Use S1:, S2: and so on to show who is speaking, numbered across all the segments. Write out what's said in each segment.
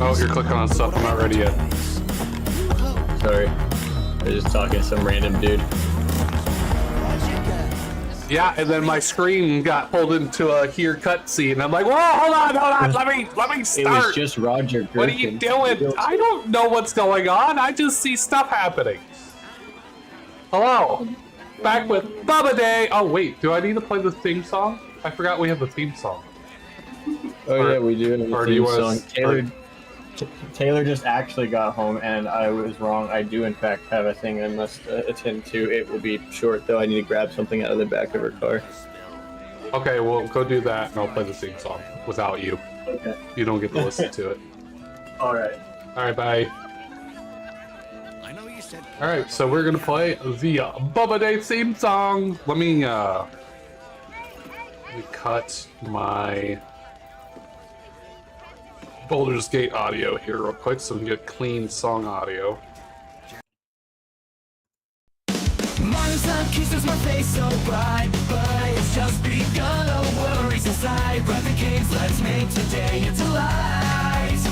S1: Oh, you're clicking on stuff. I'm not ready yet.
S2: Sorry. They're just talking to some random dude.
S1: Yeah, and then my screen got pulled into a here cutscene. I'm like, whoa, hold on, let me start.
S2: It was just Roger Griffin.
S1: What are you doing? I don't know what's going on. I just see stuff happening. Hello, back with Bubba Day. Oh wait, do I need to play the theme song? I forgot we have the theme song.
S2: Oh yeah, we do have
S1: or
S2: a
S1: do you
S2: theme
S1: want
S2: song. Taylor just actually got home, and I was wrong. I do, in fact, have a thing I must attend to. It will be short, though. I need to grab something out of the back of her car.
S1: Okay, well, go do that, and I'll play the theme song without you.
S2: Okay.
S1: You don't get to listen to it.
S2: All right.
S1: All right, bye. All right, so we're gonna play the Bubba Day theme song. Let me cut my Baldur's Gate audio here real quick so we can get clean song audio.
S3: Morning sun kisses my face so bright, but it's just begun. No worries inside. Run the games, let's make today into light.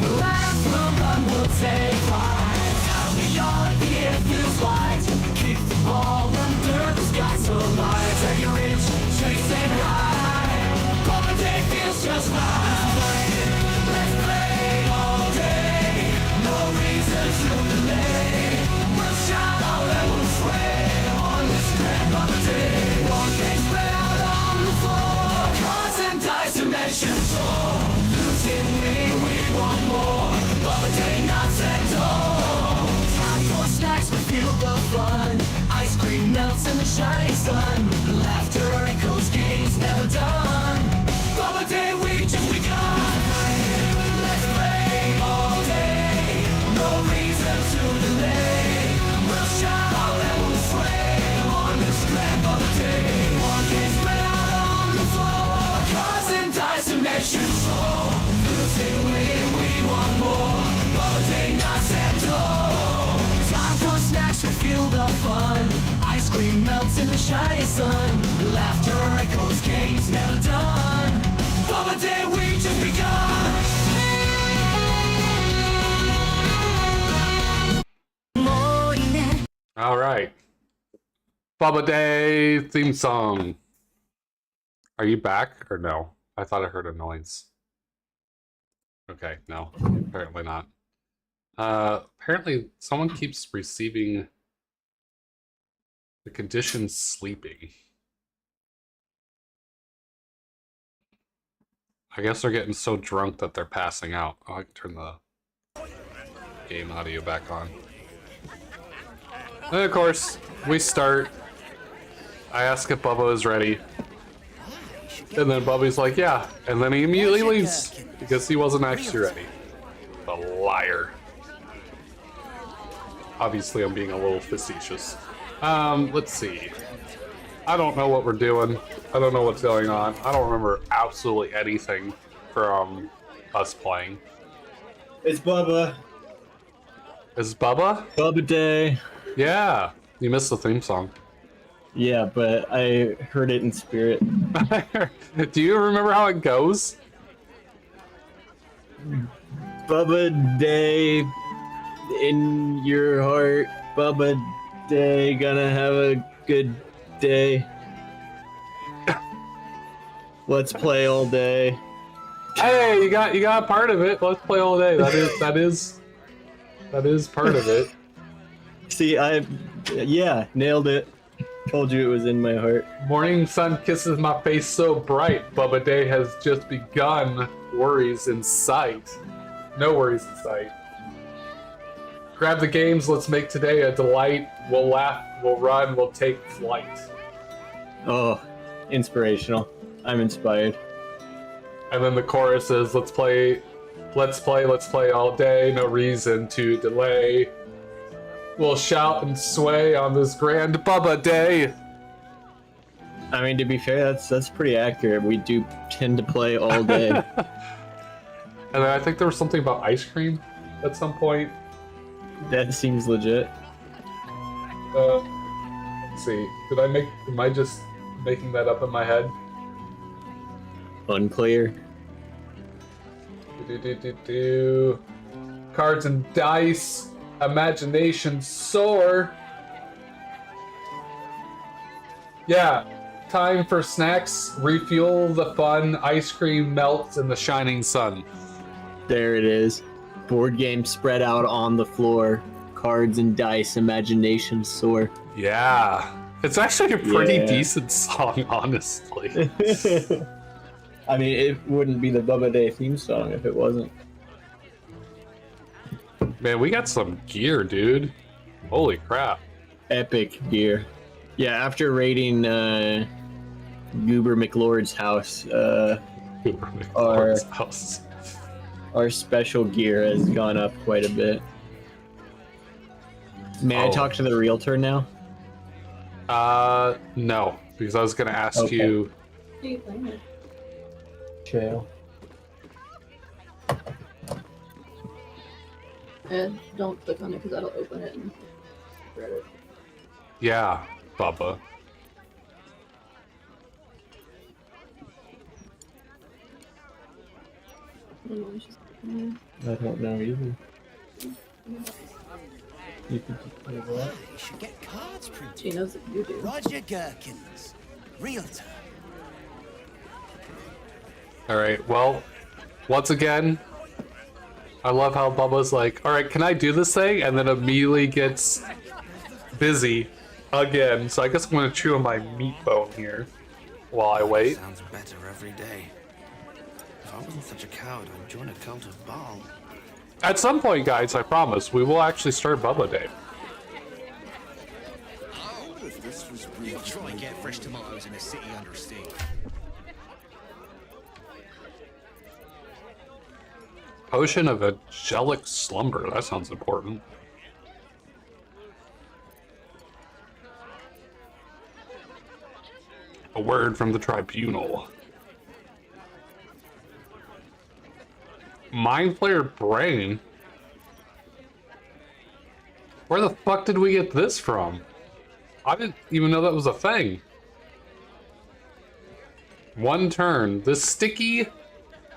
S3: The last run will take flight. Now beyond the air feels light. Kick the ball under the sky so light. Take your reach, chase and high. Bubba Day feels just right. Let's play all day. No reason to delay. We'll shout out and we'll sway on this grand Bubba Day. One game spread out on the floor. Cards and dice dimensions soar. Losing we want more. Bubba Day knocks at door. Time for snacks, we feel the fun. Ice cream melts in the shining sun. Laughter echoes, games never done. Bubba Day, we just begun. Let's play all day. No reason to delay. We'll shout out and we'll sway on this grand Bubba Day. One game spread out on the floor. Cards and dice dimensions soar. Losing we want more. Bubba Day knocks at door. Time for snacks, we feel the fun. Ice cream melts in the shining sun. Laughter echoes, games never done. Bubba Day, we just begun.
S1: All right, Bubba Day theme song. Are you back or no? I thought I heard a noise. Okay, no, apparently not. Apparently someone keeps receiving the condition sleeping. I guess they're getting so drunk that they're passing out. Oh, I can turn the game audio back on. And of course, we start. I ask if Bubba is ready. And then Bubby's like, yeah. And then he immediately leaves because he wasn't actually ready. The liar. Obviously, I'm being a little facetious. Let's see. I don't know what we're doing. I don't know what's going on. I don't remember absolutely anything from us playing.
S2: It's Bubba.
S1: Is it Bubba?
S2: Bubba Day.
S1: Yeah. You missed the theme song.
S2: Yeah, but I heard it in spirit.
S1: Do you remember how it goes?
S2: Bubba Day in your heart. Bubba Day, gonna have a good day. Let's play all day.
S1: Hey, you got part of it. Let's play all day. That is part of it.
S2: See, yeah, nailed it. Told you it was in my heart.
S1: Morning sun kisses my face so bright. Bubba Day has just begun. Worries in sight. No worries in sight. Grab the games, let's make today a delight. We'll laugh, we'll run, we'll take flight.
S2: Oh, inspirational. I'm inspired.
S1: And then the chorus is, let's play all day, no reason to delay. We'll shout and sway on this grand Bubba Day.
S2: I mean, to be fair, that's pretty accurate. We do tend to play all day.
S1: And then I think there was something about ice cream at some point.
S2: That seems legit.
S1: Let's see. Am I just making that up in my head?
S2: Unclear.
S1: Cards and dice. Imagination soar. Yeah. Time for snacks. Refuel the fun. Ice cream melts in the shining sun.
S2: There it is. Board game spread out on the floor. Cards and dice. Imagination soar.
S1: Yeah. It's actually a pretty
S2: Yeah.
S1: decent song, honestly.
S2: I mean, it wouldn't be the Bubba Day theme song if it wasn't.
S1: Man, we got some gear, dude. Holy crap.
S2: Epic gear. Yeah, after raiding Goober McLord's house,
S1: Cooper McLaurin's house.
S2: our special gear has gone up quite a bit. May I talk to the realtor now?
S1: No, because I was gonna ask
S2: Okay.
S1: you.
S2: Chill.
S4: Don't click on it because that'll open it and read it.
S1: Yeah, Bubba.
S2: I don't know either. You can just play that.
S3: You should get cards printed.
S4: She knows that you do.
S3: Roger Gherkins, realtor.
S1: Alright, well, once again, I love how Bubba's like, alright, can I do this thing? And then immediately gets busy again. So I guess I'm gonna chew on my meat bone here while I wait.
S3: Sounds better every day. If I wasn't such a coward, I'd join a cult of Baal.
S1: At some point, guys, I promise, we will actually start Bubba Day.
S3: You try and get fresh tomatoes in a city under steam.
S1: Potion of angelic slumber. That sounds important. A word from the tribunal. Mind Flayer Brain? Where the fuck did we get this from? I didn't even know that was a thing. One turn. This sticky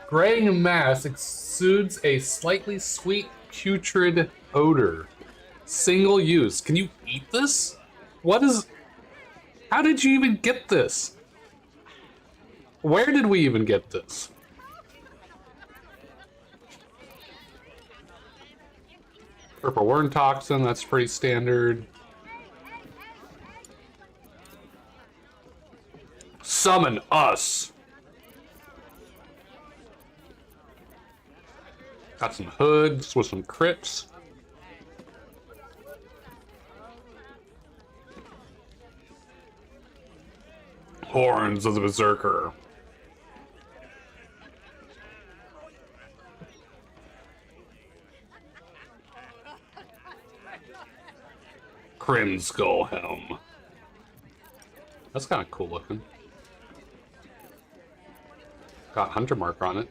S1: graying mass exudes a slightly sweet, putrid odor. Single use. Can you eat this? What is... How did you even get this? Where did we even get this? Purple worm toxin, that's pretty standard. Summon us! Got some hoods with some crits. Horns of the Berserker. Crim Skull Helm. That's kind of cool looking. Got Hunter Mark on it.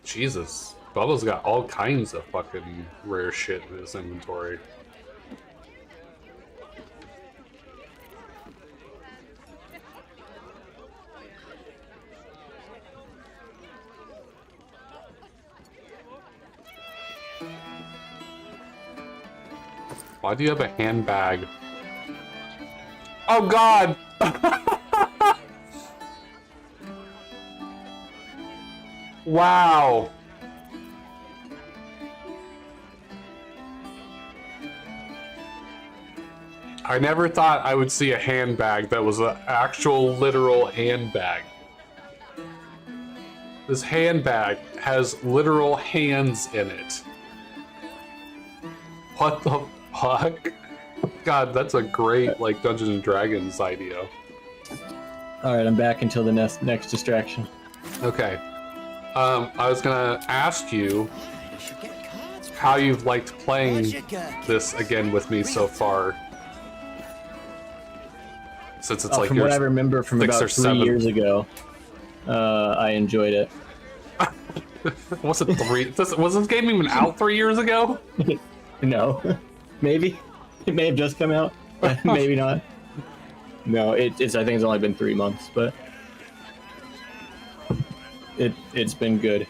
S1: Jesus. Bubba's got all kinds of fucking rare shit in his inventory. Why do you have a handbag? Oh god! Wow! I never thought I would see a handbag that was an actual literal handbag. This handbag has literal hands in it. What the fuck? God, that's a great like Dungeons and Dragons idea.
S2: All right, I'm back until the next distraction.
S1: Okay. I was gonna ask you how you've liked playing this again with me so far. Since it's like
S2: from what I remember from
S1: 6 or
S2: about 3
S1: 7.
S2: years ago, I enjoyed it.
S1: Was it 3? Was this game even out 3 years ago?
S2: No, maybe it may have just come out, maybe not. No, it's. I think it's only been 3 months, but it's been good.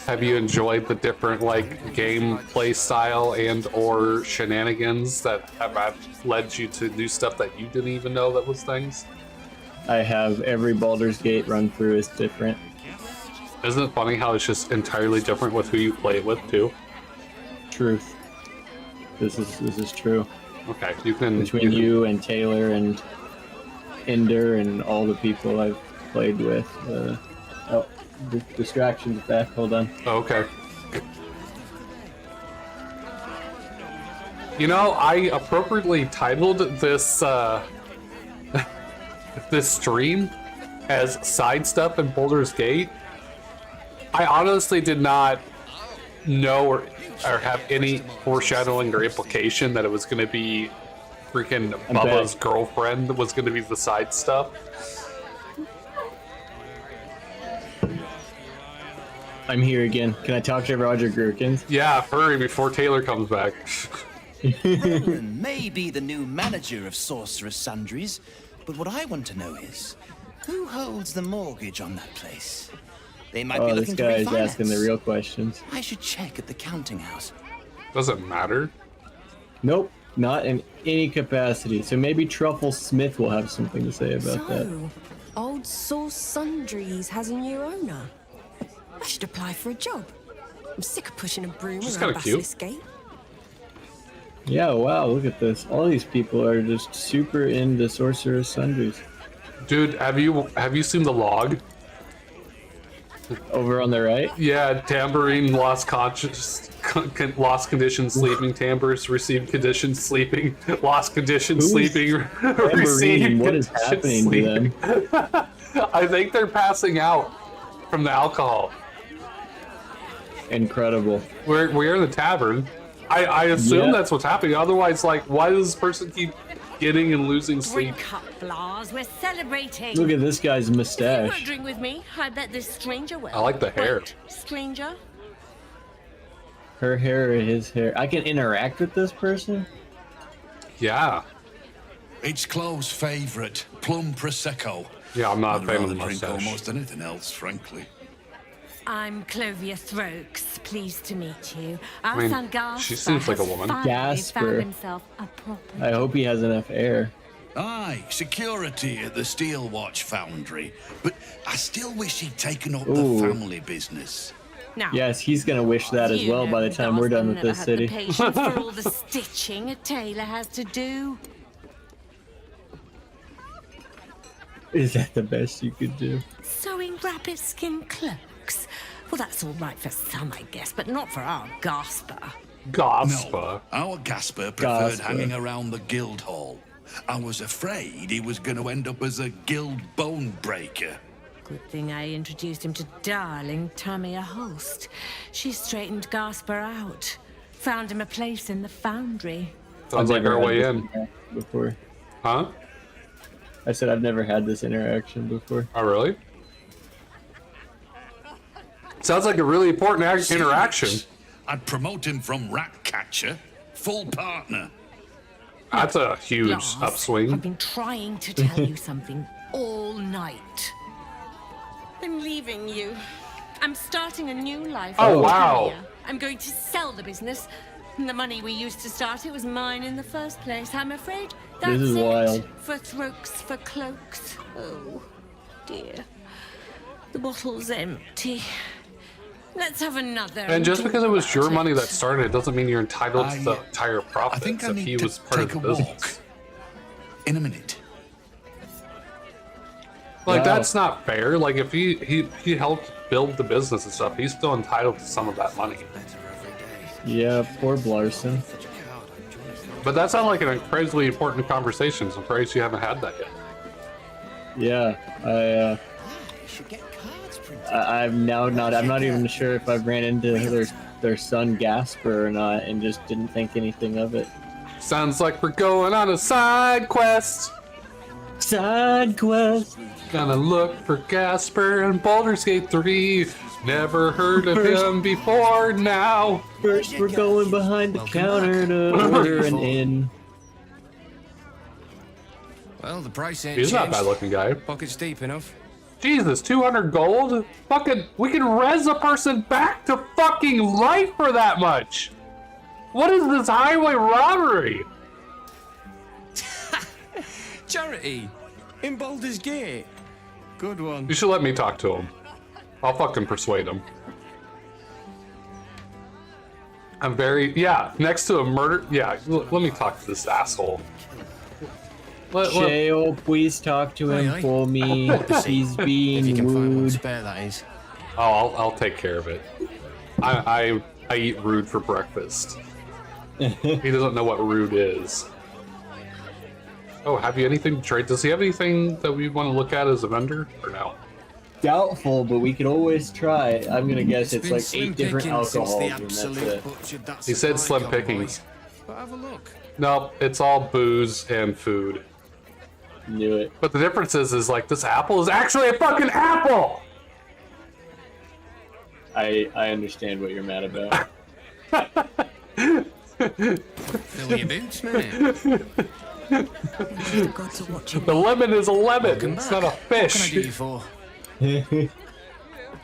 S1: Have you enjoyed the different like gameplay style and or shenanigans that have led you to do stuff that you didn't even know that was things?
S2: I have every Baldur's Gate run through is different.
S1: Isn't it funny how it's just entirely different with who you play it with too?
S2: Truth. This is true.
S1: Okay, you can
S2: Between you and Taylor and Ender and all the people I've played with. Oh, distractions back. Hold on.
S1: Oh, okay. You know, I appropriately titled this this stream as Side Stuff in Baldur's Gate. I honestly did not know or have any foreshadowing or implication that it was going to be freaking Bubba's girlfriend was going to be the side stuff.
S2: I'm here again. Can I talk to Roger Gherkins?
S1: Yeah, hurry before Taylor comes back.
S3: Roland may be the new manager of Sorcerer's Sundries, but what I want to know is, who holds the mortgage on that place? They might be
S2: Oh,
S3: looking
S2: this guy
S3: to
S2: is
S3: refinance.
S2: asking the real questions.
S3: I should check at the counting house.
S1: Doesn't matter.
S2: Nope, not in any capacity. So maybe Truffle Smith will have something to say about that.
S5: So, old Source Sundries has a new owner. I should apply for a job. I'm sick of pushing a broom
S1: She's
S5: around
S1: kinda cute.
S5: Basilisk Gate.
S2: Yeah, wow, look at this. All these people are just super into Sorcerer's Sundries.
S1: Dude, have you seen the log?
S2: Over on the right?
S1: Yeah, tambourine lost lost condition sleeping, timbres received condition sleeping, lost condition
S2: Who's
S1: sleeping, received
S2: What is
S1: condition
S2: happening
S1: sleeping.
S2: to them?
S1: I think they're passing out from the alcohol.
S2: Incredible.
S1: We're in the tavern. I assume
S2: Yeah.
S1: that's what's happening. Otherwise, like, why does this person keep getting and losing sleep?
S6: Drink up, Blas. We're celebrating.
S2: Look at this guy's
S6: If you
S2: mustache.
S6: won't drink with me, I bet this stranger will.
S1: I like the hair.
S6: Wait, stranger?
S2: Her hair or his hair. I can interact with this person?
S1: Yeah.
S7: It's Chloe's favourite, plum prosecco.
S1: Yeah, I'm not a
S7: I'd
S1: fan of
S7: rather
S1: the
S7: drink
S1: mustache.
S7: almost anything else, frankly.
S6: I'm Clovia Throaks. Pleased to meet you. Our
S1: mean,
S6: son Gasper
S1: she seems like a
S6: has
S1: woman.
S6: finally
S2: Gasper.
S6: found himself a proper.
S2: I hope he has enough air.
S7: Aye, security at the Steel Watch Foundry. But I still wish he'd taken up the
S2: Ooh.
S7: family business.
S6: Now,
S2: Yes, he's gonna wish that as
S6: you
S2: well by the
S6: know
S2: time we're done with
S6: Gasper
S2: this
S6: never had the
S2: city.
S6: patience for all the stitching a tailor has to do.
S2: Is that the best you could do?
S6: Sewing rabbit skin cloaks. Well, that's all right for some, I guess, but not for our Gasper.
S1: Gaspa.
S7: No, our Gasper preferred
S2: Gasper.
S7: hanging around the guild hall. I was afraid he was going to end up as a guild bone breaker.
S6: Good thing I introduced him to darling Tamia Holst. She straightened Gasper out. Found him a place in the foundry.
S1: Sounds like
S2: Never
S1: her
S2: had
S1: way
S2: this
S1: in.
S2: interaction Before.
S1: Huh?
S2: I said I've never had this interaction before.
S1: Oh, really? Sounds like a really important interaction.
S7: Serious. I'd promote him from rat catcher, full partner.
S1: That's a huge
S6: Blas, I've
S1: upswing.
S6: been trying to tell you something all night. I'm leaving you. I'm starting a new life.
S1: Oh,
S6: in
S1: wow.
S6: Korea. I'm going to sell the business. And the money we used to start it was mine in the first place. I'm afraid that's
S2: This is
S6: it.
S2: wild.
S6: For throats, for cloaks. Oh, dear. The bottle's empty. Let's have another.
S1: And just because it was
S6: talk
S1: your
S6: about
S1: money
S6: it.
S1: that started, it doesn't mean you're entitled to the entire
S7: I
S1: profits
S7: think I
S1: if he
S7: need
S1: was
S7: to
S1: part of
S7: take
S1: the
S7: a walk.
S1: business.
S7: In a minute.
S1: Like,
S2: Wow.
S1: that's not fair. Like, if he helped build the business and stuff, he's still entitled to some of that money.
S2: Yeah, poor Blarson.
S1: But that sounds like an incredibly important conversation. So I'm surprised you haven't had that yet.
S2: Yeah, I'm now not. I'm not even sure if I've ran into their son Gasper or not, and just didn't think anything of it.
S1: Sounds like we're going on a side quest.
S2: Side quest.
S1: Gonna look for Gasper in Baldur's Gate 3. Never heard of him before now.
S2: First, we're going behind the counter to order an inn.
S3: Well, the price ain't
S1: He's not a
S3: changed.
S1: bad looking guy.
S3: Pocket's deep enough.
S1: Jesus, 200 gold? Fucking, we can res a person back to fucking life for that much. What is this highway robbery?
S3: Charity! In Baldur's Gate. Good one.
S1: You should let me talk to him. I'll fucking persuade him. I'm very, yeah, next to a murder, yeah, let me talk to this asshole.
S2: Shale, please talk to him
S3: Aye, aye.
S2: for me. He's
S3: If you
S2: being
S3: can find one
S2: rude.
S3: spare, that is.
S1: Oh, I'll take care of it. I eat rude for breakfast. He doesn't know what rude is. Oh, have you anything to trade? Does he have anything that we want to look at as a vendor, or no?
S2: Doubtful, but we could always try. I'm gonna guess it's
S3: been
S2: like
S3: slim
S2: 8 different
S3: pickings since
S2: alcohols,
S3: the
S2: and that's
S3: absolute
S2: it.
S3: butchered that
S1: He said
S3: supply
S1: slim
S3: convoy.
S1: pickings.
S3: But have a look.
S1: No, it's all booze and food.
S2: Knew it.
S1: But the difference is like, this apple is actually a fucking apple!
S2: I understand what you're mad about.
S3: Fill your boots, mate.
S5: Got to watch him.
S1: The lemon is a lemon,
S3: Welcome
S1: it's
S3: back.
S1: not a
S3: What can I
S1: fish.
S3: do you for?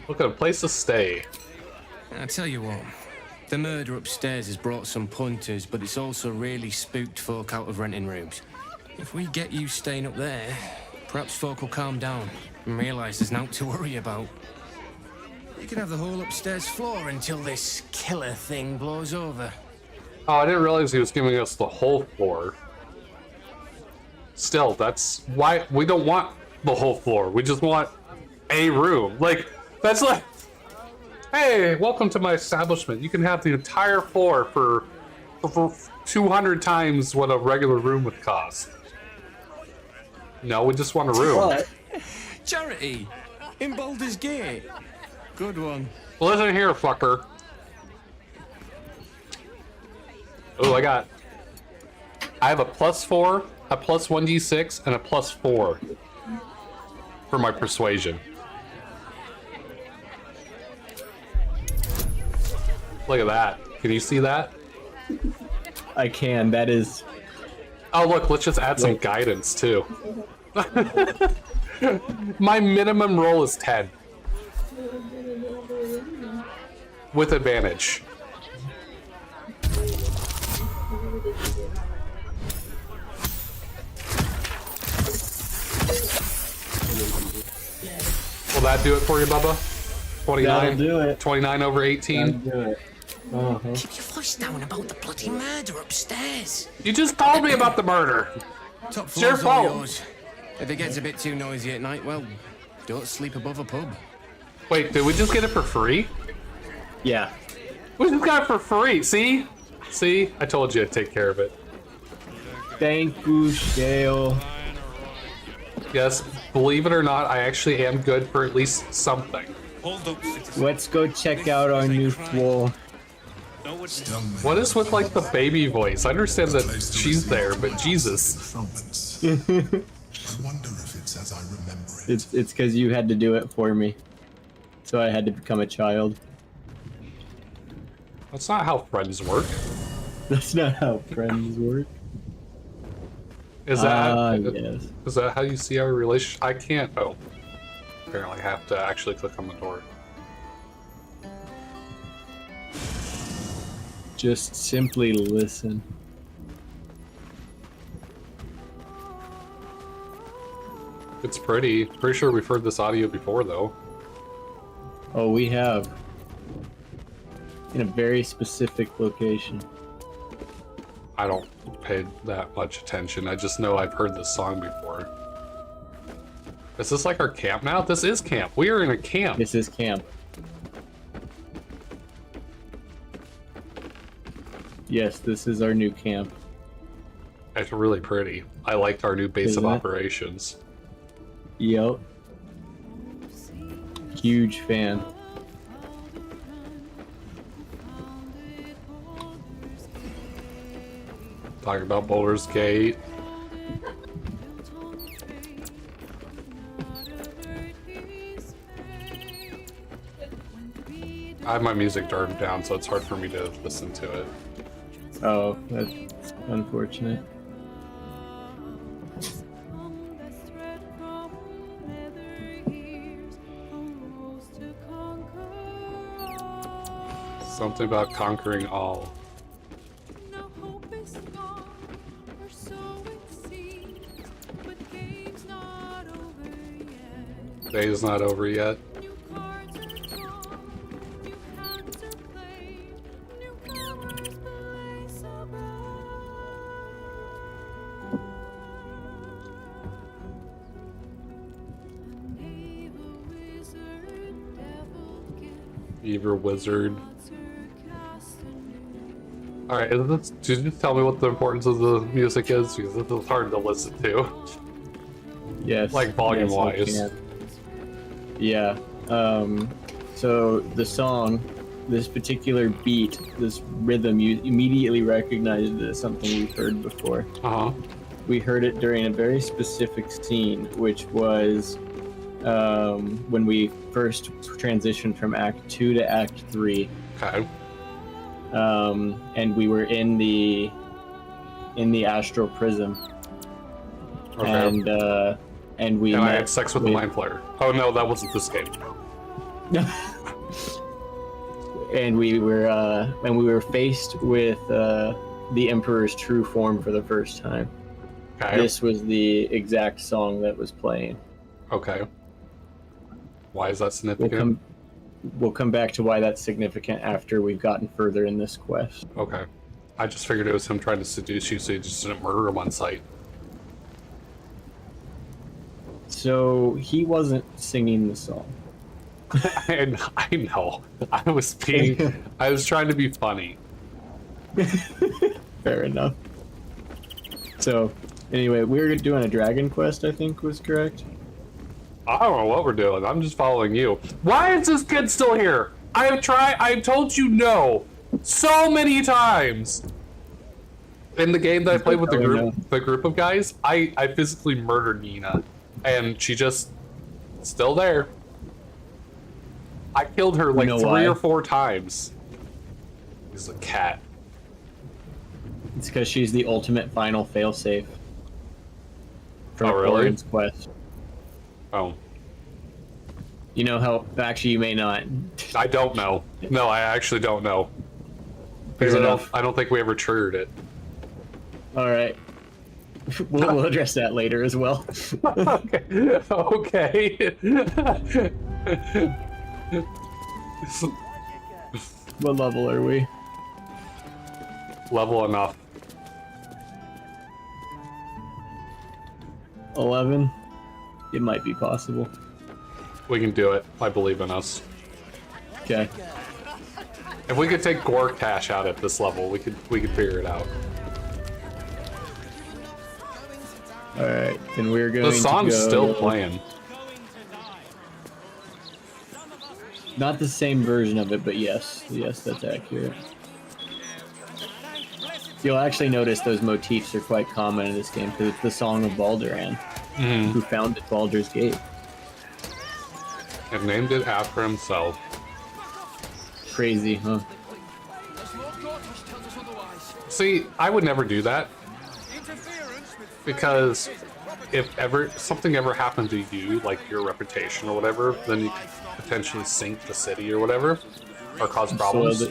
S1: Look at a place to stay.
S3: I tell you what. The murder upstairs has brought some punters, but it's also really spooked folk out of renting rooms. If we get you staying up there, perhaps folk will calm down and realise there's naught to worry about. You can have the whole upstairs floor until this killer thing blows over.
S1: Oh, I didn't realize he was giving us the whole floor. Still, that's why we don't want the whole floor. We just want a room. Like, that's like, hey, welcome to my establishment. You can have the entire floor for 200 times what a regular room would cost. No, we just want a room.
S2: But
S3: Charity! In Baldur's Gate! Good one.
S1: Listen here, fucker. Oh, I have a +4, a +1d6, and a +4 for my persuasion. Look at that. Can you see that?
S2: I can. That is.
S1: Oh, look, let's just add some
S2: Look.
S1: guidance, too. My minimum roll is 10. With advantage. Will that do it for you, Bubba? 29?
S2: That'll do it.
S1: 29 over 18?
S2: Do it. Uh-huh.
S6: Keep your voice down about the bloody murder upstairs.
S1: You just told me about the murder!
S3: Top
S1: It's your
S3: floor's all
S1: fault.
S3: yours. If it gets a bit too noisy at night, well, don't sleep above a pub.
S1: Wait, did we just get it for free?
S2: Yeah.
S1: We just got it for free, see? See? I told you I'd take care of it.
S2: Thank you, Shale.
S1: Yes, believe it or not, I actually am good for at least something.
S2: Let's go check out our new floor.
S1: What is with, like, the baby voice? I understand that she's there, but Jesus.
S8: I wonder if it's as I remember it.
S2: It's because you had to do it for me. So I had to become a child.
S1: That's not how friends work.
S2: That's not how friends work.
S1: Is that
S2: Yes.
S1: is that how you see our relationship? I can't. Oh, apparently I have to actually click on the door.
S2: Just simply listen.
S1: It's pretty. Pretty sure we've heard this audio before, though.
S2: Oh, we have. in a very specific location.
S1: I don't pay that much attention. I just know I've heard this song before. Is this like our camp now? This is camp. We are in a camp.
S2: This is camp. Yes, this is our new camp.
S1: It's really pretty. I liked our new base
S2: Isn't
S1: of
S2: it?
S1: operations.
S2: Yep. Huge fan.
S1: Talking about Baldur's Gate. I have my music turned down, so it's hard for me to listen to it.
S2: Oh, that's unfortunate.
S1: Something about conquering all. Day is not over yet. Beaver Wizard. Alright, did you tell me what the importance of the music is? Because this is hard to listen to.
S2: Yes.
S1: Like volume-wise.
S2: Yes, I can. Yeah. So the song, this particular beat, this rhythm, you immediately recognized it as something we've heard before.
S1: Uh-huh.
S2: We heard it during a very specific scene, which was when we first transitioned from Act 2 to Act 3.
S1: Okay.
S2: And we were in the astral prism.
S1: Okay.
S2: And we
S1: And I
S2: met
S1: had sex with the Mind Flayer. Oh no, that wasn't this game.
S2: and we were faced with the Emperor's true form for the first time.
S1: Okay.
S2: This was the exact song that was playing.
S1: Okay. Why is that significant?
S2: We'll come back to why that's significant after we've gotten further in this quest.
S1: Okay. I just figured it was him trying to seduce you so you just didn't murder him on sight.
S2: So he wasn't singing the song.
S1: And I know. I was trying to be funny.
S2: Fair enough. So, anyway, we were doing a dragon quest, I think was correct.
S1: I don't know what we're doing. I'm just following you. Why is this kid still here? I've told you no so many times. In the game that I played with the group of guys, I physically murdered Nina. And she just still there. I killed her like 3 or 4 times. She's a cat.
S2: It's because she's the ultimate final failsafe.
S1: Oh, really?
S2: Orin's quest.
S1: Oh.
S2: You know how... Actually, you may not.
S1: I don't know. No, I actually don't know. Because I don't think we ever triggered it.
S2: Alright. We'll address that later as well.
S1: Okay. Okay.
S2: What level are we?
S1: Level enough.
S2: 11? It might be possible.
S1: We can do it. I believe in us.
S2: Okay.
S1: If we could take Gore Cash out at this level, we could figure it out.
S2: Alright, and we're going
S1: The song's
S2: to go...
S1: still playing.
S2: Not the same version of it, but yes. Yes, that's accurate. You'll actually notice those motifs are quite common in this game, because it's the song of Baldur, who founded Baldur's Gate.
S1: And named it after himself.
S2: Crazy, huh?
S1: See, I would never do that. Because if something ever happened to you, like your reputation or whatever, then you could potentially sink the city or whatever, or cause problems.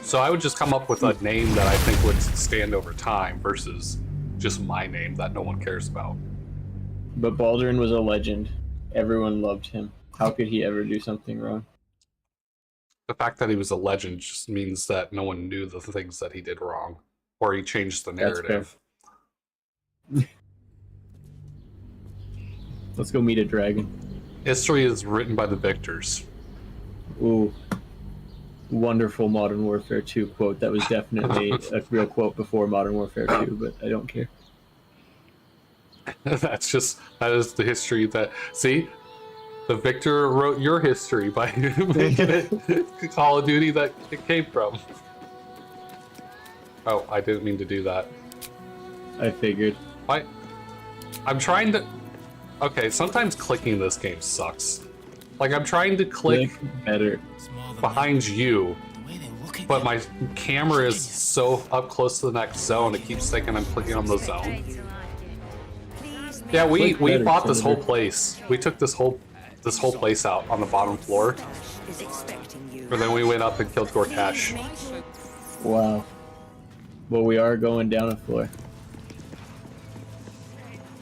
S1: So I would just come up with a name that I think would stand over time versus just my name that no one cares about.
S2: But Baldurin was a legend. Everyone loved him. How could he ever do something wrong?
S1: The fact that he was a legend just means that no one knew the things that he did wrong, or he changed the
S2: That's
S1: narrative.
S2: Let's go meet a dragon.
S1: History is written by the victors.
S2: Ooh. Wonderful Modern Warfare 2 quote. That was definitely a real quote before Modern Warfare 2, but I don't care.
S1: That is the history that, see, the victor wrote your history by making it Call of Duty that it came from. Oh, I didn't mean to do that.
S2: I figured.
S1: I'm trying to... Okay, sometimes clicking this game sucks. Like, I'm trying to click
S2: better
S1: behind you, but my camera is so up close to the next zone, it keeps thinking I'm clicking on the zone. Yeah, we bought this whole place. We took this whole place out on the bottom floor. And then we went up and killed Gortash.
S2: Wow. Well, we are going down a floor.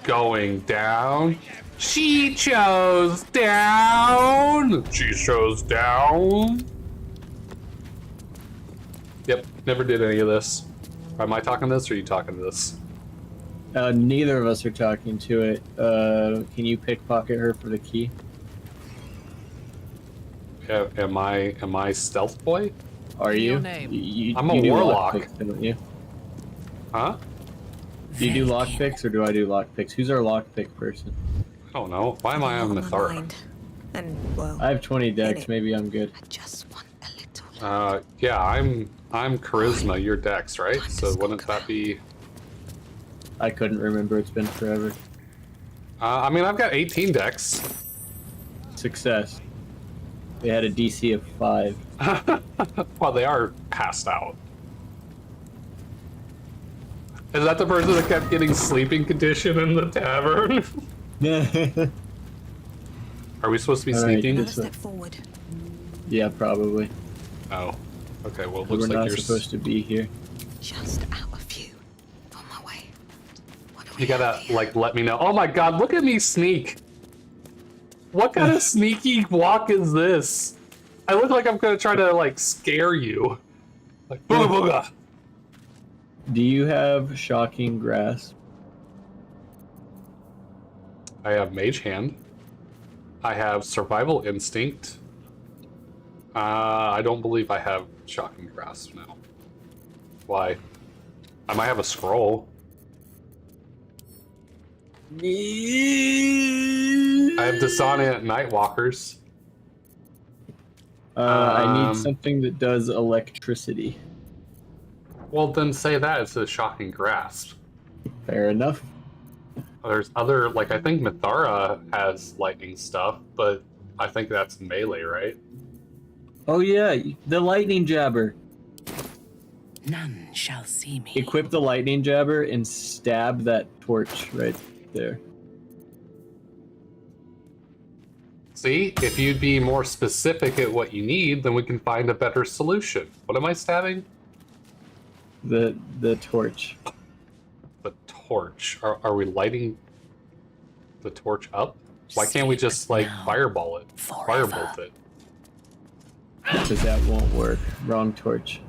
S1: Going down. She chose down. She chose down. Yep, never did any of this. Am I talking this or are you talking this?
S2: Neither of us are talking to it. Can you pickpocket her for the key?
S1: Am I stealth boy?
S2: Are you?
S1: I'm a
S2: you do
S1: warlock.
S2: lockpicks, don't you?
S1: Huh?
S2: Do you do lockpicks or do I do lockpicks? Who's our lockpick person?
S1: I don't know. Why am I on Mithara?
S5: And well,
S2: I have 20 decks. Maybe I'm good.
S5: I just want a little.
S1: Yeah, I'm charisma. You're Dex, right? So wouldn't that be?
S2: I couldn't remember. It's been forever.
S1: I mean, I've got 18 Dex.
S2: Success. They had a DC of 5.
S1: Well, they are passed out. Is that the person that kept getting sleeping condition in the tavern? Are we supposed to be
S2: All right,
S1: sneaking?
S2: this
S5: Step forward.
S2: Yeah, probably.
S1: Oh. Okay, well, it
S2: We're
S1: looks like
S2: not
S1: you're...
S2: supposed to be here.
S5: Just out of view. On my way. What do we
S1: You gotta,
S5: have here?
S1: like, let me know. Oh my god, look at me sneak! What kind of sneaky walk is this? I look like I'm gonna try to, like, scare you. Like, booga booga!
S2: Do you have Shocking Grasp?
S1: I have Mage Hand. I have Survival Instinct. I don't believe I have Shocking Grasp now. Why? I might have a scroll. I have Dissonant Nightwalkers.
S2: I need something that does electricity.
S1: Well, then say that it's a Shocking Grasp.
S2: Fair enough.
S1: There's other, like, I think Mithara has lightning stuff, but I think that's melee, right?
S2: Oh yeah, the lightning jabber.
S6: None shall see me.
S2: Equip the lightning jabber and stab that torch right there.
S1: See, if you'd be more specific at what you need, then we can find a better solution. What am I stabbing?
S2: The torch.
S1: The torch. Are we lighting the torch up? Why can't we just, like, fireball it? Firebolt it?
S2: Because that won't work. Wrong torch.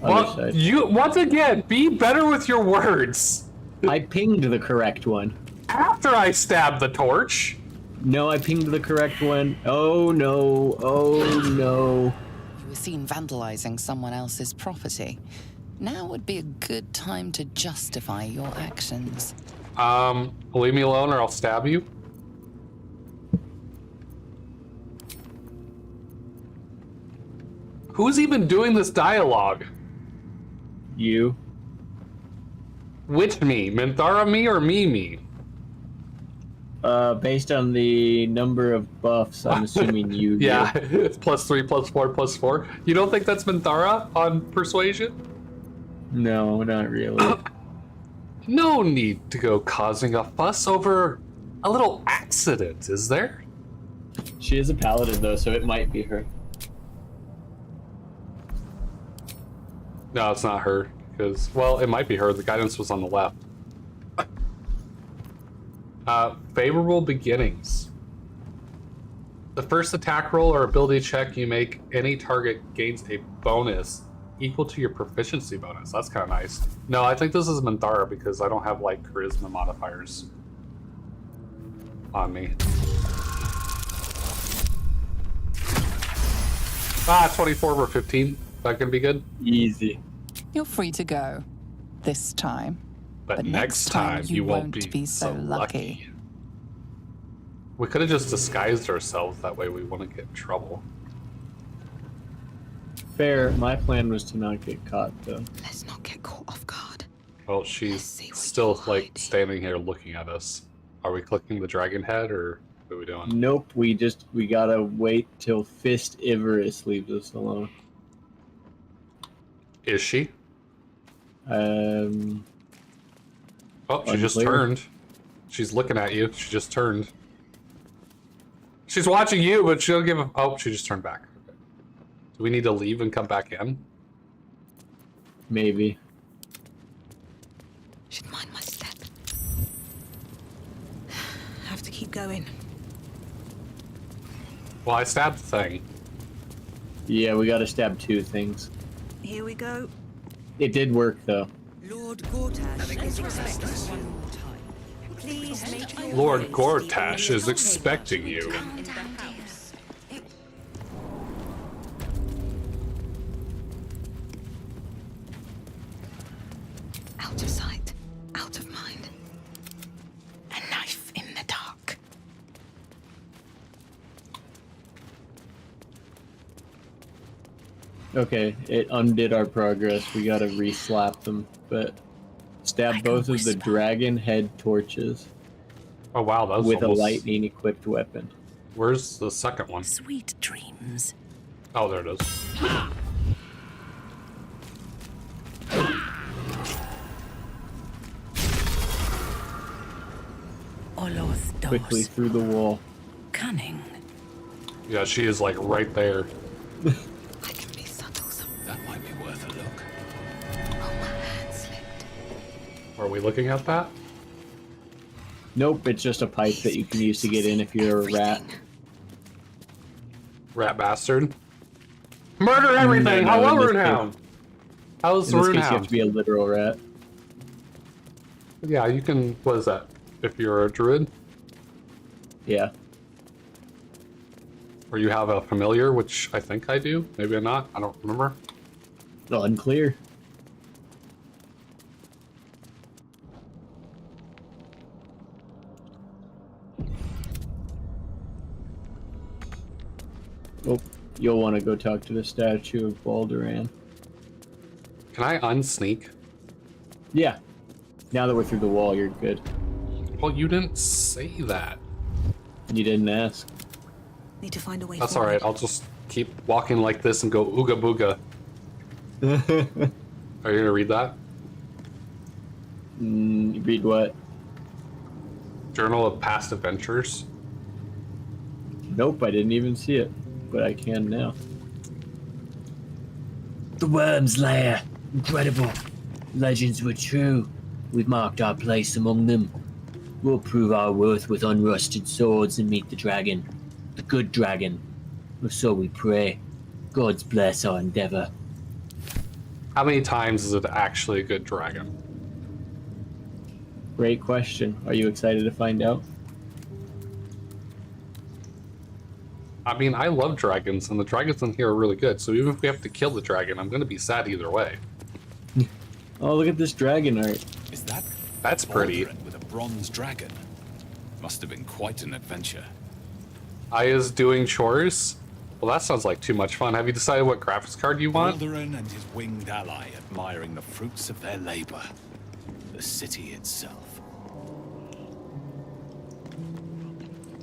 S2: Other
S1: Well,
S2: side.
S1: you, once again, be better with your words.
S2: I pinged the correct one.
S1: After I stab the torch.
S2: No, I pinged the correct one. Oh no. Oh no.
S9: You were seen vandalizing someone else's property. Now would be a good time to justify your actions.
S1: Leave me alone or I'll stab you. Who's even doing this dialogue?
S2: You.
S1: Which me? Minthara me or me?
S2: Based on the number of buffs, I'm assuming you.
S1: Yeah,
S2: do.
S1: it's +3, +4, +4. You don't think that's Minthara on persuasion?
S2: No, not really.
S1: No need to go causing a fuss over a little accident, is there?
S2: She is a paladin though, so it might be her.
S1: No, it's not her. Because, well, it might be her. The guidance was on the left. Favorable beginnings. The first attack roll or ability check you make, any target gains a bonus equal to your proficiency bonus. That's kind of nice. No, I think this is Minthara because I don't have like charisma modifiers on me. Ah, 24 over 15. That can be good.
S2: Easy.
S9: You're free to go. This time.
S1: But next time you won't be so lucky. We could have just disguised ourselves. That way we wouldn't get in trouble.
S2: Fair. My plan was to not get caught, though.
S5: Let's not get caught off guard.
S1: Well, she's still like standing here looking at us. Are we clicking the dragon head or what are we doing?
S2: Nope. We gotta wait till Fist Ivorous leaves us alone.
S1: Is she?
S2: Oh,
S1: she just
S2: unclear.
S1: turned. She's looking at you. She just turned. She's watching you, but she'll give a... Oh, she just turned back. Okay. Do we need to leave and come back in?
S2: Maybe.
S5: Should mind my step. Have to keep going.
S1: Well, I stabbed the thing.
S2: Yeah, we gotta stab 2 things.
S5: Here we go.
S2: It did work, though.
S6: Lord Gortash is expecting one more time. Please make your
S1: Lord
S6: way to the
S1: Gortash is expecting you.
S5: Out of sight, out of mind. A knife in the dark.
S2: Okay, it undid our progress. We gotta re-slap them, but stab both of the dragon head torches
S1: Oh wow, that was
S2: with
S1: almost...
S2: a lightning equipped weapon.
S1: Where's the second one?
S5: Sweet dreams.
S1: Oh, there it is.
S6: Oloth
S2: Quickly through the wall.
S6: Cunning.
S1: Yeah, she is like right there.
S5: I can be subtle sometimes.
S7: That might be worth a look.
S5: Oh, my hand slipped.
S1: Are we looking at that?
S2: Nope, it's just a pipe that you can use to get in if you're a rat.
S1: Rat bastard. Murder everything!
S2: No,
S1: Hello,
S2: in this
S1: Runehound! How's
S2: In this case, you have
S1: Runehound?
S2: to be a literal rat.
S1: Yeah, you can... What is that? If you're a druid?
S2: Yeah.
S1: Or you have a familiar, which I think I do. Maybe I'm not. I don't remember.
S2: Unclear. Oh, you'll want to go talk to the statue of Baldur.
S1: Can I unsneak?
S2: Yeah. Now that we're through the wall, you're good.
S1: Well, you didn't say that.
S2: You didn't ask.
S5: Need to find a way
S1: That's
S5: forward.
S1: alright. I'll just keep walking like this and go ooga booga. Are you gonna read that?
S2: Read what?
S1: Journal of Past Adventures.
S2: Nope, I didn't even see it, but I can now. The Worm's Lair. Incredible. Legends were true. We've marked our place among them. We'll prove our worth with unrusted swords and meet the dragon. The good dragon. Or so we pray. Gods bless our endeavor.
S1: How many times is it actually a good dragon?
S2: Great question. Are you excited to find out?
S1: I mean, I love dragons, and the dragons in here are really good, so even if we have to kill the dragon, I'm gonna be sad either way.
S2: Oh, look at this dragon art.
S7: Is that
S1: That's pretty.
S7: Baldur with a bronze dragon? Must have been quite an adventure.
S1: Aya's doing chores? Well, that sounds like too much fun. Have you decided what graphics card you want?
S7: Baldurin and his winged ally admiring the fruits of their labor. The city itself.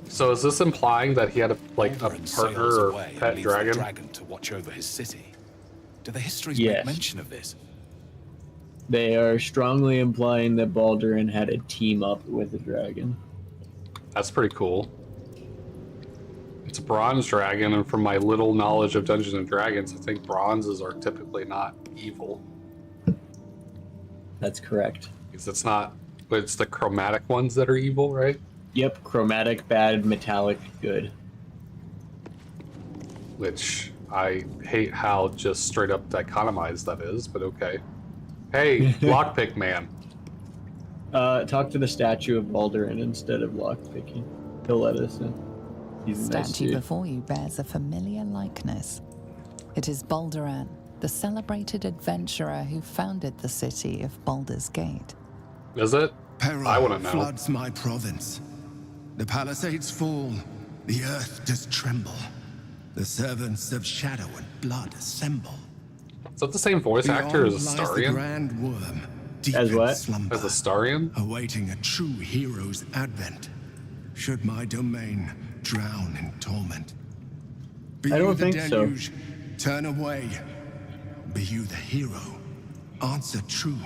S1: So is this implying that he had a
S7: Baldurin sails
S1: partner or
S7: away and
S1: pet
S7: leaves the
S1: dragon?
S7: dragon to watch over his city. Do the histories
S2: Yes.
S7: make mention of this?
S2: They are strongly implying that Baldurin had a team up with a dragon.
S1: That's pretty cool. It's a bronze dragon, and from my little knowledge of Dungeons and Dragons, I think bronzes are typically not evil.
S2: That's correct.
S1: Because it's not, but it's the chromatic ones that are evil, right?
S2: Yep, chromatic bad, metallic good.
S1: which I hate how just straight up dichotomized that is, but okay. Hey, lockpick man.
S2: Talk to the statue of Baldur instead of lockpicking. He'll let us in.
S9: The
S2: He's a nice
S9: statue
S2: dude.
S9: before you bears a familiar likeness. It is Balduran, the celebrated adventurer who founded the city of Baldur's Gate.
S1: Is it?
S8: Peril
S1: I want to know.
S8: floods my province. The palisades fall, the earth does tremble. The servants of shadow and blood assemble.
S1: Is that the same voice actor as
S8: Beyond lies the
S1: Astarion?
S8: grand worm, deep
S2: As
S8: in
S2: what?
S8: slumber,
S1: As Astarion?
S8: awaiting a true hero's advent. Should my domain drown in torment? Be
S2: I
S8: you
S2: don't
S8: the
S2: think so.
S8: deluge, turn away. Be you the hero, answer true.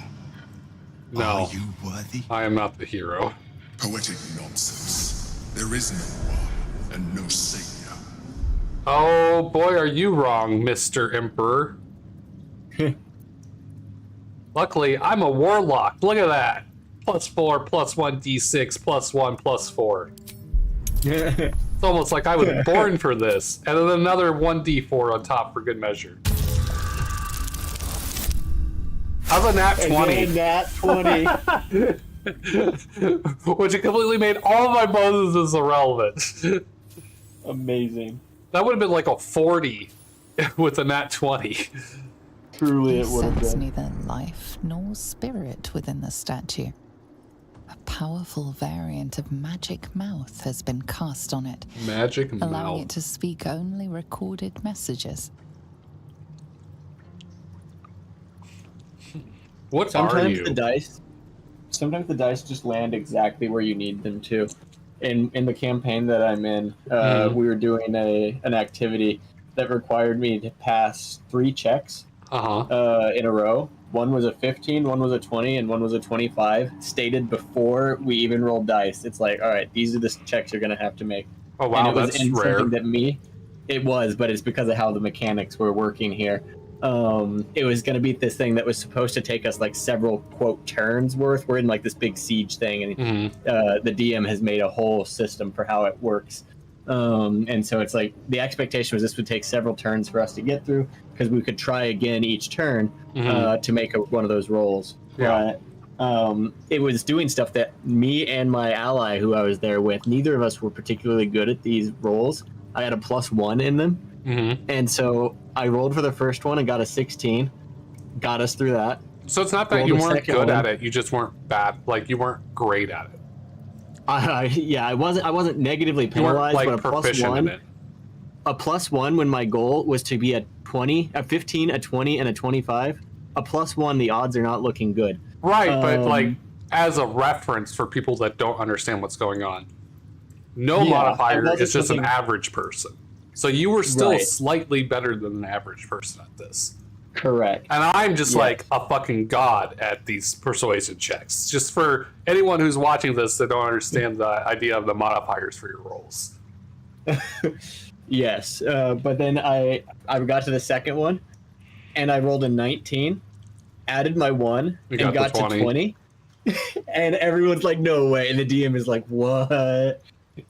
S1: No,
S8: Are you worthy?
S1: I am not the hero.
S8: Poetic nonsense. There is no one and no savior.
S1: Oh boy, are you wrong, Mr. Emperor. Luckily, I'm a warlock. Look at that. +4, +1 d6, +1, +4. It's almost like I was born for this. And then another 1d4 on top for good measure. How's a nat 20?
S2: Nat 20.
S1: Which completely made all of my bonuses irrelevant.
S2: Amazing.
S1: That would have been like a 40 with a nat 20.
S2: Truly,
S9: You
S2: it would have
S9: sense
S2: been.
S9: neither life nor spirit within the statue. A powerful variant of magic mouth has been cast on it,
S1: Magic
S9: allowing
S1: mouth.
S9: it to speak only recorded messages.
S1: What are
S2: Sometimes
S1: you?
S2: sometimes the dice just land exactly where you need them to. In the campaign that I'm in, we were doing an activity that required me to pass 3 checks in a row. One was a 15, one was a 20, and one was a 25, stated before we even rolled dice. It's like, all right, these are the checks you're going to have to make.
S1: Oh wow,
S2: And it was
S1: that's
S2: in
S1: rare.
S2: something that it was, but it's because of how the mechanics were working here. It was going to be this thing that was supposed to take us like several quote turns worth. We're in like this big siege thing, and the DM has made a whole system for how it works. And so it's like the expectation was this would take several turns for us to get through because we could try again each turn to make one of those rolls.
S1: Yeah.
S2: But it was doing stuff that me and my ally who I was there with, neither of us were particularly good at these rolls. I had a +1 in them. And so I rolled for the first one and got a 16. Got us through that.
S1: So it's not that
S2: Roll
S1: you
S2: the
S1: weren't
S2: second
S1: good
S2: one.
S1: at it, you just weren't bad. Like you weren't great at it.
S2: I wasn't negatively
S1: You weren't
S2: penalized,
S1: like
S2: but a
S1: proficient in
S2: +1.
S1: it.
S2: A +1 when my goal was to be a 20, a 15, a 20, and a 25. A +1, the odds are not looking good.
S1: Right, but like as a reference for people that don't understand what's going on, no
S2: Yeah,
S1: modifier
S2: I wasn't
S1: is just an
S2: looking-
S1: average person. So you were still
S2: Right.
S1: slightly better than an average person at this.
S2: Correct.
S1: And I'm just
S2: Yes.
S1: like a fucking god at these persuasion checks. Just for anyone who's watching this that don't understand the idea of the modifiers for your rolls.
S2: Yes, but then I got to the second one, and I rolled a 19, added my 1,
S1: You
S2: and
S1: got
S2: got
S1: the
S2: to 20. And everyone's like, no way. And the DM is like, what?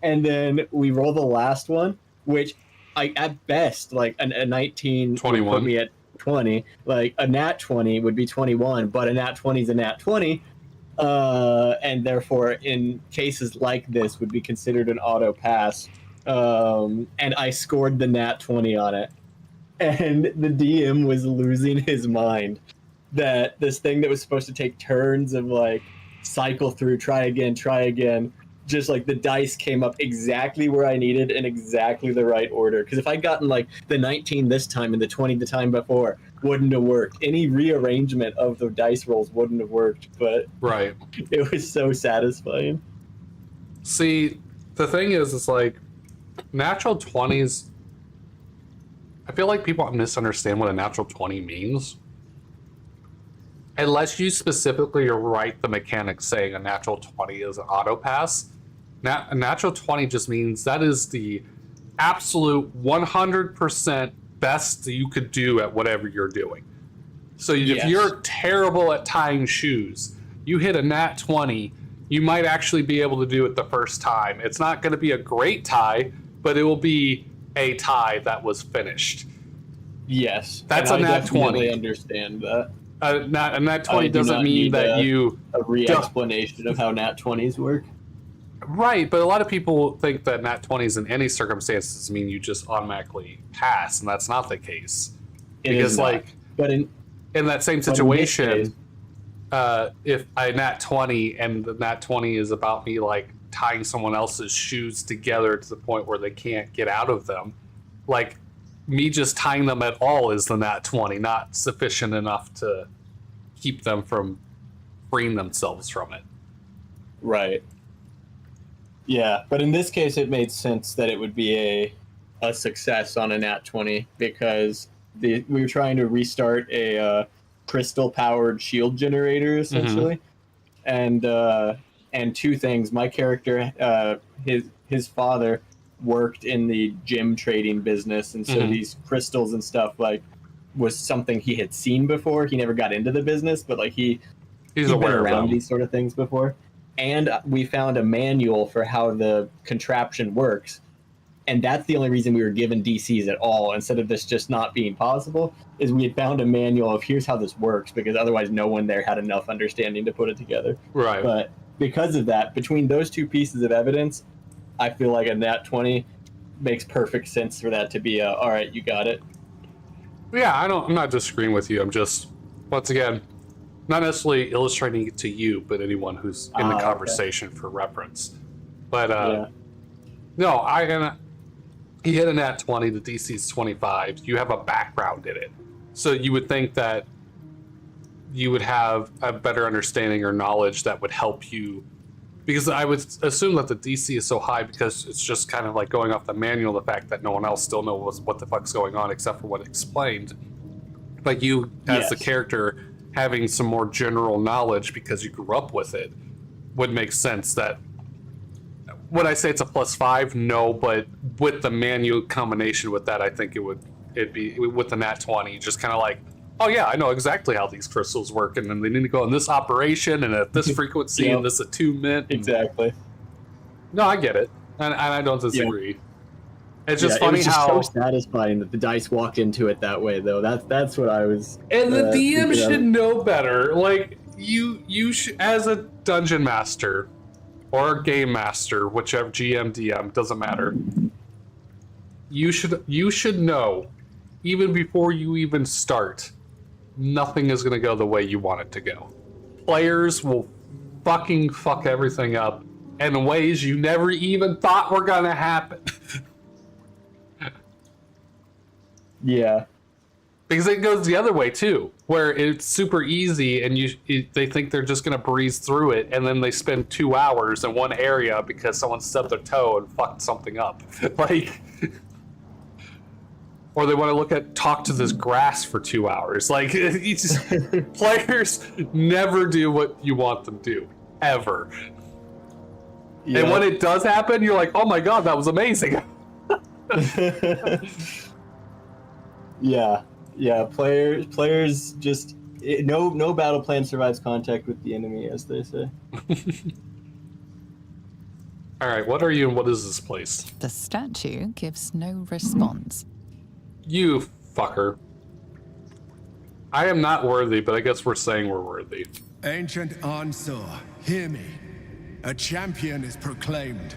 S2: And then we roll the last one, which I at best, like a 19 would
S1: 21.
S2: put me at 20. Like a nat 20 would be 21, but a nat 20 is a nat 20. And therefore, in cases like this, would be considered an auto pass. And I scored the nat 20 on it. And the DM was losing his mind that this thing that was supposed to take turns of like cycle through, try again, just like the dice came up exactly where I needed in exactly the right order. Because if I'd gotten like the 19 this time and the 20 the time before, wouldn't have worked. Any rearrangement of the dice rolls wouldn't have worked, but
S1: Right.
S2: it was so satisfying.
S1: See, the thing is, it's like natural 20s. I feel like people misunderstand what a natural 20 means. Unless you specifically write the mechanics saying a natural 20 is an auto pass, a natural 20 just means that is the absolute 100% best that you could do at whatever you're doing. So if
S2: Yes.
S1: you're terrible at tying shoes, you hit a nat 20, you might actually be able to do it the first time. It's not going to be a great tie, but it will be a tie that was finished.
S10: Yes.
S1: That's
S10: and
S1: a
S10: I
S1: nat
S10: definitely
S1: 20.
S10: understand that.
S1: A nat 20
S10: do
S1: doesn't
S10: not
S1: mean
S10: need
S1: that you...
S10: a re-explanation of how nat 20s work.
S1: Right, but a lot of people think that nat 20s in any circumstances mean you just automatically pass, and that's not the case.
S10: It
S1: Because,
S10: is not.
S1: like,
S10: But in
S1: that same
S10: but in this
S1: situation,
S10: case-
S1: if I nat 20 and the nat 20 is about me, like, tying someone else's shoes together to the point where they can't get out of them, like, me just tying them at all is the nat 20, not sufficient enough to keep them from freeing themselves from it.
S10: Right. Yeah, but in this case, it made sense that it would be a success on a nat 20 because we were trying to restart a crystal-powered shield generator, essentially. And two things. My character, his father worked in the gem trading business, and so these crystals and stuff, like, was something he had seen before. He never got into the business, but, like, he's been
S1: aware of
S10: around
S1: them.
S10: these sort of things before. And we found a manual for how the contraption works. And that's the only reason we were given DCs at all, instead of this just not being possible, is we had found a manual of here's how this works, because otherwise no one there had enough understanding to put it together.
S1: Right.
S10: But because of that, between those two pieces of evidence, I feel like a nat 20 makes perfect sense for that to be all right, you got it.
S1: Yeah, I'm not disagreeing with you. I'm just, once again, not necessarily illustrating it to you, but anyone who's in the conversation for reference. But no, he hit a nat 20. The DC's 25. You have a background in it, so you would think that you would have a better understanding or knowledge that would help you. Because I would assume that the DC is so high because it's just kind of like going off the manual, the fact that no one else still knows what the fuck's going on except for what explained. But you, as the character, having some more general knowledge because you grew up with it, would make sense. That would I say it's a +5? No, but with the manual combination with that, I think it'd be with the nat 20, just kind of like, oh yeah, I know exactly how these crystals work, and then they need to go in this operation and at this frequency and this attunement.
S10: Exactly.
S1: No, I get it, and I don't disagree. It's just funny
S10: it was just
S1: how
S10: so satisfying that the dice walked into it that way, though. That's what I was.
S1: And the DM
S10: thinking
S1: should
S10: of.
S1: know better. Like, you should, as a dungeon master or a game master, whichever GM, DM, doesn't matter. You should know, even before you even start, nothing is going to go the way you want it to go. Players will fucking fuck everything up in ways you never even thought were going to happen.
S10: Yeah.
S1: Because it goes the other way too, where it's super easy and they think they're just going to breeze through it, and then they spend 2 hours in one area because someone stubbed their toe and fucked something up. Like, or they want to talk to this grass for 2 hours. Like, players never do what you want them to do, ever. Yeah. And when it does happen, you're like, oh my god, that was amazing.
S10: Yeah. Players just no battle plan survives contact with the enemy, as they say.
S1: All right, what are you and what is this place?
S9: The statue gives no response.
S1: You fucker. I am not worthy, but I guess we're saying we're worthy.
S8: Ancient Ansur, hear me. A champion is proclaimed.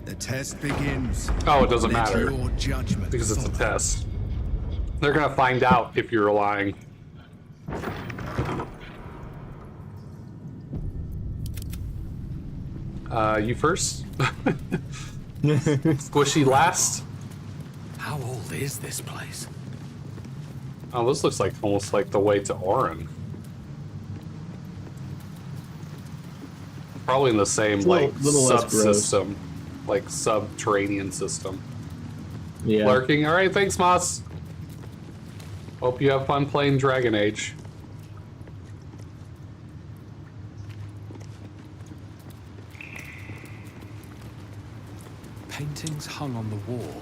S8: The test begins.
S1: Oh, it doesn't
S8: Let
S1: matter.
S8: Your judgment
S1: because it's a
S8: follow.
S1: test. They're gonna find out if you're lying. You first? Squishy last?
S7: How old is this place?
S1: Oh, this looks like almost like the way to Orin. Probably in the same
S10: Little less gross.
S1: subsystem, like subterranean system.
S10: Yeah.
S1: Lurking. All right, thanks, Moss. Hope you have fun playing Dragon Age.
S7: Paintings hung on the wall,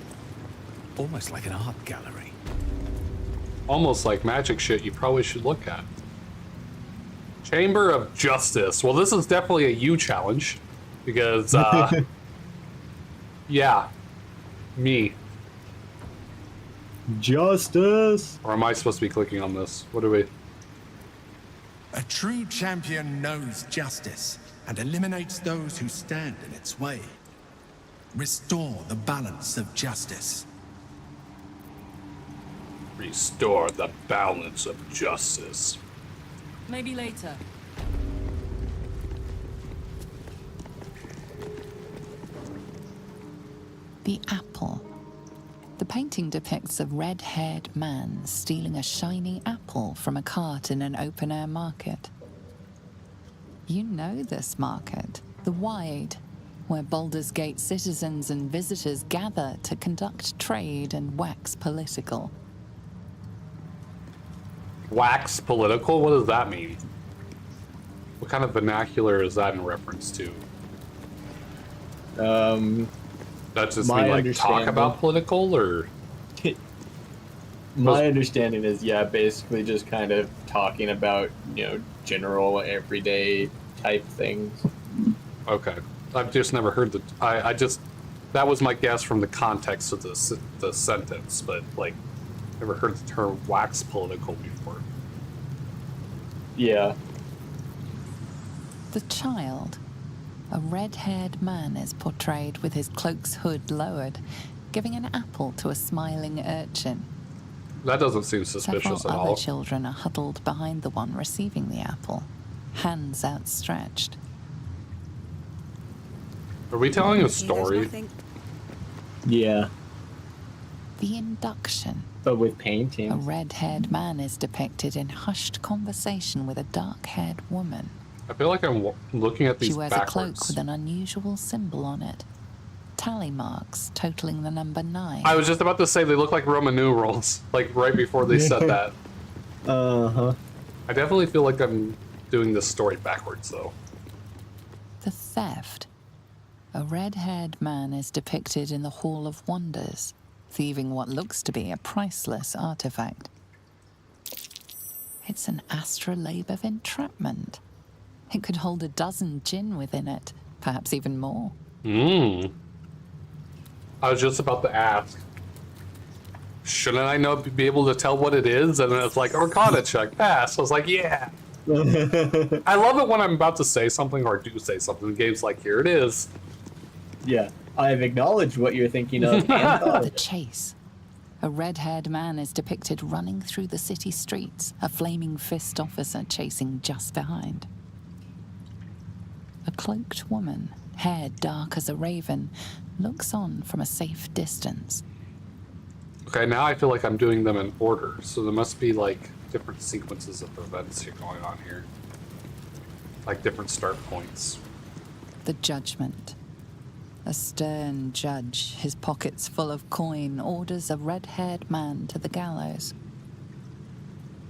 S7: almost like an art gallery.
S1: Almost like magic shit you probably should look at. Chamber of Justice. Well, this is definitely a you challenge. Because, yeah. Me.
S10: Justice!
S1: Or am I supposed to be clicking on this? What do we...
S8: A true champion knows justice and eliminates those who stand in its way. Restore the balance of justice.
S1: Restore the balance of justice.
S11: Maybe later.
S9: The apple. The painting depicts a red-haired man stealing a shiny apple from a cart in an open-air market. You know this market, the Wide, where Baldur's Gate citizens and visitors gather to conduct trade and wax political.
S1: Wax political? What does that mean? What kind of vernacular is that in reference to? That just mean like talk about political, or?
S10: My understanding is, yeah, basically just kind of talking about, you know, general everyday type things.
S1: Okay, I've just never heard the. I just that was my guess from the context of the sentence, but like never heard the term wax political before.
S10: Yeah.
S9: The child. A red-haired man is portrayed with his cloak's hood lowered, giving an apple to a smiling urchin.
S1: That doesn't seem suspicious
S9: Several
S1: at
S9: other
S1: all.
S9: children are huddled behind the one receiving the apple, hands outstretched.
S1: Are we telling a
S5: He knows
S1: story?
S5: nothing.
S10: Yeah.
S9: The induction.
S10: But with
S9: A
S10: paintings.
S9: red-haired man is depicted in hushed conversation with a dark-haired woman.
S1: I feel like I'm looking at these
S9: She wears
S1: backwards.
S9: a cloak with an unusual symbol on it. Tally marks totaling the number 9.
S1: I was just about to say they look like Roman numerals, like right before they said that.
S10: Uh-huh.
S1: I definitely feel like I'm doing this story backwards, though.
S9: The theft. A red-haired man is depicted in the Hall of Wonders, thieving what looks to be a priceless artifact. It's an astrolabe of entrapment. It could hold a dozen djinn within it, perhaps even more.
S1: I was just about to ask. Shouldn't I be able to tell what it is? And then it's like, Arcana check, pass. I was like, yeah. I love it when I'm about to say something or do say something. The game's like, here it is.
S10: Yeah. I've acknowledged what you're thinking of and thought of
S9: The
S10: it.
S9: chase. A red-haired man is depicted running through the city streets, a flaming fist officer chasing just behind. A cloaked woman, hair dark as a raven, looks on from a safe distance.
S1: Okay, now I feel like I'm doing them in order. So there must be like different sequences of events here going on here. Like different start points.
S9: The judgment. A stern judge, his pockets full of coin, orders a red-haired man to the gallows.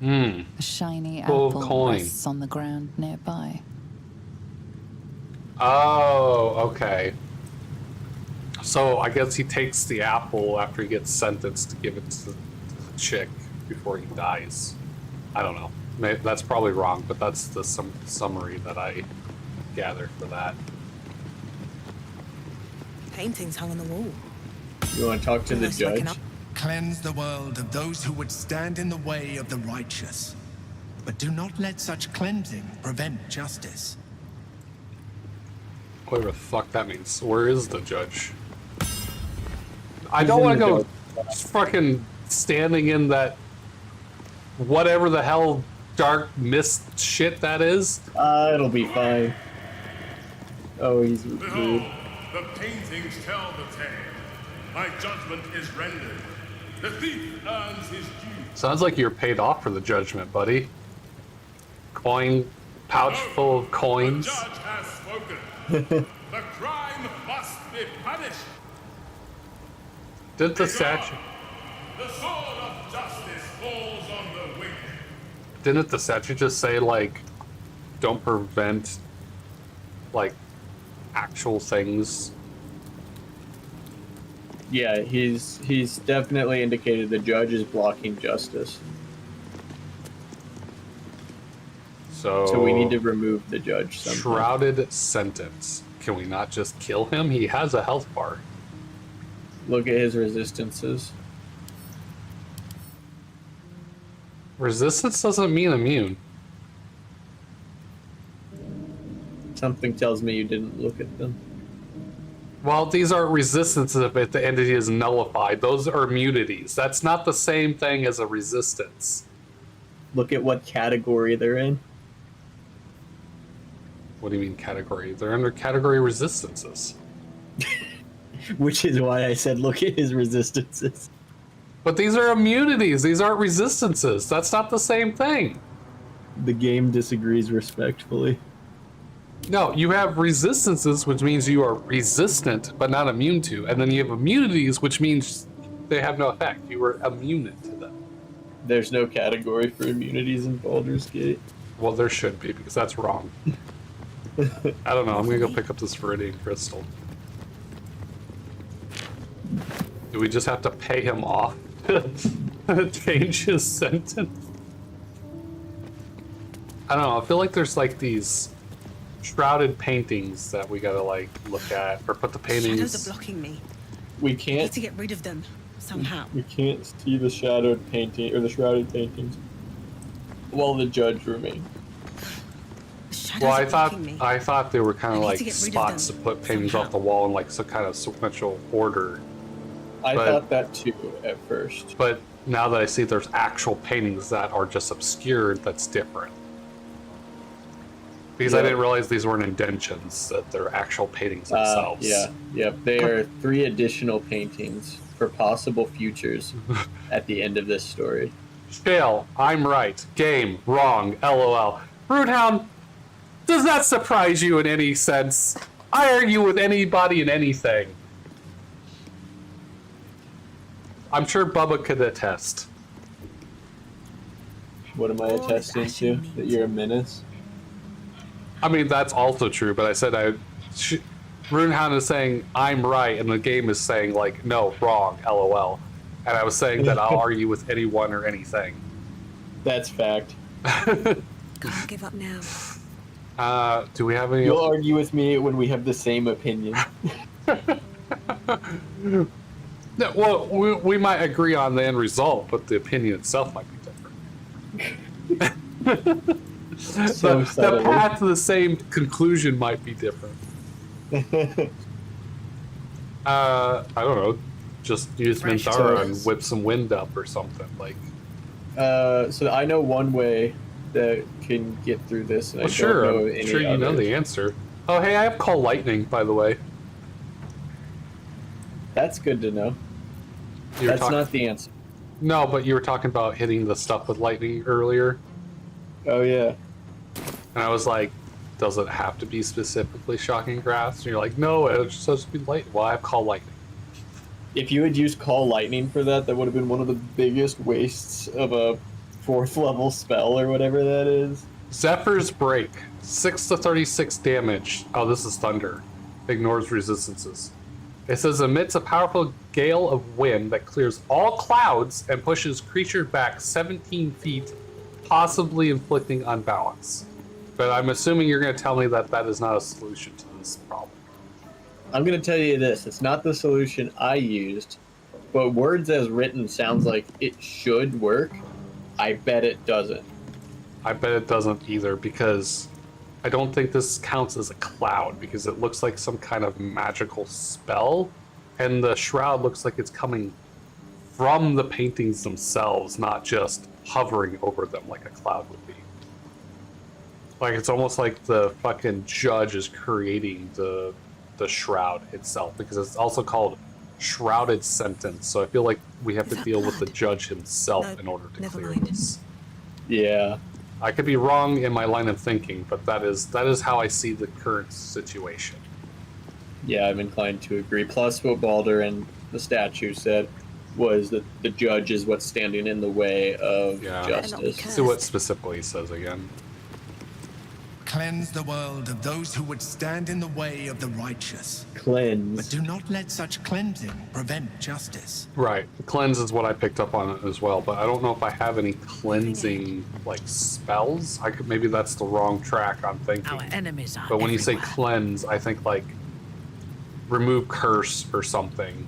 S9: A shiny
S1: Full of
S9: apple
S1: coin.
S9: rests on the ground nearby.
S1: Oh, okay. So I guess he takes the apple after he gets sentenced to give it to the chick before he dies. I don't know. That's probably wrong, but that's the summary that I gathered for that.
S5: Paintings hung on the wall.
S10: You want to talk to the
S5: Almost like an
S10: judge?
S8: Cleanse the world of those who would stand in the way of the righteous. But do not let such cleansing prevent justice.
S1: Whatever the fuck that means. Where is the judge? I don't want to go fucking standing in that whatever the hell dark mist shit that is.
S10: It'll be fine. Oh, he's rude.
S12: Behold, the paintings tell the tale. My judgment is rendered. The thief earns his due.
S1: Sounds like you're paid off for the judgment, buddy. Coin pouch full of coins.
S12: The judge has spoken. The crime must be punished.
S1: Did the statue?
S12: The sword of justice falls on the wicked.
S1: Didn't the statue just say like, don't prevent like actual things?
S10: Yeah, he's definitely indicated the judge is blocking justice. So we need to remove the judge somehow.
S1: Shrouded sentence. Can we not just kill him? He has a health bar.
S10: Look at his resistances.
S1: Resistance doesn't mean immune.
S10: Something tells me you didn't look at them.
S1: Well, these aren't resistances if the entity is nullified. Those are immunities. That's not the same thing as a resistance.
S10: Look at what category they're in.
S1: What do you mean category? They're under category resistances.
S10: Which is why I said look at his resistances.
S1: But these are immunities. These aren't resistances. That's not the same thing.
S10: The game disagrees respectfully.
S1: No, you have resistances, which means you are resistant but not immune to. And then you have immunities, which means they have no effect. You were immune to them.
S10: There's no category for immunities in Baldur's Gate.
S1: Well, there should be, because that's wrong. I don't know. I'm going to go pick up this Viridian Crystal. Do we just have to pay him off to change his sentence? I don't know. I feel like there's like these shrouded paintings that we gotta like look at, or put the paintings.
S6: Shadows are blocking me.
S10: We
S6: I need
S10: can't.
S6: to get rid of them somehow.
S10: We can't see the shadowed painting or the shrouded paintings while the judge remains.
S6: Shadows
S1: Well,
S6: are blocking me.
S1: I thought they were kind
S6: I
S1: of
S6: need
S1: like
S6: to get rid of
S1: spots to
S6: them
S1: put paintings
S6: somehow.
S1: off the wall in like some kind of sequential order.
S10: I
S1: But-
S10: thought that too at first.
S1: But now that I see there's actual paintings that are just obscured, that's different. Because I
S10: Yeah.
S1: didn't realize these weren't indentions, that they're actual paintings themselves.
S10: Yep. They are 3 additional paintings for possible futures at the end of this story.
S1: Fail, I'm right. Game, wrong, LOL. Broodhound, does that surprise you in any sense? I argue with anybody and anything. I'm sure Bubba could attest.
S10: What am I
S6: All this
S10: attesting
S6: ashen
S10: to?
S6: meat.
S10: That you're a menace?
S1: I mean, that's also true, but I said Runehound is saying I'm right, and the game is saying, like, no, wrong, LOL. And I was saying that I'll argue with anyone or anything.
S10: That's fact.
S6: Can't give up now.
S1: Do we have any...
S10: You'll argue with me when we have the same opinion.
S1: No, well, we might agree on the end result, but the opinion itself might be different.
S10: So
S1: the
S10: subtly.
S1: path to the same conclusion might be different. I don't know. Just use
S6: Fresh
S1: Minthara and
S10: toes.
S1: whip some wind up or something. Like,
S10: So I know one way that can get through this, and
S1: well,
S10: I
S1: sure,
S10: don't know
S1: I'm
S10: any
S1: sure you know
S10: others.
S1: the answer. Oh, hey, I have Call Lightning, by the way.
S10: That's good to know.
S1: You were
S10: That's not the answer.
S1: No, but you were talking about hitting the stuff with lightning earlier,
S10: Oh yeah.
S1: and I was like, does it have to be specifically shocking grass? And you're like, no, it's just supposed to be light. Well, I have Call Lightning.
S10: If you had used Call Lightning for that, that would have been one of the biggest wastes of a 4th level spell or whatever that is.
S1: Zephyr's Break, 6 to 36 damage. Oh, this is thunder. Ignores resistances. It says emits a powerful gale of wind that clears all clouds and pushes creature back 17 feet, possibly inflicting unbalance. But I'm assuming you're going to tell me that that is not a solution to this problem.
S10: I'm going to tell you this. It's not the solution I used, but words as written sounds like it should work. I bet it doesn't.
S1: I bet it doesn't either, because I don't think this counts as a cloud, because it looks like some kind of magical spell, and the shroud looks like it's coming from the paintings themselves, not just hovering over them like a cloud would be. Like, it's almost like the fucking judge is creating the shroud itself, because it's also called shrouded sentence, so I feel like we have
S6: Is
S1: to
S6: that
S1: deal with the
S6: blood?
S1: judge himself
S6: No,
S1: in order to
S6: never
S1: clear
S6: mind.
S1: this.
S10: Yeah.
S1: I could be wrong in my line of thinking, but that is how I see the current situation.
S10: Yeah, I'm inclined to agree. Plus, what Baldur and the statue said was that the judge is what's standing in the way of
S1: Yeah.
S10: justice.
S1: See what specifically it says again.
S8: Cleanse the world of those who would stand in the way of the righteous. But
S10: Cleanse.
S8: do not let such cleansing prevent justice.
S1: Right. Cleanse is what I picked up on it as well, but I don't know if I have any cleansing like spells. I could, maybe that's the wrong track I'm thinking.
S6: Our enemies are
S1: But when you say
S6: everywhere.
S1: cleanse, I think like remove curse or something.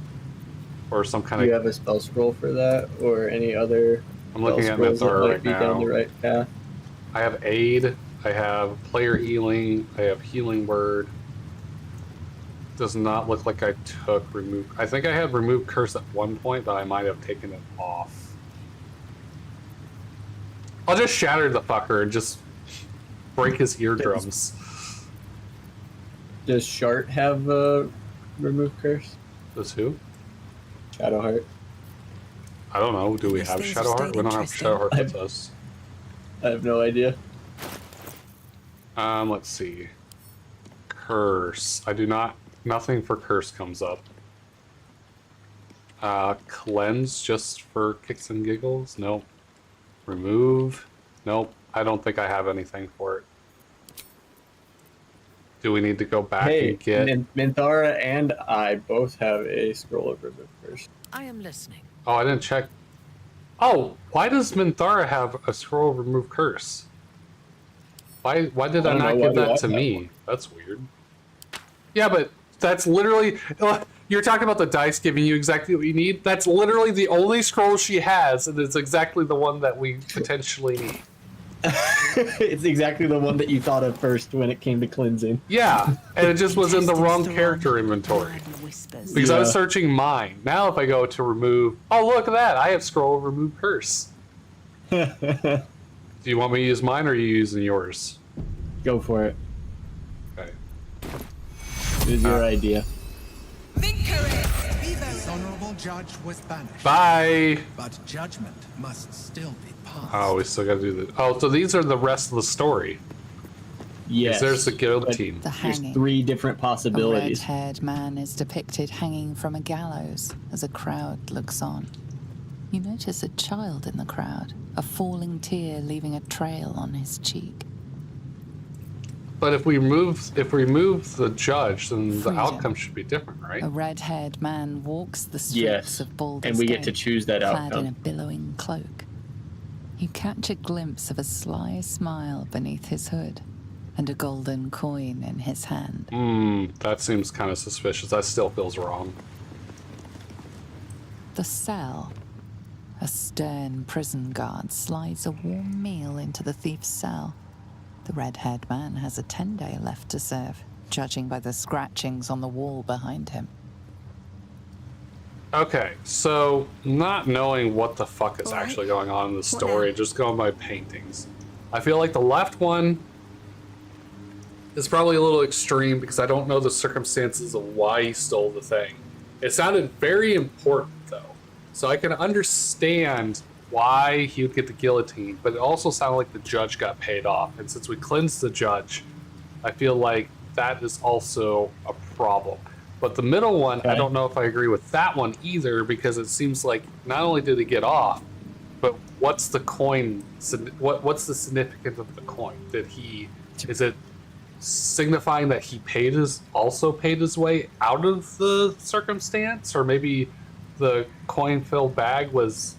S1: Or some kind
S10: Do you
S1: of
S10: have a spell scroll for that, or any other
S1: I'm looking at
S10: Scrolls that
S1: Minthara
S10: might
S1: right
S10: be down the
S1: now.
S10: right path.
S1: I have aid. I have player healing. I have healing word. Does not look like I took remove. I think I had remove curse at one point, but I might have taken it off. I'll just shatter the fucker and just break his eardrums.
S10: Does Shart have remove curse?
S1: Does who?
S10: Shadowheart.
S1: I don't know. Do we
S5: These
S1: have
S5: things have
S1: Shadowheart?
S5: stayed
S1: We don't have
S5: interesting.
S1: Shadowheart with us.
S10: I have no idea.
S1: Let's see. Curse. I do not. Nothing for curse comes up. Cleanse just for kicks and giggles? Nope. Remove? Nope. I don't think I have anything for it. Do we need to go back and get...
S10: Minthara and I both have a scroll of remove curse.
S6: I am listening.
S1: Oh, I didn't check. Oh, why does Minthara have a scroll of remove curse? Why did I not give that to me? That's weird. Yeah, but that's literally... You're talking about the dice giving you exactly what you need? That's literally the only scroll she has, and it's exactly the one that we potentially need.
S10: It's exactly the one that you thought of first when it came to cleansing.
S1: Yeah, and it just was in the wrong character inventory. Because I was searching mine. Now if I go to remove... Oh, look at that! I have scroll of remove curse. Do you want me to use mine, or are you using yours?
S10: Go for it.
S1: Okay.
S10: It was your idea.
S8: This honorable judge was banished.
S1: Bye!
S8: But judgment must still be passed.
S1: Oh, we still gotta do this. Oh, so these are the rest of the story.
S10: Yes.
S1: There's the guillotine.
S9: The
S10: There's
S9: hanging.
S10: 3 different possibilities.
S9: A red-haired man is depicted hanging from a gallows as a crowd looks on. You notice a child in the crowd, a falling tear leaving a trail on his cheek.
S1: But if we remove the judge, then the
S9: Freedom.
S1: outcome should be different, right?
S9: A red-haired man walks the streets
S10: Yes,
S9: of Baldur's
S10: and we get to
S9: Gate,
S10: choose that
S9: clad
S10: outcome.
S9: in a billowing cloak. You catch a glimpse of a sly smile beneath his hood, and a golden coin in his hand.
S1: That seems kind of suspicious. That still feels wrong.
S9: The cell. A stern prison guard slides a warm meal into the thief's cell. The red-haired man has a 10-day left to serve, judging by the scratchings on the wall behind him.
S1: Okay, so not knowing what the fuck is actually going on in the story, just going by paintings. I feel like the left one is probably a little extreme because I don't know the circumstances of why he stole the thing. It sounded very important though, so I can understand why he would get the guillotine, but it also sounded like the judge got paid off. And since we cleansed the judge, I feel like that is also a problem. But the middle one, I don't know if I agree with that one either, because it seems like not only did he get off, but what's the coin? What's the significance of the coin? Is it signifying that he also paid his way out of the circumstance, or maybe the coin-filled bag was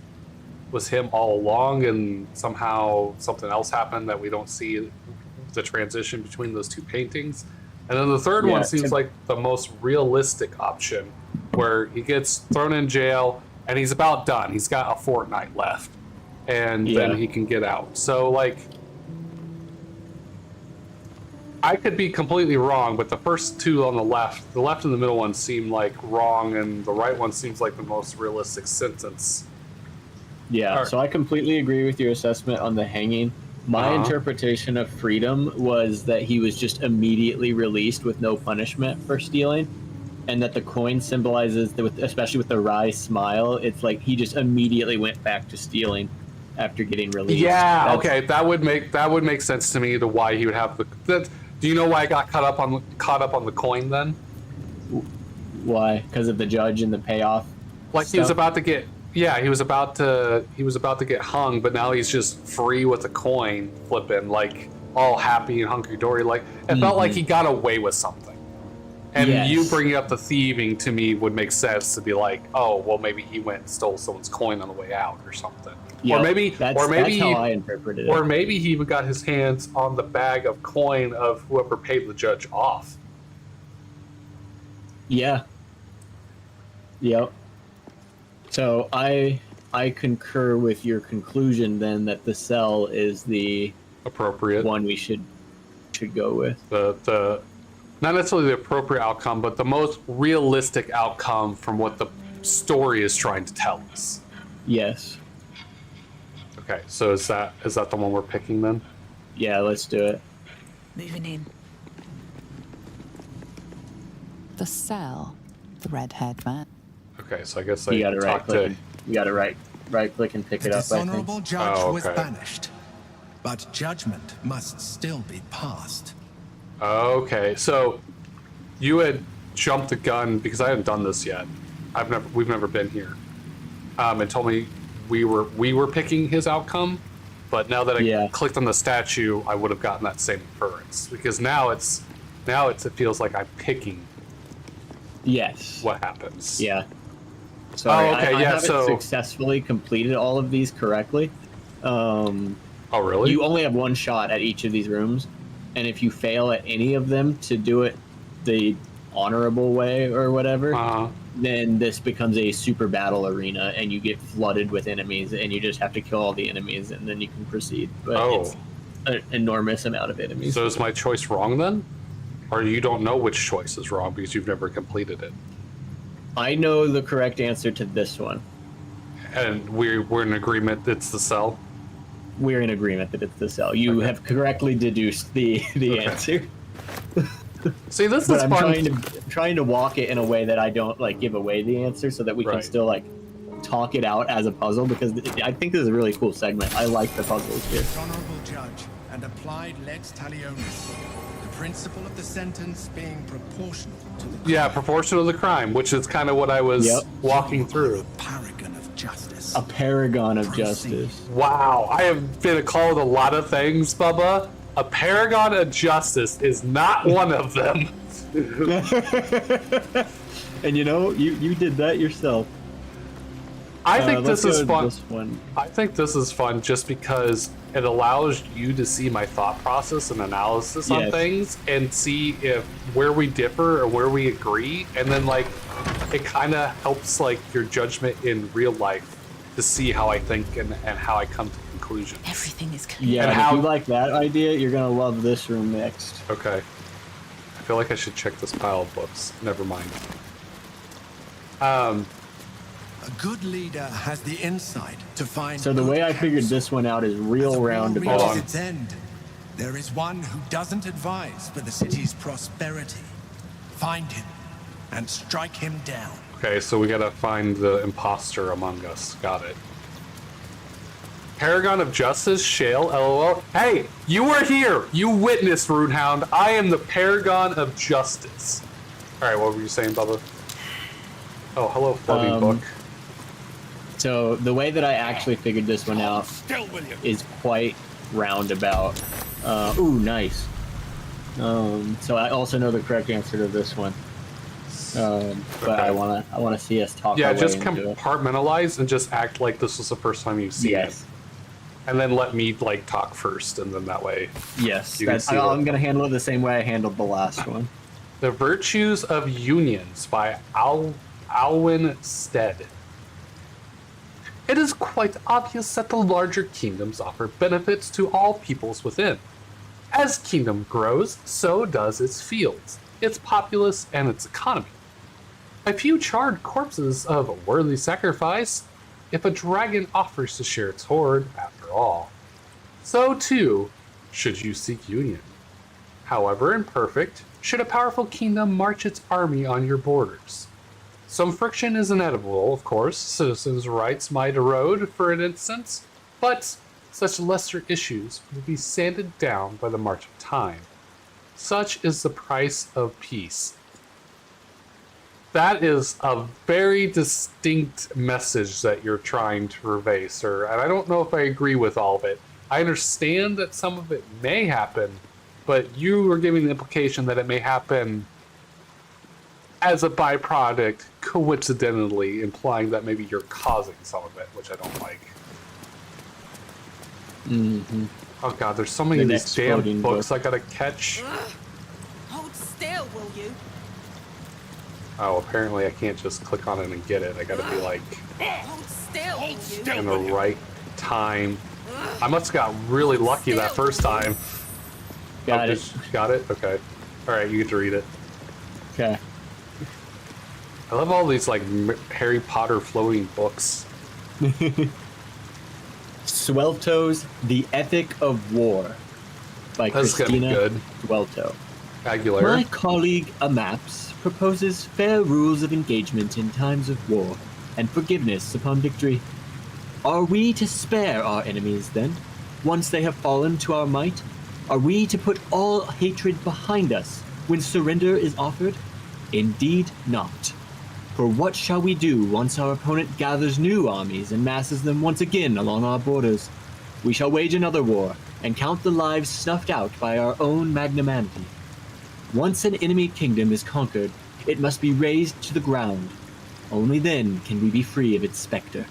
S1: him all along, and somehow something else happened that we don't see the transition between those two paintings? And then the third one seems like the most realistic option, where he gets thrown in jail and he's about done. He's got a fortnight left, and then he can get out. So, like, I could be completely wrong, but the first two on the left and the middle one seem like wrong, and the right one seems like the most realistic sentence.
S10: Yeah, so I completely agree with your assessment on the hanging. My interpretation of freedom was that he was just immediately released with no punishment for stealing, and that the coin symbolizes, especially with the wry smile, it's like he just immediately went back to stealing after getting released.
S1: Yeah, okay, that would make sense to me to why he would have the. Do you know why I got caught up on the coin then?
S10: Why? Because of the judge and the payoff.
S1: Like he was about to get. Yeah, he was about to get hung, but now he's just free with a coin flipping, like all happy and hunky dory. Like it felt like he got away with something. And you bringing up the thieving to me would make sense to be like, oh, well, maybe he went and stole someone's coin on the way out or something.
S10: Yep,
S1: or maybe
S10: that's how I interpreted it.
S1: Or maybe he even got his hands on the bag of coin of whoever paid the judge off.
S10: Yeah. Yep. So I I concur with your conclusion then that the cell is the
S1: appropriate
S10: one we should go with.
S1: The not necessarily the appropriate outcome, but the most realistic outcome from what the story is trying to tell us.
S10: Yes.
S1: Okay, so is that the one we're picking then?
S10: Yeah, let's do it.
S5: Moving in.
S9: The cell, the red-haired man.
S1: Okay, so I guess
S10: You
S1: I
S10: gotta right
S1: talked
S10: click.
S1: to.
S10: You gotta right click and pick
S8: The
S10: it up. I think.
S8: dishonorable judge
S1: Oh,
S8: was
S1: okay.
S8: banished, but judgment must still be passed.
S1: Okay, so you had jumped the gun because I hadn't done this yet. We've never been here, and told me we were picking his outcome, but now that I clicked on the statue, I would have gotten that same inference because now it feels like I'm picking.
S10: Yes.
S1: What happens?
S10: Yeah. Sorry,
S1: okay,
S10: I
S1: yeah.
S10: haven't
S1: So
S10: successfully completed all of these correctly.
S1: Oh, really?
S10: You only have one shot at each of these rooms, and if you fail at any of them to do it the honorable way or whatever, then this becomes a super battle arena, and you get flooded with enemies, and you just have to kill all the enemies, and then you can proceed. But it's an enormous amount of enemies.
S1: So is my choice wrong then? Or you don't know which choice is wrong because you've never completed it?
S10: I know the correct answer to this one.
S1: And we're in agreement it's the cell?
S10: We're in agreement that it's the cell. You have correctly deduced the answer.
S1: See, this
S10: but
S1: is
S10: I'm
S1: fun.
S10: trying to walk it in a way that I don't like give away the answer, so that we can still like talk it out as a puzzle, because I think this is a really cool segment. I like the puzzles here.
S8: Honorable judge and applied lex talionis, the principle of the sentence being proportional to the
S1: Yeah, proportional to the crime, which is kind of what I was walking through.
S8: paragon of justice.
S10: A paragon of justice.
S1: Wow, I have been called a lot of things, Bubba. A paragon of justice is not one of them.
S10: And you know, you did that yourself.
S1: I think this is fun.
S10: This one.
S1: I think this is fun just because it allows you to see my thought process and analysis on things and see if where we differ or where we agree, and then like it kind of helps like your judgment in real life to see how I think and how I come to conclusions.
S5: Everything is clear.
S10: Yeah,
S1: And
S10: if
S1: how-
S10: you like that idea, you're gonna love this room next.
S1: Okay. I feel like I should check this pile of books. Never mind.
S8: A good leader has the insight to find.
S10: So the way I figured this one out is real roundabout.
S8: reaches its end, there is one who doesn't advise for the city's prosperity. Find him and strike him down.
S1: Okay, so we gotta find the imposter among us. Got it. Paragon of Justice, Shale, LOL. Hey, you were here! You witnessed, Runehound. I am the Paragon of Justice. Alright, what were you saying, Bubba? Oh, hello, floating book.
S10: So the way that I actually figured this one out is quite roundabout. Ooh, nice. So I also know the correct answer to this one. But I wanna see us talk.
S1: Yeah,
S10: our way
S1: just
S10: into it.
S1: compartmentalize and just act like this was the first time you've seen it. And then let me like talk first, and then that way.
S10: Yes,
S1: you can see
S10: I'm gonna handle it the same way I handled the last one.
S1: The Virtues of Unions by Alwyn Stead. It is quite obvious that the larger kingdoms offer benefits to all peoples within. As kingdom grows, so does its fields, its populace, and its economy. A few charred corpses of a worthy sacrifice if a dragon offers to share its hoard, after all. So too, should you seek union. However imperfect, should a powerful kingdom march its army on your borders. Some friction is inevitable, of course. Citizens' rights might erode for an instance, but such lesser issues will be sanded down by the march of time. Such is the price of peace. That is a very distinct message that you're trying to convey, sir, and I don't know if I agree with all of it. I understand that some of it may happen, but you are giving the implication that it may happen as a byproduct, coincidentally, implying that maybe you're causing some of it, which I don't like.
S10: Mm-hmm.
S1: Oh god, there's so many of these damn books I gotta catch.
S5: Hold still, will you?
S1: Oh, apparently I can't just click on it and get it. I gotta be like
S5: Hold still,
S1: in the right time. I must have got really lucky that first time.
S10: Got it.
S1: Got it? Okay. Alright, you get to read it.
S10: Okay.
S1: I love all these like Harry Potter floating books.
S10: Swelto's The Ethic of War by
S1: That's
S10: Christina
S1: good.
S10: Swelto.
S1: Aguilera.
S10: My colleague Amaps proposes fair rules of engagement in times of war and forgiveness upon victory. Are we to spare our enemies then, once they have fallen to our might? Are we to put all hatred behind us when surrender is offered? Indeed not. For what shall we do once our opponent gathers new armies and masses them once again along our borders? We shall wage another war and count the lives snuffed out by our own magnanimity. Once an enemy kingdom is conquered, it must be razed to the ground. Only then can we be free of its specter.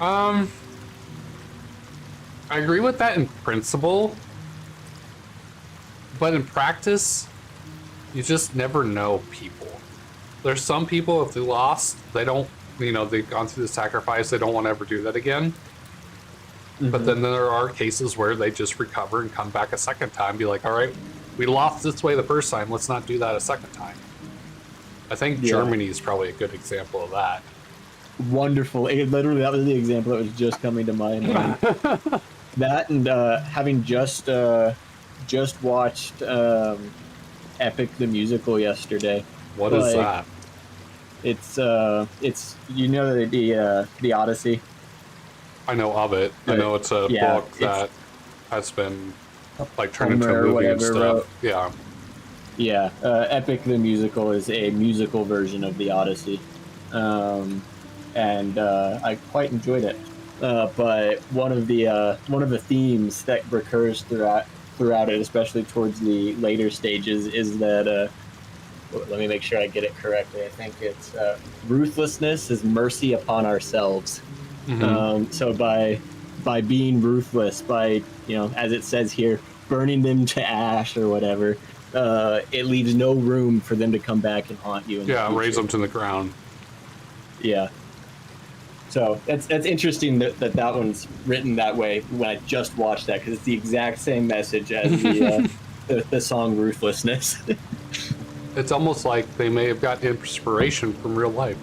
S1: I agree with that in principle, but in practice, you just never know people. There's some people, if they lost, they don't, they've gone through the sacrifice, they don't want to ever do that again. Mm-hmm. But then there are cases where they just recover and come back a second time, be like, all right, we lost this way the first time, let's not do that a second time. I think Germany is probably a good example of that.
S10: Wonderful. Literally, that was the example that was just coming to my mind. That and having just watched Epic the Musical yesterday.
S1: What is that?
S10: It's the Odyssey.
S1: I know of it. I know it's a book that has been like turned into a movie and stuff. Yeah.
S10: Yeah. Epic the Musical is a musical version of the Odyssey. And I quite enjoyed it. But one of the themes that recurs throughout it, especially towards the later stages, is that let me make sure I get it correctly. I think it's ruthlessness is mercy upon ourselves. Mm-hmm. So by being ruthless, by as it says here, burning them to ash or whatever, it leaves no room for them to come back and haunt you.
S1: Raise them to the ground.
S10: Yeah. So that's interesting that one's written that way when I just watched that, because it's the exact same message as the song Ruthlessness.
S1: It's almost like they may have gotten inspiration from real life.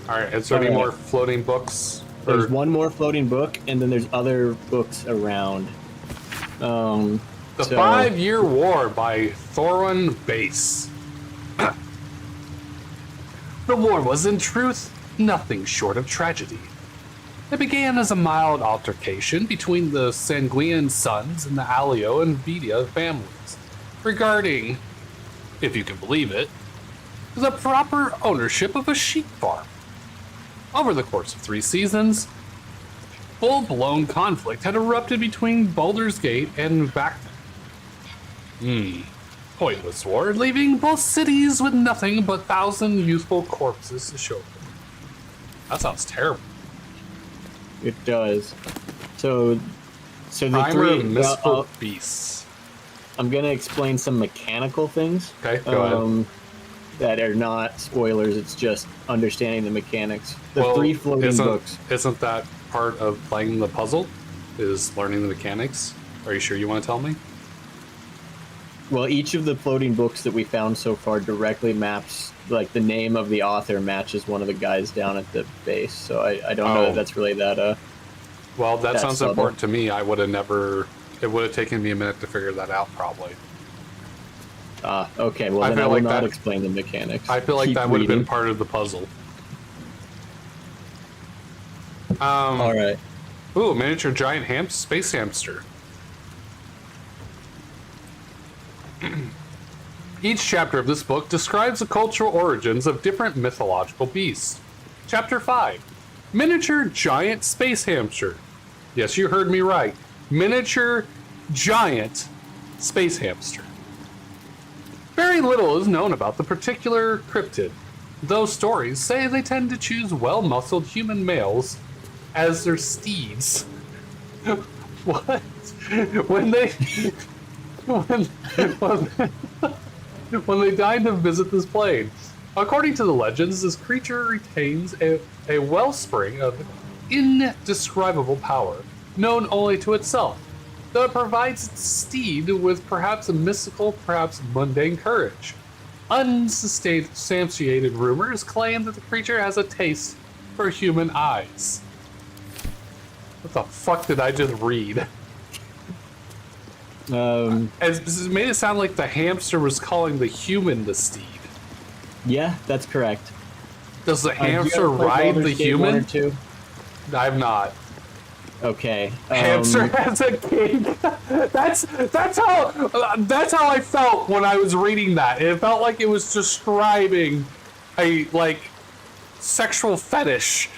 S1: All right, is there any more floating books?
S10: There's one more floating book, and then there's other books around.
S1: The 5-Year War by Thorun Base. The war was, in truth, nothing short of tragedy. It began as a mild altercation between the Sanguinian sons and the Alio and Vidia families regarding, if you can believe it, the proper ownership of a sheep farm. Over the course of 3 seasons, full-blown conflict had erupted between Baldur's Gate and Vakna. Pointless war, leaving both cities with nothing but 1,000 youthful corpses to show for. That sounds terrible.
S10: It does. So the
S1: Primer
S10: three
S1: Mystical Beasts.
S10: I'm gonna explain some mechanical things.
S1: Okay, go ahead.
S10: That are not spoilers. It's just understanding the mechanics. The 3 floating books.
S1: Isn't that part of playing the puzzle? Is learning the mechanics? Are you sure you want to tell me?
S10: Well, each of the floating books that we found so far directly maps, like the name of the author matches one of the guys down at the base. So I don't know that that's really that.
S1: Well, that sounds important to me. I would have never. It would have taken me a minute to figure that out, probably.
S10: Okay. Well, then I will not explain the mechanics.
S1: I feel like that would have been part of the puzzle.
S10: All right.
S1: Ooh, miniature giant space hamster. Each chapter of this book describes the cultural origins of different mythological beasts. Chapter 5, Miniature Giant Space Hamster. Yes, you heard me right. Miniature Giant Space Hamster. Very little is known about the particular cryptid, though stories say they tend to choose well-muscled human males as their steeds. What? When they... when they deign to visit this plane. According to the legends, this creature retains a wellspring of indescribable power, known only to itself, though it provides its steed with perhaps a mystical, perhaps mundane courage. Unsubstantiated rumors claim that the creature has a taste for human eyes. What the fuck did I just read? It made it sound like the hamster was calling the human the steed.
S10: Yeah, that's correct.
S1: Does the hamster ride the human? I have not.
S10: Okay.
S1: Hamster has a king. That's how I felt when I was reading that. It felt like it was describing a sexual fetish.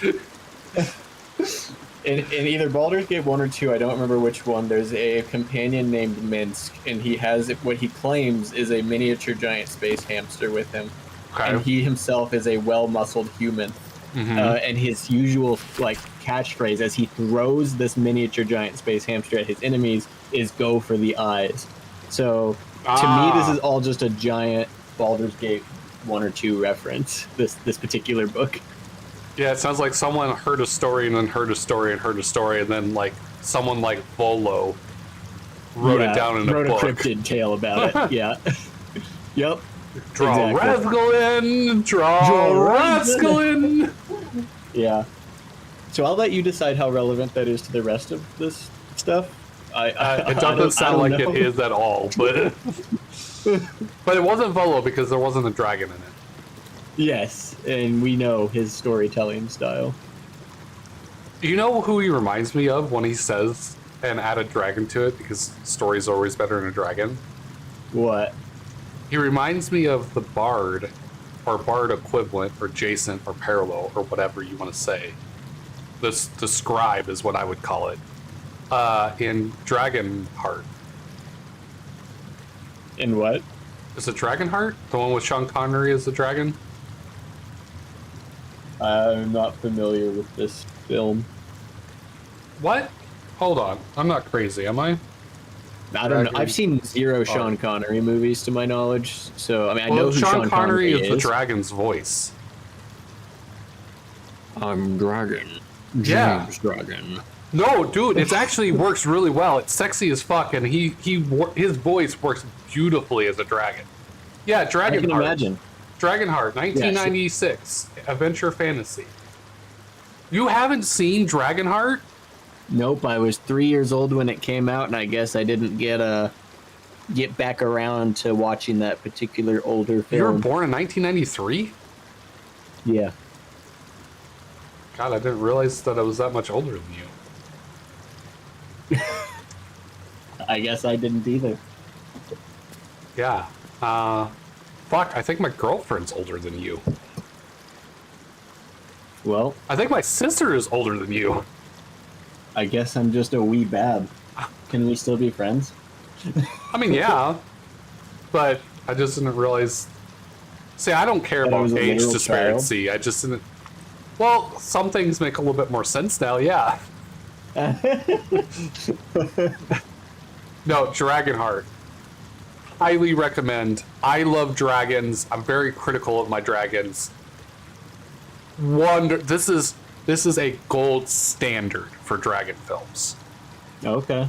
S10: In either Baldur's Gate 1 or 2, I don't remember which one, there's a companion named Minsk, and he has what he claims is a miniature giant space hamster with him. Okay. And he himself is a well-muscled human. Mm-hmm. And his usual catchphrase as he throws this miniature giant space hamster at his enemies is "Go for the eyes." So to me, this is all just a giant Baldur's Gate 1 or 2 reference. This particular book.
S1: Yeah, it sounds like someone heard a story and then heard a story and heard a story, and then someone like Volo wrote it down in a book.
S10: Wrote a cryptid tale about it. Yeah. Yep.
S1: Draw Rascalin! Draw Rascalin!
S10: Yeah. So I'll let you decide how relevant that is to the rest of this stuff.
S1: It doesn't sound like it is at all, but but it wasn't Volo because there wasn't a dragon in it.
S10: Yes, and we know his storytelling style.
S1: You know who he reminds me of when he says and add a dragon to it because story's always better than a dragon?
S10: What?
S1: He reminds me of the Bard, or Bard equivalent, or adjacent, or parallel, or whatever you want to say. The scribe is what I would call it. In Dragonheart.
S10: In what?
S1: Is it Dragonheart? The one with Sean Connery as the dragon?
S10: I'm not familiar with this film.
S1: What? Hold on. I'm not crazy, am I?
S10: I don't know. I've seen zero Sean Connery movies to my knowledge, so I know who
S1: Sean Connery is. The dragon's voice.
S10: I'm Dragon. James Dragon.
S1: No, dude, it actually works really well. It's sexy as fuck, and his voice works beautifully as a dragon. Yeah, Dragonheart. I can imagine. Dragonheart, 1996, adventure fantasy. You haven't seen Dragonheart?
S10: Nope, I was 3 years old when it came out, and I guess I didn't get back around to watching that particular older film.
S1: You were born in 1993?
S10: Yeah.
S1: God, I didn't realize that I was that much older than you.
S10: I guess I didn't either.
S1: Yeah. Fuck, I think my girlfriend's older than you.
S10: Well,
S1: I think my sister is older than you.
S10: I guess I'm just a wee bab. Can we still be friends?
S1: I mean, yeah. But I just didn't realize... See, I don't care about age disparity. I just didn't... Well, some things make a little bit more sense now, yeah. No, Dragonheart. Highly recommend. I love dragons. I'm very critical of my dragons. This is a gold standard for dragon films.
S10: Okay.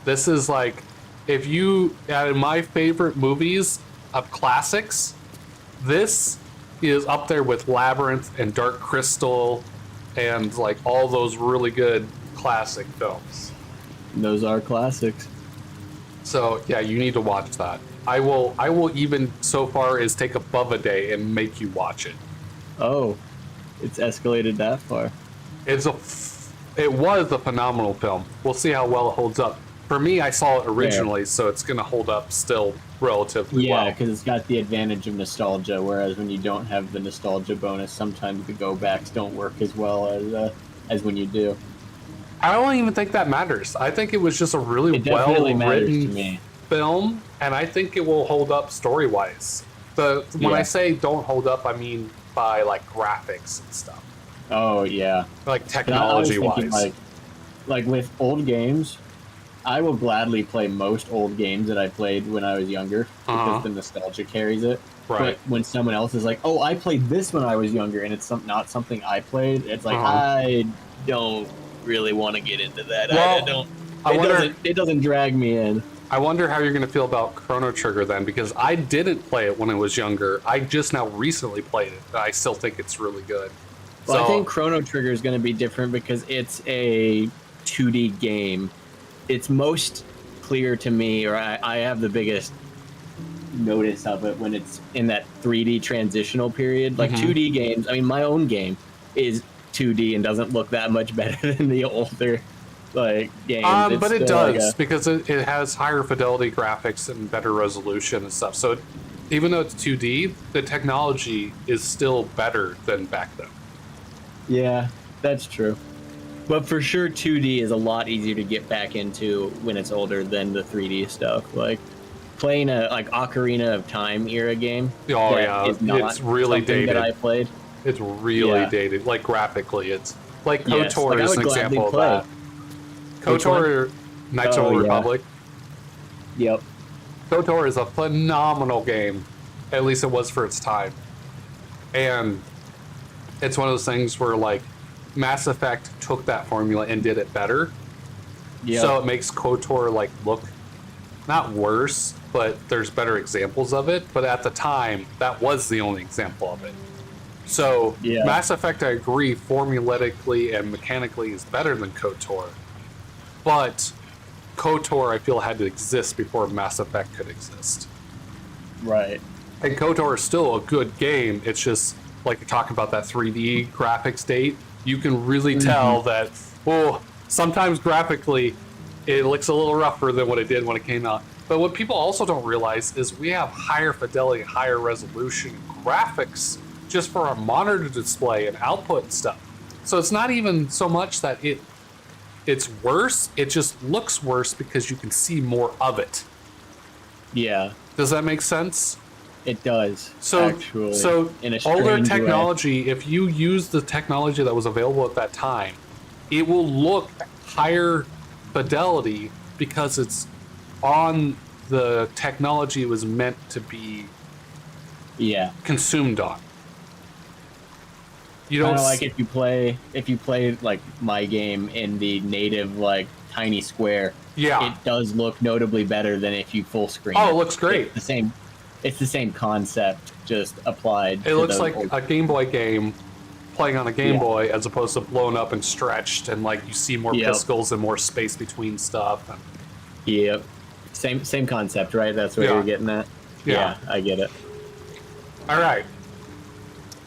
S1: This is in my favorite movies of classics, this is up there with Labyrinth and Dark Crystal and all those really good classic films.
S10: Those are classics.
S1: So yeah, you need to watch that. I will even so far as take above a day and make you watch it.
S10: Oh, it's escalated that far.
S1: It was a phenomenal film. We'll see how well it holds up. For me, I saw it originally, so it's going to hold up still relatively well.
S10: Yeah, because it's got the advantage of nostalgia, whereas when you don't have the nostalgia bonus, sometimes the go-backs don't work as well as when you do.
S1: I don't even think that matters. I think it was just a really well-written film, and I think it will hold up story-wise. When I say don't hold up, I mean by graphics and stuff.
S10: Oh yeah,
S1: technology-wise.
S10: Like with old games, I will gladly play most old games that I played when I was younger because the nostalgia carries it.
S1: Right.
S10: But when someone else is like, "Oh, I played this when I was younger," and it's not something I played, it's like I don't really want to get into that.
S1: Well,
S10: It doesn't drag me in.
S1: I wonder how you're going to feel about Chrono Trigger then, because I didn't play it when I was younger. I just now recently played it, and I still think it's really good.
S10: Well, I think Chrono Trigger is going to be different because it's a 2D game. It's most clear to me, or I have the biggest notice of it when it's in that 3D transitional period. Like 2D games, I mean, my own game is 2D and doesn't look that much better than the older games.
S1: But it does, because it has higher fidelity graphics and better resolution and stuff. So even though it's 2D, the technology is still better than back then.
S10: Yeah, that's true. But for sure, 2D is a lot easier to get back into when it's older than the 3D stuff. Like playing a Ocarina of Time era game.
S1: Oh yeah, it's really dated.
S10: That I played.
S1: It's really dated. Like graphically, it's like KOTOR is an example of that. KOTOR, Knights of the Old Republic.
S10: Yep.
S1: KOTOR is a phenomenal game. At least it was for its time. And it's one of those things where like Mass Effect took that formula and did it better. Yeah. So it makes KOTOR like look not worse, but there's better examples of it. But at the time, that was the only example of it. So Mass Effect, I agree, formulatically and mechanically is better than KOTOR. But KOTOR, I feel, had to exist before Mass Effect could exist.
S10: Right.
S1: And KOTOR is still a good game. It's just, like you're talking about that 3D graphics date, you can really tell that, sometimes graphically, it looks a little rougher than what it did when it came out. But what people also don't realize is we have higher fidelity, higher resolution graphics just for our monitor display and output and stuff. So it's not even so much that it's worse, it just looks worse because you can see more of it.
S10: Yeah.
S1: Does that make sense?
S10: It does.
S1: So,
S10: actually, in a
S1: older
S10: strange
S1: technology,
S10: way.
S1: if you use the technology that was available at that time, it will look higher fidelity because it's on the technology it was meant to be consumed on. You don't
S10: like if you play like my game in the native like tiny square.
S1: Yeah,
S10: it does look notably better than if you full screen.
S1: Oh, it looks great.
S10: It's the same concept, just applied.
S1: It looks like a Game Boy game playing on a Game Boy as opposed to blown up and stretched, and like you see more pixels and more space between stuff. And...
S10: Yep. Same concept, right? That's what you're getting at. Yeah, I get it.
S1: All right.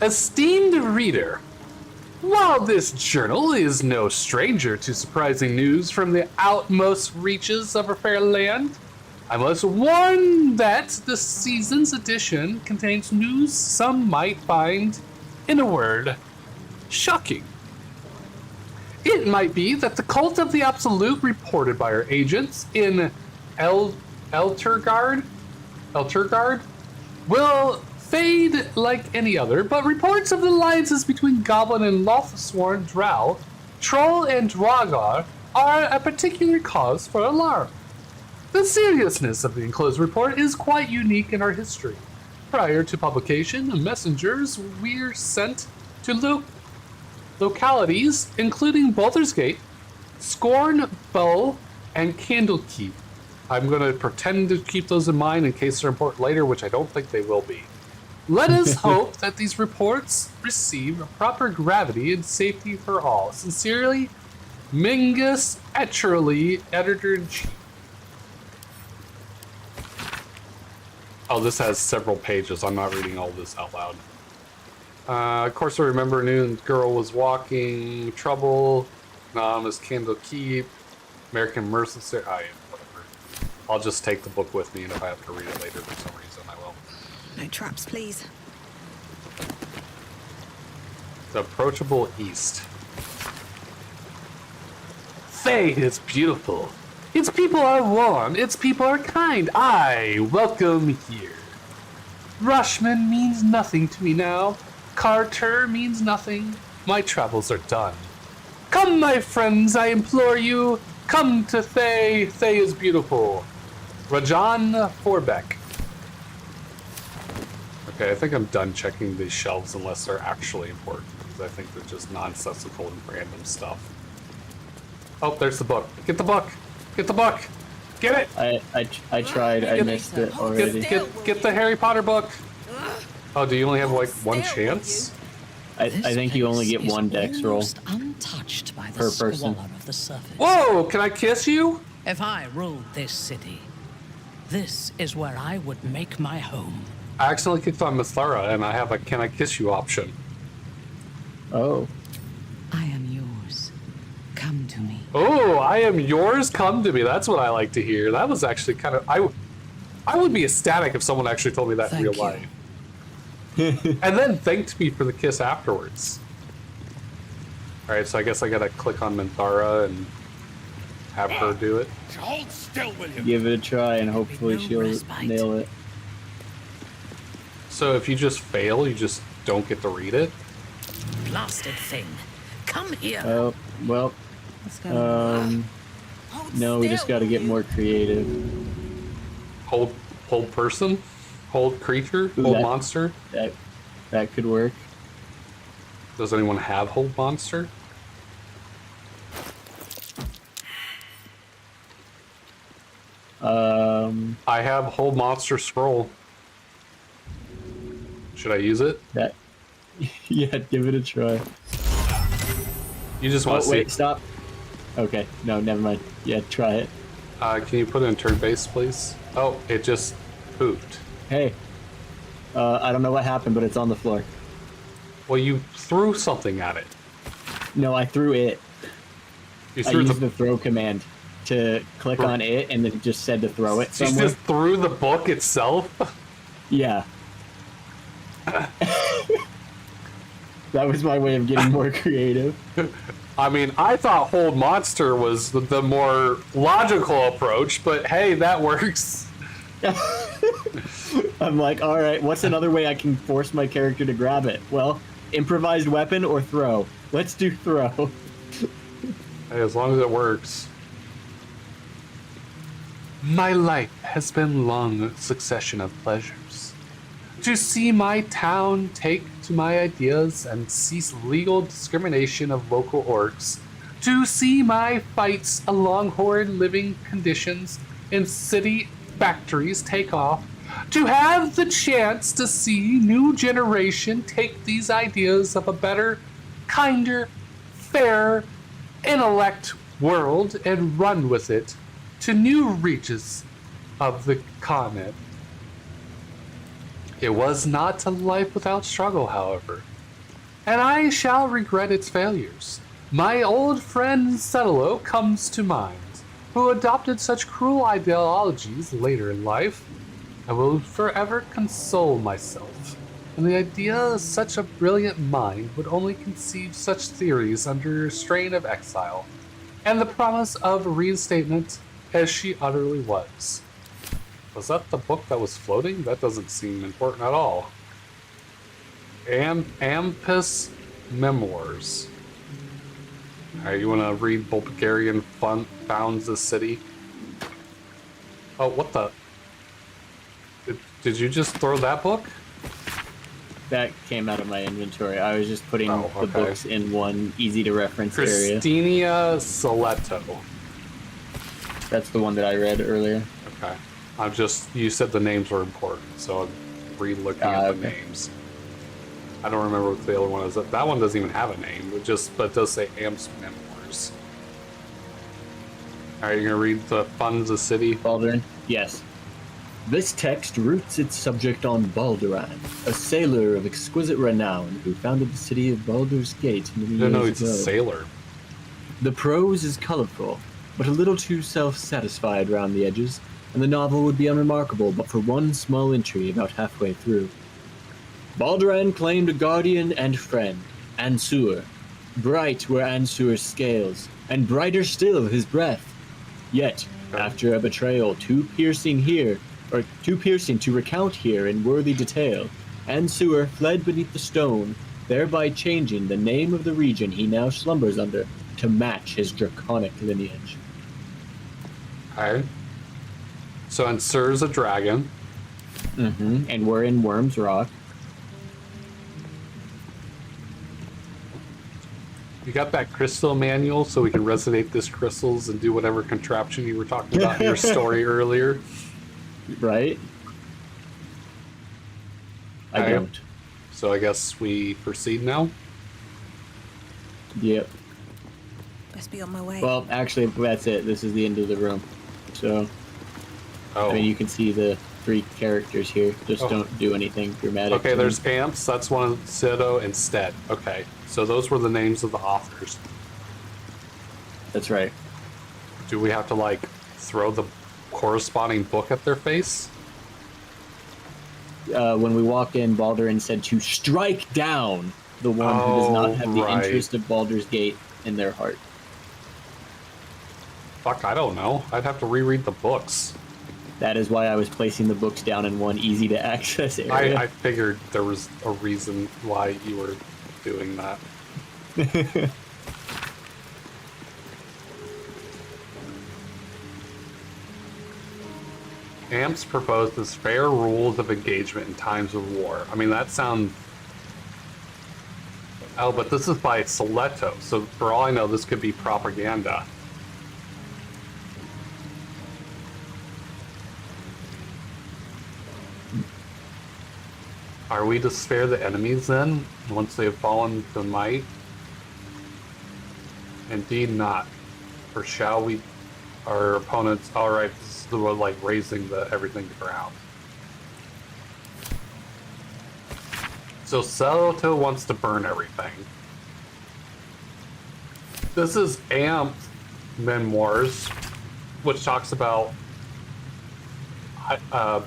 S1: Esteemed reader, while this journal is no stranger to surprising news from the outmost reaches of our fair land, I must warn that this season's edition contains news some might find, in a word, shocking. It might be that the cult of the Absolute reported by our agents in Elturgard will fade like any other, but reports of the alliances between Goblin and Lothsworn Drow, Troll and Draugr are a particular cause for alarm. The seriousness of the enclosed report is quite unique in our history. Prior to publication, messengers were sent to localities including Baldur's Gate, Scorn Bow, and Candlekeep. I'm going to pretend to keep those in mind in case they're important later, which I don't think they will be. Let us hope that these reports receive proper gravity and safety for all. Sincerely, Mingus Etcherly, Editor-in-Chief. Oh, this has several pages. I'm not reading all this out loud. Of course, I remember a new girl was walking, trouble, anonymous Candlekeep, American Mercenary. Whatever. I'll just take the book with me, and if I have to read it later for some reason, I will.
S5: No traps, please.
S1: The approachable east. Faye is beautiful. Its people are warm. Its people are kind. I welcome here. Rushman means nothing to me now. Carter means nothing. My travels are done. Come, my friends, I implore you. Come to Thay. Thay is beautiful. Rajan Forbeck. Okay, I think I'm done checking these shelves unless they're actually important, because I think they're just nonsensical and random stuff. Oh, there's the book. Get the book! Get the book! Get it!
S10: I tried. I missed it already.
S1: Get the Harry Potter book! Oh, do you only have like one chance?
S10: I think you only get one dex roll
S13: untouched by the
S10: per person.
S13: of the surface.
S1: Whoa! Can I kiss you?
S13: If I ruled this city, this is where I would make my home.
S1: I accidentally clicked on Mithara and I have a "Can I kiss you" option.
S10: Oh.
S13: I am yours. Come to me.
S1: Oh, I am yours. Come to me. That's what I like to hear. That was actually kind of I would be ecstatic if someone actually told me that in real life. And then thanked me for the kiss afterwards. All right, so I guess I gotta click on Minthara and have her do it.
S7: Hold still, William.
S10: Give it a try and hopefully she'll nail it.
S1: So if you just fail, you just don't get to read it?
S13: Blasted thing. Come here.
S10: Oh, well. No, we just gotta get more creative.
S1: Hold person? Hold creature? Hold monster?
S10: That could work.
S1: Does anyone have hold monster? I have hold monster scroll. Should I use it?
S10: Yeah, give it a try.
S1: You just want to see.
S10: Wait, stop. Okay, no, never mind. Yeah, try it.
S1: Can you put it in turn base, please? Oh, it just pooped.
S10: Hey, I don't know what happened, but it's on the floor.
S1: Well, you threw something at it.
S10: No, I threw it.
S1: I
S10: used the throw command to click on it, and then it just said to throw it somewhere.
S1: You just threw the book itself?
S10: Yeah. That was my way of getting more creative.
S1: I mean, I thought hold monster was the more logical approach, but hey, that works.
S10: I'm like, all right, what's another way I can force my character to grab it? Well, improvised weapon or throw. Let's do throw.
S1: Hey, as long as it works. My life has been long succession of pleasures. To see my town take to my ideas and cease legal discrimination of local orcs. To see my fights along horrid living conditions in city factories take off. To have the chance to see new generation take these ideas of a better, kinder, fairer, intellect world and run with it to new reaches of the continent. It was not a life without struggle, however, and I shall regret its failures. My old friend Setelo comes to mind, who adopted such cruel ideologies later in life. I will forever console myself in the idea such a brilliant mind would only conceive such theories under strain of exile, and the promise of reinstatement as she utterly was. Was that the book that was floating? That doesn't seem important at all. Ampus Memoirs. Alright, you want to read Bulgarian Founds the City? Oh, what the? Did you just throw that book?
S10: That came out of my inventory. I was just putting the books in one easy-to-reference area.
S1: Christinia Soleto.
S10: That's the one that I read earlier.
S1: Okay. You said the names were important, so I'm re-looking at the names. I don't remember what the other one is. That one doesn't even have a name, but it does say Amps Memoirs. Alright, you're gonna read the Funds of City?
S2: Baldur? Yes. This text roots its subject on Balduran, a sailor of exquisite renown who founded the city of Baldur's Gate many years ago.
S1: No, he's a sailor.
S2: The prose is colorful, but a little too self-satisfied round the edges, and the novel would be unremarkable but for one small entry about halfway through. Balduran claimed a guardian and friend, Ansur. Bright were Ansur's scales, and brighter still his breath. Yet, after a betrayal too piercing to recount here in worthy detail, Ansur fled beneath the stone, thereby changing the name of the region he now slumbers under to match his draconic lineage.
S1: Okay. So, and Sir's a dragon.
S10: Mm-hmm. And we're in Worm's Rock.
S1: You got that crystal manual so we can resonate this crystals and do whatever contraption you were talking about in your story earlier?
S10: Right? I
S1: Okay.
S10: don't.
S1: So I guess we proceed now?
S10: Yep.
S5: Best be on my way.
S10: Well, actually, that's it. This is the end of the room. So, I mean, you can see the 3 characters here. Just don't do anything dramatic.
S1: Okay, there's Amps. That's one of Sido and Stead. Okay, so those were the names of the authors.
S10: That's right.
S1: Do we have to, like, throw the corresponding book at their face?
S10: When we walk in, Baldur said to strike down the one who does not have the interest of Baldur's Gate in their heart.
S1: Fuck, I don't know. I'd have to reread the books.
S10: That is why I was placing the books down in one easy-to-access area.
S1: I figured there was a reason why you were doing that. Amps proposes fair rules of engagement in times of war. I mean, that sounds... Oh, but this is by Soleto, so for all I know, this could be propaganda. Are we to spare the enemies then, once they have fallen to might? Indeed not. Or shall we, our opponents, alright, this is the one like raising the everything to ground. So Seleto wants to burn everything. This is Amp Memoirs, which talks about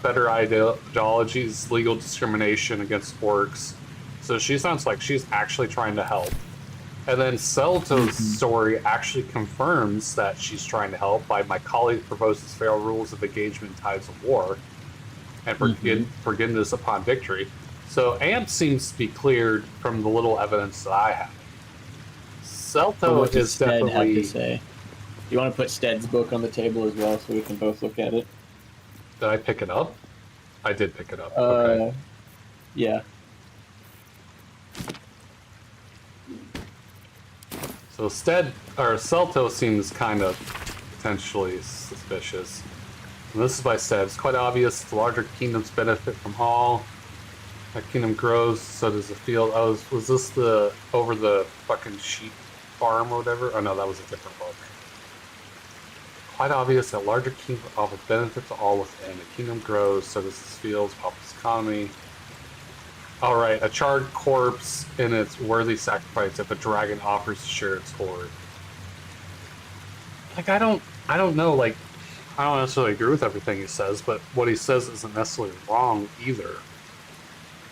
S1: better ideologies, legal discrimination against orcs. So she sounds like she's actually trying to help. And then Selto's story actually confirms that she's trying to help by my colleague proposes fair rules of engagement in times of war and forgiveness upon victory. So Amp seems to be cleared from the little evidence that I have. Selto
S10: what does
S1: is
S10: Stead
S1: definitely...
S10: have to say? You want to put Stead's book on the table as well so we can both look at it?
S1: Did I pick it up? I did pick it up. Okay.
S10: Yeah.
S1: So Selto seems kind of potentially suspicious. And this is by Stead. It's quite obvious the larger kingdoms benefit from all. That kingdom grows, so does the field. Oh, was this the over the fucking sheep farm or whatever? Oh no, that was a different book. Quite obvious that larger kingdom offers benefit to all within. The kingdom grows, so does its fields, populous economy. Alright, a charred corpse in its worthy sacrifice if a dragon offers to share its hoard. Like, I don't know, like, I don't necessarily agree with everything he says, but what he says isn't necessarily wrong either.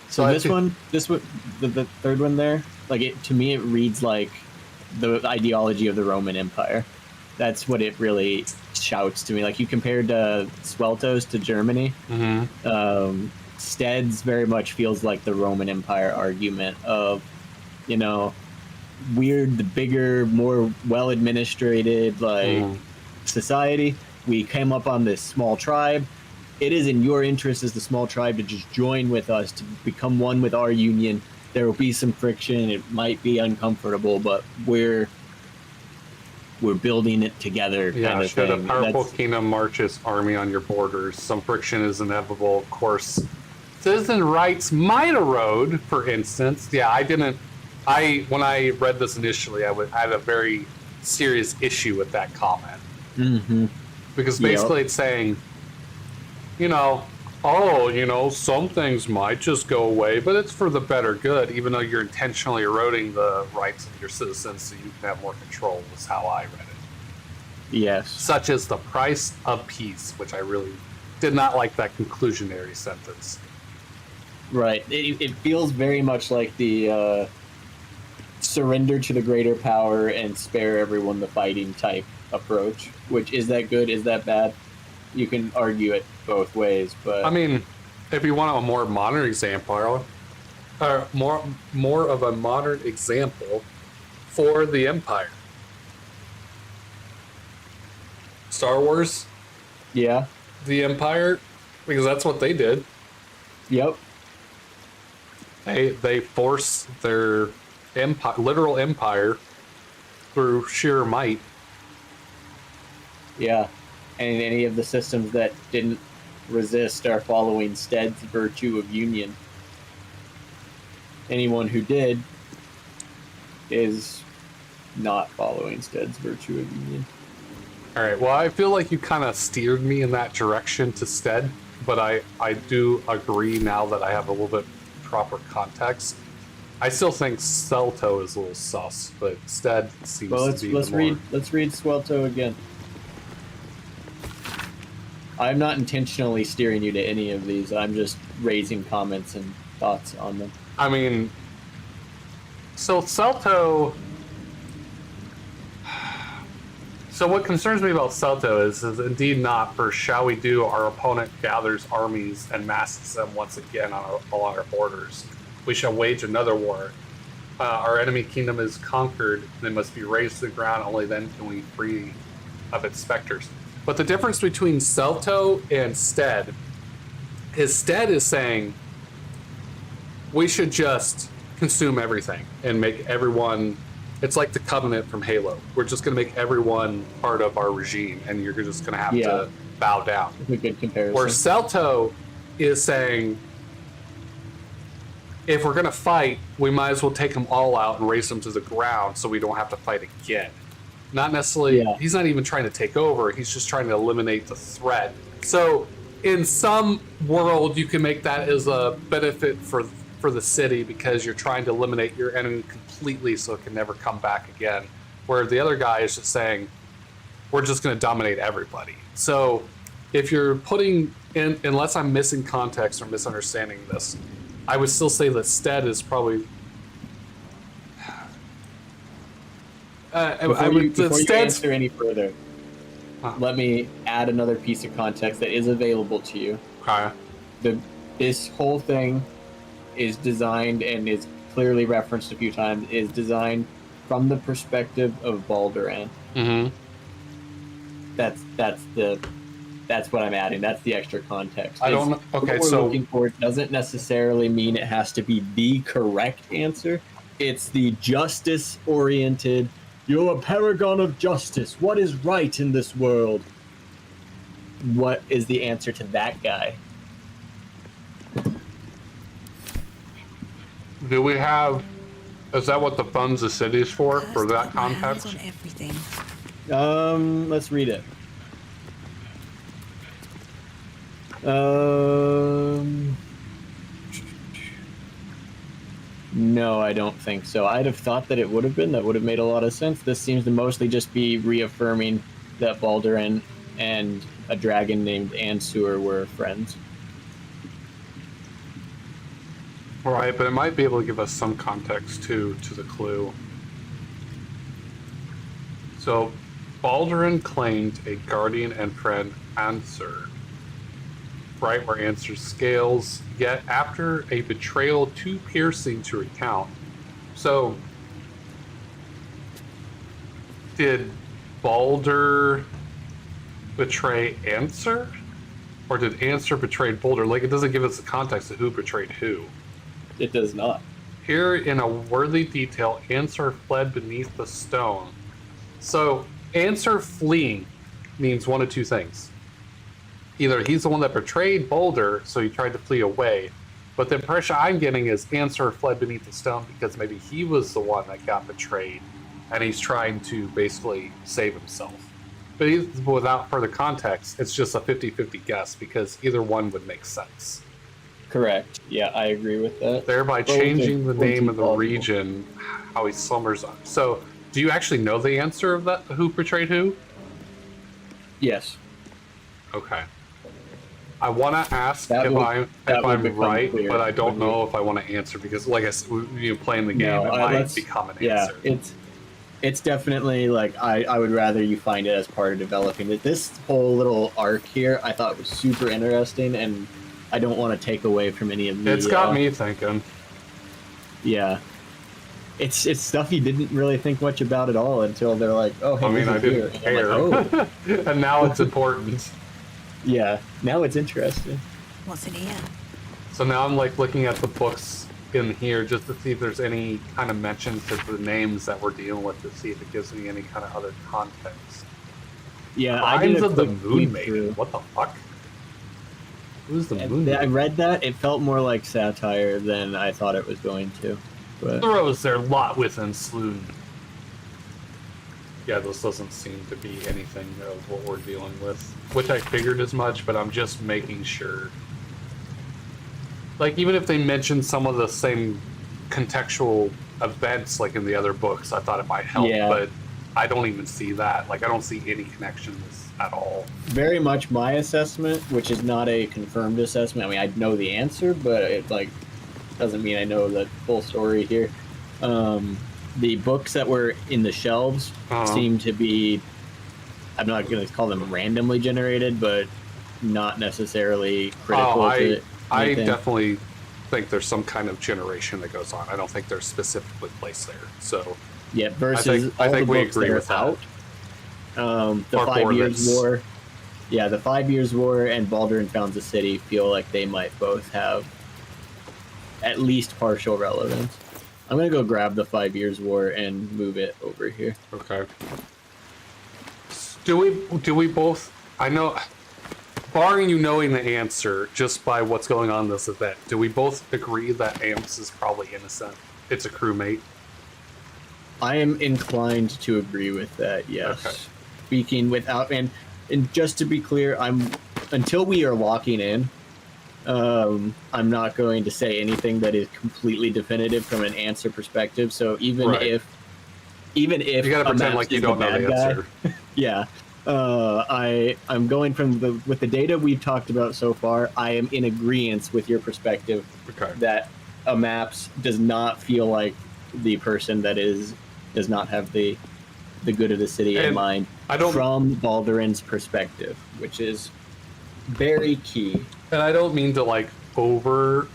S10: So the third one there, like, to me it reads like the ideology of the Roman Empire. That's what it really shouts to me. Like, you compared Sweltos to Germany. Stead's very much feels like the Roman Empire argument of, you know, weird, the bigger, more well-administrated, society. We came up on this small tribe. It is in your interest as the small tribe to just join with us, to become one with our union. There will be some friction. It might be uncomfortable, but we're building it together.
S1: Yeah, should a powerful kingdom march its army on your borders, some friction is inevitable, of course. Citizen rights might erode, for instance. Yeah, when I read this initially, I had a very serious issue with that comment. Because basically it's saying, you know, some things might just go away, but it's for the better good, even though you're intentionally eroding the rights of your citizens so you can have more control, was how I read it.
S10: Yes.
S1: Such as the price of peace, which I really did not like that conclusionary sentence.
S10: Right. It feels very much like the surrender to the greater power and spare everyone the fighting type approach, which, is that good? Is that bad? You can argue it both ways, but...
S1: I mean, if you want a more modern example, or more of a modern example for the Empire. Star Wars,
S10: Yeah.
S1: the Empire, because that's what they did.
S10: Yep.
S1: They forced their empire, literal empire, through sheer might.
S10: Yeah. And any of the systems that didn't resist are following Stead's virtue of union. Anyone who did is not following Stead's virtue of union.
S1: All right. Well, I feel like you kind of steered me in that direction to Stead, but I do agree now that I have a little bit proper context. I still think Celto is a little sus, but Stead seems to be
S10: let's read Swelto again. I'm not intentionally steering you to any of these. I'm just raising comments and thoughts on them.
S1: I mean, so Celto. So what concerns me about Celto is indeed not for shall we do our opponent gathers armies and masses them once again along our borders. We shall wage another war. Our enemy kingdom is conquered, and it must be razed to the ground, only then can we free of its specters. But the difference between Celto and Stead is saying we should just consume everything and make everyone. It's like the Covenant from Halo. We're just going to make everyone part of our regime, and you're just going to have to bow down.
S10: That's a good comparison.
S1: Where Celto is saying, if we're going to fight, we might as well take them all out and race them to the ground so we don't have to fight again. Not necessarily, he's not even trying to take over, he's just trying to eliminate the threat. So in some world, you can make that as a benefit for the city because you're trying to eliminate your enemy completely so it can never come back again. Where the other guy is just saying, we're just going to dominate everybody. So if you're putting in, unless I'm missing context or misunderstanding this, I would still say that Stead is probably.
S10: Before you answer any further, let me add another piece of context that is available to you.
S1: Okay.
S10: This whole thing is designed and is clearly referenced a few times, is designed from the perspective of Baldur.
S1: Mm-hmm.
S10: That's what I'm adding. That's the extra context.
S1: I don't know. Okay,
S10: what we're
S1: so
S10: looking for doesn't necessarily mean it has to be the correct answer. It's the justice-oriented. You're a paragon of justice. What is right in this world? What is the answer to that guy?
S1: do we have? Is that what the funds the city's for that context?
S5: On everything.
S10: Let's read it. No, I don't think so. I'd have thought that it would have been. That would have made a lot of sense. This seems to mostly just be reaffirming that Baldur and a dragon named Ansur were friends.
S1: Right, but it might be able to give us some context too to the clue. So, Baldurin claimed a guardian and friend, Ansur. Right, where Ansur scales, yet after a betrayal too piercing to recount. So, did Baldur betray Ansur? Or did Ansur betray Baldur? Like, it doesn't give us the context of who betrayed who.
S10: It does not.
S1: Here, in a worthy detail, Ansur fled beneath the stone. So, Ansur fleeing means one of two things. Either he's the one that betrayed Baldur, so he tried to flee away, but the impression I'm getting is Ansur fled beneath the stone because maybe he was the one that got betrayed, and he's trying to basically save himself. But without further context, it's just a 50-50 guess because either one would make sense.
S10: Correct. Yeah, I agree with that.
S1: Thereby changing the name of the region, how he slumbers on. So, do you actually know the answer of that? Who betrayed who?
S10: Yes.
S1: Okay. I want to ask if I'm right, clear, but I don't know if I want to answer because, like I said, playing the game, it might become an answer.
S10: Yeah, it's definitely like I would rather you find it as part of developing it. This whole little arc here, I thought was super interesting, and I don't want to take away from any of the.
S1: It's got me thinking.
S10: Yeah. It's stuff you didn't really think much about at all until they're like, oh, hey,
S1: I mean, I didn't care.
S10: and, like, oh.
S1: And now it's important.
S10: Yeah, now it's interesting.
S5: What's in here?
S1: So now I'm like looking at the books in here just to see if there's any kind of mention to the names that we're dealing with, to see if it gives me any kind of other context.
S10: Yeah,
S1: Crimes
S10: I
S1: of the
S10: quick
S1: Moon
S10: read
S1: Maiden.
S10: through.
S1: What the fuck? Who's the Moon
S10: I
S1: Maiden?
S10: read that. It felt more like satire than I thought it was going to. But
S1: Throws their lot within Sloon. Yeah, this doesn't seem to be anything of what we're dealing with, which I figured as much, but I'm just making sure. Like, even if they mention some of the same contextual events, like in the other books, I thought it might help,
S10: Yeah.
S1: but I don't even see that. Like, I don't see any connections at all.
S10: very much my assessment, which is not a confirmed assessment. I mean, I know the answer, but it like doesn't mean I know the full story here. The books that were in the shelves seem to be, I'm not going to call them randomly generated, but not necessarily critical to
S1: I
S10: anything.
S1: definitely think there's some kind of generation that goes on. I don't think they're specifically placed there. So
S10: Yeah, versus
S1: I
S10: all
S1: think
S10: the
S1: we
S10: books
S1: agree
S10: that are
S1: with that.
S10: out. The
S1: Or
S10: 5 Years
S1: Borvitz.
S10: War. Yeah, the 5 Years War and Baldur and Founds a City feel like they might both have at least partial relevance. I'm gonna go grab the 5 Years War and move it over here.
S1: Okay. Do we both? I know, barring you knowing the answer just by what's going on in this event, do we both agree that Amps is probably innocent? It's a crewmate.
S10: I am inclined to agree with that. Yes.
S1: Okay.
S10: Speaking without and just to be clear, until we are locking in. I'm not going to say anything that is completely definitive from an answer perspective. So even
S1: Right.
S10: if
S1: You gotta pretend like you don't know the answer.
S10: Yeah. I'm going from with the data we've talked about so far, I am in agreement with your perspective
S1: Okay.
S10: that a maps does not feel like the person that does not have the good of the city in
S1: And
S10: mind from Baldurin's perspective, which is very key.
S1: And I don't mean to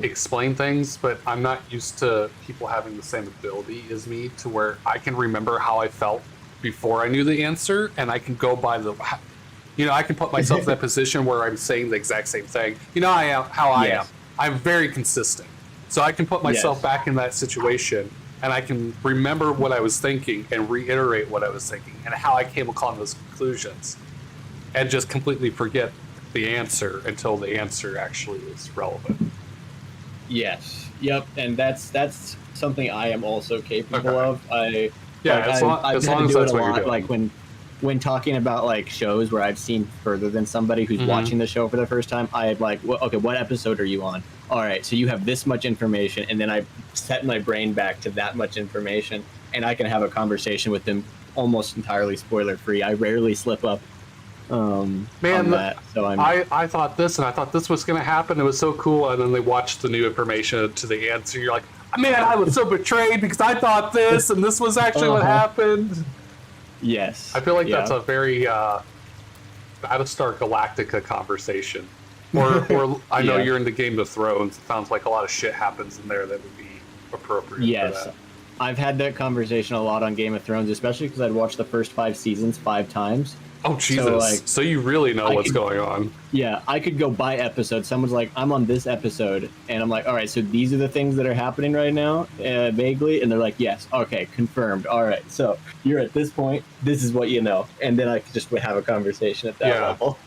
S1: explain things, but I'm not used to people having the same ability as me to where I can remember how I felt before I knew the answer, and I can go by I can put myself in that position where I'm saying the exact same thing. You know, I am. I'm very consistent. So I can put myself back in that situation, and I can remember what I was thinking and reiterate what I was thinking and how I came upon those conclusions, and just completely forget the answer until the answer actually is relevant.
S10: Yes. Yep. And that's something I am also capable of.
S1: As
S10: I've
S1: long
S10: had
S1: as
S10: to do
S1: that's
S10: it a
S1: what you're
S10: lot,
S1: doing.
S10: like when talking about like shows where I've seen further than somebody who's watching the show for the first time, I like, okay, what episode are you on? All right, so you have this much information, and then I set my brain back to that much information, and I can have a conversation with them almost entirely spoiler free. I rarely slip up. On that. So
S1: I thought this, and I thought this was going to happen. It was so cool, and then they watched the new information to the answer. You're like, man, I was so betrayed because I thought this, and this was actually what happened.
S10: Yes.
S1: I feel like that's a very Battlestar Galactica conversation. Or I know you're into Game of Thrones. It sounds like a lot of shit happens in there that would be appropriate for that.
S10: I've had that conversation a lot on Game of Thrones, especially because I'd watched the first 5 seasons 5 times.
S1: Oh, Jesus. So you really know what's going on.
S10: Yeah, I could go by episode. Someone's like, I'm on this episode. And I'm like, all right, so these are the things that are happening right now, vaguely. And they're like, yes, okay, confirmed. All right, so you're at this point. This is what you know. And then I could just have a conversation at that level.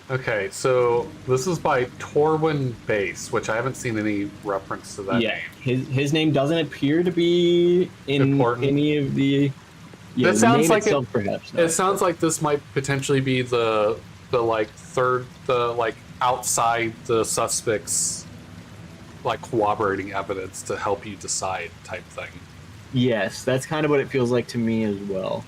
S1: Okay, so this is by Torwin Base, which I haven't seen any reference to that name.
S10: His name doesn't appear to be in any of the... Yeah,
S1: That sounds like
S10: itself, perhaps.
S1: It sounds like this might potentially be the outside the suspects corroborating evidence to help you decide type thing. Yes,
S10: that's kind of what it feels like to me as well.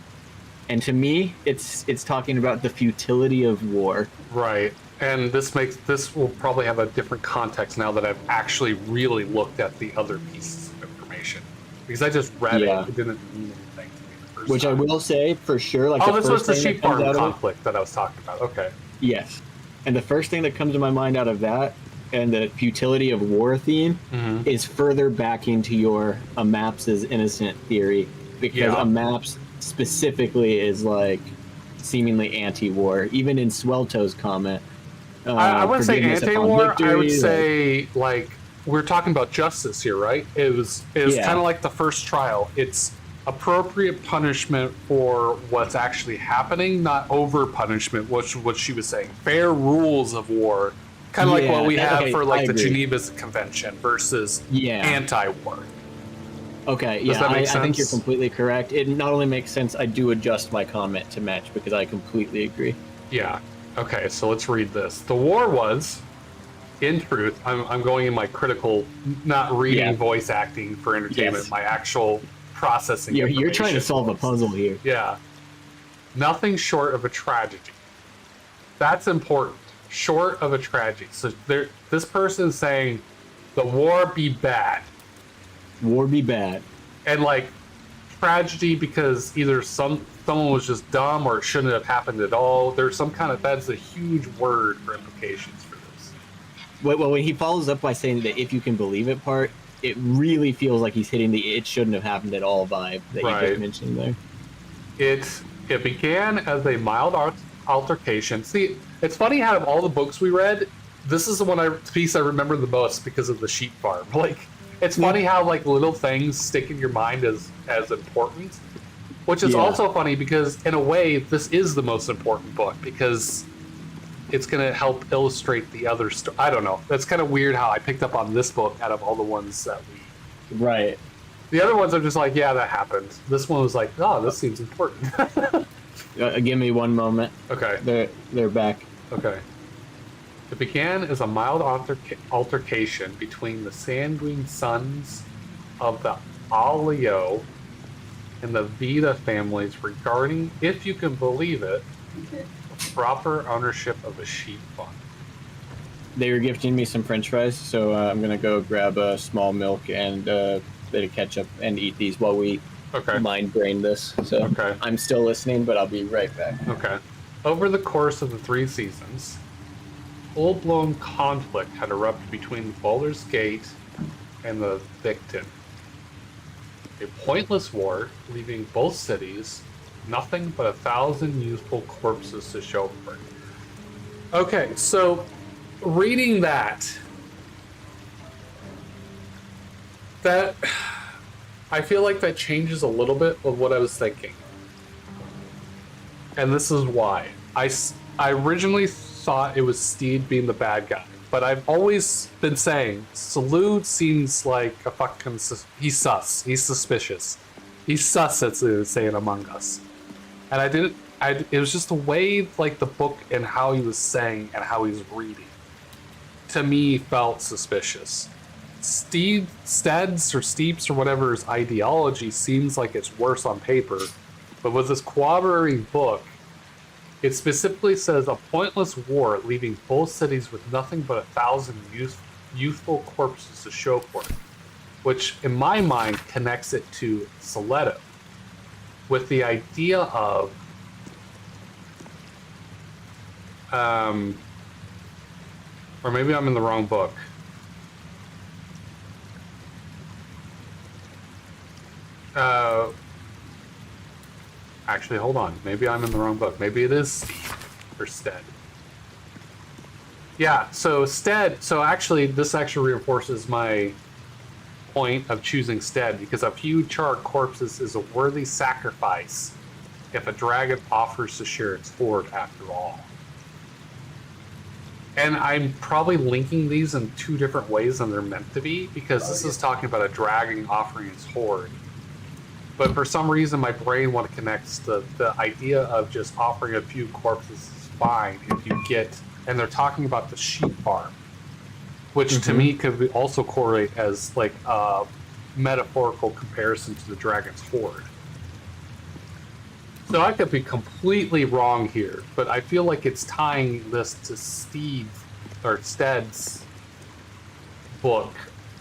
S10: And to me, it's talking about the futility of war.
S1: Right. And this will probably have a different context now that I've actually really looked at the other pieces of information. Because I just read it, it didn't mean anything to me the first
S10: Which
S1: time.
S10: I will say, for sure,
S1: this was the sheep farm conflict that I was talking about. Okay.
S10: Yes. And the first thing that comes to my mind out of that, and the futility of war theme, is further back into your Amaps is innocent theory. Because Amaps specifically is seemingly anti-war. Even in Swelto's comment,
S1: I wouldn't say
S10: forgiveness upon
S1: anti-war.
S10: victory,
S1: I would say like we're talking about justice here, right? It was
S10: Yeah.
S1: kind of like the first trial. It's appropriate punishment for what's actually happening, not over punishment. What she was saying, fair rules of war, kind of like what we have for like the Geneva Convention versus anti-war.
S10: Okay,
S1: Does that make
S10: I think you're
S1: sense?
S10: completely correct. It not only makes sense, I do adjust my comment to match because I completely agree.
S1: Yeah. Okay, so let's read this. The war was, in truth, I'm going in my critical, not reading voice acting for entertainment, my actual processing.
S10: You're trying to
S1: information.
S10: solve a puzzle here.
S1: Yeah. Nothing short of a tragedy. That's important. Short of a tragedy. So this person is saying the war be bad.
S10: War be bad.
S1: And like tragedy because either someone was just dumb or it shouldn't have happened at all. There's some kind of, that's a huge word for implications for this.
S10: Well, when he follows up by saying that if you can believe it part, it really feels like he's hitting the "it shouldn't have happened at all" vibe that you just mentioned there.
S1: It began as a mild altercation. See, it's funny how of all the books we read, this is the piece I remember the most because of the sheep farm. Like, it's funny how like little things stick in your mind as important, which is also funny because in a way this is the most important book because it's going to help illustrate the other story. I don't know. That's kind of weird how I picked up on this book out of all the ones that we...
S10: Right.
S1: The other ones are just like, yeah, that happened. This one was like, oh, this seems important.
S10: Give me one moment.
S1: Okay.
S10: They're back.
S1: Okay. It began as a mild altercation between the sanguine sons of the Alio and the Vita families regarding, if you can believe it, proper ownership of a sheep farm.
S10: They were gifting me some French fries, so I'm gonna go grab a small milk and a bit of ketchup and eat these while we mind brain this. So I'm still listening, but I'll be right back.
S1: Okay. Over the course of the 3 seasons, full-blown conflict had erupted between Baldur's Gate and the Victon. A pointless war, leaving both cities nothing but 1,000 useful corpses to show for it. Okay, so reading that I feel like that changes a little bit of what I was thinking. And this is why. I originally thought it was Steed being the bad guy, but I've always been saying Salute seems like a fucking... He's sus. He's suspicious. He's sus, as they would say in Among Us. And it was just the way, like, the book and how he was saying and how he was reading, to me, felt suspicious. Steed's or Steep's or whatever's ideology seems like it's worse on paper, but with this corroborating book, it specifically says a pointless war leaving both cities with nothing but 1,000 youthful corpses to show for it, which in my mind connects it to Soleto, with the idea of or maybe I'm in the wrong book. Actually, hold on. Maybe I'm in the wrong book. Maybe it is Steve or Stead. Yeah, so Stead. So actually, this actually reinforces my point of choosing Stead, because a few charred corpses is a worthy sacrifice if a dragon offers to share its hoard after all. And I'm probably linking these in 2 different ways than they're meant to be, because this is talking about a dragon offering its hoard. But for some reason, my brain want to connect the idea of just offering a few corpses is fine if you get... And they're talking about the sheep farm, which to me could also correlate as like a metaphorical comparison to the dragon's hoard. So I could be completely wrong here, but I feel like it's tying this to Stead's book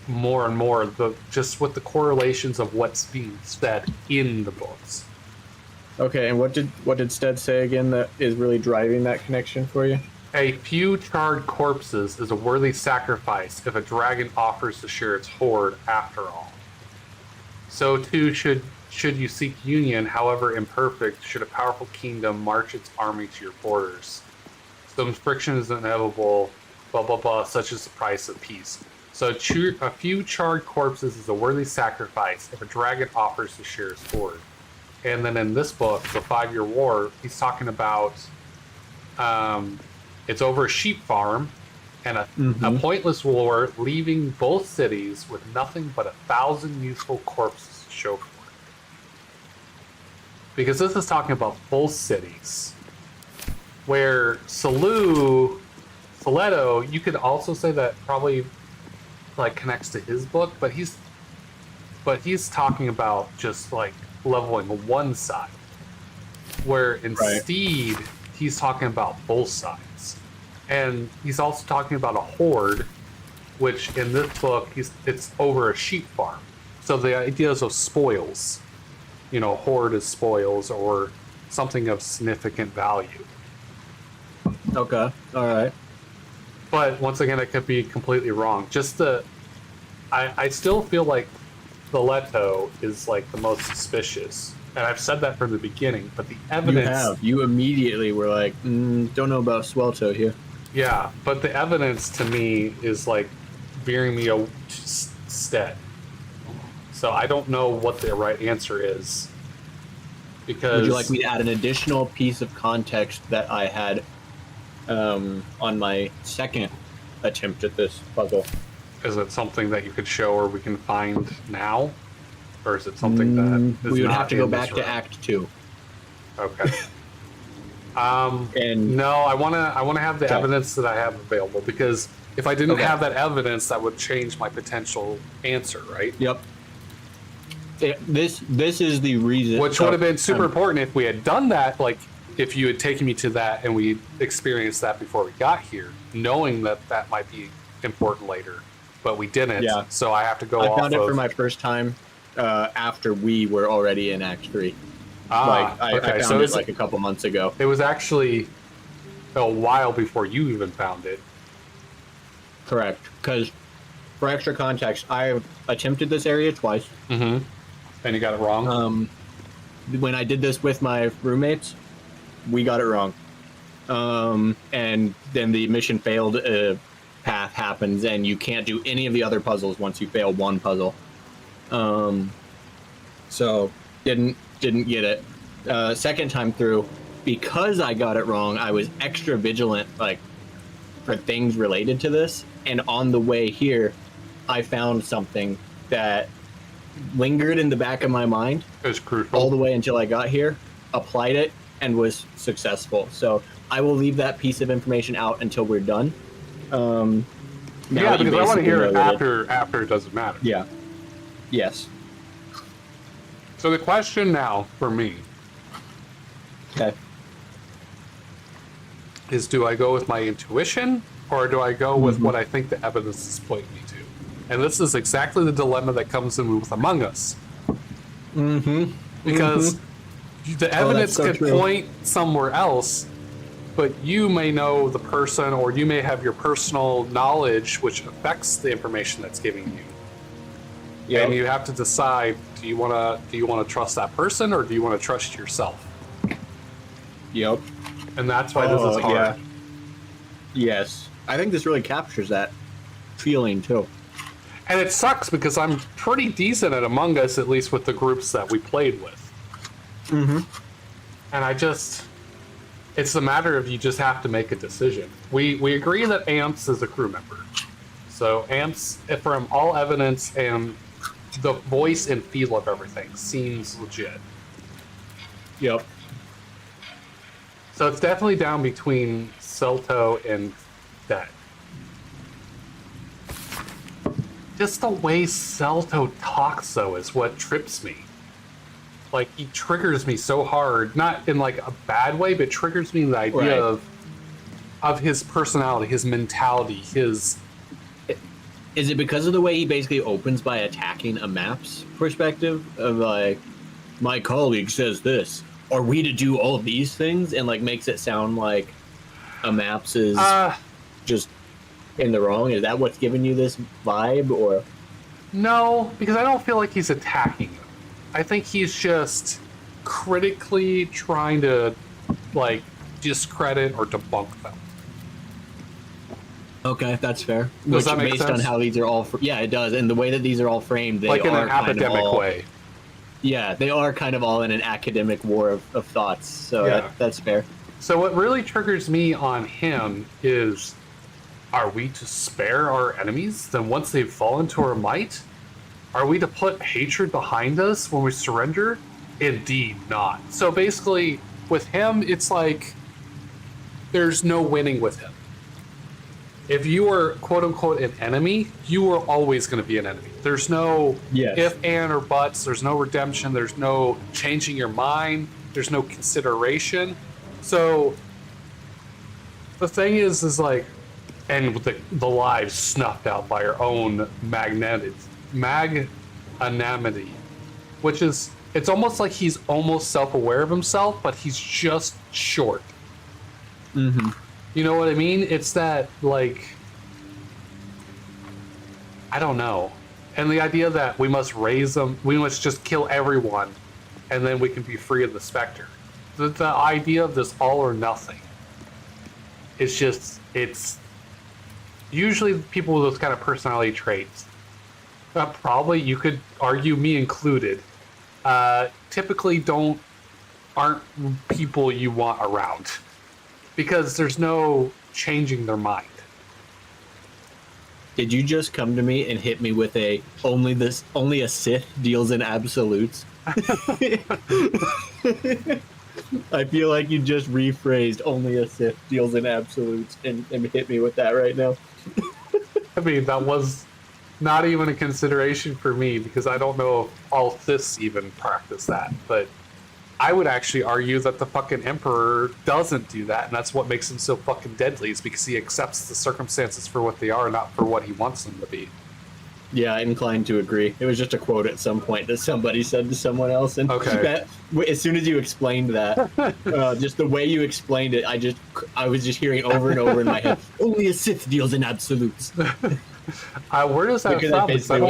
S1: more and more, just with the correlations of what's being said in the books.
S10: Okay, and what did Stead say again that is really driving that connection for you?
S1: A few charred corpses is a worthy sacrifice if a dragon offers to share its hoard after all. So too should should you seek union, however imperfect, should a powerful kingdom march its army to your borders. Some friction is inevitable, blah, blah, blah, such is the price of peace. So a few charred corpses is a worthy sacrifice if a dragon offers to share his sword. And then in this book, The 5-Year War, he's talking about it's over a sheep farm and a pointless war, leaving both cities with nothing but 1,000 useful corpses to show for it. Because this is talking about both cities, where Saletto, you could also say that probably like connects to his book, but he's talking about just like leveling one side, where in Steed he's talking about both sides, and he's also talking about a horde, which in this book it's over a sheep farm. So the ideas of spoils, horde is spoils or something of significant value.
S10: Okay, all right.
S1: But once again, I could be completely wrong. I still feel like Saletto is like the most suspicious, and I've said that from the beginning. But the evidence,
S10: you immediately were like, don't know about Swelto here.
S1: Yeah, but the evidence to me is like veering me instead. So I don't know what the right answer is. Because
S10: would you like me to add an additional piece of context that I had on my second attempt at this puzzle?
S1: Is it something that you could show or we can find now? Or is it something that is
S10: we would
S1: not
S10: have to go
S1: in
S10: back
S1: this
S10: to
S1: room?
S10: Act 2.
S1: Okay. No, I wanna have the evidence that I have available, because if I didn't have that evidence, that would change my potential answer, right?
S10: Yep. This is the reason.
S1: Which would have been super important if we had done that, like if you had taken me to that and we experienced that before we got here, knowing that that might be important later, but we didn't. Yeah. So I have to go.
S10: I found it for my first time after we were already in Act 3. I found it like a couple months ago.
S1: It was actually a while before you even found it.
S10: Correct. Because for extra context, I've attempted this area twice.
S1: Mm-hmm. And you got it wrong?
S10: When I did this with my roommates, we got it wrong. And then the mission failed path happens, and you can't do any of the other puzzles once you fail one puzzle. So didn't get it. Second time through, because I got it wrong, I was extra vigilant, like for things related to this. And on the way here, I found something that lingered in the back of my mind.
S1: It was crucial.
S10: All the way until I got here, applied it, and was successful. So I will leave that piece of information out until we're done.
S1: Yeah, because I want to hear it after it doesn't matter.
S10: Yeah. Yes.
S1: So the question now for me is, do I go with my intuition or do I go with what I think the evidence is pointing me to? And this is exactly the dilemma that comes in with Among Us. Because the evidence could point somewhere else, but you may know the person, or you may have your personal knowledge which affects the information that's giving you. Yep. And you have to decide, do you want to trust that person or do you want to trust yourself?
S10: Yep.
S1: And that's why this is hard.
S10: Yeah. Yes. I think this really captures that feeling too.
S1: And it sucks because I'm pretty decent at Among Us, at least with the groups that we played with. And it's a matter of you just have to make a decision. We agree that Amps is a crew member. So Amps, from all evidence and the voice and feel of everything, seems legit.
S10: Yep.
S1: So it's definitely down between Celto and Dead. Just the way Celto talks, though, is what trips me. Like, he triggers me so hard, not in like a bad way, but triggers me in the idea of his personality, his mentality, his...
S10: Is it because of the way he basically opens by attacking a map's perspective of like, my colleague says this, are we to do all these things, and like makes it sound like a maps is just in the wrong? Is that what's giving you this vibe, or?
S1: No, because I don't feel like he's attacking him. I think he's just critically trying to, like, discredit or debunk them.
S10: Okay, that's fair.
S1: Does that make
S10: based
S1: sense?
S10: on how these are all, yeah, it does. And the way that these are all framed, they
S1: Like in
S10: are
S1: an
S10: kind
S1: academic
S10: of all,
S1: way.
S10: Yeah, they are kind of all in an academic war of thoughts. So
S1: Yeah.
S10: that's fair.
S1: So what really triggers me on him is, are we to spare our enemies? Then once they've fallen to our might? Are we to put hatred behind us when we surrender? Indeed not. So basically, with him, it's like, there's no winning with him. If you are quote-unquote an enemy, you are always going to be an enemy. There's no if, and, or buts. There's no redemption. There's no changing your mind. There's no consideration. So the thing is like, and with the lives snuffed out by our own magnanimity, which is, it's almost like he's almost self-aware of himself, but he's just short.
S10: Mm-hmm.
S1: You know what I mean? It's that, like, I don't know. And the idea that we must raise them, we must just kill everyone, and then we can be free of the Spectre. The idea of this all or nothing. It's just, it's usually people with those kind of personality traits. Probably, you could argue, me included, typically aren't people you want around. Because there's no changing their mind.
S10: Did you just come to me and hit me with only a Sith deals in absolutes? I feel like you just rephrased only a Sith deals in absolutes and hit me with that right now.
S1: I mean, that was not even a consideration for me because I don't know if all Siths even practice that, but I would actually argue that the fucking Emperor doesn't do that, and that's what makes him so fucking deadly, is because he accepts the circumstances for what they are, not for what he wants them to be.
S10: Yeah, inclined to agree. It was just a quote at some point that somebody said to someone else, and as soon as you explained that, just the way you explained it, I was just hearing over and over in my head, only a Sith deals in absolutes.
S1: Where does that from?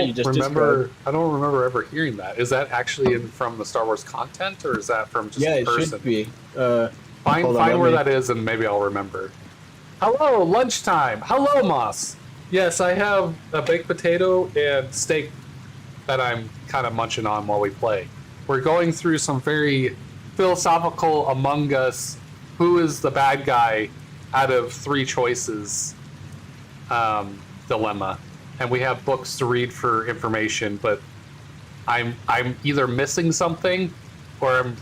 S1: I don't remember ever hearing that. Is that actually from the Star Wars content, or is that from just a person?
S10: It should be.
S1: Find where that is, and maybe I'll remember. Hello, lunchtime. Hello, Moss. Yes, I have a baked potato and steak that I'm kind of munching on while we play. We're going through some very philosophical Among Us, who is the bad guy out of 3 choices dilemma. And we have books to read for information, but I'm either missing something or I'm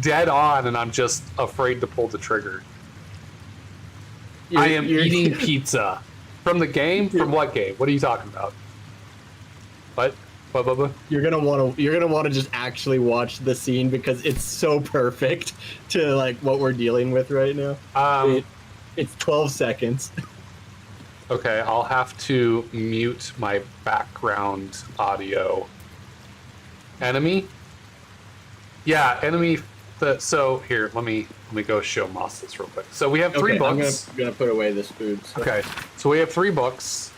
S1: dead on and I'm just afraid to pull the trigger. I am eating pizza. From the game? From what game? What are you talking about? What?
S10: You're gonna want to just actually watch the scene because it's so perfect to like what we're dealing with right now. It's 12 seconds.
S1: Okay, I'll have to mute my background audio. Enemy? Yeah, enemy. So here, let me go show Moss this real quick. So we have 3 books.
S10: I'm gonna put away this food. So.
S1: Okay, so we have 3 books.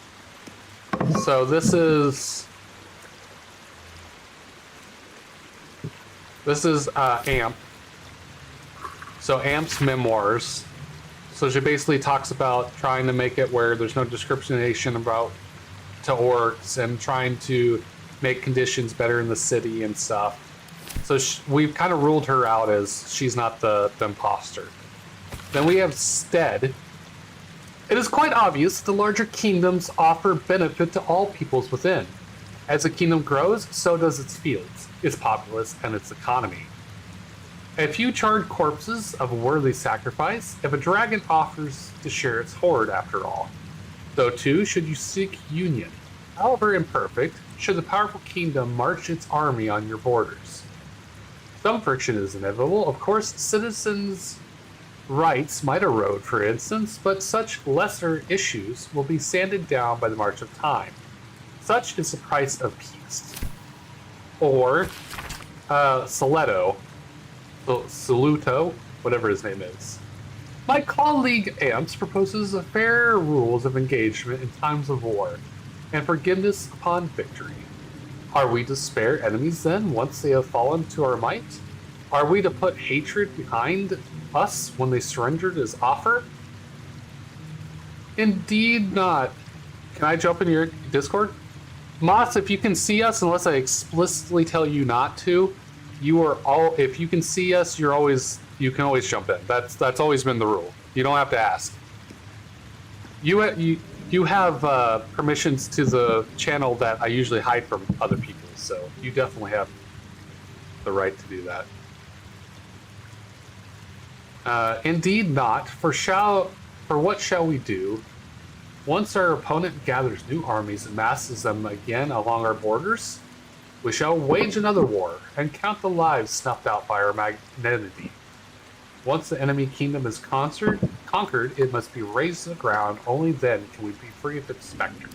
S1: So this is Amp. So Amp's memoirs. So she basically talks about trying to make it where there's no discrimination about to orcs and trying to make conditions better in the city and stuff. So we've kind of ruled her out as she's not the imposter. Then we have Stead. It is quite obvious the larger kingdoms offer benefit to all peoples within. As a kingdom grows, so does its fields, its populace, and its economy. A few charred corpses of a worthy sacrifice if a dragon offers to share its hoard after all. Though too, should you seek union, however imperfect, should the powerful kingdom march its army on your borders. Some friction is inevitable. Of course, citizens' rights might erode, for instance, but such lesser issues will be sanded down by the march of time. Such is the price of peace. Or, Saluto, whatever his name is. My colleague Amps proposes fair rules of engagement in times of war, and forgiveness upon victory. Are we to spare enemies then, once they have fallen to our might? Are we to put hatred behind us when they surrendered as offer? Indeed not. Can I jump in your Discord? Moss, if you can see us, unless I explicitly tell you not to, you are all. If you can see us, you can always jump in. That's always been the rule. You don't have to ask. You have permissions to the channel that I usually hide from other people, so you definitely have the right to do that. Indeed not. For what shall we do? Once our opponent gathers new armies and masses them again along our borders, we shall wage another war and count the lives snuffed out by our magnanimity. Once the enemy kingdom is conquered, it must be razed to the ground. Only then can we be free of its specter.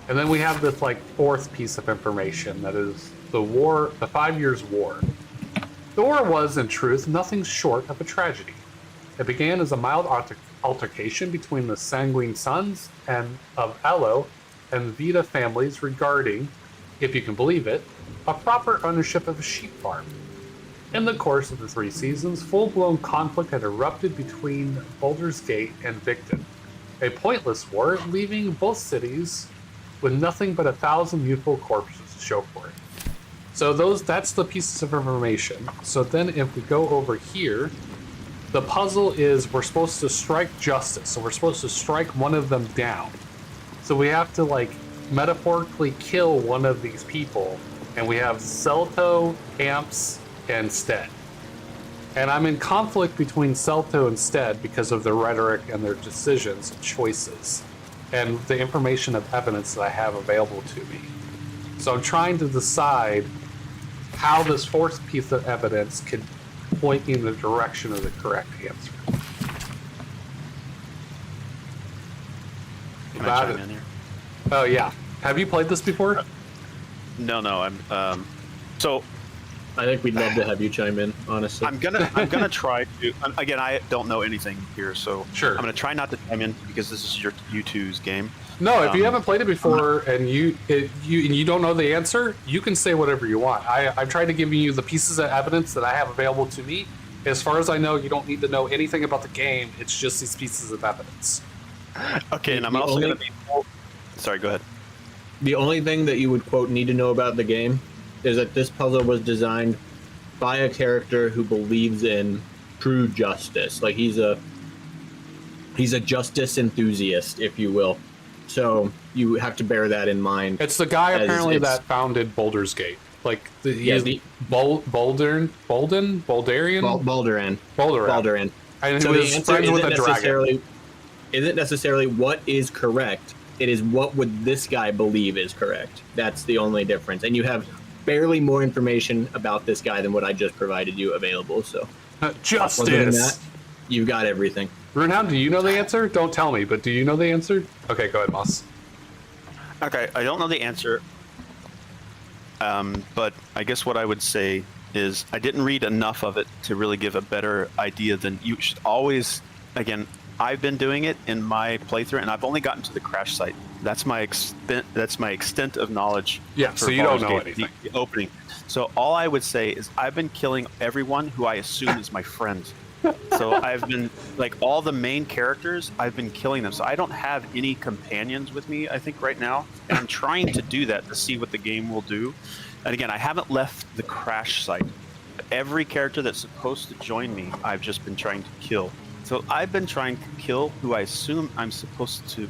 S1: And then we have this fourth piece of information that is the 5 Years' War. The war was, in truth, nothing short of a tragedy. It began as a mild altercation between the Sanguine sons of Elo and the Vita families regarding, if you can believe it, a proper ownership of a sheep farm. In the course of the 3 seasons, full-blown conflict had erupted between Baldur's Gate and Victon. A pointless war, leaving both cities with nothing but 1,000 mutable corpses to show for it. So that's the pieces of information. So then if we go over here, the puzzle is we're supposed to strike justice. So we're supposed to strike one of them down. So we have to metaphorically kill one of these people. And we have Celto, Amps, and Stead. And I'm in conflict between Celto and Stead because of their rhetoric and their decisions and choices. And the information of evidence that I have available to me. So I'm trying to decide how this fourth piece of evidence could point me in the direction of the correct answer.
S14: Can I chime in here?
S1: Oh yeah. Have you played this before?
S14: No. So
S10: I think we'd love to have you chime in, honestly.
S14: I'm gonna try to. Again, I don't know anything here, so
S1: sure.
S14: I'm gonna try not to chime in because this is you two's game.
S1: No, if you haven't played it before and you don't know the answer, you can say whatever you want. I'm trying to give you the pieces of evidence that I have available to me. As far as I know, you don't need to know anything about the game. It's just these pieces of evidence.
S14: Okay, and I'm also going to be... Sorry, go ahead.
S10: The only thing that you would, quote, need to know about the game is that this puzzle was designed by a character who believes in true justice. Like, he's a justice enthusiast, if you will. So you have to bear that in mind.
S1: It's the guy apparently that founded Baldur's Gate. Like Balduran. And
S10: so
S1: he was friends with a dragon.
S10: Isn't necessarily what is correct. It is what would this guy believe is correct. That's the only difference. And you have barely more information about this guy than what I just provided you available. So
S1: justice.
S10: Other than that, you've got everything.
S1: Runhound, do you know the answer? Don't tell me, but do you know the answer? Okay, go ahead, Moss.
S14: Okay, I don't know the answer, but I guess what I would say is I didn't read enough of it to really give a better idea than you should always. Again, I've been doing it in my playthrough, and I've only gotten to the crash site. That's my extent of knowledge.
S1: Yeah, so you don't know anything.
S14: The opening. So all I would say is I've been killing everyone who I assume is my friend. So I've been, like, all the main characters, I've been killing them. So I don't have any companions with me, I think, right now. And I'm trying to do that to see what the game will do. And again, I haven't left the crash site. Every character that's supposed to join me, I've just been trying to kill. So I've been trying to kill who I assume I'm supposed to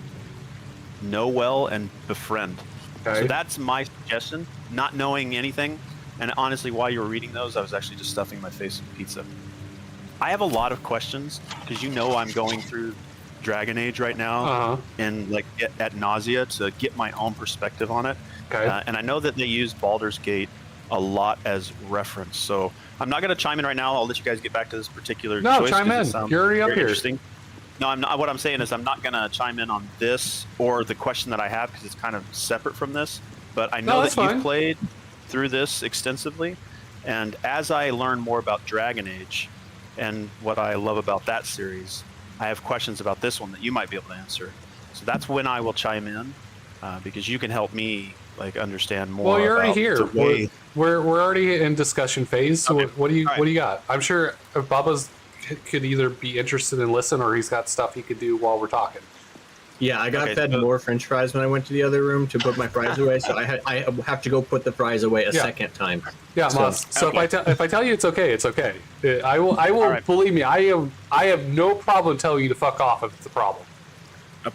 S14: know well and befriend. Okay. So that's my suggestion, not knowing anything. And honestly, while you were reading those, I was actually just stuffing my face with pizza. I have a lot of questions because I'm going through Dragon Age right now and like at nausea to get my own perspective on it. Okay. And I know that they use Baldur's Gate a lot as reference. So I'm not going to chime in right now. I'll let you guys get back to this particular choice.
S1: No, chime in. You're already up here.
S14: Interesting. No, I'm not. What I'm saying is I'm not going to chime in on this or the question that I have because it's kind of separate from this. But I know that you've played through this extensively. And as I learn more about Dragon Age, and what I love about that series, I have questions about this one that you might be able to answer. So that's when I will chime in, because you can help me like understand more.
S1: Well, you're already
S14: about
S1: here.
S14: the way-
S1: We're already in discussion phase. So
S14: Okay.
S1: what do you
S14: All right.
S1: what do you got? I'm sure Bubba's could either be interested in listen, or he's got stuff he could do while we're talking.
S10: Yeah, I got
S14: Okay,
S10: fed
S14: so-
S10: more French fries when I went to the other room to put my fries away, so I have to go put the fries away a
S1: Yeah.
S10: second time.
S1: Yeah,
S10: So-
S1: Moss. So if I tell you it's okay, it's okay. I will
S14: right.
S1: believe me. I have no problem telling you to fuck off if it's a problem.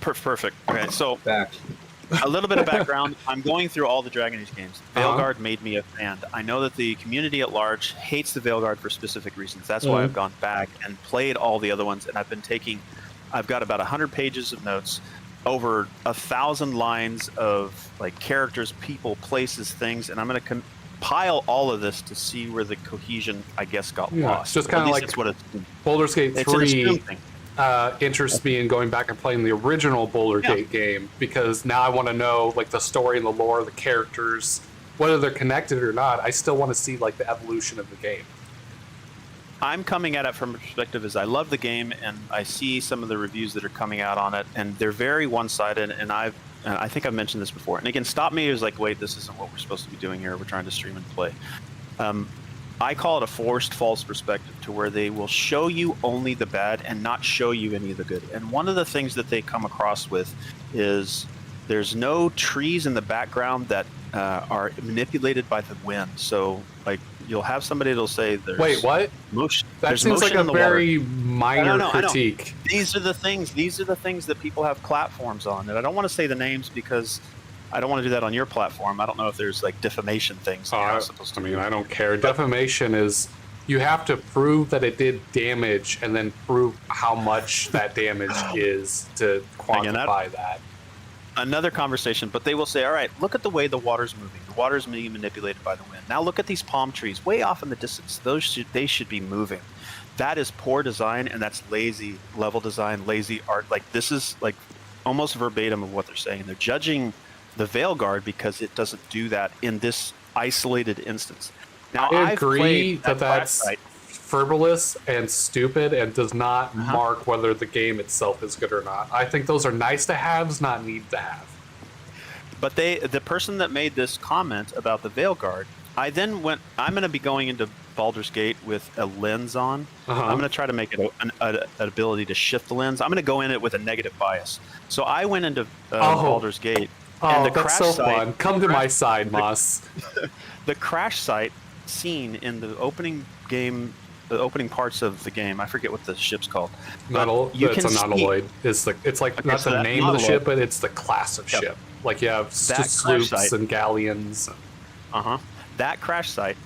S14: Perfect. Okay, so
S10: Back.
S14: a little bit of background. I'm going through all the Dragon Age games.
S1: Uh-huh.
S14: Veilguard made me a fan. I know that the community at large hates the Veilguard for specific reasons. That's why I've gone back and played all the other ones, and I've got about 100 pages of notes, over 1,000 lines of like characters, people, places, things, and I'm going to compile all of this to see where the cohesion, I guess, got lost.
S1: It's just
S14: At
S1: kind of
S14: least
S1: like
S14: that's what it's,
S1: Baldur's Gate
S14: it's an assumed
S1: 3
S14: thing.
S1: interests me in going back and playing the original Boulder Gate game, because now I want to know like the story and the lore, the characters, whether they're connected or not. I still want to see like the evolution of the game.
S14: I'm coming at it from a perspective as I love the game, and I see some of the reviews that are coming out on it, and they're very one-sided. And I think I've mentioned this before. And again, stop me. It was like, wait, this isn't what we're supposed to be doing here. We're trying to stream and play. I call it a forced false perspective, to where they will show you only the bad and not show you any of the good. And one of the things that they come across with is there's no trees in the background that are manipulated by the wind. So like you'll have somebody that'll say there's
S1: Wait, what?
S14: motion.
S1: That
S14: there's
S1: seems like
S14: motion
S1: a
S14: in the
S1: very
S14: water.
S1: minor
S14: I know.
S1: critique.
S14: These are the things that people have platforms on. And I don't want to say the names because I don't want to do that on your platform. I don't know if there's like defamation things. that you're not supposed to do.
S1: I don't care. Defamation is, you have to prove that it did damage and then prove how much that damage is to quantify that.
S14: Another conversation, but they will say, all right, look at the way the water's moving. The water's being manipulated by the wind. Now look at these palm trees way off in the distance. They should be moving. That is poor design, and that's lazy level design, lazy art. Like this is like almost verbatim of what they're saying. They're judging the Veilguard because it doesn't do that in this isolated instance. Now
S1: I
S14: I've
S1: agree
S14: played
S1: that that's frivolous and stupid and does not mark whether the game itself is good or not. I think those are nice to haves, not need to have.
S14: But the person that made this comment about the Veilguard, I'm going to be going into Baldur's Gate with a lens on. I'm going to try to make it an ability to shift the lens. I'm going to go in it with a negative bias. So I went into Baldur's Gate. And the
S1: that's
S14: crash
S1: so
S14: site,
S1: fun. Come to my side, Moss.
S14: The crash site scene in the opening game, the opening parts of the game, I forget what the ship's called.
S1: It's a nautiloid. It's like not the name of the ship, but it's the class of ship. Like you have sloops and galleons.
S14: That crash site,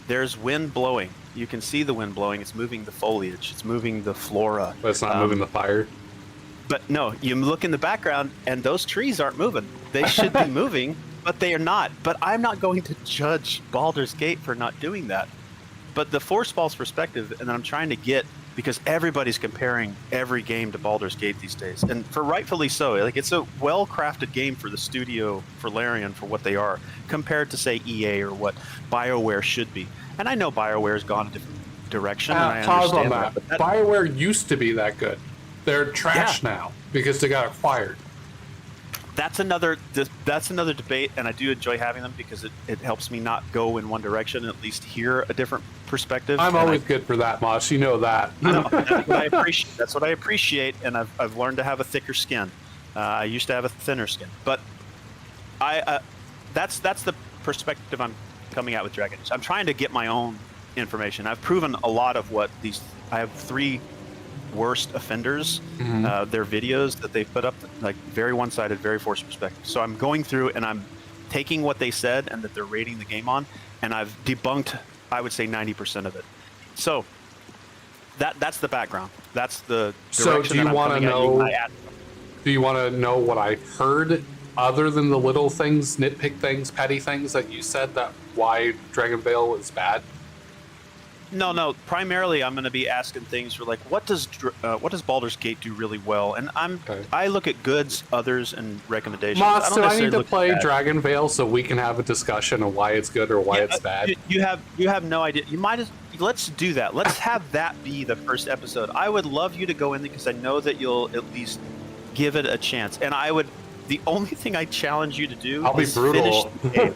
S14: there's wind blowing. You can see the wind blowing. It's moving the foliage. It's moving the flora.
S1: But it's not moving the fire.
S14: But no, you look in the background, and those trees aren't moving. They should be moving, but they are not. But I'm not going to judge Baldur's Gate for not doing that. But the forced false perspective, and I'm trying to get, because everybody's comparing every game to Baldur's Gate these days, and for rightfully so. Like it's a well-crafted game for the studio, for Larian, for what they are, compared to say EA or what BioWare should be. And I know BioWare's gone a different direction. And I
S1: Pause on
S14: understand
S1: that.
S14: but
S1: BioWare used to be that good. They're trash now because they got acquired.
S14: That's another debate, and I do enjoy having them because it helps me not go in one direction and at least hear a different perspective.
S1: I'm always good for that, Moss. You know that.
S14: I know. That's what I appreciate, and I've learned to have a thicker skin. I used to have a thinner skin, but that's the perspective I'm coming out with Dragon Age. I'm trying to get my own information. I've proven a lot of what these. I have 3 worst offenders, their videos that they put up, like very one-sided, very forced perspective. So I'm going through and I'm taking what they said and that they're rating the game on, and I've debunked, I would say 90% of it. So that's the background. That's the direction.
S1: So do you want to know? Do you want to know what I heard, other than the little things, nitpick things, petty things that you said that why Dragon Veil is bad?
S14: No. Primarily, I'm going to be asking things for like, what does Baldur's Gate do really well? And I look at goods, others, and recommendations.
S1: Moss, do I need to
S14: look
S1: play
S14: at
S1: Dragon Veil so we can have a discussion of why it's good or why it's bad?
S14: You have no idea. You might as let's do that. Let's have that be the first episode. I would love you to go in there because I know that you'll at least give it a chance. And I would The only thing I challenge you to do
S1: I'll be
S14: is
S1: brutal.
S14: finish the game.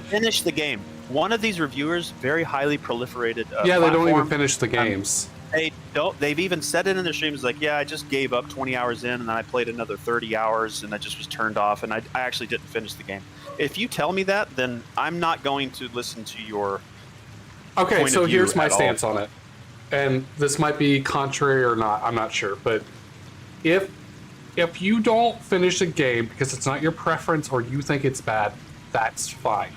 S14: Finish the game. One of these reviewers, very highly proliferated.
S1: Yeah, they don't even
S14: platform,
S1: finish the games.
S14: They don't. They've even said it in their streams, like, yeah, I just gave up 20 hours in, and then I played another 30 hours, and I just was turned off, and I actually didn't finish the game. If you tell me that, then I'm not going to listen to your.
S1: Okay, so here's my stance
S14: all.
S1: on it, and this might be contrary or not. I'm not sure, but if you don't finish a game because it's not your preference or you think it's bad, that's fine.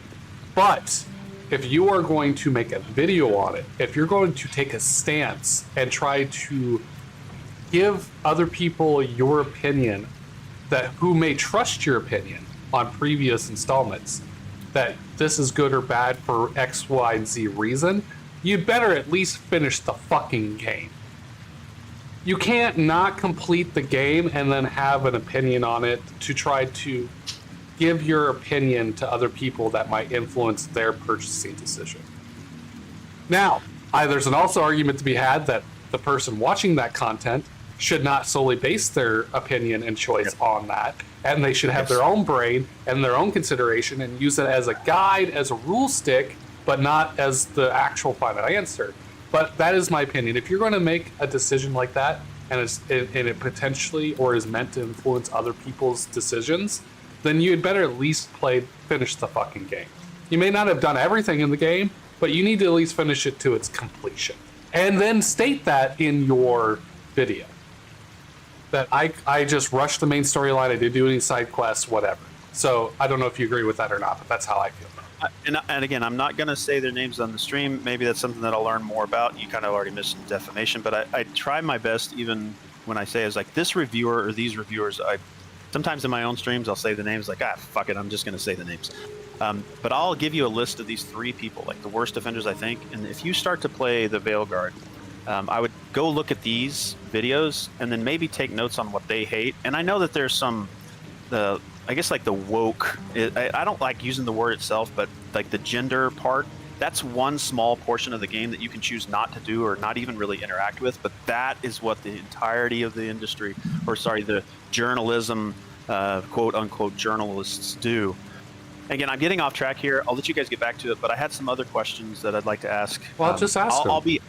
S1: But if you are going to make a video on it, if you're going to take a stance and try to give other people your opinion, that who may trust your opinion on previous installments, that this is good or bad for X, Y, and Z reason, you'd better at least finish the fucking game. You can't not complete the game and then have an opinion on it to try to give your opinion to other people that might influence their purchasing decision. Now, there's an also argument to be had that the person watching that content should not solely base their opinion and choice on that, and they should have their own brain and their own consideration and use it as a guide, as a rule stick, but not as the actual final answer. But that is my opinion. If you're going to make a decision like that, and it potentially or is meant to influence other people's decisions, then you had better at least finish the fucking game. You may not have done everything in the game, but you need to at least finish it to its completion. And then state that in your video. That I just rushed the main storyline, I didn't do any side quests, whatever. So I don't know if you agree with that or not, but that's how I feel.
S14: And again, I'm not going to say their names on the stream. Maybe that's something that I'll learn more about. You kind of already mentioned defamation, but I try my best, even when I say it's like this reviewer or these reviewers. Sometimes in my own streams, I'll say the names like, fuck it, I'm just going to say the names. But I'll give you a list of these 3 people, like the worst offenders, I think. And if you start to play the Veilguard, I would go look at these videos and then maybe take notes on what they hate. And I know that there's some, I guess like the woke, I don't like using the word itself, but like the gender part, that's one small portion of the game that you can choose not to do or not even really interact with. But that is what the entirety of the industry, the journalism, quote unquote journalists do. Again, I'm getting off track here. I'll let you guys get back to it, but I had some other questions that I'd like to ask.
S1: Well, just ask them.
S14: I'll be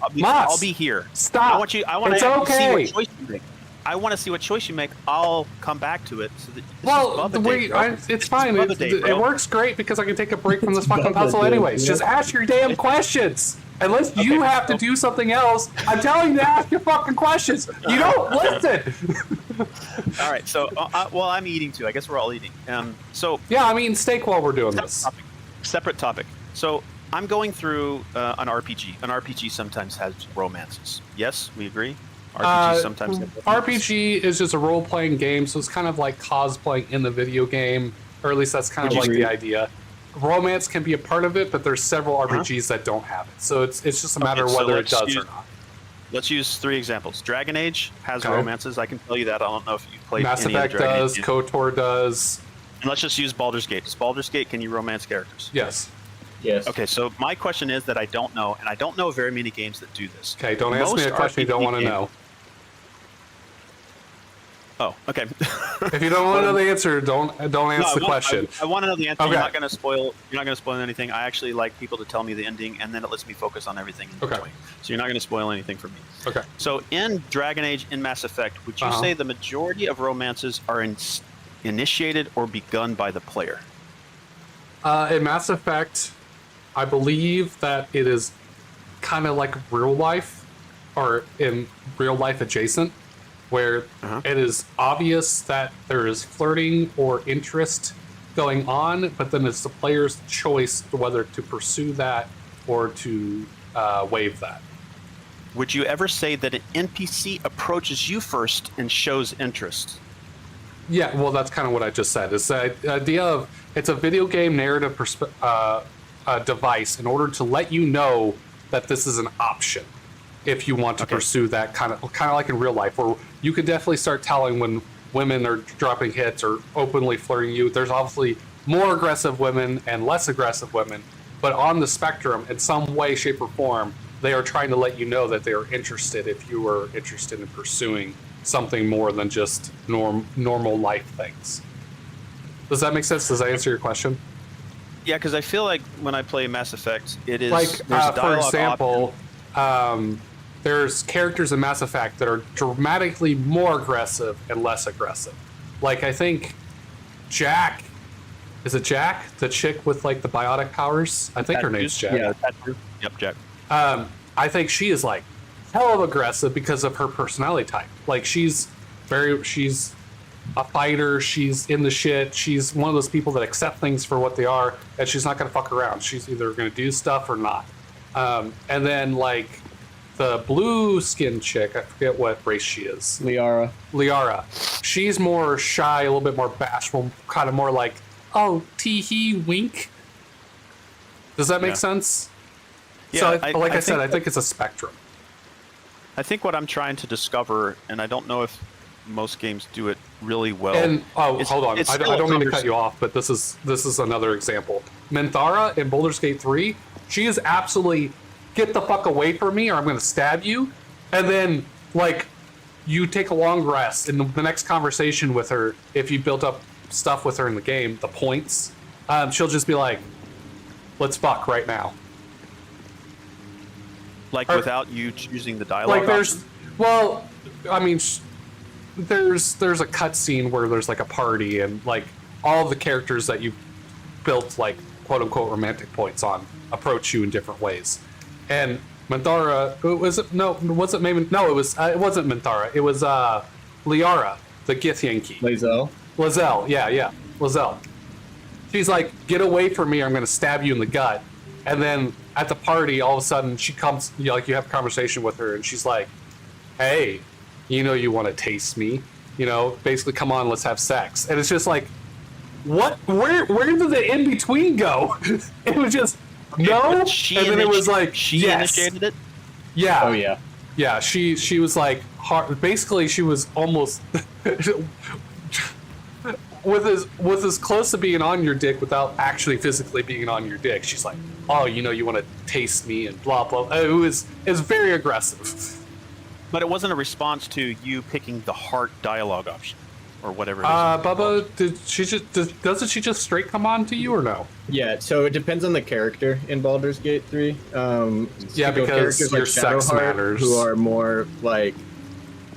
S14: here.
S1: Stop.
S14: I want to see what choice you make. I want to see what choice you make. I'll come back to it. So that
S1: it's fine. It works great because I can take a break from this fucking puzzle anyways. Just ask your damn questions. Unless you have to do something else, I'm telling you to ask your fucking questions. You don't listen.
S14: All right. So, I'm eating too. I guess we're all eating.
S1: Yeah, I'm eating steak while we're doing this.
S14: Separate topic. So I'm going through an RPG. An RPG sometimes has romances. Yes, we agree. RPG sometimes.
S1: RPG is just a role-playing game, so it's kind of like cosplaying in the video game, or at least that's kind of like the idea. Romance can be a part of it, but there's several RPGs that don't have it, so it's just a matter of whether it does or not.
S14: Let's use 3 examples. Dragon Age has romances. I can tell you that. I don't know if you've played
S1: Mass
S14: any
S1: Effect
S14: of Dragon
S1: does.
S14: Age.
S1: KOTOR does.
S14: And let's just use Baldur's Gate. Does Baldur's Gate, can you romance characters?
S1: Yes.
S10: Yes.
S14: Okay, so my question is that I don't know, and I don't know very many games that do this.
S1: Okay, don't ask me a question you don't want to know.
S14: Oh, okay.
S1: If you don't want to know the answer, don't answer the question.
S14: I want to know the answer.
S1: Okay.
S14: You're not going to spoil anything. I actually like people to tell me the ending, and then it lets me focus on everything in between. So you're not going to spoil anything for me.
S1: Okay.
S14: So in Dragon Age, in Mass Effect, would you say the majority of romances are initiated or begun by the player?
S1: In Mass Effect, I believe that it is kind of like real life, or in real life adjacent, where it is obvious that there is flirting or interest going on, but then it's the player's choice whether to pursue that or to waive that.
S14: Would you ever say that an NPC approaches you first and shows interest?
S1: Yeah, well, that's kind of what I just said. It's the idea of it's a video game narrative device in order to let you know that this is an option if you want to pursue that kind of like in real life, where you could definitely start telling when women are dropping hits or openly flirting you. There's obviously more aggressive women and less aggressive women, but on the spectrum, in some way, shape, or form, they are trying to let you know that they are interested if you are interested in pursuing something more than just normal life things. Does that make sense? Does that answer your question?
S14: Yeah, because I feel like when I play Mass Effect, it is
S1: Like,
S14: there's a
S1: for
S14: dialogue
S1: example, there's characters in Mass Effect that are dramatically more aggressive and less aggressive. Like, I think Jack, is it Jack? The chick with, like, the biotic powers? I think her name's Jack.
S14: Yeah, that's true. Yep, Jack.
S1: I think she is, like, hell of aggressive because of her personality type. Like, she's a fighter, she's in the shit, she's one of those people that accept things for what they are, and she's not gonna fuck around. She's either gonna do stuff or not. And then, like, the blue skin chick, I forget what race she is. Liara. She's more shy, a little bit more bashful, kind of more like, oh, tee-hee, wink. Does that make sense?
S14: Yeah,
S1: so,
S14: I
S1: I said,
S14: think
S1: I think it's a spectrum.
S14: I think what I'm trying to discover, and I don't know if most games do it really well.
S1: And hold on, I don't mean to cut you off, but this is another example. Minthara in Baldur's Gate 3, she is absolutely get the fuck away from me, or I'm going to stab you. And then, like, you take a long rest, and the next conversation with her, if you built up stuff with her in the game, the points, she'll just be like, "Let's fuck right now."
S14: Like, without you choosing the dialogue.
S1: Like, there's,
S14: option?
S1: well, I mean, there's a cutscene where there's like a party, and like all the characters that you built like quote unquote romantic points on approach you in different ways. And Minthara, it wasn't Minthara. It was Liara, the Githyanki. Lizelle, yeah, Lizelle. She's like, "Get away from me, or I'm going to stab you in the gut." And then at the party, all of a sudden, she comes, you have a conversation with her, and she's like, "Hey, you want to taste me? Basically, come on, let's have sex." And it's just like, what? Where did the in between go? It was just no, and then it was like
S14: she initiated it.
S1: Yeah.
S10: Oh yeah.
S1: Yeah. She was like hard. Basically, she was almost with as close to being on your dick without actually physically being on your dick. She's like, "Oh, you want to taste me," and blah blah. It was very aggressive.
S14: But it wasn't a response to you picking the heart dialogue option, or whatever it is.
S1: Bubba, doesn't she just straight come on to you, or no?
S10: Yeah, so it depends on the character in Baldur's Gate 3.
S1: Yeah, because your sex matters.
S10: Who are more like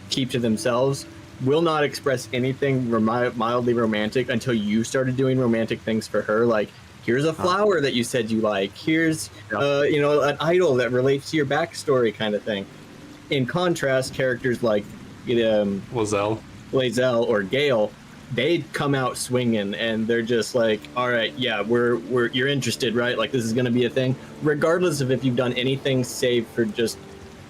S10: keep to themselves, will not express anything mildly romantic until you started doing romantic things for her. Like, here's a flower that you said you like. Here's an idol that relates to your backstory, kind of thing. In contrast, characters like
S1: Lizelle
S10: or Gale, they'd come out swinging, and they're just like, "All right, yeah, you're interested, right? Like, this is gonna be a thing, regardless of if you've done anything save for just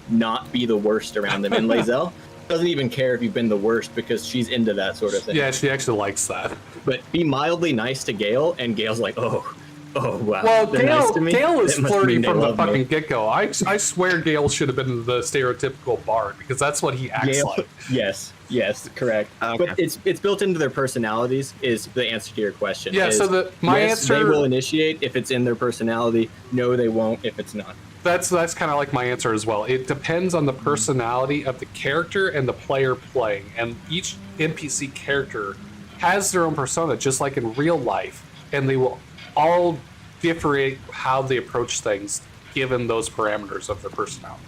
S10: not be the worst around them." And Lizelle doesn't even care if you've been the worst because she's into that sort of thing.
S1: Yeah, she actually likes that.
S10: But be mildly nice to Gale, and Gale's like, "Oh wow."
S1: Well,
S10: they're nice to me.
S1: Gale is
S10: It must
S1: flirty
S10: mean they
S1: from the
S10: love me.
S1: fucking get-go. I swear Gale should have been the stereotypical bard, because that's what he acts
S10: Gale,
S1: like.
S10: Yes, correct.
S14: Okay.
S10: But it's built into their personalities. Is the answer to your question?
S1: Yeah. So my answer,
S10: they will initiate if it's in their personality. No, they won't if it's not.
S1: That's kind of like my answer as well. It depends on the personality of the character and the player playing, and each NPC character has their own persona, just like in real life, and they will all differentiate how they approach things given those parameters of their personality.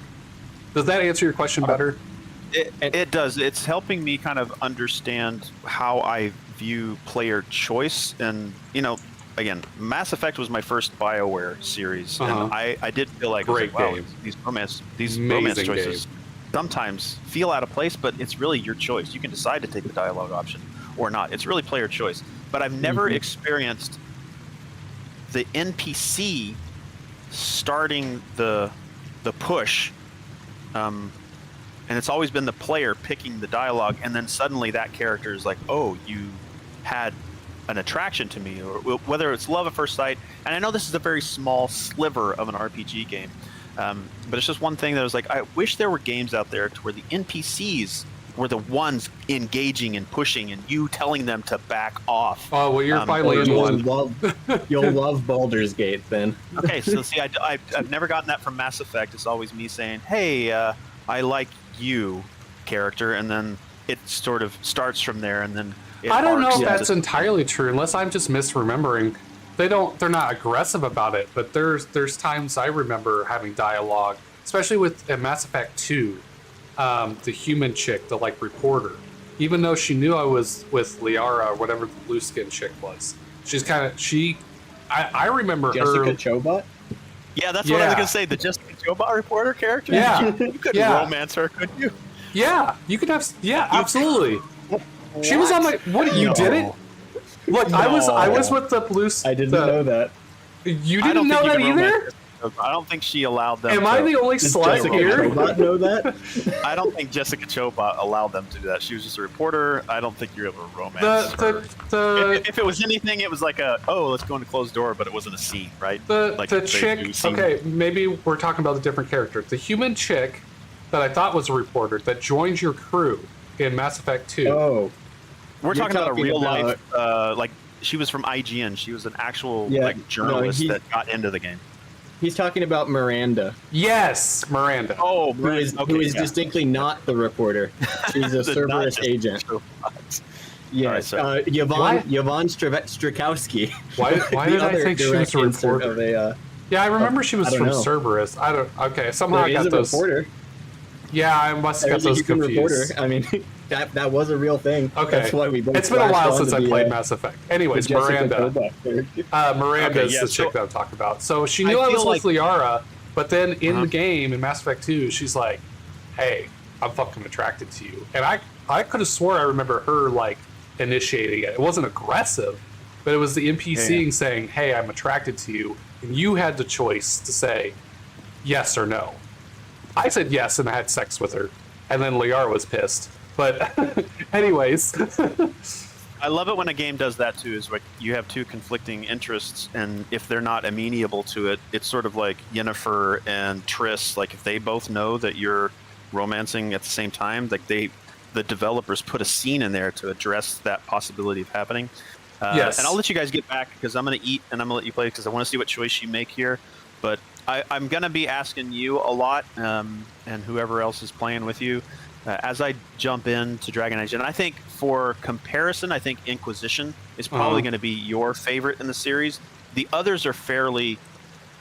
S1: Does that answer your question better?
S14: It does. It's helping me kind of understand how I view player choice. And, again, Mass Effect was my first BioWare series. And I did feel like,
S1: Great
S14: wow,
S1: game.
S14: these romance
S1: Amazing
S14: choices
S1: game.
S14: sometimes feel out of place, but it's really your choice. You can decide to take the dialogue option or not. It's really player choice. But I've never experienced the NPC starting the push, and it's always been the player picking the dialogue, and then suddenly that character is like, "Oh, you had an attraction to me," or whether it's love at first sight. And I know this is a very small sliver of an RPG game, but it's just one thing that was like, I wish there were games out there to where the NPCs were the ones engaging and pushing, and you telling them to back off.
S1: Oh, well, you're finally in one.
S10: You'll love Baldur's Gate then.
S14: Okay, so see, I've never gotten that from Mass Effect. It's always me saying, "Hey, I like you, character," and then it sort of starts from there, and then
S1: I don't know
S14: arcs
S1: if that's
S14: just-
S1: entirely true, unless I'm just misremembering. They're not aggressive about it, but there's times I remember having dialogue, especially with Mass Effect 2, the human chick, the like reporter. Even though she knew I was with Liara or whatever the blue skin chick was, I remember
S10: Jessica
S1: her.
S10: Chobot?
S14: Yeah, that's what I was gonna say. The Jessica Chobot reporter character.
S1: Yeah,
S14: you could
S1: yeah.
S14: romance her, couldn't you?
S1: Yeah, you could have. Yeah, absolutely. She was on my. What you did it? Look, I was with the blue.
S10: I didn't know that.
S1: You
S14: I don't
S1: didn't know
S14: think
S1: that
S14: you can
S1: either?
S14: romance Jessica. I don't think she allowed them.
S1: Am I the only slut
S10: Jessica
S1: here?
S10: Chobot know that?
S14: I don't think Jessica Chobot allowed them to do that. She was just a reporter. I don't think you're able to romance her. If it was anything, it was like let's go in a closed door, but it wasn't a scene, right? Like
S1: the
S14: they
S1: chick.
S14: do scenes.
S1: Okay, maybe we're talking about a different character. The human chick that I thought was a reporter that joins your crew in Mass Effect 2.
S10: Oh,
S14: We're
S10: You're
S14: talking about a real
S10: talking
S14: life, like she was from IGN. She was an actual
S10: Yeah,
S14: like journalist
S10: no,
S14: that got into the game.
S10: he's talking about Miranda,
S1: Yes, Miranda.
S14: Oh,
S10: who is distinctly not the reporter. She's a
S14: The
S10: Cerberus
S14: not just
S10: agent.
S14: Chobot.
S10: Yes,
S14: Alright,
S10: Yvonne Strakowski.
S1: Why
S10: The
S1: did I
S10: other
S1: think she was a
S10: direct insert
S1: reporter?
S10: of a,
S1: Yeah, I remember she was
S10: I don't
S1: from
S10: know.
S1: Cerberus. I don't. Okay, somehow
S10: there
S1: I
S10: is
S1: got
S10: a
S1: those.
S10: reporter.
S1: Yeah, I must have got
S10: There's a
S1: those
S10: human
S1: confused.
S10: reporter. I mean, that was a real thing.
S1: Okay,
S10: That's why we both
S1: it's been a
S10: latched
S1: while
S10: on
S1: since
S10: to
S1: I
S10: the,
S1: played Mass Effect. Anyways,
S10: the Jessica
S1: Miranda.
S10: Chobot character.
S1: Miranda
S14: Okay,
S1: is
S14: yeah,
S1: the chick
S14: so-
S1: that I'm talking about. So she knew
S14: I
S1: I was
S14: feel
S1: with Liara, but then in the game in Mass Effect 2, she's like, "Hey, I'm fucking attracted to you," and I could have swore I remember her like initiating it. It wasn't aggressive, but it was the NPC saying, "Hey, I'm attracted to you," and you had the choice to say yes or no. I said yes, and I had sex with her, and then Liara was pissed. But anyways.
S14: I love it when a game does that too. Is like you have two conflicting interests, and if they're not amenable to it, it's sort of like Yennefer and Triss. Like if they both know that you're romancing at the same time, like the developers put a scene in there to address that possibility of happening.
S1: Yes.
S14: And I'll let you guys get back because I'm going to eat and I'm going to let you play because I want to see what choice you make here. But I'm going to be asking you a lot, and whoever else is playing with you, as I jump into Dragon Age. And I think for comparison, I think Inquisition is probably going to be your favorite in the series. The others are fairly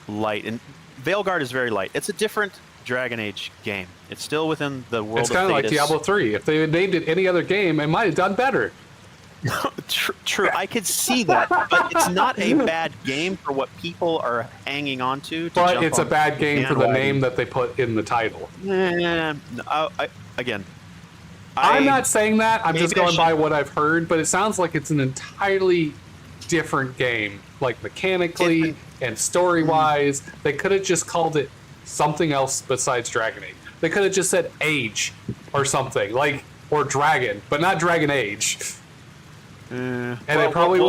S14: light, and Veilguard is very light. It's a different Dragon Age game. It's still within the world
S1: It's
S14: of
S1: kind of like
S14: Thetis.
S1: Diablo 3. If they had named it any other game, it might have done better.
S14: True, I could see that, but it's not a bad game for what people are hanging on to
S1: But
S14: jump
S1: it's a
S14: on
S1: bad game for the
S14: bandwagon.
S1: name that they put in the title. I'm not saying that. I'm just
S14: maybe I
S1: going by what I've heard, but it sounds like it's an entirely different game, like mechanically and story-wise. They could have just called it something else besides Dragon Age. They could have just said Age or something, or Dragon, but not Dragon Age. And it probably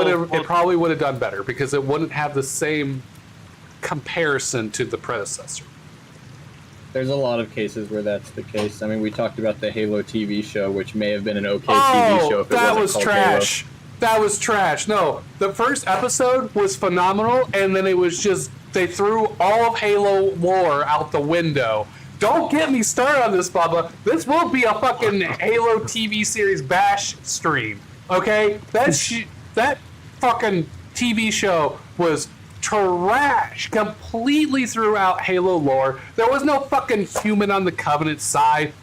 S1: would have done better because it wouldn't have the same comparison to the predecessor.
S10: There's a lot of cases where that's the case. I mean, we talked about the Halo TV show, which may have been an okay TV show if it
S1: that
S10: wasn't
S1: was
S10: called
S1: trash.
S10: Halo.
S1: That was trash. No, the first episode was phenomenal, and then it was just they threw all of Halo lore out the window. Don't get me started on this, Bubba. This will be a fucking Halo TV series bash stream. Okay, that fucking TV show was trash. Completely threw out Halo lore. There was no fucking human on the Covenant side.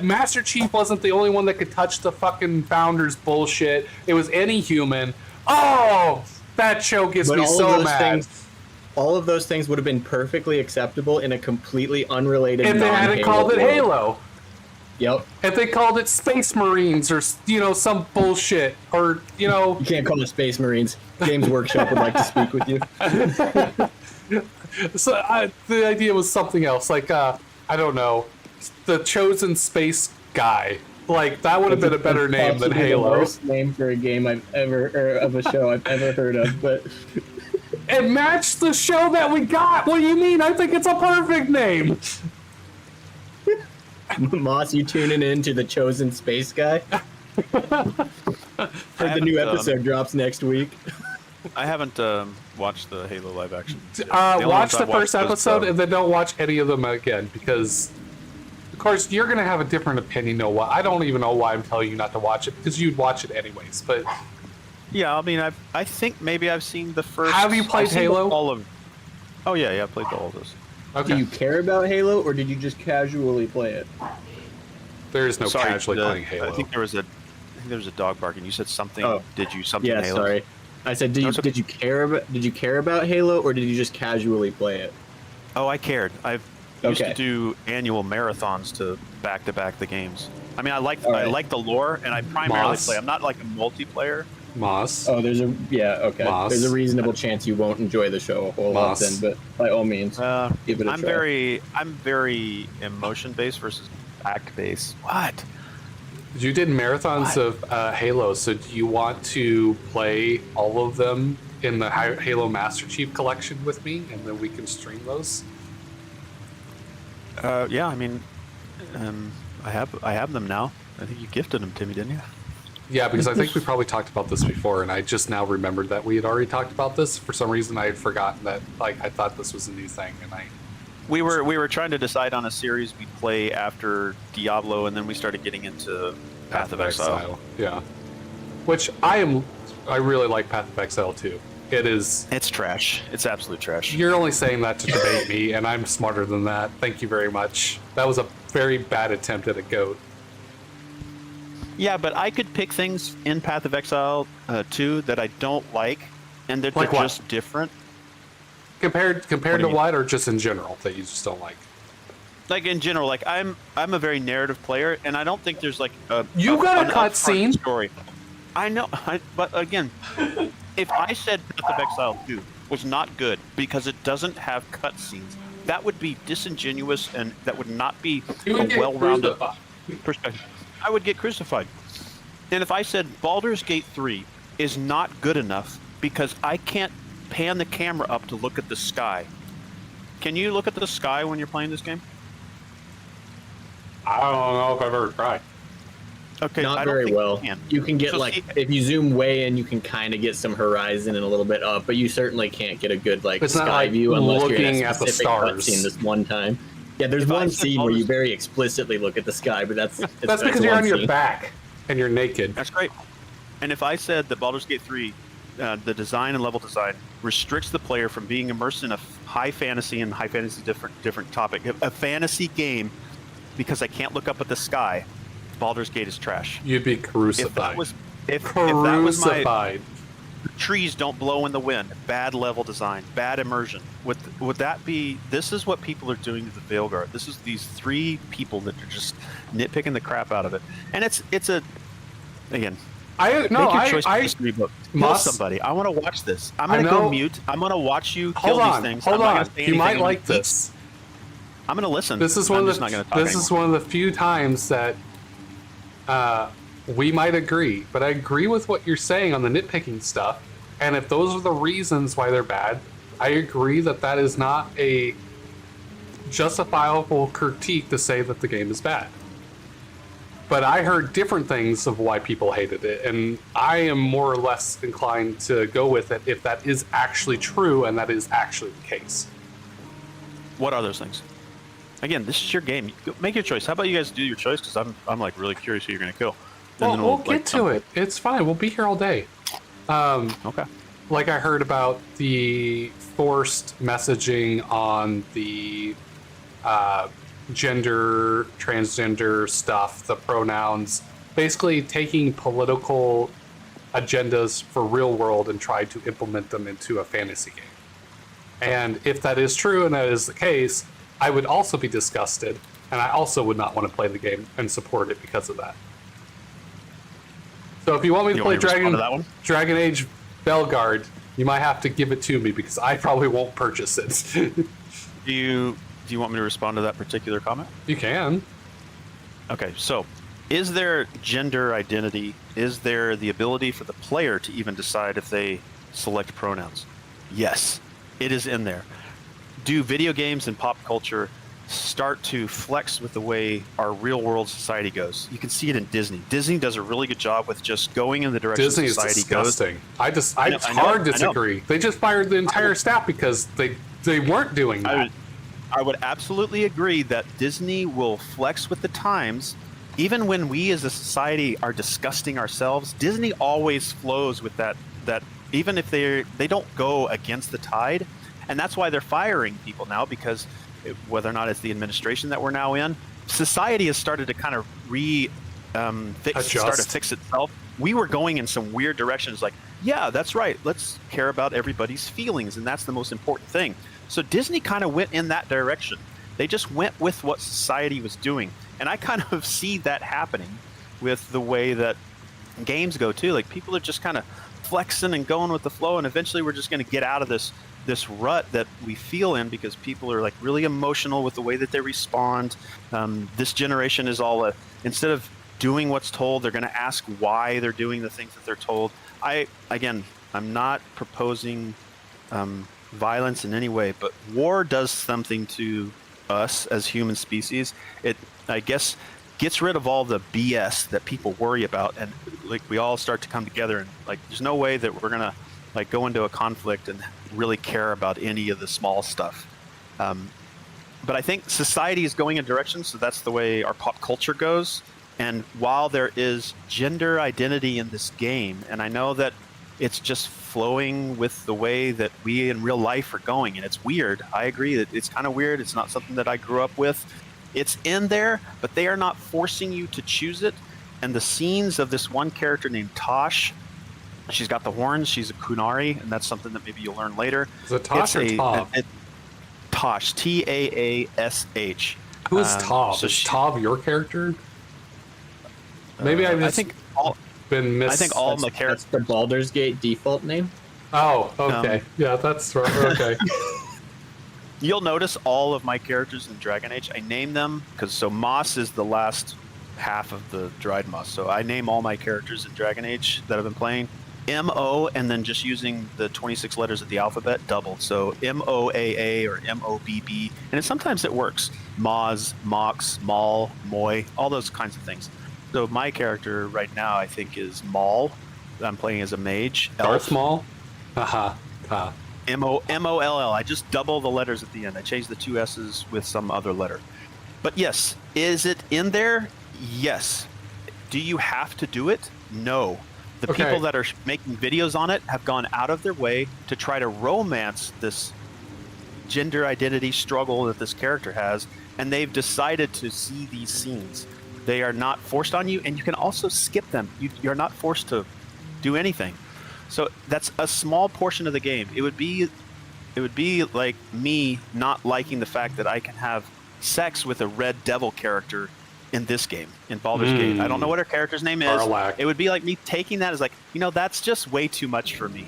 S1: Master Chief wasn't the only one that could touch the fucking Founders bullshit. It was any human. Oh, that show gets me so mad.
S10: All of those things would have been perfectly acceptable in a completely unrelated.
S1: If they hadn't called it Halo.
S10: Yep.
S1: If they called it Space Marines or some bullshit or
S10: You can't call it Space Marines. Games Workshop would like to speak with you.
S1: So the idea was something else, like I don't know, the Chosen Space Guy. Like that would have been a better name than Halo.
S10: The worst name for a game I've ever or of a show I've ever heard of, but
S1: it matched the show that we got. What do you mean? I think it's a perfect name.
S10: Moss, you tuning in to the Chosen Space Guy? Heard the new episode drops next week.
S14: I haven't watched the Halo live action.
S1: Watch the first episode and then don't watch any of them again because course, you're gonna have a different opinion. Know what? I don't even know why I'm telling you not to watch it because you'd watch it anyways. But
S14: yeah, I mean, I think maybe I've seen the first.
S1: Have you played Halo?
S14: All of. Oh yeah, I played all of those.
S1: Okay.
S10: Do you care about Halo, or did you just casually play it?
S1: There is no casually playing Halo.
S14: I think there was a dog barking. You said something.
S10: Oh.
S14: Did you something?
S10: Yeah,
S14: Halo?
S10: sorry. I said, did you care about Halo, or did you just casually play it?
S14: Oh, I cared. I used
S10: Okay.
S14: to do annual marathons to back the games. I mean, I like the lore, and I primarily
S1: Moss.
S14: play. I'm not like a multiplayer.
S1: Moss.
S10: Oh, there's okay.
S1: Moss.
S10: There's a reasonable chance you won't enjoy the show a whole lot
S1: Moss.
S10: then, but by all means, give it a try.
S14: I'm very emotion based versus act based. What?
S1: You did marathons of Halo, so do you want to play all of them in the Halo Master Chief Collection with me, and then we can stream those?
S14: Yeah, I mean, I have them now. I think you gifted them to me, didn't you?
S1: Yeah, because I think we probably talked about this before, and I just now remembered that we had already talked about this. For some reason, I had forgotten that. Like, I thought this was a new thing, and
S14: We were trying to decide on a series we'd play after Diablo, and then we started getting into Path of Exile.
S1: Yeah, which I really like Path of Exile too. It's
S14: trash. It's absolute trash.
S1: You're only saying that to debate me, and I'm smarter than that. Thank you very much. That was a very bad attempt at a goat.
S14: Yeah, but I could pick things in Path of Exile 2 that I don't like, and they're
S1: Like what?
S14: just different.
S1: Compared to what, or just in general that you just don't like?
S14: Like in general, like I'm a very narrative player, and I don't think there's like a
S1: got a
S14: an
S1: cutscene
S14: story. I know, but again, if I said Path of Exile 2 was not good because it doesn't have cutscenes, that would be disingenuous, and that would not be a well-rounded perspective. I would get crucified. And if I said Baldur's Gate 3 is not good enough because I can't pan the camera up to look at the sky. Can you look at the sky when you're playing this game?
S1: I don't know if I've ever tried.
S14: Okay,
S10: not
S14: I don't
S10: very
S14: think
S10: well. You can get if you zoom way in, you can kind of get some horizon and a little bit up, but you certainly can't get a good
S1: It's
S10: sky
S1: not like
S10: view unless you're in
S1: looking
S10: a
S1: at the
S10: specific
S1: stars.
S10: cutscene this one time. Yeah, there's one scene where you very explicitly look at the sky, but that's
S1: because you're on your back and you're naked.
S14: That's great. And if I said that Baldur's Gate 3, the design and level design restricts the player from being immersed in a high fantasy different topic, a fantasy game, because I can't look up at the sky, Baldur's Gate is trash.
S1: You'd be crucified.
S14: If that was
S1: Crucified.
S14: trees don't blow in the wind, bad level design, bad immersion. Would that be? This is what people are doing to the Veilguard. This is these three people that are just nitpicking the crap out of it, and it's a again. Make your choice for these three books. Kill somebody. I want to watch this. I'm gonna go mute. I'm gonna watch you kill these things.
S1: Hold
S14: I'm
S1: on.
S14: not gonna say
S1: You might
S14: anything.
S1: like this.
S14: I'm gonna listen.
S1: This is
S14: I'm
S1: one of
S14: just
S1: the.
S14: not gonna talk
S1: This
S14: anymore.
S1: is one of the few times that we might agree, but I agree with what you're saying on the nitpicking stuff. And if those are the reasons why they're bad, I agree that that is not a justifiable critique to say that the game is bad. But I heard different things of why people hated it, and I am more or less inclined to go with it if that is actually true and that is actually the case.
S14: What are those things? Again, this is your game. Make your choice. How about you guys do your choice? Because I'm like really curious who you're gonna kill. And then
S1: We'll get to it. It's fine. We'll be here all day.
S14: Okay.
S1: Like I heard about the forced messaging on the gender, transgender stuff, the pronouns, basically taking political agendas for real world and try to implement them into a fantasy game. And if that is true and that is the case, I would also be disgusted, and I also would not want to play the game and support it because of that. So if you want me to play Dragon Age Belguard, you might have to give it to me because I probably won't purchase it.
S14: Do you want me to respond to that particular comment?
S1: You can.
S14: Okay, so is there gender identity? Is there the ability for the player to even decide if they select pronouns? Yes, it is in there. Do video games and pop culture start to flex with the way our real world society goes? You can see it in Disney. Disney does a really good job with just going in the direction
S1: Disney
S14: society
S1: is disgusting.
S14: goes.
S1: I hard disagree. They just fired the entire staff because they weren't doing that.
S14: I would absolutely agree that Disney will flex with the times. Even when we as a society are disgusting ourselves, Disney always flows with that even if they don't go against the tide. And that's why they're firing people now, because whether or not it's the administration that we're now in, society has started to kind of start to fix itself. We were going in some weird directions, like, yeah, that's right, let's care about everybody's feelings, and that's the most important thing. So Disney kind of went in that direction. They just went with what society was doing. And I kind of see that happening with the way that games go too. Like, people are just kind of flexing and going with the flow, and eventually we're just going to get out of this rut that we feel in, because people are like really emotional with the way that they respond. This generation is all instead of doing what's told, they're going to ask why they're doing the things that they're told. I'm not proposing violence in any way, but war does something to us as human species. It, I guess, gets rid of all the BS that people worry about, and like we all start to come together, and like there's no way that we're gonna like go into a conflict and really care about any of the small stuff. But I think society is going in a direction, so that's the way our pop culture goes. And while there is gender identity in this game, and I know that it's just flowing with the way that we in real life are going, and it's weird. I agree that it's kind of weird. It's not something that I grew up with. It's in there, but they are not forcing you to choose it. And the scenes of this one character named Tosh, she's got the horns, she's a Kunari, and that's something that maybe you'll learn later.
S1: Is it Tosh or Tav?
S14: Tosh, Taash.
S1: Who is Tav?
S14: So
S1: is Tav your character? Maybe I think been missed.
S14: I think all my characters.
S10: That's the Baldur's Gate default name.
S1: Oh, okay. Yeah, that's right. Okay.
S14: You'll notice all of my characters in Dragon Age, I name them because Moss is the last half of the dried moss. So I name all my characters in Dragon Age that I've been playing M-O, and then just using the 26 letters of the alphabet doubled. So M-O-A-A or M-O-B-B. And sometimes it works. Moz, Mox, Maul, Moy, all those kinds of things. So my character right now, I think, is Maul. I'm playing as a mage.
S1: Darth Maul? Haha.
S14: M-O-L-L. I just double the letters at the end. I changed the two S's with some other letter. But yes, is it in there? Yes. Do you have to do it? No. The people that are making videos on it have gone out of their way to try to romance this gender identity struggle that this character has, and they've decided to see these scenes. They are not forced on you, and you can also skip them. You're not forced to do anything. So that's a small portion of the game. It would be like me not liking the fact that I can have sex with a Red Devil character in this game, in Baldur's Gate. I don't know what her character's name is.
S1: Arlak.
S14: It would be like me taking that as like, that's just way too much for me.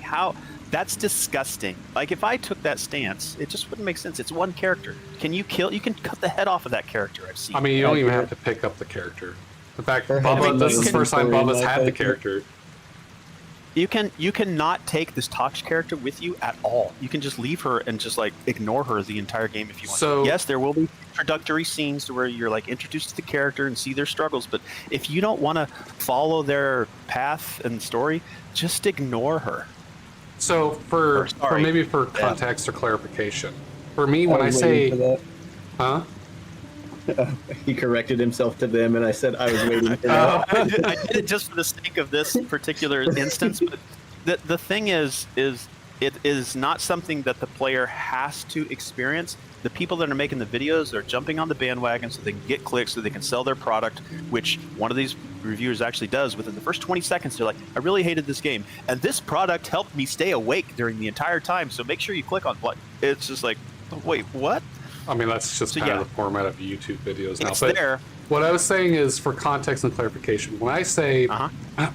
S14: That's disgusting. Like, if I took that stance, it just wouldn't make sense. It's one character. You can cut the head off of that character. I've seen.
S1: I mean, you don't even have to pick up the character. In fact, Bubba, this is the first time Bubba's had the character.
S14: You cannot take this Tosh character with you at all. You can just leave her and just like ignore her the entire game if you want.
S1: So,
S14: yes, there will be introductory scenes to where you're like introduced to the character and see their struggles, but if you don't want to follow their path and story, just ignore her.
S1: So for context or clarification, for me when I say, huh?
S10: He corrected himself to them, and I said I was waiting for that.
S14: I did it just for the sake of this particular instance. But the thing is it is not something that the player has to experience. The people that are making the videos are jumping on the bandwagon so they can get clicks, so they can sell their product, which one of these reviewers actually does. Within the first 20 seconds, they're like, I really hated this game, and this product helped me stay awake during the entire time, so make sure you click on what. It's just like, wait, what?
S1: I mean, that's just kind of the format of YouTube videos now.
S14: It's
S1: but
S14: there.
S1: What I was saying is, for context and clarification, when I say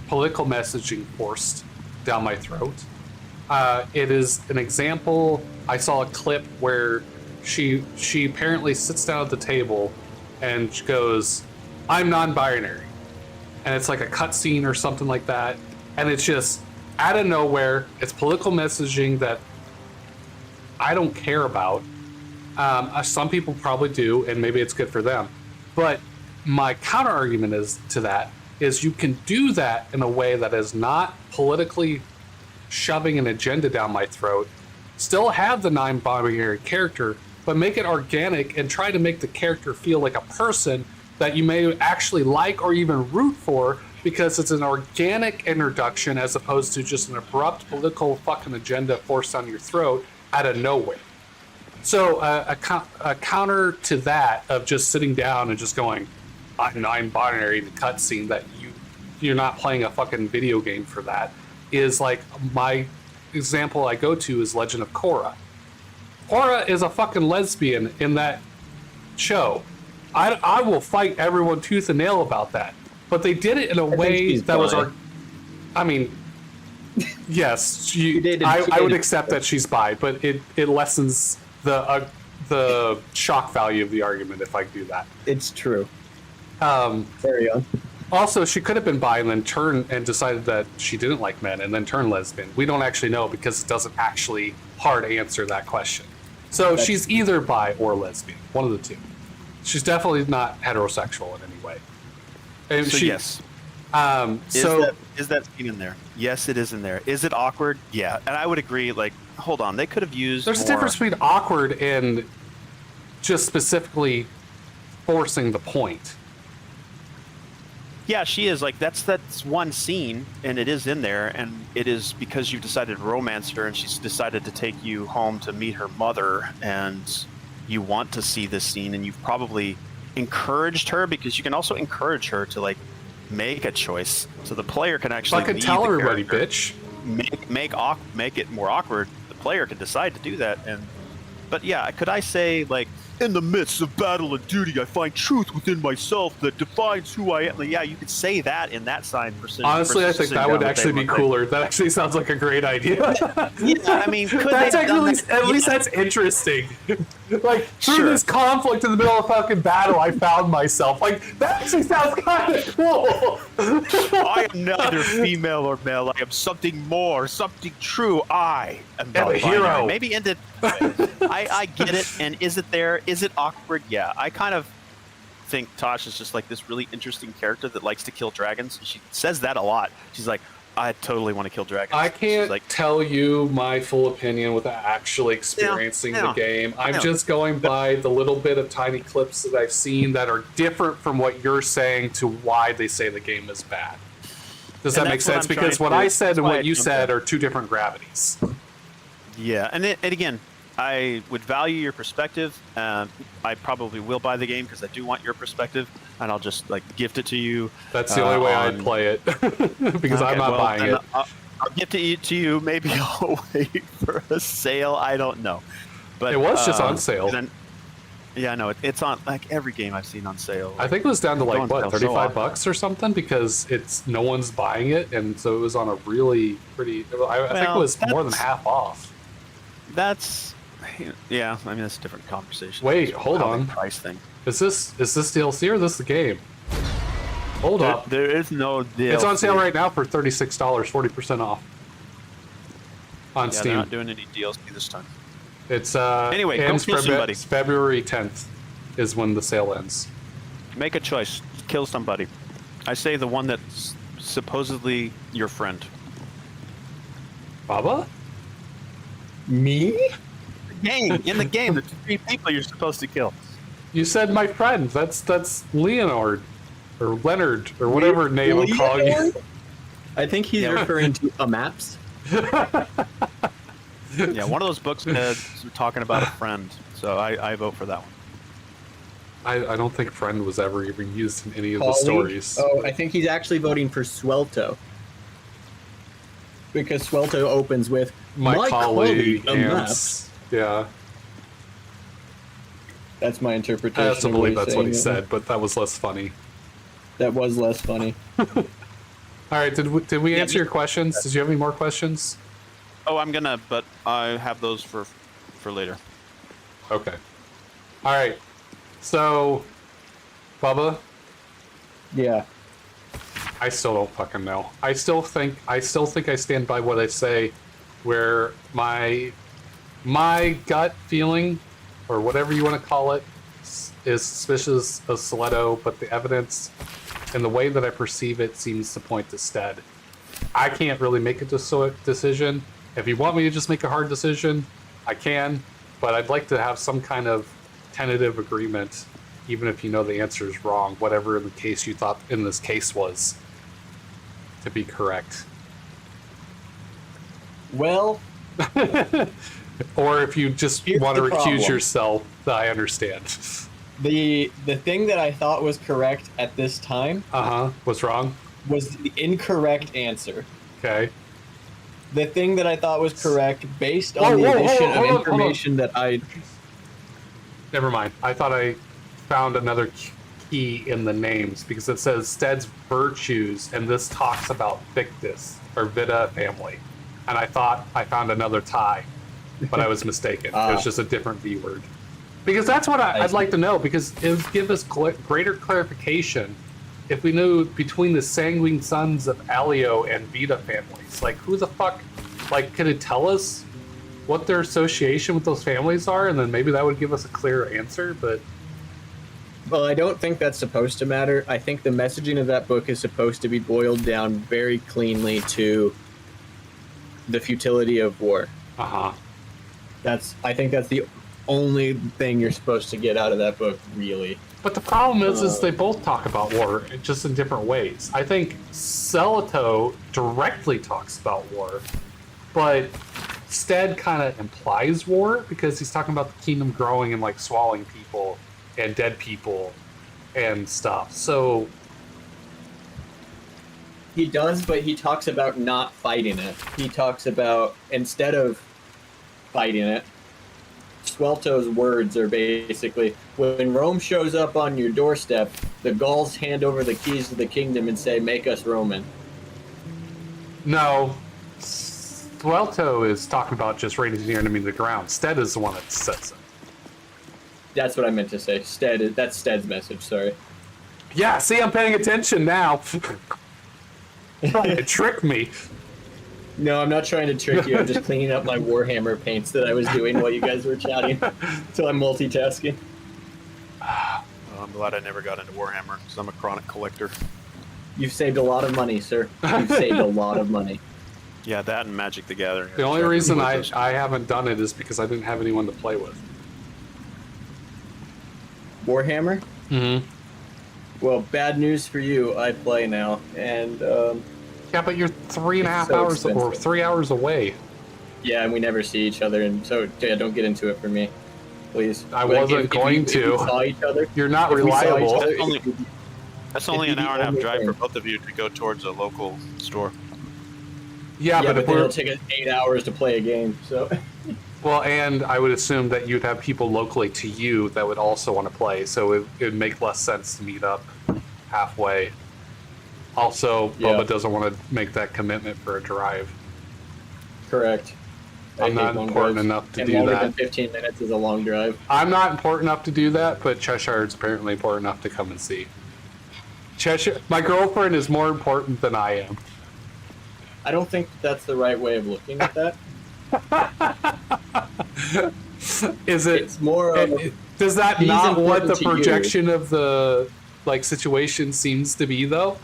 S1: political messaging forced down my throat, it is an example. I saw a clip where she apparently sits down at the table and she goes, I'm non-binary. And it's like a cutscene or something like that. And it's just out of nowhere. It's political messaging that I don't care about. Some people probably do, and maybe it's good for them. But my counter argument is you can do that in a way that is not politically shoving an agenda down my throat, still have the non-binary character, but make it organic and try to make the character feel like a person that you may actually like or even root for, because it's an organic introduction as opposed to just an abrupt political fucking agenda forced down your throat out of nowhere. So a counter to that of just sitting down and just going, non-binary, the cutscene that you're not playing a fucking video game for that, is like my example I go to is Legend of Korra. Korra is a fucking lesbian in that show. I will fight everyone tooth and nail about that. But they did it in a way that was I mean, yes, I would accept that she's bi, but it lessens the shock value of the argument if I do that.
S10: It's true. Carry on.
S1: Also, she could have been bi and then turned and decided that she didn't like men and then turned lesbian. We don't actually know because it doesn't actually hard answer that question. So she's either bi or lesbian, one of the two. She's definitely not heterosexual in any way. And
S14: so yes. Is that scene in there? Yes, it is in there. Is it awkward? Yeah, and I would agree. Like, hold on, they could have used.
S1: There's a difference between awkward and just specifically forcing the point.
S14: Yeah, she is. Like, that's one scene, and it is in there, and it is because you've decided to romance her, and she's decided to take you home to meet her mother, and you want to see this scene, and you've probably encouraged her, because you can also encourage her to, like, make a choice, so the player can actually
S1: fucking tell everybody, bitch.
S14: Make it more awkward. The player can decide to do that, but yeah, could I say, like, in the midst of battle and duty, I find truth within myself that defines who I am. Like, yeah, you could say that in that sign.
S1: Honestly, I think that would actually be cooler. That actually sounds like a great idea.
S14: Yeah, I mean,
S1: that's actually at least that's interesting. Like, through this conflict in the middle of fucking battle, I found myself. Like, that actually sounds kind of cool.
S14: I am neither female or male. I am something more, something true. I am
S1: a hero.
S14: Maybe ended. I get it. And is it there? Is it awkward? Yeah. I kind of think Tosh is just like this really interesting character that likes to kill dragons. She says that a lot. She's like, I totally want to kill dragons.
S1: I can't tell you my full opinion without actually experiencing the game. I'm just going by the little bit of tiny clips that I've seen that are different from what you're saying to why they say the game is bad. Does that make sense? Because what I said and what you said are two different gravities.
S14: Yeah, and again, I would value your perspective. I probably will buy the game because I do want your perspective, and I'll just like gift it to you.
S1: That's the only way I'd play it because I'm not buying it.
S14: I'll gift it to you. Maybe I'll wait for a sale. I don't know, but
S1: it was just on sale.
S14: Yeah, I know it's on like every game I've seen on sale.
S1: I think it was down to like what, $35 or something, because no one's buying it, and so it was on a really pretty. I think it was more than half off.
S14: Yeah, I mean that's a different conversation.
S1: Wait, hold on.
S14: Price thing.
S1: Is this DLC or is this the game? Hold up.
S14: There is no DLC.
S1: It's on sale right now for $36, 40% off. On Steam.
S14: They're not doing any DLC this time.
S1: It's
S14: anyway, go kill somebody.
S1: February 10th is when the sale ends.
S14: Make a choice. Kill somebody. I say the one that's supposedly your friend.
S1: Baba?
S10: Me?
S14: In the game, the three people you're supposed to kill.
S1: You said my friend. That's Leonard or Leonard or whatever name I'm calling you.
S10: I think he's referring to a maps.
S14: Yeah, one of those books talking about a friend, so I vote for that one.
S1: I don't think friend was ever even used in any of the stories.
S10: Oh, I think he's actually voting for Swelto. Because Swelto opens with
S1: my colleague Ants. Yeah.
S10: That's my interpretation.
S1: I have to believe that's what he said, but that was less funny.
S10: That was less funny.
S1: All right, did we answer your questions? Did you have any more questions?
S14: Oh, but I have those for later.
S1: Okay. All right. So, Bubba?
S10: Yeah.
S1: I still don't fucking know. I still think I stand by what I say, where my gut feeling, or whatever you want to call it, is suspicious of Stiletto, but the evidence and the way that I perceive it seems to point to Stead. I can't really make a decision. If you want me to just make a hard decision, I can, but I'd like to have some kind of tentative agreement, even if you know the answer is wrong, whatever the case you thought in this case was to be correct.
S10: Well,
S1: or if you just want to recuse yourself, I understand.
S10: The thing that I thought was correct at this time,
S1: what's wrong?
S10: Was the incorrect answer.
S1: Okay.
S10: The thing that I thought was correct, based on the addition of information that I.
S1: Never mind. I thought I found another key in the names because it says Stead's virtues, and this talks about Victus or Vita family, and I thought I found another tie, but I was mistaken. It was just a different V word. Because that's what I'd like to know, because it would give us greater clarification if we knew between the Sanguine Sons of Alio and Vita families. Like, who the fuck, like, could it tell us what their association with those families are? And then maybe that would give us a clearer answer, but...
S10: Well, I don't think that's supposed to matter. I think the messaging of that book is supposed to be boiled down very cleanly to the futility of war.
S1: I
S10: think that's the only thing you're supposed to get out of that book, really.
S1: But the problem is they both talk about war, just in different ways. I think Celato directly talks about war, but Stead kind of implies war because he's talking about the kingdom growing and like swallowing people and dead people and stuff. So
S10: he does, but he talks about not fighting it. He talks about, instead of fighting it, Swelto's words are basically, when Rome shows up on your doorstep, the Gauls hand over the keys to the kingdom and say, make us Roman.
S1: No. Swelto is talking about just raiding the enemy to the ground. Stead is the one that says it.
S10: That's what I meant to say. That's Stead's message, sorry.
S1: Yeah, see, I'm paying attention now. Trying to trick me.
S10: No, I'm not trying to trick you. I'm just cleaning up my Warhammer paints that I was doing while you guys were chatting. So I'm multitasking.
S14: I'm glad I never got into Warhammer, because I'm a chronic collector.
S10: You've saved a lot of money, sir. You've saved a lot of money.
S14: Yeah, that and Magic the Gathering.
S1: The only reason I haven't done it is because I didn't have anyone to play with.
S10: Warhammer?
S1: Mm-hmm.
S10: Well, bad news for you. I play now, and
S1: yeah, but you're 3.5 hours expensive. Or 3 hours away.
S10: Yeah, and we never see each other, and so yeah, don't get into it for me, please.
S1: I wasn't going to.
S10: If we saw each other,
S1: you're not reliable.
S14: That's only an hour and a half drive for both of you to go towards a local store.
S10: Yeah, but it'll take us 8 hours to play a game, so.
S1: Well, and I would assume that you'd have people locally to you that would also want to play, so it would make less sense to meet up halfway. Also, Bubba doesn't want to make that commitment for a drive.
S10: Correct.
S1: I'm not important enough to do that.
S10: Longer than 15 minutes is a long drive.
S1: I'm not important enough to do that, but Cheshire is apparently important enough to come and see. Cheshire, my girlfriend is more important than I am.
S10: I don't think that's the right way of looking at that.
S1: Is it?
S10: It's more.
S1: Does that not what the projection of the situation seems to be, though?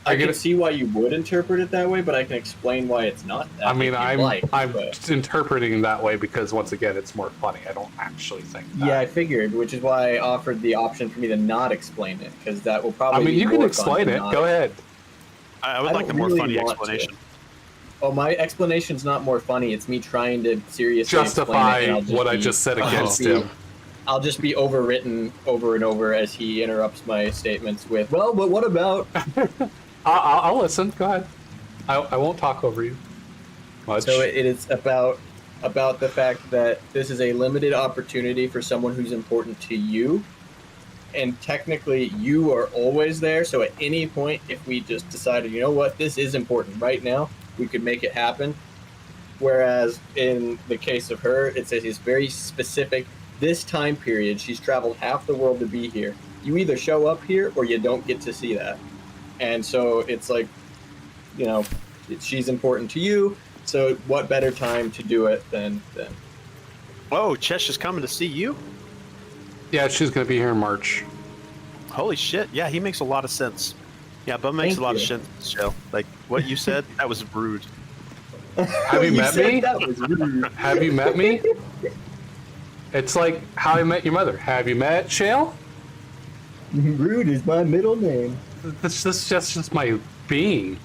S10: I can see why you would interpret it that way, but I can explain why it's not that.
S1: I mean, I'm interpreting it that way because, once again, it's more funny. I don't actually think that.
S10: Yeah, I figured, which is why I offered the option for me to not explain it, because that will probably.
S1: I mean, you can explain it. Go ahead.
S14: I would like a more funny explanation.
S10: Oh, my explanation's not more funny. It's me trying to seriously
S1: justify what I just said against him.
S10: I'll just be overwritten over and over as he interrupts my statements with, well, but what about...
S1: I'll listen. Go ahead. I won't talk over you much.
S10: So it is about the fact that this is a limited opportunity for someone who's important to you. And technically, you are always there. So at any point, if we just decided, you know what, this is important right now, we could make it happen. Whereas in the case of her, it says it's very specific. This time period, she's traveled half the world to be here. You either show up here or you don't get to see that. And so it's like, you know, she's important to you. So what better time to do it than...
S14: Whoa, Chesh is coming to see you?
S1: Yeah, she's going to be here in March.
S14: Holy shit. Yeah, he makes a lot of sense. Yeah, Bub makes a lot of sense, Shell. Like, what you said, that was rude.
S1: Have you met me?
S10: That was rude.
S1: Have you met me? It's like How I Met Your Mother. Have you met Shale?
S10: Rude is my middle name.
S1: That's just my being.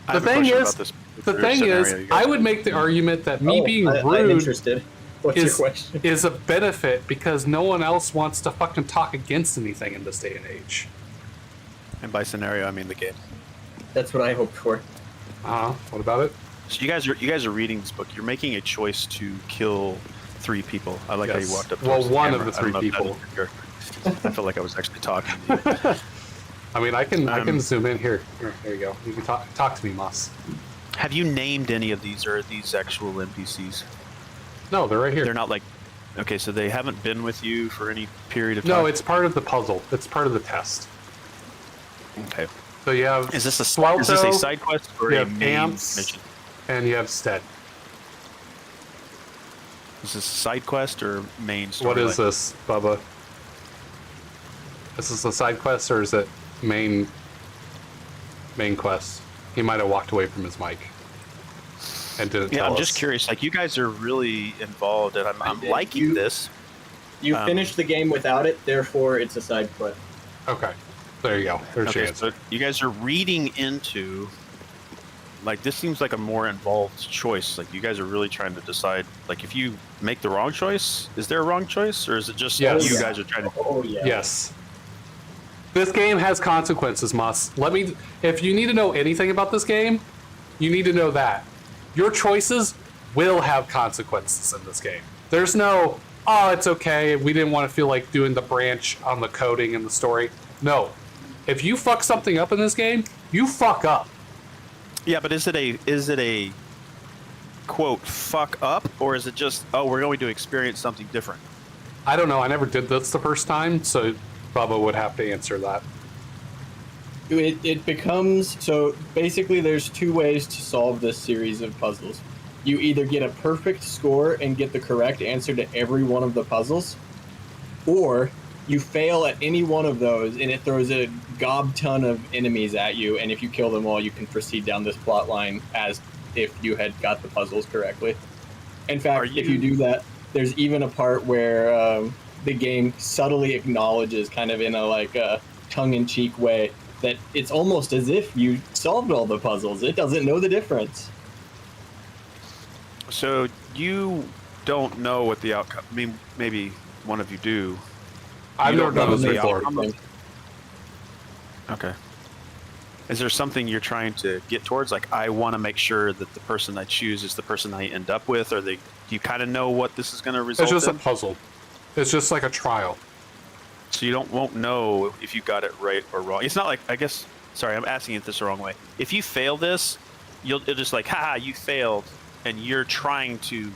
S14: I
S1: The
S14: have a
S1: thing
S14: question
S1: is,
S14: about this
S1: the thing
S14: scenario
S1: is,
S14: you guys
S1: I would make the argument that me being
S10: I'm
S1: rude
S10: interested. What's your question?
S1: is a benefit because no one else wants to fucking talk against anything in this day and age.
S14: And by scenario, I mean the game.
S10: That's what I hoped for.
S1: What about it?
S14: So you guys are reading this book. You're making a choice to kill 3 people. I like how you walked up.
S1: Well, one
S14: camera.
S1: of the
S14: I don't
S1: 3
S14: know if that
S1: people.
S14: is your character. I felt like I was actually talking to you.
S1: I mean, I can zoom in here. There you go. You can talk to me, Moss.
S14: Have you named any of these, or are these actual NPCs?
S1: No, they're right here.
S14: They're not like. Okay, so they haven't been with you for any period of time.
S1: No, it's part of the puzzle. It's part of the test.
S14: Okay.
S1: So you have.
S14: Is this a
S1: Swelto,
S14: side quest or
S1: you
S14: a
S1: have
S14: main
S1: Amps,
S14: mission?
S1: and you have Stead.
S14: Is this a side quest or main story?
S1: What is this, Bubba? Is this a side quest or is it main quest? He might have walked away from his mic and didn't tell
S14: I'm
S1: us.
S14: just curious. Like, you guys are really involved, and I'm liking this.
S10: You finished the game without it, therefore it's a side quest.
S1: Okay. There you go. There's your answer.
S14: So you guys are reading into, like, this seems like a more involved choice. Like, you guys are really trying to decide, like, if you make the wrong choice, is there a wrong choice, or is it just
S1: Yes.
S14: you guys are trying to?
S10: Oh yeah.
S1: Yes. This game has consequences, Moss. If you need to know anything about this game, you need to know that. Your choices will have consequences in this game. There's no, oh, it's okay, we didn't want to feel like doing the branch on the coding and the story. No. If you fuck something up in this game, you fuck up.
S14: Yeah, but is it a quote fuck up, or is it just, oh, we're going to experience something different?
S1: I don't know. I never did this the first time, so Bubba would have to answer that.
S10: It becomes, so basically there's 2 ways to solve this series of puzzles. You either get a perfect score and get the correct answer to every one of the puzzles, or you fail at any one of those and it throws a gob ton of enemies at you, and if you kill them all, you can proceed down this plot line as if you had got the puzzles correctly. In fact, if you do that, there's even a part where the game subtly acknowledges, kind of in a like a tongue-in-cheek way, that it's almost as if you solved all the puzzles. It doesn't know the difference.
S14: So you don't know what the outcome. I mean, maybe one of you do.
S1: I've never done this
S14: the
S1: before.
S14: outcome. Okay. Is there something you're trying to get towards? Like, I want to make sure that the person I choose is the person I end up with, or do you kind of know what this is going to result in?
S1: It's just a puzzle. It's just like a trial.
S14: So you won't know if you got it right or wrong. It's not like, I guess, sorry, I'm asking it this the wrong way. If you fail this, you'll just like, haha, you failed, and you're trying to,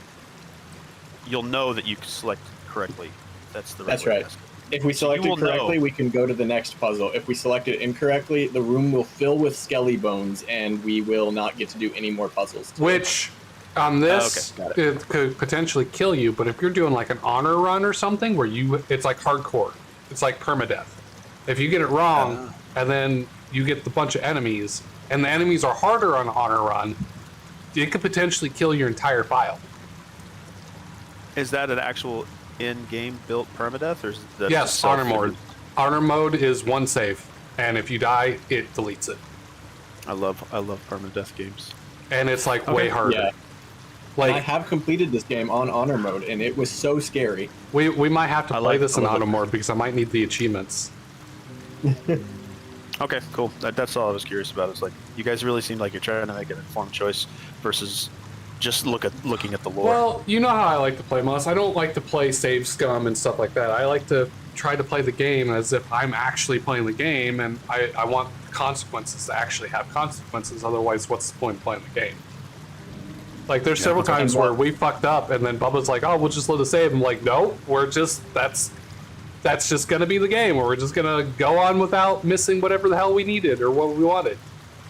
S14: you'll know that you select correctly. That's the right
S10: That's
S14: way
S10: right.
S14: to ask it.
S10: If we select it correctly, we can go to the next puzzle. If we select it incorrectly, the room will fill with skelly bones, and we will not get to do any more puzzles.
S1: Which, on this, it could potentially kill you, but if you're doing like an honor run or something where it's like hardcore, it's like permadeath. If you get it wrong, and then you get the bunch of enemies, and the enemies are harder on honor run, it could potentially kill your entire file.
S14: Is that an actual in-game built permadeath, or is that
S1: Yes,
S14: just
S1: honor mode. Honor mode is one save, and if you die, it deletes it.
S14: I love permadeath games,
S1: and it's like way harder.
S10: Yeah.
S1: Like,
S10: I have completed this game on honor mode, and it was so scary.
S1: We might have to play
S14: like
S1: this in
S14: all of
S1: honor
S14: it.
S1: mode because I might need the achievements.
S14: Okay, cool. That's all I was curious about. It's like, you guys really seem like you're trying to make an informed choice versus just looking at the lore.
S1: Well, you know how I like to play, Moss. I don't like to play save scum and stuff like that. I like to try to play the game as if I'm actually playing the game, and I want consequences to actually have consequences. Otherwise, what's the point of playing the game? Like, there's several times where we fucked up, and then Bubba's like, oh, we'll just let it save. I'm like, no, that's just going to be the game, where we're just going to go on without missing whatever the hell we needed or what we wanted.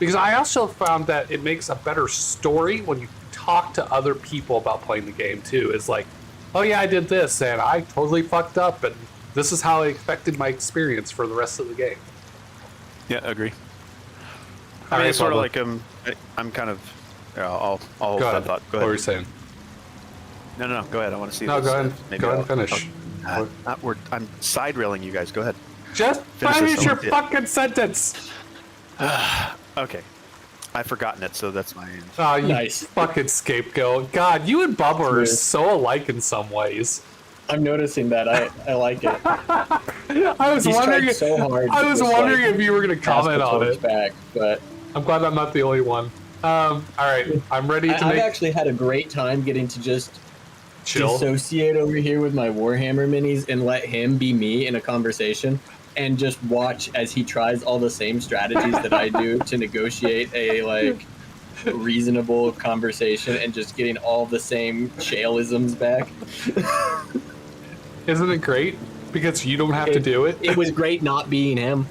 S1: Because I also found that it makes a better story when you talk to other people about playing the game, too. It's like, oh, yeah, I did this, and I totally fucked up, and this is how I expected my experience for the rest of the game.
S14: Yeah, agree.
S1: All
S14: I mean,
S1: right,
S14: it's sort of
S1: Bubba.
S14: like I'm kind of. Yeah, I'll hold
S1: Go
S14: that
S1: ahead.
S14: thought. Go
S1: What
S14: ahead.
S1: were you saying?
S14: No. Go ahead. I want to see.
S1: No,
S14: this.
S1: Go ahead.
S14: Maybe
S1: Go ahead and finish.
S14: I'm side railing you guys. Go ahead.
S1: Just finish your fucking sentence.
S14: Okay. I've forgotten it, so that's my end.
S1: Oh, you fucking scapegoat. God, you and Bubba are so alike in some ways.
S10: I'm noticing that. I like it.
S1: I was wondering if you were going to comment on it.
S10: Back, but
S1: I'm glad I'm not the only one. All right, I'm ready to
S10: I've actually had a great time getting to just
S1: chill,
S10: dissociate over here with my Warhammer minis and let him be me in a conversation and just watch as he tries all the same strategies that I do to negotiate a reasonable conversation and just getting all the same shaleisms back.
S1: Isn't it great? Because you don't have to do it.
S10: It was great not being him.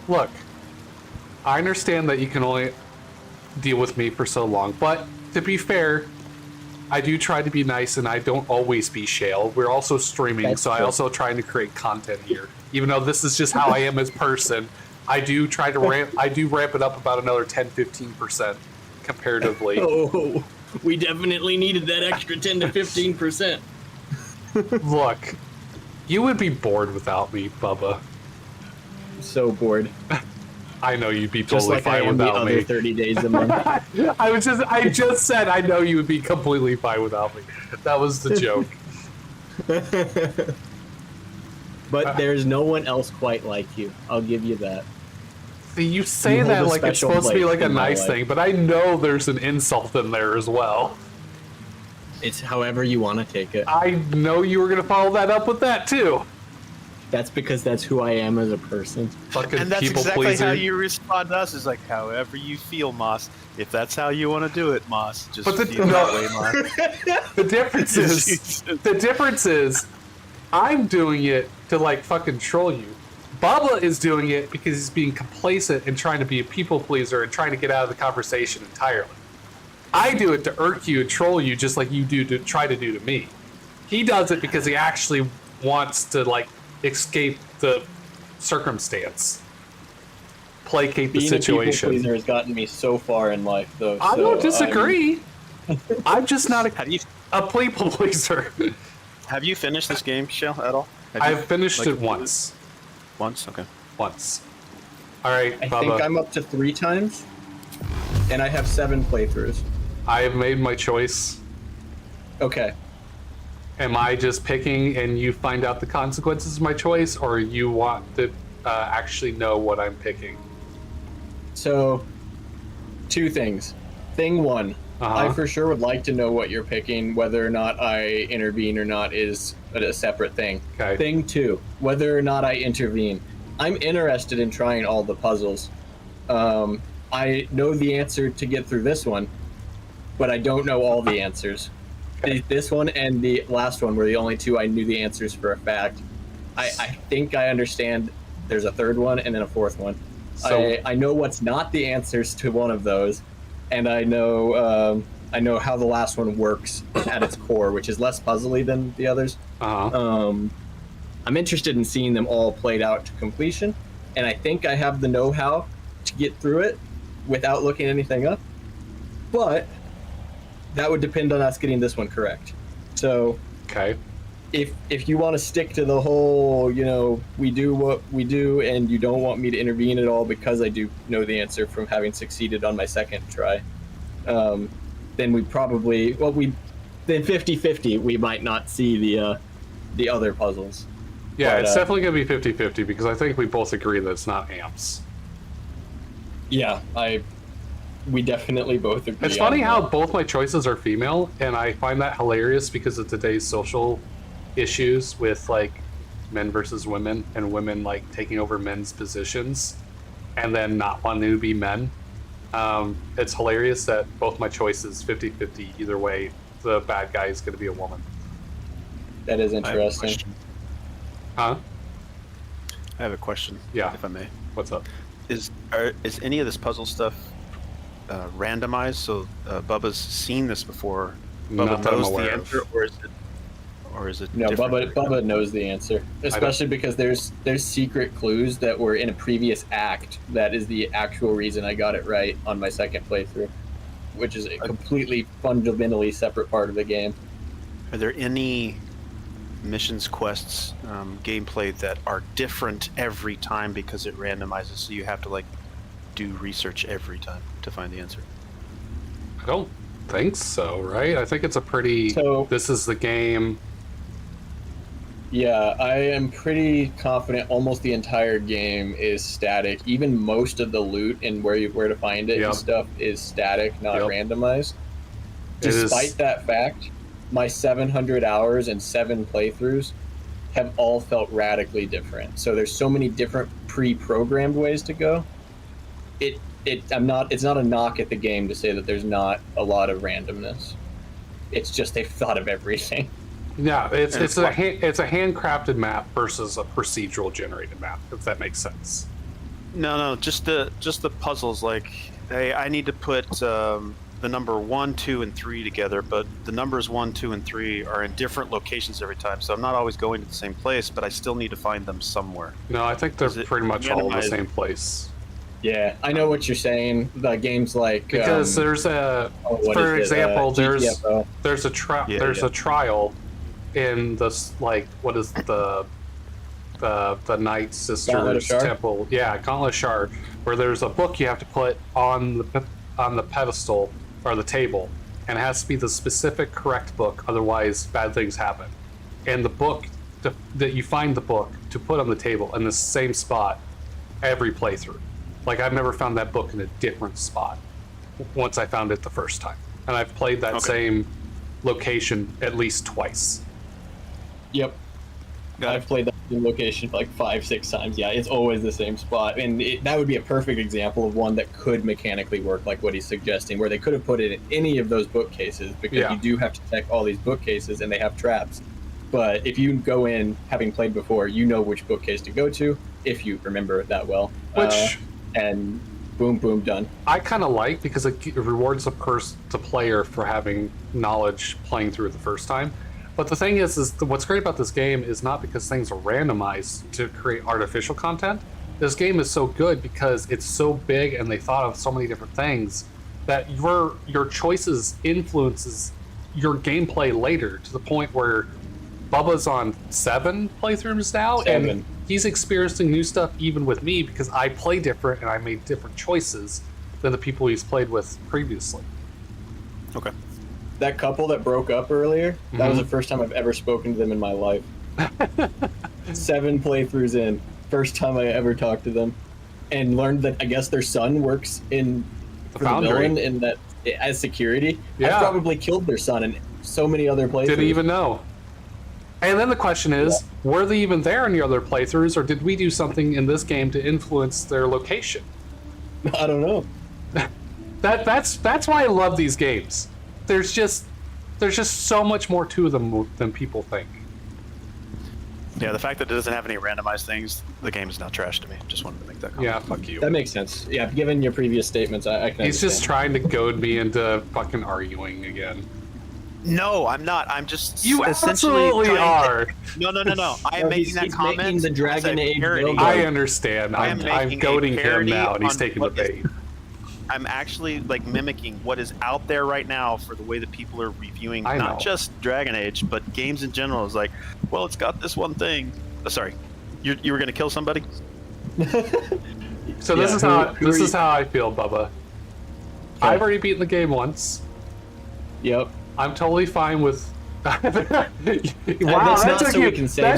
S1: Look, I understand that you can only deal with me for so long, but to be fair, I do try to be nice and I don't always be shale. We're also streaming, so I also trying to create content here. Even though this is just how I am as person, I do try to ramp it up about another 10-15% comparatively.
S10: Oh, we definitely needed that extra 10 to 15%.
S1: Look, you would be bored without me, Bubba.
S10: So bored.
S1: I know you'd be
S10: just
S1: totally
S10: like
S1: fine
S10: I am
S1: without
S10: the
S1: me.
S10: other 30 days a month.
S1: I just said I know you would be completely fine without me. That was the joke.
S10: But there's no one else quite like you. I'll give you that.
S1: See, you say
S10: You
S1: that
S10: hold a
S1: like it's
S10: special
S1: supposed to be
S10: place
S1: like a
S10: in my
S1: nice
S10: life.
S1: thing, but I know there's an insult in there as well.
S10: It's however you want to take it.
S1: I know you were going to follow that up with that too.
S10: That's because that's who I am as a person.
S1: Fucking
S14: And that's
S1: people
S14: exactly
S1: pleaser.
S14: how you respond to us. Is like, however you feel, Moss. If that's how you want to do it, Moss, just
S1: But
S14: feel that way, Moss.
S1: The difference is, I'm doing it to like fucking troll you. Bubba is doing it because he's being complacent and trying to be a people pleaser and trying to get out of the conversation entirely. I do it to irk you and troll you just like you do to try to do to me. He does it because he actually wants to like escape the circumstance, placate the
S10: Being
S1: situation.
S10: a people pleaser has gotten me so far in life, though.
S1: I
S10: so
S1: don't disagree. I'm just not a people pleaser.
S14: Have you finished this game, Shell, at all?
S1: I've finished it once.
S14: Once? Okay.
S1: Once. All right,
S10: I
S1: Bubba.
S10: think I'm up to 3 times, and I have 7 playthroughs.
S1: I have made my choice.
S10: Okay.
S1: Am I just picking and you find out the consequences of my choice, or you want to actually know what I'm picking?
S10: So, 2 things. Thing 1, I for sure would like to know what you're picking. Whether or not I intervene or not is a separate thing.
S1: Okay.
S10: Thing 2, whether or not I intervene. I'm interested in trying all the puzzles. I know the answer to get through this one, but I don't know all the answers. This one and the last one were the only 2 I knew the answers for a fact. I think I understand there's a 3rd one and then a 4th one.
S1: So-
S10: I know what's not the answers to one of those, and I know how the last one works at its core, which is less puzzly than the others. I'm interested in seeing them all played out to completion, and I think I have the know-how to get through it without looking anything up. But that would depend on us getting this one correct. So,
S1: okay,
S10: if you want to stick to the whole, we do what we do, and you don't want me to intervene at all because I do know the answer from having succeeded on my 2nd try, then we probably, then 50-50, we might not see the other puzzles.
S1: Yeah,
S10: But,
S1: it's definitely going to be 50-50 because I think we both agree that it's not amps.
S10: Yeah, we definitely both agree.
S1: It's funny
S10: on
S1: how
S10: that.
S1: both my choices are female, and I find that hilarious because of today's social issues with like men versus women and women like taking over men's positions and then not wanting to be men. It's hilarious that both my choices 50-50 either way. The bad guy is going to be a woman.
S10: That is interesting.
S1: Huh?
S14: I have a question.
S1: Yeah.
S14: If I may.
S1: What's up?
S14: Is any of this puzzle stuff randomized? So Bubba's seen this before.
S1: Not
S14: Bubba
S1: that I'm
S14: knows the
S1: aware
S14: answer,
S1: of.
S14: or is it
S10: No,
S14: different?
S10: Bubba knows the answer, especially because there's secret clues that were in a previous act. That is the actual reason I got it right on my 2nd playthrough. which is a completely fundamentally separate part of the game.
S14: Are there any missions, quests, gameplay that are different every time because it randomizes, so you have to like do research every time to find the answer?
S1: I don't think so, right? I think it's a pretty, this is the game.
S10: Yeah, I am pretty confident almost the entire game is static. Even most of the loot and where to find it and stuff is static, not randomized. Despite that fact, my 700 hours and 7 playthroughs have all felt radically different. So there's so many different pre-programmed ways to go. It's not a knock at the game to say that there's not a lot of randomness. It's just they've thought of everything.
S1: Yeah, it's a handcrafted map versus a procedural generated map, if that makes sense.
S14: No, just the puzzles. Like, hey, I need to put the number 1, 2, and 3 together, but the numbers 1, 2, and 3 are in different locations every time, so I'm not always going to the same place, but I still need to find them somewhere.
S1: No, I think they're pretty much all in the same place.
S10: Yeah, I know what you're saying. The games like
S1: because there's a, for example, there's a trial in this, like, what is the Night Sisters temple? Yeah, Gauntlet Shard, where there's a book you have to put on the pedestal or the table, and it has to be the specific correct book, otherwise bad things happen. And the book that you find the book to put on the table in the same spot every playthrough. Like, I've never found that book in a different spot once I found it the first time, and I've played that same location at least twice.
S10: Yep. I've played that same location like 5-6 times. Yeah, it's always the same spot. And that would be a perfect example of one that could mechanically work like what he's suggesting, where they could have put it in any of those bookcases, because you do have to check all these bookcases and they have traps. But if you go in, having played before, you know which bookcase to go to, if you remember it that well. And boom, boom, done.
S1: I kind of like, because it rewards the player for having knowledge playing through it the first time. But the thing is what's great about this game is not because things are randomized to create artificial content. This game is so good because it's so big and they thought of so many different things that your choices influences your gameplay later, to the point where Bubba's on 7 playthroughs now, and he's experiencing new stuff even with me, because I play different and I made different choices than the people he's played with previously.
S14: Okay.
S10: That couple that broke up earlier, that was the first time I've ever spoken to them in my life. 7 playthroughs in, first time I ever talked to them, and learned that I guess their son works for the villain in that as security. Yeah. I probably killed their son in so many other playthroughs.
S1: Didn't even know. And then the question is, were they even there in the other playthroughs, or did we do something in this game to influence their location?
S10: I don't know.
S1: That's why I love these games. There's just so much more to them than people think.
S14: Yeah, the fact that it doesn't have any randomized things, the game is not trash to me. Just wanted to make that comment.
S1: Yeah, fuck you.
S10: That makes sense. Yeah, given your previous statements, I can
S1: He's just trying to goad me into fucking arguing again.
S14: No, I'm not. I'm just
S1: You absolutely are.
S14: No. I am making that comment.
S10: Making the Dragon Age build.
S1: I understand. I'm goading him now, and he's taking the bait.
S14: I'm actually like mimicking what is out there right now for the way that people are reviewing not just Dragon Age, but games in general. Is like, well, it's got this one thing. Sorry, you were gonna kill somebody.
S1: So this is how I feel, Bubba. I've already beaten the game once.
S10: Yep.
S1: I'm totally fine with. Wow,
S10: that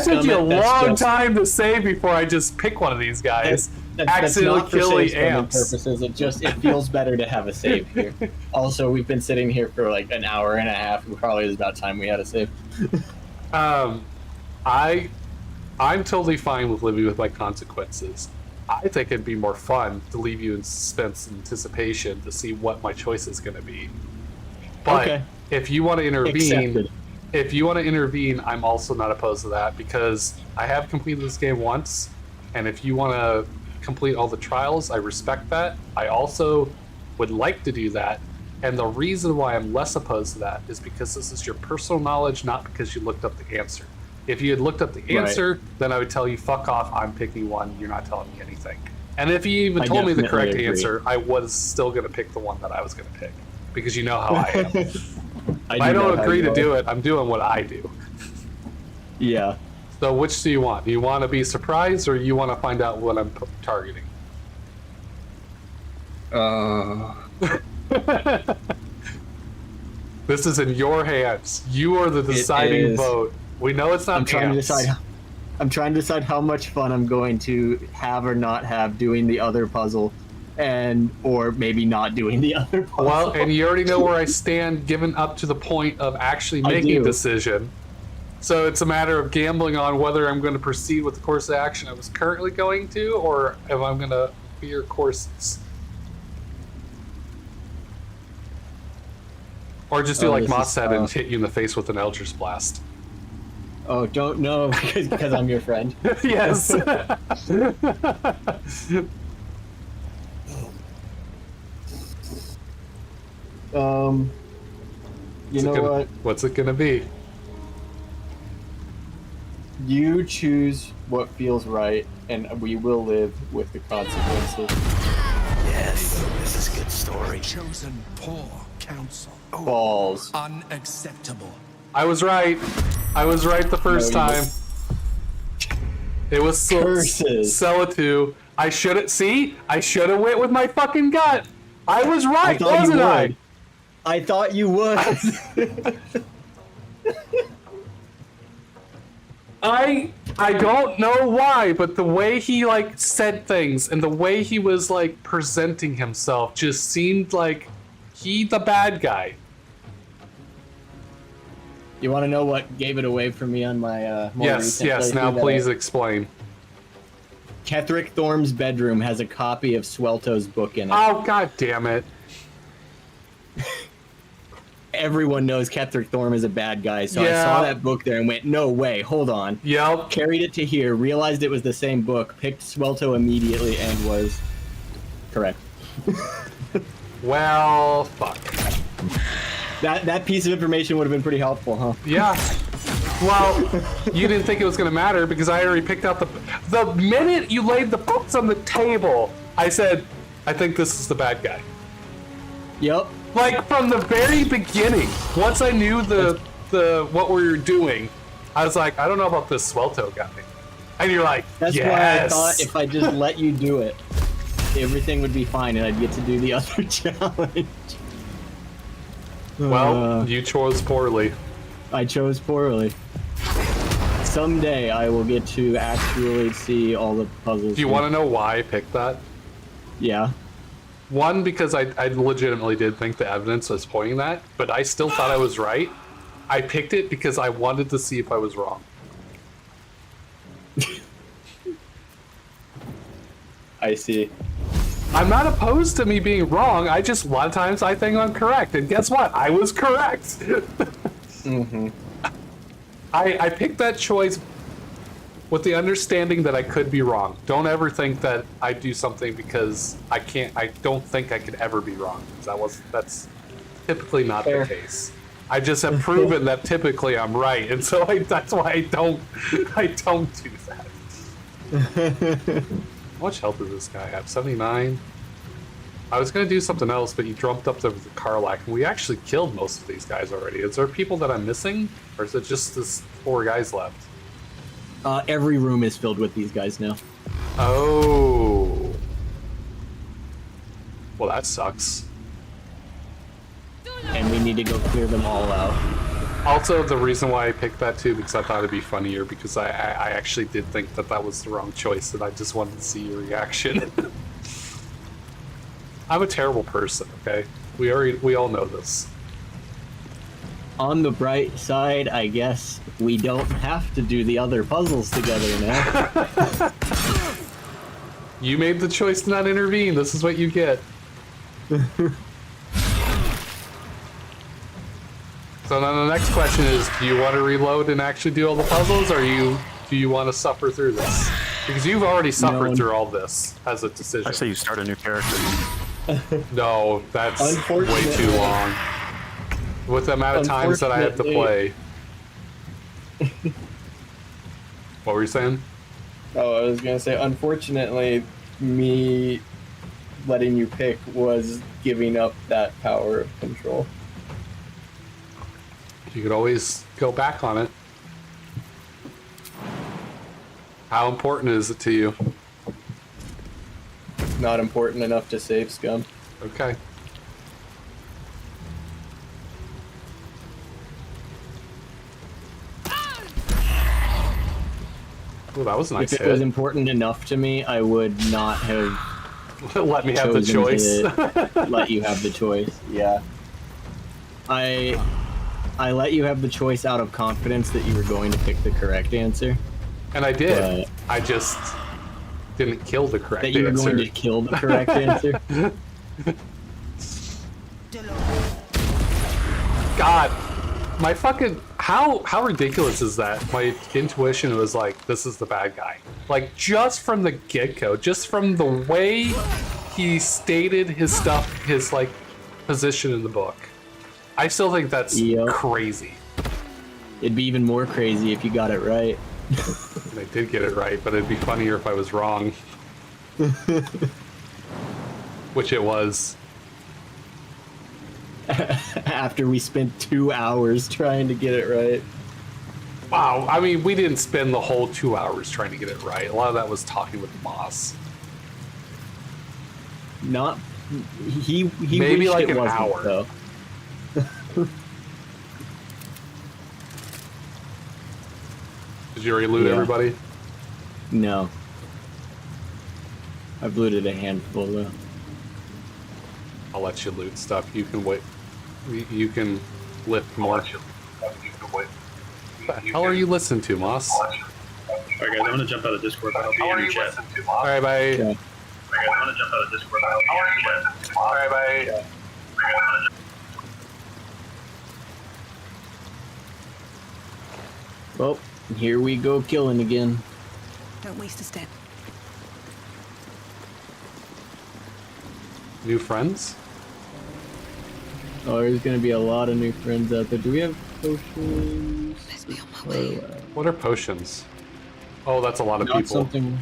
S1: took you a long time to say before I just pick one of these guys. Accidentally killing amps.
S10: Purposes. It feels better to have a save here. Also, we've been sitting here for like an hour and a half. It probably is about time we had a save.
S1: I'm totally fine with living with my consequences. I think it'd be more fun to leave you in suspense and anticipation to see what my choice is going to be. But if you want to intervene, I'm also not opposed to that, because I have completed this game once, and if you want to complete all the trials, I respect that. I also would like to do that, and the reason why I'm less opposed to that is because this is your personal knowledge, not because you looked up the answer. If you had looked up the answer, then I would tell you, fuck off, I'm picking one, you're not telling me anything. And if you even told me the correct answer, I was still going to pick the one that I was going to pick. because you know how I am. If I
S10: know
S1: don't
S10: how
S1: agree
S10: you
S1: to
S10: are.
S1: do it, I'm doing what I do.
S10: Yeah.
S1: So which do you want? Do you want to be surprised, or you want to find out what I'm targeting? This is in your hands. You are the deciding vote. We know it's not.
S10: I'm trying to decide. I'm trying to decide how much fun I'm going to have or not have doing the other puzzle, or maybe not doing the other puzzle.
S1: Well, and you already know where I stand, given up to the point of actually making a decision. So it's a matter of gambling on whether I'm going to proceed with the course of action I was currently going to, or if I'm going to veer courses. Or just do like Moss said and hit you in the face with an Eldritch Blast.
S10: Oh, don't know because I'm your friend.
S1: Yes.
S10: You know what?
S1: What's it gonna be?
S10: You choose what feels right, and we will live with the consequences.
S7: Yes, this is a good story.
S8: Chosen poor counsel.
S10: Balls.
S8: Unacceptable.
S1: I was right. I was right the first time. It was Selatu. I should have. See, I should have went with my fucking gut. I was right, wasn't I?
S10: I thought you would.
S1: I don't know why, but the way he like said things and the way he was like presenting himself just seemed like he the bad guy.
S10: You want to know what gave it away for me on my more recent
S1: Yes.
S10: playthrough
S1: Now
S10: that
S1: please explain.
S10: Ketherick Thorm's bedroom has a copy of Swelto's book in it.
S1: Oh, god damn it.
S10: Everyone knows Ketherick Thorm is a bad guy, so
S1: Yeah.
S10: I saw that book there and went, no way, hold on.
S1: Yep.
S10: Carried it to here, realized it was the same book, picked Swelto immediately, and was correct.
S1: Well, fuck.
S10: That piece of information would have been pretty helpful, huh?
S1: Yeah. Well, you didn't think it was going to matter because I already picked out the minute you laid the books on the table, I said, I think this is the bad guy.
S10: Yep.
S1: Like from the very beginning, once I knew the what we were doing, I was like, I don't know about this Swelto guy. And you're like,
S10: That's
S1: yes.
S10: why I thought if I just let you do it, everything would be fine and I'd get to do the other challenge.
S1: Well, you chose poorly.
S10: I chose poorly. Someday I will get to actually see all the puzzles.
S1: Do you want to know why I picked that?
S10: Yeah.
S1: One, because I legitimately did think the evidence was pointing that, but I still thought I was right. I picked it because I wanted to see if I was wrong.
S10: I see.
S1: I'm not opposed to me being wrong. I just, a lot of times I think I'm correct. And guess what? I was correct.
S10: Mm-hmm.
S1: I picked that choice with the understanding that I could be wrong. Don't ever think that I do something because I don't think I could ever be wrong. That's typically not the case. I just have proven that typically I'm right. And so that's why I don't do that. How much health does this guy have? 79? I was going to do something else, but you jumped up there with the Karlak, and we actually killed most of these guys already. Is there people that I'm missing? Or is it just this 4 guys left?
S10: Every room is filled with these guys now.
S1: Oh. Well, that sucks.
S10: And we need to go clear them all out.
S1: Also, the reason why I picked that too, because I thought it'd be funnier, because I actually did think that was the wrong choice, and I just wanted to see your reaction. I'm a terrible person, okay? We all know this.
S10: On the bright side, I guess we don't have to do the other puzzles together now.
S1: You made the choice to not intervene. This is what you get. So then the next question is, do you want to reload and actually do all the puzzles, or do you want to suffer through this? Because you've already suffered through all this as a decision.
S14: I say you start a new character.
S1: No, that's way too long. With the amount of times that I have to play. What were you saying?
S10: Oh, I was gonna say, unfortunately, me letting you pick was giving up that power of control.
S1: You could always go back on it. How important is it to you?
S10: Not important enough to save Scum.
S1: Okay. Oh, that was a nice
S10: If it
S1: hit.
S10: was important enough to me, I would not have
S1: let me have the choice.
S10: Let you have the choice. Yeah. I let you have the choice out of confidence that you were going to pick the correct answer.
S1: And I did. I just didn't kill the correct answer.
S10: That you were going to kill the correct answer?
S1: God. My fucking... How ridiculous is that? My intuition was like, this is the bad guy. Like, just from the get-go, just from the way he stated his stuff, his, like, position in the book. I still think that's crazy.
S10: It'd be even more crazy if you got it right.
S1: And I did get it right, but it'd be funnier if I was wrong. Which it was.
S10: After we spent 2 hours trying to get it right.
S1: Wow, I mean, we didn't spend the whole 2 hours trying to get it right. A lot of that was talking with Moss.
S10: Not... He
S1: maybe like
S10: it
S1: an
S10: wasn't,
S1: hour.
S10: Though.
S1: Did you already loot everybody?
S10: No. I've looted a handful, though.
S1: I'll let you loot stuff. You can wait. You can lift more. What the hell are you listening to, Moss?
S15: Alright guys, I'm gonna jump out of Discord, but I'll be in your chat.
S1: Alright, bye.
S10: Yeah.
S15: Alright guys, I'm gonna jump out of Discord, but I'll be in your chat.
S1: Alright, bye.
S10: Well, here we go killing again.
S5: Don't waste a step.
S1: New friends?
S10: Oh, there's gonna be a lot of new friends out there. Do we have potions?
S5: Let's be on my way.
S1: What are potions? Oh, that's a lot of
S10: Not
S1: people.
S10: something.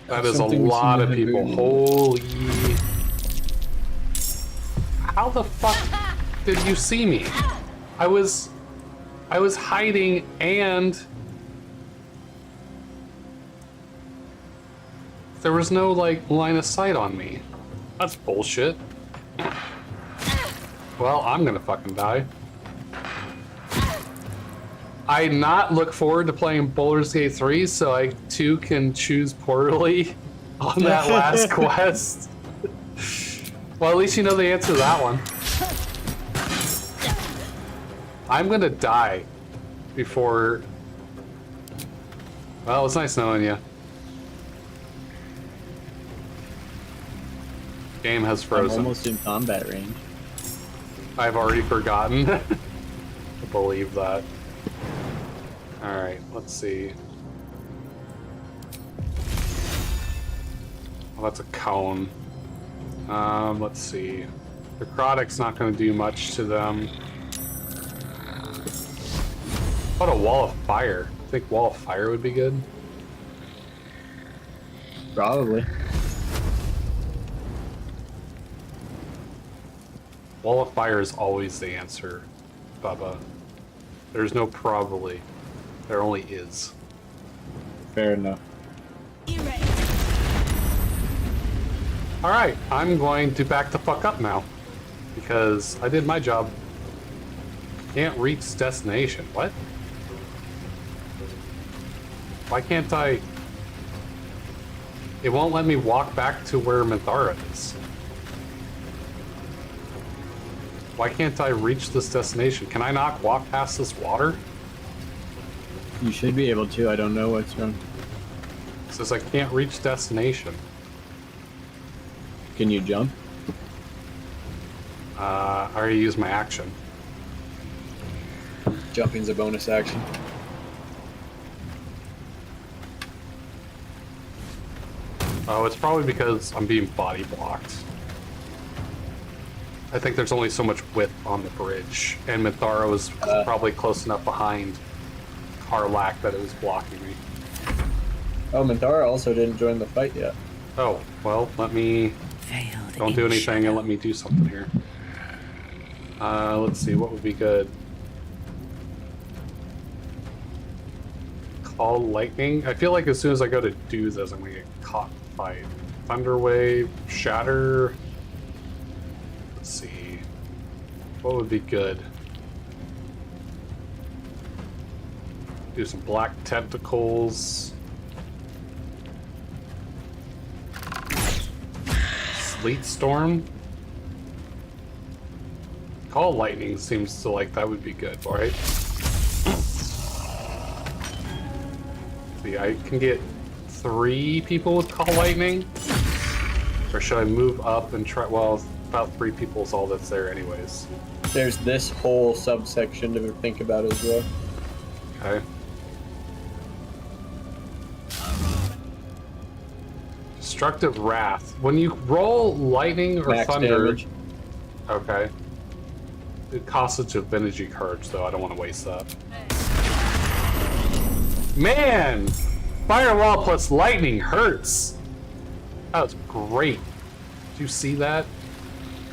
S1: That is a
S10: something
S1: lot of people.
S10: significant.
S1: Holy... How the fuck did you see me? I was hiding and there was no like line of sight on me. That's bullshit. Well, I'm gonna fucking die. I not look forward to playing Baldur's Gate 3 so I too can choose poorly on that last quest. Well, at least you know the answer to that one. I'm gonna die before... Well, it's nice knowing you. Game has frozen.
S10: I'm almost in combat range.
S1: I've already forgotten. I believe that. Alright, let's see. Well, that's a cone. Let's see. Necrotic's not going to do much to them. What a wall of fire. I think wall of fire would be good.
S10: Probably.
S1: Wall of fire is always the answer, Bubba. There's no probably. There only is.
S10: Fair enough.
S1: Alright, I'm going to back the fuck up now. Because I did my job. Can't reach destination. What? Why can't I... It won't let me walk back to where Minthara is. Why can't I reach this destination? Can I not walk past this water?
S10: You should be able to. I don't know what's wrong.
S1: It says I can't reach destination.
S10: Can you jump?
S1: I already used my action.
S10: Jumping's a bonus action.
S1: Oh, it's probably because I'm being body blocked. I think there's only so much width on the bridge, and Minthara was probably close enough behind Karlak that it was blocking me.
S10: Oh, Minthara also didn't join the fight yet.
S1: Oh, well, let me... Don't do anything and let me do something here. Let's see, what would be good? Call lightning? I feel like as soon as I go to do this, I'm gonna get caught by Thunder Wave, Shatter. Let's see. What would be good? Do some Black Tentacles. Sleet Storm. Call lightning seems to like that would be good, right? See, I can get 3 people with call lightning. Or should I move up and try? Well, about 3 people is all that's there, anyways.
S10: There's this whole subsection to think about as well.
S1: Okay. Destructive Wrath. When you roll lightning or
S10: Max
S1: thunder...
S10: damage.
S1: Okay. It costs a Divinity cards, though. I don't want to waste that. Man! Firewall plus lightning hurts! That was great. Did you see that?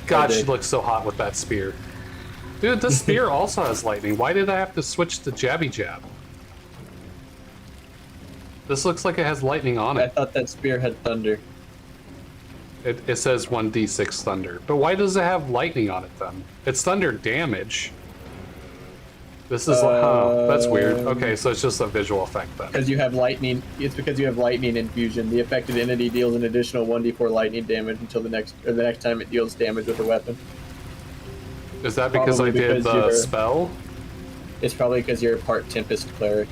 S1: God, she looks so hot with that spear. Dude, the spear also has lightning. Why did I have to switch to Jabby Jab? This looks like it has lightning on it.
S10: I thought that spear had thunder.
S1: It says 1d6 thunder. But why does it have lightning on it then? It's thunder damage. This is that's weird. Okay, so it's just a visual effect then.
S10: Because you have lightning. It's because you have lightning infusion. The affected entity deals an additional 1d4 lightning damage until the next time it deals damage with a weapon.
S1: Is that because I did the spell?
S10: It's probably because you're a part Tempest cleric.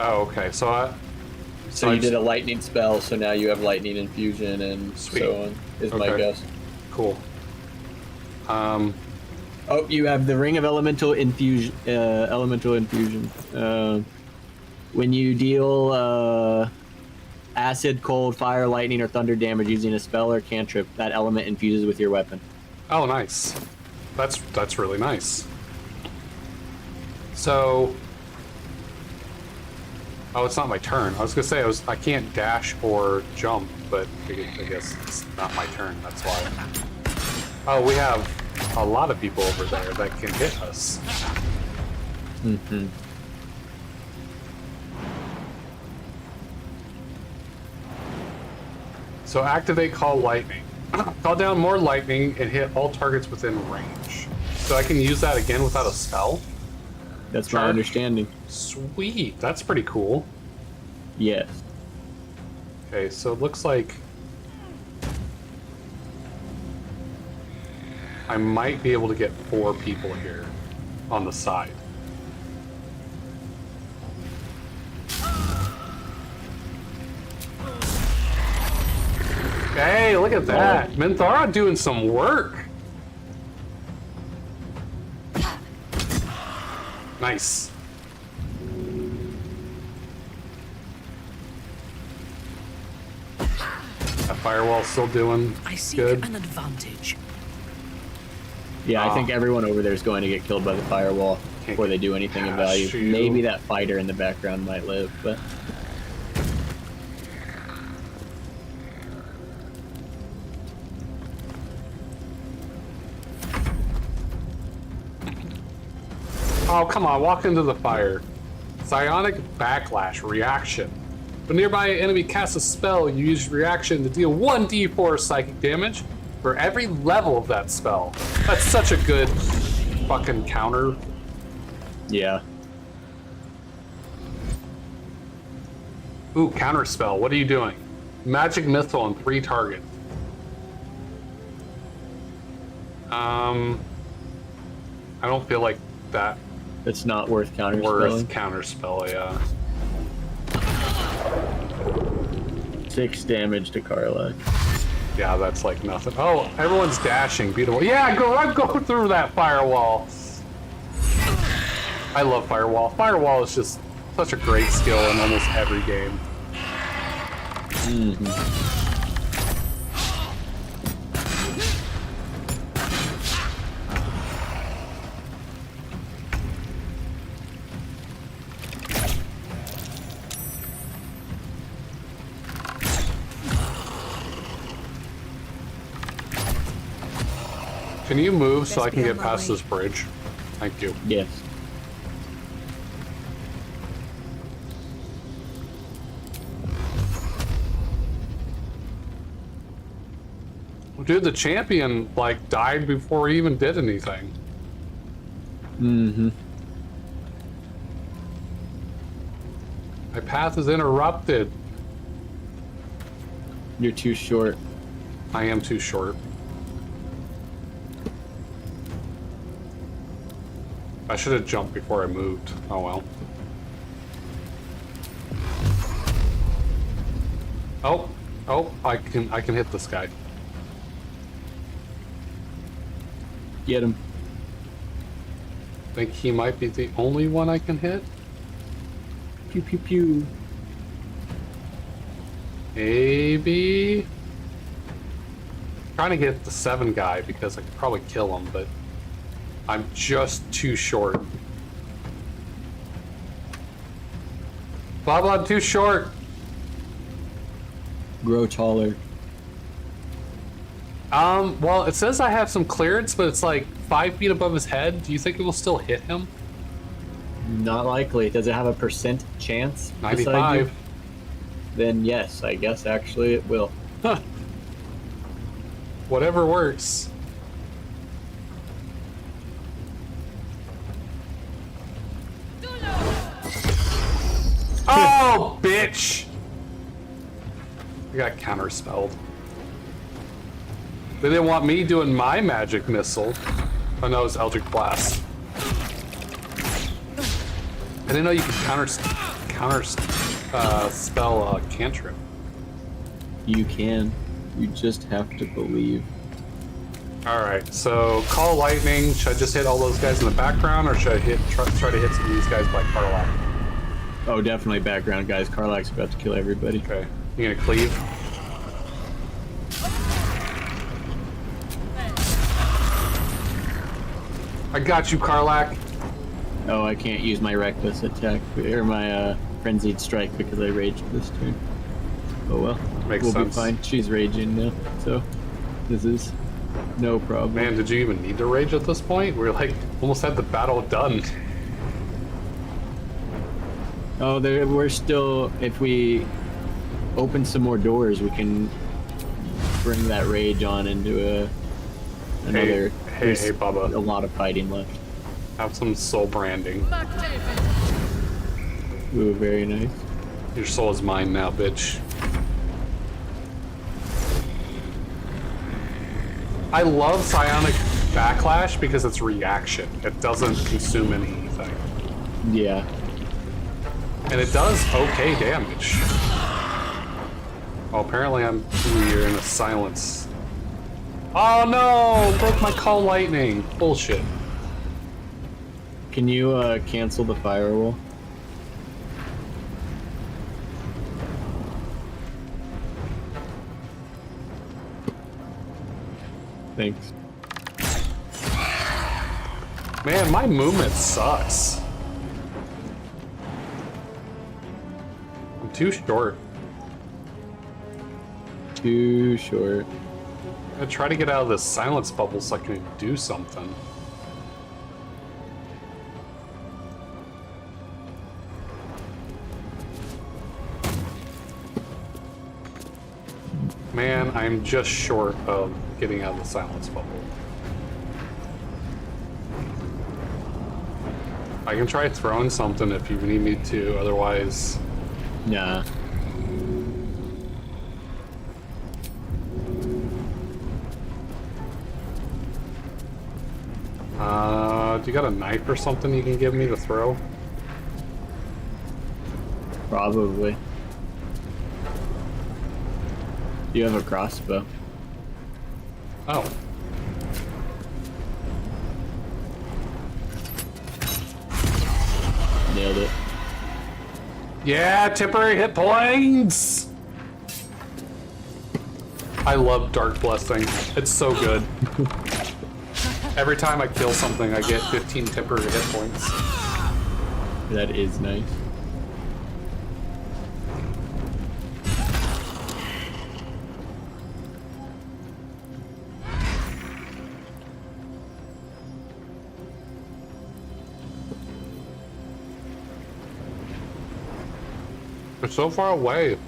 S1: Oh, okay.
S10: So you did a lightning spell, so now you have lightning infusion and so on, is my guess.
S1: Cool.
S10: Oh, you have the Ring of Elemental Infusion. When you deal acid, cold, fire, lightning, or thunder damage using a spell or cantrip, that element infuses with your weapon.
S1: Oh, nice. That's really nice. So... Oh, it's not my turn. I was gonna say I can't dash or jump, but I guess it's not my turn. That's why. Oh, we have a lot of people over there that can hit us.
S10: Mm-hmm.
S1: So activate Call Lightning. Call down more lightning and hit all targets within range. So I can use that again without a spell?
S10: That's my understanding.
S1: Sweet, that's pretty cool.
S10: Yes.
S1: Okay, so it looks like I might be able to get 4 people here on the side. Hey, look at that! Minthara doing some work! Nice. That firewall's still doing
S13: I seek
S1: good.
S13: an advantage.
S10: Yeah, I think everyone over there is going to get killed by the firewall before they do anything of value. Maybe that fighter in the background might live, but...
S1: Oh, come on, walk into the fire. Psionic Backlash, reaction. When nearby an enemy casts a spell, you use your reaction to deal 1d4 psychic damage for every level of that spell. That's such a good fucking counter.
S10: Yeah.
S1: Ooh, counter spell, what are you doing? Magic missile on 3 targets. I don't feel like that.
S10: It's not worth counterspelling.
S1: Counterspell, yeah.
S10: 6 damage to Carla.
S1: Yeah, that's like nothing. Oh, everyone's dashing. Beautiful. Yeah, go through that firewall. I love firewall. Firewall is just such a great skill in almost every game.
S10: Mm-hmm.
S1: Can you move so
S5: Best
S1: I can
S5: be
S1: get
S5: on my
S1: past
S5: way.
S1: this bridge? Thank you.
S10: Yes.
S1: Dude, the champion, like, died before he even did anything.
S10: Mm-hmm.
S1: My path is interrupted.
S10: You're too short.
S1: I am too short. I should have jumped before I moved. Oh well. Oh, I can hit this guy.
S10: Get him.
S1: Think he might be the only one I can hit?
S10: Pew pew pew.
S1: Maybe. Trying to get the 7 guy because I could probably kill him, but I'm just too short. Bob, I'm too short.
S10: Grow taller.
S1: Well, it says I have some clearance, but it's like 5 feet above his head. Do you think it will still hit him?
S10: Not likely. Does it have a percent chance? beside you?
S1: 95.
S10: Then yes, I guess actually it will.
S1: Huh. Whatever works. Oh, bitch! I got counterspelled. They didn't want me doing my magic missile. Oh no, it's Eldritch Blast. I didn't know you could spell a cantrip.
S10: You can. You just have to believe.
S1: Alright, so call lightning. Should I just hit all those guys in the background, or should I try to hit some of these guys by Carlac?
S10: Oh, definitely background guys. Carlac's about to kill everybody.
S1: Okay. You gonna cleave? I got you, Carlac.
S10: Oh, I can't use my reckless attack or my frenzied strike because I raged this turn. Oh well.
S1: Makes
S10: we'll
S1: sense.
S10: be fine. She's raging now, so this is no problem.
S1: Man, did you even need to rage at this point? We're like almost had the battle done.
S10: Oh, we're still. If we open some more doors, we can bring that rage on into another.
S1: Hey, Bubba.
S10: A lot of fighting left.
S1: Have some soul branding.
S10: Ooh, very nice.
S1: Your soul is mine now, bitch. I love psionic backlash because it's reaction. It doesn't consume anything.
S10: Yeah.
S1: And it does okay damage. Oh, apparently we're in a silence. Oh no! Broke my call lightning. Bullshit.
S10: Can you cancel the firewall? Thanks.
S1: Man, my movement sucks. I'm too short.
S10: Too short.
S1: I try to get out of this silence bubble so I can do something. Man, I'm just short of getting out of the silence bubble. I can try throwing something if you need me to, otherwise...
S10: Nah.
S1: Do you got a knife or something you can give me to throw?
S10: Probably. You have a crossbow.
S1: Oh.
S10: Nailed it.
S1: Yeah, temporary hit points! I love Dark Blessing. It's so good. Every time I kill something, I get 15 temporary hit points.
S10: That is nice.
S1: It's so far away.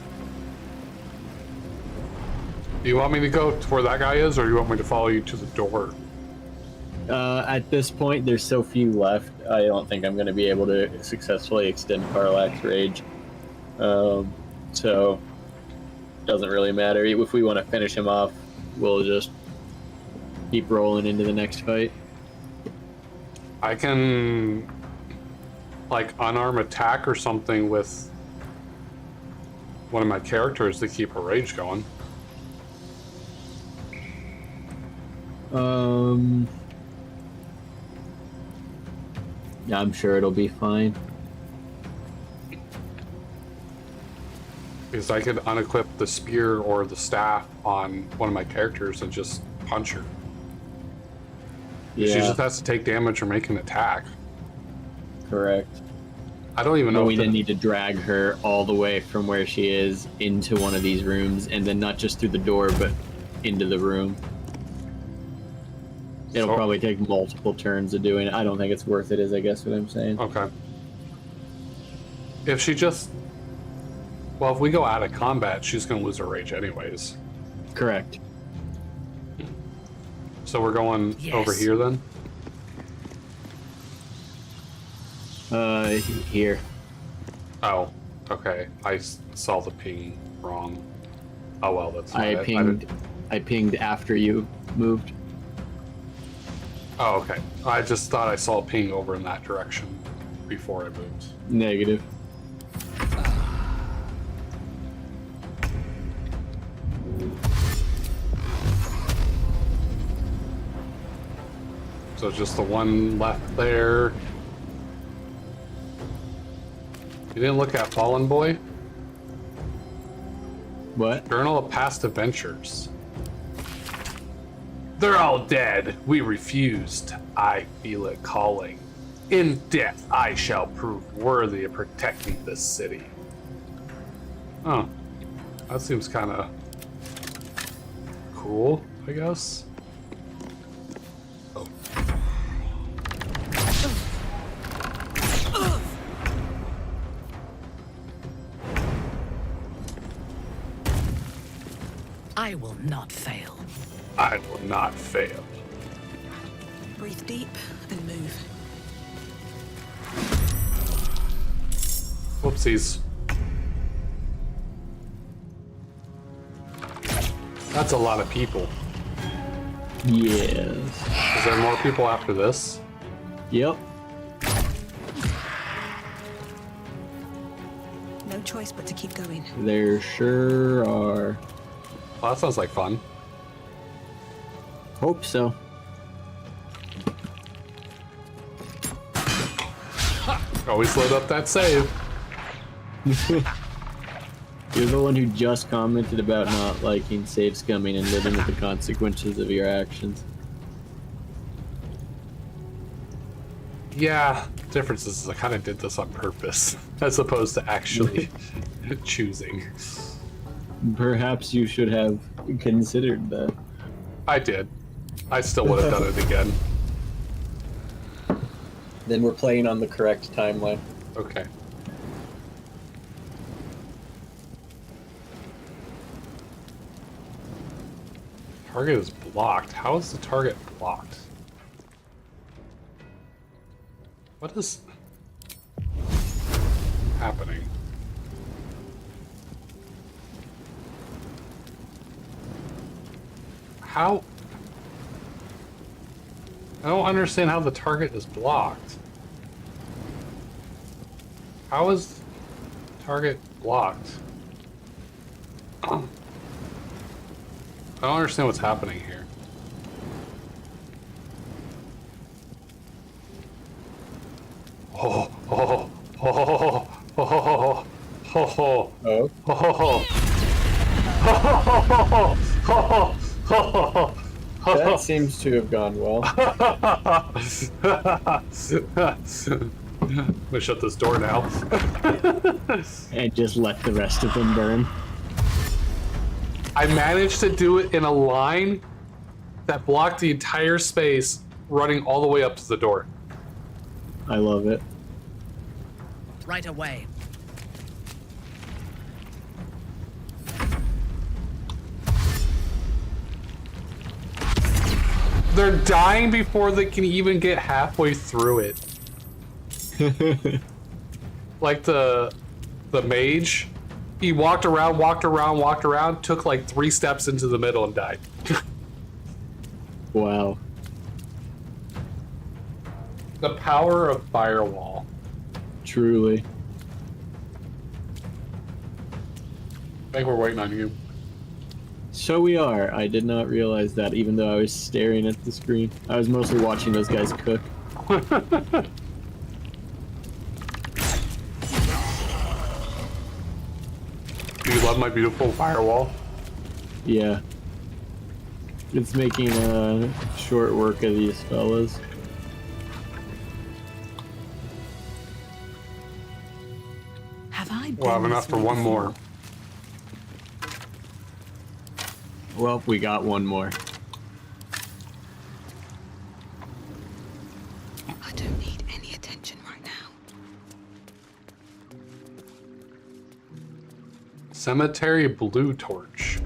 S1: Do you want me to go to where that guy is, or do you want me to follow you to the door?
S10: At this point, there's so few left. I don't think I'm going to be able to successfully extend Karlak's rage. So, doesn't really matter. If we want to finish him off, we'll just keep rolling into the next fight.
S1: I can, like, unarm attack or something with one of my characters to keep her rage going.
S10: Yeah, I'm sure it'll be fine.
S1: Because I could unequip the spear or the staff on one of my characters and just punch her.
S10: Yeah.
S1: She just has to take damage or make an attack.
S10: Correct.
S1: I don't even know.
S10: We then need to drag her all the way from where she is into one of these rooms, and then not just through the door, but into the room. It'll probably take multiple turns of doing it. I don't think it's worth it, is I guess what I'm saying.
S1: Okay. If she just... Well, if we go out of combat, she's going to lose her rage anyways.
S10: Correct.
S1: So we're going over here then?
S10: Here.
S1: Oh, okay. I saw the ping wrong. Oh well, that's not it.
S10: I pinged after you moved.
S1: Oh, okay. I just thought I saw a ping over in that direction before I moved.
S10: Negative.
S1: So just the one left there. You didn't look at Fallen Boy?
S10: What?
S1: Journal of Past Adventures. They're all dead. We refused. I feel it calling. In death, I shall prove worthy of protecting this city. Oh, that seems kind of cool, I guess. Oh.
S13: I will not fail.
S1: I will not fail.
S5: Breathe deep and move.
S1: Whoopsies. That's a lot of people.
S10: Yes.
S1: Is there more people after this?
S10: Yep.
S5: No choice but to keep going.
S10: There sure are.
S1: Well, that sounds like fun.
S10: Hope so.
S1: Always load up that save.
S10: You're the one who just commented about not liking save scumming and living with the consequences of your actions.
S1: Yeah, difference is I kind of did this on purpose, as opposed to actually choosing.
S10: Perhaps you should have considered that.
S1: I did. I still would have done it again.
S10: Then we're playing on the correct timeline.
S1: Okay. Target is blocked. How is the target blocked? What is happening? How? I don't understand how the target is blocked. How is target blocked? I don't understand what's happening here. Oh, oh, oh, oh, oh, oh, oh, oh,
S10: That seems to have gone well.
S1: I'm gonna shut this door now.
S10: And just let the rest of them burn.
S1: I managed to do it in a line that blocked the entire space, running all the way up to the door.
S10: I love it.
S13: Right away.
S1: They're dying before they can even get halfway through it. Like the mage, he walked around, took like 3 steps into the middle and died.
S10: Wow.
S1: The power of Firewall.
S10: Truly.
S1: I think we're waiting on you.
S10: So we are. I did not realize that, even though I was staring at the screen. I was mostly watching those guys cook.
S1: Do you love my beautiful firewall?
S10: Yeah. It's making short work of these fellas.
S5: Have I
S1: We'll have enough for one more.
S10: Well, we got one more.
S5: I don't need any attention right now.
S1: Cemetery blue torch.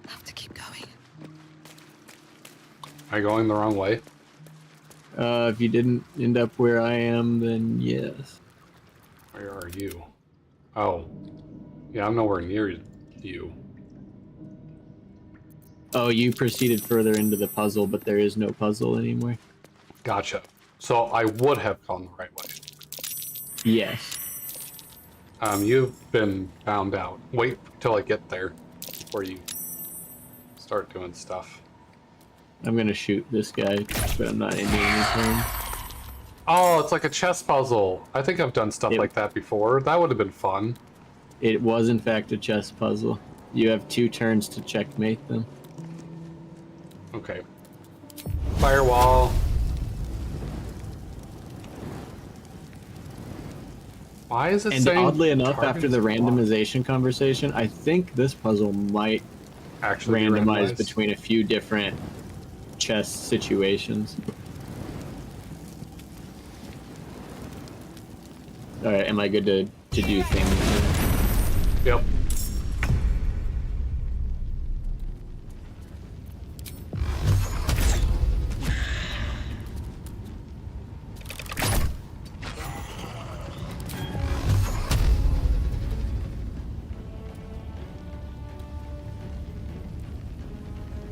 S5: Have to keep going.
S1: Am I going the wrong way?
S10: If you didn't end up where I am, then yes.
S1: Where are you? Oh. Yeah, I'm nowhere near you.
S10: Oh, you proceeded further into the puzzle, but there is no puzzle anymore.
S1: Gotcha. So I would have gone the right way.
S10: Yes.
S1: You've been found out. Wait till I get there before you start doing stuff.
S10: I'm gonna shoot this guy, but I'm not ending anything.
S1: Oh, it's like a chess puzzle. I think I've done stuff like that before. That would have been fun.
S10: It was, in fact, a chess puzzle. You have 2 turns to checkmate them.
S1: Okay. Firewall. Why is it
S10: And
S1: saying
S10: oddly enough, after
S1: targets
S10: the
S1: blocked?
S10: randomization conversation, I think this puzzle might
S1: actually
S10: randomize
S1: randomized?
S10: between a few different chess situations. Alright, am I good to do things?
S1: Yep.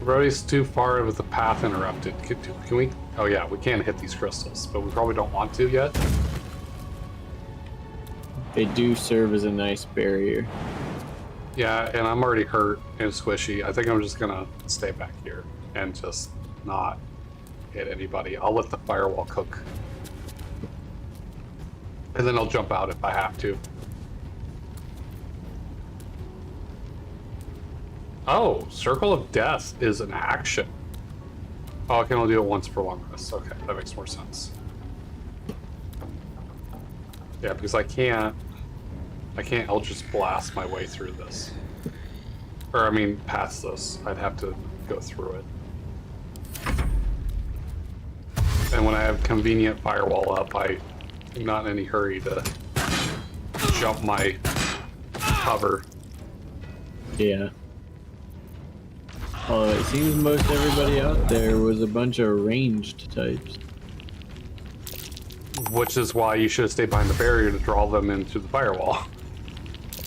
S1: Roadie's too far with the path interrupted. Can we? Oh yeah, we can hit these crystals, but we probably don't want to yet.
S10: They do serve as a nice barrier.
S1: Yeah, and I'm already hurt and squishy. I think I'm just gonna stay back here and just not hit anybody. I'll let the firewall cook. And then I'll jump out if I have to. Oh, Circle of Death is an action. Oh, I can only do it once per long rest. Okay, that makes more sense. Yeah, because I can't Eldritch Blast my way through this. Or, I mean, past this. I'd have to go through it. And when I have convenient firewall up, I'm not in any hurry to jump my cover.
S10: Yeah. Although it seems most everybody out there was a bunch of ranged types.
S1: Which is why you should have stayed behind the barrier to draw them into the firewall.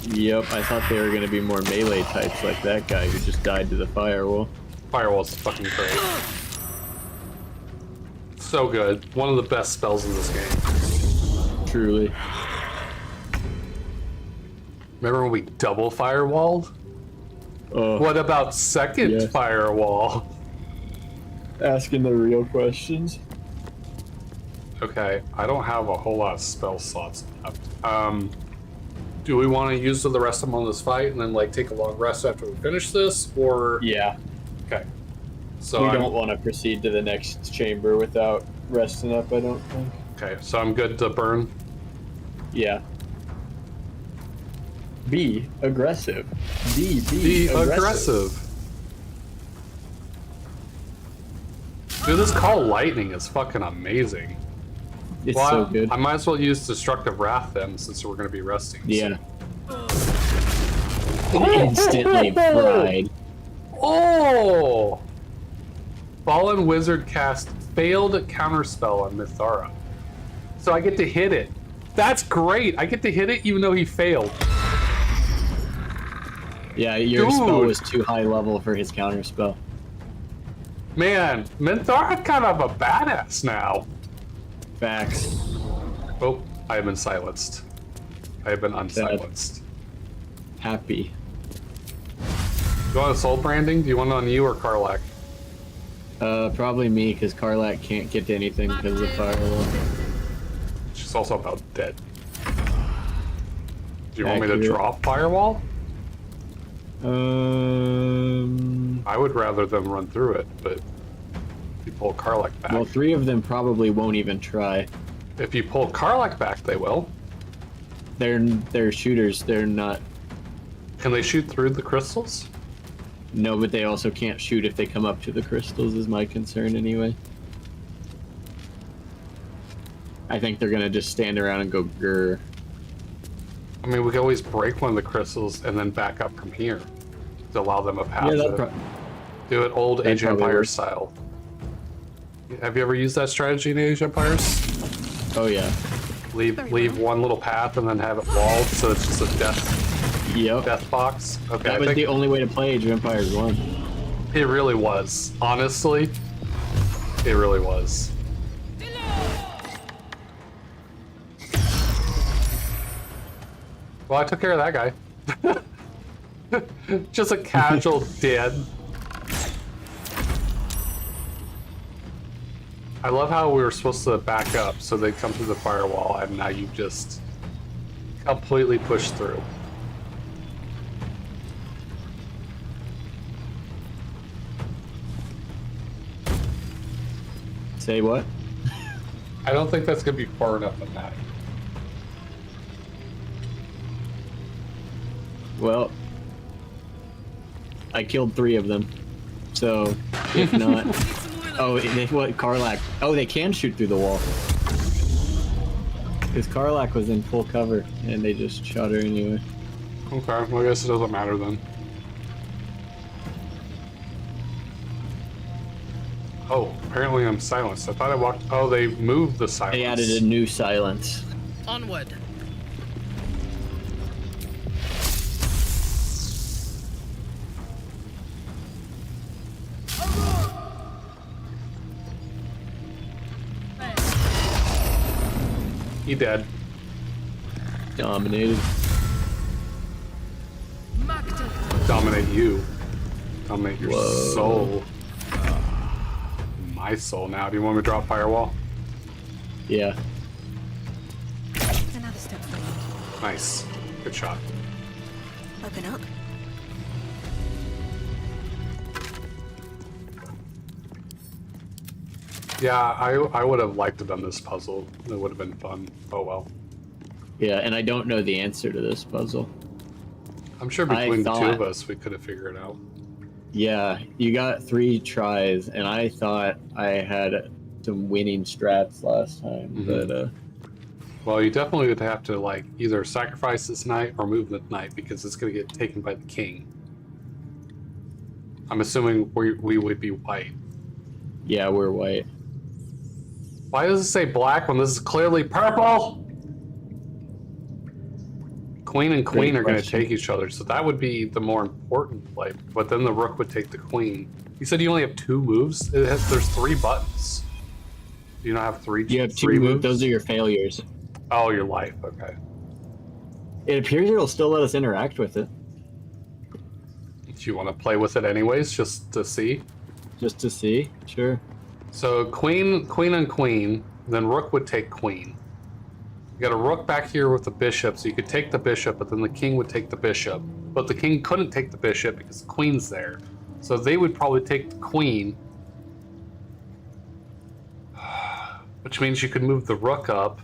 S10: Yep, I thought they were going to be more melee types like that guy who just died to the firewall.
S1: Firewall's fucking great. So good. One of the best spells in this game.
S10: Truly.
S1: Remember when we double firewalled? What about second firewall?
S10: Asking the real questions.
S1: Okay, I don't have a whole lot of spell slots left. Do we want to use the rest of them on this fight and then like take a long rest after we finish this, or?
S10: Yeah.
S1: Okay. So
S10: we don't want to proceed to the next chamber without resting up, I don't think.
S1: Okay, so I'm good to burn?
S10: Yeah. Be aggressive. Be
S1: aggressive. Dude, this Call Lightning is fucking amazing.
S10: It's so good.
S1: I might as well use Destructive Wrath then, since we're going to be resting.
S10: Yeah. Instantly fried.
S1: Oh! Fallen Wizard cast failed counterspell on Mithara. So I get to hit it. That's great. I get to hit it even though he failed.
S10: Yeah, your spell was too high level for his counterspell.
S1: Man, Minthara's kind of a badass now.
S10: Facts.
S1: Oh, I have been silenced. I have been unsilenced.
S10: Happy.
S1: Do you want a soul branding? Do you want it on you or Karlak?
S10: Probably me, because Karlak can't get to anything because of the firewall.
S1: She's also about dead. Do you want me to drop firewall? I would rather them run through it, but if you pull Karlak back.
S10: Well, 3 of them probably won't even try.
S1: If you pull Karlak back, they will.
S10: They're shooters. They're not.
S1: Can they shoot through the crystals?
S10: No, but they also can't shoot if they come up to the crystals. Is my concern anyway. I think they're gonna just stand around and go grr.
S1: I mean, we can always break one of the crystals and then back up from here to allow them a path.
S10: Yeah,
S1: do it old Age of Empires style. Have you ever used that strategy in Age of Empires?
S10: Oh yeah.
S1: Leave one little path and then have it walled, so it's just a death box. Okay,
S10: that was the only way to play Age of Empires 1.
S1: It really was. Honestly, it really was. Well, I took care of that guy. Just a casual dead. I love how we were supposed to back up so they come through the firewall, and now you just completely pushed through.
S10: Say what?
S1: I don't think that's going to be far enough in that.
S10: Well, I killed 3 of them. So, if not... Oh, what? Karlak. Oh, they can shoot through the wall. Because Karlak was in full cover, and they just shot her anyway.
S1: Okay, well I guess it doesn't matter then. Oh, apparently I'm silenced. I thought I walked... Oh, they moved the silence.
S10: They added a new silence.
S13: Onward.
S1: He dead.
S10: Dominated.
S1: Dominate you. Dominate your soul. My soul now. Do you want me to drop firewall?
S10: Yeah.
S5: Another step forward.
S1: Nice. Good shot.
S5: Open up.
S1: Yeah, I would have liked to have done this puzzle. It would have been fun. Oh well.
S10: Yeah, and I don't know the answer to this puzzle.
S1: I'm sure between the two of us, we could have figured it out.
S10: Yeah, you got 3 tries, and I thought I had some winning strats last time, but
S1: well, you definitely would have to like either sacrifice this knight or move the knight because it's going to get taken by the king. I'm assuming we would be white.
S10: Yeah, we're white.
S1: Why does it say black when this is clearly purple? Queen and queen are going to take each other, so that would be the more important play. But then the rook would take the queen. You said you only have 2 moves? There's 3 buttons. Do you not have 3?
S10: You have 2
S1: moves?
S10: moves. Those are your failures.
S1: Oh, your life. Okay.
S10: It appears it'll still let us interact with it.
S1: Do you want to play with it anyways, just to see?
S10: Just to see? Sure.
S1: So queen, queen, and queen. Then rook would take queen. You got a rook back here with the bishop, so you could take the bishop, but then the king would take the bishop. But the king couldn't take the bishop because the queen's there. So they would probably take the queen. Which means you could move the rook up.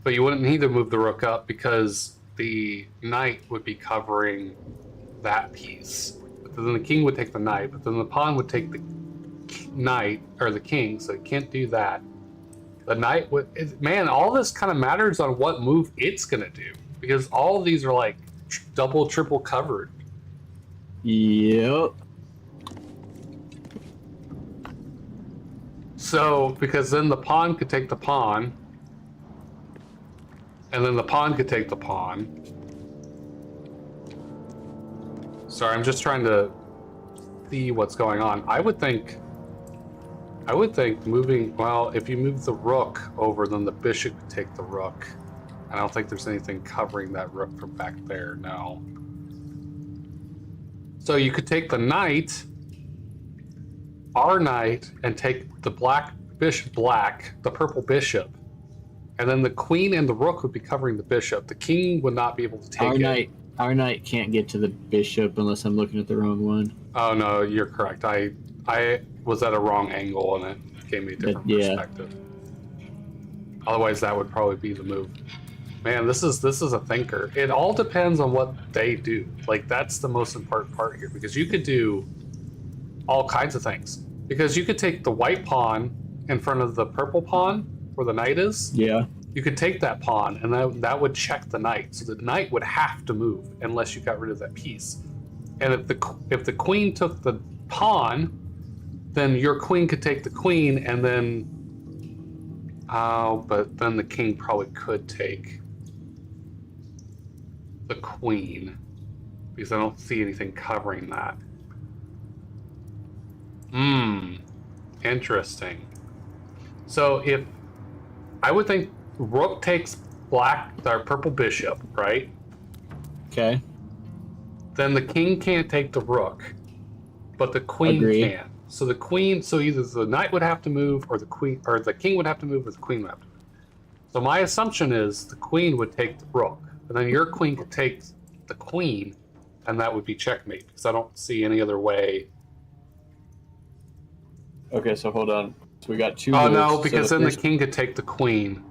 S1: But you wouldn't need to move the rook up because the knight would be covering that piece. But then the king would take the knight, but then the pawn would take the knight, or the king, so it can't do that. The knight would... Man, all this kind of matters on what move it's going to do. Because all of these are like double, triple covered.
S10: Yep.
S1: So, because then the pawn could take the pawn, and then the pawn could take the pawn. Sorry, I'm just trying to see what's going on. I would think moving, well, if you move the rook over, then the bishop could take the rook. I don't think there's anything covering that rook from back there, no. So you could take the knight, our knight, and take the black bishop, the purple bishop, and then the queen and the rook would be covering the bishop. The king would not be able to take it.
S10: Our knight can't get to the bishop unless I'm looking at the wrong one.
S1: Oh no, you're correct. I was at a wrong angle and it gave me a different perspective. Otherwise, that would probably be the move. Man, this is a thinker. It all depends on what they do. Like, that's the most important part here, because you could do all kinds of things. Because you could take the white pawn in front of the purple pawn where the knight is.
S10: Yeah.
S1: You could take that pawn, and that would check the knight. So the knight would have to move unless you got rid of that piece. And if the queen took the pawn, then your queen could take the queen, and then but then the king probably could take the queen, because I don't see anything covering that. Interesting. So if I would think rook takes black or purple bishop, right?
S10: Okay.
S1: Then the king can't take the rook, but the queen can. So the queen, so either the knight would have to move, or the queen, or the king would have to move, or the queen would have to move. So my assumption is the queen would take the rook, and then your queen could take the queen, and that would be checkmate, because I don't see any other way.
S10: Okay, so hold on. So we got two.
S1: Oh
S10: moves.
S1: no, because
S10: so
S1: then the king could take the queen.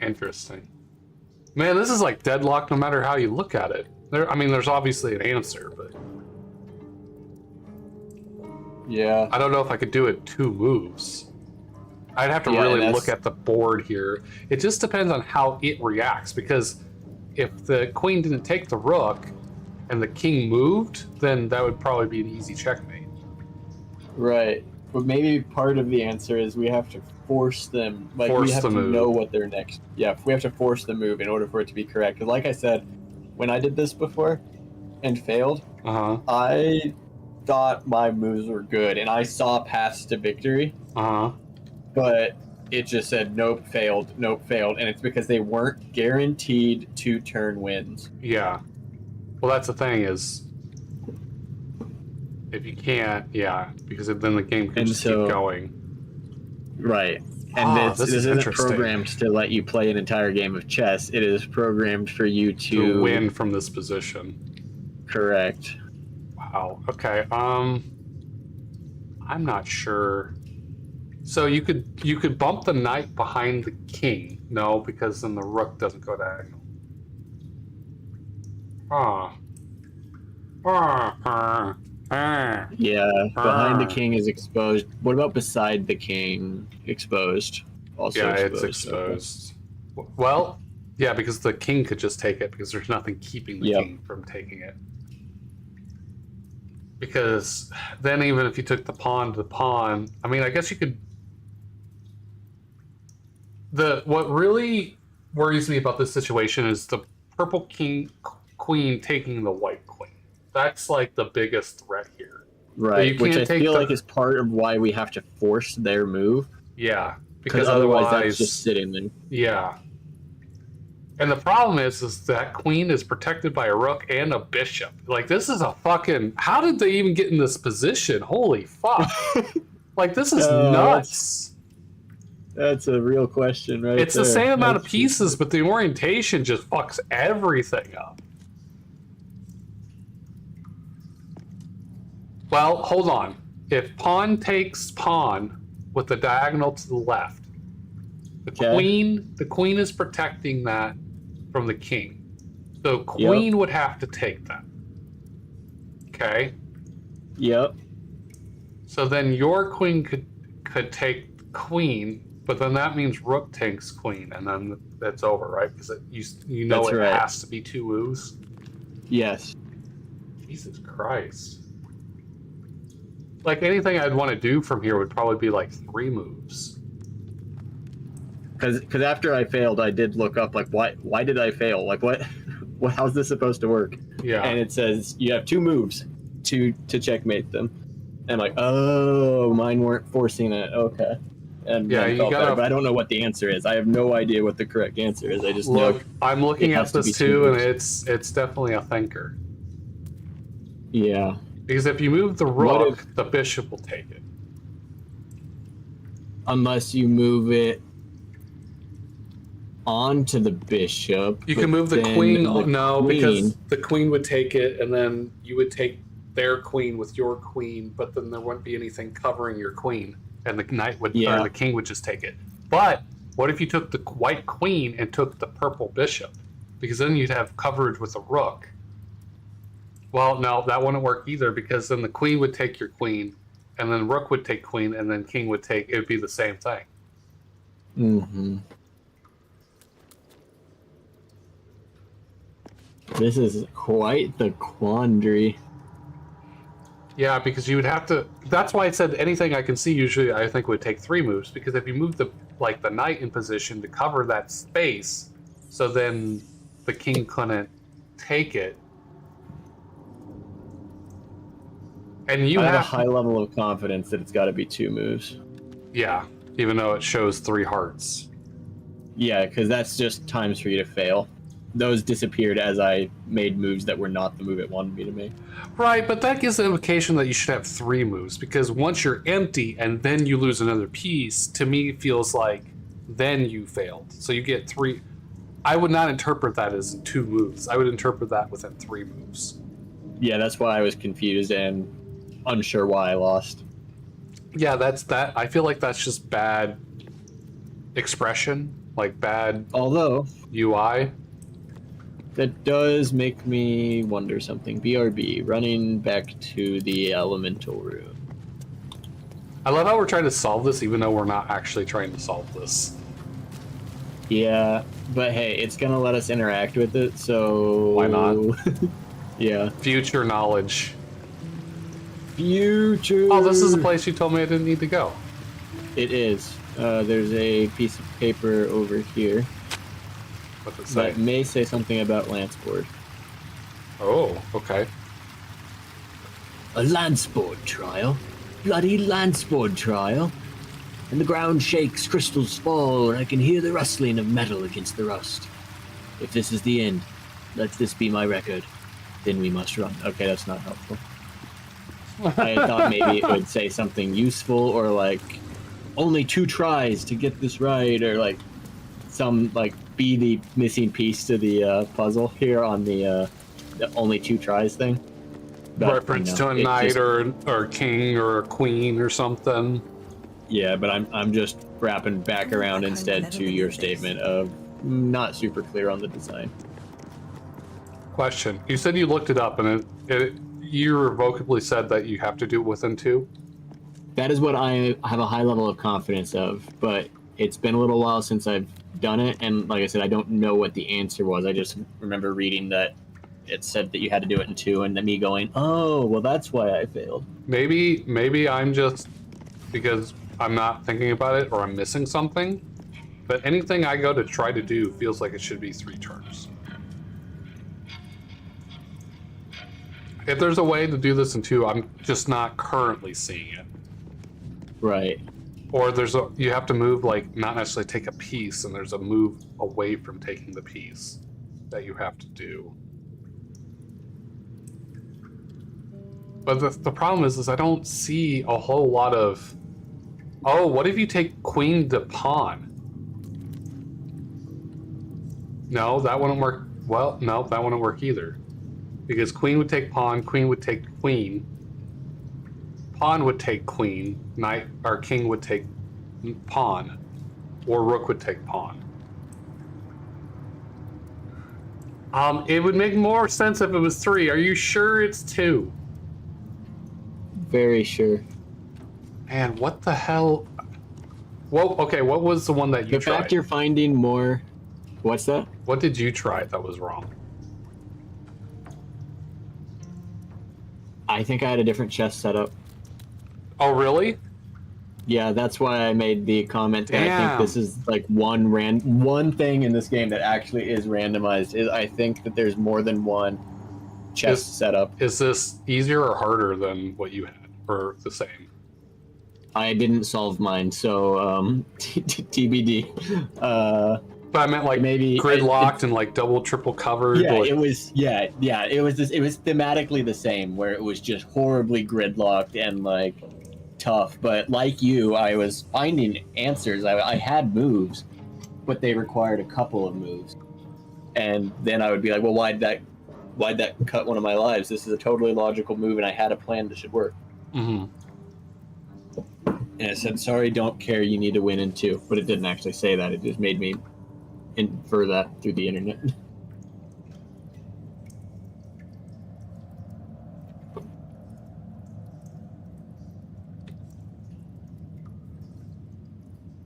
S1: Interesting. Man, this is like deadlock no matter how you look at it. There's obviously an answer, but
S10: yeah,
S1: I don't know if I could do it 2 moves. I'd have to really look at the board here. It just depends on how it reacts, because if the queen didn't take the rook and the king moved, then that would probably be an easy checkmate.
S10: Right. But maybe part of the answer is we have to force them. Like, we have to know what their next. Yeah, we have to force the move in order for it to be correct. Because, like I said, when I did this before and failed, I thought my moves were good and I saw paths to victory. But it just said nope, failed, and it's because they weren't guaranteed 2-turn wins.
S1: Yeah. Well, that's the thing is, if you can't, because then the game can just keep going.
S10: Right. And this isn't programmed to let you play an entire game of chess. It is programmed for you to
S1: win from this position.
S10: Correct.
S1: Wow. Okay. I'm not sure. So you could bump the knight behind the king. No, because then the rook doesn't go diagonal.
S10: Yeah, behind the king is exposed. What about beside the king? Exposed. Also
S1: it's exposed. Okay. Well, yeah, because the king could just take it, because there's nothing keeping the king from taking it. Because then even if you took the pawn to the pawn, I guess you could... What really worries me about this situation is the purple queen taking the white queen. That's like the biggest threat here.
S10: Right, which I feel like is part of why we have to force their move.
S1: Yeah,
S10: because otherwise that's just sitting there.
S1: Yeah. And the problem is that queen is protected by a rook and a bishop. Like, this is a fucking... How did they even get in this position? Holy fuck. Like, this is nuts.
S10: That's a real question, right?
S1: It's the same amount of pieces, but the orientation just fucks everything up. Well, hold on. If pawn takes pawn with the diagonal to the left, the queen is protecting that from the king. So queen would have to take that. Okay?
S10: Yep.
S1: So then your queen could take queen, But then that means rook takes queen, and then that's over, right? Because you know
S10: That's
S1: it
S10: right.
S1: has to be 2 moves.
S10: Yes.
S1: Jesus Christ. Like, anything I'd want to do from here would probably be like 3 moves.
S10: Because after I failed, I did look up, like, why did I fail? Like, what how's this supposed to work?
S1: Yeah.
S10: And it says you have 2 moves to checkmate them. And I'm like, oh, mine weren't forcing it. Okay. And
S1: Yeah,
S10: then
S1: you
S10: felt better,
S1: gotta.
S10: but I don't know what the answer is. I have no idea what the correct answer is. I just
S1: Look,
S10: know
S1: I'm looking
S10: it
S1: at
S10: has to be
S1: this
S10: 2
S1: too, and
S10: moves.
S1: it's definitely a thinker.
S10: Yeah.
S1: Because if you move the
S10: What
S1: rook, the bishop will take it.
S10: Unless you move it onto the bishop.
S1: You can move the queen. No, because the queen would take it, and then you would take their queen with your queen, but then there wouldn't be anything covering your queen, and the knight would, or the king would just take it. But what if you took the white queen and took the purple bishop? Because then you'd have coverage with a rook. Well, no, that wouldn't work either, because then the queen would take your queen, and then rook would take queen, and then king would take. It would be the same thing.
S10: Mm-hmm. This is quite the quandary.
S1: Yeah, because you would have to. That's why I said anything I can see usually I think would take 3 moves, because if you move the knight in position to cover that space, so then the king couldn't take it. And you
S10: I have a
S1: have
S10: high level of confidence that it's got to be 2 moves.
S1: Yeah, even though it shows 3 hearts.
S10: Yeah, because that's just times for you to fail. Those disappeared as I made moves that were not the move it wanted me to make.
S1: Right, but that gives the implication that you should have 3 moves, because once you're empty and then you lose another piece, to me feels like then you failed. So you get 3. I would not interpret that as 2 moves. I would interpret that within 3 moves.
S10: Yeah, that's why I was confused and unsure why I lost.
S1: Yeah, that's that. I feel like that's just bad expression, like bad UI.
S10: That does make me wonder something. BRB, running back to the elemental room.
S1: I love how we're trying to solve this, even though we're not actually trying to solve this.
S10: Yeah, but hey, it's gonna let us interact with it, so...
S1: Why not?
S10: Yeah.
S1: Future knowledge.
S10: Future!
S1: Oh, this is a place you told me I didn't need to go.
S10: It is. There's a piece of paper over here.
S1: What's it say?
S10: That may say something about Lanceboard.
S1: Oh, okay.
S2: A Lanceboard trial? Bloody Lanceboard trial? And the ground shakes, crystals fall, and I can hear the rustling of metal against the rust. If this is the end, let this be my record. Then we must run. Okay, that's not helpful. I thought maybe it would say something useful, or like, only 2 tries to get this right, or like, some, like, be the missing piece to the puzzle here on the only 2 tries thing. But,
S1: Reference to a knight or king or a queen or something.
S10: Yeah, but I'm just wrapping back around instead to your statement of not super clear on the design.
S1: Question. You said you looked it up, and you irrevocably said that you have to do it within 2?
S10: That is what I have a high level of confidence of, but it's been a little while since I've done it, and like I said, I don't know what the answer was. I just remember reading that it said that you had to do it in 2, and then me going, oh, well, that's why I failed.
S1: Maybe I'm just, because I'm not thinking about it or I'm missing something, but anything I go to try to do feels like it should be 3 turns. If there's a way to do this in 2, I'm just not currently seeing it.
S10: Right.
S1: Or you have to move, like, not necessarily take a piece, and there's a move away from taking the piece that you have to do. But the problem is I don't see a whole lot of... Oh, what if you take queen to pawn? No, that wouldn't work. Well, no, that wouldn't work either. Because queen would take pawn, queen would take queen. Pawn would take queen, knight or king would take pawn, or rook would take pawn. It would make more sense if it was 3. Are you sure it's 2?
S10: Very sure.
S1: Man, what the hell? Well, okay, what was the one that you
S10: The
S1: tried?
S10: fact you're finding more... What's that?
S1: What did you try that was wrong?
S10: I think I had a different chest setup.
S1: Oh, really?
S10: Yeah, that's why I made the comment that I
S1: Damn.
S10: think this is like one thing in this game that actually is randomized. Is I think that there's more than one chest setup.
S1: Is this easier or harder than what you had, or the same?
S10: I didn't solve mine, so TBD.
S1: But I meant like
S10: maybe
S1: gridlocked and like double, triple covered.
S10: Yeah,
S1: like...
S10: it was. It was this. It was thematically the same, where it was just horribly gridlocked and like tough. But like you, I was finding answers. I had moves, but they required a couple of moves, and then I would be like, well, why'd that cut one of my lives? This is a totally logical move, and I had a plan that should work.
S1: Mm-hmm.
S10: And it said, sorry, don't care, you need to win in 2. But it didn't actually say that. It just made me infer that through the internet.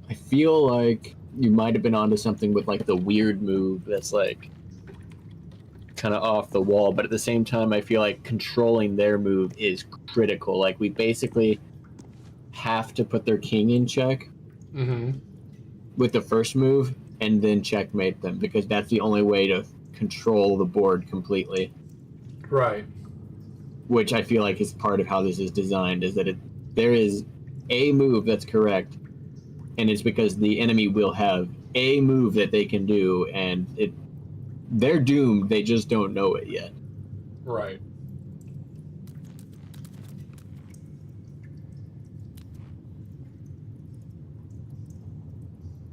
S10: I feel like you might have been onto something with like the weird move that's like kind of off the wall, but at the same time I feel like controlling their move is critical. Like we basically have to put their king in check with the first move and then checkmate them, because that's the only way to control the board completely.
S1: Right.
S10: Which I feel like is part of how this is designed, is that there is a move that's correct, and it's because the enemy will have a move that they can do, and they're doomed, they just don't know it yet.
S1: Right.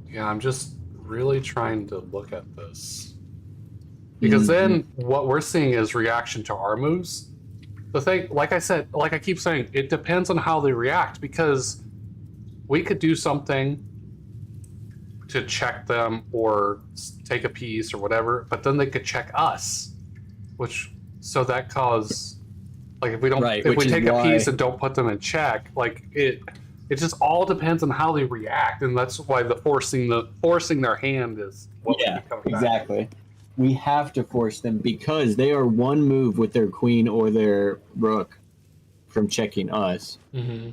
S1: Yeah, I'm just really trying to look at this. Because then what we're seeing is reaction to our moves. The thing, like I said, like I keep saying, it depends on how they react, because we could do something to check them or take a piece or whatever, but then they could check us, so that cause, like if we don't, if we take a piece and don't put them in check, like it just all depends on how they react, and that's why the forcing their hand is what we become
S10: exactly. We have to force them because they are one move with their queen or their rook from checking us.
S1: Mm-hmm.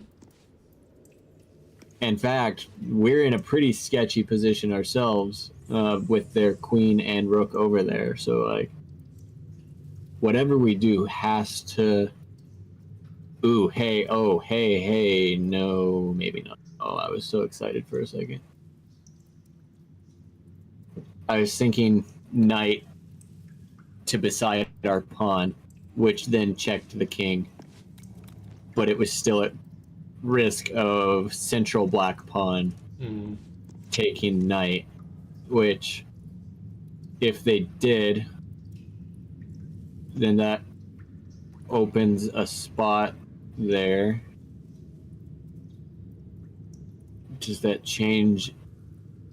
S10: In fact, we're in a pretty sketchy position ourselves with their queen and rook over there. So, like, whatever we do has to... Ooh, hey, oh, hey, no, maybe not. Oh, I was so excited for a second. I was thinking knight to beside our pawn, which then checked the king. But it was still at risk of central black pawn taking knight, which if they did, then that opens a spot there. Does that change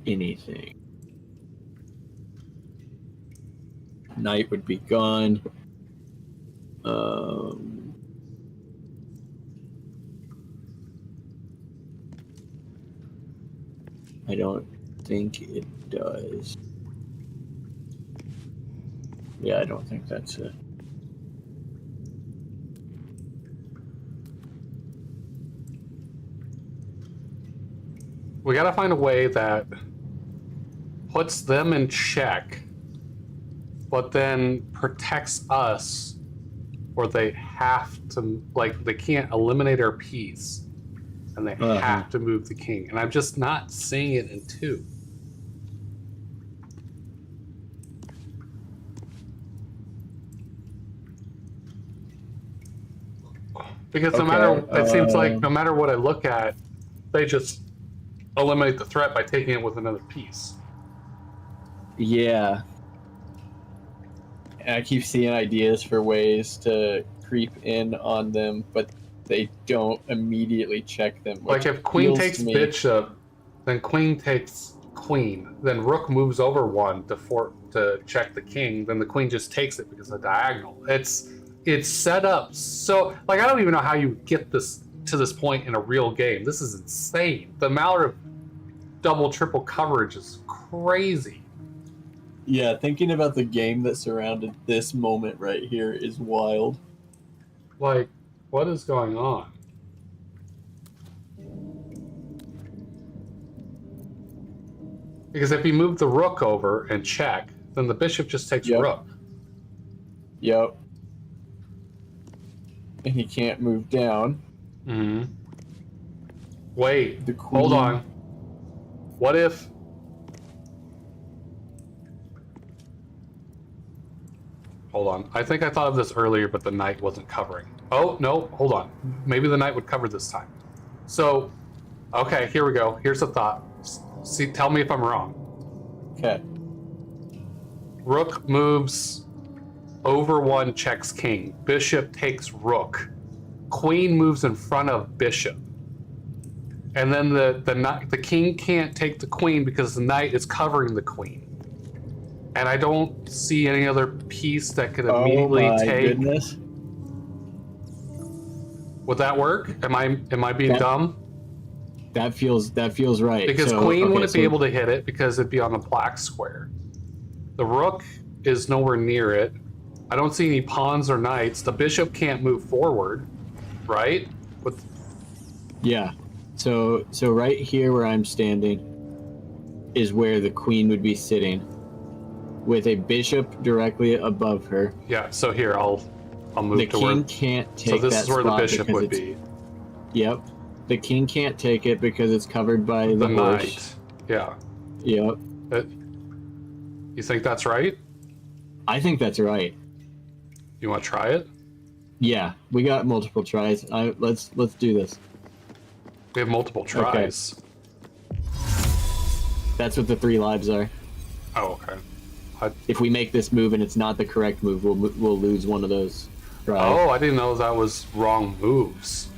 S10: anything? Knight would be gone. I don't think it does. Yeah, I don't think that's it.
S1: We gotta find a way that puts them in check, but then protects us, or they have to, like, they can't eliminate our piece, and they have to move the king. And I'm just not seeing it in 2. Because no matter, it seems like no matter what I look at, they just eliminate the threat by taking it with another piece.
S10: Yeah. And I keep seeing ideas for ways to creep in on them, but they don't immediately check them.
S1: Like if queen takes bishop, then queen takes queen, then rook moves over one to check the king, then the queen just takes it because of the diagonal. It's set up so, like, I don't even know how you get this to this point in a real game. This is insane. The amount of double, triple coverage is crazy.
S10: Yeah, thinking about the game that surrounded this moment right here is wild.
S1: Like, what is going on? Because if you move the rook over and check, then the bishop just takes rook.
S10: Yep. And he can't move down.
S1: Mm-hmm. Wait,
S10: The queen.
S1: hold on. What if... Hold on. I think I thought of this earlier, but the knight wasn't covering. Oh, no, hold on. Maybe the knight would cover this time. So, okay, here we go. Here's a thought. See, tell me if I'm wrong.
S10: Okay.
S1: Rook moves over 1, checks king. Bishop takes rook. Queen moves in front of bishop. And then the king can't take the queen because the knight is covering the queen. And I don't see any other piece that could immediately take.
S10: Goodness.
S1: Would that work? Am I being dumb?
S10: That feels right.
S1: Because queen wouldn't be able to hit it because it'd be on the black square. The rook is nowhere near it. I don't see any pawns or knights. The bishop can't move forward, right?
S10: Yeah. So right here where I'm standing is where the queen would be sitting, with a bishop directly above her.
S1: Yeah. So here I'll move
S10: the
S1: to where.
S10: The king can't take that.
S1: So this is where the bishop would be.
S10: Yep. The king can't take it because it's covered by the horse.
S1: Knight. Yeah.
S10: Yep.
S1: You think that's right?
S10: I think that's right.
S1: You want to try it?
S10: Yeah, we got multiple tries. Let's do this.
S1: We have multiple tries.
S10: Okay. That's what the 3 lives are.
S1: Oh, okay.
S10: If we make this move and it's not the correct move, we'll lose one of those tries.
S1: Oh, I didn't know that was wrong moves.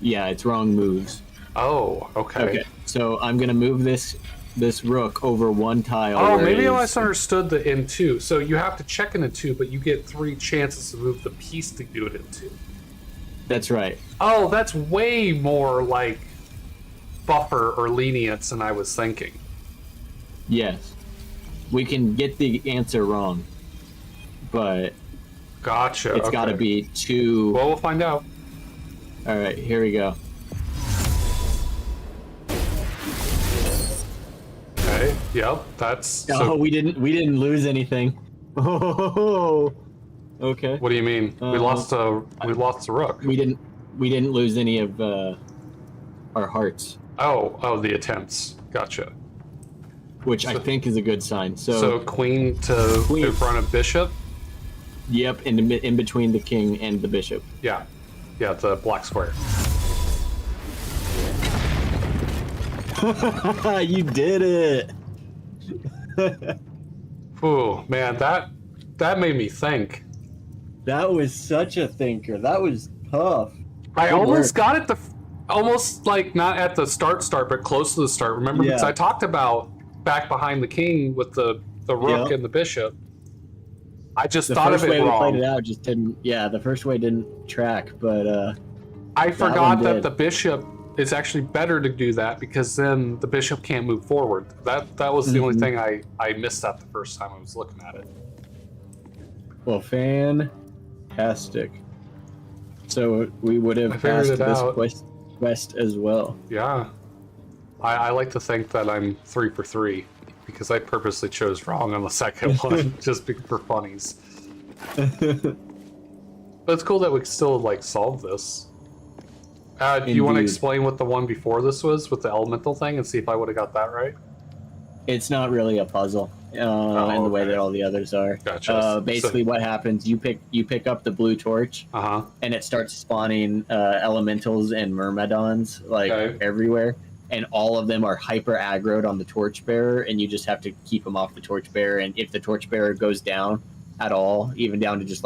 S10: Yeah, it's wrong moves.
S1: Oh, okay.
S10: Okay, so I'm gonna move this rook over 1 tile.
S1: Oh, maybe I misunderstood the in 2. So you have to check in 2, but you get 3 chances to move the piece to do it in 2.
S10: That's right.
S1: Oh, that's way more like buffer or lenience than I was thinking.
S10: Yes. We can get the answer wrong, but
S1: gotcha.
S10: It's got to be 2.
S1: Well, we'll find out.
S10: All right, here we go.
S1: Okay. Yep. That's.
S10: Oh, we didn't lose anything. Oh. Okay.
S1: What do you mean? We lost a rook.
S10: We didn't lose any of our hearts.
S1: Oh, the attempts. Gotcha.
S10: Which I think is a good sign.
S1: So queen in front of bishop?
S10: Yep, in between the king and the bishop.
S1: Yeah. Yeah, the black square.
S10: You did it!
S1: Ooh, man, that made me think.
S10: That was such a thinker. That was tough.
S1: I almost got it almost like not at the start, but close to the start. Remember, because I talked about back behind the king with the rook and the bishop. I just thought of it wrong.
S10: The first way we played it out just didn't. Yeah, the first way didn't track, but
S1: I forgot that the bishop is actually better to do that because then the bishop can't move forward. That was the only thing I missed that the first time I was looking at it.
S10: Well, fantastic. So we would have passed this quest as well.
S1: Yeah. I like to think that I'm 3 for 3 because I purposely chose wrong on the second one just for funnies. But it's cool that we still solve this. Do you want to explain what the one before this was with the elemental thing and see if I would have got that right?
S10: It's not really a puzzle in the way that all the others are.
S1: Gotcha.
S10: Basically, what happens? You pick up the blue torch, and it starts spawning elementals and myrmidons everywhere, and all of them are hyper aggroed on the torchbearer, and you just have to keep them off the torchbearer. And if the torchbearer goes down at all, even down to just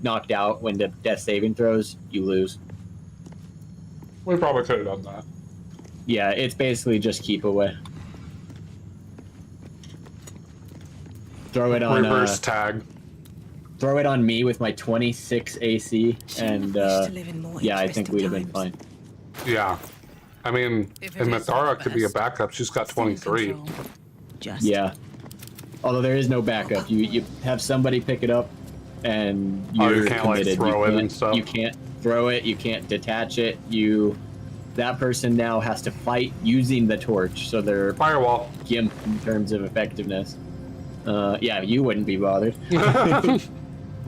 S10: knocked out when the death saving throws, you lose.
S1: We probably could have done that.
S10: Yeah, it's basically just keep away. Throw it on
S1: reverse tag.
S10: Throw it on me with my 26 AC, and yeah, I think we'd have been fine.
S1: Yeah, I mean,
S13: If it
S1: and
S13: is
S1: Mathara
S13: for
S1: could be a
S13: best,
S1: backup. She's got 23.
S13: Just
S10: Yeah. Although there is no backup. You have somebody pick it up, and
S1: Oh, you
S10: you're
S1: can't, like,
S10: committed.
S1: throw
S10: you
S1: it and
S10: can't-
S1: stuff?
S10: You can't throw it. You can't detach it. That person now has to fight using the torch, so they're
S1: firewall
S10: gimp in terms of effectiveness. Yeah, you wouldn't be bothered.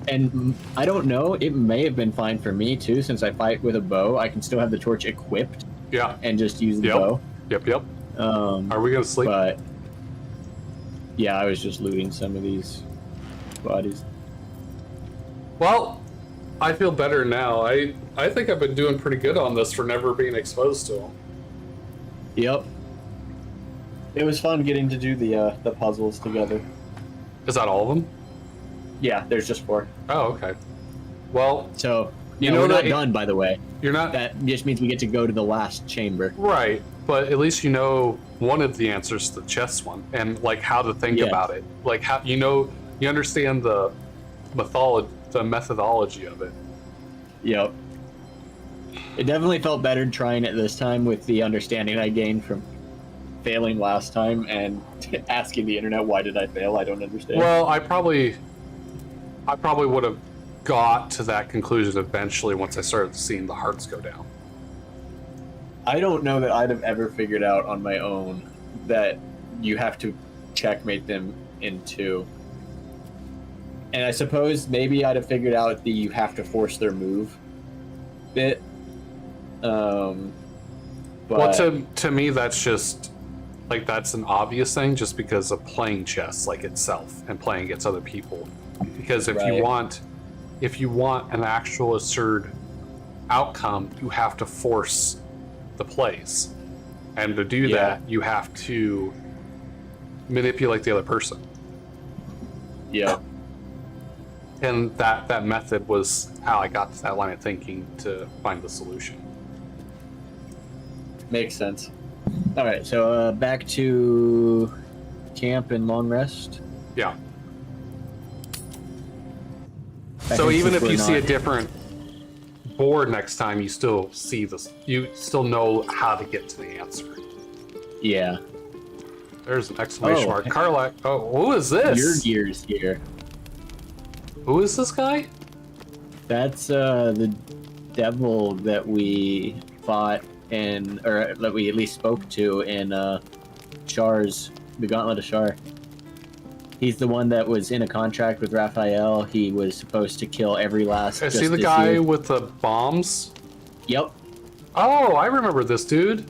S10: And I don't know. It may have been fine for me too, since I fight with a bow. I can still have the torch equipped.
S1: Yeah.
S10: And just use the
S1: Yep.
S10: bow.
S1: Yep. Are we gonna sleep?
S10: But yeah, I was just looting some of these bodies.
S1: Well, I feel better now. I think I've been doing pretty good on this for never being exposed to them.
S10: Yep. It was fun getting to do the puzzles together.
S1: Is that all of them?
S10: Yeah, there's just 4.
S1: Oh, okay. Well,
S10: so
S1: you know
S10: we're not
S1: that
S10: done, by the way.
S1: You're not.
S10: That just means we get to go to the last chamber.
S1: Right, but at least you know one of the answers to the chess one, and like how to think about it. Like how you understand the methodology of it.
S10: Yep. It definitely felt better trying it this time with the understanding I gained from failing last time and asking the internet, why did I fail? I don't understand.
S1: Well, I probably would have got to that conclusion eventually once I started seeing the hearts go down.
S10: I don't know that I'd have ever figured out on my own that you have to checkmate them in 2. And I suppose maybe I'd have figured out that you have to force their move bit. But
S1: Well, to me, that's just like that's an obvious thing, just because of playing chess like itself and playing against other people. Because if you want an actual assured outcome, you have to force the plays, and to do that, you have to manipulate the other person.
S10: Yeah.
S1: And that method was how I got to that line of thinking to find the solution.
S10: Makes sense. All right, so back to camp and long rest.
S1: Yeah.
S10: I
S1: So
S10: think
S1: even
S10: since
S1: if you
S10: we're
S1: see a
S10: not-
S1: different board next time, you still see this. You still know how to get to the answer.
S10: Yeah.
S1: There's an exclamation
S10: Oh.
S1: mark. Carlac. Oh, who is this?
S10: Your gear's here.
S1: Who is this guy?
S10: That's the devil that we fought or that we at least spoke to in Char's, the Gauntlet of Char. He's the one that was in a contract with Raphael. He was supposed to kill every last.
S1: I see the guy with the bombs.
S10: Yep.
S1: Oh, I remember this dude.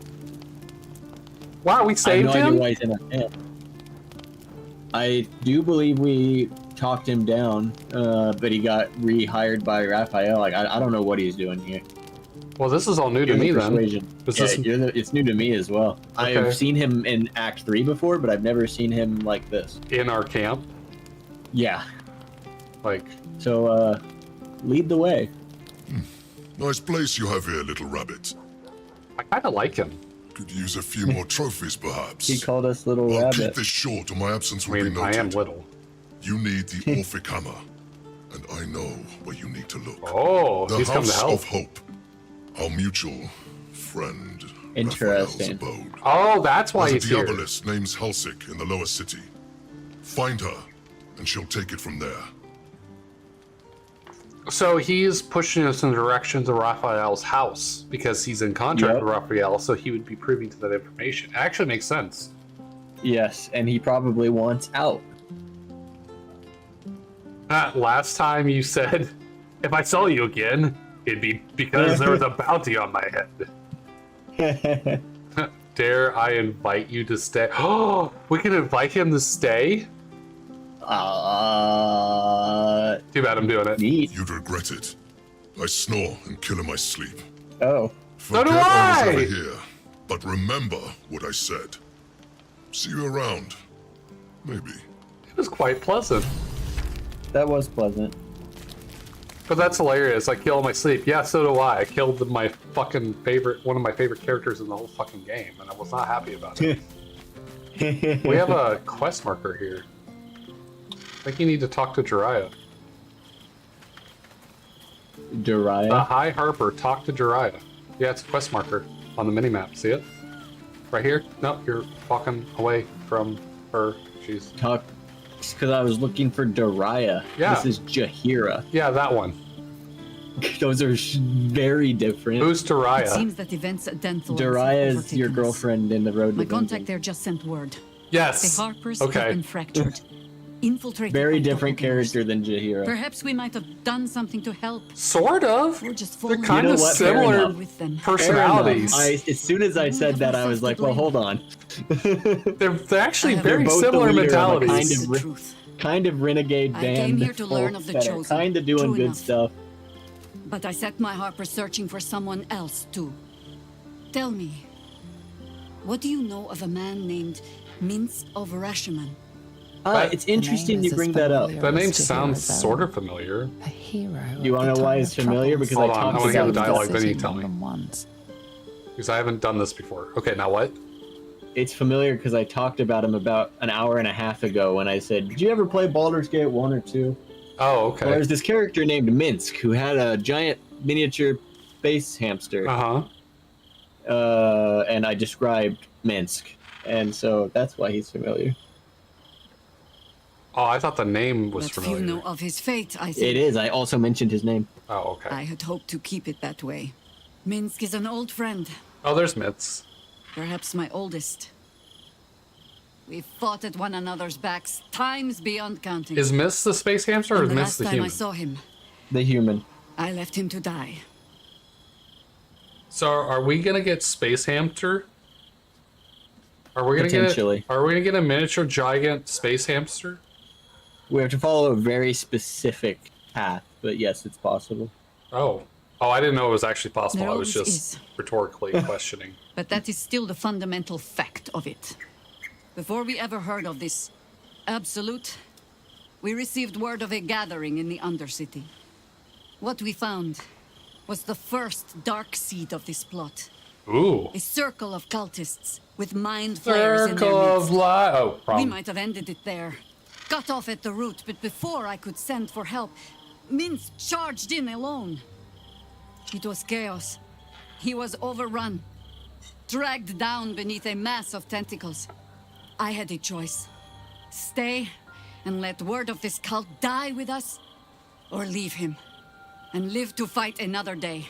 S1: Wow, we saved
S10: I have no
S1: him?
S10: idea why he's in our camp. I do believe we talked him down, but he got rehired by Raphael. Like I don't know what he's doing here.
S1: Well, this is all new to
S10: You're
S1: me
S10: the
S1: then.
S10: persuasion.
S1: Is
S10: Yeah,
S1: this-
S10: it's new to me as well.
S1: Okay.
S10: I've seen him in Act 3 before, but I've never seen him like this.
S1: In our camp?
S10: Yeah.
S1: Like.
S10: So, lead the way.
S16: Nice place you have here, little rabbit.
S1: I kind of like him.
S16: Could use a few more trophies, perhaps.
S10: He called us little
S16: I'll
S10: rabbit.
S16: keep this short, or my absence will be
S1: I
S16: noted.
S1: am little.
S16: You need the Orphic Hammer, and I know where you need to look.
S1: Oh,
S16: the
S1: he's come to
S16: House
S1: help.
S16: of Hope, our mutual friend.
S10: Interesting.
S16: Raphael's abode.
S1: Oh, that's why
S16: There's
S1: he's
S16: a
S1: here.
S16: diabolist named Halsik in the lower city. Find her, and she'll take it from there.
S1: So he's pushing us in the direction to Raphael's house because he's in contract
S10: Yep.
S1: with Raphael, so he would be privy to that information. It actually makes sense.
S10: Yes, and he probably wants out.
S1: Last time you said, if I saw you again, it'd be because there was a bounty on my head. Dare I invite you to stay? Oh, we can invite him to stay? Too bad I'm doing it.
S16: You'd regret it. I snore and kill in my sleep.
S10: Oh.
S16: Forget
S1: do
S16: I was
S1: I!
S16: ever here, but remember what I said. See you around. Maybe.
S1: It was quite pleasant.
S10: That was pleasant.
S1: But that's hilarious. I kill in my sleep. Yeah, so do I. I killed one of my favorite characters in the whole fucking game, and I was not happy about it. We have a quest marker here. I think you need to talk to Jiraiya.
S10: Jiraiya?
S1: The High Harper, talk to Jiraiya. Yeah, it's a quest marker. on the mini-map. See it? Right here? Nope, you're walking away from her. She's...
S10: Because I was looking for Dariah.
S1: Yeah.
S10: This is Jahira.
S1: Yeah, that one.
S10: Those are very different.
S1: Who's
S11: It
S1: Dariah?
S11: seems that events at Denthor
S10: Dariah is your girlfriend in the road.
S11: My
S10: to
S11: contact
S10: Vinton.
S11: there just sent word.
S1: Yes.
S11: The Harpers
S1: Okay.
S11: have been fractured. Infiltrated
S10: Very
S11: by
S10: different
S11: doppelgangers.
S10: character than Jahira.
S11: Perhaps we might have done something to help.
S1: Sort of.
S11: Or just
S1: They're
S11: fallen
S1: kind
S11: in
S1: of
S11: love
S1: similar
S11: with them.
S1: personalities.
S10: As soon as I said that, I was like, well, hold on.
S1: They're actually
S10: They're
S1: very
S10: both the
S1: similar
S10: leader of a
S1: mentalities.
S10: kind of renegade
S11: I
S10: band.
S11: came here to learn of the
S10: that are
S11: Chosen.
S10: kind of doing
S11: True
S10: good
S11: enough.
S10: stuff.
S11: But I set my Harper searching for someone else, too. Tell me, what do you know of a man named Minsk of Rashiman?
S10: It's interesting you bring that up.
S1: That name sounds sort of familiar.
S9: A hero.
S10: You want to know why it's familiar? Because
S1: Hold
S10: I
S1: on,
S10: talked
S1: I want to hear the
S10: about
S1: dialogue,
S10: this
S1: then you tell me.
S9: Once.
S1: Because I haven't done this before. Okay, now what?
S10: It's familiar because I talked about him about an hour and a half ago when I said, did you ever play Baldur's Gate 1 or 2?
S1: Oh, okay.
S10: Well, there's this character named Minsk who had a giant miniature space hamster. And I described Minsk. And so that's why he's familiar.
S1: Oh, I thought the name was
S11: But few
S1: familiar.
S11: know of his fate, I think.
S10: It is. I also mentioned his name.
S1: Oh, okay.
S11: I had hoped to keep it that way. Minsk is an old friend.
S1: Oh, there's myths.
S11: Perhaps my oldest. We've fought at one another's backs times beyond counting.
S1: Is Miss the space hamster or
S11: And
S1: is
S11: the
S1: Miss
S11: last
S1: the
S11: time
S1: human?
S11: I saw him,
S10: The human.
S11: I left him to die.
S1: So are we gonna get space hamster? Are we gonna
S10: Potentially.
S1: Are we gonna get a miniature giant space hamster?
S10: We have to follow a very specific path, but yes, it's possible.
S1: Oh, I didn't know it was actually possible.
S11: There
S1: I was
S11: always
S1: just
S11: is.
S1: rhetorically questioning.
S11: But that is still the fundamental fact of it. Before we ever heard of this absolute, we received word of a gathering in the Undercity. What we found was the first dark seed of this plot.
S1: Ooh.
S11: A circle of cultists with mind flayers in their
S1: Circle of
S11: midst.
S1: life. Oh,
S11: We
S1: problem.
S11: might have ended it there. Cut off at the root, but before I could send for help, Minsk charged in alone. It was chaos. He was overrun, dragged down beneath a mass of tentacles. I had a choice. Stay and let word of this cult die with us, or leave him and live to fight another day.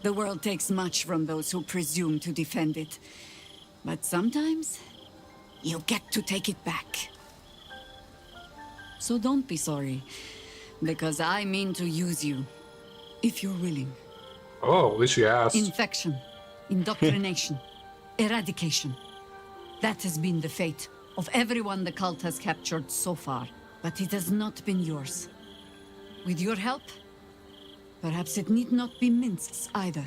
S11: The world takes much from those who presume to defend it. But sometimes, you get to take it back. So don't be sorry, because I mean to use you, if you're willing.
S1: Oh, at least you asked.
S11: Infection, indoctrination, eradication. That has been the fate of everyone the cult has captured so far. But it has not been yours. With your help, perhaps it need not be Minsk's either.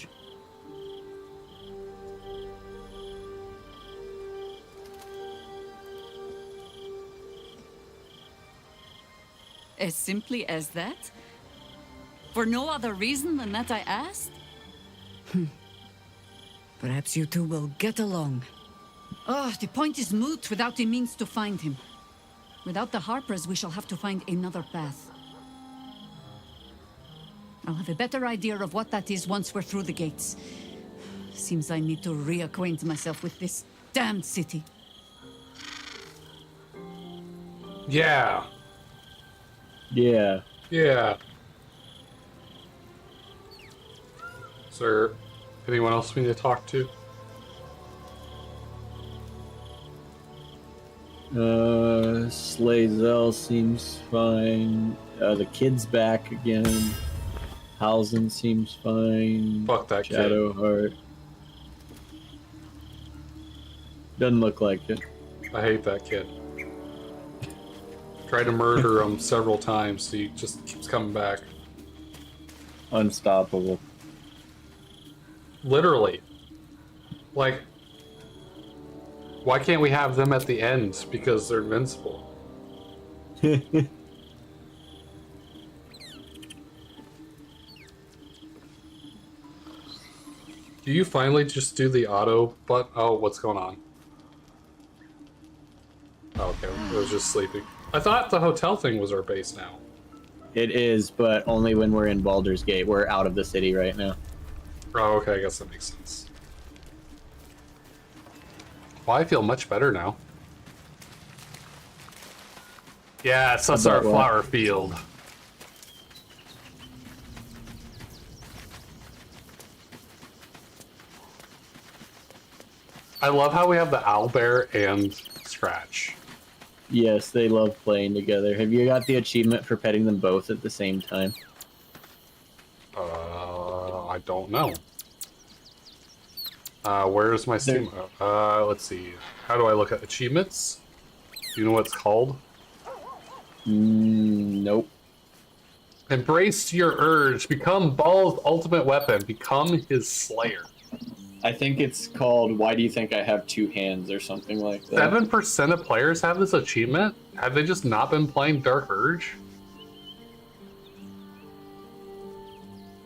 S11: As simply as that? For no other reason than that I asked? Perhaps you two will get along. Oh, the point is moot without a means to find him. Without the Harpers, we shall have to find another path. I'll have a better idea of what that is once we're through the gates. Seems I need to reacquaint myself with this damned city.
S1: Yeah.
S10: Yeah.
S1: Yeah. Is there anyone else we need to talk to?
S10: Slazel seems fine. The kid's back again. Halzen seems fine.
S1: Fuck that kid.
S10: Shadowheart. Doesn't look like it.
S1: I hate that kid. Tried to murder him several times. He just keeps coming back.
S10: Unstoppable.
S1: Literally. Like, why can't we have them at the end? Because they're invincible. Do you finally just do the auto but oh, what's going on? Oh, okay, it was just sleeping. I thought the hotel thing was our base now.
S10: It is, but only when we're in Baldur's Gate. We're out of the city right now.
S1: Oh, okay, I guess that makes sense. Well, I feel much better now. Yes, that's our flower field. I love how we have the owlbear and Scratch.
S10: Yes, they love playing together. Have you got the achievement for petting them both at the same time?
S1: I don't know. Where's my Steam? Let's see. How do I look at achievements? Do you know what it's called?
S10: Nope.
S1: Embrace your urge. Become Ball's ultimate weapon. Become his slayer.
S10: I think it's called Why Do You Think I Have Two Hands or something like that.
S1: 7% of players have this achievement? Have they just not been playing Dark Urge?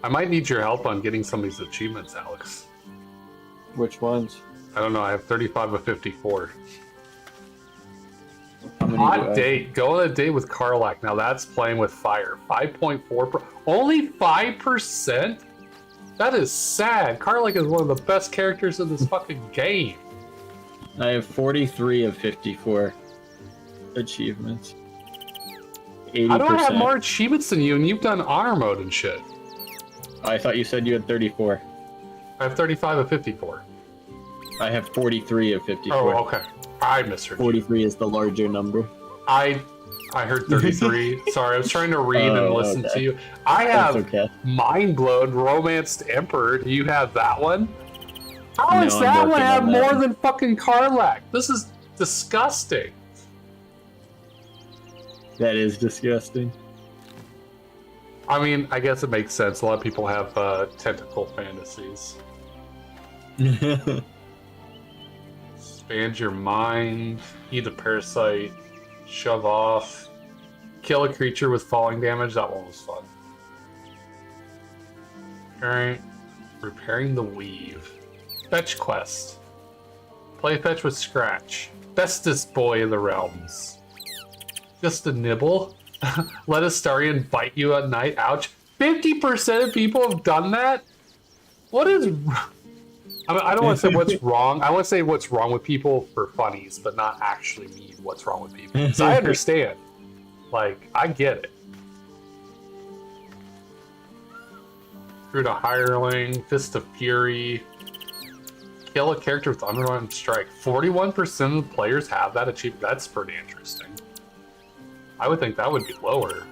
S1: I might need your help on getting some of these achievements, Alex.
S10: Which ones?
S1: I don't know. I have 35 of 54.
S10: How many
S1: Hot date. Go on a date with Karlach. Now that's playing with fire. 5.4. Only 5%? That is sad. Karlach is one of the best characters in this fucking game.
S10: I have 43 of 54 achievements. 80%.
S1: How do I have more achievements than you and you've done honor mode and shit?
S10: I thought you said you had 34.
S1: I have 35 of 54.
S10: I have 43 of 54.
S1: Oh, okay. I misheard.
S10: 43 is the larger number.
S1: I heard 33. Sorry, I was trying to read and listen to you. I have Mind Blown, Romanced Emperor. Do you have that one? How does that one have more than fucking Karlach? This is disgusting.
S10: That is disgusting.
S1: I mean, I guess it makes sense. A lot of people have tentacle fantasies. Expand your mind, eat a parasite, shove off, kill a creature with falling damage. That one was fun. Alright. Repairing the weave. Fetch quest. Play fetch with Scratch. Bestest boy in the realms. Just a nibble. Let Astarion bite you at night. Ouch. 50% of people have done that? What is... I mean, I don't want to say what's wrong. I want to say what's wrong with people for funnies, but not actually mean what's wrong with people. So I understand. Like, I get it. Fruit of Hireling, Fist of Fury. Kill a character with Unarmed Strike. 41% of the players have that achievement. That's pretty interesting. I would think that would be lower.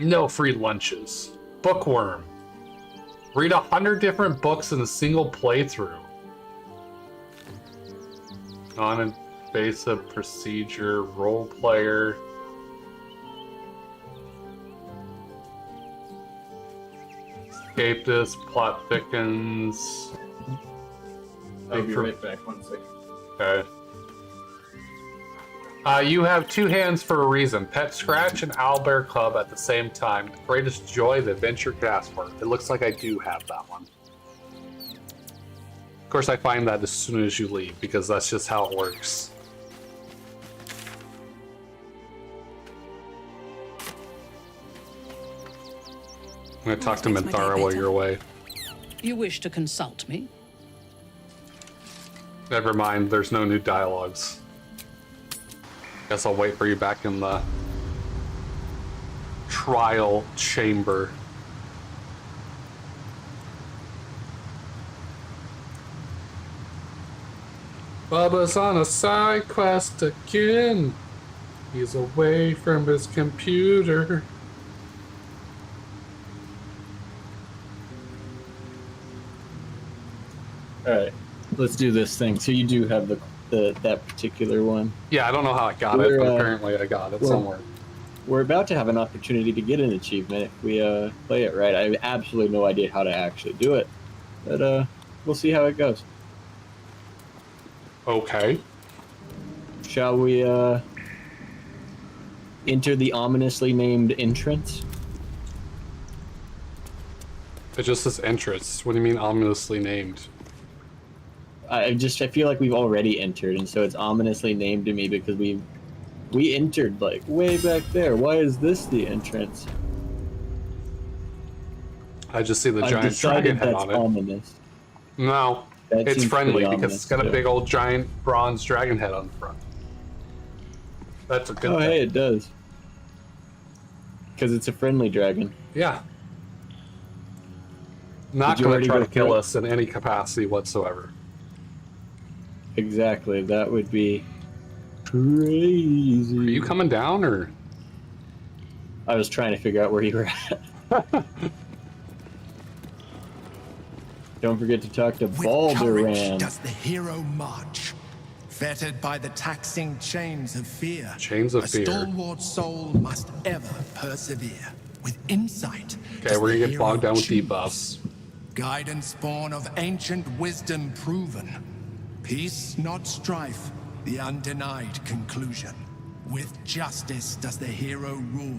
S1: No free lunches. Bookworm. Read 100 different books in a single playthrough. Non-invasive procedure, role player. Escapist, plot thickens.
S10: I'll be right back, 1 second.
S1: Okay. You have two hands for a reason. Pet Scratch and Owlbear Club at the same time. The greatest joy the adventure could ask for. It looks like I do have that one. Of course, I find that as soon as you leave, because that's just how it works. I'm gonna talk to Minthara while you're away.
S13: You wish to consult me?
S1: Never mind, there's no new dialogues. Guess I'll wait for you back in the trial chamber. Bubba's on a side quest again. He's away from his computer.
S10: Alright, let's do this thing. So you do have that particular one.
S1: Yeah, I don't know how I got it, but apparently I got it somewhere.
S10: We're about to have an opportunity to get an achievement if we play it right. I have absolutely no idea how to actually do it, but we'll see how it goes.
S1: Okay.
S10: Shall we enter the ominously named entrance?
S1: It just says entrance. What do you mean ominously named?
S10: I feel like we've already entered, and so it's ominously named to me because we entered like way back there. Why is this the entrance?
S1: I just see the
S10: I've
S1: giant dragon
S10: decided
S1: head
S10: that's
S1: on it.
S10: ominous.
S1: No,
S10: That
S1: it's
S10: seems
S1: friendly
S10: pretty
S1: because it's got a
S10: ominous,
S1: big old giant bronze dragon head on the front. That's a good
S10: Oh,
S1: thing.
S10: hey, it does. Because it's a friendly dragon.
S1: Yeah. Not
S10: Did you
S1: going
S10: already
S1: to try
S10: go
S1: to kill
S10: through it?
S1: us in any capacity whatsoever.
S10: Exactly, that would be crazy.
S1: Are you coming down, or?
S10: I was trying to figure out where you were at. Don't forget to talk to
S8: With courage
S10: Baldur.
S8: does the hero march, fettered by the taxing chains of fear.
S1: Chains of
S8: a
S1: fear.
S8: stalwart soul must ever persevere. With insight,
S1: Okay, we're gonna get bogged down with debuffs.
S8: guidance born of ancient wisdom proven. Peace, not strife, the undenied conclusion. With justice does the hero rule.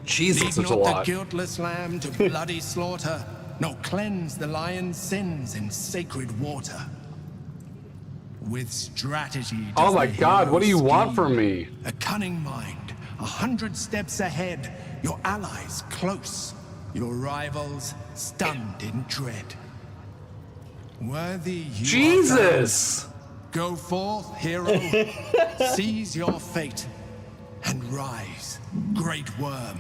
S1: Jesus,
S8: Lead
S1: there's a
S8: not
S1: lot.
S8: the guiltless lamb to bloody slaughter, nor cleanse the lion's sins in sacred water. With strategy
S1: Oh
S8: does
S1: my
S8: the
S1: God, what do you
S8: hero
S1: want
S8: scheme.
S1: from me?
S8: A cunning mind, 100 steps ahead, your allies close, your rivals stunned in dread. Worthy you
S1: Jesus!
S8: are found. Go forth, hero, seize your fate, and rise, great worm,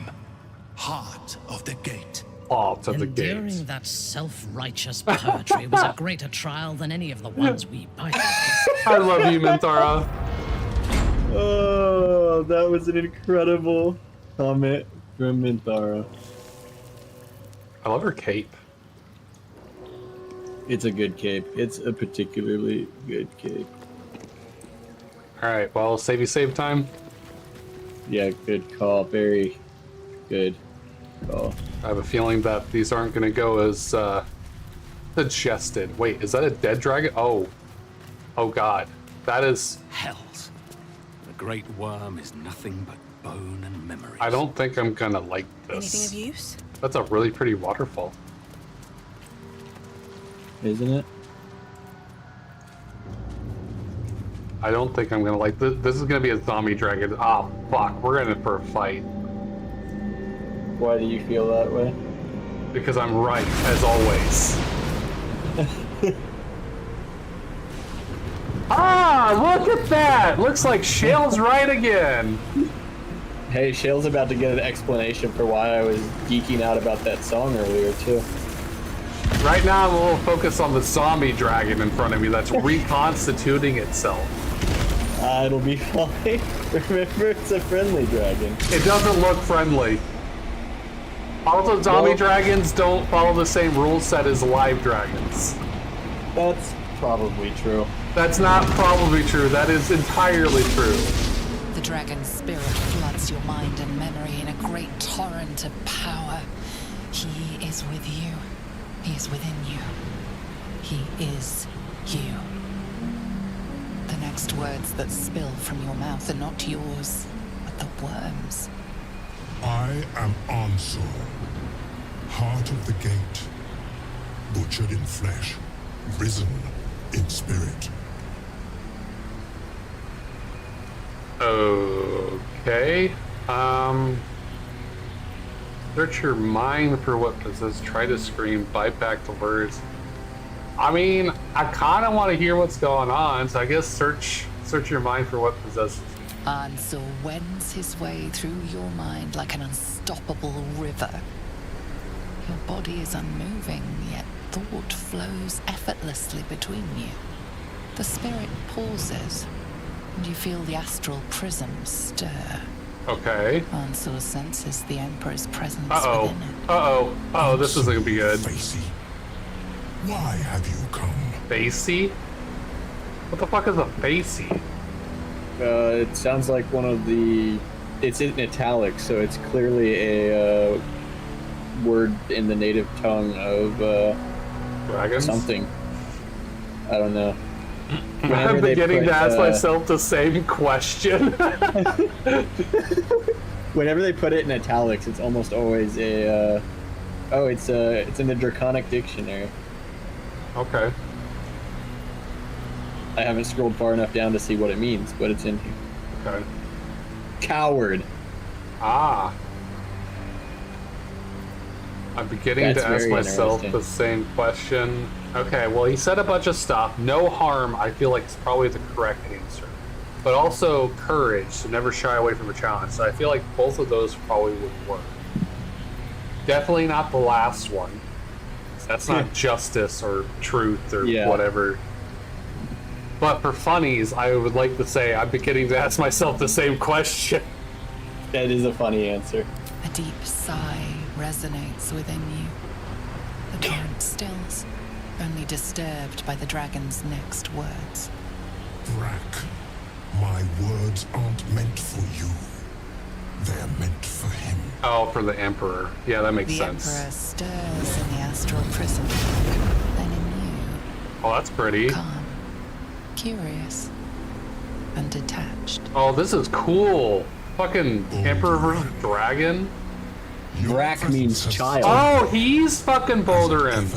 S8: heart of the gate.
S1: Heart of the gate.
S13: Enduring that self-righteous poetry was a greater trial than any of the ones we bypassed.
S1: I love you, Minthara.
S10: Oh, that was an incredible comment from Minthara.
S1: I love her cape.
S10: It's a good cape. It's a particularly good cape.
S1: Alright, well, save time.
S10: Yeah, good call. Very good call.
S1: I have a feeling that these aren't going to go as suggested. Wait, is that a dead dragon? Oh. Oh god. That is...
S17: Hells. The great worm is nothing but bone and memory.
S1: I don't think I'm going to like this.
S5: Anything of use?
S1: That's a really pretty waterfall.
S10: Isn't it?
S1: I don't think I'm going to like this. This is going to be a zombie dragon. Oh, fuck. We're in it for a fight.
S10: Why do you feel that way?
S1: Because I'm right, as always. Ah, look at that! Looks like Shale's right again.
S10: Hey, Shale's about to get an explanation for why I was geeking out about that song earlier, too.
S1: Right now, I'm a little focused on the zombie dragon in front of me that's reconstituting itself.
S10: It'll be fine. Remember, it's a friendly dragon.
S1: It doesn't look friendly. Also, zombie dragons don't follow the same rule set as live dragons.
S10: That's probably true.
S1: That's not probably true. That is entirely true.
S9: The dragon's spirit floods your mind and memory in a great torrent of power. He is with you. He is within you. He is you. The next words that spill from your mouth are not yours, but the worm's.
S16: I am Ansel, heart of the gate, butchered in flesh, risen in spirit.
S1: Okay. Search your mind for what possesses. Try to scream. Bite back the words. I mean, I kind of want to hear what's going on, so I guess search your mind for what possesses.
S9: Ansel wends his way through your mind like an unstoppable river. Your body is unmoving, yet thought flows effortlessly between you. The spirit pauses, and you feel the astral prism stir.
S1: Okay.
S9: Ansel senses the Emperor's presence
S1: Uh-oh.
S9: within it.
S1: Uh-oh. Uh-oh, this isn't gonna be good.
S16: Facey, why have you come?
S1: Facey? What the fuck is a facey?
S10: It sounds like one of the... It's in italics, so it's clearly a word in the native tongue of
S1: Dragons?
S10: something. I don't know.
S1: I'm beginning to ask myself the same question.
S10: Whenever they put it in italics, it's almost always a... it's in the Draconic Dictionary.
S1: Okay.
S10: I haven't scrolled far enough down to see what it means, but it's in here.
S1: Okay.
S10: Coward.
S1: Ah. I'm beginning
S10: That's
S1: to ask
S10: very
S1: myself
S10: interesting.
S1: the same question. Okay, well, he said a bunch of stuff. No harm, I feel like it's probably the correct answer. But also courage, so never shy away from a challenge. So I feel like both of those probably would work. Definitely not the last one. That's not justice or truth or whatever. But for funnies, I would like to say I'm beginning to ask myself the same question.
S10: That is a funny answer.
S9: A deep sigh resonates within you. The current stills, only disturbed by the dragon's next words.
S16: Brack, my words aren't meant for you. They're meant for him.
S1: Oh, for the Emperor. Yeah, that makes
S9: The
S1: sense.
S9: Emperor stirs in the astral prison, then in you,
S1: Oh, that's pretty.
S9: calm, curious, and detached.
S1: Oh, this is cool. Fucking Emperor versus Dragon.
S10: Brack means child.
S1: Oh, he's fucking Baldurin.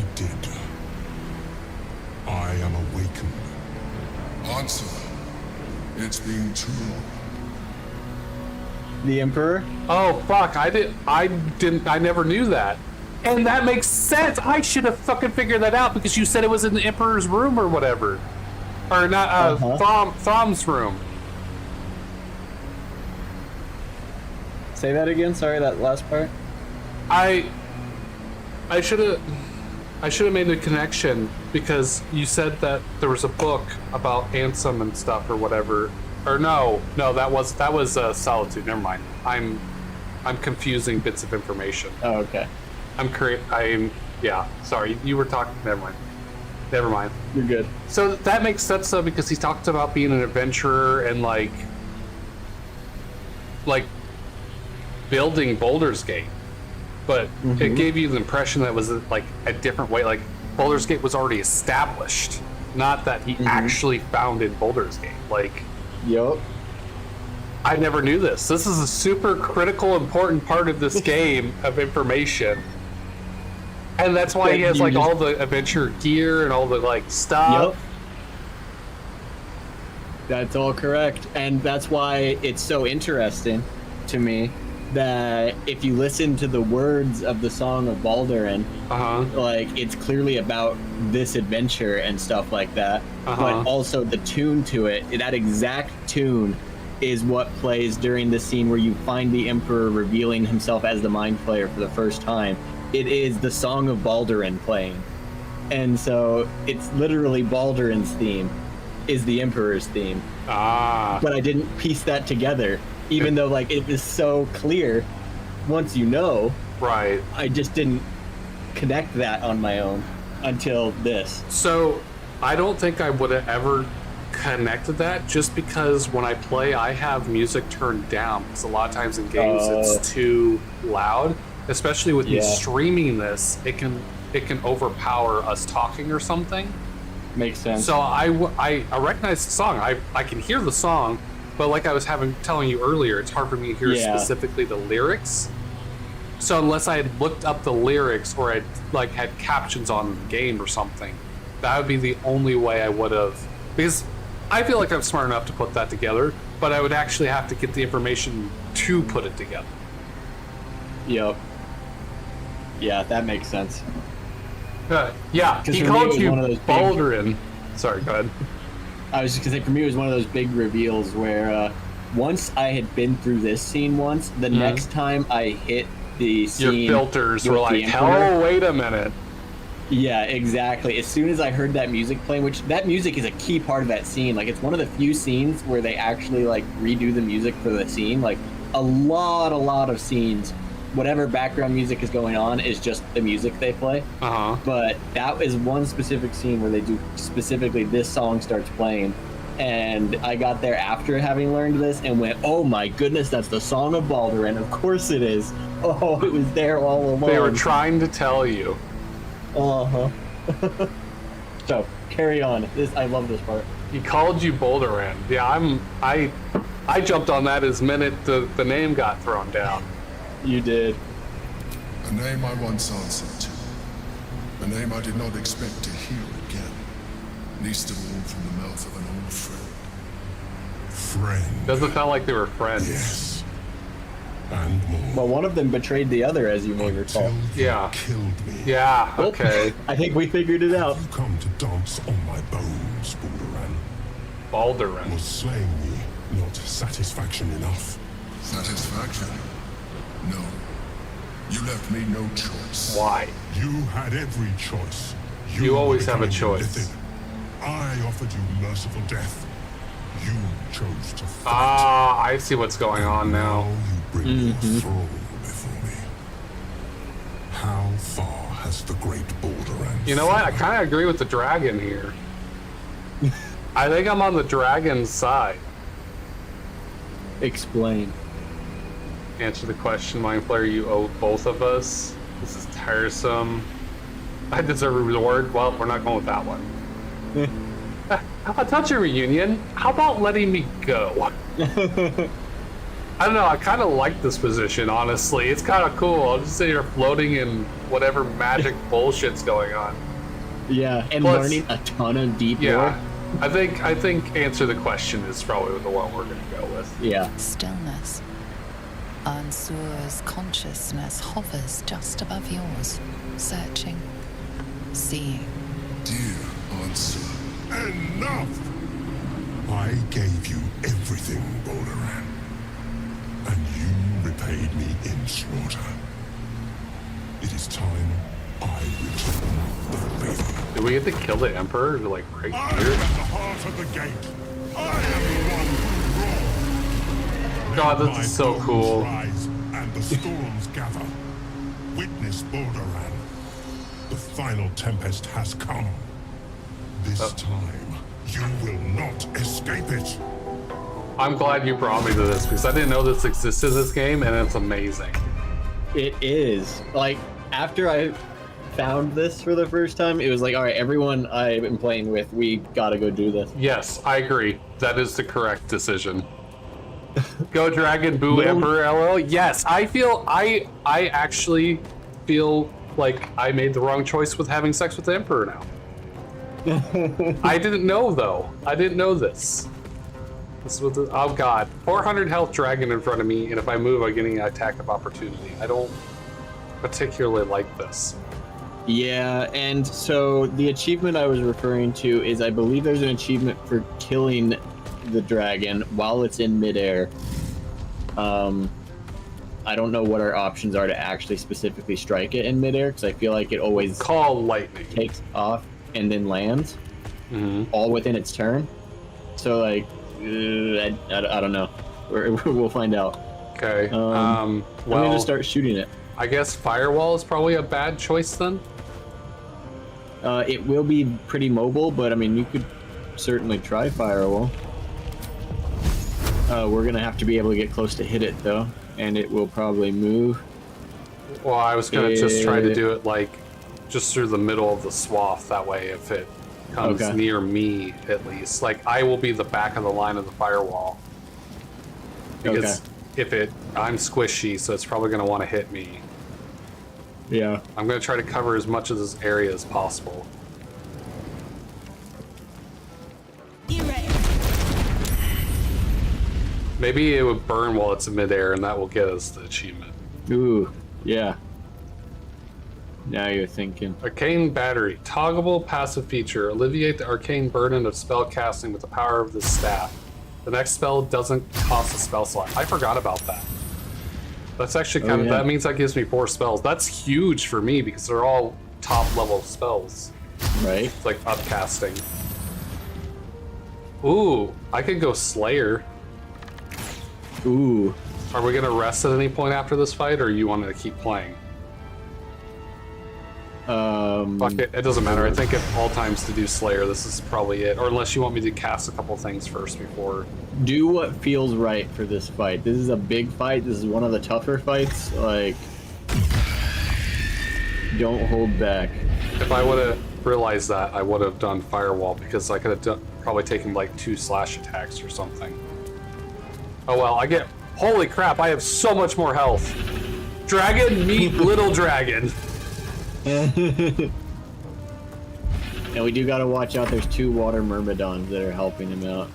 S16: I am awakened. Answer. It's been too long.
S10: The Emperor?
S1: Oh fuck! I never knew that, and that makes sense. I should have fucking figured that out because you said it was in the Emperor's room or whatever, or not. Thom's room.
S10: Say that again. Sorry, that last part.
S1: I should have made the connection because you said that there was a book about Ansem and stuff or whatever. Or no, that was Solitude. Never mind. I'm confusing bits of information.
S10: Oh, okay.
S1: Yeah. Sorry, you were talking. Never mind.
S10: You're good.
S1: So that makes sense though because he talked about being an adventurer and like building Baldur's Gate, but it gave you the impression that it was like a different way. Like Baldur's Gate was already established, not that he actually founded Baldur's Gate. Like.
S10: Yup.
S1: I never knew this. This is a super critical, important part of this game of information. And that's why he has like all the adventure gear and all the like stuff.
S10: Yep. That's all correct. And that's why it's so interesting to me that if you listen to the words of the Song of Baldurin, like it's clearly about this adventure and stuff like that. But also the tune to it, that exact tune is what plays during the scene where you find the Emperor revealing himself as the Mind Flayer for the first time. It is the Song of Baldurin playing. And so it's literally Baldurin's theme is the Emperor's theme. But I didn't piece that together, even though like it was so clear once you know.
S1: Right.
S10: I just didn't connect that on my own until this.
S1: So I don't think I would have ever connected that just because when I play, I have music turned down because a lot of times in games it's too loud, especially with me streaming this, it can overpower us talking or something.
S10: Makes sense.
S1: So I recognize the song. I can hear the song, but like I was telling you earlier, it's hard for me to hear specifically the lyrics. So unless I had looked up the lyrics or I'd like had captions on the game or something, that would be the only way I would have. Because I feel like I'm smart enough to put that together, but I would actually have to get the information to put it together.
S10: Yep. Yeah, that makes sense.
S1: Yeah, he called you Baldurin. Sorry, go ahead.
S10: I was just gonna say, for me, it was one of those big reveals where once I had been through this scene once, the next time I hit the scene,
S1: your filters were like, "Oh, wait a minute."
S10: Yeah, exactly. As soon as I heard that music playing, which that music is a key part of that scene. Like, it's one of the few scenes where they actually like redo the music for the scene. Like, a lot of scenes, whatever background music is going on is just the music they play. But that is one specific scene where they do specifically this song starts playing, and I got there after having learned this and went, "Oh my goodness, that's the Song of Baldurin! Of course it is! Oh, it was there all along."
S1: They were trying to tell you.
S10: So carry on. I love this part.
S1: He called you Baldurin. Yeah, I jumped on that as minute the name got thrown down.
S10: You did.
S16: A name I once answered to. A name I did not expect to hear again. Least of all from the mouth words of an old friend. Friend.
S1: Doesn't sound like they were friends.
S16: Yes. And more.
S10: Well, one of them betrayed the other, as you may recall.
S1: Yeah.
S16: Killed me.
S1: Yeah, okay.
S10: I think we figured it out.
S16: You come to dance on my bones,
S1: Baldur.
S16: Was slaying me not satisfaction enough?
S12: Satisfaction? No. You left me no choice.
S1: Why?
S16: You had every choice.
S1: You always have a
S16: becoming
S1: choice.
S16: lithic. I offered you merciful death. You chose to fight.
S1: Ah, I see what's going on now.
S16: You bring your throne before me. How far has the great Baldur?
S1: You know what? I kind of agree with the dragon here. I think I'm on the dragon's side.
S10: Explain.
S1: Answer the question, Mind Flayer. You owe both of us. This is tiresome. I deserve a reward. Well, we're not going with that one. A touch of reunion. How about letting me go? I don't know. I kind of like this position, honestly. It's kind of cool. I'll just sit here floating in whatever magic bullshit's going on.
S10: Yeah, and
S1: Plus,
S10: learning a ton of deep lore.
S1: Yeah, I think answer the question is probably the one we're gonna go with.
S10: Yeah.
S9: Stillness. Ansur's consciousness hovers just above yours, searching, seeing.
S12: Dear Ansur.
S16: Enough! I gave you everything, Baldur, and you repaid me in slaughter. It is time I return the favor.
S1: Did we get to kill the Emperor, like, right
S16: I
S1: here?
S16: am the heart of the gate. I am the one who roars.
S1: God,
S16: Let
S1: this is
S16: my
S1: so
S16: bones
S1: cool.
S16: Rise and the storms gather. Witness Baldur. The final tempest has come. This time, you will not escape it.
S1: I'm glad you brought me to this because I didn't know this existed in this game, and it's amazing.
S10: It is. Like, after I found this for the first time, it was like, all right, everyone I've been playing with, we gotta go do this.
S1: Yes, I agree. That is the correct decision. Go Dragon, boo Emperor, LL. Yes, I actually feel like I made the wrong choice with having sex with the Emperor now. I didn't know, though. I didn't know this. This was oh god. 400 health dragon in front of me, and if I move, I'm getting an attack of opportunity. I don't particularly like this.
S10: Yeah, and so the achievement I was referring to is I believe there's an achievement for killing the dragon while it's in midair. I don't know what our options are to actually specifically strike it in midair, because I feel like it always
S1: call lightning,
S10: takes off, and then lands, all within its turn. So like, I don't know. We'll find out.
S1: Okay.
S10: Well, I'm gonna start shooting it.
S1: I guess firewall is probably a bad choice then.
S10: It will be pretty mobile, but I mean, you could certainly try firewall. We're gonna have to be able to get close to hit it though, and it will probably move.
S1: Well, I was gonna just try to do it like just through the middle of the swath. That way, if it comes near me, at least, like I will be the back of the line of the firewall. Because if I'm squishy, so it's probably gonna want to hit me.
S10: Yeah.
S1: I'm gonna try to cover as much of this area as possible. Maybe it would burn while it's in midair, and that will get us the achievement.
S10: Ooh, yeah. Now you're thinking.
S1: Arcane Battery. Toggable passive feature. Alleviate the arcane burden of spell casting with the power of the staff. The next spell doesn't cost a spell slot. I forgot about that. That's actually kind of... That means that gives me 4 spells. That's huge for me because they're all top level spells.
S10: Right.
S1: It's like upcasting. Ooh, I could go Slayer.
S10: Ooh.
S1: Are we gonna rest at any point after this fight, or you want to keep playing? Fuck it, it doesn't matter. I think at all times to do Slayer, this is probably it. Or unless you want me to cast a couple things first before.
S10: Do what feels right for this fight. This is a big fight. This is one of the tougher fights. Like, don't hold back.
S1: If I would have realized that, I would have done Firewall, because I could have probably taken like 2 slash attacks or something. Oh well, I get... Holy crap, I have so much more health. Dragon, meet little dragon.
S10: And And we do gotta watch out, there's 2 water myrmidons that are helping him out.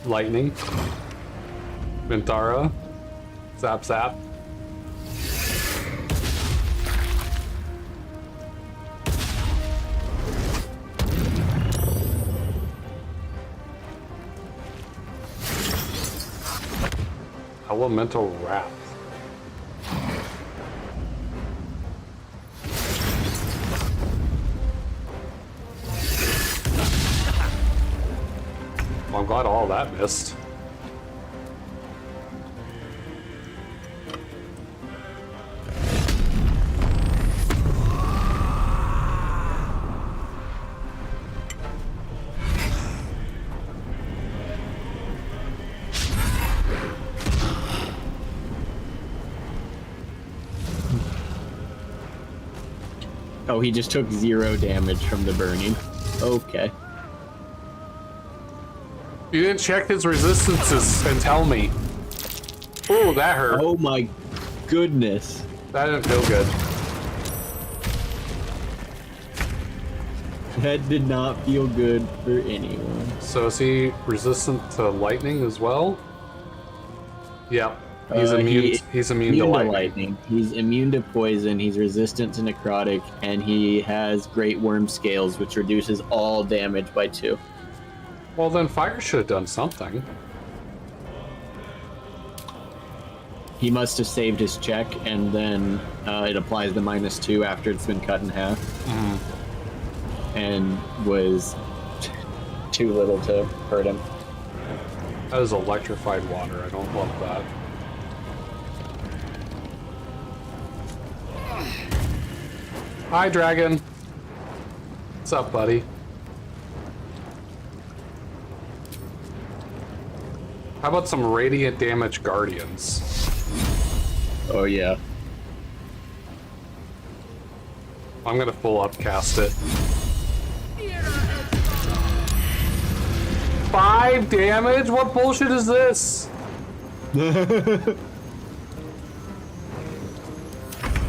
S1: Lightning. Mintara. Zap zap. Elemental Wrath. Well, I'm glad all that missed.
S10: Oh, he just took 0 damage from the burning. Okay.
S1: You didn't check his resistances and tell me. Ooh, that hurt.
S10: Oh my goodness.
S1: That didn't feel good.
S10: That did not feel good for anyone.
S1: So is he resistant to lightning as well? Yep. He's immune. He's immune to lightning.
S10: He's immune to poison. He's resistant to necrotic, and he has great worm scales, which reduces all damage by 2.
S1: Well, then fire should have done something.
S10: He must have saved his check, and then it applies the -2 after it's been cut in half, and was too little to hurt him.
S1: That is electrified water. I don't love that. Hi, dragon. What's up, buddy? How about some radiant damage guardians?
S10: Oh yeah.
S1: I'm gonna full upcast it. 5 damage? What bullshit is this?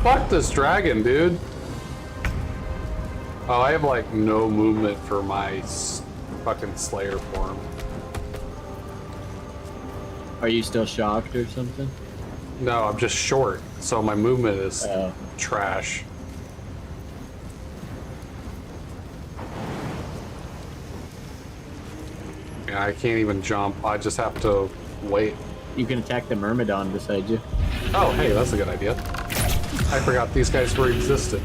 S1: Fuck this dragon, dude. Oh, I have like no movement for my fucking Slayer form.
S10: Are you still shocked or something?
S1: No, I'm just short, so my movement is trash. Yeah, I can't even jump. I just have to wait.
S10: You can attack the Myrmidon beside you.
S1: Oh, hey, that's a good idea. I forgot these guys were existed.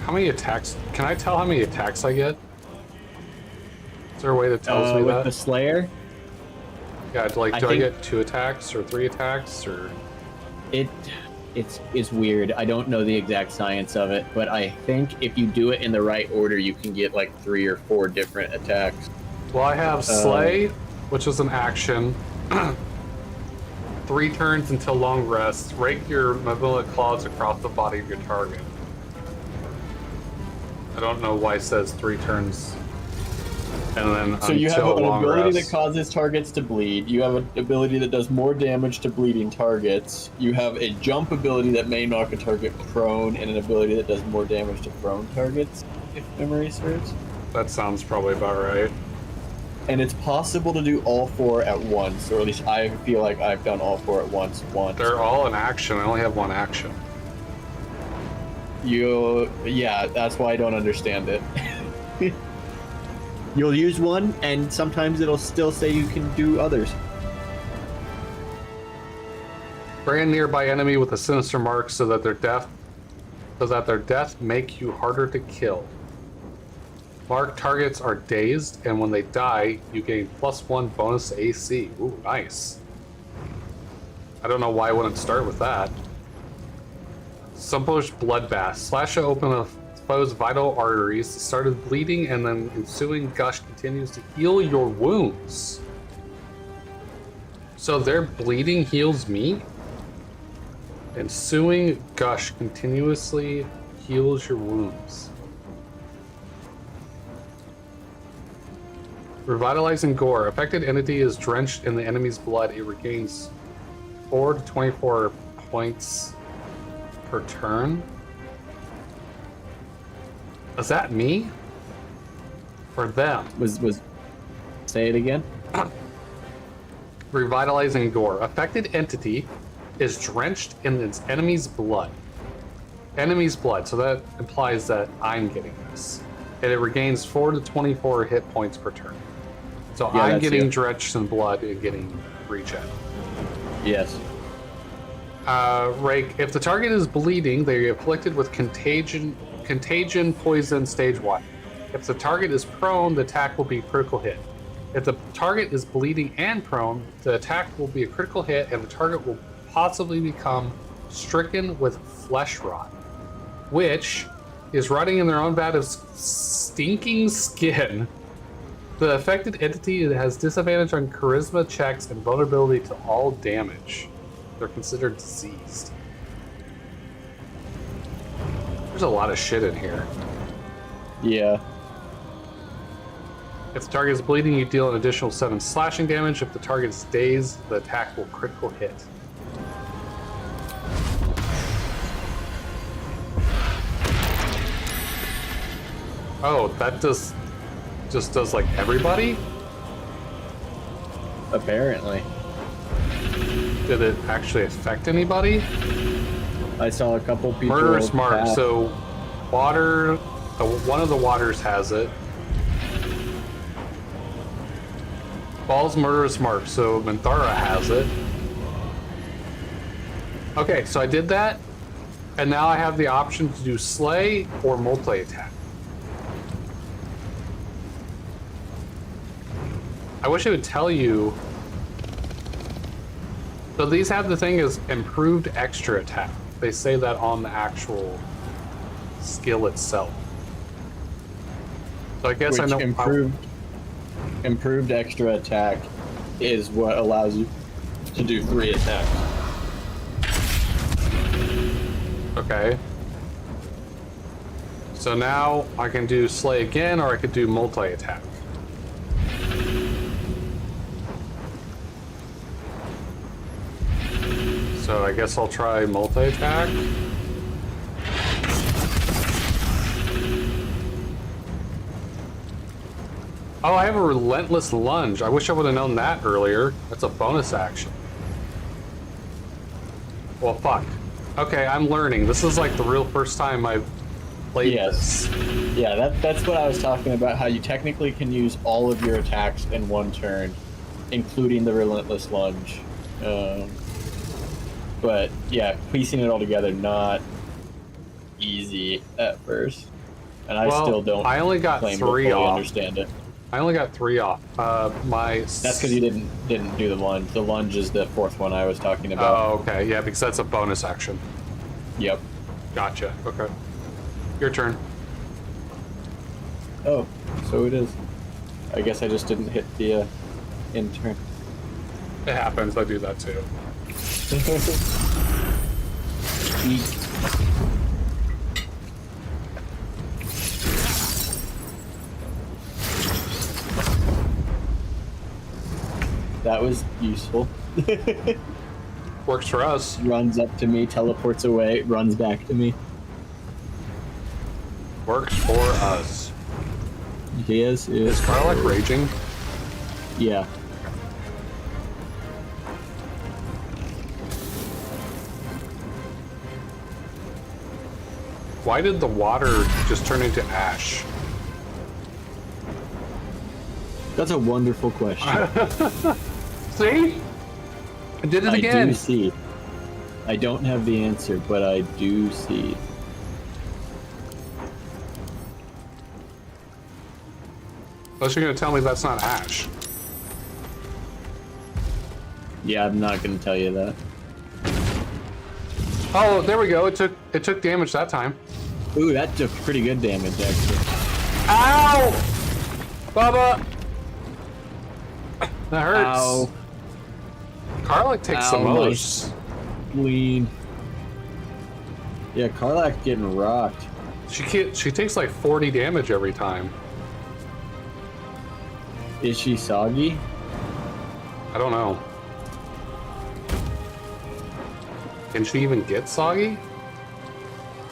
S1: How many attacks? Can I tell how many attacks I get? Is there a way that tells me
S10: with
S1: that?
S10: the Slayer?
S1: Yeah, like, do I get 2 attacks or 3 attacks or?
S10: It's weird. I don't know the exact science of it, but I think if you do it in the right order, you can get like 3 or 4 different attacks.
S1: Well, I have Slay, which is an action. 3 turns until long rest. Rake your malevolent claws across the body of your target. I don't know why it says 3 turns. And then
S10: So you have an ability
S1: rest.
S10: that causes targets to bleed. You have an ability that does more damage to bleeding targets. You have a jump ability that may knock a target prone, and an ability that does more damage to prone targets, if memory serves.
S1: That sounds probably about right.
S10: And it's possible to do all 4 at once, or at least I feel like I've done all 4 at once.
S1: They're all in action. I only have 1 action.
S10: Yeah, that's why I don't understand it. You'll use one, and sometimes it'll still say you can do others.
S1: Brand nearby enemy with a sinister mark so that their death make you harder to kill. Marked targets are dazed, and when they die, you gain +1 bonus to AC. Ooh, nice. I don't know why I wouldn't start with that. Submerged bloodbath. Slash open a foe's vital arteries. The start of bleeding, and then ensuing gush continues to heal your wounds. So their bleeding heals me? Ensuing gush continuously heals your wounds. Revitalizing gore. Affected entity is drenched in the enemy's blood. It regains 4 to 24 points per turn. Is that me? Or them?
S10: Say it again.
S1: Revitalizing gore. Affected entity is drenched in its enemy's blood. Enemy's blood, so that implies that I'm getting this. And it regains 4 to 24 hit points per turn. So
S10: Yeah,
S1: I'm
S10: that's
S1: getting
S10: you.
S1: drenched in blood and getting regen.
S10: Yes.
S1: Rake, if the target is bleeding, they are afflicted with contagion poison stage 1. If the target is prone, the attack will be a critical hit. If the target is bleeding and prone, the attack will be a critical hit and the target will possibly become stricken with flesh rot, which is rotting in their own vat of stinking skin. The affected entity has disadvantage on charisma checks and vulnerability to all damage. They're considered diseased. There's a lot of shit in here.
S10: Yeah.
S1: If the target is bleeding, you deal an additional 7 slashing damage. If the target is dazed, the attack will critical hit. Oh, that just does like everybody?
S10: Apparently.
S1: Did it actually affect anybody?
S10: I saw a couple people.
S1: Murderous Mark.
S10: pass.
S1: So, water. One of the waters has it. Ball's Murderous Mark. So Minthara has it. Okay, so I did that, and now I have the option to do Slay or multi-attack. I wish it would tell you. So these have the thing as improved extra attack. They say that on the actual skill itself. So I guess
S10: Which
S1: I know
S10: improved extra attack is what allows you to do 3 attacks.
S1: Okay. So now I can do Slay again, or I could do multi-attack. So I guess I'll try multi-attack. Oh, I have a relentless lunge. I wish I would have known that earlier. That's a bonus action. Well, fuck. Okay, I'm learning. This is like the real first time I've played this.
S10: Yeah, that's what I was talking about, how you technically can use all of your attacks in one turn, including the relentless lunge. But yeah, piecing it all together, not easy at first. And I still don't
S1: I only got
S10: claim
S1: 3
S10: to fully
S1: off.
S10: understand it.
S1: I only got 3 off.
S10: That's because you didn't do the lunge. The lunge is the 4th one I was talking about.
S1: Oh, okay. Yeah, because that's a bonus action.
S10: Yep.
S1: Gotcha. Okay. Your turn.
S10: Oh, so it is. I guess I just didn't hit the end turn.
S1: It happens. I do that too.
S10: That was useful.
S1: Works for us.
S10: Runs up to me, teleports away, runs back to me.
S1: Works for us.
S10: He is.
S1: Is Karlach raging?
S10: Yeah.
S1: Why did the water just turn into ash?
S10: That's a wonderful question.
S1: See? I did it again.
S10: I do see. I don't have the answer, but I do see.
S1: Unless you're gonna tell me that's not ash.
S10: Yeah, I'm not gonna tell you that.
S1: Oh, there we go. It took damage that time.
S10: Ooh, that took pretty good damage actually.
S1: Ow! Bubba! That hurts.
S10: Ow.
S1: Karlach takes the most.
S10: Lean. Yeah, Karlach getting rocked.
S1: She takes like 40 damage every time.
S10: Is she soggy?
S1: I don't know. Can she even get soggy?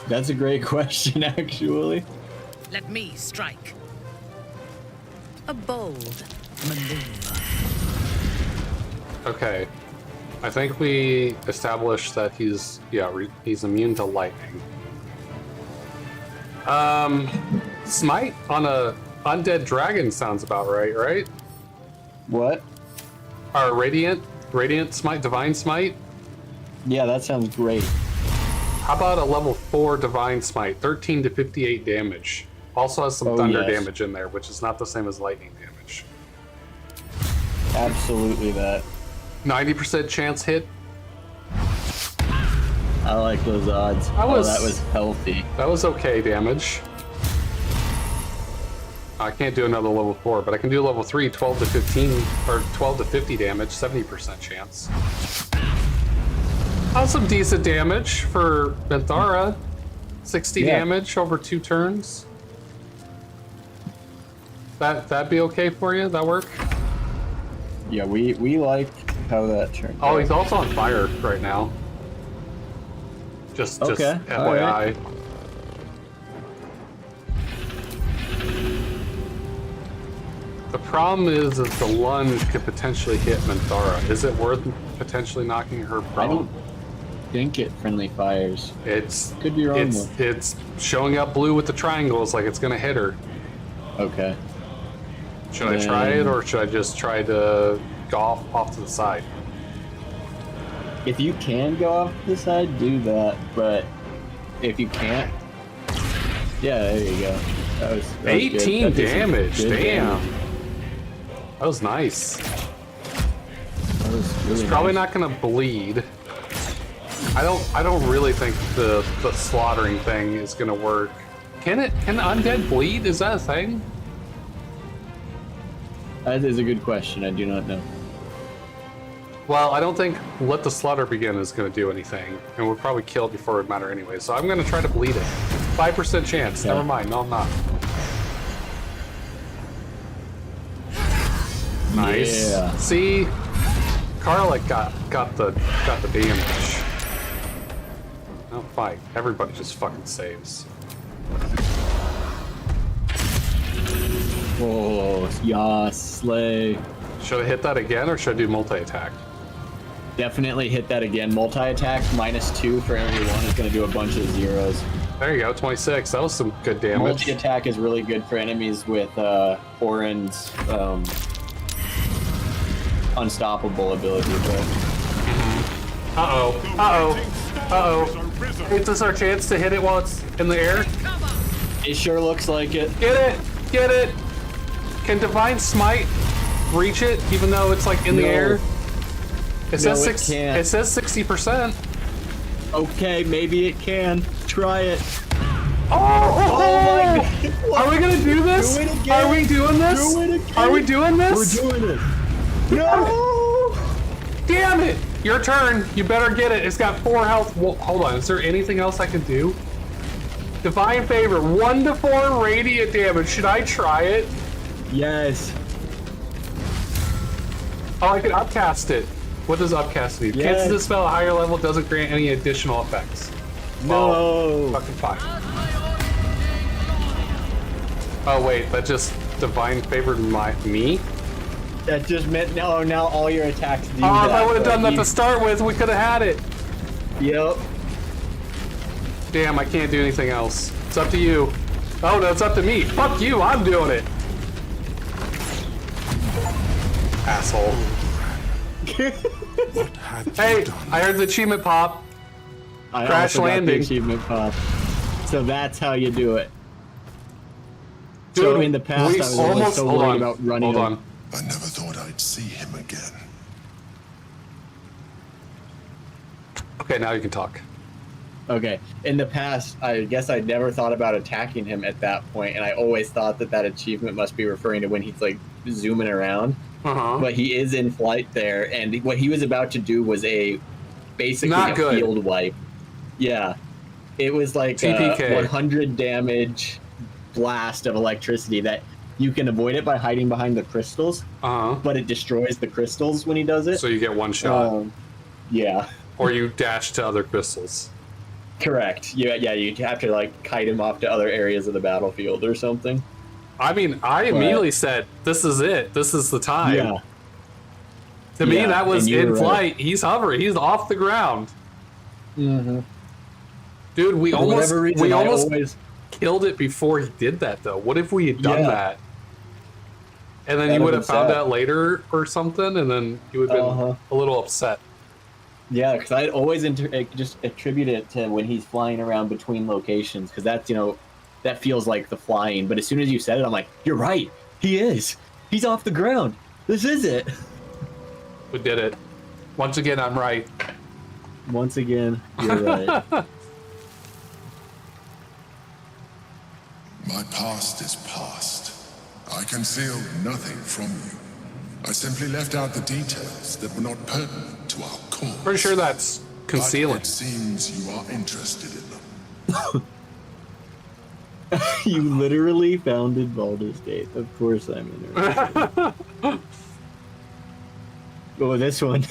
S10: That's a great question, actually.
S13: Let me strike. A bold maneuver.
S1: Okay. I think we established that he's immune to lightning. Smite on a undead dragon sounds about right?
S10: What?
S1: Our radiant smite, divine smite?
S10: Yeah, that sounds great.
S1: How about a level 4 divine smite, 13 to 58 damage. Also has some thunder damage in there, which is not the same as lightning damage.
S10: Absolutely that.
S1: 90% chance hit.
S10: I like those odds. That was healthy.
S1: That was okay damage. I can't do another level 4, but I can do level 3, 12 to 15, or 12 to 50 damage, 70% chance. That's some decent damage for Benthara. 60 damage over 2 turns. That'd be okay for you? That work?
S10: Yeah, we like how that turned out.
S1: Oh, he's also on fire right now. Just FYI.
S10: Right.
S1: The problem is the lunge could potentially hit Menthara. Is it worth potentially knocking her prone?
S10: I don't think it friendly fires.
S1: Could be wrong. It's showing up blue with the triangles like it's gonna hit her.
S10: Okay.
S1: Should I try it, or should I just try to go off to the side?
S10: If you can go off to the side, do that. But if you can't, yeah, there you go. That was
S1: 18
S10: good.
S1: damage.
S10: Good
S1: Damn.
S10: damage.
S1: That was nice.
S10: That was really
S1: It's probably
S10: nice.
S1: not gonna bleed. I don't really think the slaughtering thing is gonna work. Can undead bleed? Is that a thing?
S10: That is a good question. I do not know.
S1: Well, I don't think let the slaughter begin is going to do anything, and we'll probably kill it before it would matter anyway. So I'm going to try to bleed it. 5% chance.
S10: Okay.
S1: Never mind. No, I'm not. Nice.
S10: Yeah.
S1: See, Karlach got the damage. Don't fight. Everybody just fucking saves.
S10: Oh, yeah, slay.
S1: Should I hit that again, or should I do multi-attack?
S10: Definitely hit that again. Multi-attack -2 for every one is going to do a bunch of zeros.
S1: There you go, 26. That was some good damage.
S10: Multi-attack is really good for enemies with Orin's unstoppable ability.
S1: Uh-oh. Is this our chance to hit it while it's in the air?
S10: It sure looks like it.
S1: Get it! Can Divine Smite reach it, even though it's like in the air? It says
S10: it can't.
S1: It says 60%.
S10: Okay, maybe it can. Try it.
S1: Oh my God. Are we gonna do this?
S10: Do it again.
S1: Are we doing this?
S10: Do it again.
S1: Are we doing this?
S10: We're doing it. No!
S1: Damn it! Your turn. You better get it. It's got 4 health. Well, hold on. Is there anything else I can do? Divine Favor, 1 to 4 radiant damage. Should I try it?
S10: Yes.
S1: Oh, I can upcast it. What does upcast mean?
S10: Yes.
S1: Cancels the spell at a higher level, doesn't grant any additional effects.
S10: No.
S1: Fucking fine. Oh wait, that just Divine Favored me?
S10: That just meant now all your attacks do
S1: Oh,
S10: that.
S1: if I would have done that
S10: you-
S1: to start with, we could have had it.
S10: Yep.
S1: Damn, I can't do anything else. It's up to you. Oh no, it's up to me. Fuck you, I'm doing it. Asshole. Hey, I heard the achievement pop.
S10: I
S1: Crash
S10: also got the
S1: landing.
S10: achievement pop. So that's how you do it.
S1: Dude,
S10: so in the past,
S1: we
S10: I was always
S1: almost-
S10: so
S1: hold
S10: worried
S1: on,
S10: about running.
S1: hold on.
S16: I never thought I'd see him again.
S1: Okay, now you can talk.
S10: Okay. In the past, I guess I never thought about attacking him at that point, and I always thought that achievement must be referring to when he's like zooming around. But he is in flight there, and what he was about to do was basically
S1: Not
S10: a
S1: good.
S10: field wipe. Yeah. It was like
S1: TPK.
S10: 100 damage blast of electricity that you can avoid it by hiding behind the crystals, but it destroys the crystals when he does it.
S1: So you get one shot.
S10: Yeah.
S1: Or you dash to other crystals.
S10: Correct. Yeah, you have to like kite him off to other areas of the battlefield or something.
S1: I mean, I immediately said, "This is it. This is the time."
S10: Yeah.
S1: To me,
S10: Yeah,
S1: that was
S10: and you
S1: in
S10: were
S1: flight. He's hovering. He's off the ground.
S10: Mm-hmm.
S1: Dude, we
S10: For
S1: almost
S10: whatever reason, I always
S1: killed it before he did that, though. What if we had done
S10: Yeah.
S1: that? And then
S10: That'd
S1: you would
S10: have
S1: have
S10: been
S1: found
S10: sad.
S1: out later or something, and then you would have been a little upset.
S10: Yeah, because I'd always just attribute it to when he's flying around between locations, because that's, that feels like the flying. But as soon as you said it, I'm like, you're right. He is. He's off the ground. This is it.
S1: We did it. Once again, I'm right.
S10: Once again, you're right.
S16: My past is past. I concealed nothing from you. I simply left out the details that were not pertinent to our cause.
S1: Pretty sure that's concealing.
S16: But it seems you are interested in them.
S10: You literally founded Baldur's Gate. Of course I'm interested. Oh, this one.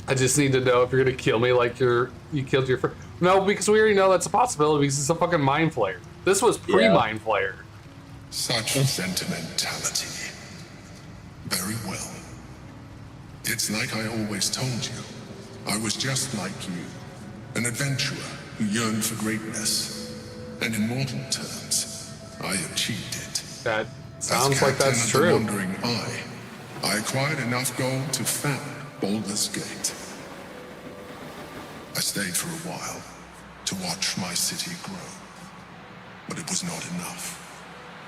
S1: I just need to know if you're gonna kill me like you killed your friend. No, because we already know that's a possibility because it's a fucking mind flayer. This was pre-mind flayer.
S16: Such sentimentality. Very well. It's like I always told you. I was just like you. An adventurer who yearned for greatness. And in mortal terms, I achieved it.
S1: That sounds like that's true.
S16: As captain of the Wandering Eye, I acquired enough gold to found Baldur's Gate. I stayed for a while to watch my city grow. But it was not enough.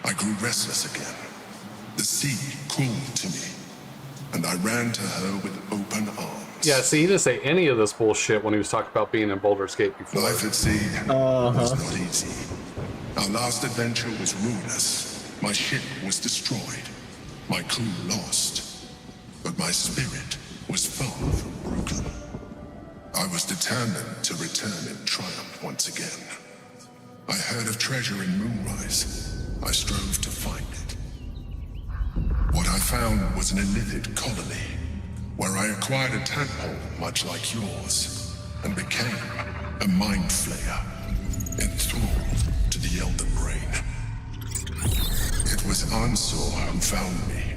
S16: I grew restless again. The sea called to me, and I ran to her with open arms.
S1: Yeah, see, he didn't say any of this bullshit when he was talking about being in Baldur's Gate before.
S16: Life at sea was not easy. Our last adventure was ruinous. My ship was destroyed. My crew lost. But my spirit was far from broken. I was determined to return in triumph once again. I heard of treasure in Moonrise. I strove to find it. What I found was an illithid colony, where I acquired a tadpole much like yours, and became a mind flayer, enthralled to the Elder Brain. It was Ansor who found me.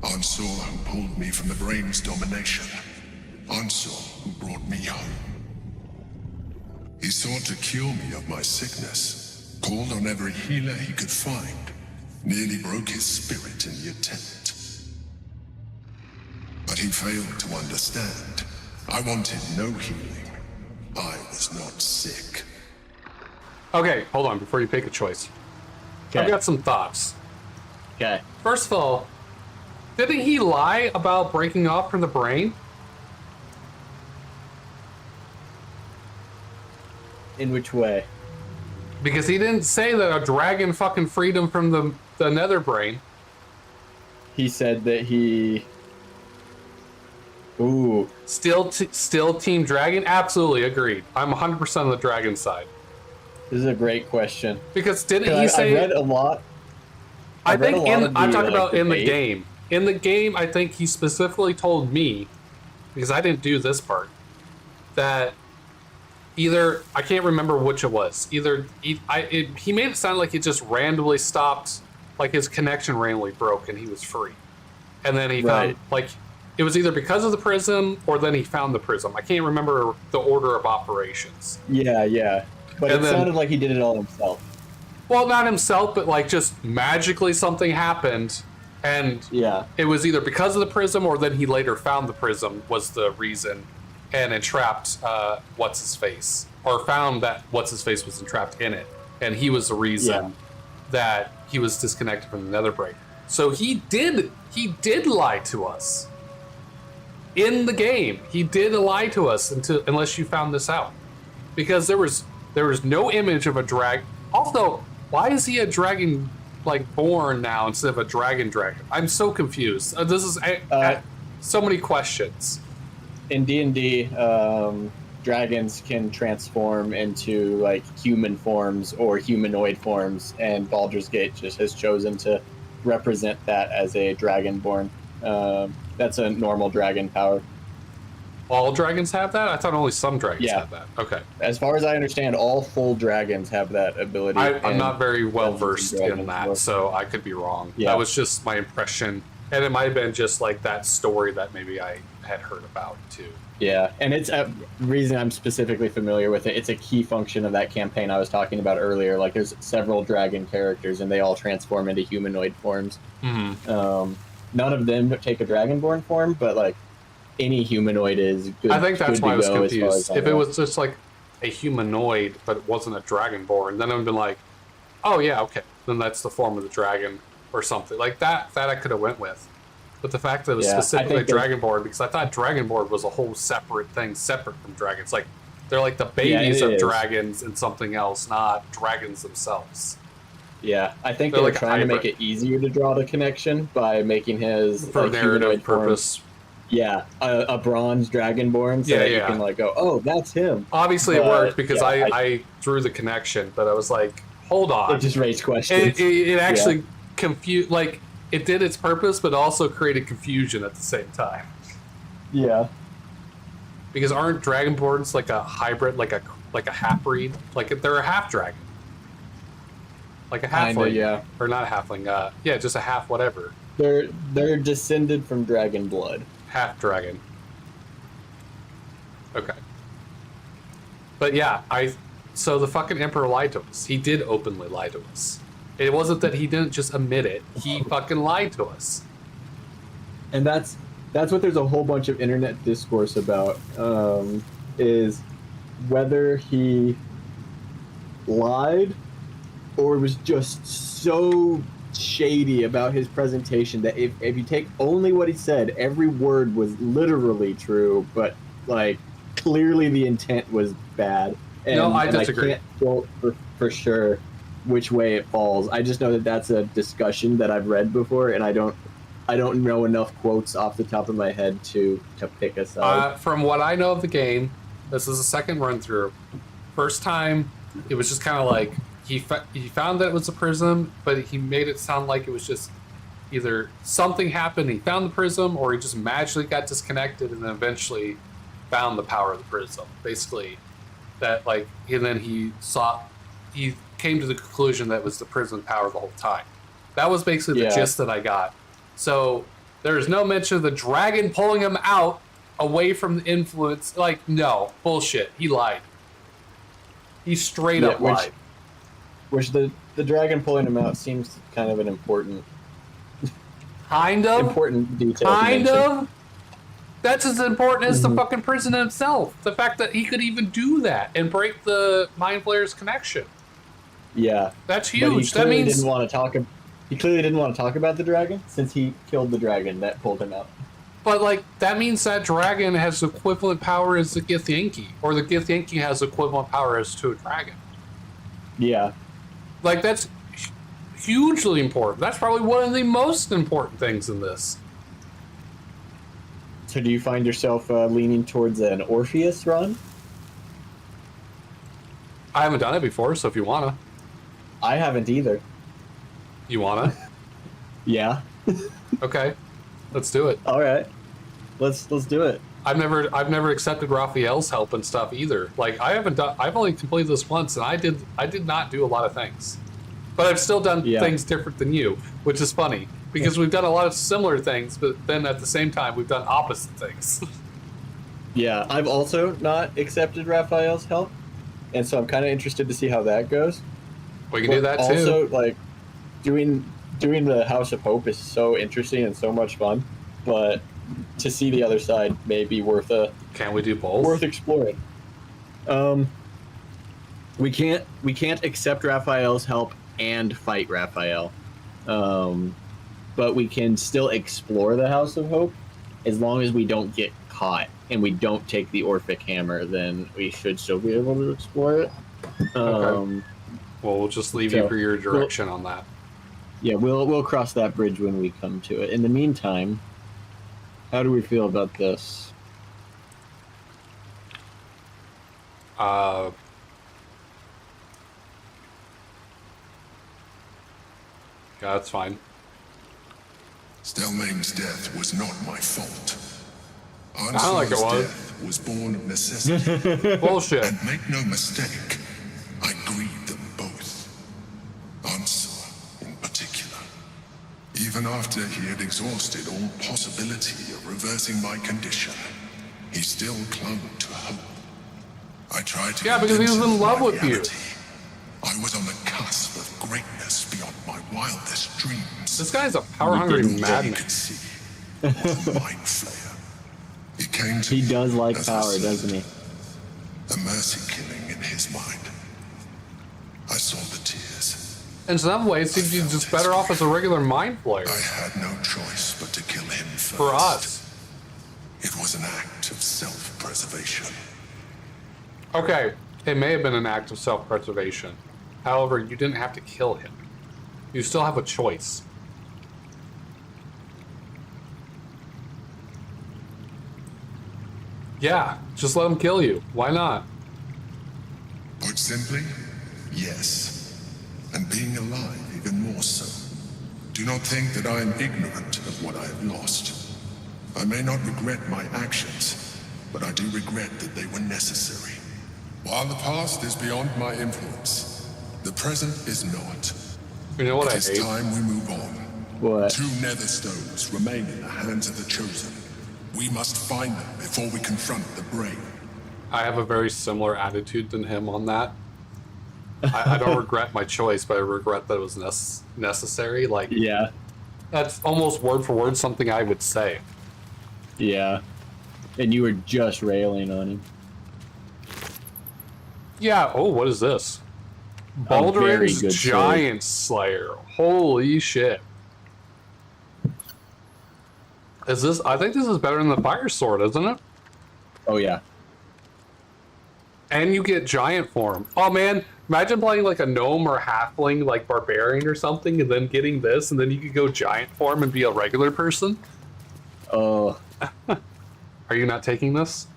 S16: Ansor who pulled me from the Brain's domination. Ansor who brought me home. He sought to cure me of my sickness, called on every healer he could find, nearly broke his spirit in the attempt. But he failed to understand. I wanted no healing. I was not sick.
S1: Okay, hold on before you pick a choice. I've got some thoughts.
S10: Okay.
S1: First of all, didn't he lie about breaking off from the Brain?
S10: In which way?
S1: Because he didn't say that a dragon fucking freed him from the Nether Brain.
S10: He said that he... Ooh.
S1: Still Team Dragon? Absolutely, agreed. I'm 100% on the Dragon side.
S10: This is a great question.
S1: Because didn't he say...
S10: I read a lot.
S1: I think I'm talking about in the
S10: debate.
S1: game. In the game, I think he specifically told me, because I didn't do this part, that either, I can't remember which it was, either he made it sound like it just randomly stopped, like his connection randomly broke and he was free. And then he found, like, it was either because of the prism or then he found the prism. I can't remember the order of operations.
S10: Yeah. But
S1: And
S10: it
S1: then-
S10: sounded like he did it all himself.
S1: Well, not himself, but like just magically something happened, and it was either because of the prism or then he later found the prism was the reason, and entrapped what's his face, or found that what's his face was entrapped in it, and he was the reason that he was disconnected from the Nether Brain. So he did lie to us in the game. He did lie to us unless you found this out, because there was no image of a drag. Also, why is he a dragon like born now instead of a dragon? I'm so confused. This is so many questions.
S10: In D&D, dragons can transform into like human forms or humanoid forms, and Baldur's Gate just has chosen to represent that as a dragonborn. That's a normal dragon power.
S1: All dragons have that? I thought only some dragons
S10: Yeah.
S1: have that. Okay.
S10: As far as I understand, all full dragons have that ability.
S1: I'm not very well versed in
S10: Dragons
S1: that,
S10: work.
S1: so I could be wrong.
S10: Yeah.
S1: That was just my impression. And it might have been just like that story that maybe I had heard about too.
S10: Yeah, and it's a reason I'm specifically familiar with it. It's a key function of that campaign I was talking about earlier. Like, there's several dragon characters, and they all transform into humanoid forms.
S1: Mm-hmm.
S10: None of them take a dragonborn form, but like any humanoid is good.
S1: I think that's
S10: good
S1: why
S10: to
S1: I was
S10: go as far
S1: confused.
S10: as I
S1: If it
S10: know.
S1: was just like a humanoid, but it wasn't a dragonborn, then I would have been like, oh yeah, okay. Then that's the form of the dragon or something. Like that I could have went with. But the fact that it was
S10: Yeah, I
S1: specifically
S10: think
S1: Dragonborn, because I thought Dragonborn was a whole separate thing, separate from dragons. Like, they're like the
S10: Yeah,
S1: babies
S10: it
S1: of
S10: is.
S1: dragons and something else, not dragons themselves.
S10: Yeah, I think
S1: They're
S10: they're
S1: like a
S10: trying to make
S1: hybrid.
S10: it easier to draw the connection by making his
S1: For
S10: like,
S1: narrative
S10: humanoid form-
S1: purpose.
S10: Yeah, a bronze dragonborn, so
S1: Yeah,
S10: that you
S1: yeah.
S10: can like go, oh, that's him.
S1: Obviously, it
S10: But,
S1: worked because
S10: yeah,
S1: I drew the connection, but I was like, hold on.
S10: It just raised questions.
S1: It actually confused, like, it did its purpose, but also created confusion at the same time.
S10: Yeah.
S1: Because aren't Dragonborns like a hybrid, like a half breed? Like they're a half dragon, like a halfling,
S10: Kinda, yeah.
S1: or not a halfling. Yeah, just a half whatever.
S10: They're descended from dragon blood.
S1: Half dragon. Okay. But yeah, so the fucking emperor lied to us. He did openly lie to us. It wasn't that he didn't just admit it. He fucking lied to us.
S10: And that's what there's a whole bunch of internet discourse about, is whether he lied or was just so shady about his presentation that if you take only what he said, every word was literally true, but like clearly the intent was bad. And,
S1: No, I
S10: and
S1: disagree.
S10: I can't quote for sure which way it falls. I just know that that's a discussion that I've read before, and I don't know enough quotes off the top of my head to pick a side.
S1: From what I know of the game, this is the second run through. First time, it was just kind of like he found that it was a prism, but he made it sound like it was just either something happened, he found the prism, or he just magically got disconnected and then eventually found the power of the prism. Basically, that like, and then he came to the conclusion that it was the prism power the whole time. That was basically the
S10: Yeah.
S1: gist that I got. So there's no mention of the dragon pulling him out away from the influence. Like, no, bullshit. He lied. He straight up lied.
S10: Which the dragon pulling him out seems kind of an important important detail. to
S1: Kind
S10: mention.
S1: of. That's as important as the fucking prison himself. The fact that he could even do that and break the Mind Flayer's connection.
S10: Yeah,
S1: That's
S10: But
S1: huge. That
S10: clearly
S1: means
S10: didn't want to talk. He clearly didn't want to talk about the dragon since he killed the dragon that pulled him out.
S1: But, like, that means that dragon has equivalent power as the Githyanki, or the Githyanki has equivalent power as to a dragon.
S10: Yeah.
S1: Like, that's hugely important. That's probably one of the most important things in this.
S10: So do you find yourself leaning towards an Orpheus run?
S1: I haven't done it before, so if you wanna.
S10: I haven't either.
S1: You wanna?
S10: Yeah.
S1: Okay. Let's do it.
S10: All right. Let's do it.
S1: I've never accepted Raphael's help and stuff either. Like, I've only completed this once, and I did not do a lot of things. But I've still done things different than you, which is funny because we've done a lot of similar things, but then at the same time we've done opposite things.
S10: Yeah, I've also not accepted Raphael's help, and so I'm kind of interested to see how that goes.
S1: We can do that too.
S10: Also, like doing the House of Hope is so interesting and so much fun, but to see the other side may be worth
S1: Can we do both?
S10: Worth exploring. We can't accept Raphael's help and fight Raphael, but we can still explore the House of Hope as long as we don't get caught and we don't take the Orphic Hammer. Then we should still be able to explore it.
S1: Okay. Well, we'll just leave you for your direction on that.
S10: Yeah, we'll cross that bridge when we come to it. In the meantime, how do we feel about this?
S1: Yeah, that's fine.
S16: Stelmane's death was not my fault.
S1: Sounded like it was.
S16: Death was born of necessity.
S1: Bullshit.
S16: And make no mistake, I grieve them both. Ansel, in particular. Even after he had exhausted all possibility of reversing my condition, he still clung to hope. I tried to
S1: because he was in love with you.
S16: I was on the cusp of greatness beyond my wildest dreams.
S1: This guy's a power-hungry madman.
S16: Mind flayer. He came to
S10: He
S16: me
S10: does like
S16: as
S10: power,
S16: a
S10: doesn't he?
S16: A mercy killing in his mind. I saw the tears.
S1: In some ways, he'd be just better off as a regular mind flayer.
S16: I had no choice but to kill him first.
S1: For us.
S16: It was an act of self-preservation.
S1: Okay, it may have been an act of self-preservation. However, you didn't have to kill him. You still have a choice. Yeah, just let him kill you. Why not?
S16: Put simply, yes. And being alive even more so. Do not think that I am ignorant of what I have lost. I may not regret my actions, but I do regret that they were necessary. While the past is beyond my influence, the present is not.
S1: You know what
S16: It
S1: I
S16: is
S1: hate?
S16: time we move on.
S10: What?
S16: 2 nether stones remain in the hands of the chosen. We must find them before we confront the brain.
S1: I have a very similar attitude than him on that. I don't regret my choice, but I regret that it was necessary. Like,
S10: yeah,
S1: that's almost word for word something I would say.
S10: Yeah. And you were just railing on him.
S1: Yeah. Oh, what is this?
S10: very
S1: Baldur's
S10: good
S1: Giant Slayer. Holy shit. Is this? I think this is better than the Fire Sword, isn't it?
S10: Oh yeah.
S1: And you get giant form. Oh man, imagine playing like a gnome or halfling, like barbarian or something, and then getting this, and then you could go giant form and be a regular person.
S10: Oh.
S1: Are you not taking this?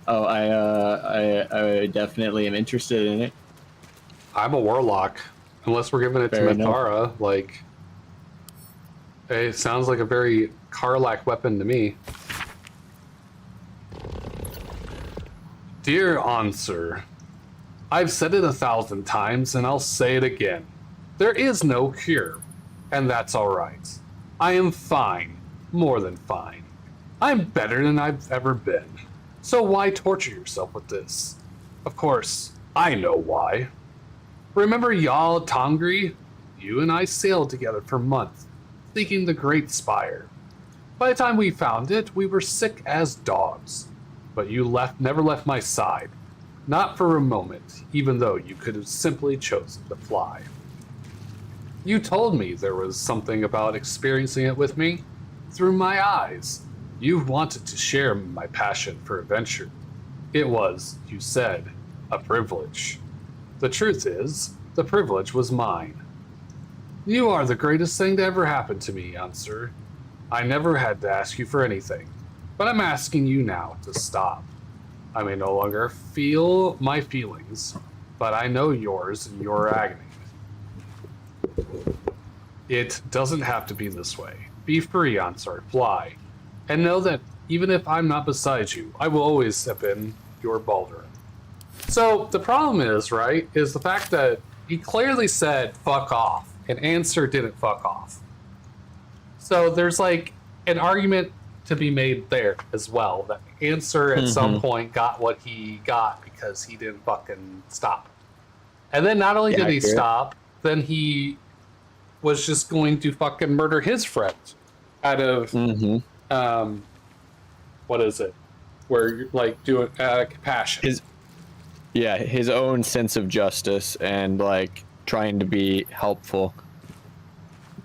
S10: Oh, I definitely am interested in it.
S1: I'm a warlock, unless we're giving it
S10: Fair
S1: to
S10: enough.
S1: Mithara. Like, it sounds like a very Karlak weapon to me. Dear Answer, I've said it 1,000 times and I'll say it again. There is no cure, and that's alright. I am fine, more than fine. I'm better than I've ever been. So why torture yourself with this? Of course, I know why. Remember Jarl Tangri? You and I sailed together for months, seeking the Great Spire. By the time we found it, we were sick as dogs. But you never left my side. Not for a moment, even though you could have simply chosen to fly. You told me there was something about experiencing it with me. Through my eyes, you wanted to share my passion for adventure. It was, you said, a privilege. The truth is, the privilege was mine. You are the greatest thing to ever happen to me, Answer. I never had to ask you for anything, but I'm asking you now to stop. I may no longer feel my feelings, but I know yours and your agony. It doesn't have to be this way. Be free, Ansar, fly. And know that even if I'm not beside you, I will always have been your Baldur. So the problem is, right, is the fact that he clearly said fuck off, and Answer didn't fuck off. So there's like an argument to be made there as well, that Answer at some point got what he got because he didn't fucking stop. And then not only did he stop, then he was just going to fucking murder his friend out of what is it? Where you're like doing compassion.
S10: His own sense of justice and like trying to be helpful.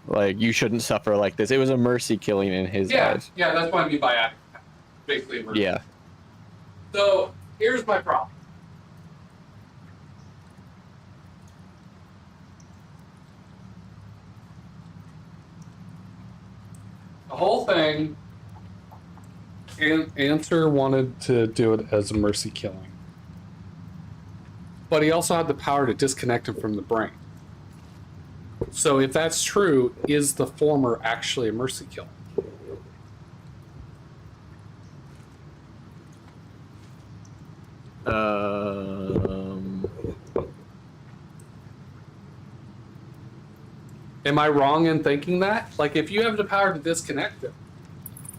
S10: Like, you shouldn't suffer like this. It was a mercy killing in his eyes.
S1: Yeah, that's what I mean by basically murder.
S10: Yeah.
S1: So here's my problem. The whole thing, Answer wanted to do it as a mercy killing. But he also had the power to disconnect him from the brain. So if that's true, is the former actually a mercy kill? Am I wrong in thinking that? Like, if you have the power to disconnect him,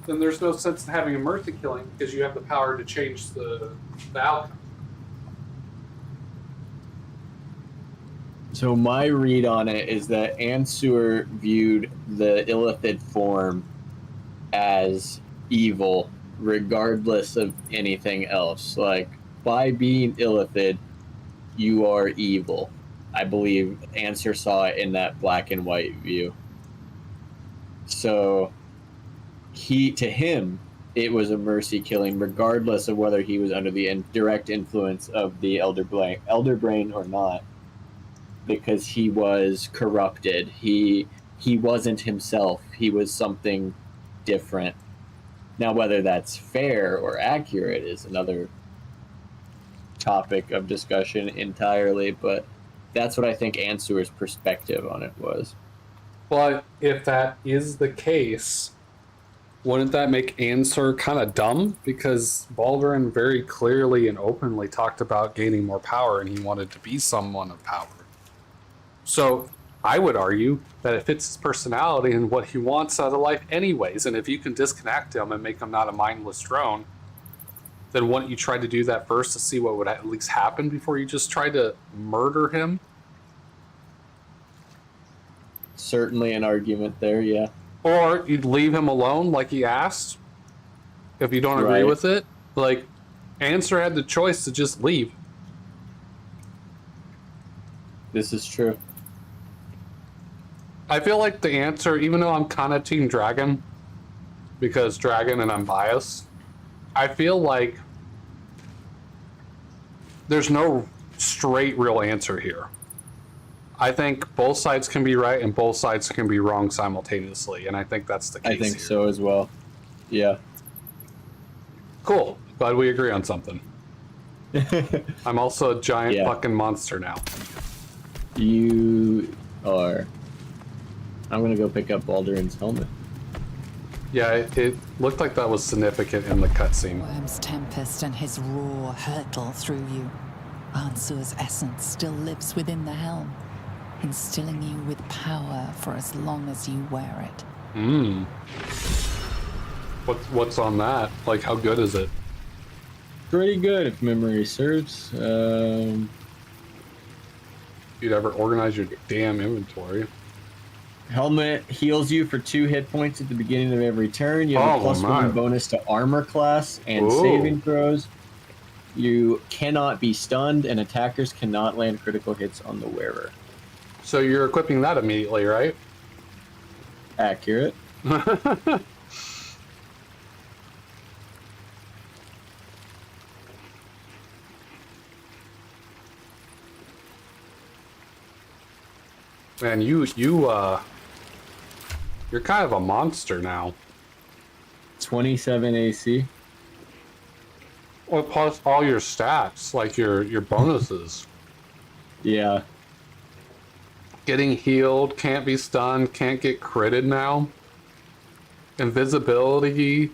S1: then there's no sense in having a mercy killing because you have the power to change the outcome.
S10: So my read on it is that Ansur viewed the Illithid form as evil, regardless of anything else. Like, by being Illithid, you are evil. I believe Ansur saw it in that black and white view. So to him, it was a mercy killing, regardless of whether he was under the direct influence of the Elder Brain or not, because he was corrupted. He wasn't himself. He was something different. Now, whether that's fair or accurate is another topic of discussion entirely, but that's what I think Ansur's perspective on it was.
S1: But if that is the case, wouldn't that make Ansur kind of dumb? Because Baldur very clearly and openly talked about gaining more power, and he wanted to be someone of power. So I would argue that it fits his personality and what he wants out of life anyways. And if you can disconnect him and make him not a mindless drone, then wouldn't you try to do that first to see what would at least happen before you just try to murder him?
S10: Certainly an argument there, yeah.
S1: Or you'd leave him alone like he asked if you don't agree with it. Like, Ansur had the choice to just leave.
S10: This is true.
S1: I feel like the answer, even though I'm kind of Team Dragon, because Dragon and I'm biased, I feel like there's no straight real answer here. I think both sides can be right and both sides can be wrong simultaneously, and I think that's the case.
S10: I think so as well. Yeah.
S1: Cool. Glad we agree on something. I'm also a giant fucking monster now.
S10: You are. I'm gonna go pick up Baldur's helmet.
S1: Yeah, it looked like that was significant in the cutscene.
S9: Worm's tempest and his roar hurtle through you. Ansur's essence still lives within the helm, instilling you with power for as long as you wear it.
S1: What's on that? Like, how good is it?
S10: Pretty good, if memory serves.
S1: You'd ever organize your damn inventory.
S10: Helmet heals you for 2 hit points at the beginning of every turn. You have a +1 bonus to armor class and saving throws. You cannot be stunned, and attackers cannot land critical hits on the wearer.
S1: So you're equipping that immediately, right?
S10: Accurate.
S1: Man, you're kind of a monster now.
S10: 27 AC.
S1: Well, plus all your stats, like your bonuses.
S10: Yeah.
S1: Getting healed, can't be stunned, can't get critted now. Invisibility.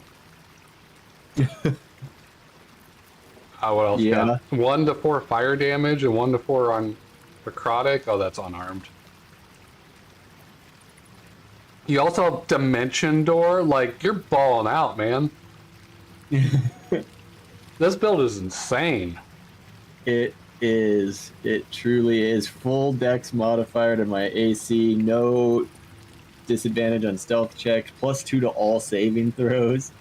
S1: What else?
S10: Yeah.
S1: 1 to 4 fire damage and 1 to 4 on necrotic. Oh, that's unarmed. You also have Dimension Door. Like, you're balling out, man. This build is insane.
S10: It is. It truly is. Full dex modifier to my AC. No disadvantage on stealth checks. +2 to all saving throws.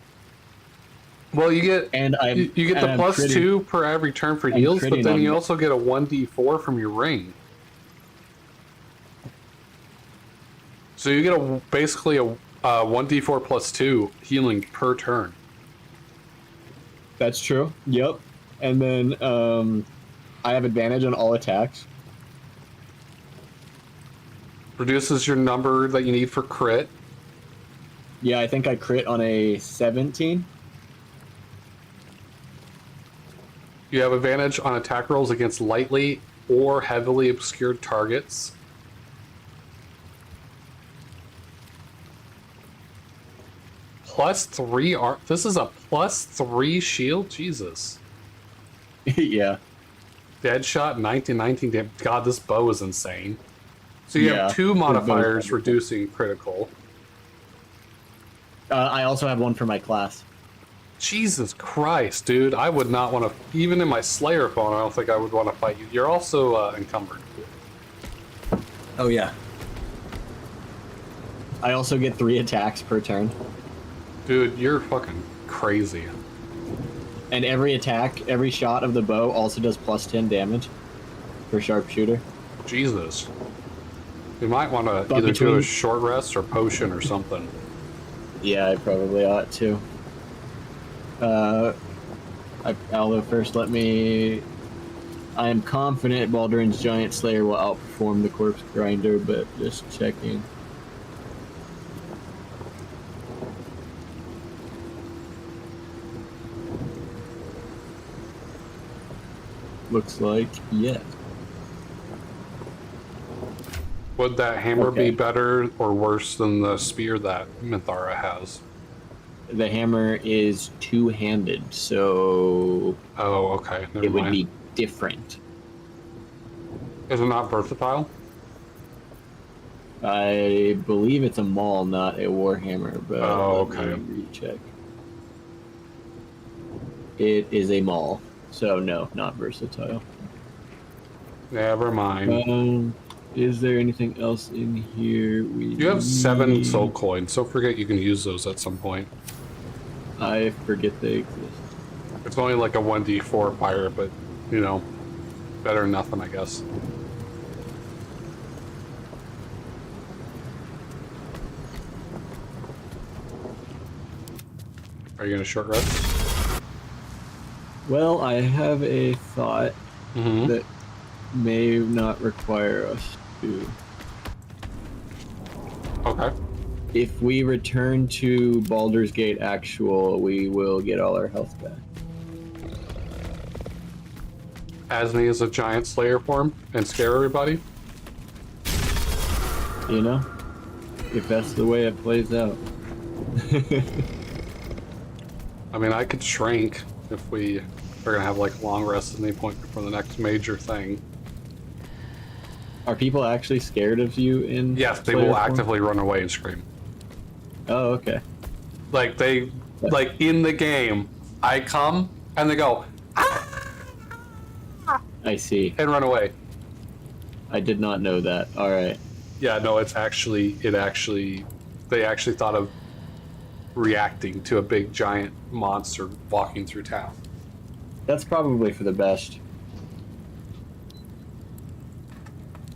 S1: Well, you get you get the +2 per every turn for heals, but then you also get a 1d4 from your ring. So you get basically a 1d4 +2 healing per turn.
S10: That's true. Yep. And then I have advantage on all attacks.
S1: Reduces your number that you need for crit.
S10: Yeah, I think I crit on a 17.
S1: You have advantage on attack rolls against lightly or heavily obscured targets. +3 this is a +3 shield? Jesus.
S10: Yeah.
S1: Deadshot, 1919 damage. God, this bow is insane. So you have two modifiers reducing critical.
S10: I also have one for my class.
S1: Jesus Christ, dude. I would not want to... Even in my Slayer phone, I don't think I would want to fight you. You're also encumbered.
S10: Oh, yeah. I also get 3 attacks per turn.
S1: Dude, you're fucking crazy.
S10: And every attack, every shot of the bow also does plus 10 damage for sharpshooter.
S1: Jesus. You might want to either do a short rest or potion or something.
S10: Yeah, I probably ought to. Although first let me... I am confident Baldur's Giant Slayer will outperform the Corpse Grinder, but just checking. Looks like, yeah.
S1: Would that hammer be better or worse than the spear that Minthara has?
S10: The hammer is two-handed, so...
S1: Oh, okay. Never
S10: would
S1: mind.
S10: be different.
S1: Is it not versatile?
S10: I believe it's a maul, not a warhammer, but
S1: okay.
S10: Let me recheck. It is a maul, so no, not versatile.
S1: Never mind.
S10: Is there anything else in here?
S1: You have 7 soul coins. Don't forget you can use those at some point.
S10: I forget they exist.
S1: It's only like a 1d4 fire, but, you know, better than nothing, I guess. Are you going to short rest?
S10: Well, I have a thought that may not require us to.
S1: Okay.
S10: If we return to Baldur's Gate Actual, we will get all our health back.
S1: Asni is a giant slayer form and scare everybody?
S10: You know? If that's the way it plays out.
S1: I mean, I could shrink if we are going to have like long rests at any point before the next major thing.
S10: Are people actually scared of you in
S1: Yes, they
S10: Slayer
S1: will
S10: form?
S1: actively run away and scream.
S10: Oh, okay.
S1: Like they, like in the game, I come and they go,
S10: I see.
S1: And run away.
S10: I did not know that. All right.
S1: Yeah, no, they actually thought of reacting to a big giant monster walking through town.
S10: That's probably for the best.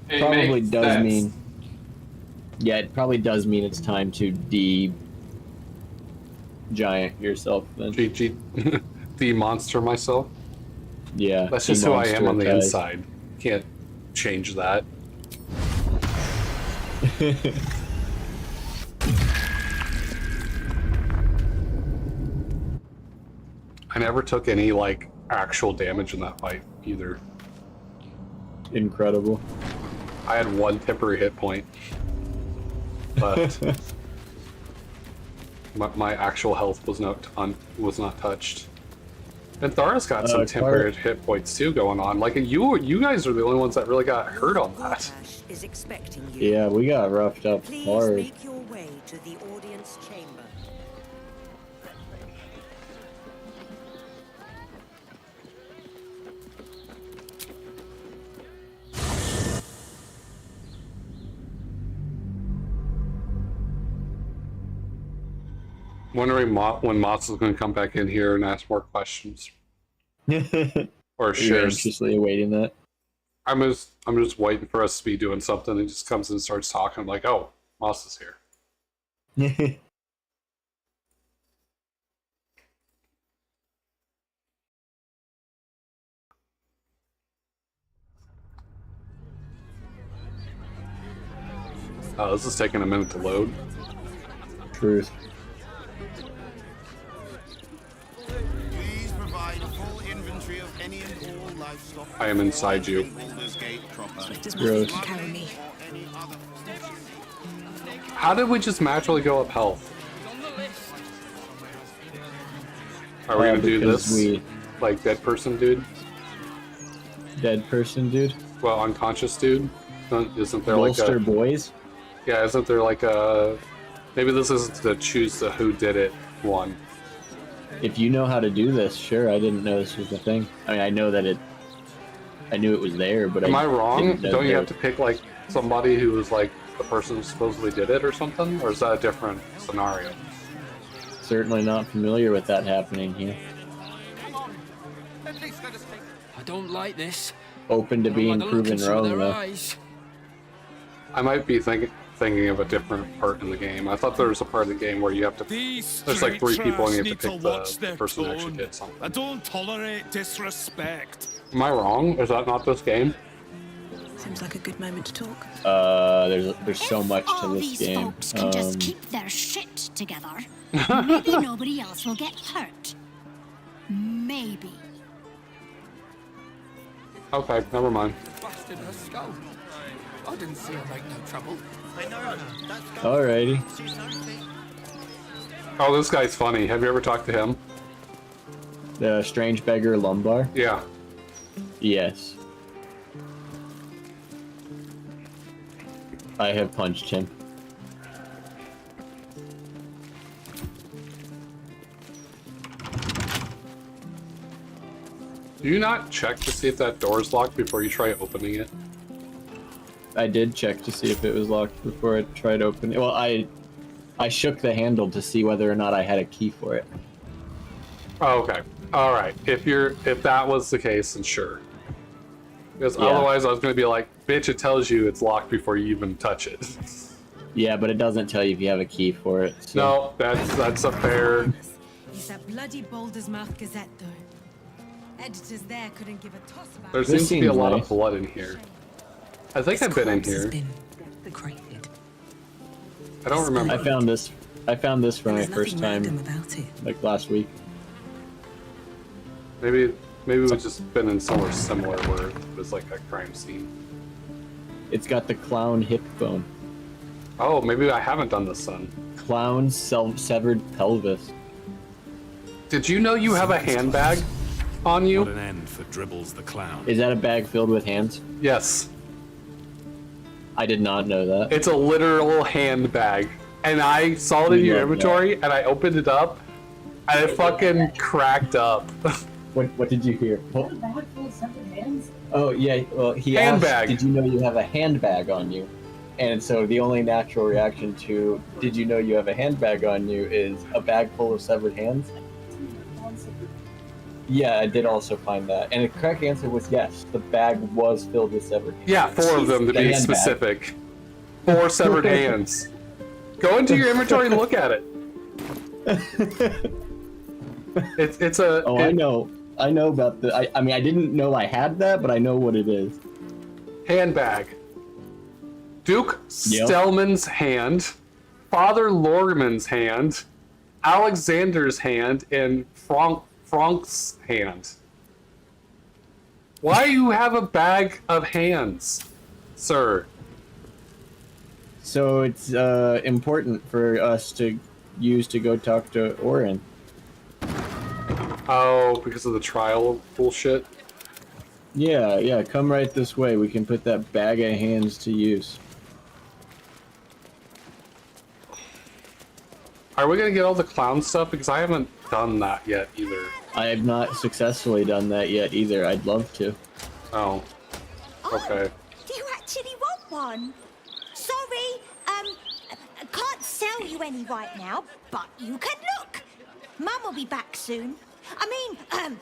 S1: It
S10: Probably
S1: makes
S10: does
S1: sense.
S10: mean. Yeah, it probably does mean it's time to giant yourself then.
S1: De-monster myself?
S10: Yeah.
S1: That's just who I am on the
S10: demonstratize.
S1: inside. Can't change that. I never took any, like, actual damage in that fight, either.
S10: Incredible.
S1: I had 1 temporary hit point. But... my actual health was not touched. And Thara's got some temporary hit points, too, going on. Like, you guys are the only ones that really got hurt on that.
S5: Is expecting you.
S10: Yeah, we got roughed up
S5: Please
S10: hard.
S5: make your way to the audience chamber.
S1: Wondering when Mott's is going to come back in here and ask more questions. Or
S10: You're
S1: shares.
S10: anxiously awaiting that.
S1: I'm just waiting for us to be doing something. He just comes and starts talking. I'm like, oh, Moss is here. Oh, this is taking a minute to load.
S10: Truth.
S18: Please provide a full inventory of any and all livestock.
S1: I am inside you.
S10: Gross.
S5: Carry me.
S1: How did we just magically go up health? Are we gonna do
S10: because
S1: this? Like dead person dude?
S10: dead person dude?
S1: Well, unconscious dude. Isn't there like
S10: Bolster
S1: a
S10: boys?
S1: Yeah, isn't there like a maybe this isn't the choose the who did it one.
S10: If you know how to do this, sure. I didn't know this was a thing. I mean, I know that it. I knew it was there, but
S1: Am I wrong?
S10: didn't know
S1: Don't you
S10: there-
S1: have to pick like somebody who was like the person who supposedly did it or something, or is that a different scenario?
S10: Certainly not familiar with that happening here.
S17: I don't like this.
S10: Open to being proven wrong, though.
S1: I might be thinking of a different part in the game. I thought there was a part of the game where you have to. There's like 3 people and you have to pick the person who actually did something.
S12: I don't tolerate disrespect.
S1: Am I wrong? Is that not this game?
S5: Seems like a good moment to talk.
S10: There's so much to
S19: All
S10: this
S19: these
S10: game.
S19: folks can just keep their shit together. Maybe nobody else will get hurt. Maybe.
S1: Okay, never mind.
S17: Busted her skull. I didn't see her make no trouble.
S10: Alrighty.
S1: Oh, this guy's funny. Have you ever talked to him?
S10: The strange beggar Lumbar?
S1: Yeah.
S10: Yes. I have punched him.
S1: Do you not check to see if that door's locked before you try opening it?
S10: I did check to see if it was locked before I tried opening it. Well, I shook the handle to see whether or not I had a key for it.
S1: Oh, okay. All right. If that was the case, then sure. Because
S10: Yeah.
S1: otherwise, I was going to be like, "Bitch, it tells you it's locked before you even touch it."
S10: Yeah, but it doesn't tell you if you have a key for it. So.
S1: No, that's a fair.
S6: It's a bloody Baldur's Mouth Gazette, though. Editors there couldn't give a toss about
S1: There
S10: This
S1: seems to be a
S10: seems
S1: lot
S10: nice.
S1: of blood in here. I think I've been in here. I don't remember.
S10: I found this for my
S5: There's
S10: first
S5: nothing
S10: time,
S5: random about it.
S10: like last week.
S1: Maybe we've just been in somewhere similar where it was like a crime scene.
S10: It's got the clown hip bone.
S1: Oh, maybe I haven't done this then.
S10: Clown's severed pelvis.
S1: Did you know you have a handbag on you?
S17: What an end for Dribbles the Clown.
S10: Is that a bag filled with hands?
S1: Yes.
S10: I did not know that.
S1: It's a literal handbag. And I saw it in your inventory, and I opened it up, and it fucking cracked up.
S10: What did you hear?
S4: A bag full of separate hands?
S10: Oh yeah, well he
S1: Handbag.
S10: asked, did you know you have a handbag on you? And so the only natural reaction to, did you know you have a handbag on you, is a bag full of severed hands? Yeah, I did also find that. And the correct answer was yes, the bag was filled with severed hands.
S1: Yeah, 4 of them to
S10: The
S1: be
S10: handbag.
S1: specific. 4 severed hands. Go into your inventory and look at it. It's a.
S10: Oh, I know about the. I mean, I didn't know I had that, but I know what it is.
S1: Handbag. Duke
S10: Yep.
S1: Stellman's hand, Father Lorman's hand, Alexander's hand, and Frank's hand. Why do you have a bag of hands, sir?
S10: So it's important for us to use to go talk to Orin.
S1: Oh, because of the trial bullshit?
S10: Yeah, come right this way. We can put that bag of hands to use.
S1: Are we gonna get all the clown stuff? Because I haven't done that yet either.
S10: I have not successfully done that yet either. I'd love to.
S1: Oh. Okay.
S19: Do you actually want one? Sorry, I can't sell you any right now, but you can look. Mum will be back soon. I mean,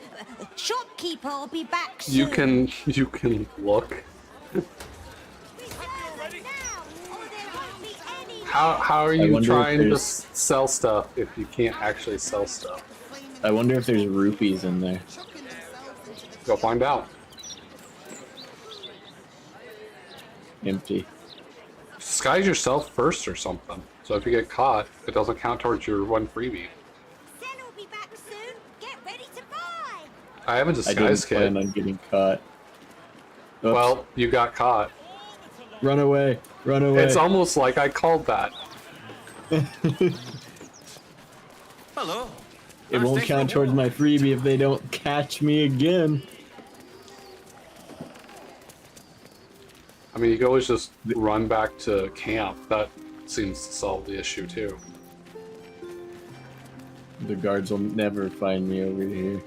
S19: shopkeeper will be back soon.
S1: You can look. How are
S10: I
S1: you
S10: wonder if
S1: trying to
S10: there's-
S1: sell stuff if you can't actually sell stuff?
S10: I wonder if there's rupees in there.
S1: Go find out.
S10: Empty.
S1: Disguise yourself first or something. So if you get caught, it doesn't count towards your one freebie. I have a
S10: I didn't
S1: disguise kit.
S10: plan on getting caught. Oops.
S1: Well, you got caught.
S10: Run away! Run away!
S1: It's almost like I called that.
S18: Hello.
S10: It won't count towards my freebie if they don't catch me again.
S1: I mean, you can always just run back to camp. That seems to solve the issue too.
S10: The guards will never find me over here.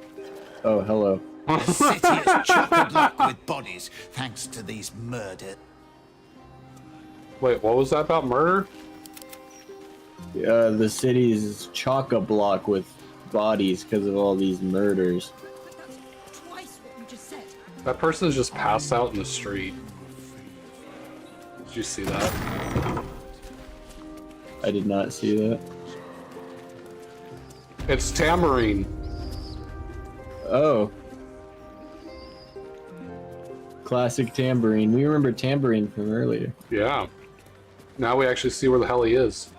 S10: Oh, hello.
S18: The city is chock-a-block with bodies, thanks to these murder.
S1: Wait, what was that about murder?
S10: The city's chock-a-block with bodies because of all these murders.
S11: Twice what you just said.
S1: That person's just passed out in the street. Did you see that?
S10: I did not see that.
S1: It's Tamarine.
S10: Oh. Classic Tambourine. We remember Tambourine from earlier.
S1: Yeah. Now we actually see where the hell he is.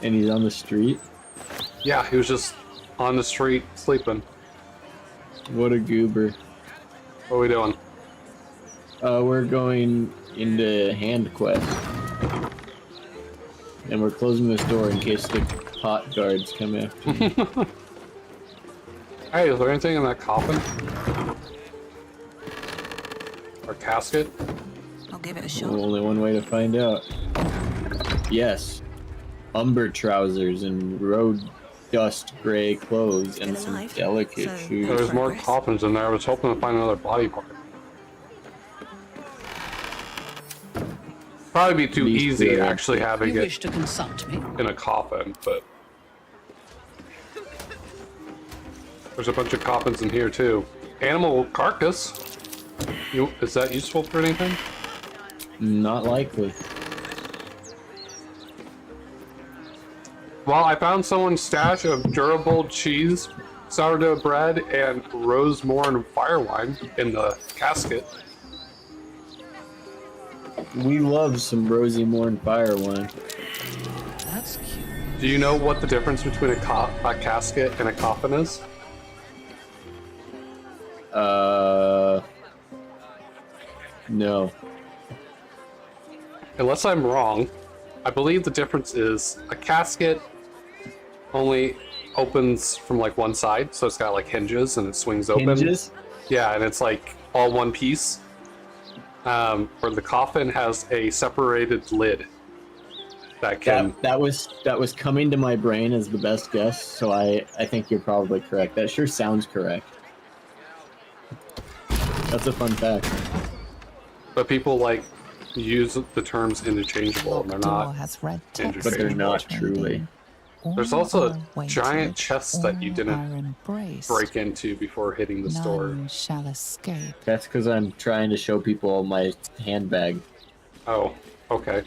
S10: And he's on the street?
S1: Yeah, he was just on the street sleeping.
S10: What a goober.
S1: What are we doing?
S10: We're going into Hand Quest. And we're closing this door in case the hot guards come after me.
S1: Hey, is there anything in that coffin? Or casket?
S5: I'll give it a shot.
S10: Only one way to find out. Yes. Umber trousers and road dust gray clothes and some delicate shoes.
S1: There's more coffins in there. I was hoping to find another body part. Probably be too easy actually having
S13: You
S1: it
S13: wish to consult me?
S1: in a coffin, but there's a bunch of coffins in here too. Animal carcass. Is that useful for anything?
S10: Not likely.
S1: Well, I found someone's stash of durable cheese, sourdough bread, and Rosemore fire wine in the casket.
S10: We love some Rosie Morn fire wine.
S13: That's cute.
S1: Do you know what the difference between a casket and a coffin is?
S10: No.
S1: Unless I'm wrong, I believe the difference is a casket only opens from like one side, so it's got like hinges and it swings open.
S10: Hinges?
S1: Yeah, and it's like all one piece. Where the coffin has a separated lid that can.
S10: That was coming to my brain as the best guess, so I think you're probably correct. That sure sounds correct. That's a fun fact.
S1: But people like use the terms interchangeable, and they're not
S9: has red
S1: interchangeable.
S10: But they're not truly.
S1: There's also a giant chest that you didn't break into before hitting the store.
S9: None shall escape.
S10: That's because I'm trying to show people my handbag.
S1: Oh, okay.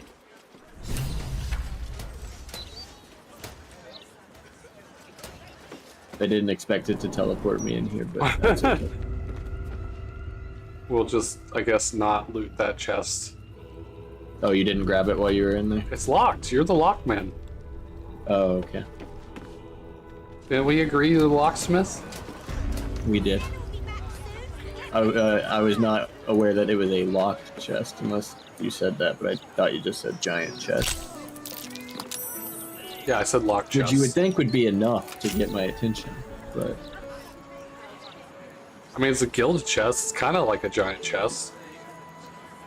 S10: I didn't expect it to teleport me in here, but that's okay.
S1: We'll just, I guess, not loot that chest.
S10: Oh, you didn't grab it while you were in there?
S1: It's locked. You're the lockman.
S10: Oh, okay.
S1: Didn't we agree to the locksmith?
S10: We did. I was not aware that it was a locked chest, unless you said that, but I thought you just said giant chest.
S1: Yeah, I said locked chest.
S10: Which you would think would be enough to get my attention, but...
S1: I mean, it's a gilded chest. It's kind of like a giant chest.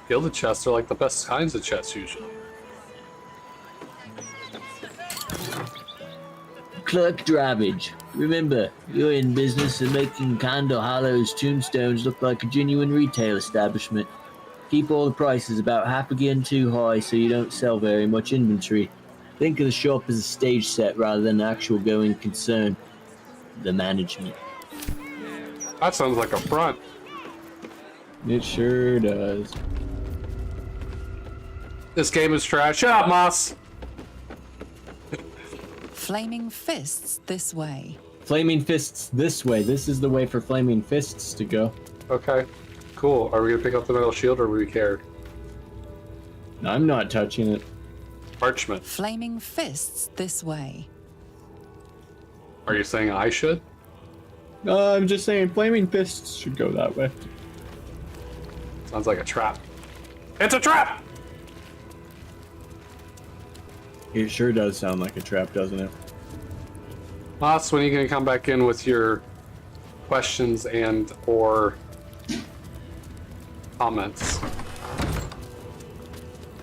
S1: Gilded chests are like the best kinds of chests, usually.
S2: Clerk Dravage, remember, you're in business of making Candle Hollow's tombstones look like a genuine retail establishment. Keep all the prices about half again too high so you don't sell very much inventory. Think of the shop as a stage set rather than an actual going concern. The management.
S1: That sounds like a front.
S10: It sure does.
S1: This game is trash. Shut up, Moss!
S9: Flaming fists this way.
S10: Flaming fists this way. This is the way for flaming fists to go.
S1: Okay, cool. Are we gonna pick up the metal shield or do we care?
S10: I'm not touching it.
S1: Parchment.
S9: Flaming fists this way.
S1: Are you saying I should?
S10: No, I'm just saying flaming fists should go that way.
S1: Sounds like a trap. It's a trap!
S10: It sure does sound like a trap, doesn't it?
S1: Moss, when are you gonna come back in with your questions and or comments.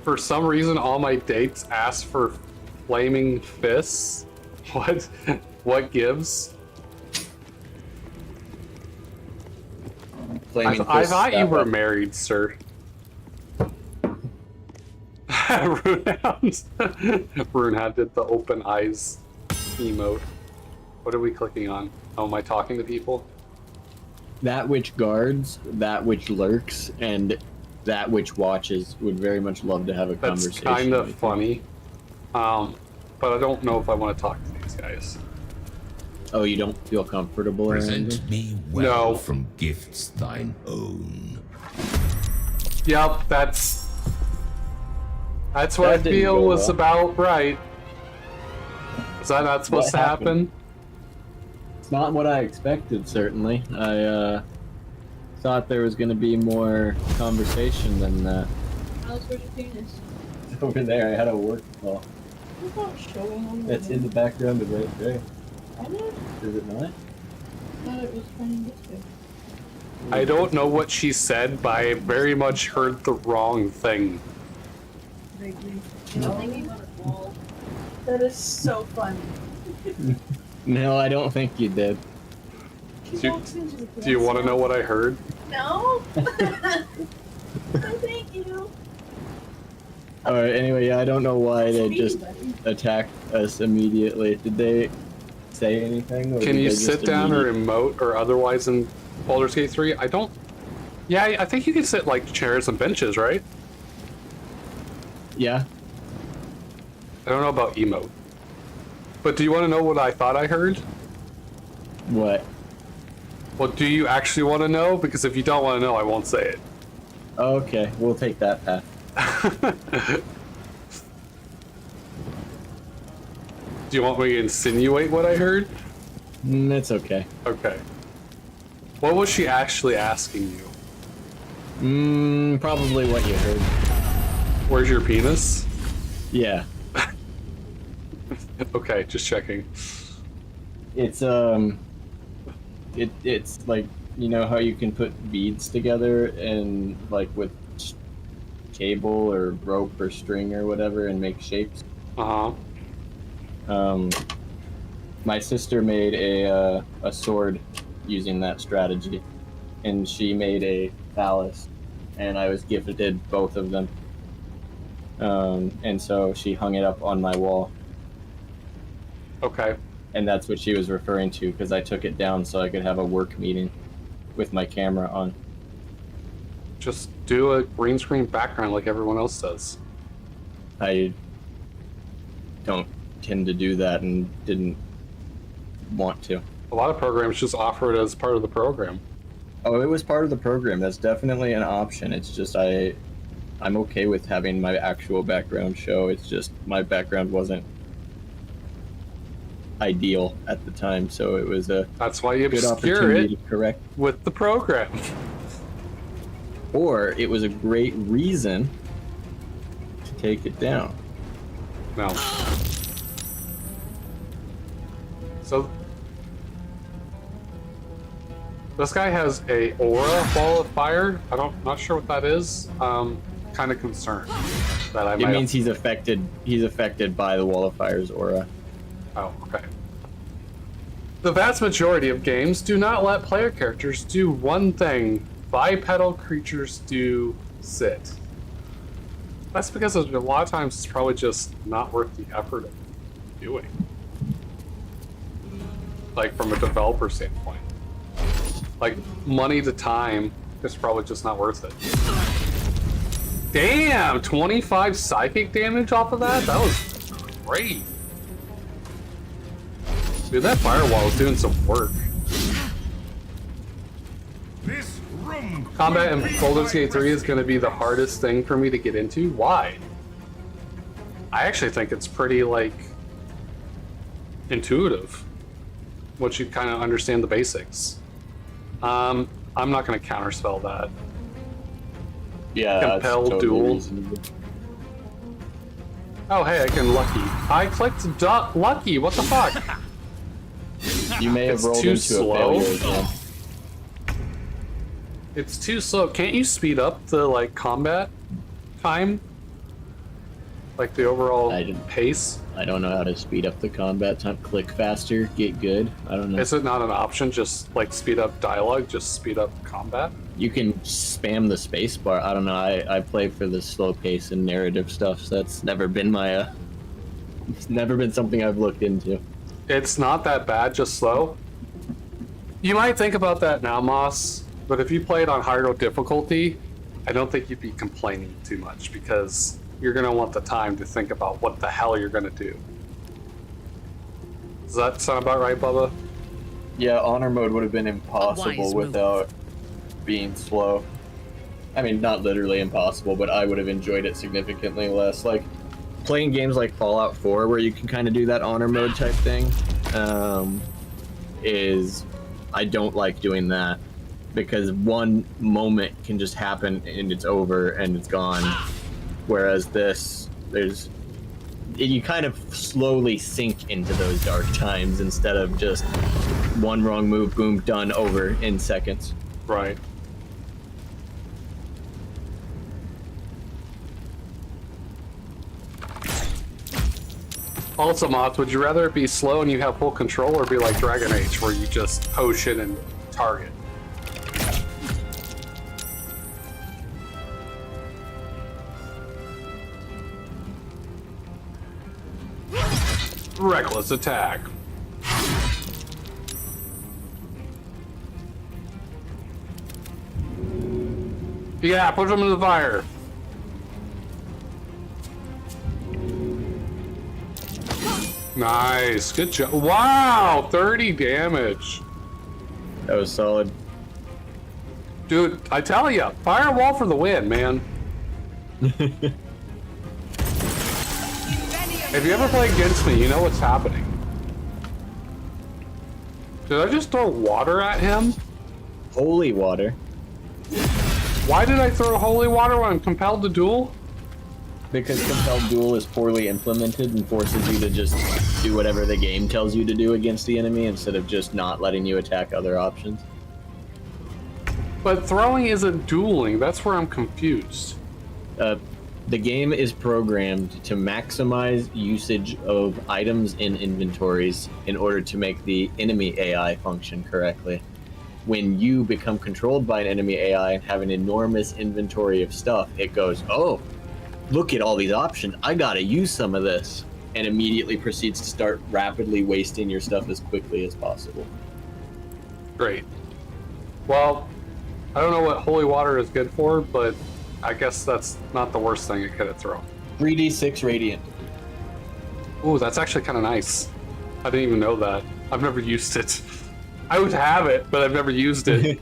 S1: For some reason, all my dates ask for flaming fists. What? What gives? I thought you were married, sir. Runehound did the open eyes emote. What are we clicking on? Oh, am I talking to people?
S10: That which guards, that which lurks, and that which watches would very much love to have a conversation.
S1: That's kind of funny. But I don't know if I want to talk to these guys.
S10: Oh, you don't feel comfortable?
S20: Present me well from gifts thine own.
S1: Yep, that's what I feel was about right. Is that not supposed to happen?
S10: It's not what I expected, certainly. I thought there was going to be more conversation than that.
S4: How's your penis?
S10: It's over there. I had a work call.
S4: It's not showing on the
S10: It's in the background of right there. Is it not?
S4: I thought it was pointing this way.
S1: I don't know what she said, but I very much heard the wrong thing.
S4: That is so funny.
S10: No, I don't think you did.
S1: Do you want to know what I heard?
S4: No. Thank you.
S10: Alright, anyway, yeah, I don't know why they just attacked us immediately. Did they say anything? Or
S1: Can you sit down or emote or otherwise in Baldur's Gate 3? I don't... Yeah, I think you can sit like chairs and benches, right?
S10: Yeah.
S1: I don't know about emote. But do you want to know what I thought I heard?
S10: What?
S1: Well, do you actually want to know? Because if you don't want to know, I won't say it.
S10: Okay, we'll take that path.
S1: Do you want me to insinuate what I heard?
S10: It's okay.
S1: Okay. What was she actually asking you?
S10: Probably what you heard.
S1: Where's your penis?
S10: Yeah.
S1: Okay, just checking.
S10: It's it's like, you know how you can put beads together and like with cable or rope or string or whatever and make shapes? My sister made a sword using that strategy, and she made a phallus, and I was gifted both of them. And so she hung it up on my wall.
S1: Okay.
S10: And that's what she was referring to, because I took it down so I could have a work meeting with my camera on.
S1: Just do a green screen background like everyone else does.
S10: I don't tend to do that and didn't want to.
S1: A lot of programs just offer it as part of the program.
S10: Oh, it was part of the program. That's definitely an option. It's just I'm okay with having my actual background show. It's just my background wasn't ideal at the time, so it was a
S1: that's why you
S10: good
S1: obscure
S10: opportunity
S1: it
S10: to correct
S1: with the program.
S10: Or it was a great reason to take it down.
S1: No. So this guy has a aura ball of fire. Not sure what that is. Kind of concerned that I might.
S10: It means he's affected by the Wall of Fire's aura.
S1: Oh, okay. The vast majority of games do not let player characters do one thing. Bipedal creatures do sit. That's because a lot of times it's probably just not worth the effort of doing. Like from a developer standpoint. Like money to time is probably just not worth it. Damn! 25 psychic damage off of that? That was great. Dude, that firewall is doing some work.
S12: This room.
S1: Combat in Baldur's Gate 3 is going to be the hardest thing for me to get into. Why? I actually think it's pretty, like, intuitive. Once you kind of understand the basics. I'm not going to counterspell that.
S10: Yeah,
S1: Compel
S10: that's totally
S1: duel.
S10: reasonable.
S1: Oh, hey, I can lucky. I clicked lucky. What the fuck?
S10: You may have
S1: It's
S10: rolled
S1: too
S10: into
S1: slow.
S10: a failure again.
S1: It's too slow. Can't you speed up the like combat time? Like the overall pace?
S10: I don't know how to speed up the combat time. Click faster, get good. I don't know.
S1: Is it not an option? Just like speed up dialogue, just speed up combat?
S10: You can spam the space bar. I don't know. I play for the slow pace and narrative stuff. So that's never been my it's never been something I've looked into.
S1: It's not that bad, just slow. You might think about that now, Moss, but if you play it on harder difficulty, I don't think you'd be complaining too much because you're going to want the time to think about what the hell you're going to do. Does that sound about right, Bubba?
S10: Yeah, honor mode would have been impossible without being slow. I mean, not literally impossible, but I would have enjoyed it significantly less. Like, playing games like Fallout 4, where you can kind of do that honor mode type thing, I don't like doing that. Because one moment can just happen and it's over and it's gone. Whereas this, you kind of slowly sink into those dark times instead of just one wrong move, boom, done, over in seconds.
S1: Right. Also, Moth, would you rather it be slow and you have full control, or be like Dragon Age, where you just potion and target? Reckless attack. Yeah, put him in the fire. Nice, good job. Wow, 30 damage.
S10: That was solid.
S1: Dude, I tell ya, firewall for the win, man. If you ever play against me, you know what's happening. Did I just throw water at him?
S10: Holy water.
S1: Why did I throw holy water when I'm compelled to duel?
S10: Because compelled duel is poorly implemented and forces you to just do whatever the game tells you to do against the enemy instead of just not letting you attack other options.
S1: But throwing isn't dueling, that's where I'm confused.
S10: The game is programmed to maximize usage of items in inventories in order to make the enemy AI function correctly. When you become controlled by an enemy AI and have an enormous inventory of stuff, it goes, oh, look at all these options, I gotta use some of this, and immediately proceeds to start rapidly wasting your stuff as quickly as possible.
S1: Great. Well, I don't know what holy water is good for, but I guess that's not the worst thing it could have thrown.
S10: 3d6 radiant.
S1: Ooh, that's actually kind of nice. I didn't even know that. I've never used it. I would have it, but I've never used it.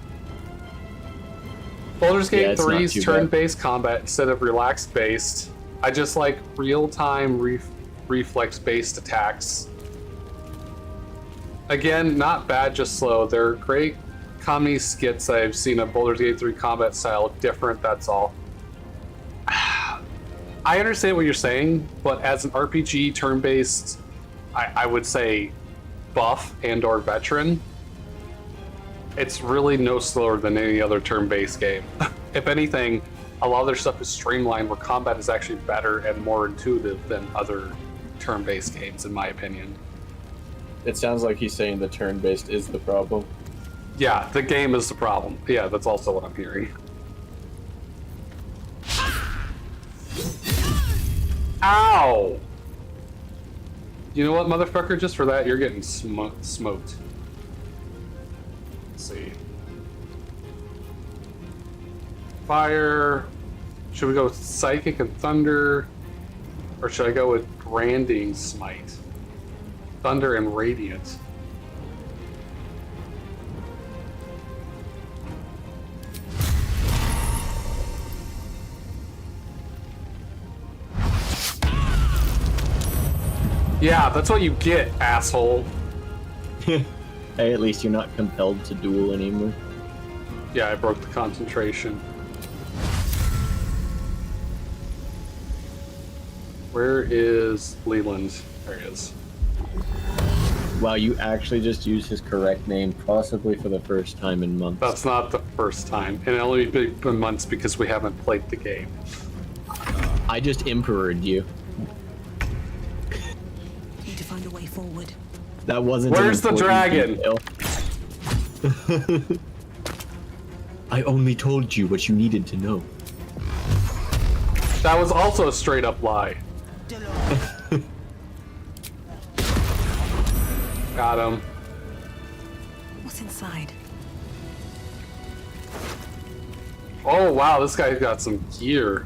S1: Baldur's Gate 3's turn-based combat instead of relax-based. I just like real-time reflex-based attacks. Again, not bad, just slow. They're great comedy skits I've seen of Baldur's Gate 3 combat style. Different, that's all. I understand what you're saying, but as an RPG turn-based, I would say buff and or veteran, it's really no slower than any other turn-based game. If anything, a lot of their stuff is streamlined where combat is actually better and more intuitive than other turn-based games, in my opinion.
S10: It sounds like he's saying the turn-based is the problem.
S1: Yeah, the game is the problem. Yeah, that's also what I'm hearing. Ow! You know what, motherfucker? Just for that, you're getting smoked. Let's see. Fire. Should we go with Psychic and Thunder? Or should I go with Branding Smite? Thunder and Radiant. Yeah, that's what you get, asshole.
S10: Hey, at least you're not compelled to duel anymore.
S1: Yeah, I broke the concentration. Where is Leland? There he is.
S10: Wow, you actually just used his correct name, possibly for the first time in months.
S1: That's not the first time, and it only been months because we haven't played the game.
S10: I just emperored you.
S5: Need to find a way forward.
S10: That wasn't.
S1: Where's the dragon?
S10: I only told you what you needed to know.
S1: That was also a straight up lie. Got him.
S5: What's inside?
S1: Oh wow, this guy got some gear.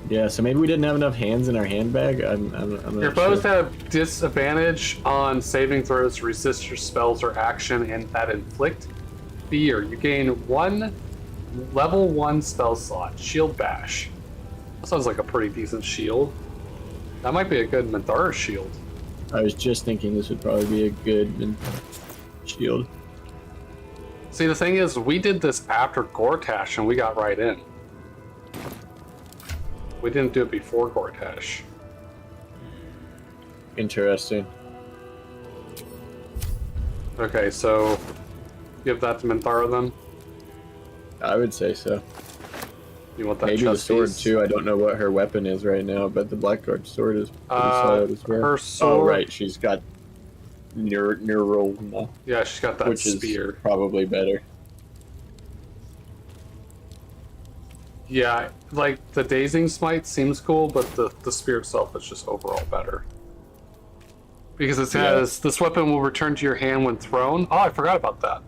S10: Yeah, so maybe we didn't have enough hands in our handbag. I'm not
S1: Your foes have disadvantage on saving throws, resist your spells or action, and that inflict fear. You gain 1 level 1 spell slot, Shield Bash. That sounds like a pretty decent shield. That might be a good Minthara shield.
S10: I was just thinking this would probably be a good shield.
S1: See, the thing is, we did this after Gortash and we got right in. We didn't do it before Gortash.
S10: Interesting.
S1: Okay, so give that to Minthara then?
S10: I would say so.
S1: You want that
S10: maybe the sword
S1: piece?
S10: too. I don't know what her weapon is right now, but the Blackguard sword is pretty solid as well.
S1: Her sword.
S10: Oh right, she's got neural.
S1: Yeah, she's got that
S10: which
S1: spear.
S10: Is probably better.
S1: Yeah, like the Dazing Smite seems cool, but the spear itself is just overall better. Because it says this weapon will return to your hand when thrown. Oh, I forgot about that.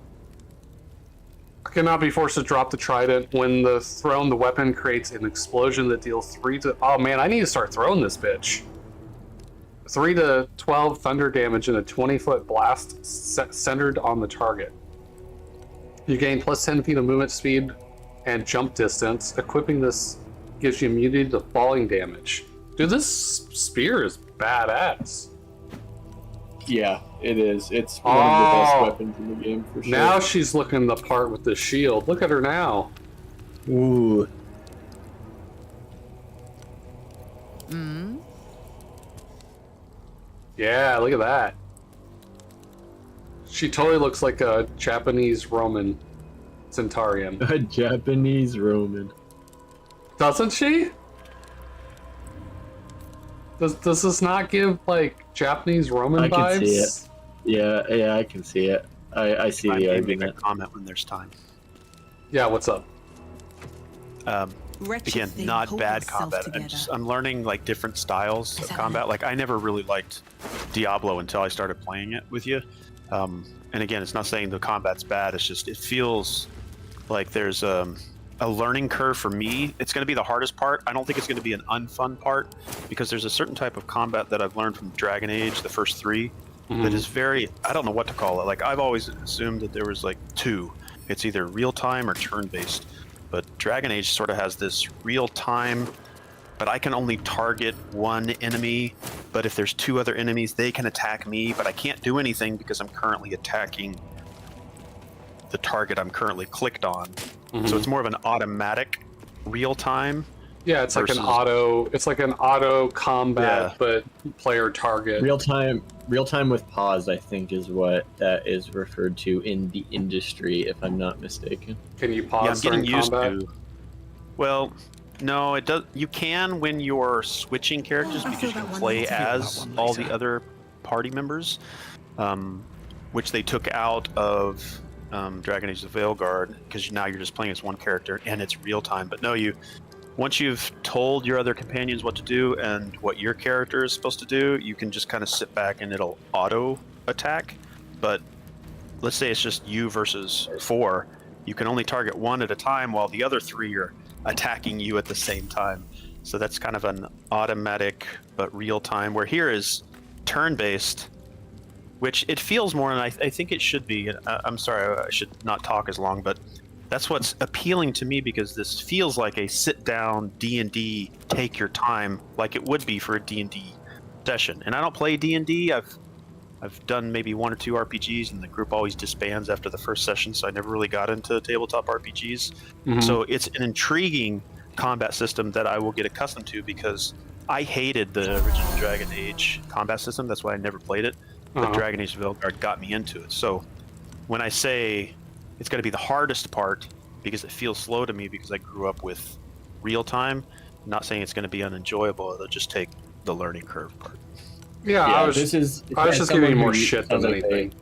S1: Cannot be forced to drop the trident. When the thrown, the weapon creates an explosion that deals 3 to... Oh man, I need to start throwing this bitch. 3 to 12 thunder damage in a 20-foot blast centered on the target. You gain plus 10 feet of movement speed and jump distance. Equipping this gives you immunity to falling damage. Dude, this spear is badass.
S10: Yeah, it is. It's one of the best weapons in the game for sure.
S1: Now she's looking the part with the shield. Look at her now.
S10: Ooh.
S1: Yeah, look at that. She totally looks like a Japanese Roman Centaurian.
S10: A Japanese Roman.
S1: Doesn't she? Does this not give like Japanese Roman vibes?
S10: I can see it. Yeah, I can see it. I see the argument.
S14: Make a comment when there's time.
S1: Yeah, what's up?
S14: Again, not bad combat. I'm learning like different styles of combat. Like I never really liked Diablo until I started playing it with you. And again, it's not saying the combat's bad. It's just it feels like there's a learning curve for me. It's going to be the hardest part. I don't think it's going to be an unfun part because there's a certain type of combat that I've learned from Dragon Age, the first 3, that is very, I don't know what to call it. Like I've always assumed that there was like 2. It's either real time or turn based. But Dragon Age sort of has this real time, but I can only target one enemy. But if there's 2 other enemies, they can attack me, but I can't do anything because I'm currently attacking the target I'm currently clicked on. So it's more of an automatic real time.
S1: Yeah, it's like an auto combat, but player target.
S10: Real time with pause, I think, is what that is referred to in the industry, if I'm not mistaken.
S1: Can you pause
S14: I'm getting
S1: during
S14: used
S1: combat?
S14: to. Well, no, it does. You can when you're switching characters because you can play as all the other party members, which they took out of Dragon Age: The Veilguard because now you're just playing as one character and it's real time. But no, once you've told your other companions what to do and what your character is supposed to do, you can just kind of sit back and it'll auto attack. But let's say it's just you versus 4, you can only target 1 at a time while the other 3 are attacking you at the same time. So that's kind of an automatic but real time, where here is turn-based, which it feels more, and I think it should be. I'm sorry, I should not talk as long, but that's what's appealing to me because this feels like a sit-down D&D, take your time, like it would be for a D&D session. And I don't play D&D. I've done maybe 1 or 2 RPGs, and the group always disbands after the first session, so I never really got into tabletop RPGs. So it's an intriguing combat system that I will get accustomed to because I hated the original Dragon Age combat system. That's why I never played it. But Dragon Age Veilguard got me into it. So when I say it's going to be the hardest part because it feels slow to me because I grew up with real time, I'm not saying it's going to be unenjoyable. It'll just take the learning curve part.
S1: Yeah, I was just giving you more shit than anything.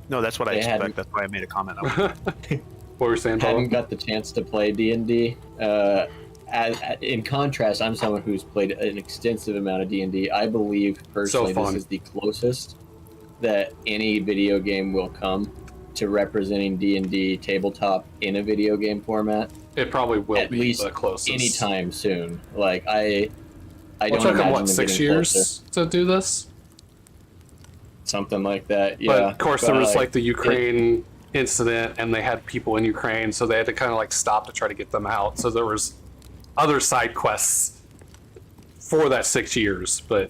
S14: No, that's what I expect. That's why I made a comment on it.
S1: What were you saying,
S10: Paul? I haven't got the chance to play D&D. In contrast, I'm someone who's played an extensive amount of D&D. I believe personally this is the closest that any video game will come to representing D&D tabletop in a video game format.
S1: It probably will
S10: at
S1: be
S10: least
S1: the closest
S10: anytime soon. Like I
S1: don't
S10: imagine
S1: took them,
S10: them
S1: 6
S10: getting
S1: years
S10: closer.
S1: to do this?
S10: Something like that, yeah.
S1: But of course, there was like the Ukraine incident, and they had people in Ukraine, so they had to kind of like stop to try to get them out. So there was other side quests for that 6 years, but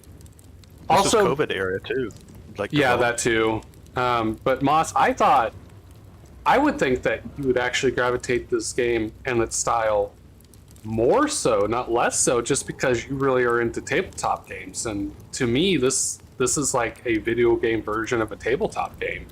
S1: also
S14: this was COVID era too. Like
S1: that too. But Moss, I would think that you would actually gravitate this game and its style more so, not less so, just because you really are into tabletop games. And to me, this is like a video game version of a tabletop game.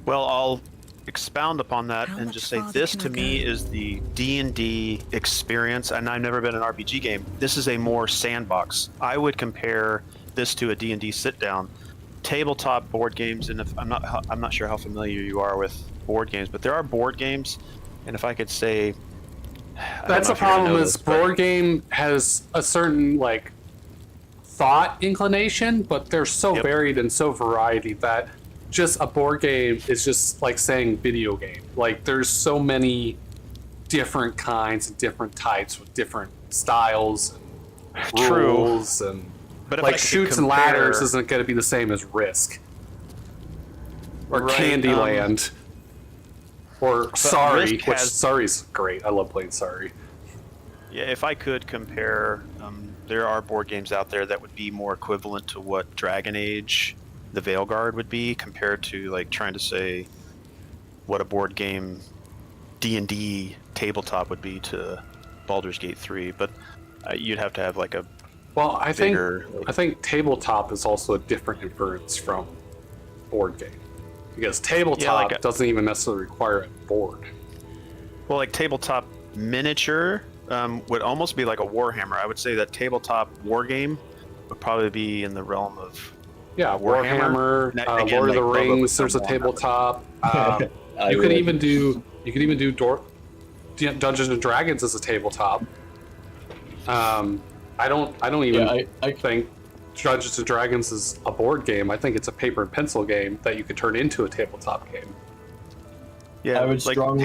S14: Well, I'll expound upon that and just say this to me is the D&D experience, and I've never been an RPG game. This is a more sandbox. I would compare this to a D&D sit-down. Tabletop board games, and if I'm not sure how familiar you are with board games, but there are board games, and if I could say,
S1: that's the problem is board game has a certain like thought inclination, but they're so varied and so variety that just a board game is just like saying video game. Like there's so many different kinds and different types with different styles and rules and
S14: but
S1: like Shoots and Ladders isn't going to be the same as Risk or Candyland or Sorry, which Sorry's great. I love playing Sorry.
S14: Yeah, if I could compare, there are board games out there that would be more equivalent to what Dragon Age, the Veilguard would be, compared to like trying to say what a board game D&D tabletop would be to Baldur's Gate 3. But you'd have to have like a
S1: I think tabletop is also a different inference from board game, because tabletop doesn't even necessarily require a board.
S14: Well, like tabletop miniature would almost be like a Warhammer. I would say that tabletop war game would probably be in the realm of
S1: Warhammer, Lord of the Rings. There's a tabletop. You could even do Dungeons and Dragons as a tabletop. I don't even think Dungeons and Dragons is a board game. I think it's a paper and pencil game that you could turn into a tabletop game.
S14: Yeah,
S10: I would strongly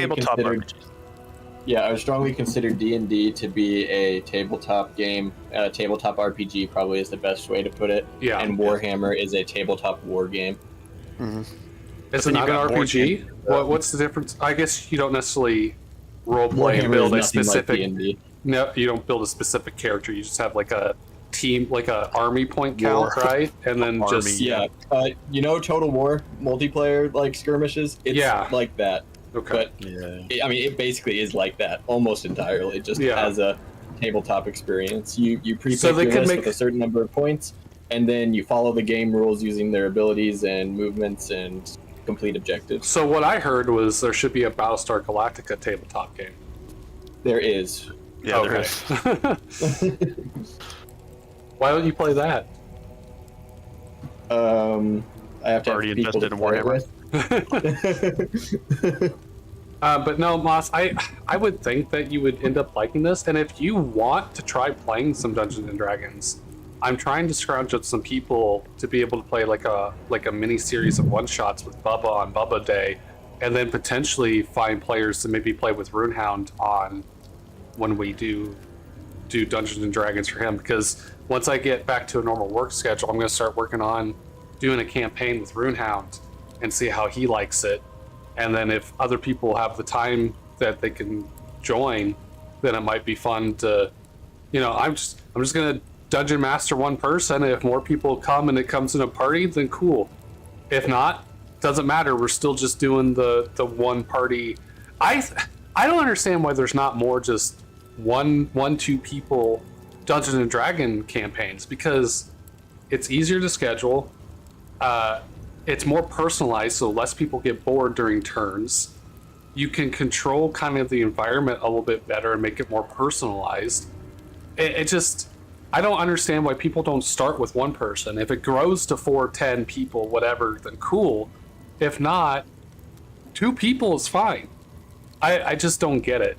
S10: consider D&D to be a tabletop game. Tabletop RPG probably is the best way to put it.
S1: Yeah.
S10: And Warhammer is a tabletop war game.
S14: Mm-hmm.
S1: Is it not an RPG? What's the difference? I guess you don't necessarily roleplay and build a specific.
S10: Like
S1: no, you don't build a specific character. You just have like a team, like a army point count, right? And then
S10: Total War multiplayer like skirmishes. It's like that.
S1: Okay.
S10: But it basically is like that almost entirely, just as a tabletop experience. You pre-pick your list with a certain number of points, and then you follow the game rules using their abilities and movements and complete objectives.
S1: So what I heard was there should be a Battlestar Galactica tabletop game.
S10: There is.
S14: Yeah, there is.
S1: Why don't you play that?
S10: I have to
S14: already
S10: have people
S14: invested in Warhammer.
S1: But no, Moss, I would think that you would end up liking this, and if you want to try playing some Dungeons and Dragons, I'm trying to scrounge up some people to be able to play like a mini series of one shots with Bubba on Bubba Day, and then potentially find players to maybe play with Runehound on when we do Dungeons and Dragons for him, because once I get back to a normal work schedule, I'm going to start working on doing a campaign with Runehound and see how he likes it. And then if other people have the time that they can join, then it might be fun to, I'm just going to dungeon master one person. And if more people come and it comes in a party, then cool. If not, doesn't matter. We're still just doing the one party. I don't understand why there's not more just two people Dungeons and Dragon campaigns because it's easier to schedule. It's more personalized, so less people get bored during turns. You can control kind of the environment a little bit better and make it more personalized. It just, I don't understand why people don't start with one person. If it grows to 4, 10 people, whatever, then cool. If not, 2 people is fine. I just don't get it.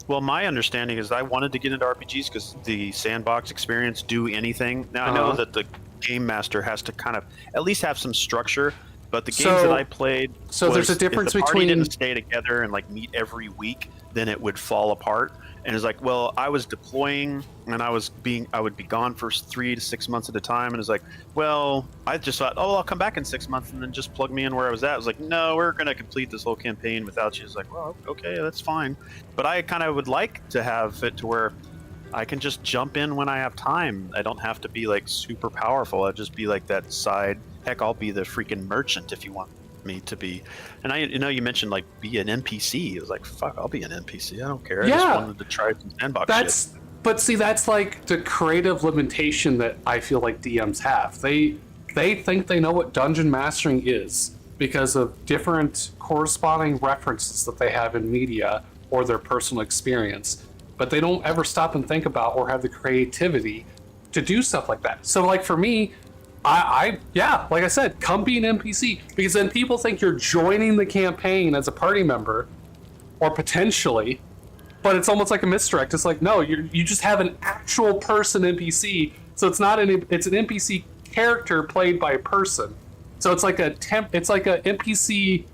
S14: Well, my understanding is I wanted to get into RPGs because the sandbox experience, do anything. Now, I know that the game master has to kind of at least have some structure, but the games that I played,
S1: there's a difference
S14: if the party
S1: between
S14: didn't stay together and like meet every week, then it would fall apart. And it's like, well, I was deploying and I would be gone for 3 to 6 months at a time. And it's like, well, I just thought, oh, I'll come back in 6 months and then just plug me in where I was at. I was like, no, we're going to complete this whole campaign without you. It's like, well, okay, that's fine. But I kind of would like to have it to where I can just jump in when I have time. I don't have to be like super powerful. I'd just be like that side. Heck, I'll be the freaking merchant if you want me to be. And I know you mentioned like be an NPC. It was like, fuck, I'll be an NPC. I don't care. I just wanted to try some sandbox shit.
S1: But see, that's like the creative limitation that I feel like DMs have. They think they know what dungeon mastering is because of different corresponding references that they have in media or their personal experience. But they don't ever stop and think about or have the creativity to do stuff like that. So like for me, yeah, like I said, come be an NPC, because then people think you're joining the campaign as a party member, or potentially, but it's almost like a misdirect. It's like, no, you just have an actual person NPC, so it's not it's an NPC character played by a person. So it's like a NPC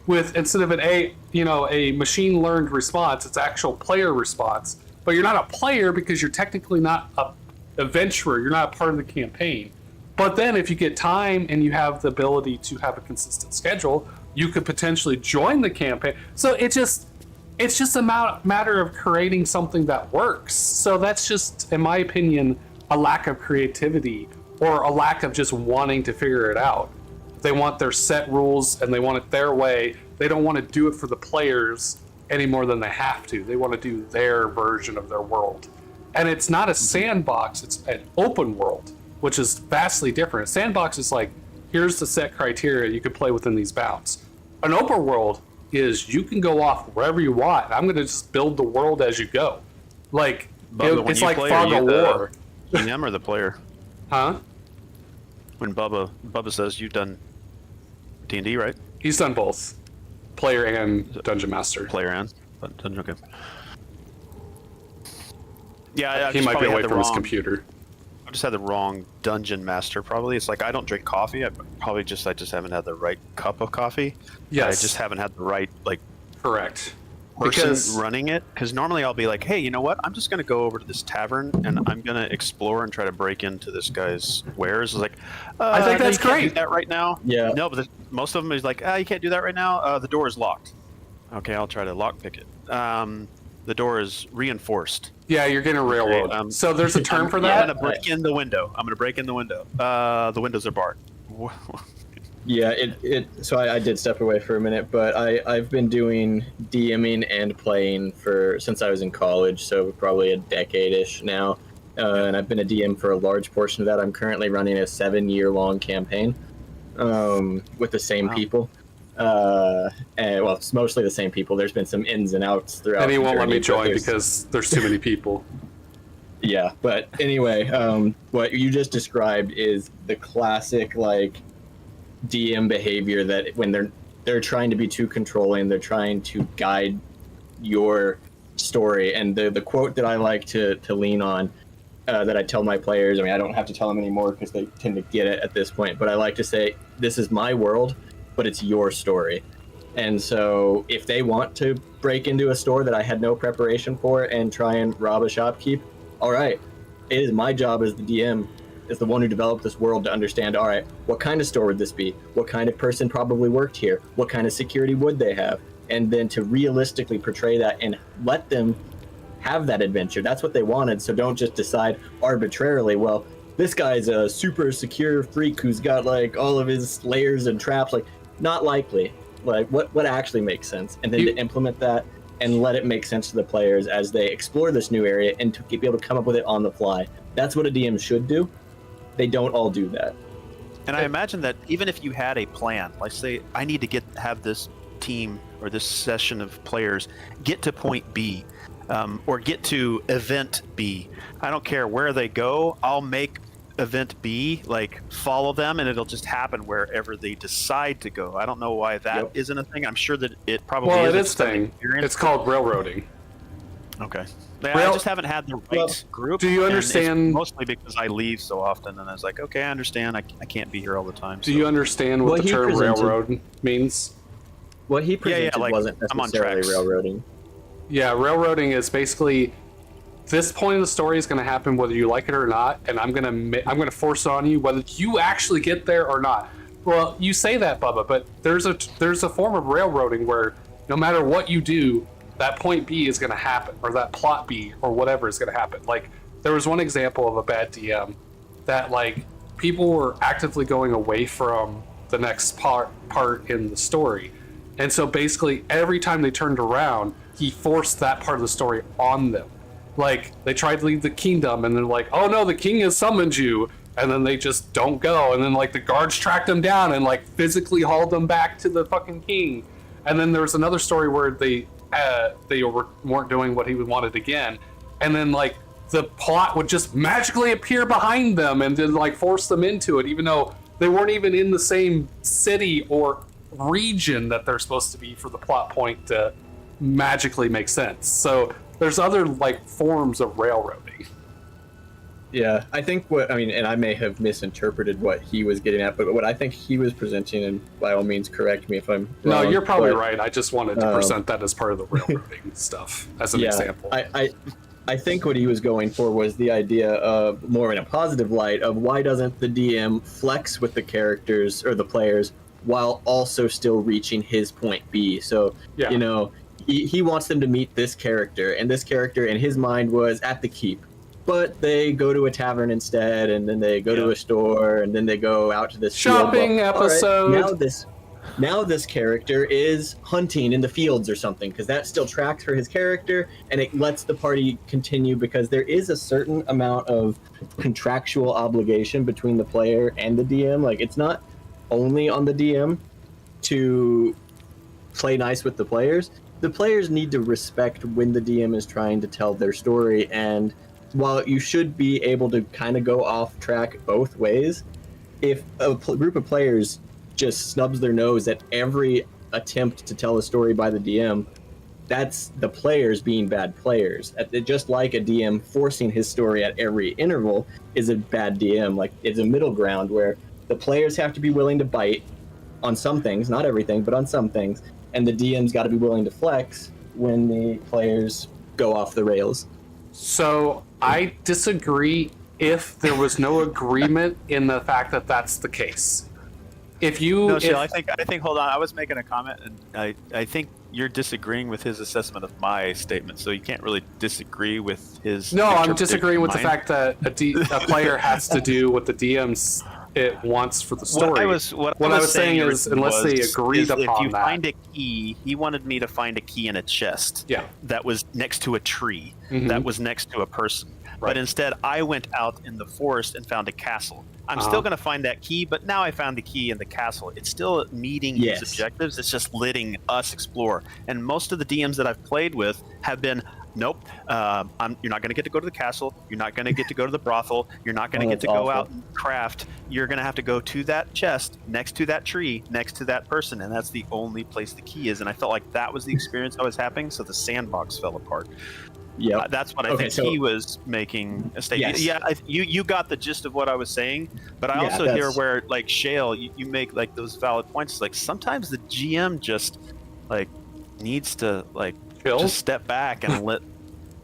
S1: with, instead of a machine learned response, it's actual player response. But you're not a player because you're technically not a adventurer. You're not a part of the campaign. But then if you get time and you have the ability to have a consistent schedule, you could potentially join the campaign. So it's just a matter of creating something that works. So that's just, in my opinion, a lack of creativity or a lack of just wanting to figure it out. They want their set rules and they want it their way. They don't want to do it for the players any more than they have to. They want to do their version of their world. And it's not a sandbox, it's an open world, which is vastly different. A sandbox is like, here's the set criteria, you can play within these bounds. An open world is you can go off wherever you want. I'm going to just build the world as you go. Like, it's like Fog of War.
S14: GM or the player?
S1: Huh?
S14: When Bubba says you've done D&D, right?
S1: He's done both. Player and Dungeon Master.
S14: Player and Dungeon, okay. Yeah,
S1: he might be away from his computer.
S14: I just had the wrong Dungeon Master, probably. It's like, I don't drink coffee. I just haven't had the right cup of coffee.
S1: Yes.
S14: I just haven't had the right, like...
S1: Correct.
S14: Person running it. Because normally I'll be like, hey, you know what? I'm just going to go over to this tavern, and I'm going to explore and try to break into this guy's wares. It's like,
S1: I think that's
S14: great.
S1: great.
S14: Do that right now?
S10: Yeah.
S14: No, but most of them is like, you can't do that right now. The door is locked. Okay, I'll try to lockpick it. The door is reinforced.
S1: Yeah, you're getting railroad.
S14: Okay,
S1: so there's a term for that?
S14: I'm going to break in the window. The windows are barred.
S10: Yeah, so I did step away for a minute, but I've been doing DMing and playing since I was in college, so probably a decade-ish now. And I've been a DM for a large portion of that. I'm currently running a 7-year-long campaign with the same people. And well, it's mostly the same people. There's been some ins and outs throughout.
S1: And he won't let me join because there's too many people.
S10: Yeah, but anyway, what you just described is the classic like DM behavior that when they're trying to be too controlling, they're trying to guide your story. And the quote that I like to lean on, that I tell my players, I mean, I don't have to tell them anymore because they tend to get it at this point, but I like to say, this is my world, but it's your story. And so if they want to break into a store that I had no preparation for and try and rob a shopkeep, all right, it is my job as the DM, as the one who developed this world, to understand, all right, what kind of store would this be? What kind of person probably worked here? What kind of security would they have? And then to realistically portray that and let them have that adventure. That's what they wanted. So don't just decide arbitrarily, well, this guy's a super secure freak who's got like all of his layers and traps. Like, not likely. Like, what actually makes sense? And then to implement that and let it make sense to the players as they explore this new area and to be able to come up with it on the fly. That's what a DM should do. They don't all do that.
S14: And I imagine that even if you had a plan, like say, I need to have this team or this session of players get to point B, or get to event B. I don't care where they go. I'll make event B, like follow them, and it'll just happen wherever they decide to go. I don't know why that isn't a thing. I'm sure that it probably is.
S1: Well, it is a thing. It's called railroading.
S14: Okay. Yeah, I just haven't had the right group.
S1: Do you understand?
S14: Mostly because I leave so often, and I was like, okay, I understand. I can't be here all the time.
S1: Do you understand what the term railroad means?
S10: What he presented wasn't necessarily railroading.
S1: Yeah, railroading is basically this point of the story is going to happen whether you like it or not, and I'm gonna force it on you whether you actually get there or not. Well, you say that, Bubba, but there's a form of railroading where no matter what you do, that point B is going to happen, or that plot B or whatever is going to happen. Like, there was one example of a bad DM that, like, people were actively going away from the next part in the story, and so basically every time they turned around, he forced that part of the story on them. Like, they tried to leave the kingdom, and they're like, oh no, the king has summoned you, and then they just don't go, and then, like, the guards tracked them down and, like, physically hauled them back to the fucking king. And then there was another story where they weren't doing what he wanted again, and then, like, the plot would just magically appear behind them and then, like, force them into it, even though they weren't even in the same city or region that they're supposed to be for the plot point to magically make sense. So there's other, like, forms of railroading.
S10: Yeah, I think and I may have misinterpreted what he was getting at, but what I think he was presenting, and by all means correct me if I'm wrong.
S1: No, you're probably right. I just wanted to present that as part of the railroading stuff, as an example.
S10: I think what he was going for was the idea of, more in a positive light, of why doesn't the DM flex with the characters or the players while also still reaching his point B? So, you know, he wants them to meet this character, and this character in his mind was at the keep. But they go to a tavern instead, and then they go to a store, and then they go out to this
S1: shopping episode.
S10: Right, now this character is hunting in the fields or something, because that still tracks for his character, and it lets the party continue, because there is a certain amount of contractual obligation between the player and the DM. Like, it's not only on the DM to play nice with the players. The players need to respect when the DM is trying to tell their story, and while you should be able to kind of go off track both ways, if a group of players just snubs their nose at every attempt to tell a story by the DM, that's the players being bad players. Just like a DM forcing his story at every interval is a bad DM. Like, it's a middle ground where the players have to be willing to bite on some things, not everything, but on some things, and the DM's got to be willing to flex when the players go off the rails.
S1: So I disagree if there was no agreement in the fact that that's the case. If you...
S14: No, Shale, I think, hold on, I was making a comment, and I think you're disagreeing with his assessment of my statement, so you can't really disagree with his...
S1: No, I'm disagreeing with the fact that a player has to do what the DM's it wants for the story.
S14: What I was saying is, unless they agreed upon that. If you find a key, he wanted me to find a key in a chest that was next to a tree, that was next to a person. Right. But instead, I went out in the forest and found a castle. I'm still going to find that key, but now I found the key in the castle. It's still meeting his objectives. It's just letting us explore. And most of the DMs that I've played with have been, nope, you're not going to get to go to the castle. You're not going to get to go to the brothel. You're not going to get to go out and craft. You're going to have to go to that chest, next to that tree, next to that person. And that's the only place the key is. And I felt like that was the experience I was having, so the sandbox fell apart. Yeah, that's what I think he was making a statement. Yes. Yeah, you got the gist of what I was saying, but I also hear where, like, Shale, you make, like, those valid points. Like, sometimes the GM just, like, needs to, like, just step back and let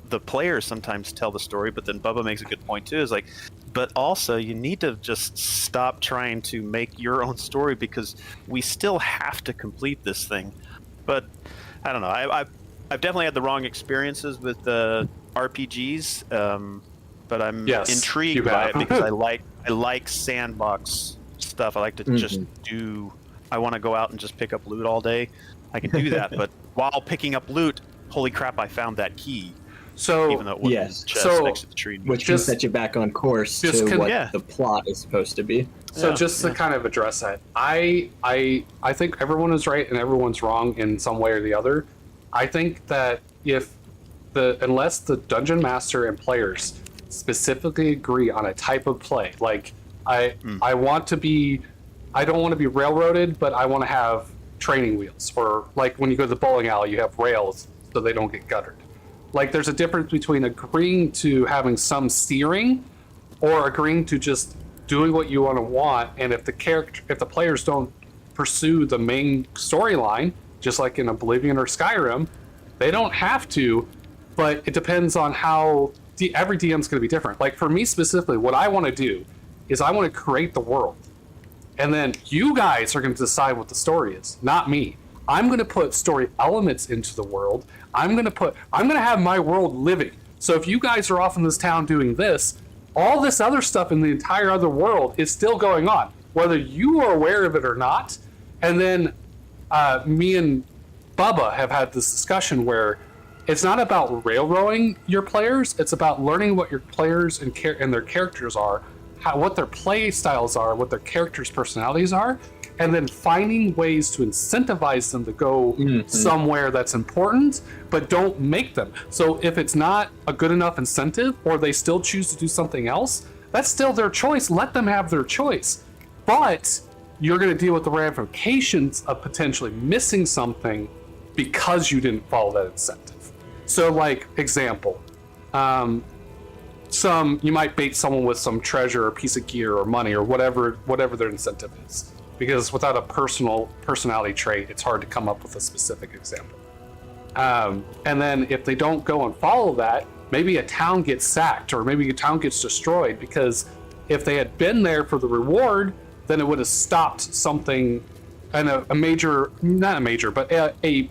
S14: the players sometimes tell the story. But then Bubba makes a good point too, is like, but also you need to just stop trying to make your own story, because we still have to complete this thing. But I don't know, I've definitely had the wrong experiences with the RPGs, but I'm intrigued by it because I like sandbox stuff. I like to just I want to go out and just pick up loot all day. I can do that, but while picking up loot, holy crap, I found that key.
S1: So
S14: even though it wasn't
S10: Yes.
S14: the chest
S1: So-
S14: next to the tree.
S10: Which can set you back on course
S1: just
S10: to what
S14: yeah.
S10: the plot is supposed to be.
S1: So
S14: Yeah,
S1: just to kind of address that, I think everyone is right and everyone's wrong in some way or the other. I think that unless the dungeon master and players specifically agree on a type of play, like I want to be, I don't want to be railroaded, but I want to have training wheels, or like when you go to the bowling alley, you have rails so they don't get guttered. Like there's a difference between agreeing to having some steering or agreeing to just doing what you want, and if the players don't pursue the main storyline, just like in Oblivion or Skyrim, they don't have to, but it depends on how every DM's going to be different. Like for me specifically, what I want to do is I want to create the world, and then you guys are going to decide what the story is, not me. I'm going to put story elements into the world. I'm going to have my world living. So if you guys are off in this town doing this, all this other stuff in the entire other world is still going on, whether you are aware of it or not. And then me and Bubba have had this discussion where it's not about railroading your players, it's about learning what your players and their characters are, what their play styles are, what their characters' personalities are, and then finding ways to incentivize them to go somewhere that's important, but don't make them. So if it's not a good enough incentive, or they still choose to do something else, that's still their choice. Let them have their choice. But you're going to deal with the ramifications of potentially missing something because you didn't follow that incentive. So like, example, you might bait someone with some treasure or piece of gear or money or whatever their incentive is. Because without a personality trait, it's hard to come up with a specific example. And then if they don't go and follow that, maybe a town gets sacked, or maybe a town gets destroyed, because if they had been there for the reward, then it would have stopped something, and a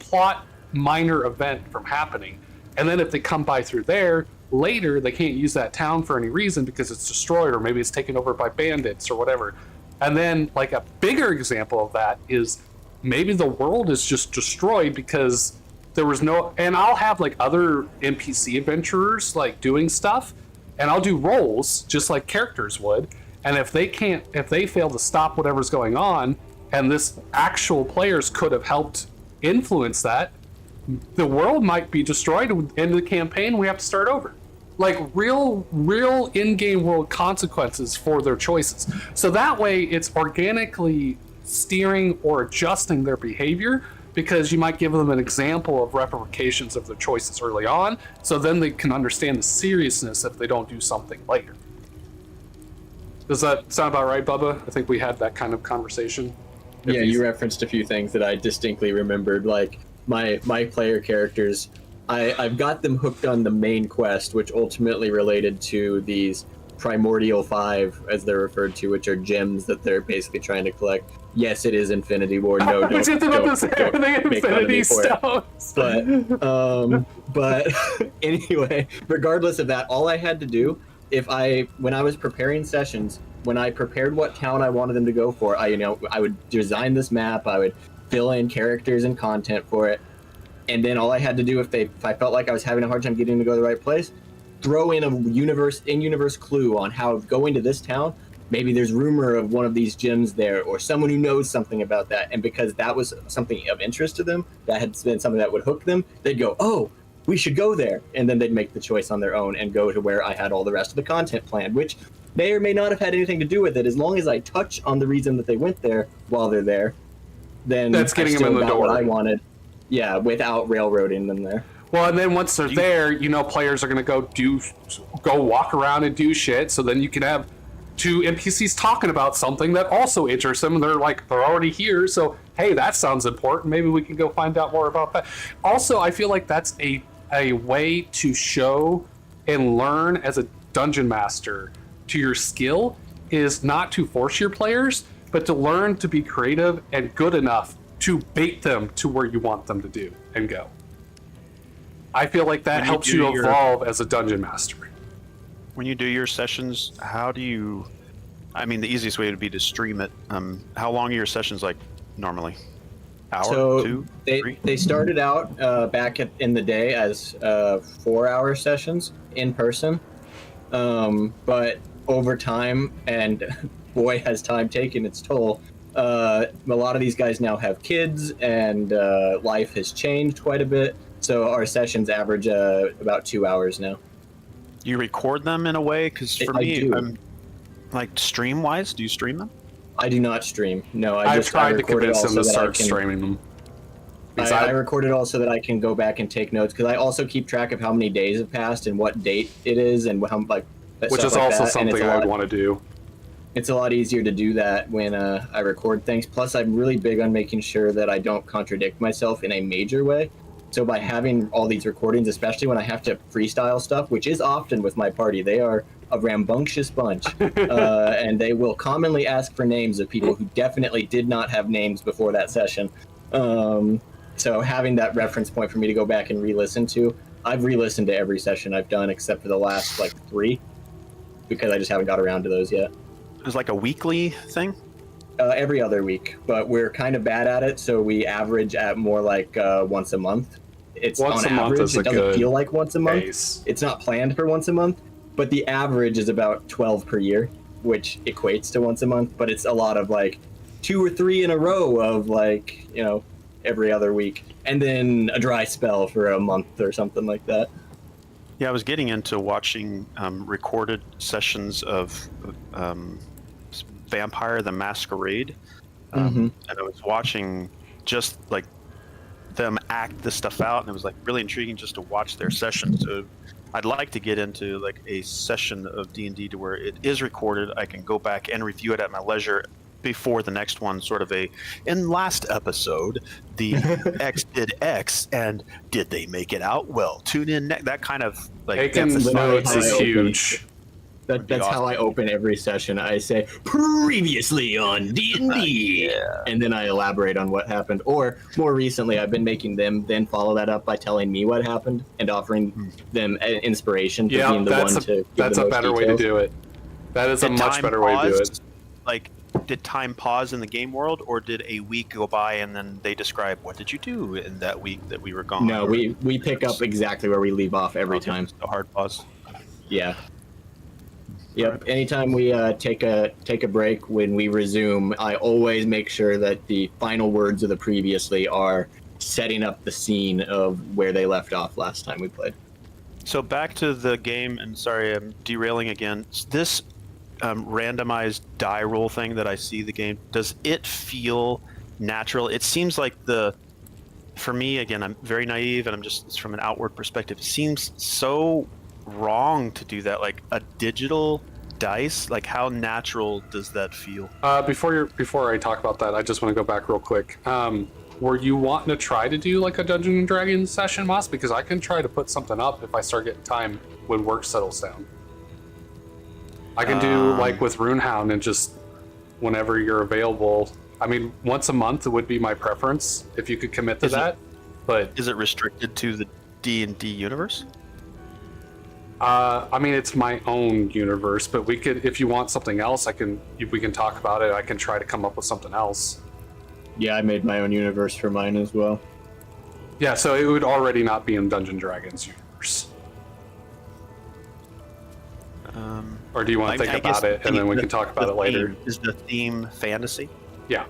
S1: plot minor event from happening. And then if they come by through there, later they can't use that town for any reason because it's destroyed, or maybe it's taken over by bandits or whatever. And then like a bigger example of that is maybe the world is just destroyed because there was no, and I'll have like other NPC adventurers like doing stuff, and I'll do roles just like characters would. And if they fail to stop whatever's going on, and this actual players could have helped influence that, the world might be destroyed, end of the campaign, we have to start over. Like real in-game world consequences for their choices. So that way it's organically steering or adjusting their behavior, because you might give them an example of repercussions of their choices early on, so then they can understand the seriousness if they don't do something later. Does that sound about right, Bubba? I think we had that kind of conversation.
S10: Yeah, you referenced a few things that I distinctly remembered, like my player characters. I've got them hooked on the main quest, which ultimately related to these Primordial 5, as they're referred to, which are gems that they're basically trying to collect. Yes, it is Infinity War. No, don't make fun of me for it. But anyway, regardless of that, all I had to do, when I was preparing sessions, when I prepared what town I wanted them to go for, I would design this map, I would fill in characters and content for it. And then all I had to do, if I felt like I was having a hard time getting to go to the right place, throw in a in-universe clue on how going to this town, maybe there's rumor of one of these gems there, or someone who knows something about that. And because that was something of interest to them, that had been something that would hook them, they'd go, oh, we should go there. And then they'd make the choice on their own and go to where I had all the rest of the content planned, which may or may not have had anything to do with it. As long as I touch on the reason that they went there while they're there, then
S1: that's getting them in the door.
S10: What I wanted. Yeah, without railroading them there.
S1: Well, and then once they're there, players are going to go walk around and do shit. So then you can have two NPCs talking about something that also interests them. And they're already here. So, hey, that sounds important. Maybe we can go find out more about that. Also, I feel like that's a way to show and learn as a dungeon master to your skill, is not to force your players, but to learn to be creative and good enough to bait them to where you want them to do and go. I feel like that helps you evolve as a dungeon master.
S14: When you do your sessions, the easiest way would be to stream it. How long are your sessions like normally? Hour,
S10: so
S14: two,
S10: they started out back in the day as 4-hour sessions in person, but over time, and boy has time taken its toll. A lot of these guys now have kids, and life has changed quite a bit. So our sessions average about 2 hours now.
S14: You record them in a way? Because for me, I'm like stream wise. Do you stream them?
S10: I do not stream. No,
S1: I've tried to convince them to start streaming them.
S10: I record it all so that I can go back and take notes, because I also keep track of how many days have passed and what date it is and how
S1: which is also something I would want to do.
S10: It's a lot easier to do that when I record things. Plus, I'm really big on making sure that I don't contradict myself in a major way. So by having all these recordings, especially when I have to freestyle stuff, which is often with my party, they are a rambunctious bunch, and they will commonly ask for names of people who definitely did not have names before that session. So having that reference point for me to go back and re-listen to, I've re-listened to every session I've done except for the last 3, because I just haven't got around to those yet.
S14: It's like a weekly thing?
S10: Every other week, but we're kind of bad at it, so we average at more like once a month. It's
S1: once
S10: on
S1: a month
S10: average.
S1: is
S10: It
S1: a
S10: doesn't
S1: good
S10: feel like once a month.
S1: pace.
S10: It's not planned for once a month, but the average is about 12 per year, which equates to once a month. But it's a lot of 2 or 3 in a row of every other week, and then a dry spell for a month or something like that.
S14: Yeah, I was getting into watching recorded sessions of Vampire the Masquerade, and I was watching just them act this stuff out, and it was really intriguing just to watch their sessions. So I'd like to get into a session of D&D to where it is recorded. I can go back and review it at my leisure before the next one, sort of in last episode, the X did X, and did they make it out? Well, tune in that kind of
S1: taking notes is huge.
S10: That's how I open every session. I say previously on D&D, and then I elaborate on what happened. Or more recently, I've been making them then follow that up by telling me what happened and offering them inspiration for being the one to give
S1: that's
S10: the
S1: a
S10: most
S1: better way to do it. That is a much better way to do it.
S14: Did time pause in the game world, or did a week go by and then they describe what did you do in that week that we were gone?
S10: No, we pick up exactly where we leave off every time.
S14: A hard pause.
S10: Yeah. Yep. Anytime we take a break, when we resume, I always make sure that the final words of the previously are setting up the scene of where they left off last time we played.
S14: So back to the game, and sorry, I'm derailing again. This randomized die roll thing that I see the game, does it feel natural? It seems like for me, again, I'm very naive, and it's from an outward perspective. It seems so wrong to do that, a digital dice. How natural does that feel?
S1: Before I talk about that, I just want to go back real quick. Were you wanting to try to do a Dungeons and Dragons session, Moss? Because I can try to put something up if I start getting time when work settles down. I can do with Runehound, and just whenever you're available. I mean, once a month would be my preference if you could commit to that. But
S14: is it restricted to the D&D universe?
S1: I mean, it's my own universe, but we could, if you want something else, we can talk about it. I can try to come up with something else.
S10: Yeah, I made my own universe for mine as well.
S1: Yeah, so it would already not be in Dungeons & Dragons universe. Or do you want to think about it, and then we can talk about it later?
S14: Is the theme fantasy?
S1: Yeah.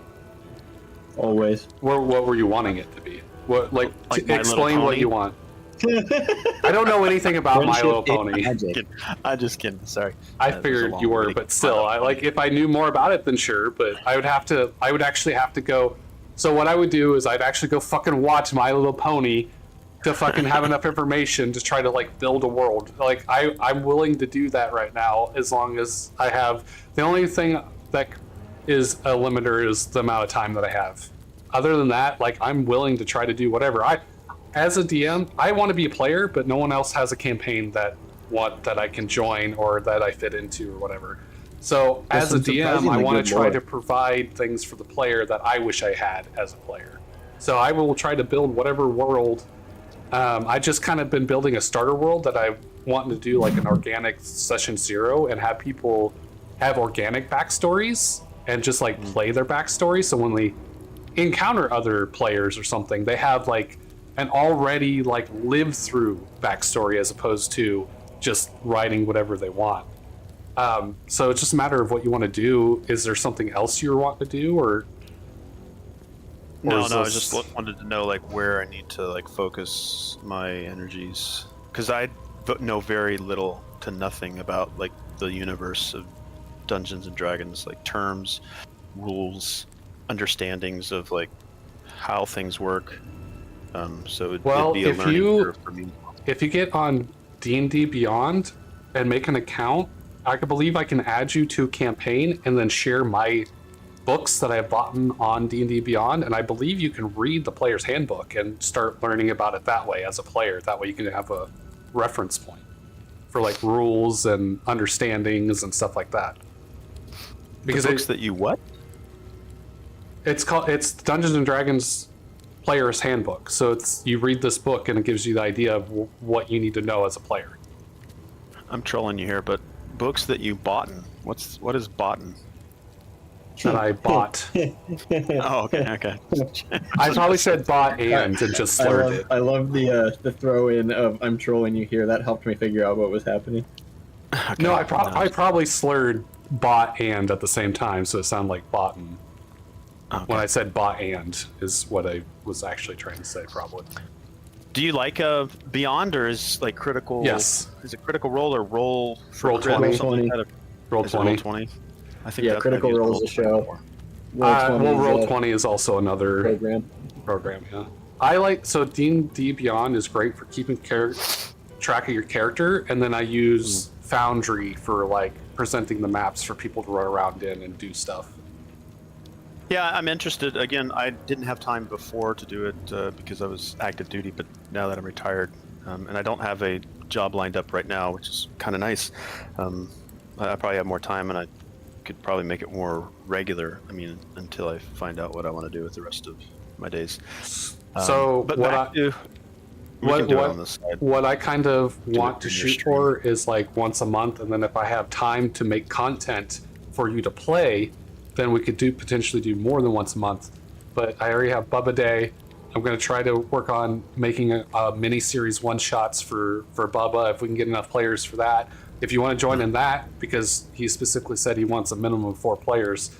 S10: Always.
S1: What were you wanting it to be? What explain what you want. I don't know anything about My Little Pony.
S14: I'm just kidding. Sorry.
S1: I figured you were, but still, if I knew more about it, then sure. But I would actually have to go. So what I would do is I'd actually go fucking watch My Little Pony to fucking have enough information to try to build a world. I'm willing to do that right now, as long as I have. The only thing that is a limiter is the amount of time that I have. Other than that, I'm willing to try to do whatever. As a DM, I want to be a player, but no one else has a campaign that I can join or that I fit into or whatever. So as a DM, I want to try to provide things for the player that I wish I had as a player. So I will try to build whatever world. I just kind of been building a starter world that I want to do an organic session 0 and have people have organic backstories and just play their backstory. So when we encounter other players or something, they have like an already like lived through backstory as opposed to just writing whatever they want. So it's just a matter of what you want to do. Is there something else you're wanting to do, or
S14: no,
S1: is
S14: I
S1: this-
S14: just wanted to know like where I need to like focus my energies, because I know very little to nothing about like the universe of Dungeons and Dragons, like terms, rules, understandings of like how things work. So it'd be a
S1: if
S14: learning
S1: you
S14: curve for me.
S1: if you get on D&D Beyond and make an account, I believe I can add you to a campaign and then share my books that I've bought on D&D Beyond, and I believe you can read the player's handbook and start learning about it that way as a player. That way you can have a reference point for like rules and understandings and stuff like that.
S14: Because the books that you what?
S1: It's Dungeons and Dragons player's handbook. So you read this book and it gives you the idea of what you need to know as a player.
S14: I'm trolling you here, but books that you bought. What is bought?
S1: That I bought.
S14: Oh, okay.
S1: I probably said bought and just slurred it.
S10: I love the throw in of I'm trolling you here. That helped me figure out what was happening.
S14: Okay.
S1: No, I probably slurred bought and at the same time, so it sounded like boughten. Okay. When I said bought and is what I was actually trying to say, probably.
S14: Do you like Beyond, or is like Critical?
S1: Yes.
S14: Is it Critical Role or Roll?
S1: Roll 20.
S14: Roll 20. I think
S10: yeah, Critical Role is a show.
S1: Roll 20 is also another
S10: program.
S1: Yeah, I like D&D Beyond is great for keeping track of your character, and then I use Foundry for like presenting the maps for people to run around in and do stuff.
S14: Yeah, I'm interested. Again, I didn't have time before to do it because I was active duty, but now that I'm retired, and I don't have a job lined up right now, which is kind of nice. I probably have more time, and I could probably make it more regular. I mean, until I find out what I want to do with the rest of my days.
S1: So
S14: but
S1: what I kind of want to shoot for is like once a month, and then if I have time to make content for you to play, then we could potentially do more than once a month. But I already have Bubba Day. I'm going to try to work on making a mini series one shots for Bubba if we can get enough players for that. If you want to join in that, because he specifically said he wants a minimum of 4 players,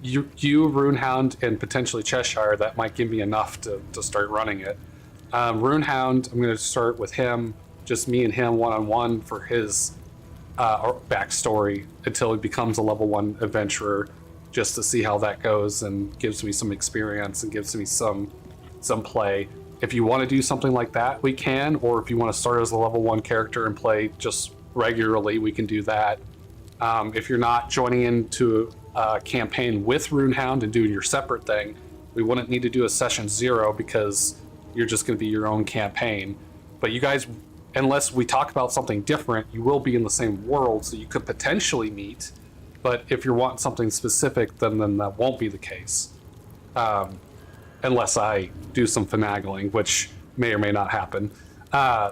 S1: you Runehound, and potentially Cheshire, that might give me enough to start running it. Runehound, I'm going to start with him, just me and him one-on-one for his backstory until he becomes a level 1 adventurer, just to see how that goes and gives me some experience and gives me some play. If you want to do something like that, we can, or if you want to start as a level 1 character and play just regularly, we can do that. If you're not joining into a campaign with Runehound and doing your separate thing, we wouldn't need to do a session 0 because you're just going to be your own campaign. But you guys, unless we talk about something different, you will be in the same world, so you could potentially meet. But if you're wanting something specific, then that won't be the case. Unless I do some finagling, which may or may not happen.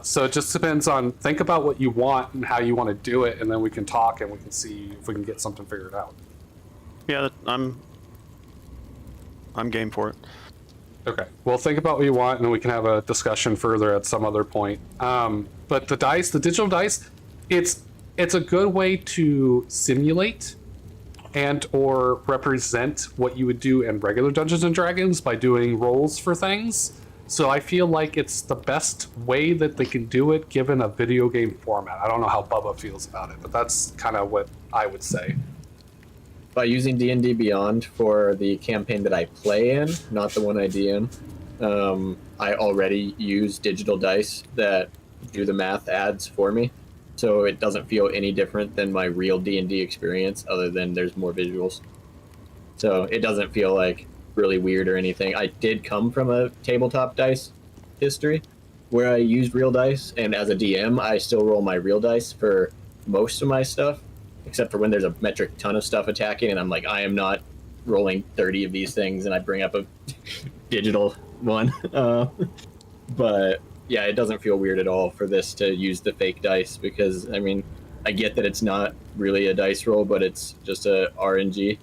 S1: So it just depends on, think about what you want and how you want to do it, and then we can talk and we can see if we can get something figured out.
S14: Yeah, I'm game for it.
S1: Okay, well, think about what you want, and then we can have a discussion further at some other point. But the digital dice, it's a good way to simulate and or represent what you would do in regular Dungeons and Dragons by doing rolls for things. So I feel like it's the best way that they can do it given a video game format. I don't know how Bubba feels about it, but that's kind of what I would say.
S10: By using D&D Beyond for the campaign that I play in, not the one I DM, I already use digital dice that do the math adds for me. So it doesn't feel any different than my real D&D experience, other than there's more visuals. So it doesn't feel like really weird or anything. I did come from a tabletop dice history where I used real dice, and as a DM, I still roll my real dice for most of my stuff, except for when there's a metric ton of stuff attacking, and I'm like, I am not rolling 30 of these things, and I bring up a digital one. But yeah, it doesn't feel weird at all for this to use the fake dice, because I mean, I get that it's not really a dice roll, but it's just a RNG.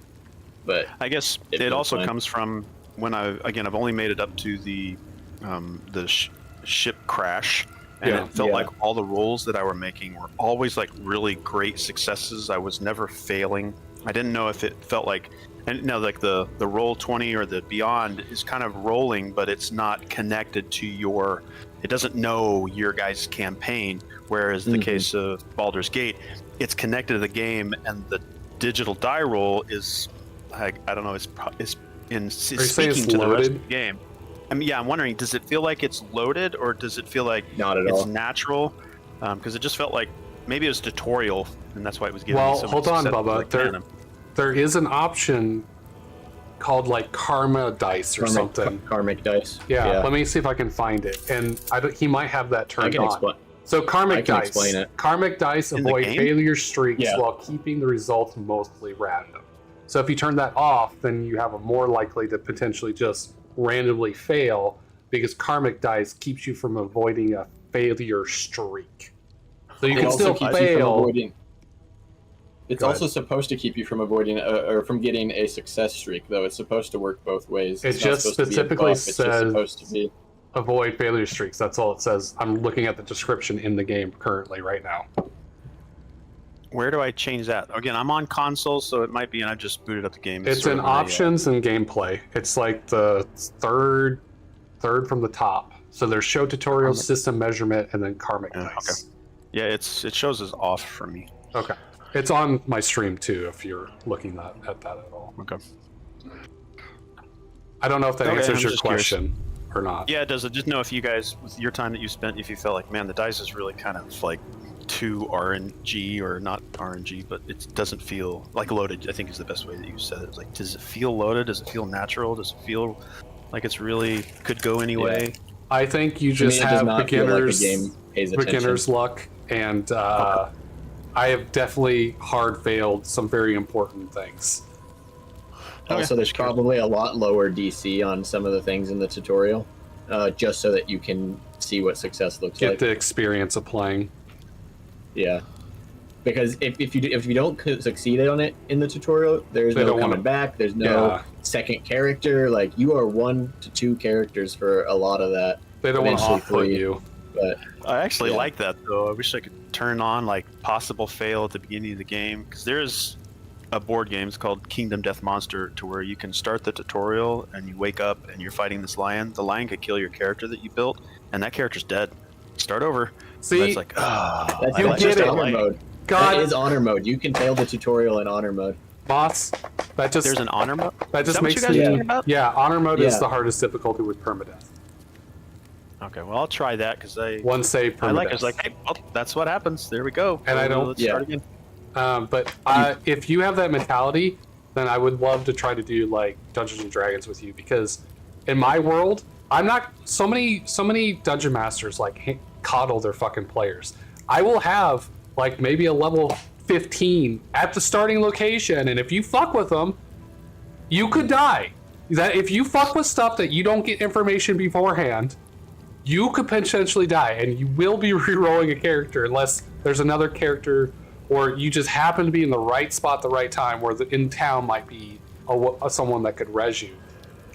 S10: But
S14: I guess it also comes from when I've only made it up to the ship crash, and it felt like all the rolls that I were making were always like really great successes. I was never failing. I didn't know if it felt like, and like the roll 20 or the beyond is kind of rolling, but it's not connected to your. It doesn't know your guys' campaign. Whereas the case of Baldur's Gate, it's connected to the game, and the digital die roll is, I don't know, it's speaking to the rest of the game. I mean, yeah, I'm wondering, does it feel like it's loaded, or does it feel like it's natural? Because it just felt like maybe it was tutorial, and that's why it was giving me so
S1: hold on, Bubba. There is an option called like karma dice or something.
S10: Karmic dice.
S1: Yeah, let me see if I can find it. And he might have that turned on. So karmic dice. Explain it. Karmic dice avoid failure streaks while keeping the results mostly random. So if you turn that off, then you have a more likely to potentially just randomly fail, because karmic dice keeps you from avoiding a failure streak. So you can still fail.
S10: It's also supposed to keep you from avoiding or from getting a success streak, though. It's supposed to work both ways.
S1: It just specifically says avoid failure streaks. That's all it says. I'm looking at the description in the game currently right now.
S14: Where do I change that? Again, I'm on console, so it might be, and I just booted up the game.
S1: It's in options and gameplay. It's like the third from the top. So there's show tutorials, system measurement, and then karmic dice.
S14: Okay. Yeah, it shows as off for me.
S1: Okay. It's on my stream too, if you're looking at that at all.
S14: Okay.
S1: I don't know if that answers your question or not.
S14: Yeah, it does. I just know if you guys, with your time that you spent, if you felt like, man, the dice is really kind of like too RNG, or not RNG, but it doesn't feel like loaded, I think is the best way that you said it. It's like, does it feel loaded? Does it feel natural? Does it feel like it's really could go any way?
S1: I think you just have beginner's luck, and I have definitely hard failed some very important things.
S10: Also, there's probably a lot lower DC on some of the things in the tutorial, just so that you can see what success looks like.
S1: Get the experience of playing.
S10: Yeah, because if you don't succeed on it in the tutorial, there's no coming back. There's no second character. Like, you are 1 to 2 characters for a lot of that.
S1: They don't want to off-put you.
S10: But
S14: I actually like that, though. I wish I could turn on like possible fail at the beginning of the game, because there's a board game, it's called Kingdom Death Monster, to where you can start the tutorial and you wake up and you're fighting this lion. The lion could kill your character that you built, and that character's dead. Start over.
S1: See,
S14: it's like,
S10: that's just honor mode. That is honor mode. You can fail the tutorial in honor mode.
S1: Boss, that just
S14: there's an honor mode.
S1: That just makes me. Yeah, honor mode is the hardest difficulty with permadeath.
S14: Okay, well, I'll try that, because
S1: one save permadeath.
S14: I like it. It's like, hey, well, that's what happens. There we go.
S1: And I don't.
S14: Let's start again.
S1: But if you have that mentality, then I would love to try to do like Dungeons and Dragons with you, because in my world, I'm not so many dungeon masters like coddle their fucking players. I will have like maybe a level 15 at the starting location, and if you fuck with them, you could die. That if you fuck with stuff that you don't get information beforehand, you could potentially die, and you will be re-rolling a character unless there's another character, or you just happen to be in the right spot at the right time, where in town might be someone that could res you.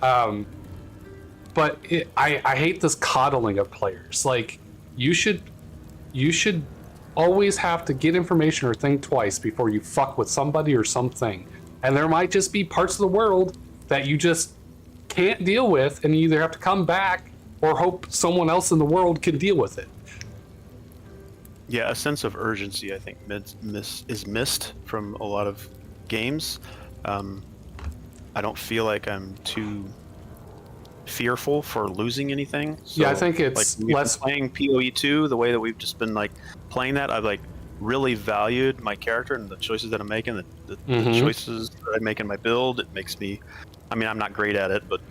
S1: But I hate this coddling of players. Like, you should always have to get information or think twice before you fuck with somebody or something. And there might just be parts of the world that you just can't deal with, and you either have to come back or hope someone else in the world can deal with it.
S14: Yeah, a sense of urgency, I think, is missed from a lot of games. I don't feel like I'm too fearful for losing anything. So,
S1: yeah, I think it's
S14: like,
S1: less
S14: playing PoE 2 the way that we've just been like playing that. I've like really valued my character and the choices that I'm making, the choices that I make in my build. It makes me, I mean, I'm not great at it, but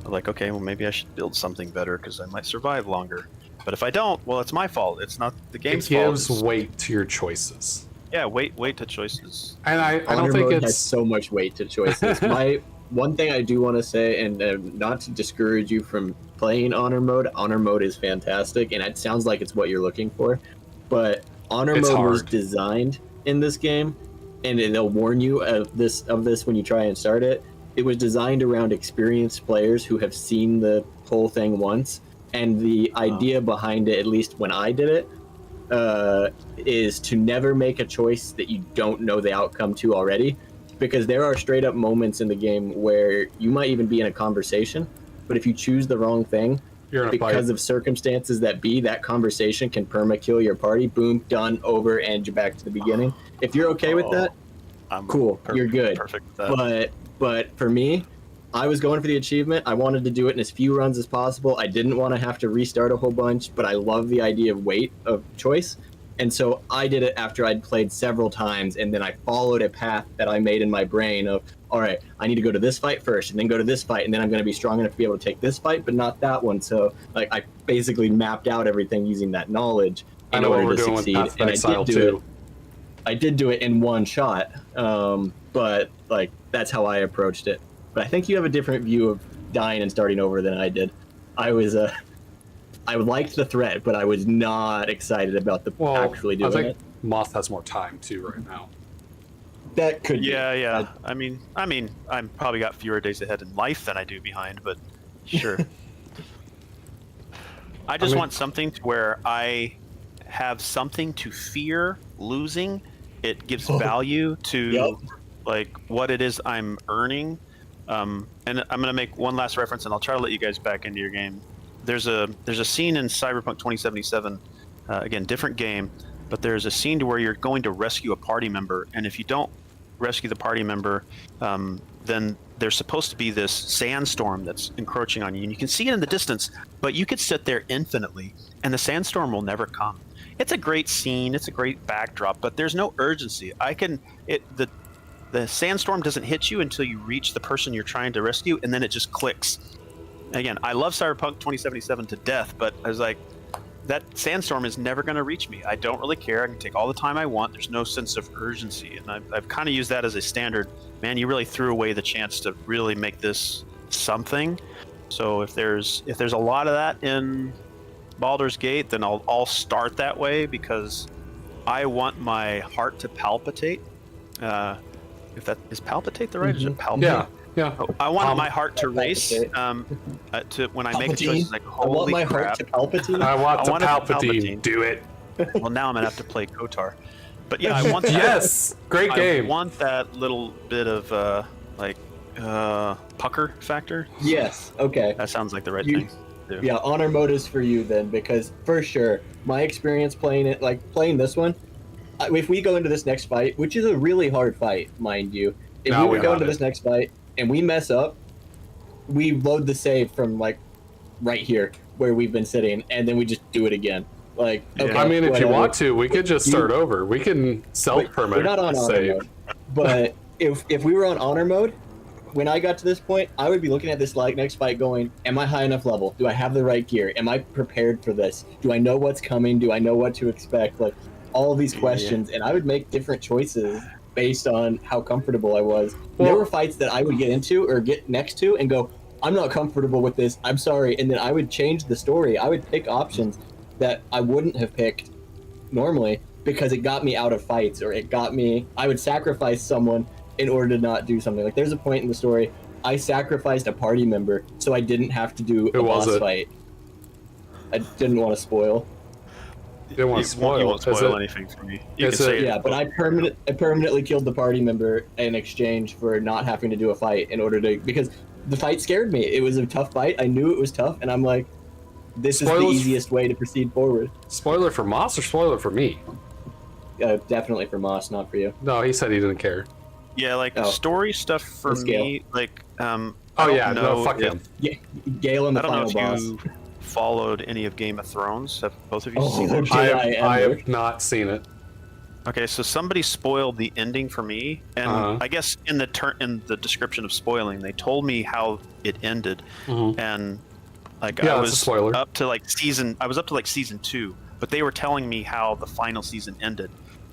S14: I'm like, okay, well, maybe I should build something better because I might survive longer. But if I don't, well, it's my fault. It's not the game's fault.
S1: It gives weight to your choices.
S14: Yeah, weight to choices.
S1: And I don't think
S10: it has so much weight to choices. One thing I do want to say, and not to discourage you from playing honor mode is fantastic, and it sounds like it's what you're looking for, but honor mode was designed in this game, and it'll warn you of this when you try and start it. it was designed around experienced players who have seen the whole thing once, and the idea behind it, at least when I did it, is to never make a choice that you don't know the outcome to already, because there are straight up moments in the game where you might even be in a conversation, but if you choose the wrong thing, because of circumstances that conversation can perma-kill your party. Boom, done, over, and you're back to the beginning. If you're okay with that, cool, you're good.
S14: Perfect.
S10: But for me, I was going for the achievement. I wanted to do it in as few runs as possible. I didn't want to have to restart a whole bunch, but I love the idea of weight of choice. And so I did it after I'd played several times, and then I followed a path that I made in my brain of, all right, I need to go to this fight first, and then go to this fight, and then I'm going to be strong enough to be able to take this fight, but not that one. So like I basically mapped out everything using that knowledge in order to succeed. And I did do it in one shot, but like that's how I approached it. But I think you have a different view of dying and starting over than I did. I liked the threat, but I was not excited about actually doing it.
S1: Moth has more time too right now.
S10: That could
S14: yeah. I mean, I'm probably got fewer days ahead in life than I do behind, but sure. I just want something to where I have something to fear losing. It gives value to like what it is I'm earning. And I'm gonna make one last reference, and I'll try to let you guys back into your game. There's a scene in Cyberpunk 2077, again, different game, but there's a scene to where you're going to rescue a party member, and if you don't rescue the party member, then there's supposed to be this sandstorm that's encroaching on you, and you can see it in the distance, but you could sit there infinitely, and the sandstorm will never come. It's a great scene, it's a great backdrop, but there's no urgency. The sandstorm doesn't hit you until you reach the person you're trying to rescue, and then it just clicks. Again, I love Cyberpunk 2077 to death, but I was like, that sandstorm is never going to reach me. I don't really care. I can take all the time I want. There's no sense of urgency, and I've kind of used that as a standard. Man, you really threw away the chance to really make this something. So if there's a lot of that in Baldur's Gate, then I'll start that way, because I want my heart to palpitate. If that is palpitate the right? Is it palpitate?
S1: Yeah.
S14: I want my heart to race. To when I make a choice, it's like, holy
S10: I want my
S14: crap.
S10: heart to palpitate.
S1: I want to
S14: Palpatine.
S1: Do it.
S14: Well, now I'm gonna have to play KOTOR. But yeah, I want that.
S1: Yes, great game.
S14: I want that little bit of pucker factor.
S10: Yes. Okay.
S14: That sounds like the right thing to do.
S10: Yeah, honor mode is for you then, because for sure, my experience playing this one, if we go into this next fight, which is a really hard fight, mind you, if we go into this next fight and we mess up, we load the save from like right here where we've been sitting, and then we just do it again. Like, okay,
S1: I mean, if
S10: whatever.
S1: you want to, we could just start over. We can self-permit.
S10: We're not on honor
S1: save.
S10: mode, but if we were on honor mode, when I got to this point, I would be looking at this like next fight going, am I high enough level? Do I have the right gear? Am I prepared for this? Do I know what's coming? Do I know what to expect? Like all of these questions, and I would make different choices based on how comfortable I was. There were fights that I would get into or get next to and go, I'm not comfortable with this, I'm sorry, and then I would change the story. I would pick options that I wouldn't have picked normally because it got me out of fights, or I would sacrifice someone in order to not do something. Like there's a point in the story I sacrificed a party member so I didn't have to do a boss fight. I didn't want to spoil.
S1: You don't want to spoil.
S14: You won't spoil anything for me. You can say
S10: yeah, but I permanently killed the party member in exchange for not having to do a fight because the fight scared me. It was a tough fight. I knew it was tough, and I'm like, this is the easiest way to proceed forward.
S1: Spoiler for Moss or spoiler for me?
S10: Definitely for Moss, not for you.
S1: No, he said he didn't care.
S14: Yeah, like story stuff for me, like
S1: no, fuck him.
S10: Gale in the
S14: final boss. I don't know if you followed any of Game of Thrones. Have both of you seen it?
S1: I have not seen it.
S14: Okay, so somebody spoiled the ending for me, and I guess in the description of spoiling, they told me how it ended, and like I was up to like season 2, but they were telling me how the final season ended,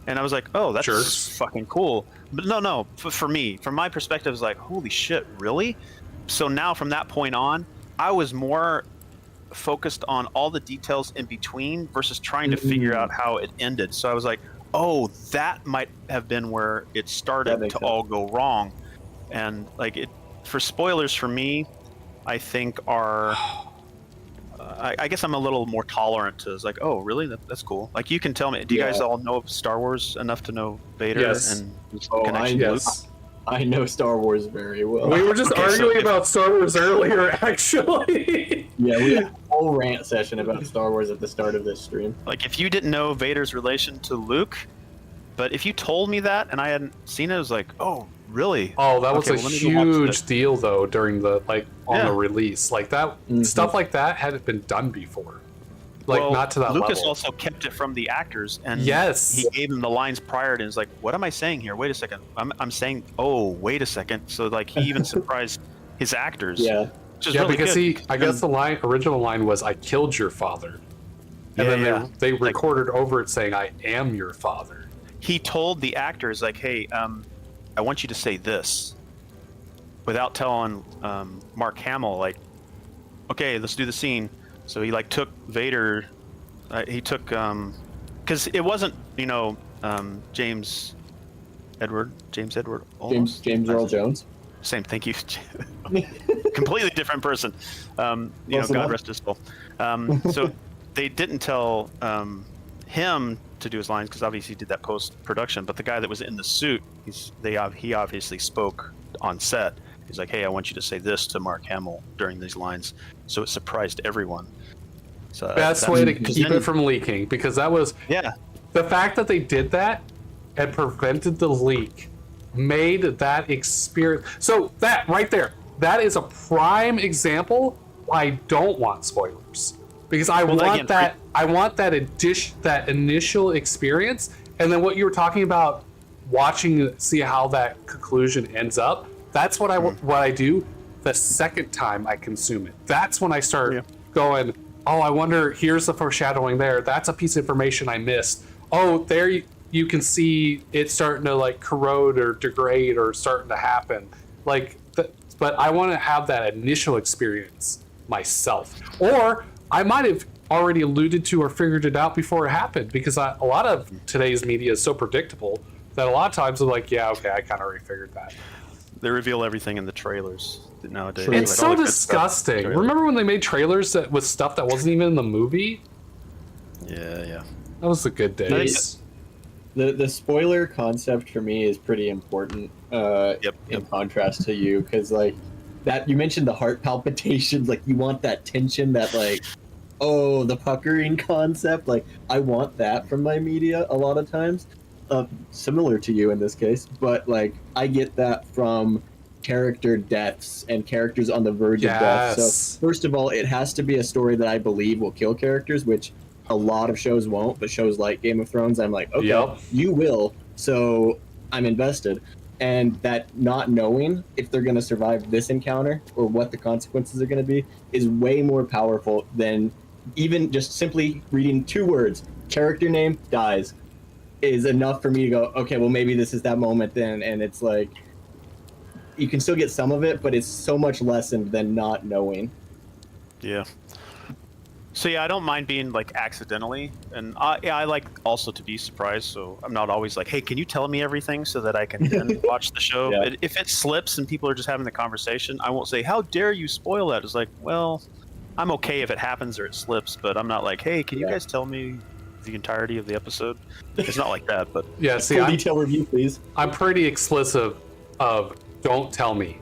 S14: and I was like, oh, that's fucking cool. But no, for me, from my perspective, it's like, holy shit, really? So now from that point on, I was more focused on all the details in between versus trying to figure out how it ended. So I was like, oh, that might have been where it started to all go wrong. And like for spoilers for me, I think are. I guess I'm a little more tolerant to. It's like, oh, really? That's cool. Like, you can tell me. Do you guys all know Star Wars enough to know Vader
S1: Yes.
S14: and his
S10: Oh,
S14: connection to Luke?
S10: I know Star Wars very well.
S1: We were just
S14: Okay,
S1: arguing about Star Wars earlier, actually.
S10: Yeah, we had a whole rant session about Star Wars at the start of this stream.
S14: Like, if you didn't know Vader's relation to Luke, but if you told me that and I hadn't seen it, I was like, oh, really?
S1: Oh, that was
S14: Okay,
S1: a
S14: well, let me go watch
S1: huge
S14: this.
S1: deal, though, during the on
S14: Yeah.
S1: the release. Like that stuff like that hadn't been done before. Like,
S14: Well,
S1: not to that
S14: Lucas
S1: level.
S14: also kept it from the actors, and
S1: Yes.
S14: he gave them the lines prior, and was like, "What am I saying here? Wait a second. I'm saying, oh, wait a second." So like he even surprised his actors.
S10: Yeah.
S14: Which is
S1: Yeah,
S14: really
S1: because
S14: good.
S1: I guess the original line was, "I killed your father," and
S14: Yeah,
S1: then
S14: yeah.
S1: they recorded over it saying, "I am your father."
S14: He told the actors like, "Hey, I want you to say this," without telling Mark Hamill like, "Okay, let's do the scene." So he like took Vader. He took because it wasn't James Edward Olmos?
S10: James Earl Jones.
S14: Same, thank you. Completely different person.
S10: Close
S14: God
S10: enough.
S14: rest his soul. So they didn't tell him to do his lines because obviously he did that post production. But the guy that was in the suit, he obviously spoke on set. He's like, "Hey, I want you to say this to Mark Hamill during these lines," so it surprised everyone. So
S1: Best way to keep it from leaking, because that was the fact that they did that and prevented the leak made that experience. So that right there, that is a prime example. I don't want spoilers because I want that. I want that that initial experience, and then what you were talking about, watching, see how that conclusion ends up. That's what I do. The second time I consume it, that's when I start going, oh, I wonder, here's the foreshadowing there. That's a piece of information I missed. Oh, there you can see it starting to like corrode or degrade or starting to happen. Like, but I want to have that initial experience myself. Or I might have already alluded to or figured it out before it happened, because a lot of today's media is so predictable that a lot of times I'm like, yeah, okay, I kind of already figured that.
S14: They reveal everything in the trailers nowadays.
S1: It's
S14: Like,
S1: so
S14: all the good stuff in the
S1: disgusting.
S14: trailer.
S1: Remember when they made trailers that with stuff that wasn't even in the movie?
S14: Yeah.
S1: That was the good days.
S10: The spoiler concept for me is pretty important. In contrast to you, because like that you mentioned the heart palpitations, like you want that tension, that like, oh, the puckering concept. Like I want that from my media a lot of times. Similar to you in this case, but like I get that from character deaths and characters on the verge of death. So first of all, it has to be a story that I believe will kill characters, which a lot of shows won't, but shows like Game of Thrones, I'm like, okay, you will, so I'm invested. And that not knowing if they're going to survive this encounter or what the consequences are going to be is way more powerful than even just simply reading 2 words, character name dies, is enough for me to go, okay, well, maybe this is that moment then. And it's like, you can still get some of it, but it's so much lessened than not knowing.
S14: Yeah. So yeah, I don't mind being like accidentally, and I like also to be surprised. So I'm not always like, hey, can you tell me everything so that I can then watch the show?
S10: Yeah.
S14: But if it slips and people are just having the conversation, I won't say, how dare you spoil that? It's like, well, I'm okay if it happens or it slips, but I'm not like, hey, can you guys tell me the entirety of the episode? It's not like that, but
S1: Yeah, see,
S10: Full detail review, please.
S1: I'm pretty explicit of don't tell me,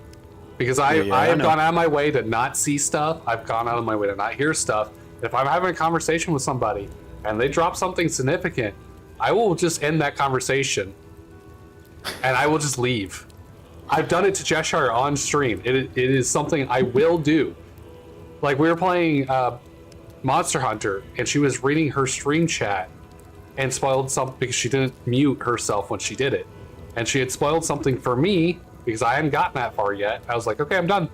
S1: because I
S14: I
S1: have
S14: know.
S1: gone out of my way to not see stuff. I've gone out of my way to not hear stuff. If I'm having a conversation with somebody and they drop something significant, I will just end that conversation and I will just leave. I've done it to Cheshire on stream. It is something I will do. Like, we were playing Monster Hunter, and she was reading her stream chat and spoiled something because she didn't mute herself when she did it. And she had spoiled something for me because I hadn't gotten that far yet. I was like, okay, I'm done.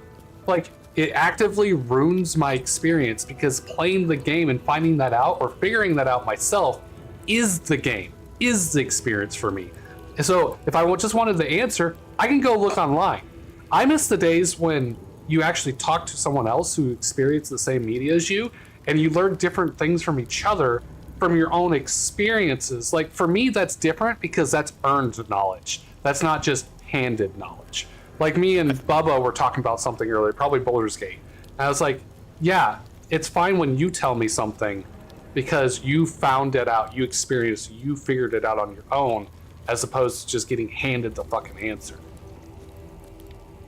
S1: Like, it actively ruins my experience, because playing the game and finding that out or figuring that out myself is the game, is the experience for me. And so if I just wanted the answer, I can go look online. I miss the days when you actually talk to someone else who experienced the same media as you, and you learn different things from each other from your own experiences. Like, for me, that's different because that's earned knowledge. That's not just handed knowledge. Like me and Bubba were talking about something earlier, probably Baldur's Gate. And I was like, yeah, it's fine when you tell me something because you found it out, you experienced, you figured it out on your own, as opposed to just getting handed the fucking answer.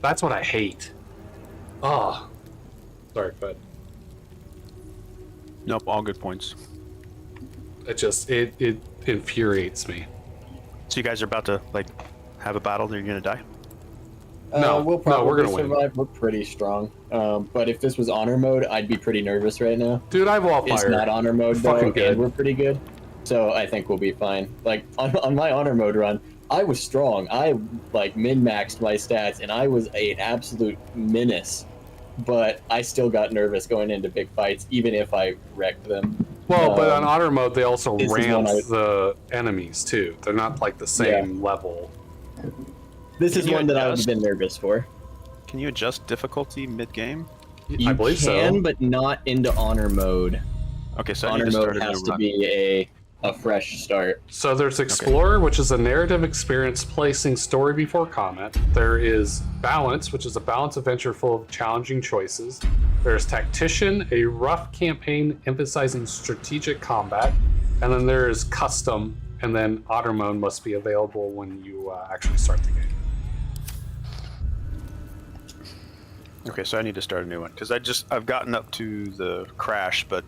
S1: That's what I hate. Oh, sorry, but
S14: Nope, all good points.
S1: It infuriates me.
S14: So you guys are about to like have a battle and you're gonna die?
S10: We'll probably
S1: we're gonna
S10: survive. We're pretty strong. But if this was honor mode, I'd be pretty nervous right now.
S1: Dude, I have wall
S10: It's
S1: fire.
S10: not honor mode though,
S1: Fucking good.
S10: and we're pretty good. So I think we'll be fine. Like on my honor mode run, I was strong. I like min-maxed my stats, and I was an absolute menace. But I still got nervous going into big fights, even if I wrecked them.
S1: Well, but on honor mode, they also
S10: this is
S1: ramp
S10: one
S1: the enemies too. They're not like the same level.
S10: This is
S14: Can you
S10: one that I would have
S14: adjust?
S10: been nervous for.
S14: Can you adjust difficulty mid-game?
S1: I believe
S10: can,
S1: so.
S10: but not into honor mode.
S14: Okay, so I
S10: honor
S14: need to start
S10: mode
S14: a
S10: has
S14: new
S10: to
S14: run.
S10: be a fresh start.
S1: So there's Explorer, which is a narrative experience placing story before comment. There is Balance, which is a balanced adventure full of challenging choices. There's Tactician, a rough campaign emphasizing strategic combat. And then there is Custom, and then Honor mode must be available when you actually start the game.
S14: Okay, so I need to start a new one because I've gotten up to the crash, but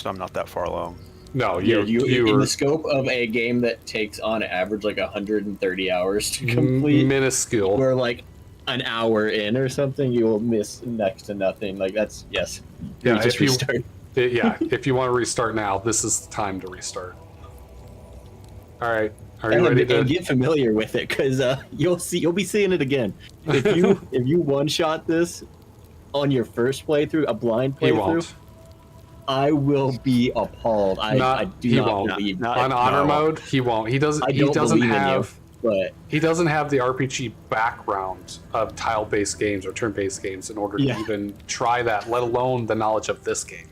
S14: I'm not that far along.
S1: No,
S10: you in
S1: were
S10: the scope of a game that takes on average like 130 hours to complete.
S1: Minuscule.
S10: We're like an hour in or something, you will miss next to nothing. Like that's yes.
S1: Yeah,
S10: just
S1: if you
S10: restart.
S1: if you want to restart now, this is the time to restart. All right, are you
S10: And
S1: ready to
S10: get familiar with it because you'll be seeing it again. If you one shot this on your first playthrough, a blind
S1: He
S10: playthrough,
S1: won't.
S10: I will be appalled. I do
S1: he
S10: not
S1: won't.
S10: believe
S1: On honor mode, he won't. He doesn't.
S10: I
S1: He
S10: don't
S1: doesn't
S10: believe in
S1: have.
S10: you, but
S1: He doesn't have the RPG background of tile-based games or turn-based games in order to even try that, let alone the knowledge of this game.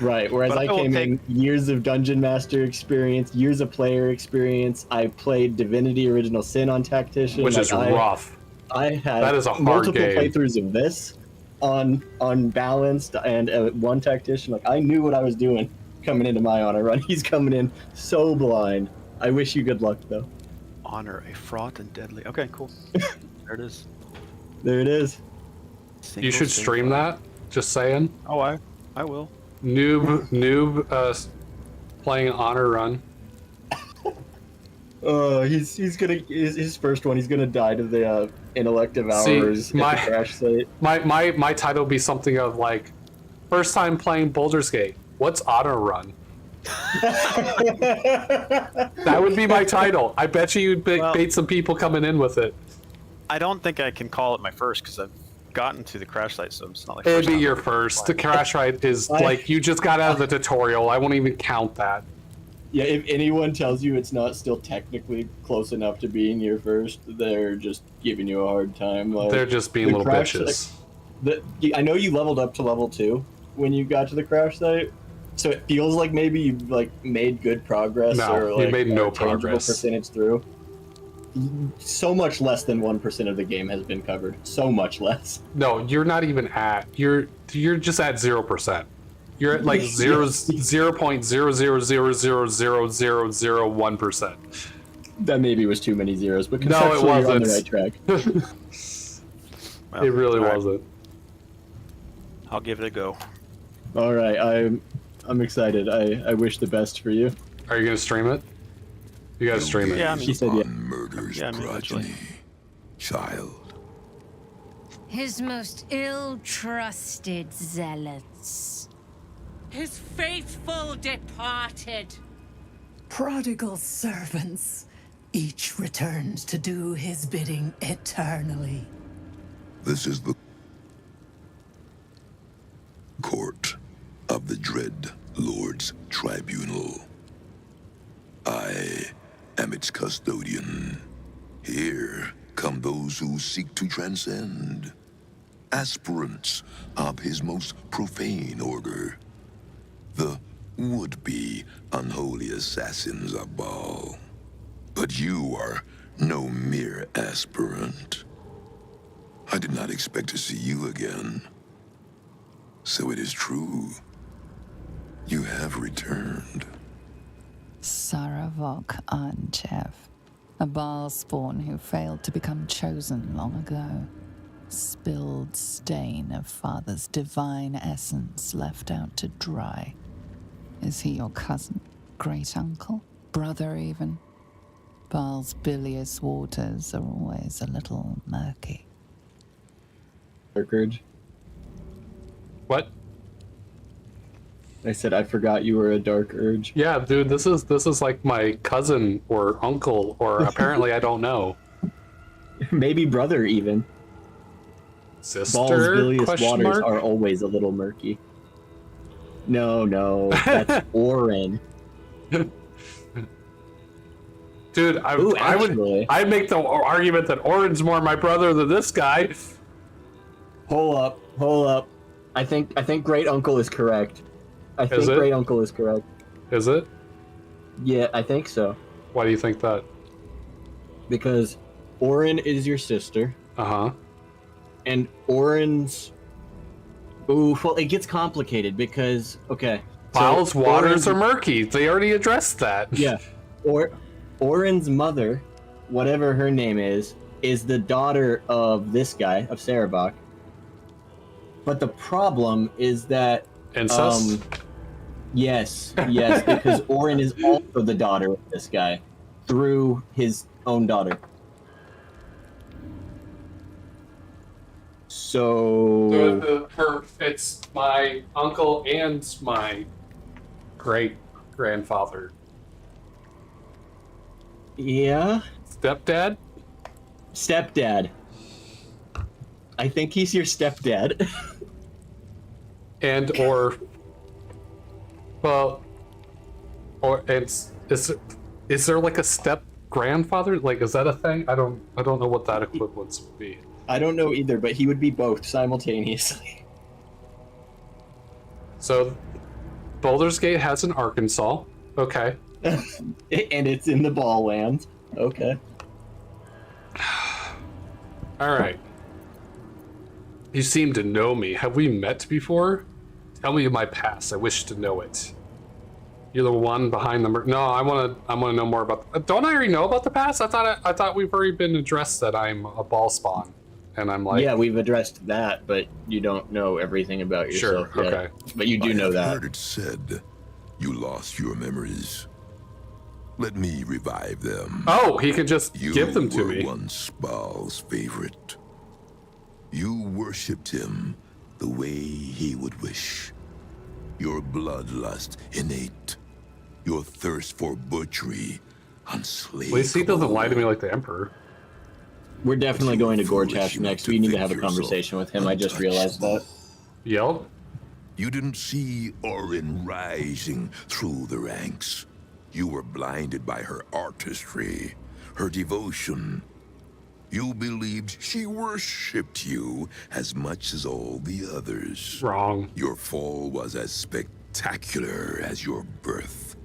S10: Right, whereas
S14: But
S10: I
S14: I will
S10: came in years of Dungeon Master experience, years of player experience. I played Divinity Original Sin on Tactician.
S1: Which is rough.
S10: I had
S1: That is a hard
S10: multiple
S1: game.
S10: playthroughs of this on Balanced and one Tactician. Like I knew what I was doing coming into my honor run. He's coming in so blind. I wish you good luck though.
S14: Honor a fraught and deadly. Okay, cool. There it is.
S10: There it is.
S1: You should stream that. Just saying.
S14: Oh, I will.
S1: Noob, playing honor run.
S10: Oh, he's gonna his first one. He's gonna die to the inelective hours at the crash site.
S1: My title would be something of like, first time playing Baldur's Gate. What's honor run? That would be my title. I bet you'd bait some people coming in with it.
S14: I don't think I can call it my first because I've gotten to the crash site, so it's not like.
S1: It'd be your first. The crash site is like you just got out of the tutorial. I won't even count that.
S10: Yeah, if anyone tells you it's not still technically close enough to being your first, they're just giving you a hard time. Like,
S1: They're just being
S10: the
S1: little
S10: crash
S1: bitches.
S10: site- I know you leveled up to level 2 when you got to the crash site, so it feels like maybe you like made good progress.
S1: No,
S10: or
S1: you
S10: like
S1: made no
S10: a tangible
S1: progress.
S10: percentage through. So much less than 1% of the game has been covered. So much less.
S1: No, you're not even at. You're just at 0%. You're at like 0.000000001%.
S10: That maybe was too many zeros, but
S1: No, it
S10: conceptually you're on the
S1: wasn't.
S10: right track.
S14: Well,
S1: It really
S14: all right.
S1: wasn't.
S14: I'll give it a go.
S10: All right, I'm excited. I wish the best for you.
S1: Are you gonna stream it? You gotta stream it.
S14: Yeah, I mean,
S10: She said yeah.
S7: Murder's progeny, child.
S5: His most ill-trusted zealots.
S6: His faithful departed.
S13: Prodigal servants, each returns to do his bidding eternally.
S7: This is the court of the dread Lord's Tribunal. I am its custodian. Here come those who seek to transcend, aspirants of his most profane order, the would-be unholy assassins of Baal. But you are no mere aspirant.
S21: I did not expect to see you again. So it is true. You have returned.
S9: Saravok Anchev, a Baal spawn who failed to become chosen long ago. Spilled stain of Father's divine essence left out to dry. Is he your cousin? Great uncle? Brother even? Baal's bilious waters are always a little murky.
S10: Dark Urge.
S1: What?
S10: I said I forgot you were a Dark Urge.
S1: Yeah, dude, this is like my cousin or uncle or apparently I don't know.
S10: Maybe brother even.
S1: Sister?
S10: Baal's bilious
S1: Question
S10: waters
S1: mark?
S10: are always a little murky. No, that's Orin.
S1: Dude, I'd make the argument that Orin's more my brother than this guy.
S10: Hold up. I think Great Uncle is correct.
S1: Is it?
S10: Great Uncle is correct.
S1: Is it?
S10: Yeah, I think so.
S1: Why do you think that?
S10: Because Orin is your sister.
S1: Uh-huh.
S10: And Orin's... Ooh, well, it gets complicated because... Okay.
S1: Baal's waters
S10: Orin's...
S1: are murky. They already addressed that.
S10: Yeah. Orin's mother, whatever her name is the daughter of this guy, of Sarabak. But the problem is that...
S1: Incest?
S10: Yes, because Orin is also the daughter of this guy through his own daughter. So
S1: it's my uncle and my great-grandfather.
S10: Yeah?
S1: Stepdad?
S10: Stepdad. I think he's your stepdad.
S1: Is there like a step grandfather? Like, is that a thing? I don't know what that equivalence would be.
S10: I don't know either, but he would be both simultaneously.
S1: So, Baldur's Gate has an Arkansas. Okay.
S10: And it's in the Ball Land. Okay.
S1: All right. You seem to know me. Have we met before? Tell me my past. I wish to know it. You're the one behind the No, I want to know more about. Don't I already know about the past? I thought we've already been addressed that I'm a ball spawn, and I'm like.
S10: Yeah, we've addressed that, but you don't know everything about yourself
S1: Sure.
S10: yet.
S1: Okay.
S10: But you do know
S21: I
S10: that.
S21: have heard it said you lost your memories. Let me revive them.
S1: Oh, he can just give them to me.
S21: You were once Baal's favorite. You worshipped him the way he would wish. Your bloodlust innate. Your thirst for butchery unslaved.
S1: At least he doesn't lie to me like the Emperor.
S10: We're definitely going to Gortash next. We need to have a conversation with him. I just realized that.
S1: Yep.
S21: You didn't see Orin rising through the ranks. You were blinded by her artistry, her devotion. You believed she worshipped you as much as all the others.
S1: Wrong.
S21: Your fall was as spectacular as your birth.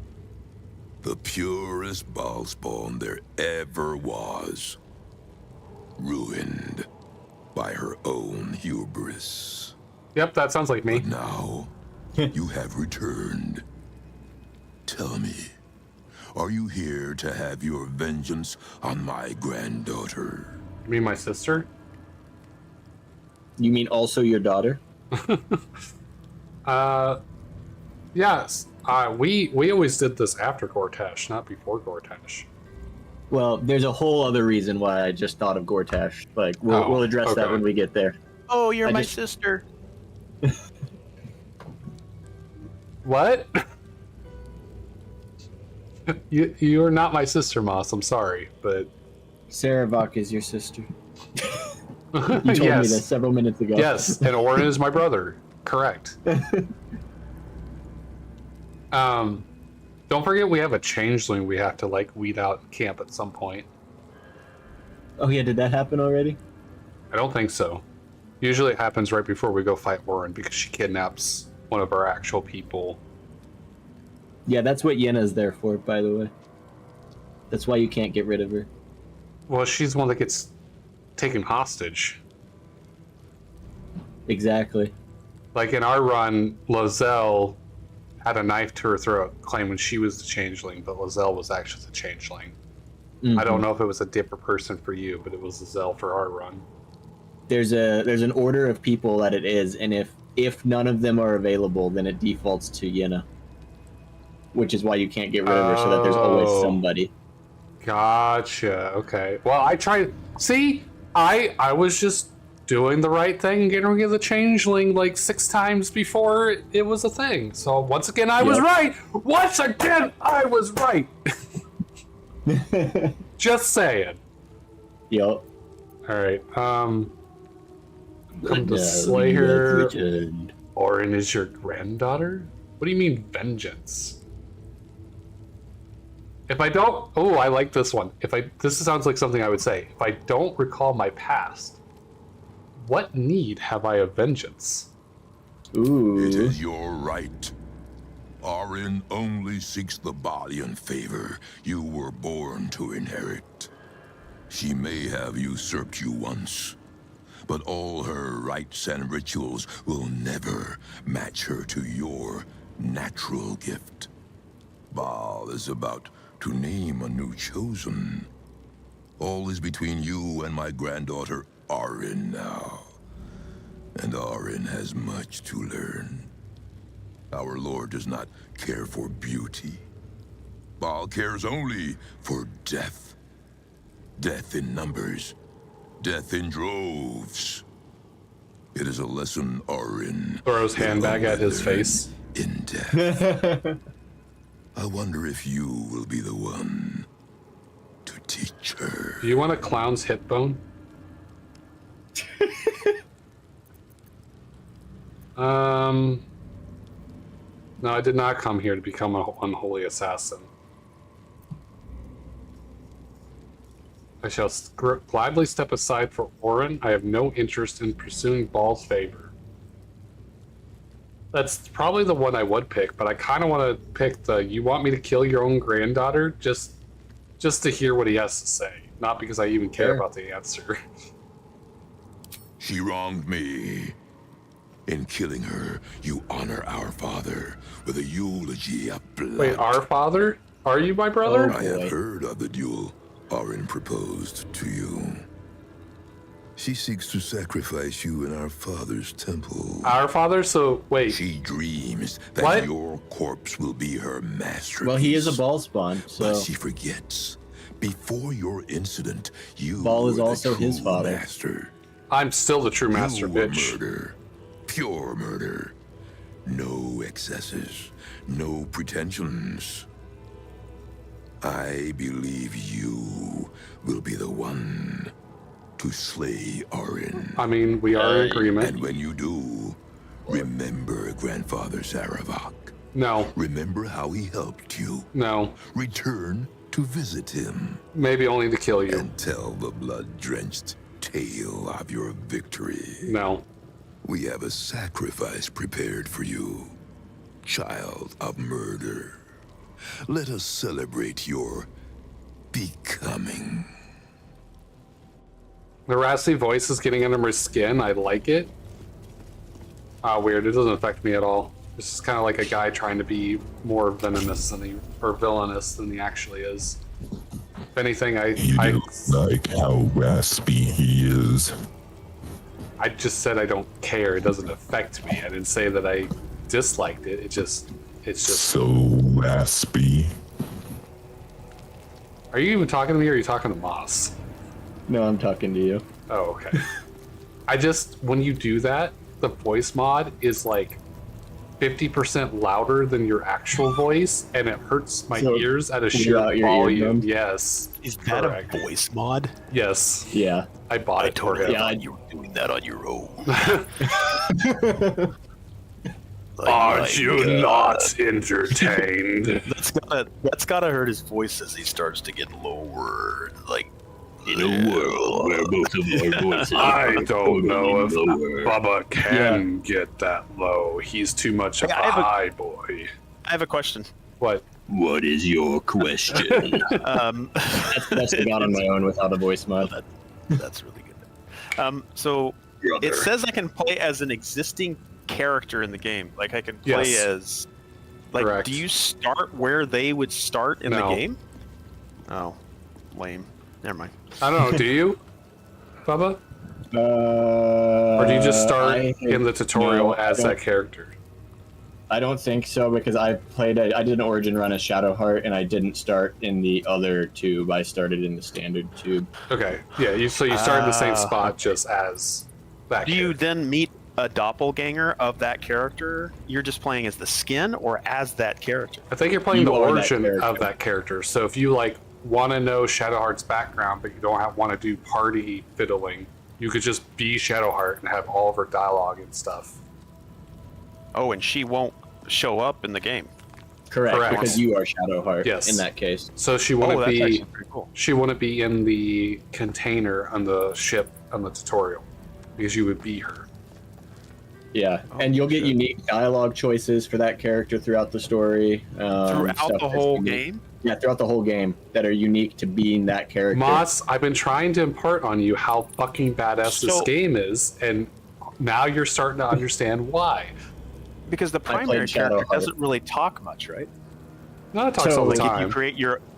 S21: The purest Baalspawn there ever was. Ruined by her own hubris.
S1: Yep, that sounds like me.
S21: But now, you have returned. Tell me, are you here to have your vengeance on my granddaughter?
S1: You mean my sister?
S10: You mean also your daughter?
S1: Yes. We always did this after Gortash, not before Gortash.
S10: Well, there's a whole other reason why I just thought of Gortash. Like, we'll address that when we get there.
S14: Oh, you're my sister.
S1: What? You're not my sister, Moss. I'm sorry, but
S10: Saravok is your sister. You told me that several minutes ago.
S1: Yes, and Orin is my brother. Correct. Don't forget we have a changeling we have to like weed out in camp at some point.
S10: Oh yeah, did that happen already?
S1: I don't think so. Usually it happens right before we go fight Orin because she kidnaps one of our actual people.
S10: Yeah, that's what Yenna's there for, by the way. That's why you can't get rid of her.
S1: Well, she's the one that gets taken hostage.
S10: Exactly.
S1: Like in our run, Lozelle had a knife to her throat, claiming she was the changeling, but Lozelle was actually the changeling. I don't know if it was a different person for you, but it was Lozelle for our run.
S10: There's an order of people that it is, and if none of them are available, then it defaults to Yenna. Which is why you can't get rid of her, so that there's always somebody.
S1: Gotcha. Okay. Well, I tried. See, I was just doing the right thing and getting rid of the changeling like 6 times before it was a thing. So once again, I was right. Once again, I was right. Just saying.
S10: Yep.
S1: All right. Come to slay her. Orin is your granddaughter? What do you mean vengeance? If I don't, oh, I like this one. This sounds like something I would say. If I don't recall my past, what need have I of vengeance?
S10: Ooh.
S21: It is your right. Orin only seeks the body and favor you were born to inherit. She may have usurped you once, but all her rites and rituals will never match her to your natural gift. Baal is about to name a new chosen. All is between you and my granddaughter, Orin, now. And Orin has much to learn. Our Lord does not care for beauty. Baal cares only for death. Death in numbers. Death in droves. It is a lesson Orin
S1: throws handbag at his face.
S21: In death. I wonder if you will be the one to teach her.
S1: Do you want a clown's hip bone? No, I did not come here to become an unholy assassin. I shall gladly step aside for Orin. I have no interest in pursuing Baal's favor. That's probably the one I would pick, but I kind of want to pick the you want me to kill your own granddaughter just to hear what he has to say, not because I even care about the answer.
S21: She wronged me. In killing her, you honor our father with a eulogy of blood.
S1: Wait, our father? Are you my brother?
S21: I have heard of the duel Orin proposed to you. She seeks to sacrifice you in our father's temple.
S1: Our father? So, wait.
S21: She dreams that your corpse will be her masterpiece.
S10: Well, he is a Baal spawn, so...
S21: But she forgets. Before your incident, you
S10: Baal is
S21: were
S10: also
S21: the true
S10: his father.
S21: Master.
S1: I'm still the true master,
S21: You were
S1: bitch.
S21: Murder. Pure murder. No excesses. No pretensions. I believe you will be the one to slay Orin.
S1: I mean, we are in agreement.
S21: And when you do, remember Grandfather Saravak.
S1: No.
S21: Remember how he helped you.
S1: No.
S21: Return to visit him.
S1: Maybe only to kill you.
S21: And tell the blood-drenched tale of your victory.
S1: No.
S21: We have a sacrifice prepared for you, child of murder. Let us celebrate your becoming.
S1: The raspy voice is getting under my skin. I like it. Weird. It doesn't affect me at all. It's just kind of like a guy trying to be more venomous than he, or villainous than he actually is. If anything, I
S16: like how raspy he is.
S1: I just said I don't care. It doesn't affect me. I didn't say that I disliked it. It's just
S16: so raspy.
S1: Are you even talking to me or are you talking to Moss?
S10: No, I'm talking to you.
S1: Oh, okay. When you do that, the voice mod is like 50% louder than your actual voice, and it hurts my ears at a sheer volume. Yes.
S14: Is that a voice mod?
S1: Yes.
S10: Yeah.
S1: I bought it for him.
S14: Yeah, you were doing that on your own.
S1: Are you not entertained?
S14: That's gotta hurt his voice as he starts to get lower. Like, in a world where both of our voices
S1: I don't know if Bubba can get that low. He's too much of a high boy.
S14: I have a question.
S1: What?
S2: What is your question?
S10: That's the God on my own without a voice mod.
S14: That's really good. So It says I can play as an existing character in the game. Like I can play
S1: Yes.
S14: as. Like,
S1: Correct.
S14: do you start where they would start in
S1: No.
S14: the game? Oh, lame. Never mind.
S1: I don't know. Do you, Bubba?
S10: Or
S1: Or do you just start in the tutorial as that character?
S10: I don't think so because I did an origin run as Shadowheart and I didn't start in the other tube. I started in the standard tube.
S1: Okay. Yeah. So you start in the same spot just as that.
S14: Do you then meet a doppelganger of that character? You're just playing as the skin or as that character?
S1: I think you're playing the
S10: You are that
S1: origin
S10: character.
S1: of that character. So if you like want to know Shadowheart's background, but you don't want to do party fiddling, you could just be Shadowheart and have all of her dialogue and stuff.
S14: Oh, and she won't show up in the game.
S10: Correct. Because you are Shadowheart.
S1: Yes.
S10: In that case.
S1: So she wouldn't
S14: that's
S1: be.
S14: actually pretty cool.
S1: She wouldn't be in the container on the ship on the tutorial because you would be her.
S10: Yeah, and you'll get unique dialogue choices for that character throughout the story.
S14: Throughout
S10: stuff
S14: the
S10: that's
S14: whole
S10: unique.
S14: game?
S10: Yeah, throughout the whole game that are unique to being that character.
S1: Moss, I've been trying to impart on you how fucking badass this
S14: So-
S1: game is, and now you're starting to understand why.
S14: Because the
S10: played
S14: primary character
S10: Shadowheart.
S14: doesn't really talk much, right?
S1: No, it talks all the
S14: Like
S1: time.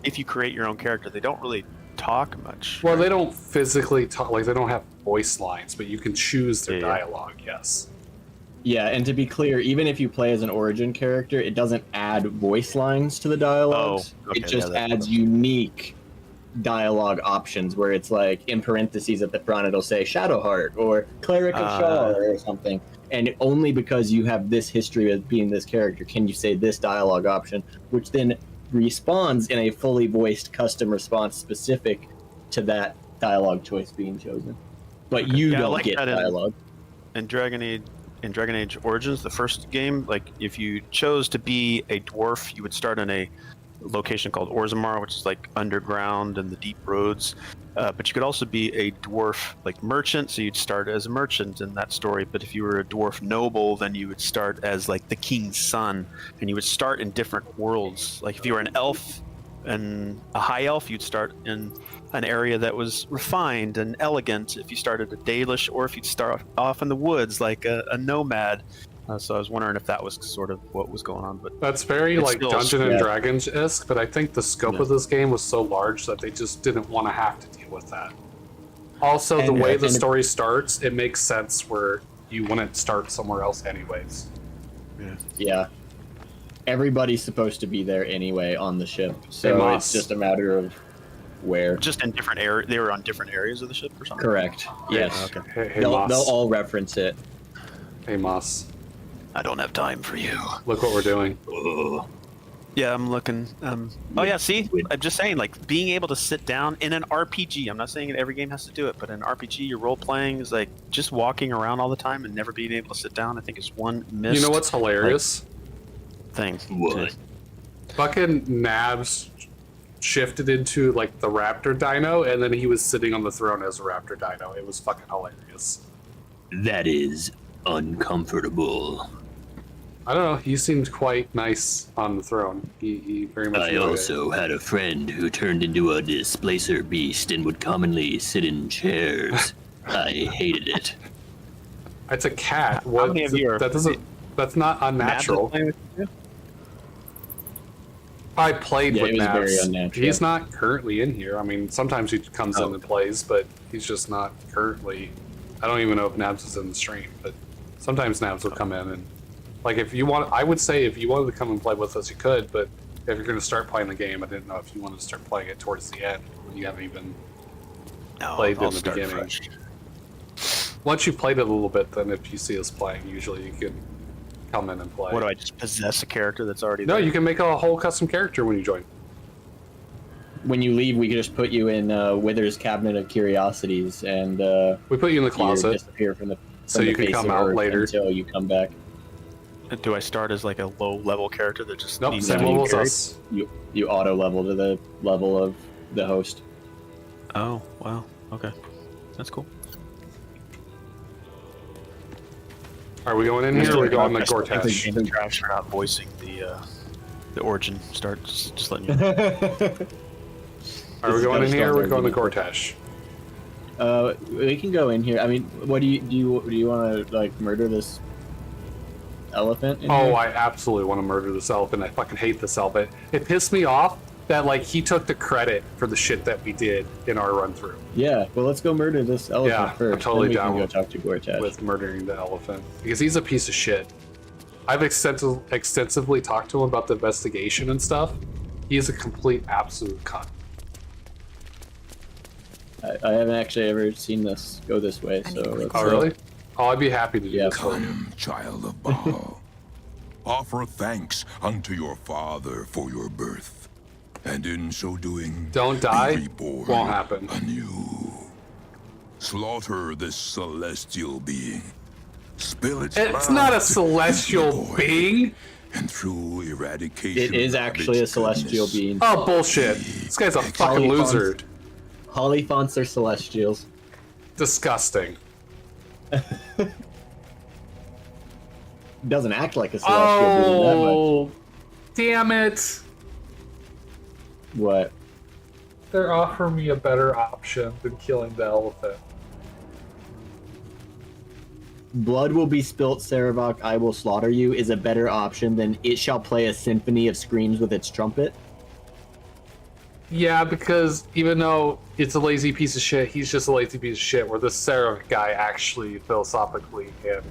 S14: if you create your own character, they don't really talk much.
S1: Well, they don't physically talk, like they don't have voice lines, but you can choose their dialogue, yes.
S10: Yeah, and to be clear, even if you play as an origin character, it doesn't add voice lines to the dialogues.
S14: Oh, okay,
S10: it just
S14: yeah,
S10: adds unique dialogue options where it's like in parentheses at the front it'll say Shadowheart or Cleric of Shaw or something. And only because you have this history of being this character can you say this dialogue option, which then respawns in a fully voiced custom response specific to that dialogue choice being chosen. But you
S14: Yeah, I
S10: don't
S14: like
S10: get
S14: that
S10: dialogue.
S14: In Dragon Age Origins, the first game, like if you chose to be a dwarf, you would start in a location called Orzammar, which is like underground and the deep roads. But you could also be a dwarf like merchant, so you'd start as a merchant in that story. But if you were a dwarf noble, then you would start as like the king's son, and you would start in different worlds. Like if you were an elf and a high elf, you'd start in an area that was refined and elegant if you started a Dalish, or if you'd start off in the woods like a nomad. So I was wondering if that was sort of what was going on. But
S1: That's very
S14: it's
S1: like
S14: still-
S1: Dungeon and
S14: yeah.
S1: Dragons-esque, but I think the scope of this game was so large that they just didn't want to have to deal with that. Also, the
S10: And-
S1: way the
S10: and-
S1: story starts, it makes sense where you wouldn't start somewhere else anyways.
S10: Yeah. Everybody's supposed to be there anyway on the ship,
S1: They
S10: so
S1: must.
S10: it's just a matter of where.
S14: Just in different areas. They were on different areas of the ship or something?
S10: Correct. Yes.
S14: Okay.
S1: Hey,
S10: they'll
S1: Moss.
S10: all reference it.
S1: Hey, Moss.
S14: I don't have time for you.
S1: Look what we're doing.
S14: Yeah, I'm looking. Oh yeah, see, I'm just saying, like being able to sit down in an RPG. I'm not saying that every game has to do it, but in an RPG, your role playing is like just walking around all the time and never being able to sit down. I think is one missed.
S1: You know what's hilarious?
S14: Thing.
S1: What? Fucking Nabs shifted into like the raptor dino, and then he was sitting on the throne as a raptor dino. It was fucking hilarious.
S2: That is uncomfortable.
S1: I don't know. He seemed quite nice on the throne. He very much.
S2: I
S1: enjoyed
S2: also had a friend who turned into a displacer beast and would commonly sit in chairs. I hated it.
S1: it. It's a cat. What?
S14: many of you are-
S1: that doesn't. That's not unnatural. I played
S10: Yeah,
S1: with
S10: it was very
S1: Nabs.
S10: unnatural.
S1: He's not currently in here. I mean, sometimes he comes in and plays, but he's just not currently. I don't even know if Nabs is in the stream, but sometimes Nabs will come in and. Like, if you want, I would say if you wanted to come and play with us, you could, but if you're going to start playing the game, I didn't know if you wanted to start playing it towards the end when you haven't even played
S14: I'll
S1: in the
S14: start
S1: beginning.
S14: fresh.
S1: Once you've played it a little bit, then if you see us playing, usually you can come in and play.
S14: What do I just possess a character that's already
S1: No,
S14: there?
S1: you can make a whole custom character when you join.
S10: When you leave, we can just put you in Wither's Cabinet of Curiosities, and
S1: we put you in the closet.
S10: Disappear from the
S1: So
S10: from
S1: you
S10: the
S1: can
S10: face
S1: come
S10: of
S1: out
S10: Earth
S1: later.
S10: until you come back.
S14: Do I start as like a low level character that just
S1: Nope,
S14: needs
S1: same
S14: to be
S1: level as
S14: carried?
S1: us.
S10: You auto level to the level of the host.
S14: Oh wow, okay, that's cool.
S1: Are we going in here or are we going to Gortash?
S14: The trash for not voicing the origin start. Just letting you know.
S1: Are we going in here or are we going to Gortash?
S10: We can go in here. I mean, what do you want to like murder this elephant? In here?
S1: I absolutely want to murder this elephant. I fucking hate this elephant. It pissed me off that like he took the credit for the shit that we did in our run through.
S10: Yeah, well, let's go murder this elephant first.
S1: I'm totally
S10: then we
S1: down
S10: can go talk to Gortash.
S1: with murdering the elephant because he's a piece of shit. I've extensively talked to him about the investigation and stuff. He's a complete absolute cunt.
S10: I haven't actually ever seen this go this way, so let's,
S1: Oh really? Oh, I'd be happy to do
S10: Yeah.
S1: this for you.
S21: Come, child of Baal. Offer thanks unto your father for your birth, and in so doing,
S1: Don't die.
S21: be reborn
S1: Won't happen.
S21: anew. Slaughter this celestial being. Spill its
S1: It's
S21: blood
S1: not a
S21: into
S1: celestial
S21: the void,
S1: being.
S21: And through eradication,
S10: It is actually a celestial being.
S1: Oh bullshit! This guy's a fucking loser.
S10: Polyphonts are celestials.
S1: Disgusting.
S10: Doesn't act like a celestial being that much.
S1: Oh, damn it!
S10: What?
S1: They're offering me a better option than killing the elephant.
S10: Blood will be spilt, Sarevok, I will slaughter you is a better option than it shall play a symphony of screams with its trumpet.
S1: Yeah, because even though it's a lazy piece of shit, he's just a lazy piece of shit, where this Sarah guy actually, philosophically and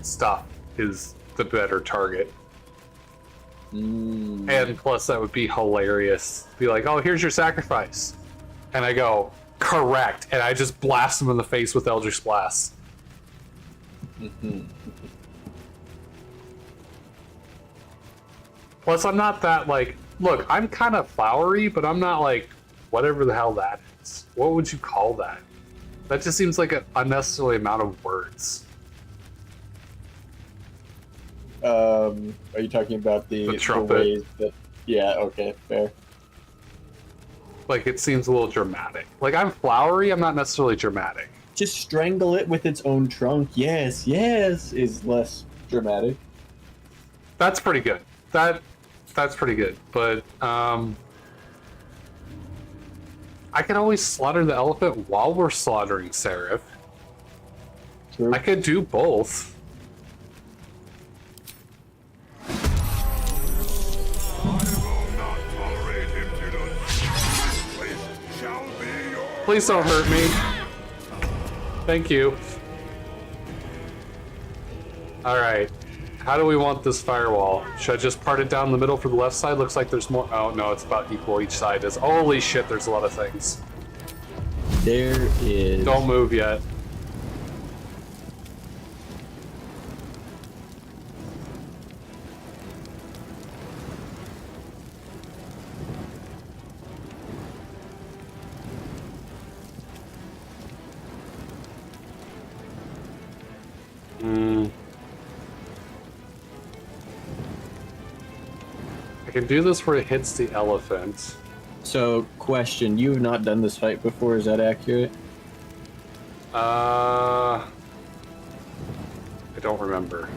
S1: stuff, is the better target. And plus, that would be hilarious. Be like, oh, here's your sacrifice. And I go, correct. And I just blast him in the face with Eldritch Blast. Plus, I'm not that, like, look, I'm kind of flowery, but I'm not like, whatever the hell that is. What would you call that? That just seems like an unnecessary amount of words.
S10: Are you talking about the
S1: trumpet?
S10: ways that... Yeah, okay, fair.
S1: Like, it seems a little dramatic. Like, I'm flowery, I'm not necessarily dramatic.
S10: Just strangle it with its own trunk. Yes, yes, is less dramatic.
S1: That's pretty good. That's pretty good. But, I could always slaughter the elephant while we're slaughtering Seraph.
S10: True.
S1: I could do both. Please don't hurt me. Thank you. Alright. How do we want this firewall? Should I just part it down the middle for the left side? Looks like there's more. Oh no, it's about equal each side is. Holy shit, there's a lot of things.
S10: There is...
S1: Don't move yet. I can do this where it hits the elephant.
S10: So, question, you have not done this fight before, is that accurate?
S1: I don't remember.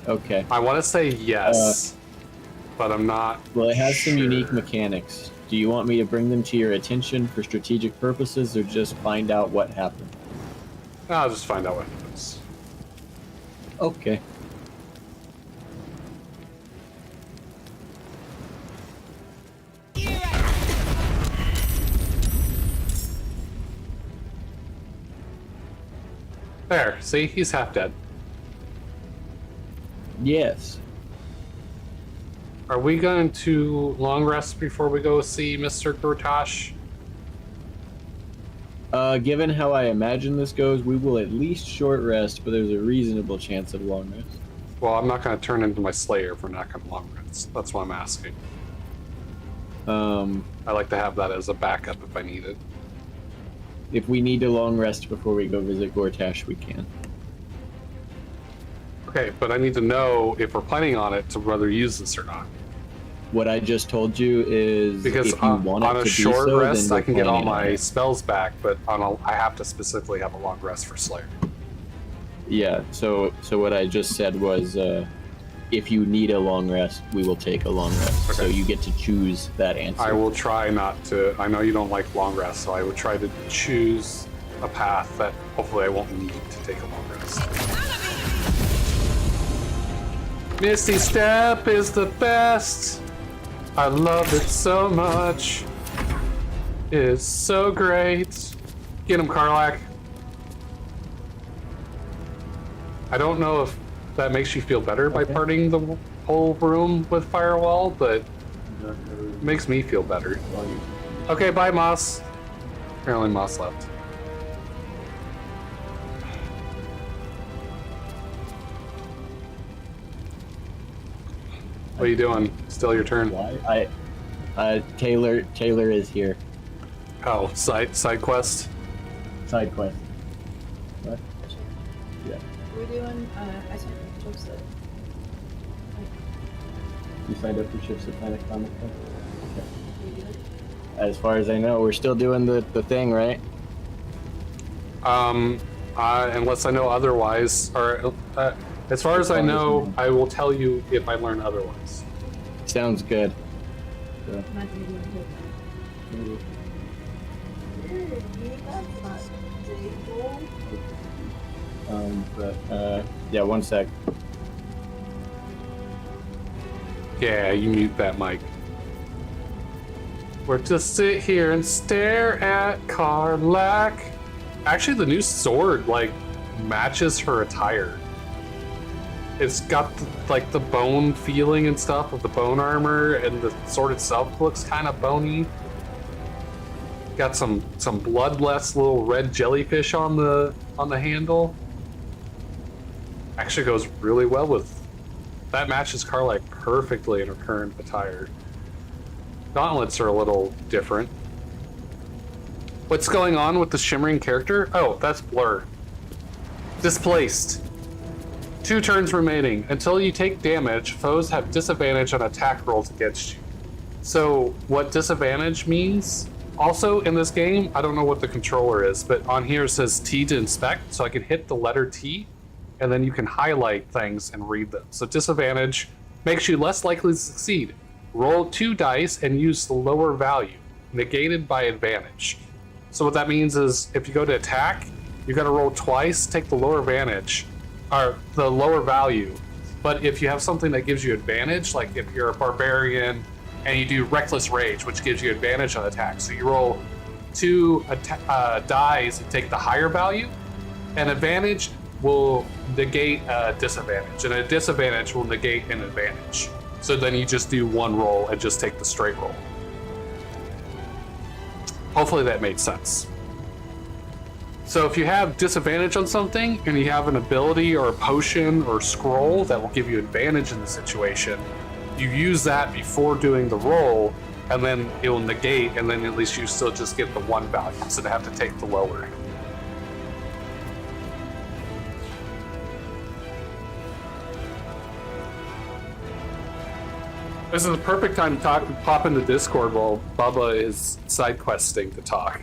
S10: Okay.
S1: I want to say yes, but I'm not.
S10: Well, it has some
S1: sure.
S10: unique mechanics. Do you want me to bring them to your attention for strategic purposes, or just find out what happened?
S1: I'll just find out what happens.
S10: Okay.
S1: There, see? He's half dead.
S10: Yes.
S1: Are we going to long rest before we go see Mr. Gortash?
S10: Given how I imagine this goes, we will at least short rest, but there's a reasonable chance of long rest.
S1: Well, I'm not going to turn into my Slayer if we're not going to long rest. That's what I'm asking. I like to have that as a backup if I need it.
S10: If we need to long rest before we go visit Gortash, we can.
S1: Okay, but I need to know if we're planning on it to whether use this or not.
S10: What I just told you is
S1: Because
S10: if you want
S1: on
S10: it
S1: a
S10: to
S1: short
S10: be so,
S1: rest,
S10: then
S1: I
S10: we're
S1: can get all
S10: planning on
S1: my
S10: it.
S1: spells back, but I have to specifically have a long rest for Slayer.
S10: Yeah, so what I just said was if you need a long rest, we will take a long rest. So you get to choose that answer.
S1: I will try not to. I know you don't like long rests, so I would try to choose a path that hopefully I won't need to take a long rest. Misty Step is the best. I love it so much. It is so great. Get him, Karlak. I don't know if that makes you feel better by parting the whole room with Firewall, but it makes me feel better. Okay, bye, Moss. Apparently Moss left. What are you doing? Still your turn.
S10: Taylor is here.
S1: Oh, side quest?
S10: Side quest. What? Yeah.
S4: We're doing, I signed up for Chips at...
S10: You signed up for Chips at Planet Comic Con? Okay. As far as I know, we're still doing the thing, right?
S1: Unless I know otherwise, or as far as I know, I will tell you if I learn otherwise.
S10: Sounds good. So. Yeah, one sec.
S1: Yeah, you mute that mic. We're to sit here and stare at Karlak. Actually, the new sword, like, matches her attire. It's got, the bone feeling and stuff of the bone armor, and the sword itself looks kind of bony. Got some bloodless little red jellyfish on the handle. Actually goes really well with... That matches Karlak perfectly in her current attire. Gauntlets are a little different. What's going on with the shimmering character? Oh, that's Blur. Displaced. 2 turns remaining. Until you take damage, foes have disadvantage on attack rolls against you. So, what disadvantage means? Also, in this game, I don't know what the controller is, but on here it says T to inspect, so I can hit the letter T, and then you can highlight things and read them. So disadvantage makes you less likely to succeed. Roll 2 dice and use the lower value, negated by advantage. So what that means is if you go to attack, you gotta roll twice, take the lower advantage, or the lower value. But if you have something that gives you advantage, like if you're a barbarian and you do reckless rage, which gives you advantage on attack. So you roll 2 dice and take the higher value, and advantage will negate a disadvantage, and a disadvantage will negate an advantage. So then you just do 1 roll and just take the straight roll. Hopefully that made sense. So if you have disadvantage on something and you have an ability or a potion or scroll that will give you advantage in the situation, you use that before doing the roll, and then it will negate, and then at least you still just get the 1 value instead of have to take the lower. This is the perfect time to pop into Discord while Bubba is side questing to talk.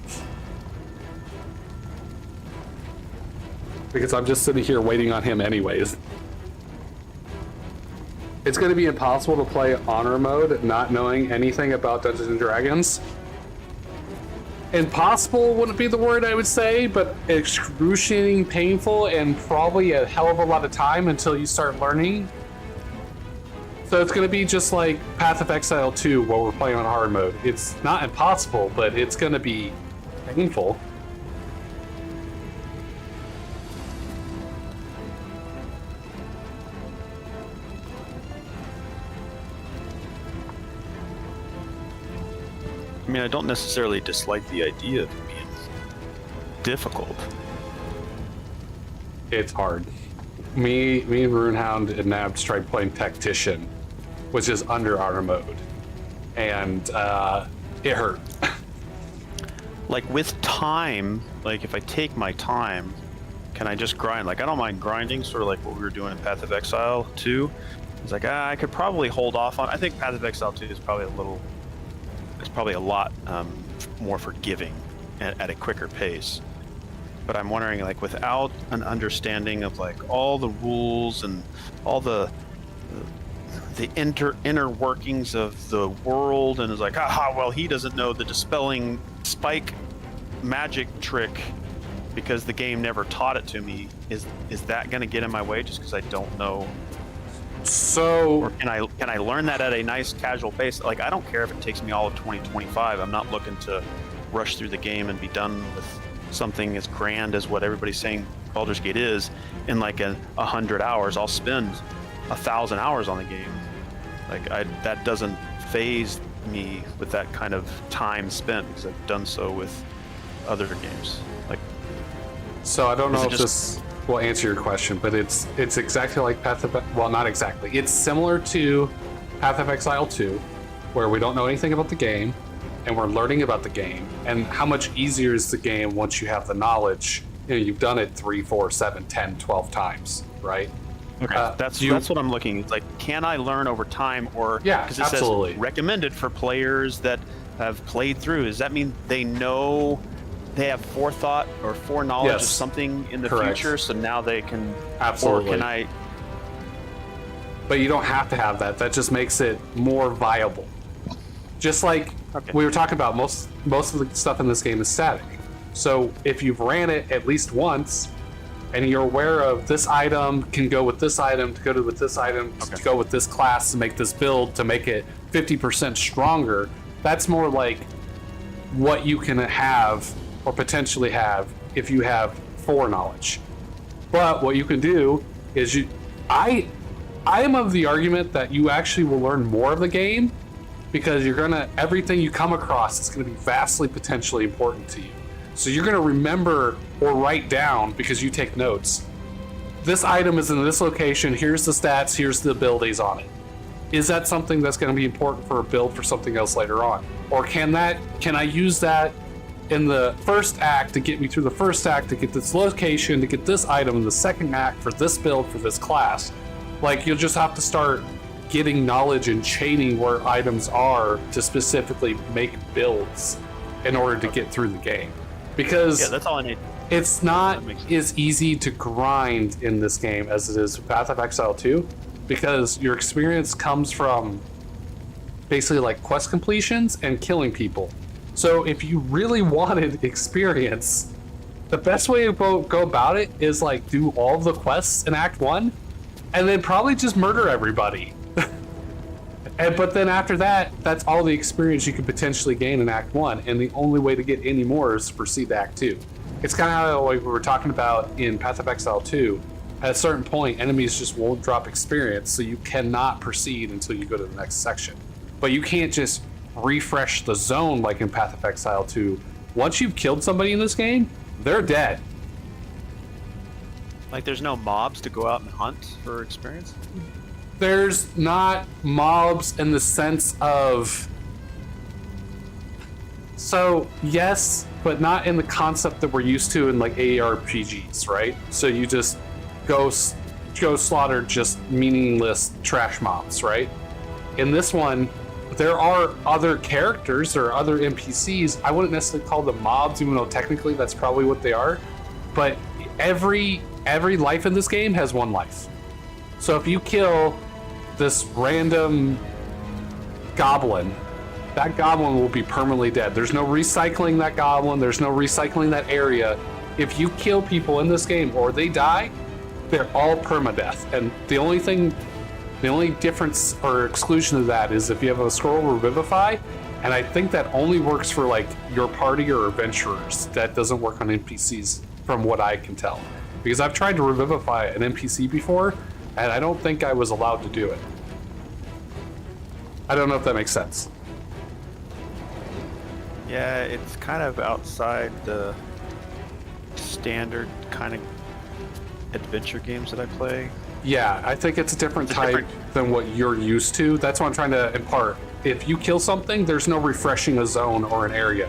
S1: Because I'm just sitting here waiting on him anyways. It's going to be impossible to play honor mode not knowing anything about Dungeons and Dragons. Impossible wouldn't be the word I would say, but excruciating, painful, and probably a hell of a lot of time until you start learning. So it's going to be just like Path of Exile 2 while we're playing on hard mode. It's not impossible, but it's going to be painful.
S14: I mean, I don't necessarily dislike the idea of it being difficult.
S1: It's hard. Me and Runehound and Nabs tried playing Tactician, which is under honor mode, and it hurt.
S14: Like with time, like if I take my time, can I just grind? Like I don't mind grinding, sort of like what we were doing in Path of Exile 2. It's like I could probably hold off on. I think Path of Exile 2 is probably a lot more forgiving at a quicker pace. But I'm wondering, like, without an understanding of like all the rules and all the the inner workings of the world, and is like, aha, well, he doesn't know the dispelling spike magic trick because the game never taught it to me. Is that going to get in my way just because I don't know?
S1: So,
S14: or can I learn that at a nice casual pace? Like, I don't care if it takes me all of 2025. I'm not looking to rush through the game and be done with something as grand as what everybody's saying Baldur's Gate is in like 100 hours. I'll spend 1,000 hours on the game. Like, that doesn't phase me with that kind of time spent because I've done so with other games. Like,
S1: so I don't know if this will answer your question, but it's exactly like Path of, well, not exactly. It's similar to Path of Exile 2, where we don't know anything about the game, and we're learning about the game, and how much easier is the game once you have the knowledge. You know, you've done it 3, 4, 7, 10, 12 times, right?
S14: Okay, that's what I'm looking. It's like, can I learn over time, or
S1: because
S14: it
S1: absolutely
S14: says recommended for players that have played through. Does that mean they know, they have forethought or foreknowledge of something in the future, so now they can?
S1: Absolutely.
S14: Or can I?
S1: But you don't have to have that. That just makes it more viable. Just like we were talking about, most of the stuff in this game is static. So if you've ran it at least once, and you're aware of this item can go with this item, to go with this item, to go with this class, to make this build, to make it 50% stronger, that's more like what you can have or potentially have if you have foreknowledge. But what you can do is I am of the argument that you actually will learn more of the game, because everything you come across is gonna be vastly potentially important to you. So you're gonna remember or write down, because you take notes, this item is in this location, here's the stats, here's the abilities on it. Is that something that's gonna be important for a build for something else later on? Or can I use that in the first act to get me through the first act, to get this location, to get this item in the second act for this build for this class? Like, you'll just have to start getting knowledge and chaining where items are to specifically make builds in order to get through the game. Because
S14: that's all I need.
S1: It's not as easy to grind in this game as it is with Path of Exile 2, because your experience comes from basically like quest completions and killing people. So if you really wanted experience, the best way to go about it is like do all of the quests in Act 1 and then probably just murder everybody. But then after that, that's all the experience you could potentially gain in Act 1, and the only way to get any more is to proceed to Act 2. It's kind of how like we were talking about in Path of Exile 2. At a certain point, enemies just won't drop experience, so you cannot proceed until you go to the next section. But you can't just refresh the zone like in Path of Exile 2. Once you've killed somebody in this game, they're dead.
S14: Like, there's no mobs to go out and hunt for experience?
S1: There's not mobs in the sense of... So, yes, but not in the concept that we're used to in, like, ARPGs, right? So you just go slaughter just meaningless trash mobs, right? In this one, there are other characters or other NPCs. I wouldn't necessarily call them mobs, even though technically that's probably what they are. But every life in this game has one life. So if you kill this random goblin, that goblin will be permanently dead. There's no recycling that goblin. There's no recycling that area. If you kill people in this game or they die, they're all permadeath. And the only difference or exclusion of that is if you have a scroll revivify, and I think that only works for like your party or adventurers. That doesn't work on NPCs from what I can tell. Because I've tried to revivify an NPC before, and I don't think I was allowed to do it. I don't know if that makes sense.
S14: Yeah, it's kind of outside the standard kind of adventure games that I play.
S1: Yeah, I think it's a different type than what you're used to. That's what I'm trying to impart. If you kill something, there's no refreshing a zone or an area.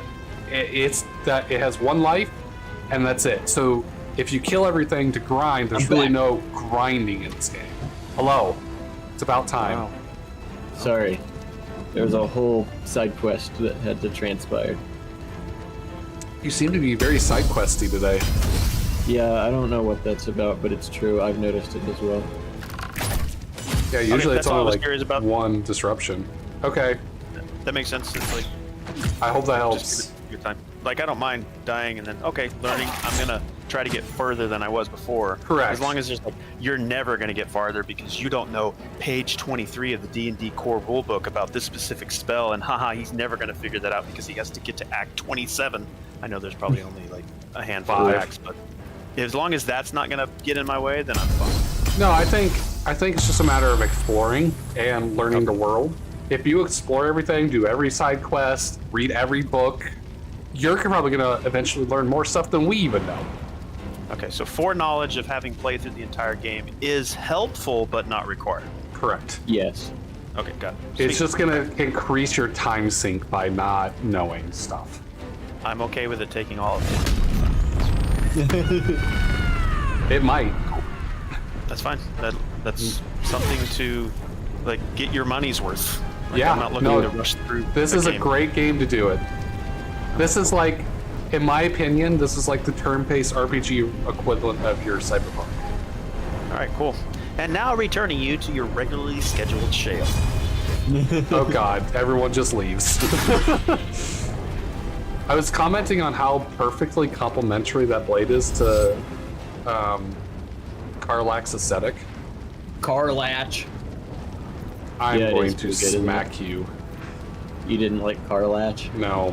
S1: It's that it has one life, and that's it. So if you kill everything to grind, there's really no grinding in this game. Hello. It's about time.
S10: Wow. Sorry. There was a whole side quest that had to transpire.
S1: You seem to be very side questy today.
S10: Yeah, I don't know what that's about, but it's true. I've noticed it as well.
S1: Yeah, usually
S14: that's
S1: it's
S14: all I
S1: only
S14: was
S1: like
S14: curious about.
S1: one disruption. Okay,
S14: That makes sense. It's like
S1: I hope that
S14: just
S1: helps.
S14: give it your time. Like I don't mind dying and then learning. I'm gonna try to get further than I was before.
S1: Correct.
S14: As long as there's like you're never gonna get farther because you don't know page 23 of the D&D core rulebook about this specific spell, and haha, he's never gonna figure that out because he has to get to Act 27. I know there's probably only like a handful of acts, but as long as that's not gonna get in my way, then I'm fine.
S1: No, I think it's just a matter of exploring and learning the world. If you explore everything, do every side quest, read every book, you're probably gonna eventually learn more stuff than we even know.
S14: Okay, so foreknowledge of having played through the entire game is helpful but not required.
S1: Correct.
S10: Yes.
S14: Okay, got it.
S1: It's
S14: Sweet.
S1: just gonna increase your time sink by not knowing stuff.
S14: I'm okay with it taking all of it.
S1: It might.
S14: That's fine. That's something to like get your money's worth. Like,
S1: Yeah,
S14: I'm not looking to rush through.
S1: This
S14: the
S1: is a
S14: game.
S1: great game to do it. This is like, in my opinion, this is like the turn-based RPG equivalent of your Cyberpunk.
S14: All right, cool. And now returning you to your regularly scheduled shale.
S1: Oh God, everyone just leaves. I was commenting on how perfectly complementary that blade is to Karlach's aesthetic.
S10: Karlach.
S1: I'm
S10: Yeah, it
S1: going
S10: is
S1: to
S10: pretty good, isn't
S1: smack you.
S10: You didn't like Karlach?
S1: No.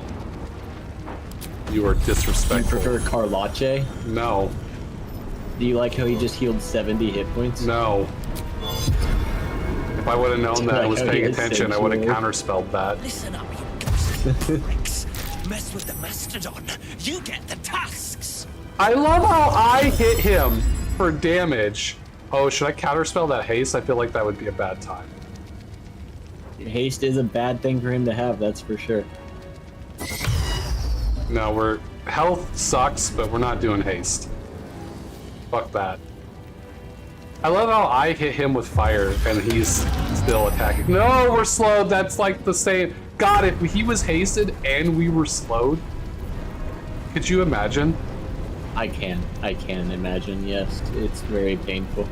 S1: You are disrespectful.
S10: You prefer Karlache?
S1: No.
S10: Do you like how he just healed 70 hit points?
S1: No. If I would have known that I was paying attention, I would have counterspelled that.
S3: Listen up, you ghostly pricks. Mess with the Mastodon, you get the tasks.
S1: I love how I hit him for damage. Oh, should I counterspell that haste? I feel like that would be a bad time.
S10: Haste is a bad thing for him to have, that's for sure.
S1: No, health sucks, but we're not doing haste. Fuck that. I love how I hit him with fire and he's still attacking. No, we're slowed. That's like the same. God, if he was hasted and we were slowed, could you imagine?
S10: I can imagine, yes. It's very painful.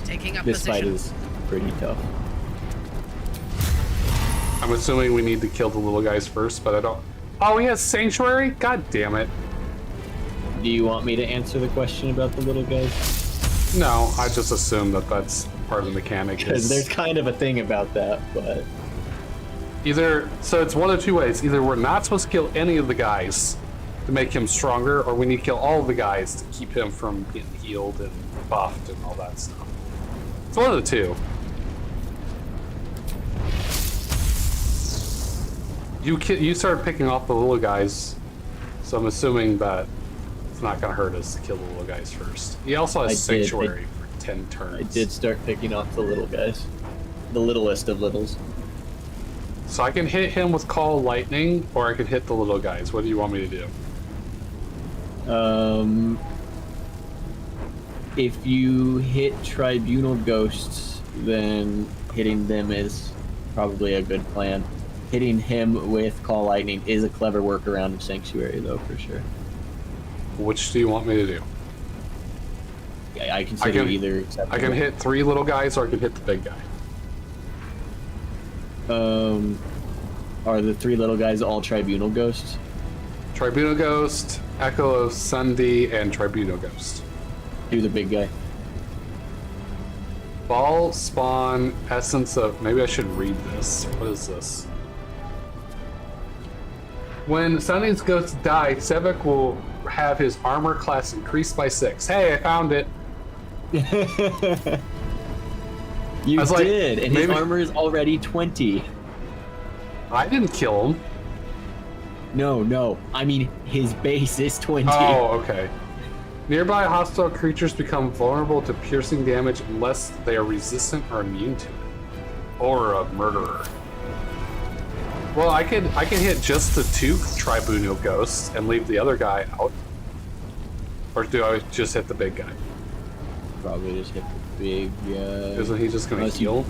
S3: Taking up
S10: This fight
S3: position.
S10: is pretty tough.
S1: I'm assuming we need to kill the little guys first, but I don't. Oh, he has Sanctuary? God damn it.
S10: Do you want me to answer the question about the little guys?
S1: No, I just assume that that's part of the mechanic.
S10: Because there's kind of a thing about that, but...
S1: So it's one of two ways. Either we're not supposed to kill any of the guys to make him stronger, or we need to kill all of the guys to keep him from getting healed and buffed and all that stuff. It's one of the two. You started picking off the little guys, so I'm assuming that it's not going to hurt us to kill the little guys first. He also has Sanctuary for 10 turns.
S10: I did start picking off the little guys. The littlest of littles.
S1: So I can hit him with Call Lightning, or I can hit the little guys. What do you want me to do?
S10: If you hit Tribunal Ghosts, then hitting them is probably a good plan. Hitting him with Call Lightning is a clever workaround of Sanctuary, though, for sure.
S1: Which do you want me to do?
S10: I consider either acceptable.
S1: I can hit 3 little guys, or I can hit the big guy.
S10: Are the 3 little guys all Tribunal Ghosts?
S1: Tribunal Ghost, Echo of Sunday, and Tribunal Ghost.
S10: Do the big guy.
S1: Ball, spawn, essence of... Maybe I should read this. What is this? When Sunday's ghosts die, Sevek will have his armor class increased by 6. Hey, I found it.
S10: You
S1: was like,
S10: did, and his armor is already 20.
S1: I didn't kill him.
S10: No. I mean, his base is 20.
S1: Oh, okay. Nearby hostile creatures become vulnerable to piercing damage unless they are resistant or immune to it. Or a murderer. Well, I can hit just the 2 Tribunal Ghosts and leave the other guy out. Or do I just hit the big guy?
S10: Probably just hit the big guy.
S1: Isn't he just gonna heal?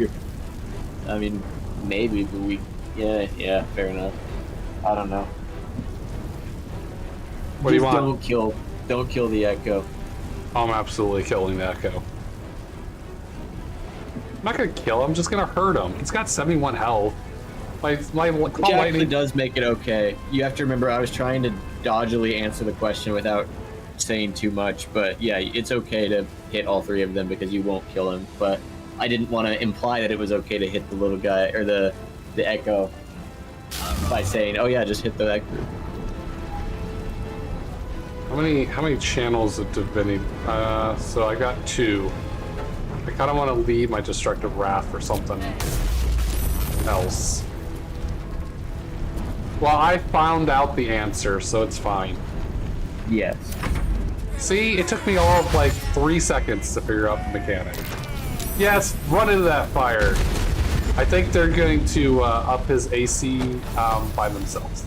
S10: I mean, maybe, but we... Yeah, fair enough. I don't know.
S1: What do you want?
S10: Don't kill the Echo.
S1: I'm absolutely killing the Echo. I'm not gonna kill him, I'm just gonna hurt him. He's got 71 health. My
S10: Which
S1: call
S10: actually
S1: lightning
S10: does make it okay. You have to remember, I was trying to dodgily answer the question without saying too much, but yeah, it's okay to hit all three of them because you won't kill him. But I didn't want to imply that it was okay to hit the little guy or the Echo by saying, "Oh yeah, just hit the Echo."
S1: How many channels of divinity? So I got 2. I kind of want to leave my destructive wrath for something else. Well, I found out the answer, so it's fine.
S10: Yes.
S1: See, it took me all of like 3 seconds to figure out the mechanic. Yes, run into that fire. I think they're going to up his AC by themselves.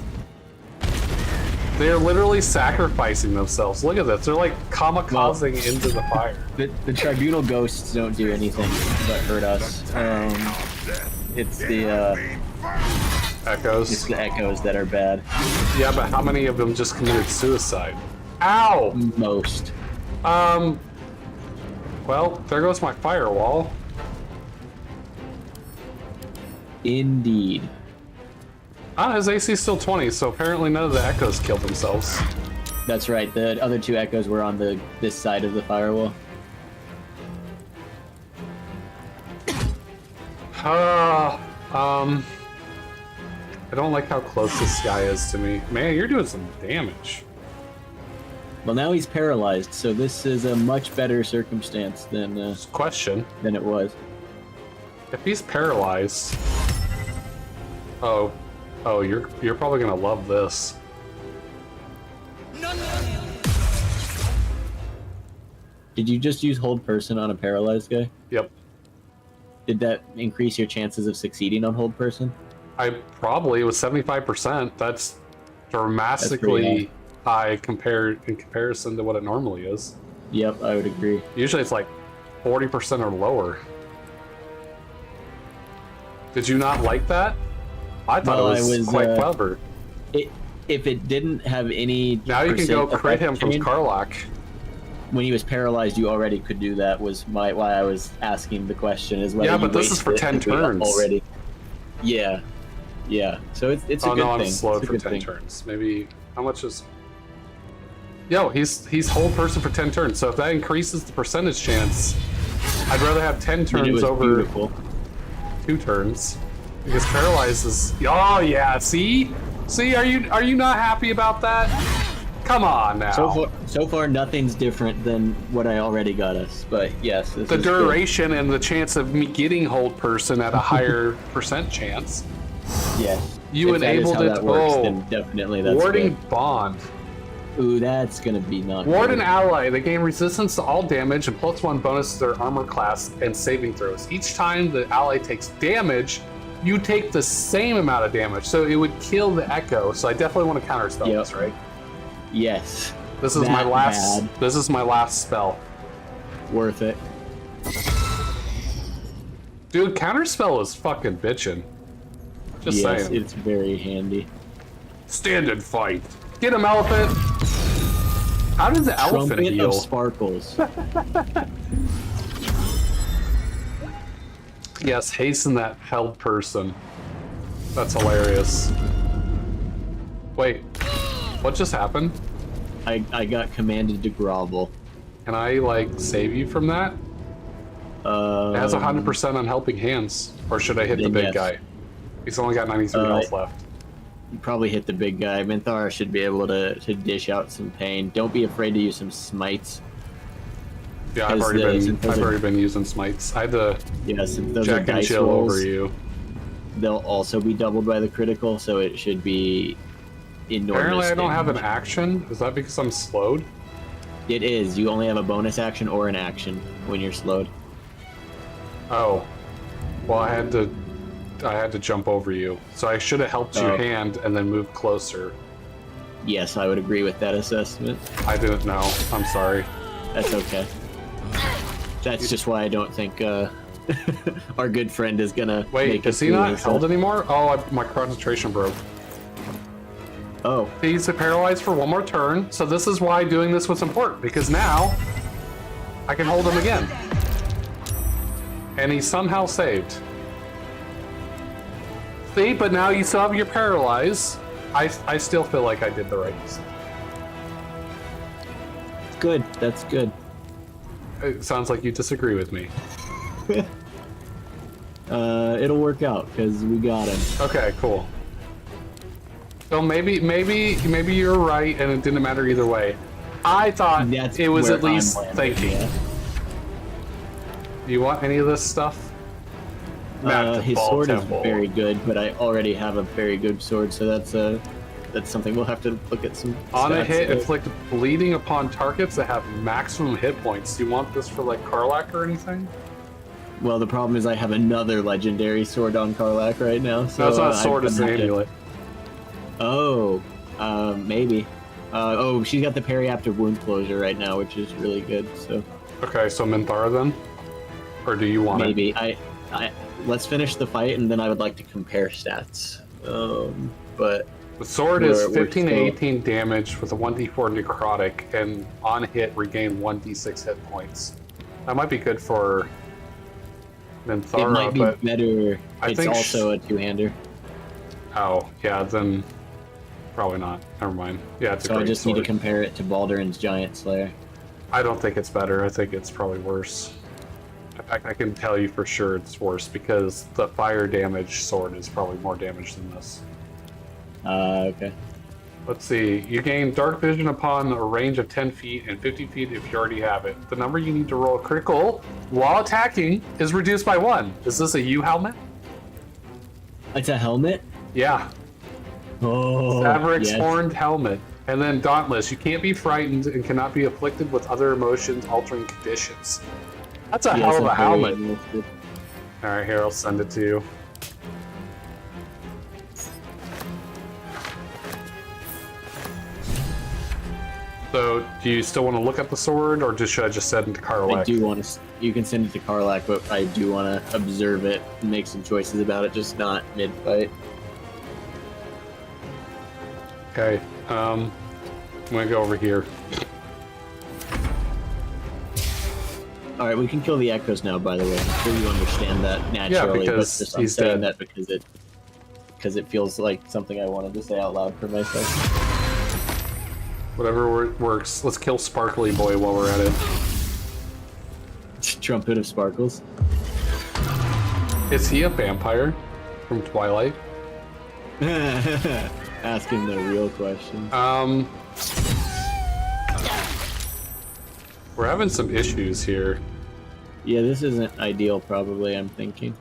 S1: They're literally sacrificing themselves. Look at this. They're like kamikazing into the fire.
S10: The tribunal ghosts don't do anything but hurt us. It's the
S1: Echoes.
S10: It's the Echoes that are bad.
S1: Yeah, but how many of them just committed suicide? Ow!
S10: Most.
S1: Well, there goes my firewall.
S10: Indeed.
S1: Ah, his AC is still 20, so apparently none of the Echoes killed themselves.
S10: That's right. The other 2 Echoes were on this side of the firewall.
S1: I don't like how close this guy is to me. Man, you're doing some damage.
S10: Well, now he's paralyzed, so this is a much better circumstance than
S1: than
S10: it was.
S1: If he's paralyzed, oh, you're probably gonna love this.
S10: Did you just use hold person on a paralyzed guy?
S1: Yep.
S10: Did that increase your chances of succeeding on hold person?
S1: It was 75%. That's dramatically high in comparison to what it normally is.
S10: Yep, I would agree.
S1: Usually it's like 40% or lower. Did you not like that? I thought it was quite clever.
S10: If it didn't have any...
S1: Now you can go crit him from Karlach.
S10: When he was paralyzed, you already could do that, was why I was asking the question. Is whether
S1: yeah, but this is for 10 turns.
S10: Already. Yeah. Yeah. So it's a good thing.
S1: Oh, no, I'm slowed for 10 turns. Maybe... How much is... Yo, he's hold person for 10 turns, so if that increases the percentage chance, I'd rather have 10 turns over 2 turns. Because paralyzed is... Oh, yeah, see? See, are you not happy about that? Come on now.
S10: So far, nothing's different than what I already got us, but yes.
S1: The duration and the chance of me getting hold person at a higher percent chance.
S10: Yes.
S1: You enabled it.
S10: Then definitely that's
S1: Warding
S10: good.
S1: Bond.
S10: Ooh, that's gonna be not
S1: Ward
S10: good.
S1: an ally. They gain resistance to all damage and +1 bonus to their armor class and saving throws. Each time the ally takes damage, you take the same amount of damage. So it would kill the Echo. So I definitely want to counterspell this, right?
S10: Yes.
S1: This is my last. This is my last spell.
S10: Worth it.
S1: Dude, counterspell is fucking bitchin'. Just saying.
S10: It's very handy.
S1: Stand and fight. Get him, elephant. How does the elephant
S10: Trumpet
S1: heal?
S10: of sparkles.
S1: Yes, hasten that held person. That's hilarious. Wait, what just happened?
S10: I got commanded to grovel.
S1: Can I, like, save you from that? It has 100% on helping hands. Or should I hit the big guy? He's only got 93 health left.
S10: You probably hit the big guy. Minthara should be able to dish out some pain. Don't be afraid to use some smites.
S1: Yeah, I've already been using smites. I had to Jack and chill rolls, over you.
S10: They'll also be doubled by the critical, so it should be enormous.
S1: Apparently I don't have an action. Is that because I'm slowed?
S10: It is. You only have a bonus action or an action when you're slowed.
S1: Oh. Well, I had to jump over you. So I should have helped your hand and then moved closer.
S10: Yes, I would agree with that assessment.
S1: I didn't know. I'm sorry.
S10: That's okay. That's just why I don't think our good friend is gonna.
S1: Wait, is he not held anymore? Oh, my concentration broke.
S10: Oh.
S1: He's paralyzed for 1 more turn, so this is why doing this was important, because now I can hold him again. And he's somehow saved. See, but now you still have your paralyze. I still feel like I did the right decision.
S10: Good, that's good.
S1: It sounds like you disagree with me.
S10: It'll work out because we got him.
S1: Okay, cool. So maybe you're right, and it didn't matter either way. I thought it was at least thinking.
S10: Yeah.
S1: Do you want any of this stuff?
S10: His sword is very good, but I already have a very good sword, so that's something we'll have to look at some.
S1: On a hit,
S10: stats.
S1: inflict bleeding upon targets that have maximum hit points. Do you want this for like Karlach or anything?
S10: Well, the problem is I have another legendary sword on Karlach right now. So
S1: No, it's not a sword, it's an amulet.
S10: Oh, maybe. Oh, she's got the periaptive wound closure right now, which is really good. So.
S1: Okay, so Minthara then, or do you want
S10: maybe
S1: it?
S10: Let's finish the fight, and then I would like to compare stats. But
S1: the sword is 15 to 18 damage with a 1d4 necrotic, and on hit regain 1d6 hit points. That might be good for Minthara,
S10: it might be
S1: but
S10: better.
S1: I
S10: It's
S1: think
S10: also a two-hander.
S1: Oh, yeah, then probably not. Never mind. Yeah, it's a
S10: So I
S1: great
S10: just
S1: sword.
S10: need to compare it to Baldur's Giant Slayer.
S1: I don't think it's better. I think it's probably worse. In fact, I can tell you for sure it's worse because the fire damage sword is probably more damage than this.
S10: Okay.
S1: Let's see. You gain dark vision upon a range of 10 feet and 50 feet if you already have it. The number you need to roll a critical while attacking is reduced by 1. Is this a U helmet?
S10: It's a helmet?
S1: Yeah.
S10: Oh,
S1: Savric's
S10: yes.
S1: horned helmet. And then Dauntless. You can't be frightened and cannot be afflicted with other emotions altering conditions. That's a hell of a helmet. Alright, here, I'll send it to you. So, do you still want to look at the sword, or should I just send it to Karlach?
S10: I do want to. You can send it to Karlach, but I do want to observe it and make some choices about it, just not mid-fight.
S1: Okay, I'm gonna go over here.
S10: All right, we can kill the echoes now. By the way, I'm sure you understand that naturally.
S1: Yeah,
S10: but
S1: because
S10: just, I'm
S1: he's
S10: saying
S1: dead.
S10: that because it feels like something I wanted to say out loud for myself.
S1: Whatever works. Let's kill Sparkly Boy while we're at it.
S10: Trumpet of Sparkles.
S1: Is he a vampire from Twilight?
S10: Asking the real question.
S1: We're having some issues here.
S10: Yeah, this isn't ideal, probably, I'm thinking.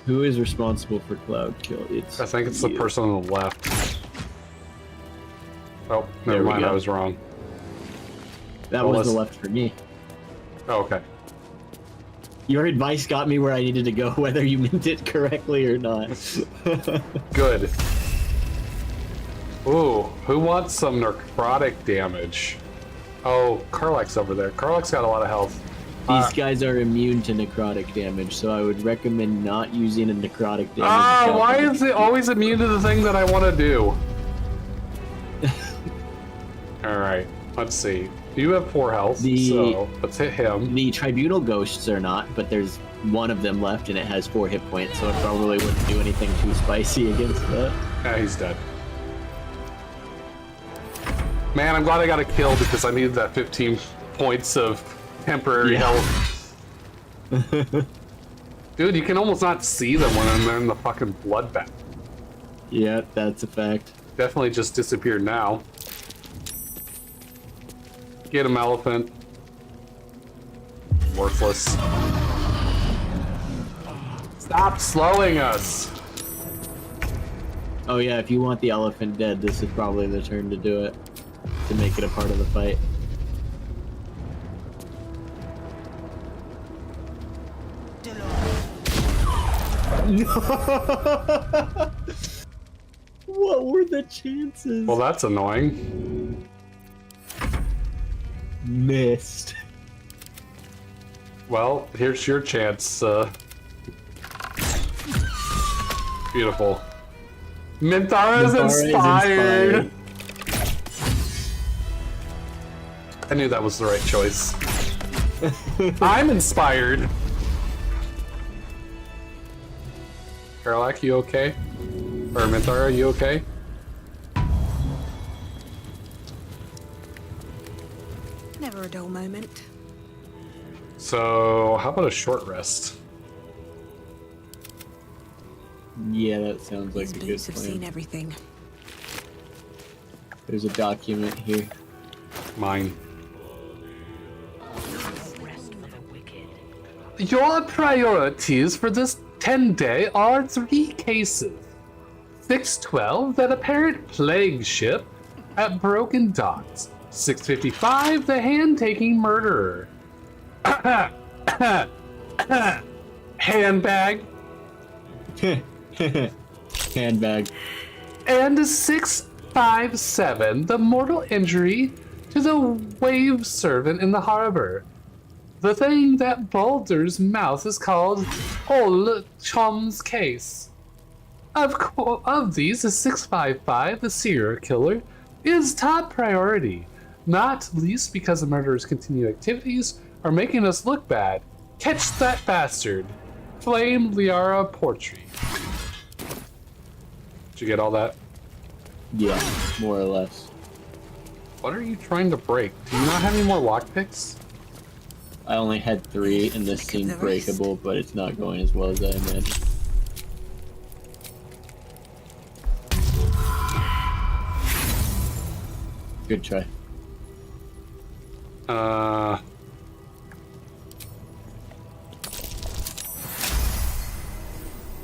S10: Who is responsible for Cloud Kill?
S1: I think it's the
S10: you.
S1: person on the left. Oh,
S10: There
S1: never
S10: we
S1: mind,
S10: go.
S1: I was wrong.
S10: That
S1: What
S10: was
S1: was-
S10: the left for me.
S1: Oh, okay.
S10: Your advice got me where I needed to go, whether you meant it correctly or not.
S1: Good. Ooh, who wants some necrotic damage? Oh, Karlach's over there. Karlach's got a lot of health.
S10: These guys are immune to necrotic damage, so I would recommend not using a necrotic damage.
S1: Why is it always immune to the thing that I want to do? Alright, let's see. You have 4 health, so let's hit him.
S10: The Tribunal Ghosts are not, but there's one of them left and it has 4 hit points, so it probably wouldn't do anything too spicy against that.
S1: Yeah, he's dead. Man, I'm glad I got a kill because I needed that 15 points of temporary health. Dude, you can almost not see them when they're in the fucking bloodbath.
S10: Yeah, that's a fact.
S1: Definitely just disappeared now. Get him, elephant. Worthless. Stop slowing us!
S10: Oh yeah, if you want the elephant dead, this is probably the turn to do it. To make it a part of the fight. No! What were the chances?
S1: Well, that's annoying.
S10: Missed.
S1: Well, here's your chance. Beautiful. Minthara is inspired! I knew that was the right choice. I'm inspired. Karlak, you okay? Or Minthara, you okay?
S5: Never a dull moment.
S1: So, how about a short rest?
S10: Yeah, that sounds like
S5: These
S10: a good
S5: boots have
S10: plan.
S5: seen everything.
S10: There's a document here.
S1: Mine. Your priorities for this 10-day are 3 cases. 612, that apparent plague ship at Broken Docks. 655, the hand-taking murderer. Handbag.
S10: Handbag.
S1: And 657, the mortal injury to the wave servant in the harbor. The thing that Baldur's mouth is called Ol Chom's case. Of these, the 655, the serial killer, is top priority, not least because the murderer's continued activities are making us look bad. Catch that bastard. Flame Liara Portree. Did you get all that?
S10: Yeah, more or less.
S1: What are you trying to break? Do you not have any more lockpicks?
S10: I only had 3, and this seemed breakable, but it's not going as well as I imagined. Good try.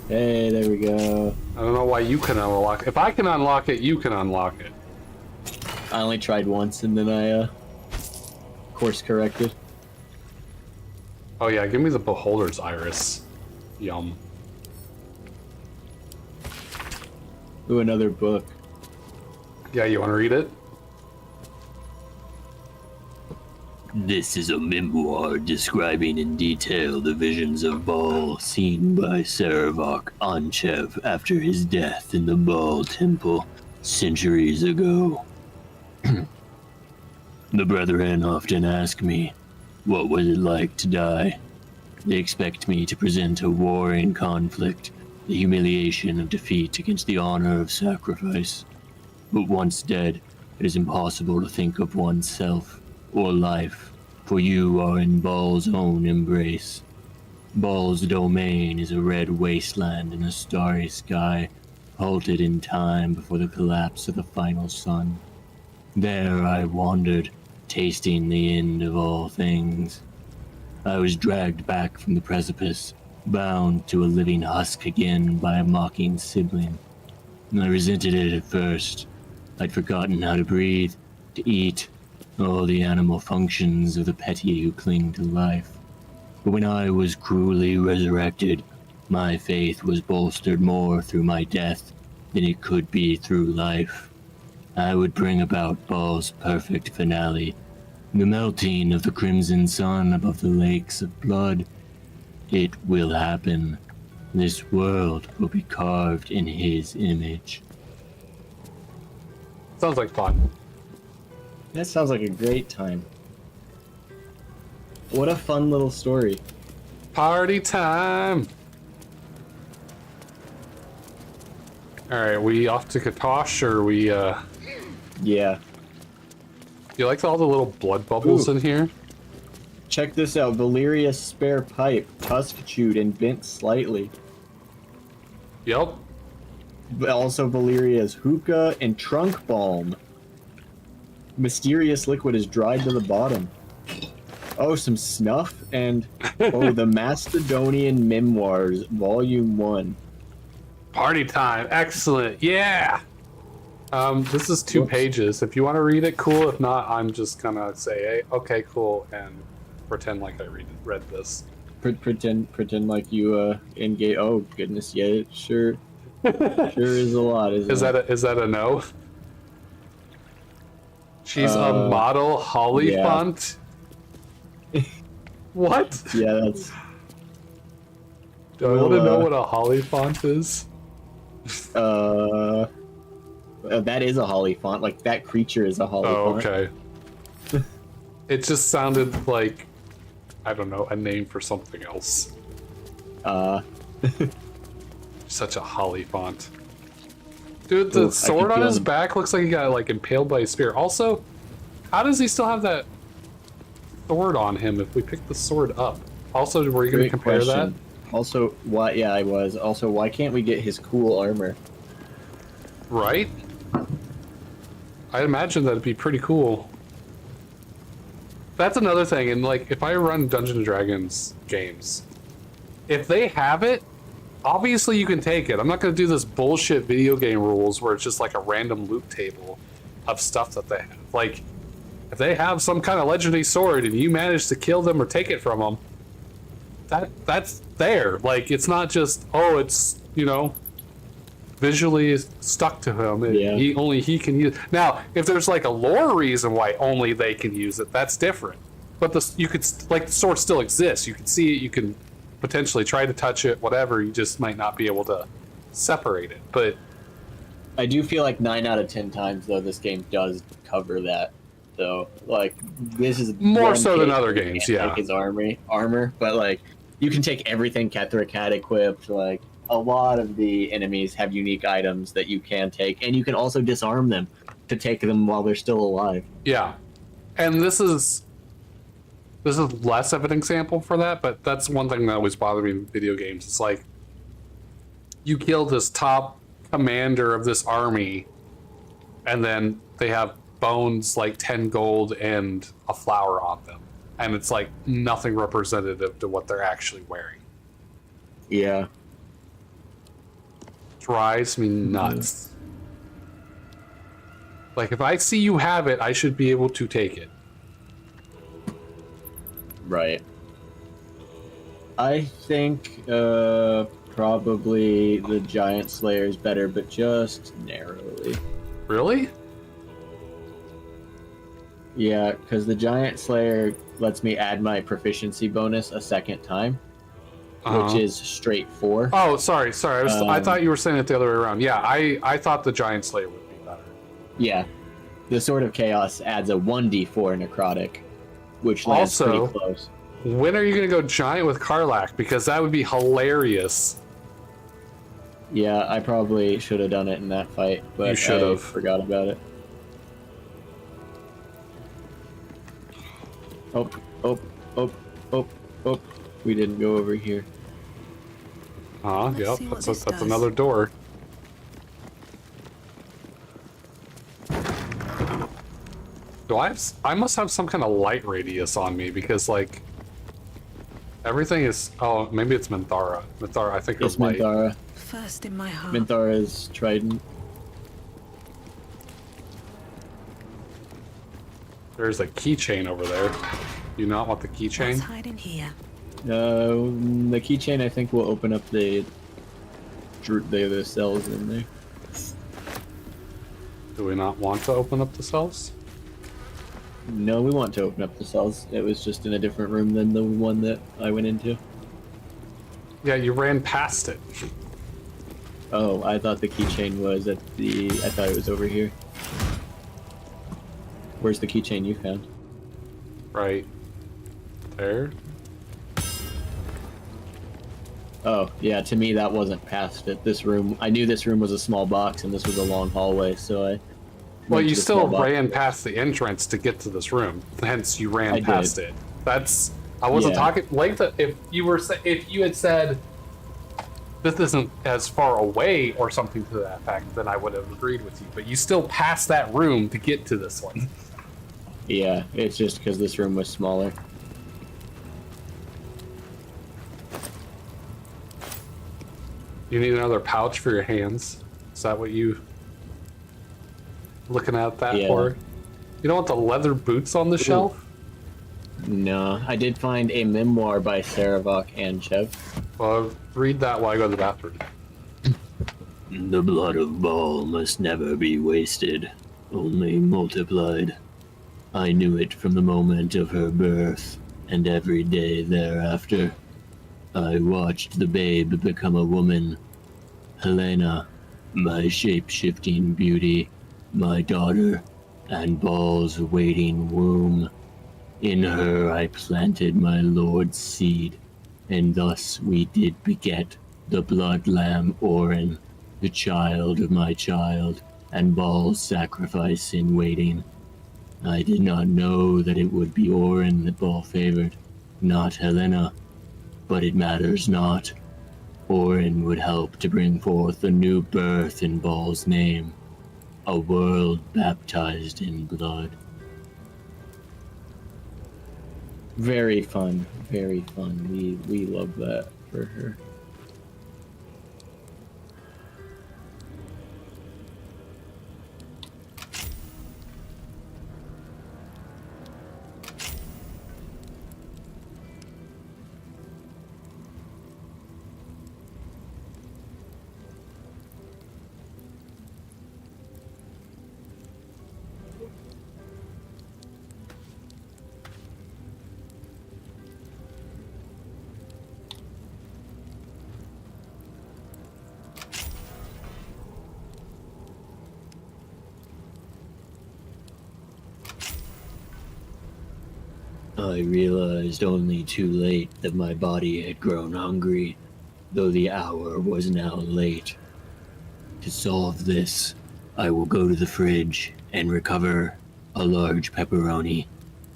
S10: Hey, there we go.
S1: I don't know why you can unlock it. If I can unlock it, you can unlock it.
S10: I only tried once, and then I, course corrected.
S1: Oh yeah, give me the Beholder's Iris. Yum.
S10: Ooh, another book.
S1: Yeah, you want to read it?
S2: This is a memoir describing in detail the visions of Baal seen by Saravok Anchev after his death in the Baal temple centuries ago. The brethren often ask me, what was it like to die? They expect me to present a warring conflict, the humiliation of defeat against the honor of sacrifice. But once dead, it is impossible to think of oneself or life, for you are in Baal's own embrace. Baal's domain is a red wasteland in a starry sky, halted in time before the collapse of the final sun. There I wandered, tasting the end of all things. I was dragged back from the precipice, bound to a living husk again by a mocking sibling. I resented it at first. I'd forgotten how to breathe, to eat, all the animal functions of the petty who cling to life. But when I was cruelly resurrected, my faith was bolstered more through my death than it could be through life. I would bring about Baal's perfect finale, the melting of the crimson sun above the lakes of blood. It will happen. This world will be carved in his image.
S1: Sounds like fun.
S10: That sounds like a great time. What a fun little story.
S1: Party time! Alright, we off to Katosh, or we,
S10: Yeah.
S1: You like all the little blood bubbles in here?
S10: Check this out. Valeria's spare pipe, tusk chewed and bent slightly.
S1: Yep.
S10: But also Valeria's hookah and trunk balm. Mysterious liquid is dried to the bottom. Oh, some snuff and oh, the Macedonian Memoirs, Volume 1.
S1: Party time! Excellent! Yeah! This is 2 pages. If you want to read it, cool. If not, I'm just gonna say, hey, okay, cool, and pretend like I read this.
S10: Pretend like you engage. Oh goodness, yeah, sure is a lot.
S1: Is that a no? She's a model Hollyfont.
S10: Yeah.
S1: What?
S10: Yeah, that's.
S1: Do I want to know what a Hollyfont is?
S10: That is a Hollyfont. Like, that creature is a Hollyfont.
S1: Oh, okay.
S10: Oh, okay. Cool. Cool. Cool. Cool. Cool. Cool. Cool. Cool. Cool. Cool. Cool. Cool. Cool. Cool. Cool. Cool. Cool. Cool.
S1: It just sounded like, I don't know, a name for something else. Such a Holly font. Dude, the sword on his back looks like he got like impaled by a spear. Also, how does he still have that sword on him if we pick the sword up? Also, were you going to compare that?
S10: Also, why? Yeah, I was. Also, why can't we get his cool armor?
S1: Right? I imagine that'd be pretty cool. That's another thing, and like, if I run Dungeons and Dragons games, if they have it, obviously you can take it. I'm not going to do this bullshit video game rules where it's just like a random loot table of stuff that they have. Like, if they have some kind of legendary sword and you manage to kill them or take it from them, that's there. Like, it's not just, oh, it's, you know, visually stuck to him. Only he can use. Now, if there's like a lore reason why only they can use it, that's different. But you could, like, the sword still exists. You can see it. You can potentially try to touch it. Whatever. You just might not be able to separate it. But
S10: I do feel like 9 out of 10 times though this game does cover that. Though, like, this is
S1: more so than other games. Yeah.
S10: Take his armor, but like, you can take everything Ketheric had equipped. Like, a lot of the enemies have unique items that you can take, and you can also disarm them to take them while they're still alive.
S1: Yeah, and this is less of an example for that, but that's one thing that always bothered me in video games. It's like, you kill this top commander of this army, and then they have bones like 10 gold and a flower on them, and it's like nothing representative to what they're actually wearing.
S10: Yeah.
S1: Drives me nuts. Like, if I see you have it, I should be able to take it.
S10: Right. I think probably the Giant Slayer is better, but just narrowly.
S1: Really?
S10: Yeah, because the Giant Slayer lets me add my proficiency bonus a second time. Which is straight 4.
S1: Oh, sorry. I thought you were saying it the other way around. Yeah, I thought the Giant Slayer would be better.
S10: Yeah. The Sword of Chaos adds a 1d4 necrotic, which lands
S1: also
S10: pretty close.
S1: When are you going to go giant with Karlach? Because that would be hilarious.
S10: Yeah, I probably should have done it in that fight, but
S1: you should have.
S10: Forgot about it. Oh. We didn't go over here.
S1: Yep, that's another door. I must have some kind of light radius on me, because like everything is, oh, maybe it's Minthara. Minthara, I think it's light.
S10: Minthara.
S6: First in my heart.
S10: Minthara's trident.
S1: There's a keychain over there. Do you not want the keychain?
S6: Let's hide in here.
S10: The keychain, I think, will open up the cells in there.
S1: Do we not want to open up the cells?
S10: No, we want to open up the cells. It was just in a different room than the one that I went into.
S1: Yeah, you ran past it.
S10: Oh, I thought the keychain was at the... I thought it was over here. Where's the keychain you found?
S1: Right there.
S10: Oh, yeah, to me that wasn't past it. This room, I knew this room was a small box and this was a long hallway, so I...
S1: Well, you still ran past the entrance to get to this room. Hence, you ran past it. That's... I wasn't talking... Like, if you had said this isn't as far away or something to that effect, then I would have agreed with you. But you still passed that room to get to this one.
S10: Yeah, it's just because this room was smaller.
S1: You need another pouch for your hands. Is that what you looking at that for? You don't want the leather boots on the shelf?
S10: No, I did find a memoir by Saravok and Chev.
S1: Well, read that while I go to the bathroom.
S2: The blood of Baal must never be wasted, only multiplied. I knew it from the moment of her birth, and every day thereafter. I watched the babe become a woman. Helena, my shape-shifting beauty, my daughter, and Baal's waiting womb. In her I planted my lord's seed, and thus we did beget the blood lamb Orin, the child of my child, and Baal's sacrifice in waiting. I did not know that it would be Orin that Baal favored, not Helena, but it matters not. Orin would help to bring forth a new birth in Baal's name, a world baptized in blood.
S10: Very fun, very fun. We love that for her.
S2: I realized only too late that my body had grown hungry, though the hour was now late. To solve this, I will go to the fridge and recover a large pepperoni,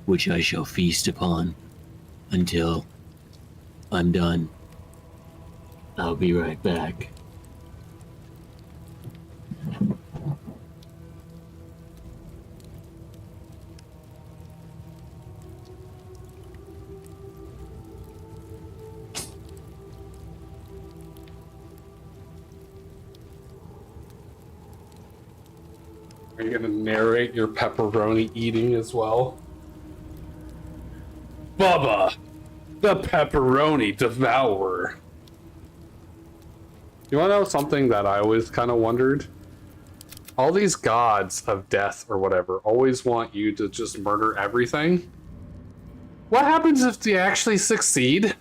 S2: which I shall feast upon until I'm done. I'll be right back.
S1: Are you going to narrate your pepperoni eating as well? Bubba, the pepperoni devourer. You want to know something that I always kind of wondered? All these gods of death or whatever always want you to just murder everything. What happens if they actually succeed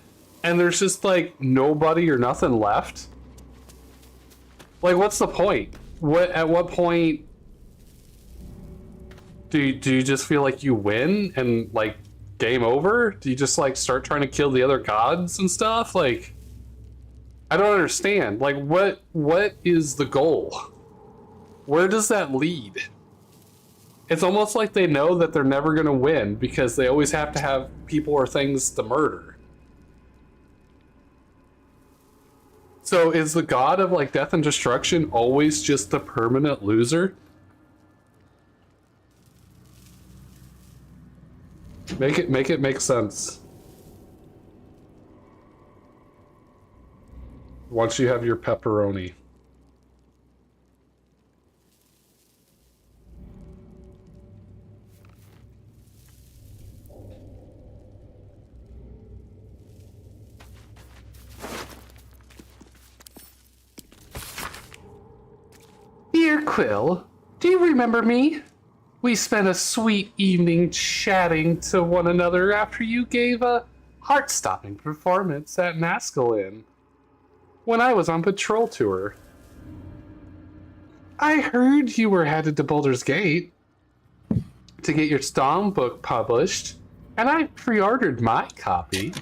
S1: and there's just like nobody or nothing left? Like, what's the point? At what point do you just feel like you win and like game over? Do you just like start trying to kill the other gods and stuff? Like, I don't understand. Like, what is the goal? Where does that lead? It's almost like they know that they're never going to win because they always have to have people or things to murder. So is the god of like death and destruction always just the permanent loser? Make it make sense. Once you have your pepperoni. Dear Quill, do you remember me? We spent a sweet evening chatting to one another after you gave a heart-stopping performance at Naskell Inn when I was on patrol tour. I heard you were headed to Baldur's Gate to get your Storm book published, and I pre-ordered my copy.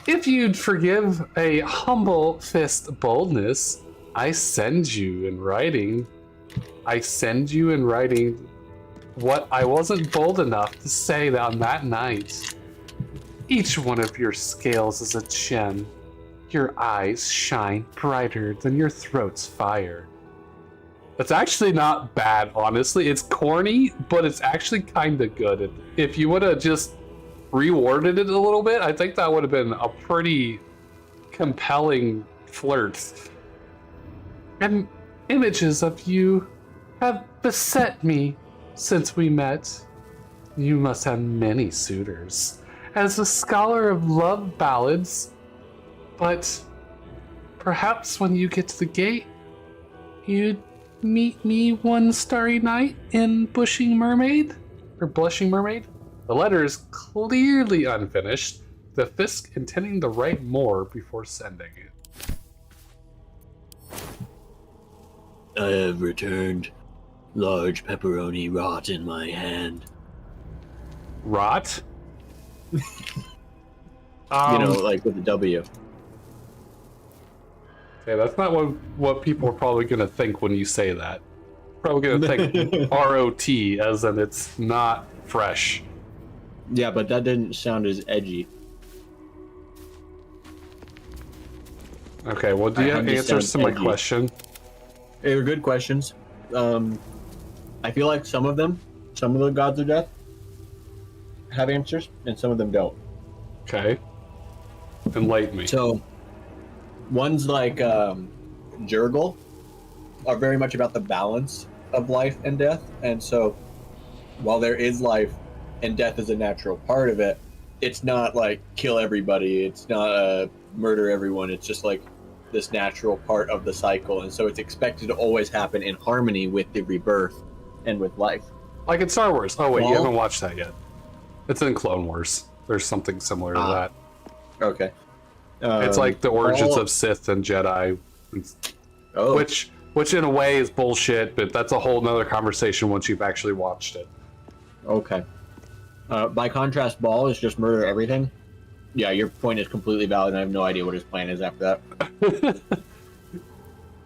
S1: If you'd forgive a humble fist boldness, I send you in writing what I wasn't bold enough to say on that night. Each one of your scales is a gem. Your eyes shine brighter than your throat's fire. That's actually not bad, honestly. It's corny, but it's actually kind of good. If you would have just reworded it a little bit, I think that would have been a pretty compelling flirt. And images of you have beset me since we met. You must have many suitors as a scholar of love ballads, but perhaps when you get to the gate, you'd meet me one starry night in Blushing Mermaid? The letter is clearly unfinished, the Fisk intending to write more before sending it.
S2: I have returned. Large pepperoni rot in my hand.
S1: Rot?
S10: You know, like with a W.
S1: Yeah, that's not what people are probably going to think when you say that. Probably going to think R-O-T, as in it's not fresh.
S10: Yeah, but that didn't sound as edgy.
S1: Okay, well, do you have answers to my question?
S10: They were good questions. I feel like some of the gods of death have answers, and some of them don't.
S1: Okay. Enlighten me.
S10: So, ones like Jurgle are very much about the balance of life and death, and so while there is life and death is a natural part of it, it's not like kill everybody, it's not murder everyone, it's just like this natural part of the cycle, and so it's expected to always happen in harmony with the rebirth and with life.
S1: Like in Star Wars. Oh, wait, you haven't watched that yet. It's in Clone Wars. There's something similar to that.
S10: Okay.
S1: It's like the origins of Sith and Jedi. Which in a way is bullshit, but that's a whole nother conversation once you've actually watched it.
S10: Okay. By contrast, Ball is just murder everything. Yeah, your point is completely valid, and I have no idea what his plan is after that.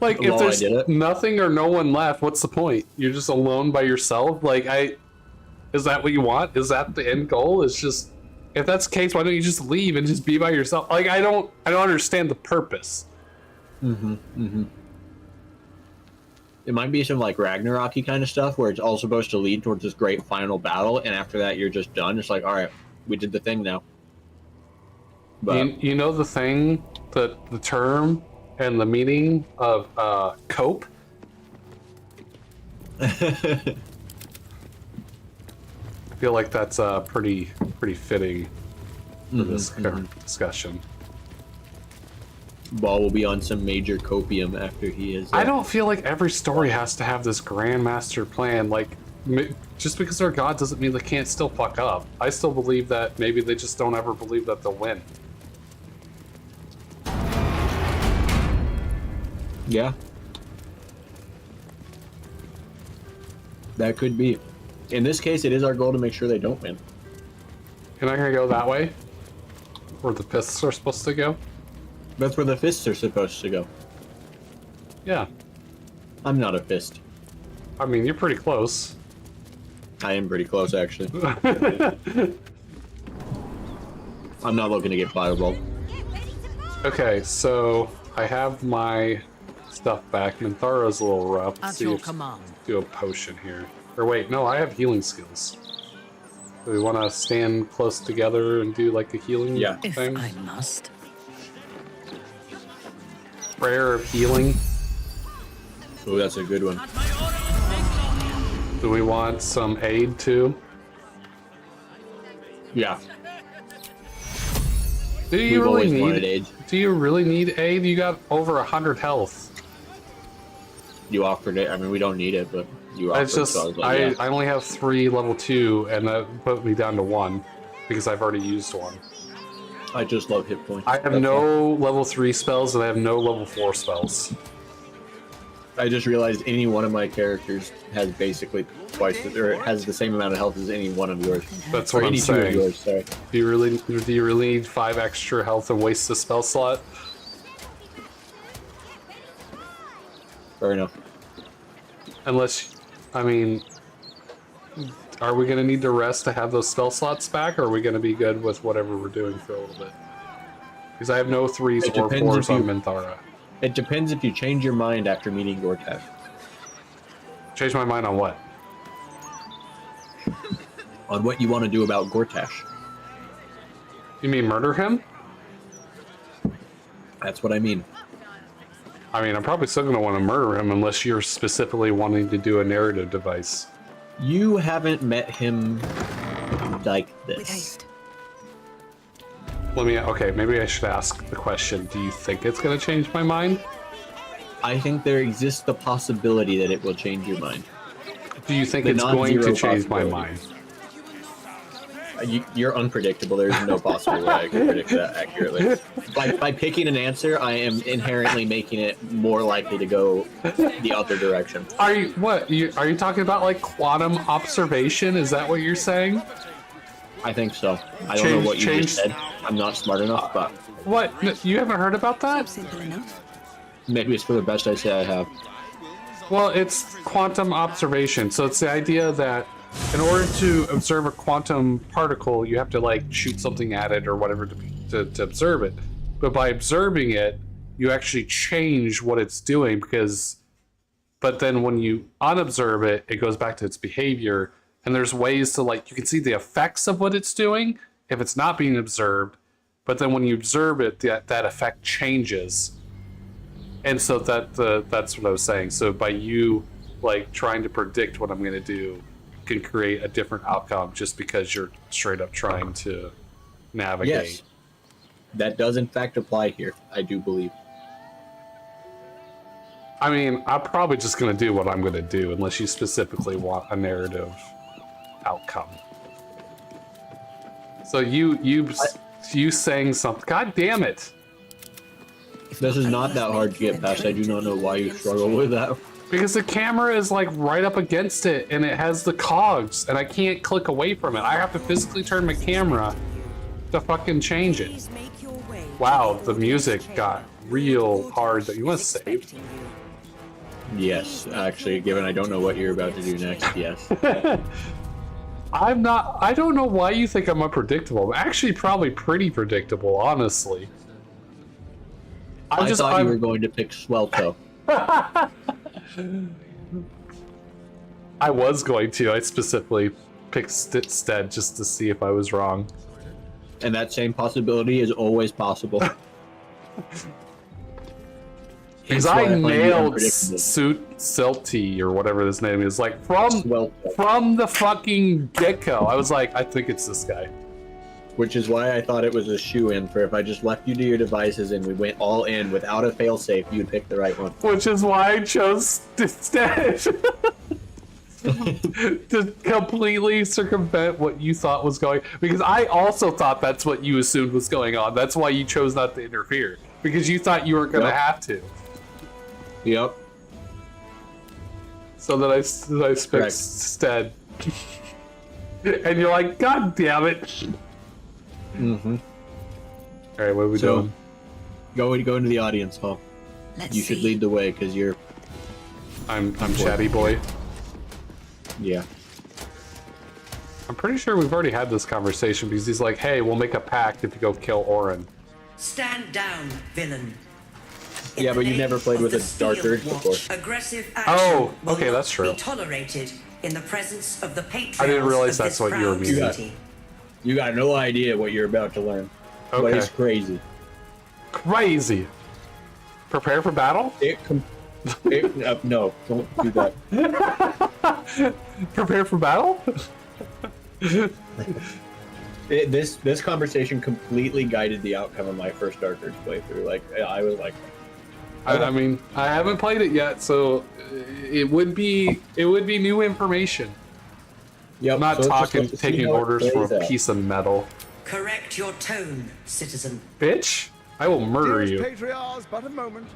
S1: Like, if there's nothing or no one left, what's the point? You're just alone by yourself? Like, is that what you want? Is that the end goal? It's just, if that's the case, why don't you just leave and just be by yourself? Like, I don't understand the purpose.
S10: It might be some like Ragnarok-y kind of stuff where it's all supposed to lead towards this great final battle, and after that you're just done. It's like, all right, we did the thing now. But
S1: you know the thing, the term and the meaning of cope? I feel like that's pretty fitting for this discussion.
S10: Ball will be on some major copium after he is.
S1: I don't feel like every story has to have this grandmaster plan. Like, just because they're God doesn't mean they can't still fuck up. I still believe that maybe they just don't ever believe that they'll win.
S10: Yeah. That could be. In this case, it is our goal to make sure they don't win.
S1: You're not gonna go that way? Where the fists are supposed to go?
S10: That's where the fists are supposed to go.
S1: Yeah.
S10: I'm not a fist.
S1: I mean, you're pretty close.
S10: I am pretty close, actually. I'm not looking to get fireballed.
S1: Okay, so I have my stuff back. Mintharo's a little rough.
S13: At your command.
S1: Do a potion here. Or wait, no, I have healing skills. Do we want to stand close together and do like a healing thing?
S13: If I must.
S1: Prayer of healing.
S10: Oh, that's a good one.
S1: Do we want some aid too?
S10: Yeah.
S1: Do you really need aid? Do you really need aid? You got over 100 health.
S10: You offered it. I mean, we don't need it, but you offered it.
S1: It's just
S10: So I was like, yeah.
S1: I only have 3 level 2, and that put me down to 1 because I've already used 1.
S10: I just love hit points.
S1: I have no level 3 spells, and I have no level 4 spells.
S10: I just realized any one of my characters has basically twice, or has the same amount of health as any one of yours.
S1: That's
S10: Or
S1: what I'm
S10: any two of
S1: saying.
S10: yours, sorry.
S1: Do you really need 5 extra health and waste the spell slot?
S10: Fair enough.
S1: Unless, I mean, are we going to need to rest to have those spell slots back, or are we going to be good with whatever we're doing for a little bit? Because I have no 3s
S10: It
S1: or
S10: depends
S1: 4s
S10: if
S1: on
S10: you-
S1: Minthara.
S10: It depends if you change your mind after meeting Gortash.
S1: Change my mind on what?
S10: On what you want to do about Gortash.
S1: You mean murder him?
S10: That's what I mean.
S1: I mean, I'm probably still going to want to murder him unless you're specifically wanting to do a narrative device.
S10: You haven't met him like this.
S1: Okay, maybe I should ask the question, do you think it's going to change my mind?
S10: I think there exists the possibility that it will change your mind.
S1: Do you think
S10: The
S1: it's going to
S10: non-zero
S1: change my
S10: possibility.
S1: mind?
S10: You're unpredictable. There's no possible way I can predict that accurately. By picking an answer, I am inherently making it more likely to go the other direction.
S1: Are you talking about like quantum observation? Is that what you're saying?
S10: I think so. I don't know what you just said. I'm not smart enough, but...
S1: What? You haven't heard about that?
S5: Simple enough.
S10: Maybe it's for the best I say I have.
S1: Well, it's quantum observation. So it's the idea that in order to observe a quantum particle, you have to like shoot something at it or whatever to observe it. But by observing it, you actually change what it's doing but then when you unobserve it, it goes back to its behavior. And there's ways to like, you can see the effects of what it's doing if it's not being observed. But then when you observe it, that effect changes. And so that's what I was saying. So by you like trying to predict what I'm going to do can create a different outcome just because you're straight up trying to navigate.
S10: Yes. That does in fact apply here, I do believe.
S1: I mean, I'm probably just going to do what I'm going to do unless you specifically want a narrative outcome. So you saying something. God damn it.
S10: This is not that hard to get past. I do not know why you struggle with that.
S1: Because the camera is like right up against it and it has the cogs and I can't click away from it. I have to physically turn my camera to fucking change it. Wow, the music got real hard. You want to save?
S10: Yes, actually, given I don't know what you're about to do next, yes.
S1: I don't know why you think I'm unpredictable. I'm actually probably pretty predictable, honestly.
S10: I thought you were going to pick Swelto.
S1: I was going to. I specifically picked Stead just to see if I was wrong.
S10: And that same possibility is always possible.
S1: Because I nailed Silty or whatever his name is, like from the fucking get-go. I was like, I think it's this guy.
S10: Which is why I thought it was a shoe-in for if I just left you to your devices and we went all in without a failsafe, you'd pick the right one.
S1: Which is why I chose Stead. To completely circumvent what you thought was going, because I also thought that's what you assumed was going on. That's why you chose not to interfere, because you thought you weren't going to have to.
S10: Yep.
S1: So then I picked Stead. And you're like, God damn it.
S10: Mm-hmm.
S1: All right, what are we doing?
S10: Go into the audience hall. You should lead the way because you're.
S1: I'm chatty boy.
S10: Yeah.
S1: I'm pretty sure we've already had this conversation because he's like, "Hey, we'll make a pact if you go kill Orin."
S15: Stand down, villain.
S10: Yeah, but you never played with a Dark Urge before.
S15: Aggressive action
S1: okay, that's true.
S15: Be tolerated in the presence of the patrons.
S1: I didn't realize that's what you were meaning.
S10: You got no idea what you're about to learn.
S1: Okay.
S10: But it's crazy.
S1: Crazy. Prepare for battle?
S10: No, don't do that.
S1: Prepare for battle?
S10: This conversation completely guided the outcome of my first Dark Urge playthrough. Like, I was like...
S1: I mean, I haven't played it yet, so it would be new information.
S10: Yep,
S1: I'm not taking orders for a piece of metal.
S15: Correct your tone, citizen.
S1: Bitch, I will murder
S22: Dearest
S1: you.
S22: Patriarchs, but a moment.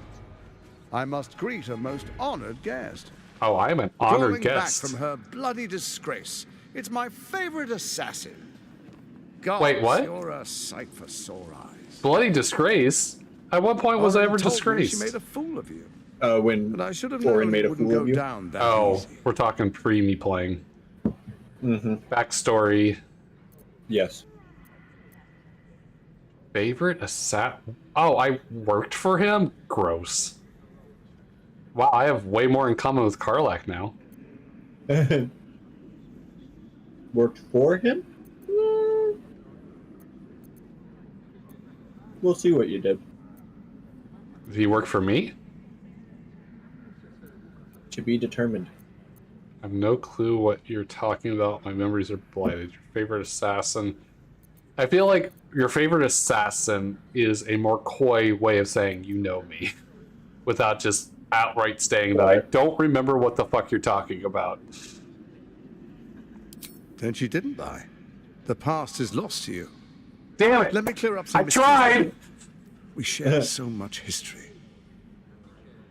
S22: I must greet a most honored guest.
S1: Oh, I am an honored
S22: Crawling
S1: guest.
S22: back from her bloody disgrace. It's my favorite assassin. Gods,
S1: Wait, what?
S22: You're a sight for sore eyes.
S1: Bloody disgrace? At what point was I ever
S22: Orin told me
S1: disgraced?
S22: She made a fool of you.
S10: When
S22: but I should have
S10: Orin
S22: known
S10: made
S22: it
S10: a
S22: wouldn't
S10: fool
S22: go
S10: of you?
S22: down that easy.
S1: We're talking pre me playing.
S10: Mm-hmm.
S1: Backstory.
S10: Yes.
S1: Favorite assassin? Oh, I worked for him? Gross. Wow, I have way more in common with Karlach now.
S10: Worked for him? We'll see what you did.
S1: Did he work for me?
S10: To be determined.
S1: I have no clue what you're talking about. My memories are blighted. Your favorite assassin? I feel like your favorite assassin is a more coy way of saying you know me, without just outright saying that I don't remember what the fuck you're talking about.
S22: Then she didn't lie. The past is lost to you.
S1: Damn it!
S22: Let me clear up some
S1: I tried!
S22: We share so much history.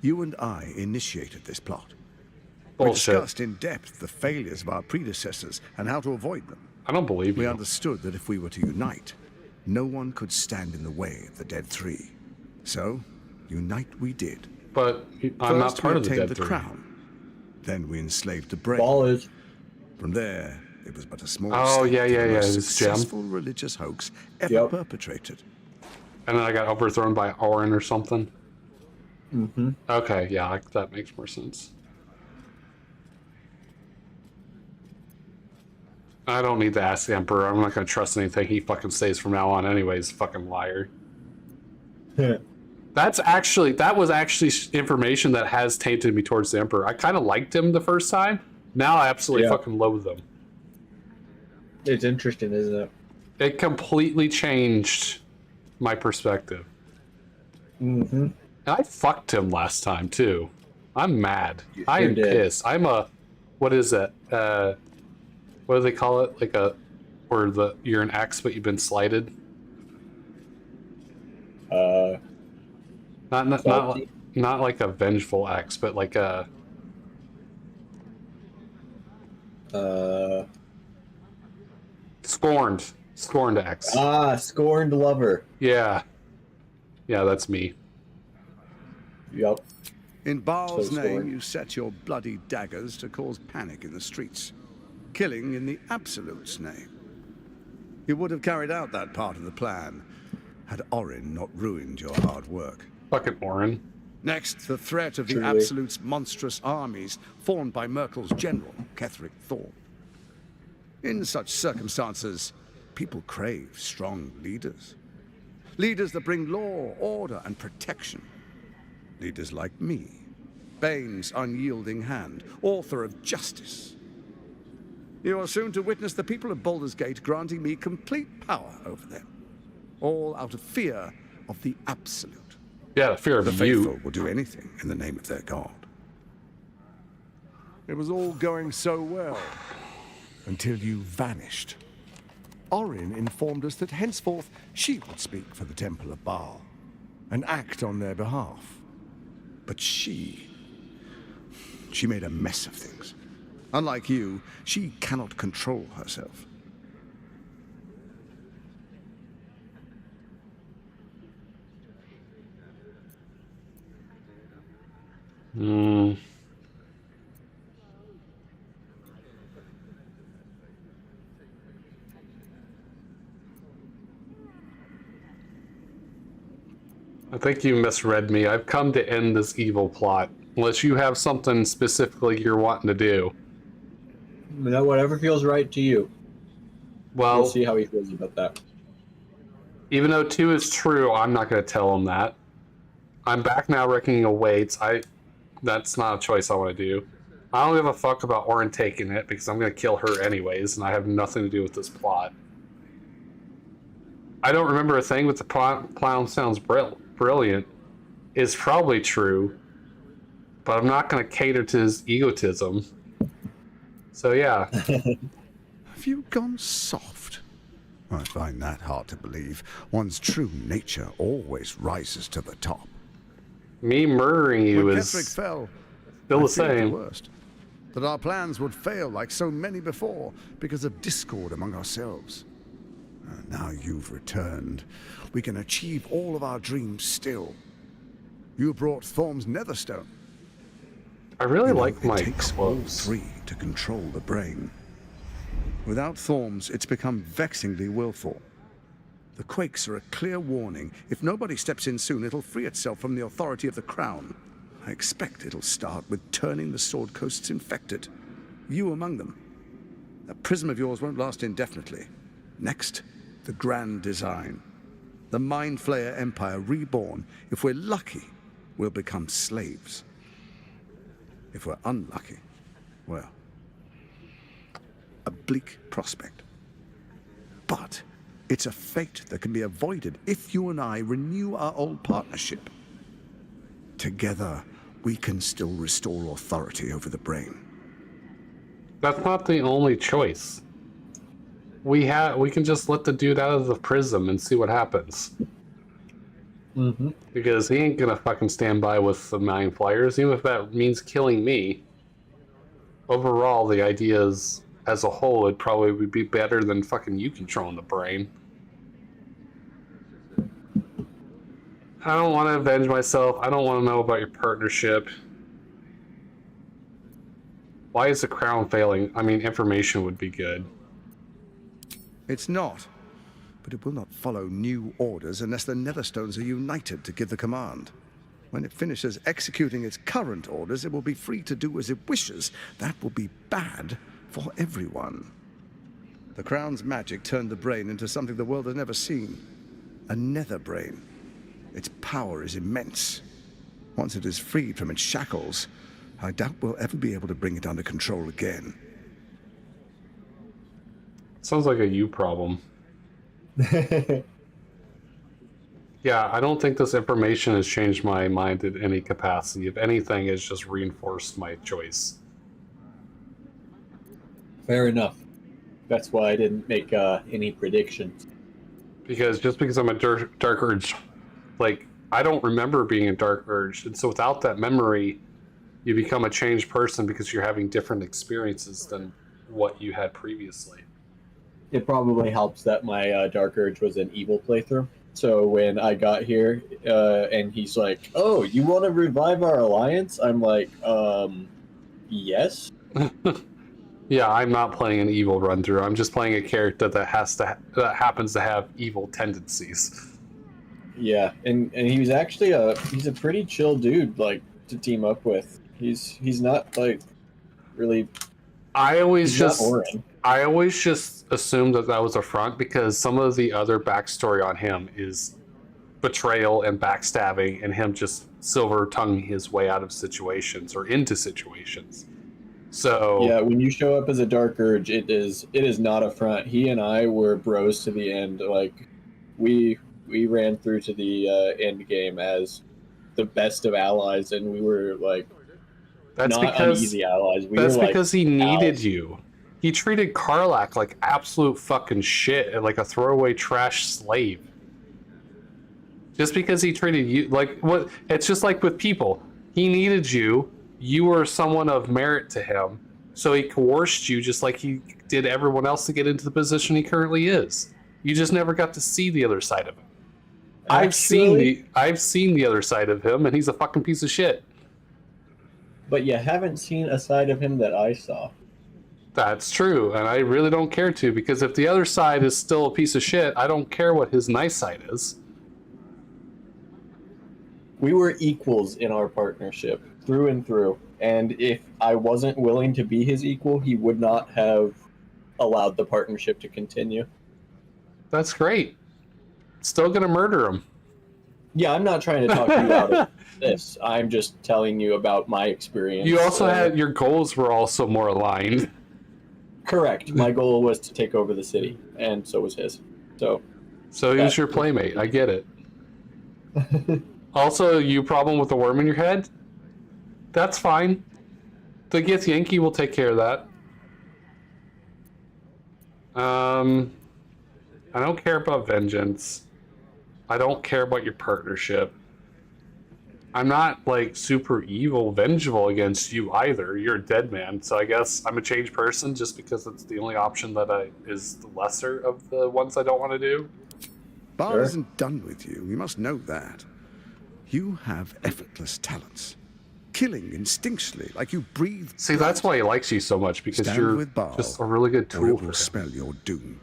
S22: You and I initiated this plot. We
S1: Bullshit.
S22: discussed in depth the failures of our predecessors and how to avoid them.
S1: I don't believe
S22: We
S1: you.
S22: understood that if we were to unite, no one could stand in the way of the Dead Three. So, unite we did.
S1: But I'm not
S22: First,
S1: part
S22: we
S1: of the
S22: obtained
S1: Dead
S22: the
S1: Three.
S22: crown. Then we enslaved the brain.
S10: Ballers.
S22: From there, it was but a small
S1: Oh,
S22: step
S1: yeah,
S22: to
S1: yeah,
S22: the
S1: yeah,
S22: most
S1: this gem.
S22: successful religious hoax ever perpetrated.
S1: And then I got overthrown by Orin or something.
S10: Mm-hmm.
S1: Okay, yeah, that makes more sense. I don't need to ask the Emperor. I'm not going to trust anything he fucking says from now on anyways, fucking liar. That was actually information that has tainted me towards the Emperor. I kind of liked him the first time. Now I absolutely fucking loathe him.
S10: It's interesting, isn't it?
S1: It completely changed my perspective.
S10: Mm-hmm.
S1: And I fucked him last time, too. I'm mad. I am
S10: did.
S1: pissed. I'm a... What is it? What do they call it? Like a... Or you're an ex, but you've been slighted? Not like a vengeful ex, but like a... Scorned. Scorned ex.
S10: Scorned lover.
S1: Yeah. Yeah, that's me.
S10: Yup.
S22: In Baal's
S10: So
S22: name,
S10: scorned.
S22: you set your bloody daggers to cause panic in the streets. Killing in the Absolute's name. You would have carried out that part of the plan had Orin not ruined your hard work.
S1: Fucking Orin.
S22: Next, the threat of the
S10: Truly.
S22: Absolute's monstrous armies formed by Merkel's general, Ketheric Thorn. In such circumstances, people crave strong leaders. Leaders that bring law, order, and protection. Leaders like me, Bane's unyielding hand, author of justice. You are soon to witness the people of Baldur's Gate granting me complete power over them. All out of fear of the Absolute.
S1: Yeah, fear of
S22: the
S1: you.
S22: faithful will do anything in the name of their god.
S8: It was all going so well until you vanished. Orin informed us that henceforth she would speak for the Temple of Baal and act on their behalf.
S22: But she made a mess of things. Unlike you, she cannot control herself.
S1: I think you misread me. I've come to end this evil plot. Unless you have something specifically you're wanting to do.
S10: You know, whatever feels right to you.
S1: Well,
S10: We'll see how he feels about that.
S1: Even though 2 is true, I'm not going to tell him that. I'm back now reckoning awaits. That's not a choice I want to do. I don't give a fuck about Orin taking it because I'm going to kill her anyways, and I have nothing to do with this plot. I don't remember a thing, but the plan sounds brilliant. It's probably true, but I'm not going to cater to his egotism. So yeah.
S22: Have you gone soft? I find that hard to believe. One's true nature always rises to the top.
S1: Me murdering you
S22: when
S1: is
S22: Ketheric fell,
S1: still
S22: I
S1: the
S22: feared
S1: same.
S22: Worst. That our plans would fail like so many before because of discord among ourselves. Now you've returned. We can achieve all of our dreams still. You brought Thorm's Netherstone.
S1: I really like
S22: it
S1: my
S22: takes all
S1: clothes.
S22: 3 to control the brain. Without Thorm's, it's become vexingly willful. The quakes are a clear warning. If nobody steps in soon, it'll free itself from the authority of the Crown. I expect it'll start with turning the Sword Coasts infected. You among them. That prism of yours won't last indefinitely. Next, the grand design. The Mind Flayer Empire reborn. If we're lucky, we'll become slaves. If we're unlucky, well, a bleak prospect. But it's a fate that can be avoided if you and I renew our old partnership. Together, we can still restore authority over the brain.
S1: That's not the only choice. We can just let the dude out of the prism and see what happens.
S10: Mm-hmm.
S1: Because he ain't gonna fucking stand by with the Mind Flayers, even if that means killing me. Overall, the idea is as a whole, it'd probably be better than fucking you controlling the brain. I don't want to avenge myself. I don't want to know about your partnership. Why is the crown failing? I mean, information would be good.
S22: It's not. But it will not follow new orders unless the Netherstones are united to give the command. When it finishes executing its current orders, it will be free to do as it wishes. That will be bad for everyone. The Crown's magic turned the brain into something the world has never seen. A nether brain. Its power is immense. Once it is freed from its shackles, I doubt we'll ever be able to bring it under control again.
S1: Sounds like a you problem. Yeah, I don't think this information has changed my mind in any capacity. If anything, it's just reinforced my choice.
S10: Fair enough. That's why I didn't make any predictions.
S1: Because just because I'm a Dark Urge, like, I don't remember being a Dark Urge. And so without that memory, you become a changed person because you're having different experiences than what you had previously.
S10: It probably helps that my Dark Urge was an evil playthrough. So when I got here and he's like, oh, you want to revive our alliance? I'm like, yes.
S1: Yeah, I'm not playing an evil run through. I'm just playing a character that happens to have evil tendencies.
S10: Yeah, and he was actually he's a pretty chill dude, like, to team up with. He's not like really.
S1: I always just assumed that was a front because some of the other backstory on him is betrayal and backstabbing, and him just silver tonguing his way out of situations or into situations. So
S10: yeah, when you show up as a Dark Urge, it is not a front. He and I were bros to the end. Like, we ran through to the end game as the best of allies, and we were like uneasy allies.
S1: That's because he needed you. He treated Karlach like absolute fucking shit and like a throwaway trash slave. Just because he treated you like what? It's just like with people. He needed you. You were someone of merit to him, so he coerced you just like he did everyone else to get into the position he currently is. You just never got to see the other side of him. I've seen the other side of him, and he's a fucking piece of shit.
S10: But you haven't seen a side of him that I saw.
S1: That's true, and I really don't care to, because if the other side is still a piece of shit, I don't care what his nice side is.
S10: We were equals in our partnership, through and through. And if I wasn't willing to be his equal, he would not have allowed the partnership to continue.
S1: That's great. Still gonna murder him.
S10: Yeah, I'm not trying to talk you out of this. I'm just telling you about my experience.
S1: You also had your goals were also more aligned.
S10: Correct. My goal was to take over the city, and so was his. So
S1: he was your playmate. I get it. Also, you problem with the worm in your head? That's fine. The Gith Yankee will take care of that. I don't care about vengeance. I don't care about your partnership. I'm not like super evil, vengeful against you either. You're a dead man, so I guess I'm a changed person just because it's the only option that is the lesser of the ones I don't want to do.
S22: Bard isn't done with you. You must know that. You have effortless talents. Killing instinctually, like you breathe.
S1: See, that's why he likes you so much, because you're just a really good tool for him.
S22: Spell your doom.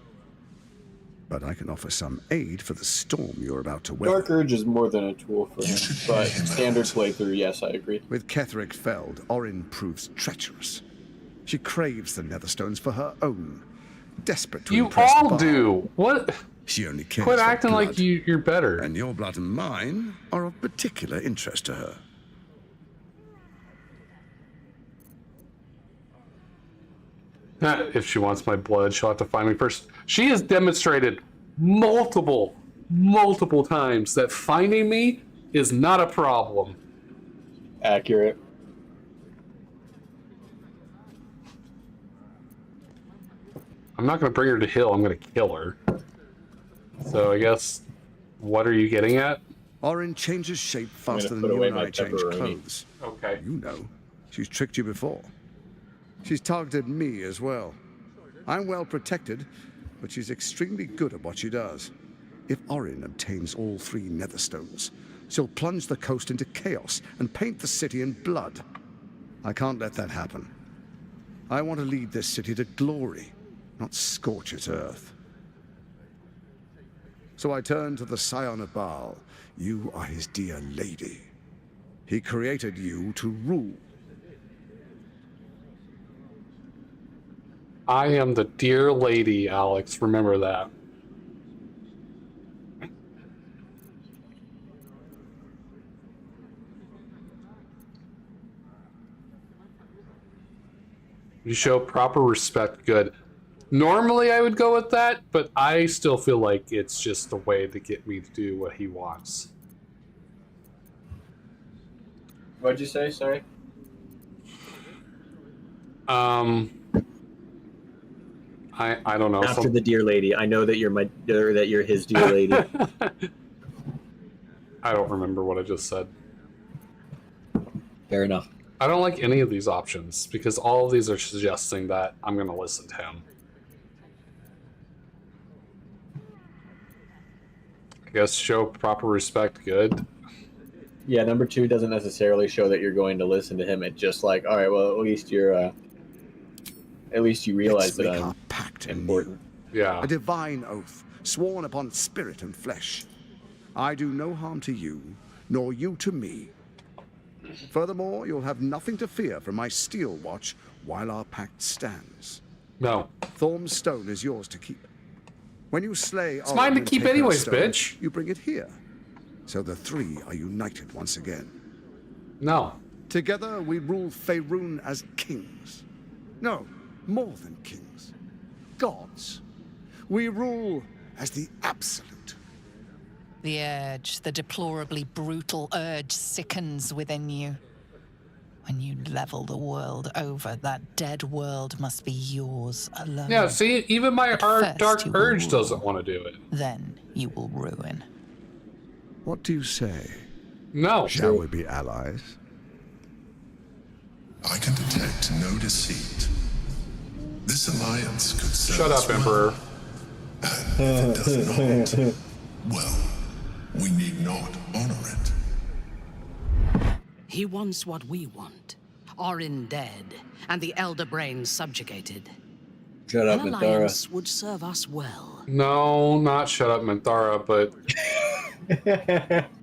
S22: But I can offer some aid for the storm you're about to weather.
S10: Dark Urge is more than a tool for him, but standard playthrough, yes, I agree.
S22: With Ketheric Feld, Orin proves treacherous. She craves the Netherstones for her own. Desperate to impress
S1: You all
S22: Bard.
S1: do. What?
S22: She only cares
S1: Quit
S22: for
S1: acting
S22: blood.
S1: like you're better.
S22: And your blood and mine are of particular interest to her.
S1: If she wants my blood, she'll have to find me first. She has demonstrated multiple times that finding me is not a problem.
S10: Accurate.
S1: I'm not going to bring her to Hill, I'm going to kill her. So I guess, what are you getting at?
S22: Orin changes shape faster than you and I change clothes.
S1: Okay.
S22: You know. She's tricked you before. She's targeted me as well. I'm well protected, but she's extremely good at what she does. If Orin obtains all 3 Netherstones, she'll plunge the coast into chaos and paint the city in blood. I can't let that happen. I want to lead this city to glory, not scorch its earth. So I turn to the Scion of Baal. You are his dear lady. He created you to rule.
S1: I am the dear lady, Alex. Remember that. You show proper respect. Good. Normally I would go with that, but I still feel like it's just a way to get me to do what he wants.
S10: What'd you say? Sorry.
S1: I don't know.
S10: After the dear lady, I know that you're his dear lady.
S1: I don't remember what I just said.
S10: Fair enough.
S1: I don't like any of these options because all of these are suggesting that I'm going to listen to him. I guess show proper respect. Good.
S10: Yeah, number 2 doesn't necessarily show that you're going to listen to him. It's just like, all right, well, at least you realize that I'm important.
S1: Yeah.
S22: A divine oath, sworn upon spirit and flesh. I do no harm to you, nor you to me. Furthermore, you'll have nothing to fear from my steel watch while our pact stands.
S1: No.
S22: Thorm's stone is yours to keep. When you slay
S1: It's mine to keep anyways, bitch.
S22: You bring it here. So the 3 are united once again.
S1: No.
S22: Together we rule Faerun as kings. No, more than kings. Gods. We rule as the absolute.
S9: The urge, the deplorably brutal urge sickens within you. When you level the world over, that dead world must be yours alone.
S1: Yeah, see, even my
S9: first
S1: dark
S9: you will
S1: urge
S9: rule.
S1: doesn't want to do it.
S9: Then you will ruin.
S22: What do you say?
S1: No.
S22: Shall we be allies?
S16: I can detect no deceit. This alliance could serve
S1: Shut
S16: us
S1: up,
S16: well.
S1: Emperor.
S16: And if it does not, well, we need not honor it.
S13: He wants what we want. Orin dead, and the Elder Brains subjugated.
S10: Shut up,
S13: An
S10: Minthara.
S13: alliance would serve us well.
S1: No, not shut up, Minthara, but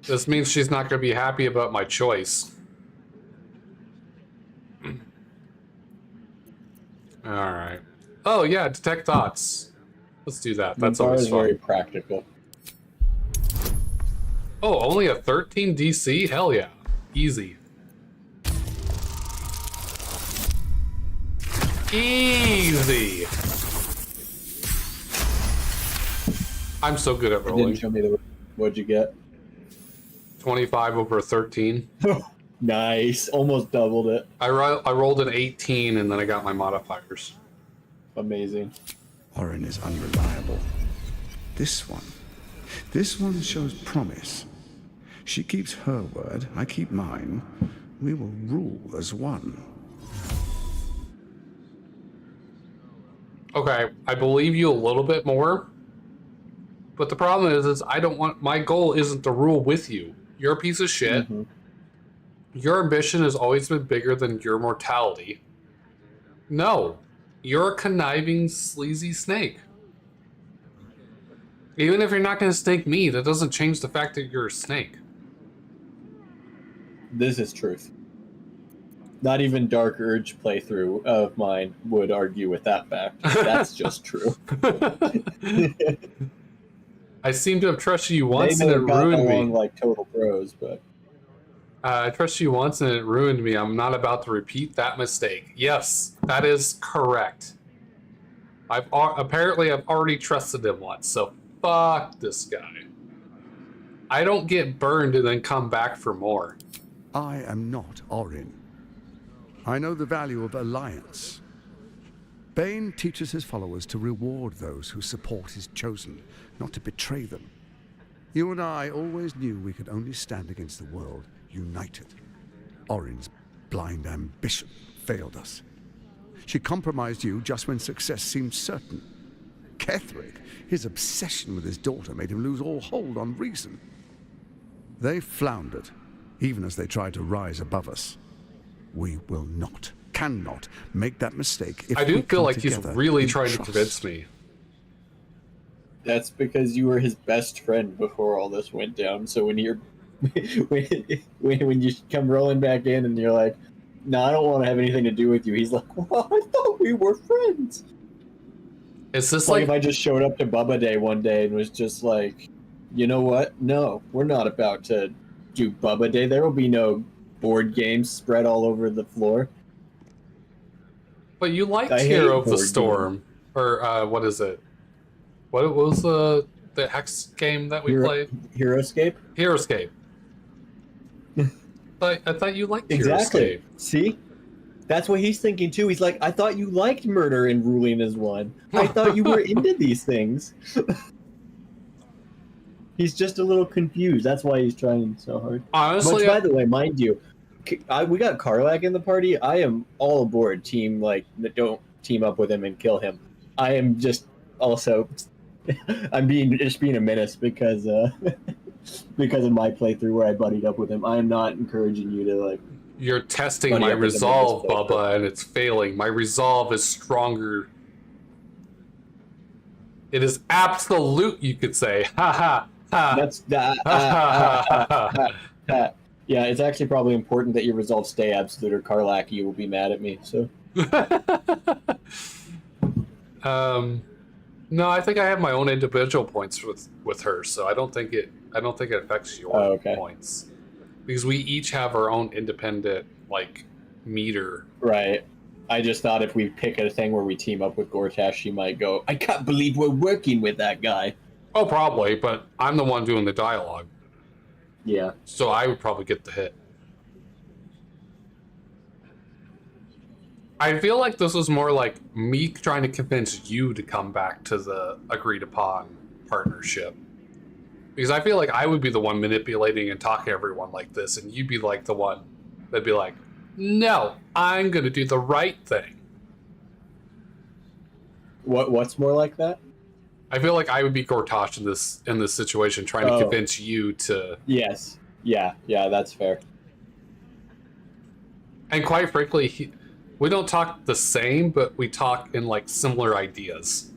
S1: this means she's not going to be happy about my choice. Alright. Oh, yeah, detect thoughts. Let's do that. That's
S10: Minthara
S1: always
S10: is
S1: fun.
S10: very practical.
S1: Oh, only a 13 DC? Hell yeah. Easy. Easy. I'm so good at
S10: It
S1: rolling.
S10: didn't show me what'd you get?
S1: 25 over 13.
S10: Nice. Almost doubled it.
S1: I rolled an 18 and then I got my modifiers.
S10: Amazing.
S22: Orin is unreliable. This one shows promise. She keeps her word, I keep mine. We will rule as one.
S1: Okay, I believe you a little bit more. But the problem is I don't want, my goal isn't to rule with you. You're a piece of shit.
S10: Mm-hmm.
S1: Your ambition has always been bigger than your mortality. No, you're a conniving, sleazy snake. Even if you're not going to snake me, that doesn't change the fact that you're a snake.
S10: This is truth. Not even Dark Urge playthrough of mine would argue with that fact. That's just true.
S1: I seem to have trusted you once
S10: They
S1: and
S10: may
S1: it
S10: have gotten
S1: ruined
S10: along
S1: me.
S10: like total pros, but
S1: I trusted you once and it ruined me. I'm not about to repeat that mistake. Yes, that is correct. Apparently I've already trusted him once, so fuck this guy. I don't get burned and then come back for more.
S22: I am not Orin. I know the value of alliance. Bane teaches his followers to reward those who support his chosen, not to betray them. You and I always knew we could only stand against the world united. Orin's blind ambition failed us. She compromised you just when success seemed certain. Ketherick, his obsession with his daughter made him lose all hold on reason. They floundered, even as they tried to rise above us. We will not, cannot, make that mistake if
S1: I do
S22: we
S1: feel
S22: come
S1: like he's
S22: together
S1: really
S22: in
S1: trying to
S22: trust.
S1: convince me.
S10: That's because you were his best friend before all this went down. So when you're when you come rolling back in and you're like, "No, I don't want to have anything to do with you," he's like, "Well, I thought we were friends."
S1: Is this
S10: Like
S1: like
S10: if I just showed up to Bubba Day one day and was just like, "You know what? No, we're not about to do Bubba Day. There will be no board games spread all over the floor."
S1: But you liked
S10: I hate
S1: Hero of the
S10: board
S1: Storm, or what is it? What was the X game that we played?
S10: Heroescape.
S1: Heroescape. I thought you liked
S10: Exactly.
S1: Heroescape.
S10: See? That's what he's thinking too. He's like, I thought you liked murder and ruling as one. I thought you were into these things. He's just a little confused. That's why he's trying so hard.
S1: Honestly,
S10: which, by the way, mind you, we got Karlak in the party. I am all aboard team, like, don't team up with him and kill him. I am just also, I'm just being a menace because because of my playthrough where I buddied up with him. I am not encouraging you to, like,
S1: you're testing
S10: buddy
S1: my
S10: up with him in this
S1: resolve,
S10: playthrough.
S1: Bubba, and it's failing. My resolve is stronger. It is absolute, you could say. Ha ha ha.
S10: That's yeah, it's actually probably important that your resolve stay absolute, or Karlaki will be mad at me. So,
S1: no, I think I have my own individual points with her, so I don't think it affects your points, because we each have our own independent like meter.
S10: Right. I just thought if we pick a thing where we team up with Gortash, she might go, "I can't believe we're working with that guy."
S1: Oh, probably, but I'm the one doing the dialogue.
S10: Yeah.
S1: So I would probably get the hit. I feel like this was more like me trying to convince you to come back to the agreed upon partnership. Because I feel like I would be the one manipulating and talking to everyone like this, and you'd be like the one that'd be like, "No, I'm going to do the right thing."
S10: What's more like that?
S1: I feel like I would be Gortash in this situation, trying to convince you to.
S10: Yes. Yeah, that's fair.
S1: And quite frankly, we don't talk the same, but we talk in like similar ideas,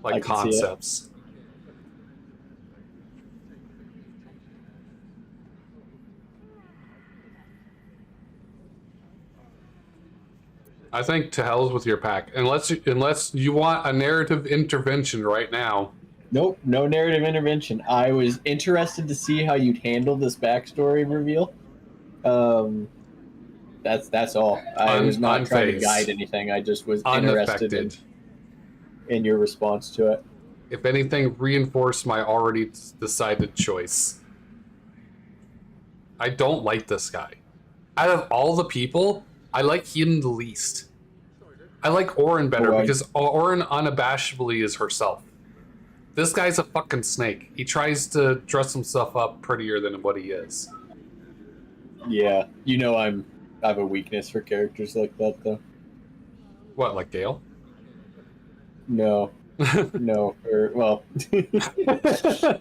S1: like concepts. I think to hell's with your pack, unless you want a narrative intervention right now.
S10: Nope, no narrative intervention. I was interested to see how you'd handle this backstory reveal. That's all. I was not trying to guide anything. I just was interested in your response to it.
S1: If anything, reinforced my already decided choice. I don't like this guy. Out of all the people, I like him the least. I like Orin better because Orin unabashedly is herself. This guy's a fucking snake. He tries to dress himself up prettier than what he is.
S10: Yeah, you know I have a weakness for characters like that, though.
S1: What, like Gale?
S10: No, no, or well,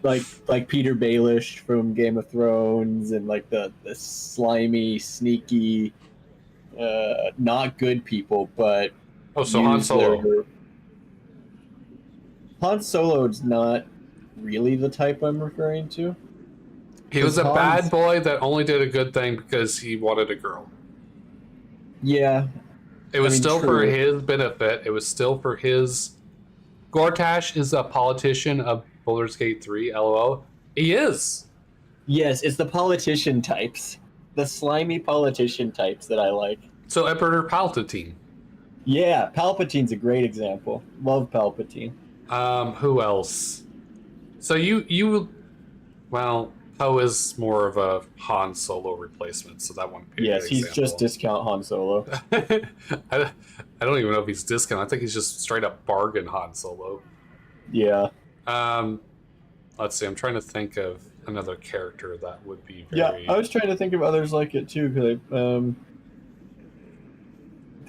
S10: like Peter Baelish from Game of Thrones, and like the slimy, sneaky, not good people, but
S1: so Han Solo.
S10: Han Solo's not really the type I'm referring to.
S1: He was a bad boy that only did a good thing because he wanted a girl.
S10: Yeah.
S1: It was still for his benefit. It was still for his... Gortash is a politician of Baldur's Gate 3, LOL. He is.
S10: Yes, it's the politician types. The slimy politician types that I like.
S1: So Emperor Palpatine.
S10: Yeah, Palpatine's a great example. Love Palpatine.
S1: Who else? So you well, Poe is more of a Han Solo replacement, so that wouldn't be a good
S10: he's
S1: example.
S10: just discount Han Solo.
S1: I don't even know if he's discount. I think he's just straight up bargain Han Solo.
S10: Yeah.
S1: Let's see. I'm trying to think of another character that would be very...
S10: Yeah, I was trying to think of others like it too, because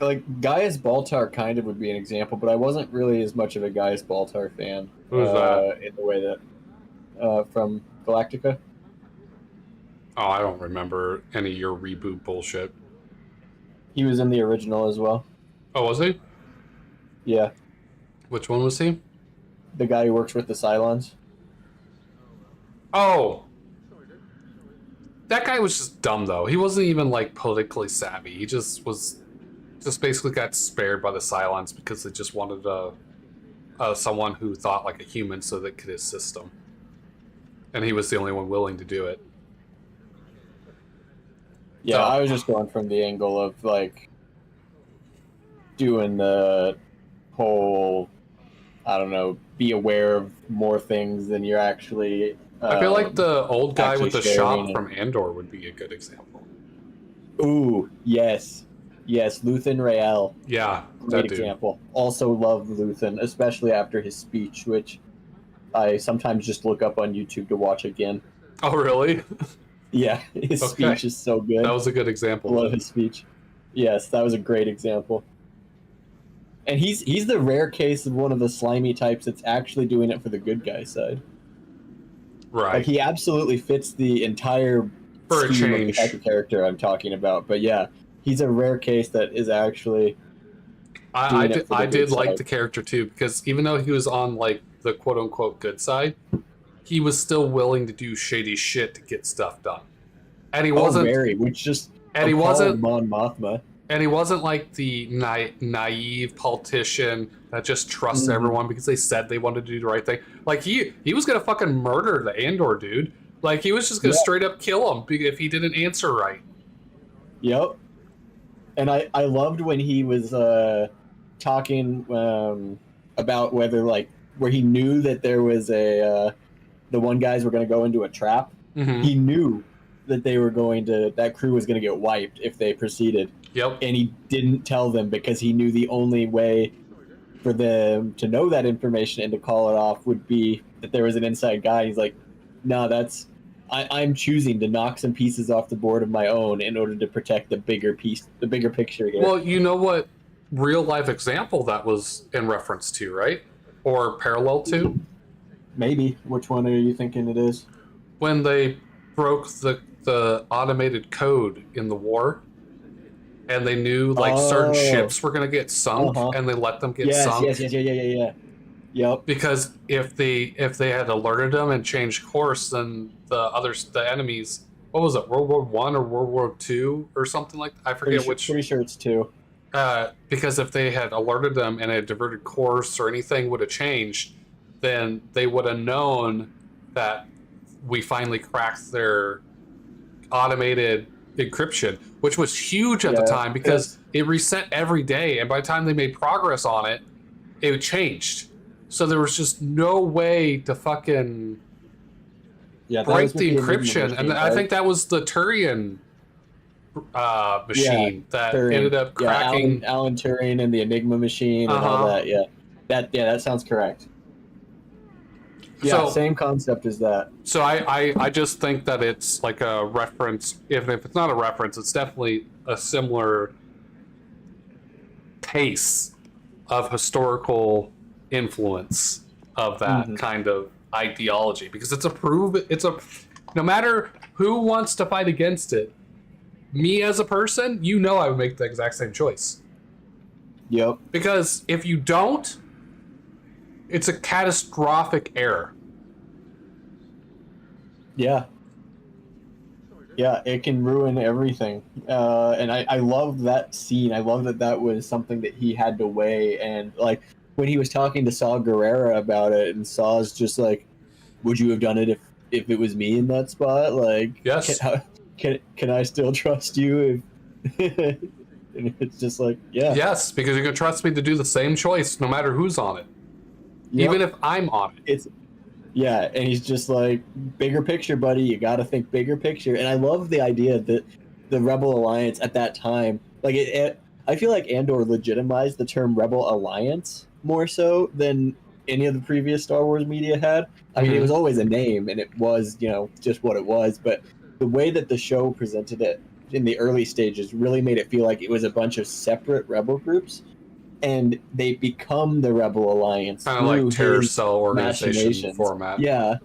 S10: like Gaius Baltar kind of would be an example, but I wasn't really as much of a Gaius Baltar fan.
S1: Who's that?
S10: In the way that from Galactica.
S1: Oh, I don't remember any of your reboot bullshit.
S10: He was in the original as well.
S1: Oh, was he?
S10: Yeah.
S1: Which one was he?
S10: The guy who works with the Cylons.
S1: Oh. That guy was just dumb, though. He wasn't even, like, politically savvy. He just basically got spared by the Cylons because they just wanted someone who thought like a human so they could assist them. And he was the only one willing to do it.
S10: Yeah,
S1: So,
S10: I was just going from the angle of, like, doing the whole, I don't know, be aware of more things than you're actually...
S1: I feel like the old guy with the shop
S10: and...
S1: from Andor would be a good example.
S10: Ooh, yes. Yes, Luthen Rael.
S1: Yeah,
S10: great example. Also love Luthen, especially after his speech, which I sometimes just look up on YouTube to watch again.
S1: Oh, really?
S10: Yeah, his speech is so good.
S1: That was a good example.
S10: Love his speech. Yes, that was a great example. And he's the rare case of one of the slimy types that's actually doing it for the good guy side.
S1: Right.
S10: Like, he absolutely fits the entire
S1: for a
S10: scheme of the
S1: change
S10: type of character I'm talking about. But yeah, he's a rare case that is actually...
S1: I did like the character too, because even though he was on like the quote unquote good side, he was still willing to do shady shit to get stuff done. And he wasn't
S10: he wasn't Mon Mothma.
S1: And he wasn't like the naive politician that just trusts everyone because they said they wanted to do the right thing. Like he was gonna fucking murder the Andor dude. Like he was just gonna straight up kill him if he didn't answer right.
S10: Yep. And I loved when he was talking about whether, like, where he knew that there was the one guys were going to go into a trap.
S1: Mm-hmm.
S10: He knew that that crew was going to get wiped if they proceeded.
S1: Yep.
S10: And he didn't tell them because he knew the only way for them to know that information and to call it off would be that there was an inside guy. He's like, no, I'm choosing to knock some pieces off the board of my own in order to protect the bigger picture here.
S1: Well, you know what real life example that was in reference to, right? Or parallel to?
S10: Maybe. Which one are you thinking it is?
S1: When they broke the automated code in the war, and they knew like certain ships were going to get sunk, and they let them get sunk.
S10: Yeah. Yep.
S1: Because if they had alerted them and changed course, then the enemies, what was it, World War I or World War II or something like that? I forget which.
S10: Pretty sure it's 2.
S1: Because if they had alerted them and a diverted course or anything would have changed, then they would have known that we finally cracked their automated encryption, which was huge at the time because it reset every day, and by the time they made progress on it, it changed. So there was just no way to fucking break the encryption. Machine, and I think that was the Turian machine that
S10: Turing.
S1: Ended up cracking.
S10: Alan Turing and the Enigma machine and all that. Yeah, that sounds correct. Yeah, so, same concept as that.
S1: So I just think that it's like a reference. If it's not a reference, it's definitely a similar pace of historical influence of that kind of ideology, because no matter who wants to fight against it, me as a person, I would make the exact same choice.
S10: Yep.
S1: Because if you don't, it's a catastrophic error.
S10: Yeah, it can ruin everything. And I love that scene. I love that was something that he had to weigh. And like when he was talking to Saw Gerrera about it, and Saw's just like, "Would you have done it if it was me in that spot? Like,
S1: yes.
S10: Can I still trust you?" And it's just like, yeah.
S1: Yes, because you can trust me to do the same choice no matter who's on it, even if I'm on it.
S10: Yeah, and he's just like, bigger picture, buddy. You got to think bigger picture. And I love the idea that the Rebel Alliance at that time, like I feel like Andor legitimized the term Rebel Alliance more so than any of the previous Star Wars media had. I mean, it was always a name, and it was, just what it was. But the way that the show presented it in the early stages really made it feel like it was a bunch of separate rebel groups, and they become the Rebel Alliance
S1: Kind of
S10: through
S1: like terror
S10: his
S1: cell organization
S10: machinations.
S1: format.
S10: Yeah,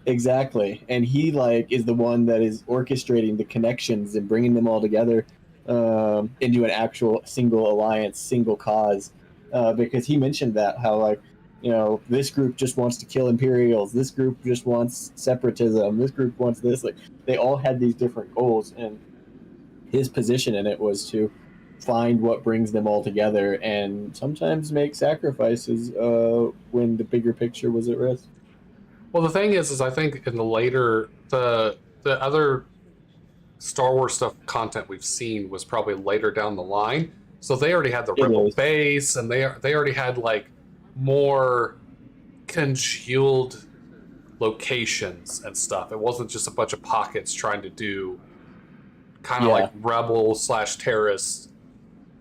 S10: exactly. And he like is the one that is orchestrating the connections and bringing them all together into an actual single alliance, single cause. Because he mentioned that how like, you know, this group just wants to kill Imperials, this group just wants separatism, this group wants this. Like they all had these different goals, and his position in it was to find what brings them all together and sometimes make sacrifices when the bigger picture was at risk.
S1: Well, the thing is I think in the later the other Star Wars stuff content we've seen was probably later down the line. So they already had the Rebel base, and they already had like more congealed locations and stuff. It wasn't just a bunch of pockets trying to do kind of like rebel / terrorists.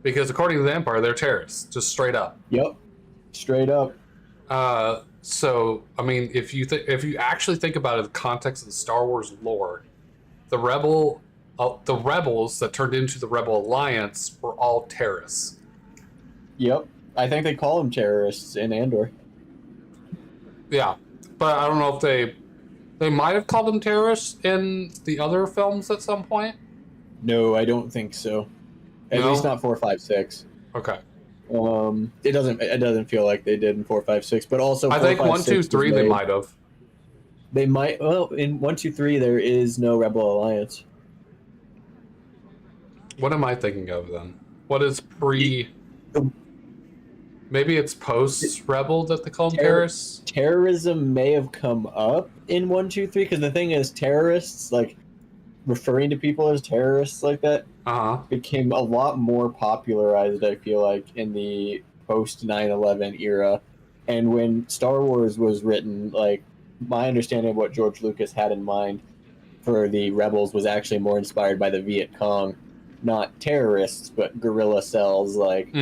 S1: Because according to the Empire, they're terrorists, just straight up.
S10: Yep, straight up.
S1: So I mean, if you actually think about it in the context of the Star Wars lore, the rebels that turned into the Rebel Alliance were all terrorists.
S10: Yep, I think they call them terrorists in Andor.
S1: Yeah, but I don't know if they might have called them terrorists in the other films at some point.
S10: No, I don't think so. At least not 4, 5, 6.
S1: Okay.
S10: It doesn't feel like they did in 4, 5, 6, but also
S1: I think 1, 2, 3 they might have.
S10: They might. Well, in 1, 2, 3 there is no Rebel Alliance.
S1: What am I thinking of then? What is pre? Maybe it's post Rebel that they call them terrorists.
S10: Terrorism may have come up in 1, 2, 3 because the thing is, terrorists, like referring to people as terrorists like that, became a lot more popularized. I feel like in the post 9/11 era, and when Star Wars was written, like my understanding of what George Lucas had in mind for the rebels was actually more inspired by the Viet Cong, not terrorists, but guerrilla cells, like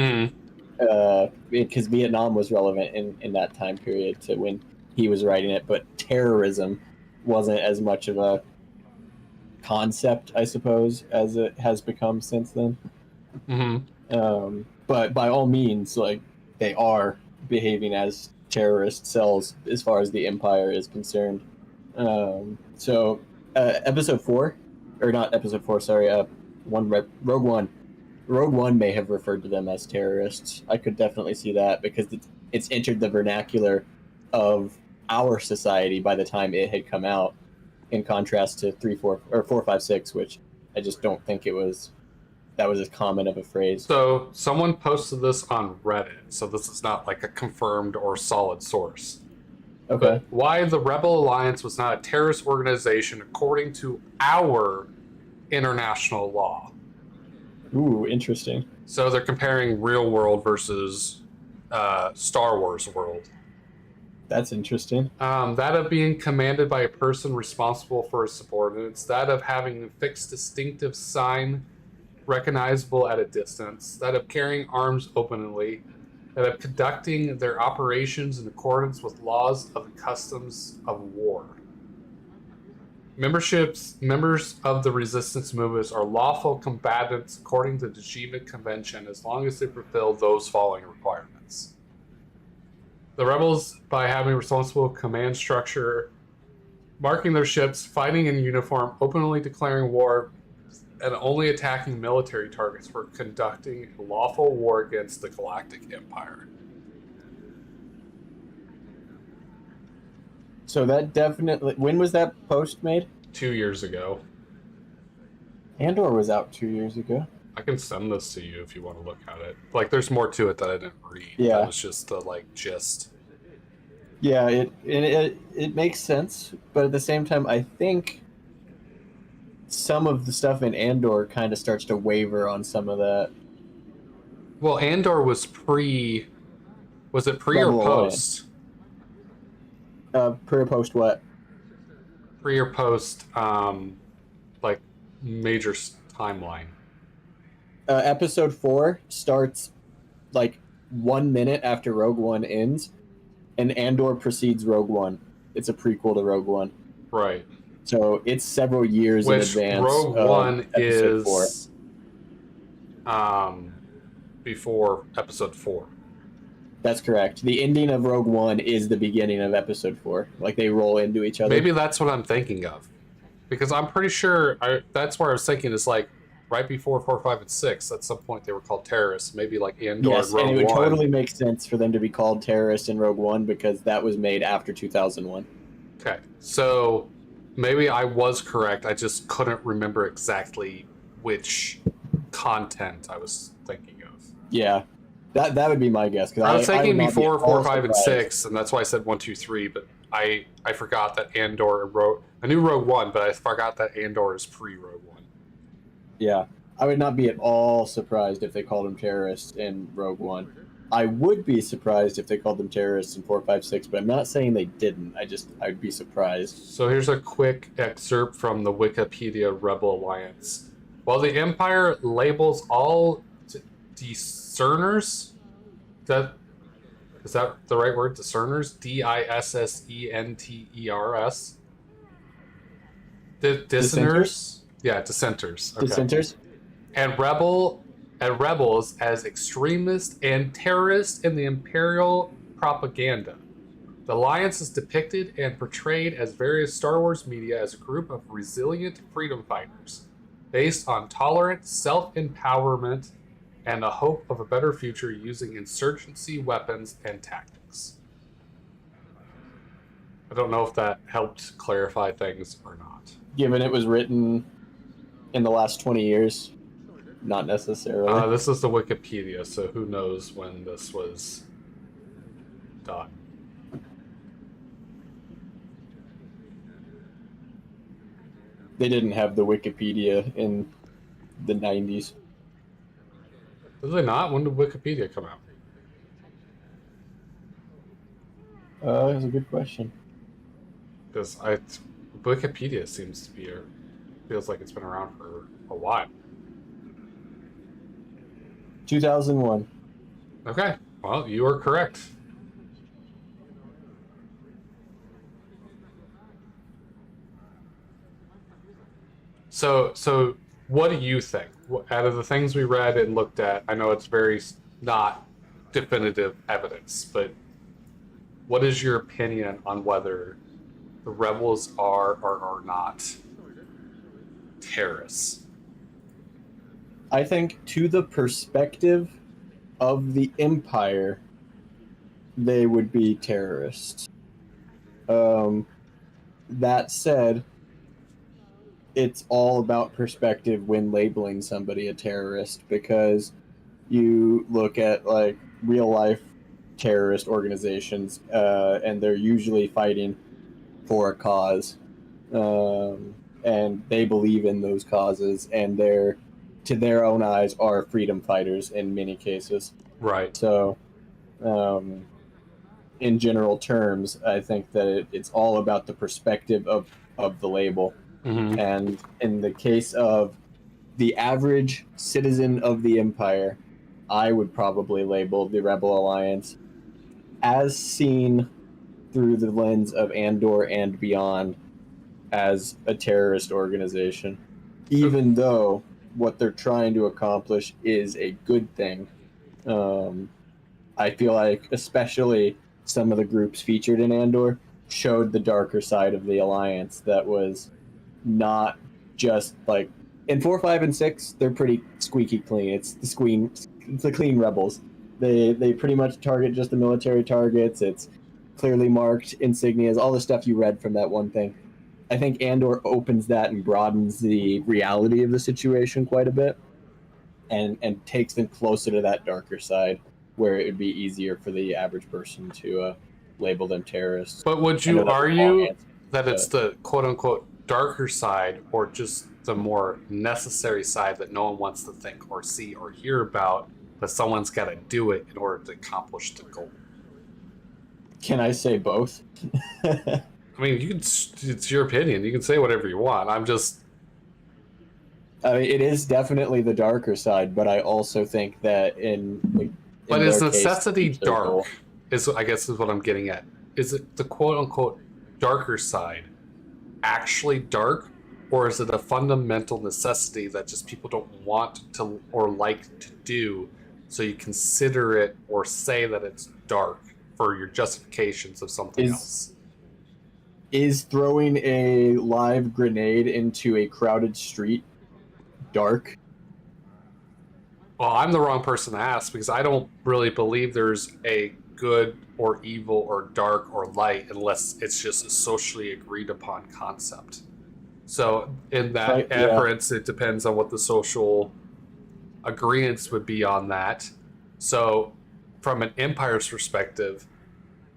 S10: because Vietnam was relevant in that time period to when he was writing it, but terrorism wasn't as much of a concept, I suppose, as it has become since then. But by all means, like they are behaving as terrorist cells as far as the Empire is concerned. So episode 4, or not episode 4, sorry, Rogue One. Rogue One may have referred to them as terrorists. I could definitely see that because it's entered the vernacular of our society by the time it had come out, in contrast to 3, 4, or 4, 5, 6, which I just don't think that was as common of a phrase.
S1: So someone posted this on Reddit, so this is not like a confirmed or solid source.
S10: Okay.
S1: But why the Rebel Alliance was not a terrorist organization according to our international law.
S10: Ooh, interesting.
S1: So they're comparing real world versus Star Wars world.
S10: That's interesting.
S1: That of being commanded by a person responsible for his subordinates. That of having a fixed distinctive sign recognizable at a distance. That of carrying arms openly. That of conducting their operations in accordance with laws of the customs of war. Members of the resistance movements are lawful combatants according to the Geneva Convention as long as they fulfill those following requirements. The rebels, by having responsible command structure, marking their ships, fighting in uniform, openly declaring war, and only attacking military targets, were conducting a lawful war against the Galactic Empire.
S10: So that definitely... When was that post made?
S1: 2 years ago.
S10: Andor was out 2 years ago.
S1: I can send this to you if you want to look at it. Like, there's more to it that I didn't read.
S10: Yeah.
S1: That was just the, like, gist.
S10: Yeah, it makes sense, but at the same time, I think some of the stuff in Andor kind of starts to waver on some of that.
S1: Well, Andor was pre... Was it pre or post?
S10: Pre or post what?
S1: Pre or post, like, major timeline.
S10: Episode 4 starts, like, 1 minute after Rogue One ends, and Andor precedes Rogue One. It's a prequel to Rogue One.
S1: Right.
S10: So it's several years in
S1: Which
S10: advance.
S1: Rogue
S10: of
S1: One
S10: episode 4.
S1: is before episode 4.
S10: That's correct. The ending of Rogue One is the beginning of episode 4. Like they roll into each other.
S1: Maybe that's what I'm thinking of, because I'm pretty sure that's where I was thinking. Is like right before 4, 5, and 6. At some point, they were called terrorists. Maybe like Andor
S10: Yes,
S1: and Rogue
S10: and it would
S1: One.
S10: totally make sense for them to be called terrorists in Rogue One because that was made after 2001.
S1: Okay, so maybe I was correct. I just couldn't remember exactly which content I was thinking of.
S10: Yeah, that would be my guess.
S1: I was thinking
S10: would not be
S1: before
S10: at
S1: 4,
S10: all
S1: 5, and
S10: surprised.
S1: 6, and that's why I said 1, 2, 3. But I forgot that Andor and Rogue. I knew Rogue One, but I forgot that Andor is pre-Rogue One.
S10: Yeah, I would not be at all surprised if they called them terrorists in Rogue One. I would be surprised if they called them terrorists in 4, 5, 6, but I'm not saying they didn't. I'd be surprised.
S1: So here's a quick excerpt from the Wikipedia Rebel Alliance. While the Empire labels all discerners, is that the right word? Discerners? Dissenters? Dissenters? Yeah, dissenters. Okay.
S10: Dissenters?
S1: And rebels as extremists and terrorists in the Imperial propaganda. The Alliance is depicted and portrayed as various Star Wars media as a group of resilient freedom fighters, based on tolerance, self-empowerment, and a hope of a better future using insurgency weapons and tactics. I don't know if that helped clarify things or not.
S10: Given it was written in the last 20 years, not necessarily.
S1: This is the Wikipedia, so who knows when this was done.
S10: They didn't have the Wikipedia in the 90s.
S1: Did they not? When did Wikipedia come out?
S10: That's a good question.
S1: Because Wikipedia seems to be feels like it's been around for a while.
S10: 2001.
S1: Okay, well, you are correct. So what do you think? Out of the things we read and looked at, I know it's very not definitive evidence, but what is your opinion on whether the rebels are or are not terrorists?
S10: I think to the perspective of the Empire, they would be terrorists. That said, it's all about perspective when labeling somebody a terrorist, because you look at like real life terrorist organizations, and they're usually fighting for a cause, and they believe in those causes, and they're, to their own eyes, are freedom fighters in many cases.
S1: Right.
S10: So, in general terms, I think that it's all about the perspective of the label.
S1: Mm-hmm.
S10: And in the case of the average citizen of the Empire, I would probably label the Rebel Alliance, as seen through the lens of Andor and beyond, as a terrorist organization, even though what they're trying to accomplish is a good thing. I feel like especially some of the groups featured in Andor showed the darker side of the Alliance that was not just like in 4, 5, and 6. They're pretty squeaky clean. It's the clean rebels. They pretty much target just the military targets. It's clearly marked insignias, all the stuff you read from that one thing. I think Andor opens that and broadens the reality of the situation quite a bit, and takes them closer to that darker side, where it would be easier for the average person to label them terrorists.
S1: But would you argue that it's the quote-unquote darker side, or just the more necessary side that no one wants to think or see or hear about, but someone's got to do it in order to accomplish the goal?
S10: Can I say both?
S1: I mean, it's your opinion. You can say whatever you want. I mean,
S10: it is definitely the darker side, but I also think that
S1: but is necessity dark? I guess is what I'm getting at. Is it the quote unquote darker side actually dark, or is it a fundamental necessity that just people don't want to or like to do, so you consider it or say that it's dark for your justifications of something else?
S10: Is throwing a live grenade into a crowded street dark?
S1: Well, I'm the wrong person to ask because I don't really believe there's a good or evil or dark or light unless it's just a socially agreed upon concept. So in that inference, it depends on what the social agreements would be on that. So from an empire's perspective,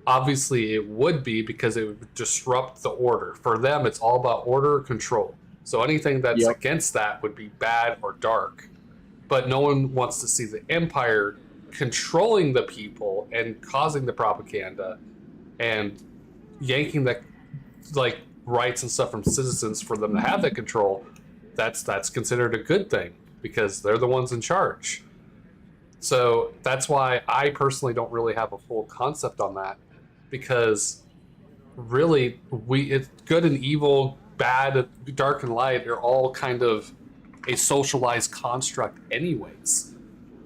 S1: obviously it would be, because it would disrupt the order. For them, it's all about order or control. So anything that's against that would be bad or dark. But no one wants to see the empire controlling the people and causing the propaganda and yanking the rights and stuff from citizens for them to have that control. That's considered a good thing because they're the ones in charge. So that's why I personally don't really have a full concept on that, because really it's good and evil, bad, dark and light are all kind of a socialized construct anyways.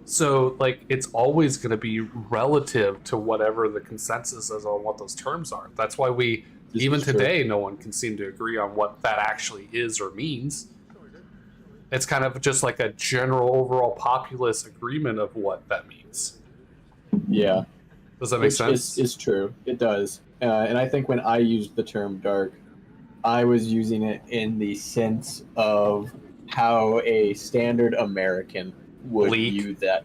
S1: So it's always going to be relative to whatever the consensus is on what those terms are. That's why even today, no one can seem to agree on what that actually is or means. It's kind of just like a general overall populist agreement of what that means.
S10: Yeah.
S1: Does that make sense?
S10: It's true. It does. And I think when I used the term dark, I was using it in the sense of how a standard American would view that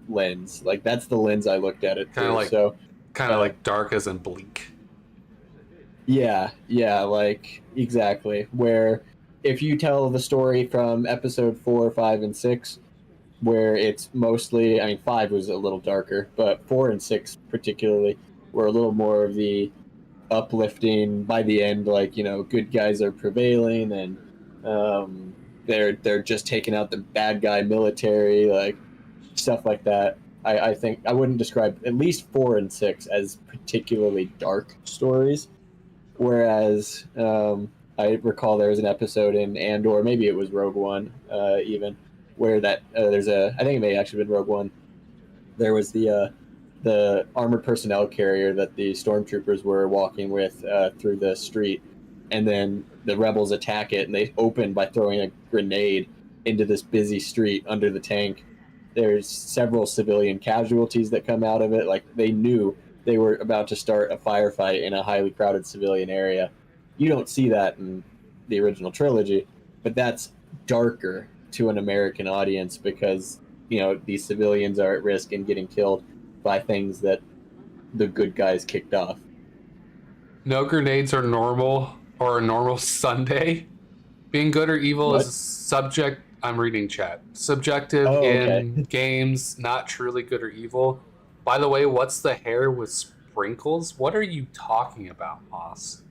S10: lens. That's the lens I looked at it through.
S1: Kind of like dark as in bleak.
S10: Yeah, exactly. Where if you tell the story from episode 4, 5, and 6, where it's mostly, 5 was a little darker, but 4 and 6 particularly were a little more of the uplifting. By the end, good guys are prevailing, and they're just taking out the bad guy military, stuff like that. I think I wouldn't describe at least 4 and 6 as particularly dark stories. Whereas I recall there was an episode in Andor, maybe it was Rogue One, even, where I think it may have actually been Rogue One. There was the armored personnel carrier that the stormtroopers were walking with through the street, and then the rebels attack it, and they open by throwing a grenade into this busy street under the tank. There's several civilian casualties that come out of it. They knew they were about to start a firefight in a highly crowded civilian area. You don't see that in the original trilogy, but that's darker to an American audience because, these civilians are at risk and getting killed by things that the good guys kicked off.
S1: No grenades are normal, or a normal Sunday. Being good or evil is subject. I'm reading chat. Subjective in games, not truly good or evil. By the way, what's the hair with sprinkles? What are you talking about, Moss?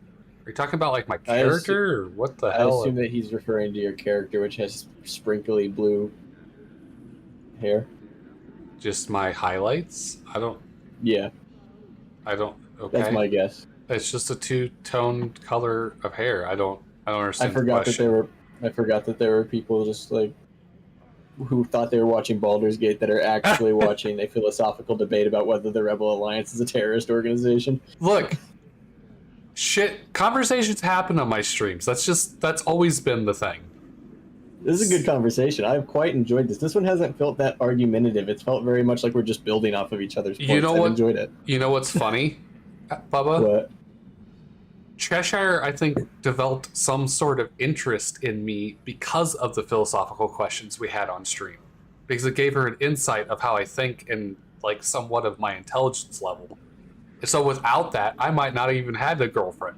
S1: Are you talking about my character, or what the hell?
S10: I assume that he's referring to your character, which has sprinkly blue hair.
S1: Just my highlights? I don't.
S10: Yeah.
S1: I don't. Okay.
S10: That's my guess.
S1: It's just a two-tone color of hair. I don't understand.
S10: I forgot that there were people just who thought they were watching Baldur's Gate that are actually watching a philosophical debate about whether the Rebel Alliance is a terrorist organization.
S1: Look, conversations happen on my streams. That's always been the thing.
S10: This is a good conversation. I've quite enjoyed this. This one hasn't felt that argumentative. It's felt very much like we're just building off of each other's points. I've enjoyed it.
S1: You know what's funny, Bubba?
S10: What?
S1: Cheshire, I think, developed some sort of interest in me because of the philosophical questions we had on stream. Because it gave her an insight of how I think and somewhat of my intelligence level. And so without that, I might not have even had a girlfriend.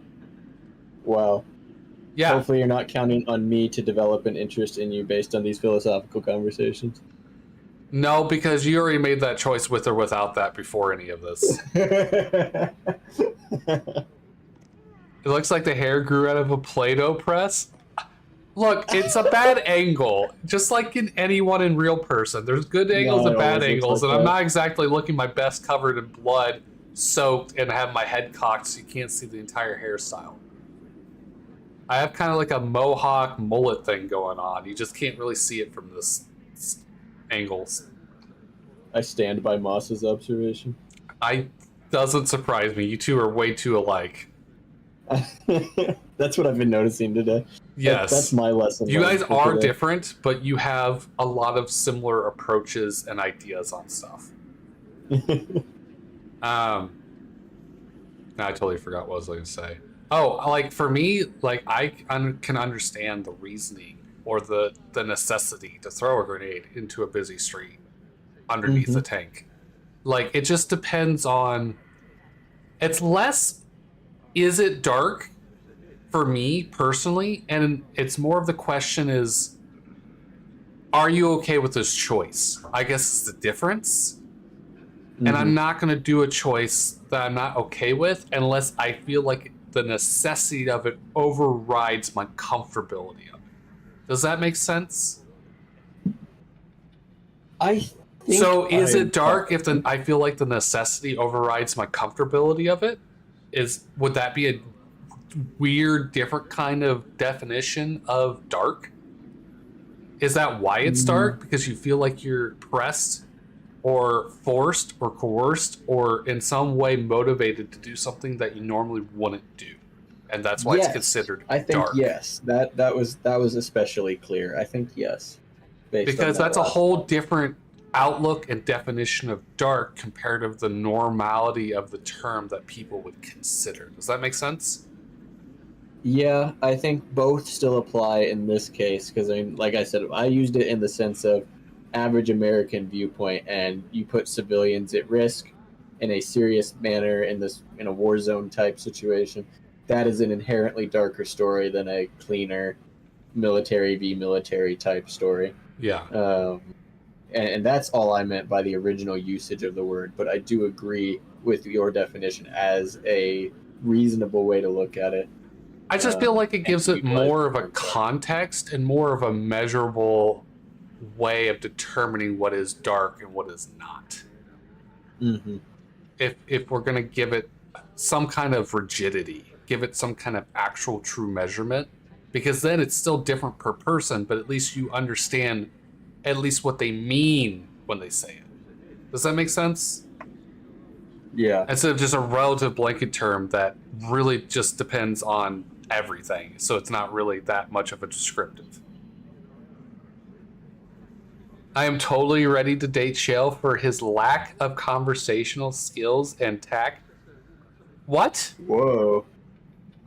S10: Wow.
S1: Yeah.
S10: Hopefully you're not counting on me to develop an interest in you based on these philosophical conversations.
S1: No, because you already made that choice with or without that before any of this. It looks like the hair grew out of a Play-Doh press. Look, it's a bad angle. Just like in anyone in real person. There's good angles and bad angles, and I'm not exactly looking my best covered in blood, soaked, and have my head cocked so you can't see the entire hairstyle. I have kind of like a mohawk mullet thing going on. You just can't really see it from this angles.
S10: I stand by Moss's observation.
S1: Doesn't surprise me. You two are way too alike.
S10: That's what I've been noticing today.
S1: Yes.
S10: That's my lesson.
S1: You guys
S10: for
S1: are
S10: today.
S1: different, but you have a lot of similar approaches and ideas on stuff. Now I totally forgot what I was going to say. Oh, like for me, like I can understand the reasoning or the necessity to throw a grenade into a busy street underneath the tank. Like it just depends on. It's less. Is it dark? For me personally, and it's more of the question is, are you okay with this choice? I guess it's the difference. And I'm not going to do a choice that I'm not okay with unless I feel like the necessity of it overrides my comfortability of it. Does that make sense? So is it dark if I feel like the necessity overrides my comfortability of it? Would that be a weird, different kind of definition of dark? Is that why it's dark? Because you feel like you're pressed or forced or coerced or in some way motivated to do something that you normally wouldn't do, and that's why it's considered dark.
S10: I think yes. That was especially clear. I think yes.
S1: Because that's a whole different outlook and definition of dark compared to the normality of the term that people would consider. Does that make sense?
S10: Yeah, I think both still apply in this case because, I mean, like I said, I used it in the sense of average American viewpoint, and you put civilians at risk in a serious manner in a war zone type situation. That is an inherently darker story than a cleaner military v military type story.
S1: Yeah.
S10: And that's all I meant by the original usage of the word. But I do agree with your definition as a reasonable way to look at it.
S1: I just feel like it gives it more of a context and more of a measurable way of determining what is dark and what is not. If we're going to give it some kind of rigidity, give it some kind of actual true measurement, because then it's still different per person, but at least you understand at least what they mean when they say it. Does that make sense?
S10: Yeah.
S1: Instead of just a relative blanket term that really just depends on everything, so it's not really that much of a descriptive. I am totally ready to date Shale for his lack of conversational skills and tact. What?
S10: Whoa.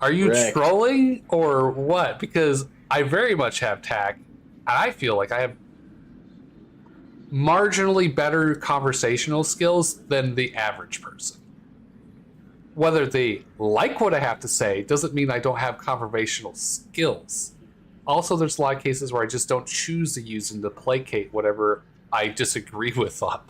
S1: Are you
S10: Correct.
S1: trolling or what? Because I very much have tact, and I feel like I have marginally better conversational skills than the average person. Whether they like what I have to say doesn't mean I don't have conversational skills. Also, there's a lot of cases where I just don't choose to use them to placate whatever I disagree with on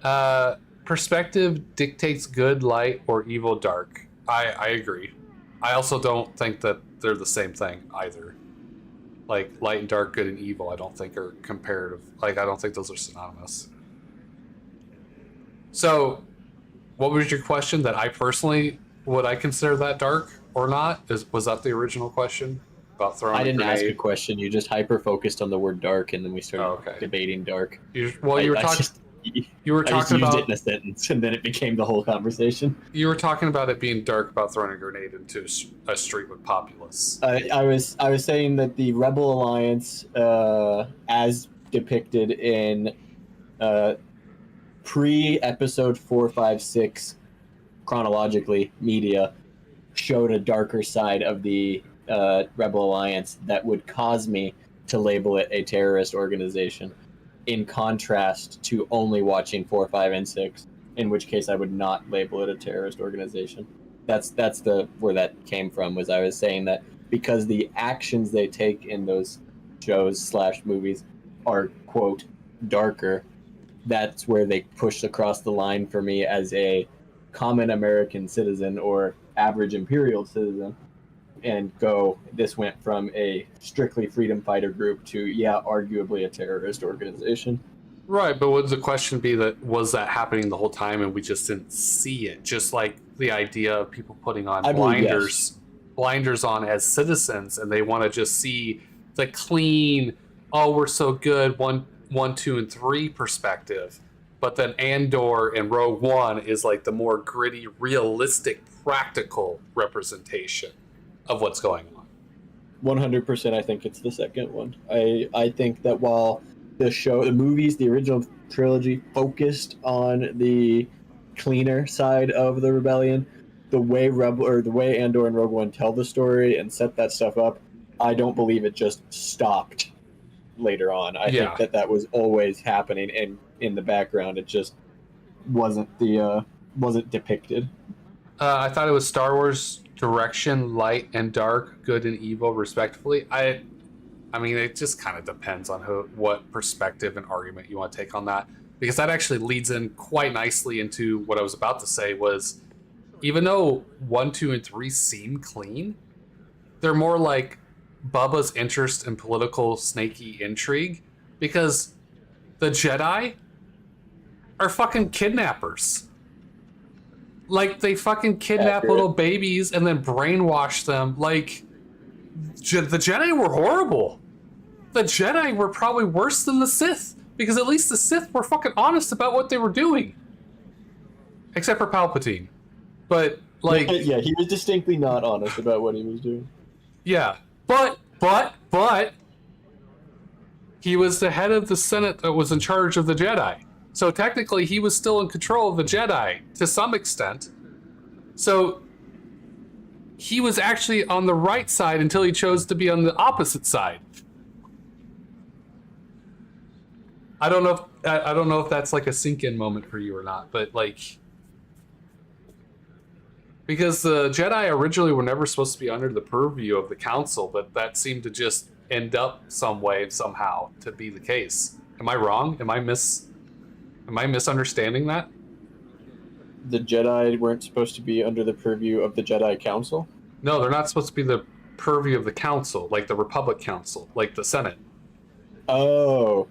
S1: them. Perspective dictates good, light, or evil, dark. I agree. I also don't think that they're the same thing either. Like, light and dark, good and evil, I don't think are comparative. Like, I don't think those are synonymous. So, what was your question? That I personally, would I consider that dark or not? Was that the original question? About throwing
S10: I didn't
S1: a grenade?
S10: ask a question. You just hyper-focused on the word dark, and then we started debating dark.
S1: You were talking
S10: I just used
S1: about
S10: it in a sentence, and then it became the whole conversation.
S1: You were talking about it being dark about throwing a grenade into a street with populace.
S10: I was saying that the Rebel Alliance, as depicted in pre-episode 4, 5, 6 chronologically media, showed a darker side of the Rebel Alliance that would cause me to label it a terrorist organization, in contrast to only watching 4, 5, and 6, in which case I would not label it a terrorist organization. That's where that came from. Was I was saying that because the actions they take in those shows / movies are, quote, darker, that's where they push across the line for me as a common American citizen or average imperial citizen, and go, this went from a strictly freedom fighter group to, yeah, arguably a terrorist organization.
S1: Right, but would the question be that was that happening the whole time and we just didn't see it? Just like the idea of people putting on blinders blinders on as citizens, and they want to just see the clean, oh, we're so good, 1, 2, and 3 perspective. But then Andor and Rogue One is like the more gritty, realistic, practical representation of what's going on.
S10: 100%, I think it's the second one. I think that while the movies, the original trilogy focused on the cleaner side of the rebellion, the way Andor and Rogue One tell the story and set that stuff up, I don't believe it just stopped later on. I think that was always happening, and in the background, it just wasn't depicted.
S1: I thought it was Star Wars direction, light and dark, good and evil, respectively. I mean, it just kind of depends on what perspective and argument you want to take on that, because that actually leads in quite nicely into what I was about to say was, even though 1, 2, and 3 seem clean, they're more like Bubba's interest in political snaky intrigue, because the Jedi are fucking kidnappers. Like, they fucking kidnap little babies and then brainwash them. Like, the Jedi were horrible. The Jedi were probably worse than the Sith, because at least the Sith were fucking honest about what they were doing. Except for Palpatine. But, like...
S10: Yeah, he was distinctly not honest about what he was doing.
S1: Yeah. But, he was the head of the Senate that was in charge of the Jedi. So technically, he was still in control of the Jedi, to some extent. So, he was actually on the right side until he chose to be on the opposite side. I don't know if that's like a sink-in moment for you or not, but like... Because the Jedi originally were never supposed to be under the purview of the Council, but that seemed to just end up some way, somehow, to be the case. Am I wrong? Am I misunderstanding that?
S10: The Jedi weren't supposed to be under the purview of the Jedi Council?
S1: No, they're not supposed to be the purview of the Council, like the Republic Council, like the Senate.
S10: Oh.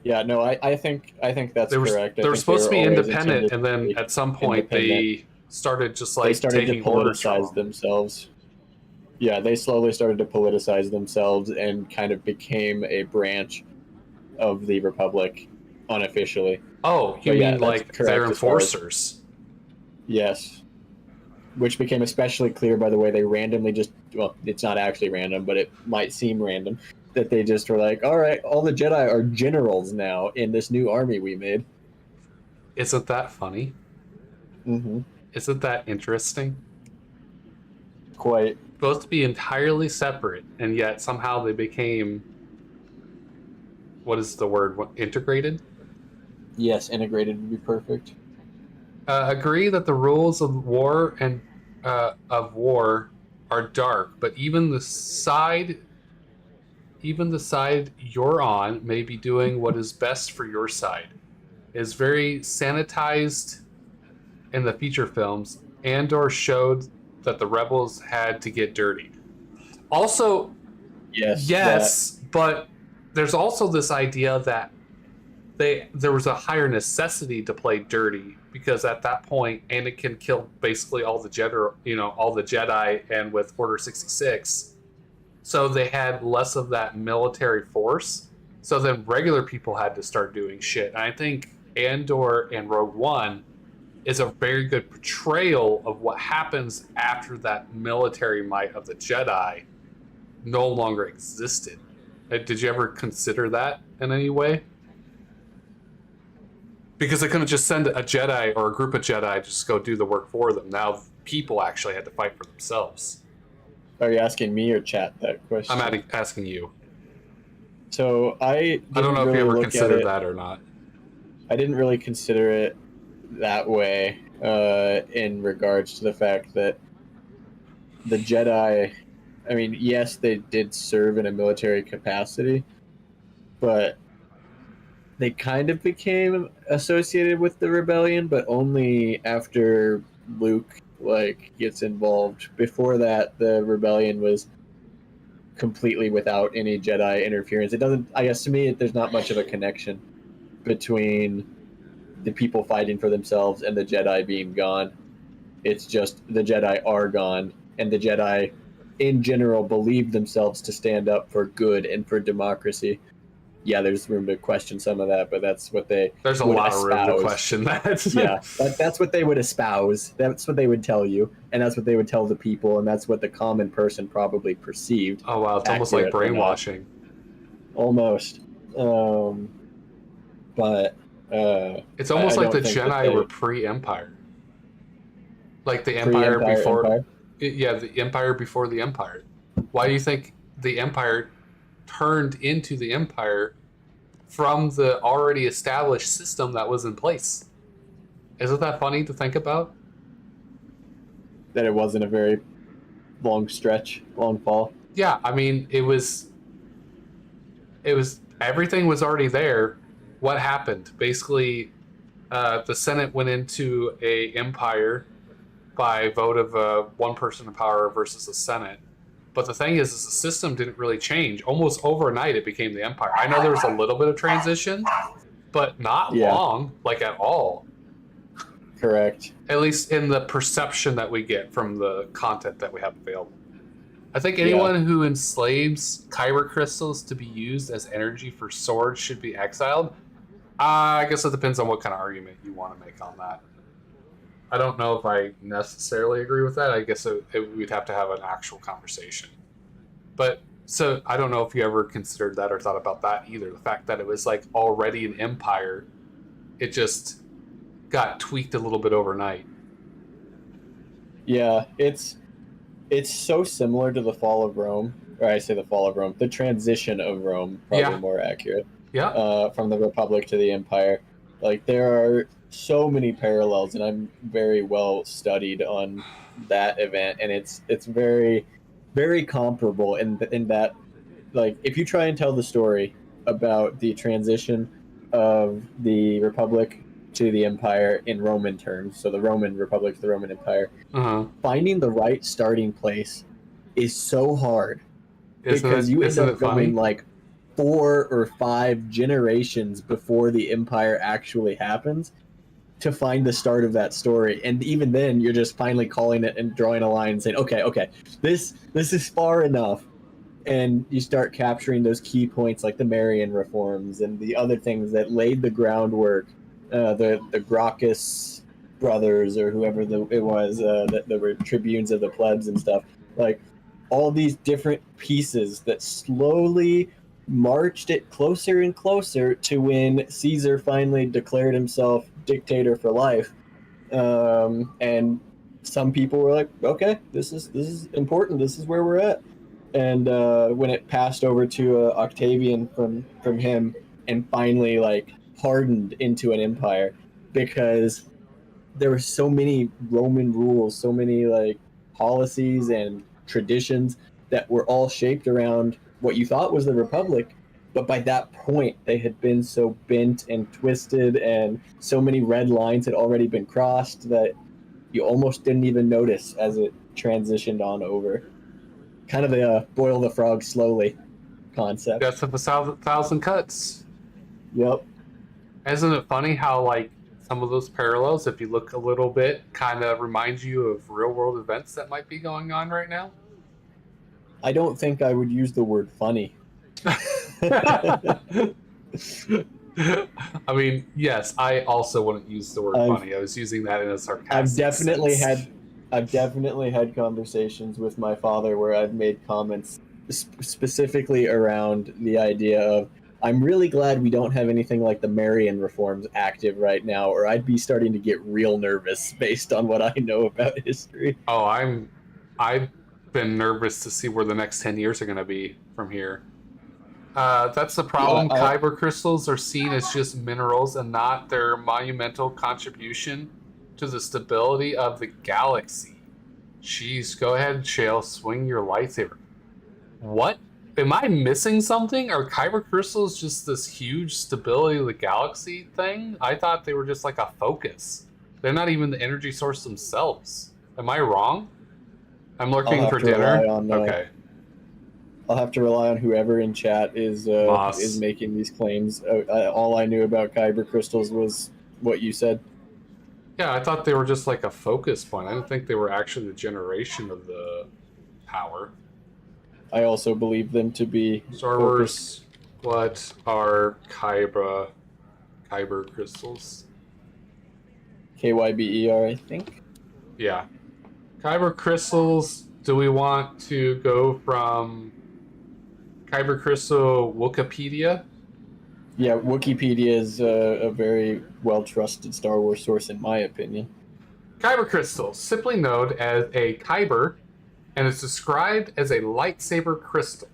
S10: Yeah, no, I think that's correct.
S1: They were supposed to be independent, and then at some point they started just like taking orders from them.
S10: Themselves. Yeah, they slowly started to politicize themselves and kind of became a branch of the Republic unofficially.
S1: Oh, you mean like they're enforcers?
S10: Yes. Which became especially clear by the way they randomly well, it's not actually random, but it might seem random, that they just were like, all right, all the Jedi are generals now in this new army we made.
S1: Isn't that funny?
S10: Mm-hmm.
S1: Isn't that interesting?
S10: Quite.
S1: Supposed to be entirely separate, and yet somehow they became, what is the word, integrated?
S10: Yes, integrated would be perfect.
S1: Agree that the rules of war are dark, but even the side you're on may be doing what is best for your side. It is very sanitized in the feature films. Andor showed that the rebels had to get dirty. Also, yes, but there's also this idea that there was a higher necessity to play dirty, because at that point Anakin killed basically all the Jedi, and with Order 66, so they had less of that military force. So then regular people had to start doing shit. And I think Andor and Rogue One is a very good portrayal of what happens after that military might of the Jedi no longer existed. Did you ever consider that in any way? Because they couldn't just send a Jedi or a group of Jedi to just go do the work for them. Now people actually had to fight for themselves.
S10: Are you asking me or chat that question?
S1: I'm asking you.
S10: So I
S1: don't know if you ever considered that or not.
S10: I didn't really consider it that way in regards to the fact that the Jedi, I mean, yes, they did serve in a military capacity, but they kind of became associated with the rebellion, but only after Luke gets involved. Before that, the rebellion was completely without any Jedi interference. It doesn't, I guess to me, there's not much of a connection between the people fighting for themselves and the Jedi being gone. It's just the Jedi are gone, and the Jedi in general believe themselves to stand up for good and for democracy. Yeah, there's room to question some of that, but that's what they
S1: There's a
S10: would
S1: lot of room to
S10: espouse.
S1: question that.
S10: Yeah, that's what they would espouse. That's what they would tell you, and that's what they would tell the people, and that's what the common person probably perceived.
S1: Oh wow, it's almost like
S10: accurate or not.
S1: brainwashing.
S10: Almost. But
S1: It's almost
S10: I
S1: like the
S10: don't think that
S1: Jedi
S10: they-
S1: were pre-Empire. Like the Empire
S10: Pre-Empire,
S1: before.
S10: Empire?
S1: Yeah, the Empire before the Empire. Why do you think the Empire turned into the Empire from the already established system that was in place? Isn't that funny to think about?
S10: That it wasn't a very long stretch, long fall.
S1: Yeah, I mean, it was everything was already there. What happened? Basically, the Senate went into a empire by vote of one person in power versus the Senate. But the thing is the system didn't really change. Almost overnight, it became the Empire. I know there was a little bit of transition, but not long, like at all.
S10: Correct.
S1: At least in the perception that we get from the content that we have available. I think anyone who enslaves kyber crystals to be used as energy for swords should be exiled. I guess it depends on what kind of argument you want to make on that. I don't know if I necessarily agree with that. I guess we'd have to have an actual conversation. But so I don't know if you ever considered that or thought about that either. The fact that it was like already an empire, it just got tweaked a little bit overnight.
S10: Yeah, it's so similar to the fall of Rome, or I say the fall of Rome, the transition of Rome, probably more accurate.
S1: Yeah.
S10: From the Republic to the Empire. Like, there are so many parallels, and I'm very well studied on that event, and it's very, very comparable in that, like, if you try and tell the story about the transition of the Republic to the Empire in Roman terms, so the Roman Republic to the Roman Empire, finding the right starting place is so hard because you end up going like 4 or 5 generations before the Empire actually happens to find the start of that story. And even then, you're just finally calling it and drawing a line and saying, okay, this is far enough. And you start capturing those key points like the Marian reforms and the other things that laid the groundwork. The Gracchus brothers or whoever it was that were tribunes of the plebs and stuff. Like all these different pieces that slowly marched it closer and closer to when Caesar finally declared himself dictator for life. And some people were like, okay, this is important. This is where we're at. And when it passed over to Octavian from him and finally like hardened into an empire, because there were so many Roman rules, so many like policies and traditions that were all shaped around what you thought was the Republic. But by that point, they had been so bent and twisted, and so many red lines had already been crossed that you almost didn't even notice as it transitioned on over. Kind of a boil the frog slowly concept.
S1: Death of a thousand cuts.
S10: Yep.
S1: Isn't it funny how like some of those parallels, if you look a little bit, kind of reminds you of real world events that might be going on right now?
S10: I don't think I would use the word funny.
S1: I mean, yes, I also wouldn't use the word funny. I was using that in a sarcastic
S10: I've definitely had conversations with my father where I've made comments specifically around the idea of, I'm really glad we don't have anything like the Marian reforms active right now, or I'd be starting to get real nervous based on what I know about history.
S1: Oh, I've been nervous to see where the next 10 years are going to be from here. That's the problem. Kyber crystals are seen as just minerals and not their monumental contribution to the stability of the galaxy. Jeez, go ahead, Shale, swing your lightsaber. What? Am I missing something? Are kyber crystals just this huge stability of the galaxy thing? I thought they were just like a focus. They're not even the energy source themselves. Am I wrong? I'm looking for dinner. Okay.
S10: I'll have to rely on whoever in chat is making these claims. All I knew about kyber crystals was what you said.
S1: Yeah, I thought they were just like a focus point. I didn't think they were actually the generation of the power.
S10: I also believe them to be
S1: Star Wars. What are Kyber crystals?
S10: KYBER, I think.
S1: Yeah. Kyber crystals. Do we want to go from Kyber crystal Wikipedia?
S10: Yeah, Wikipedia is a very well-trusted Star Wars source, in my opinion.
S1: Kyber crystals, simply known as a kyber, and it's described as a lightsaber crystal.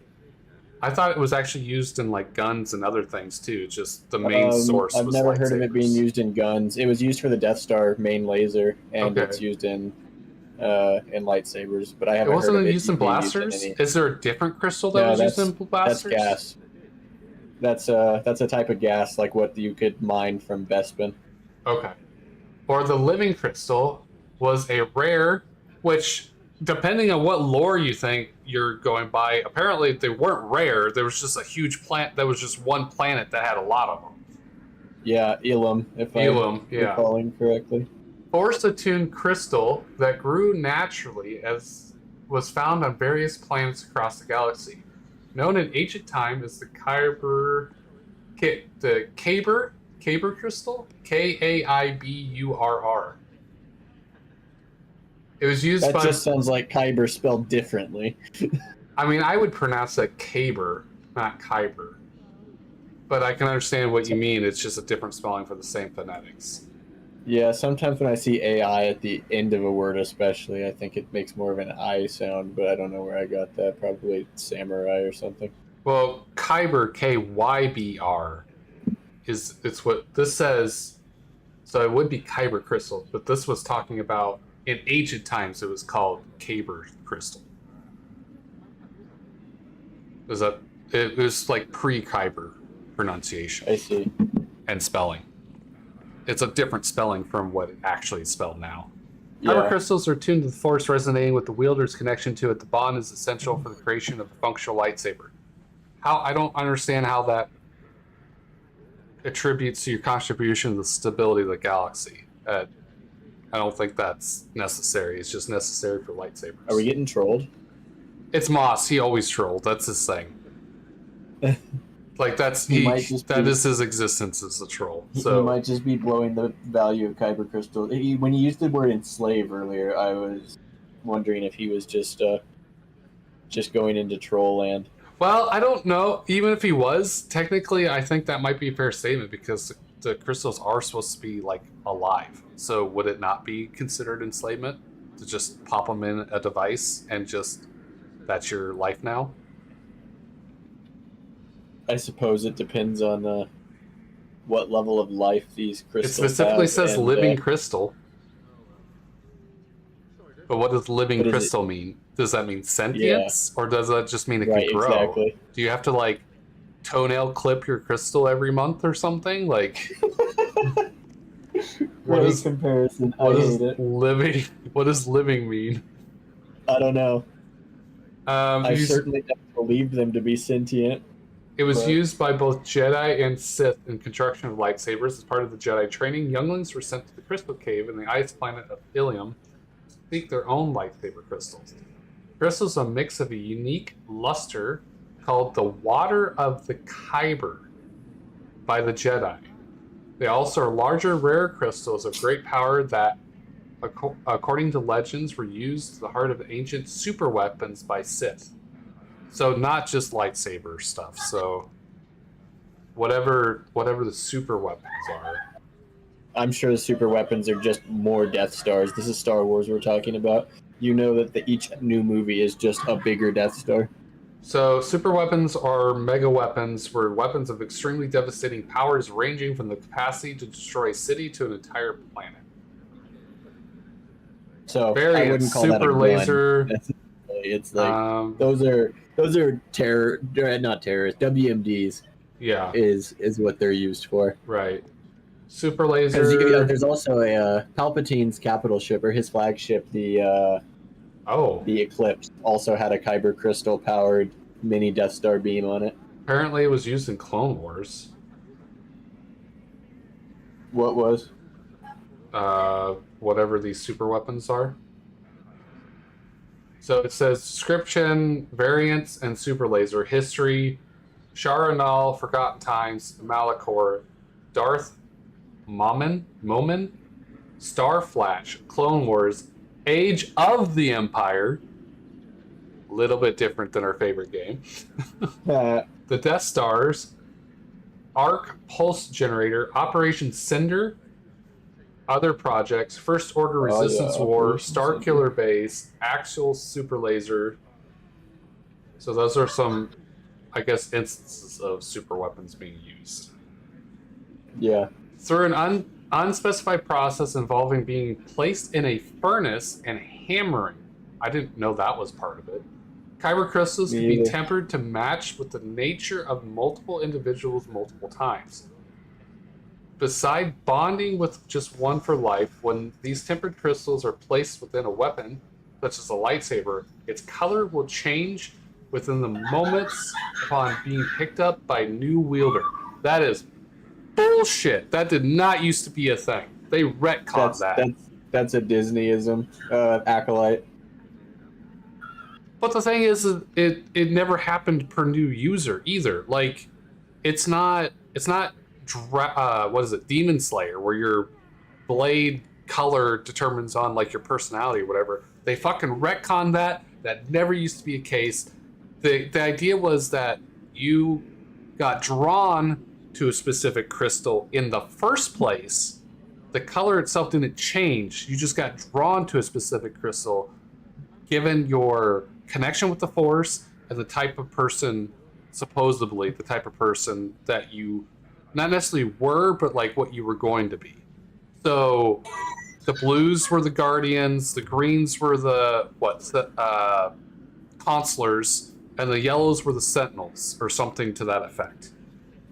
S1: I thought it was actually used in like guns and other things too. Just the main source
S10: I've
S1: was
S10: never
S1: lightsabers.
S10: heard of it being used in guns. It was used for the Death Star main laser, and
S1: Okay.
S10: it's used in lightsabers. But I
S1: It
S10: haven't heard
S1: wasn't
S10: of it
S1: used in
S10: being
S1: blasters.
S10: used in any.
S1: Is there a different crystal that
S10: No,
S1: was used in blasters?
S10: That's gas. That's a type of gas like what you could mine from Bespin.
S1: Okay. Or the living crystal was a rare, which, depending on what lore you think you're going by, apparently they weren't rare. There was just a huge plant. There was just one planet that had a lot of them.
S10: Yeah, Elam, if I'm recalling correctly.
S1: Force-attuned crystal that grew naturally as was found on various planets across the galaxy. Known in ancient time as the Kyber crystal? Kaiburr. It was used
S10: That
S1: by...
S10: just sounds like Kyber spelled differently.
S1: I mean, I would pronounce it Kaber, not Kyber. But I can understand what you mean. It's just a different spelling for the same phonetics.
S10: Yeah, sometimes when I see AI at the end of a word especially, I think it makes more of an I sound, but I don't know where I got that. Probably samurai or something.
S1: Well, Kyber, Kybr, it's what this says. So it would be Kyber crystal, but this was talking about in ancient times it was called Kyber crystal. It was like pre-Kyber pronunciation.
S10: I see.
S1: And spelling. It's a different spelling from what it actually is spelled now.
S10: Yeah.
S1: Kyber crystals are tuned to the force, resonating with the wielder's connection to it. The bond is essential for the creation of a functional lightsaber. I don't understand how that attributes to your contribution to the stability of the galaxy. I don't think that's necessary. It's just necessary for lightsabers.
S10: Are we getting trolled?
S1: It's Moss. He always trolled. That's his thing. Like that is his existence as a troll. So
S10: He might just be blowing the value of Kyber crystal. When he used the word enslave earlier, I was wondering if he was just going into troll land.
S1: Well, I don't know. Even if he was, technically, I think that might be a fair statement because the crystals are supposed to be like alive. So would it not be considered enslavement to just pop them in a device and just that's your life now?
S10: I suppose it depends on what level of life these crystals
S1: It specifically
S10: have,
S1: says
S10: and,
S1: living crystal. But what does living
S10: What is
S1: crystal mean? Does that mean sentience? Or does that just mean it
S10: Right,
S1: can grow?
S10: exactly.
S1: Do you have to like toenail clip your crystal every month or something? Like
S10: Great comparison. I hate it.
S1: Living what does living mean?
S10: I don't know. I
S1: you-
S10: certainly don't believe them to be sentient.
S1: It was
S10: but-
S1: used by both Jedi and Sith in construction of lightsabers. As part of the Jedi training, younglings were sent to the Crystal Cave in the ice planet of Ilium to seek their own lightsaber crystals. Crystals are a mix of a unique luster called the Water of the Kyber by the Jedi. They also are larger, rare crystals of great power that, according to legends, were used to the heart of ancient superweapons by Sith. So not just lightsaber stuff. So whatever the super weapons are.
S10: I'm sure the super weapons are just more Death Stars. This is Star Wars we're talking about. You know that each new movie is just a bigger Death Star.
S1: So super weapons are mega weapons, were weapons of extremely devastating powers ranging from the capacity to destroy a city to an entire planet.
S10: So I
S1: Variants,
S10: wouldn't call that a
S1: super
S10: gun.
S1: laser.
S10: It's like those are terror, not terrorists. WMDs.
S1: Yeah,
S10: is what they're used for.
S1: Right. Super
S10: Because
S1: laser.
S10: there's also a Palpatine's capital ship or his flagship, the Eclipse, also had a Kyber crystal powered mini Death Star beam on it.
S1: Apparently, it was used in Clone Wars.
S10: What was?
S1: Whatever these super weapons are. So it says description, variants, and super laser history. Sharanal, Forgotten Times, Malachor, Darth Momin, Star Flash, Clone Wars, Age of the Empire. A little bit different than our favorite game. The Death Stars, Arc Pulse Generator, Operation Cinder, other projects, First Order Resistance War, Star Killer Base, Axial Super Laser. So those are some, I guess, instances of super weapons being used.
S10: Yeah.
S1: Through an unspecified process involving being placed in a furnace and hammering. I didn't know that was part of it. Kyber crystals can be tempered to match with the nature of multiple individuals multiple times. Beside bonding with just one for life, when these tempered crystals are placed within a weapon, such as a lightsaber, its color will change within the moments upon being picked up by a new wielder. That is bullshit. That did not used to be a thing. They retconned that.
S10: That's a Disneyism, acolyte.
S1: But the thing is, it never happened per new user either. Like, it's not what is it, Demon Slayer, where your blade color determines on like your personality or whatever. They fucking retconned that. That never used to be a case. The idea was that you got drawn to a specific crystal in the first place. The color itself didn't change. You just got drawn to a specific crystal given your connection with the Force and the type of person, supposedly the type of person that you not necessarily were, but like what you were going to be. So the blues were the Guardians, the greens were the Consulars, and the yellows were the Sentinels, or something to that effect.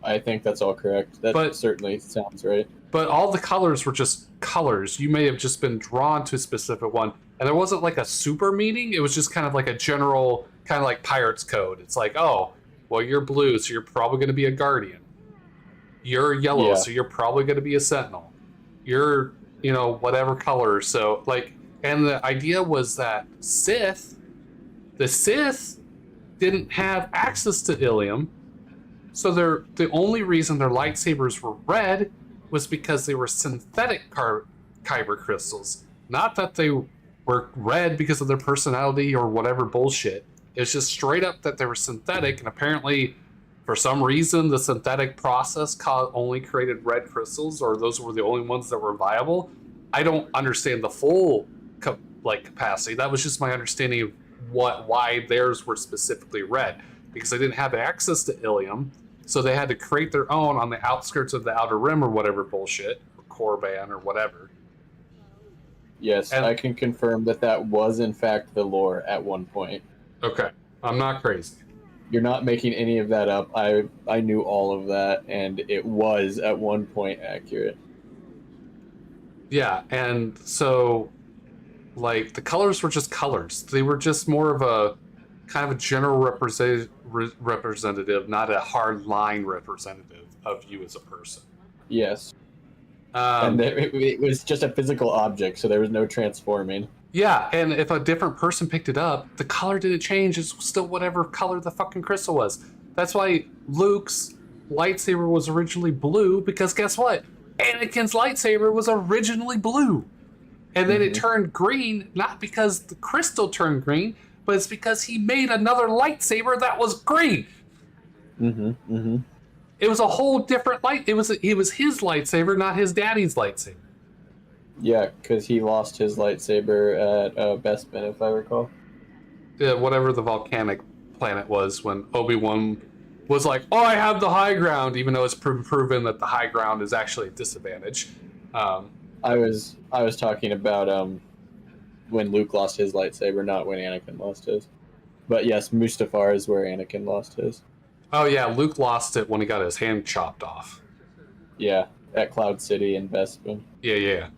S10: I think that's all correct. That certainly sounds right.
S1: But all the colors were just colors. You may have just been drawn to a specific one. And there wasn't like a super meaning. It was just kind of like a general, kind of like Pirates Code. It's like, oh, well, you're blue, so you're probably going to be a Guardian. You're yellow, so you're probably going to be a Sentinel. You're, whatever color. So, like, and the idea was that the Sith didn't have access to Ilium. So the only reason their lightsabers were red was because they were synthetic kyber crystals. Not that they were red because of their personality or whatever bullshit. It's just straight up that they were synthetic, and apparently, for some reason, the synthetic process only created red crystals, or those were the only ones that were viable. I don't understand the full capacity. That was just my understanding of why theirs were specifically red, because they didn't have access to Ilium, so they had to create their own on the outskirts of the Outer Rim or whatever bullshit, or Korban or whatever.
S10: Yes, I can confirm that was in fact the lore at one point.
S1: Okay, I'm not crazy.
S10: You're not making any of that up. I knew all of that, and it was at one point accurate.
S1: Yeah, and so, like, the colors were just colors. They were just more of a kind of a general representative, not a hard line representative of you as a person.
S10: Yes. And it was just a physical object, so there was no transforming.
S1: Yeah, and if a different person picked it up, the color didn't change. It's still whatever color the fucking crystal was. That's why Luke's lightsaber was originally blue, because guess what? Anakin's lightsaber was originally blue. And then it turned green, not because the crystal turned green, but it's because he made another lightsaber that was green. It was a whole different light. It was his lightsaber, not his daddy's lightsaber.
S10: Yeah, because he lost his lightsaber at Bespin, if I recall.
S1: Yeah, whatever the volcanic planet was, when Obi-Wan was like, "Oh, I have the high ground," even though it's proven that the high ground is actually a disadvantage.
S10: I was talking about when Luke lost his lightsaber, not when Anakin lost his. But yes, Mustafar is where Anakin lost his.
S1: Oh yeah, Luke lost it when he got his hand chopped off.
S10: Yeah, at Cloud City in Bespin.
S1: Yeah.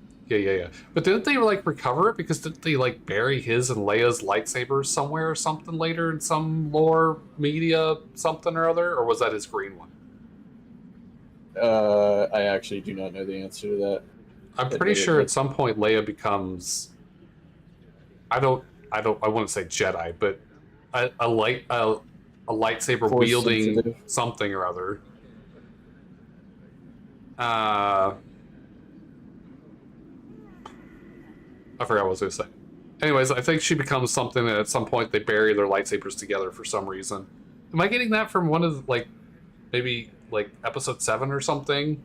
S1: But didn't they like recover it, because didn't they like bury his and Leia's lightsabers somewhere or something later in some lore media something or other, or was that his green one?
S10: I actually do not know the answer to that.
S1: I'm pretty sure at some point Leia becomes... I don't I wouldn't say Jedi, but a lightsaber
S10: Force
S1: wielding
S10: sensitive.
S1: something or other. I forgot what I was going to say. Anyways, I think she becomes something that at some point they bury their lightsabers together for some reason. Am I getting that from one of maybe episode 7 or something?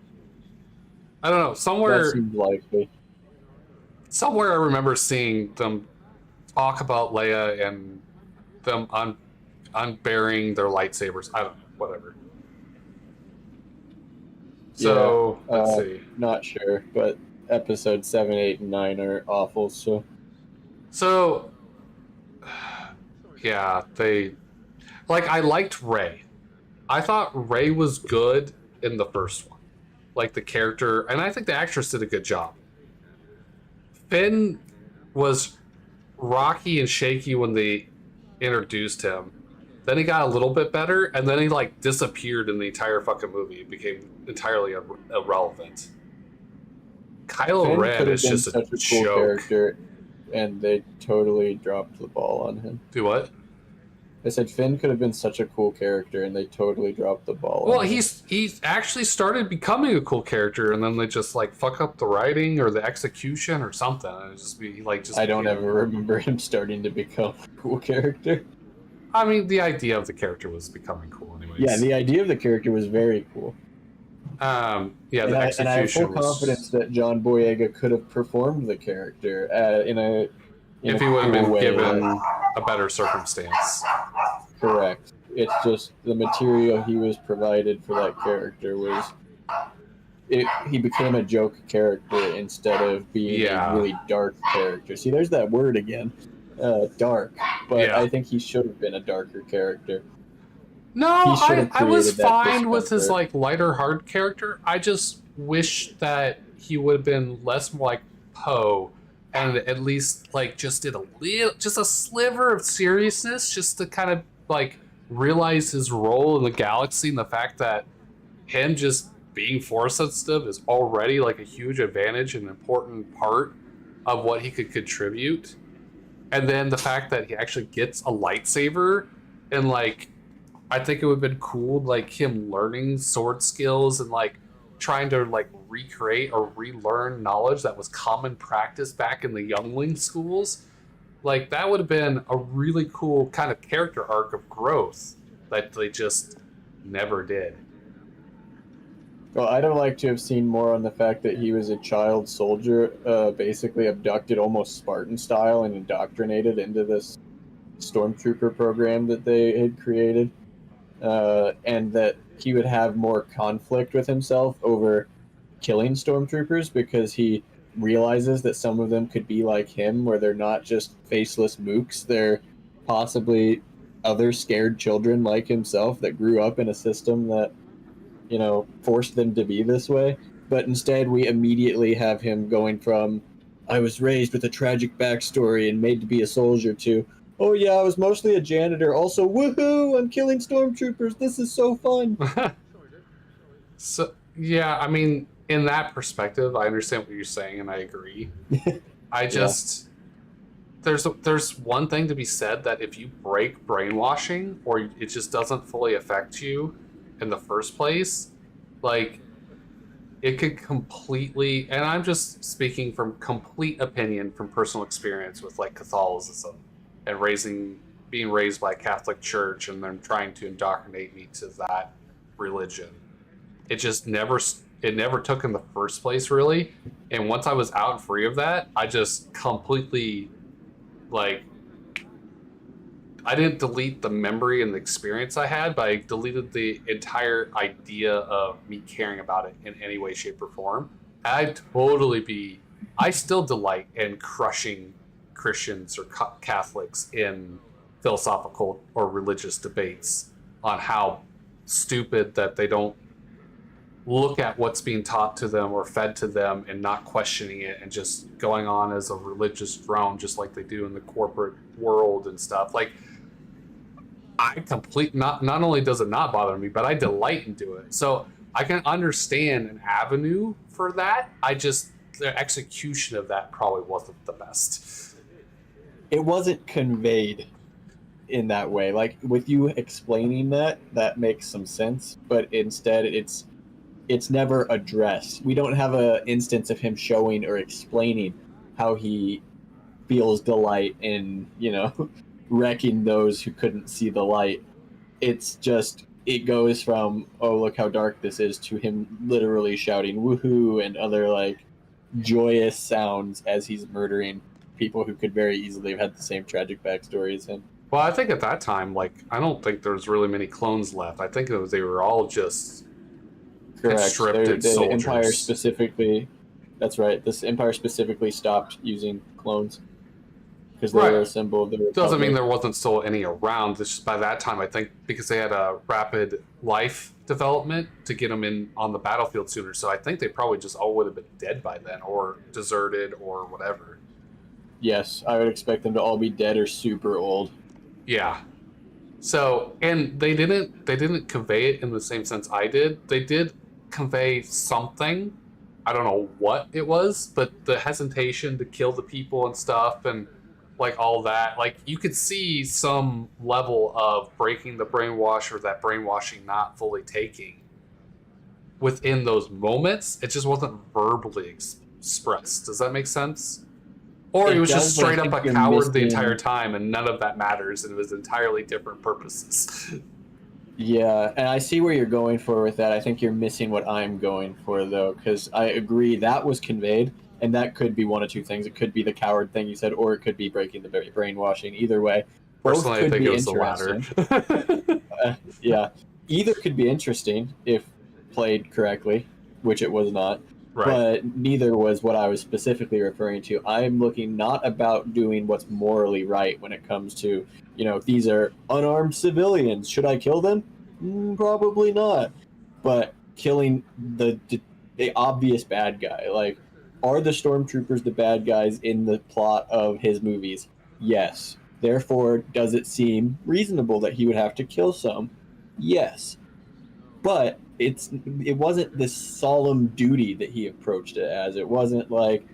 S1: I don't know.
S10: That
S1: Somewhere
S10: seems likely.
S1: I remember seeing them talk about Leia and them unburying their lightsabers. I don't know. Whatever. So let's see.
S10: Not sure, but episode 7, 8, and 9 are awful.
S1: So yeah, I liked Rey. I thought Rey was good in the first one, like the character, and I think the actress did a good job. Finn was rocky and shaky when they introduced him. Then he got a little bit better, and then he disappeared in the entire fucking movie. It became entirely irrelevant. Kylo
S10: Finn
S1: Ren
S10: could have
S1: is
S10: been
S1: just
S10: such
S1: a
S10: a cool
S1: joke.
S10: character, and they totally dropped the ball on him.
S1: Do what?
S10: I said Finn could have been such a cool character, and they totally dropped the ball.
S1: Well,
S10: on him.
S1: he's actually started becoming a cool character, and then they just fuck up the writing or the execution or something. And
S10: I don't ever remember him starting to become a cool character.
S1: I mean, the idea of the character was becoming cool, anyways.
S10: Yeah, the idea of the character was very cool.
S1: Yeah,
S10: and
S1: the
S10: and I have full
S1: execution was.
S10: confidence that John Boyega could have performed the character
S1: If he would have been given a better circumstance.
S10: Correct. It's just the material he was provided for that character was. He became a joke character instead of being a really dark character. See, there's that word again. Dark. But I think he should have been a darker character.
S1: No, I was fine with his lighter hard character. I just wish that he would have been less like Poe and at least just did a sliver of seriousness just to kind of realize his role in the galaxy and the fact that him just being force sensitive is already a huge advantage and important part of what he could contribute. And then the fact that he actually gets a lightsaber and I think it would have been cool him learning sword skills and trying to recreate or relearn knowledge that was common practice back in the youngling schools. That would have been a really cool kind of character arc of growth that they just never did.
S10: Well, I'd have liked to have seen more on the fact that he was a child soldier, basically abducted almost Spartan style and indoctrinated into this stormtrooper program that they had created, and that he would have more conflict with himself over killing stormtroopers because he realizes that some of them could be like him, where they're not just faceless mooks, they're possibly other scared children like himself that grew up in a system that forced them to be this way. But instead we immediately have him going from I was raised with a tragic backstory and made to be a soldier to oh yeah, I was mostly a janitor, also woohoo, I'm killing stormtroopers, this is so fun.
S1: So yeah, I mean, in that perspective I understand what you're saying and I agree. I just there's one thing to be said that if you break brainwashing or it just doesn't fully affect you in the first place, it could completely, and I'm just speaking from complete opinion from personal experience with Catholicism and being raised by a Catholic church and them trying to indoctrinate me to that religion. It just never took in the first place really. And once I was out and free of that, I just completely I didn't delete the memory and the experience I had, but I deleted the entire idea of me caring about it in any way, shape, or form. I still delight in crushing Christians or Catholics in philosophical or religious debates on how stupid that they don't look at what's being taught to them or fed to them and not questioning it and just going on as a religious drone just like they do in the corporate world and stuff. Not only does it not bother me, but I delight in doing it. So I can understand an avenue for that. The execution of that probably wasn't the best.
S10: it wasn't conveyed in that way. Like with you explaining that makes some sense, but instead it's never addressed. We don't have a instance of him showing or explaining how he feels delight in, wrecking those who couldn't see the light. It's just, it goes from, oh, look how dark this is, to him literally shouting woohoo and other like joyous sounds as he's murdering people who could very easily have had the same tragic backstory as him.
S1: Well, I think at that time, like, I don't think there was really many clones left. I think they were all just conscripted
S10: the
S1: soldiers.
S10: Empire specifically, that's right. This Empire specifically stopped using clones because they were a symbol of the Republic.
S1: Doesn't mean there wasn't still any around. It's just by that time, I think, because they had a rapid life development to get them in on the battlefield sooner. So I think they probably just all would have been dead by then, or deserted, or whatever.
S10: Yes, I would expect them to all be dead or super old.
S1: Yeah. So, and they didn't convey it in the same sense I did. They did convey something. I don't know what it was, but the hesitation to kill the people and stuff, and like all that, like you could see some level of breaking the brainwash, or that brainwashing not fully taking within those moments. It just wasn't verbally expressed. Does that make sense? Or he was just straight up a coward the entire time, and none of that matters, and it was entirely different purposes.
S10: Yeah, and I see where you're going for with that. I think you're missing what I'm going for, though, because I agree that was conveyed, and that could be one of two things. It could be the coward thing you said, or it could be breaking the brainwashing. Either way,
S1: personally, I think it was the latter.
S10: Yeah, either could be interesting if played correctly, which it was not.
S1: Right.
S10: But neither was what I was specifically referring to. I'm looking not about doing what's morally right when it comes to, these are unarmed civilians. Should I kill them? Probably not. But killing the obvious bad guy. Like, are the stormtroopers the bad guys in the plot of his movies? Yes. Therefore, does it seem reasonable that he would have to kill some? Yes. But it wasn't this solemn duty that he approached it as. It wasn't like,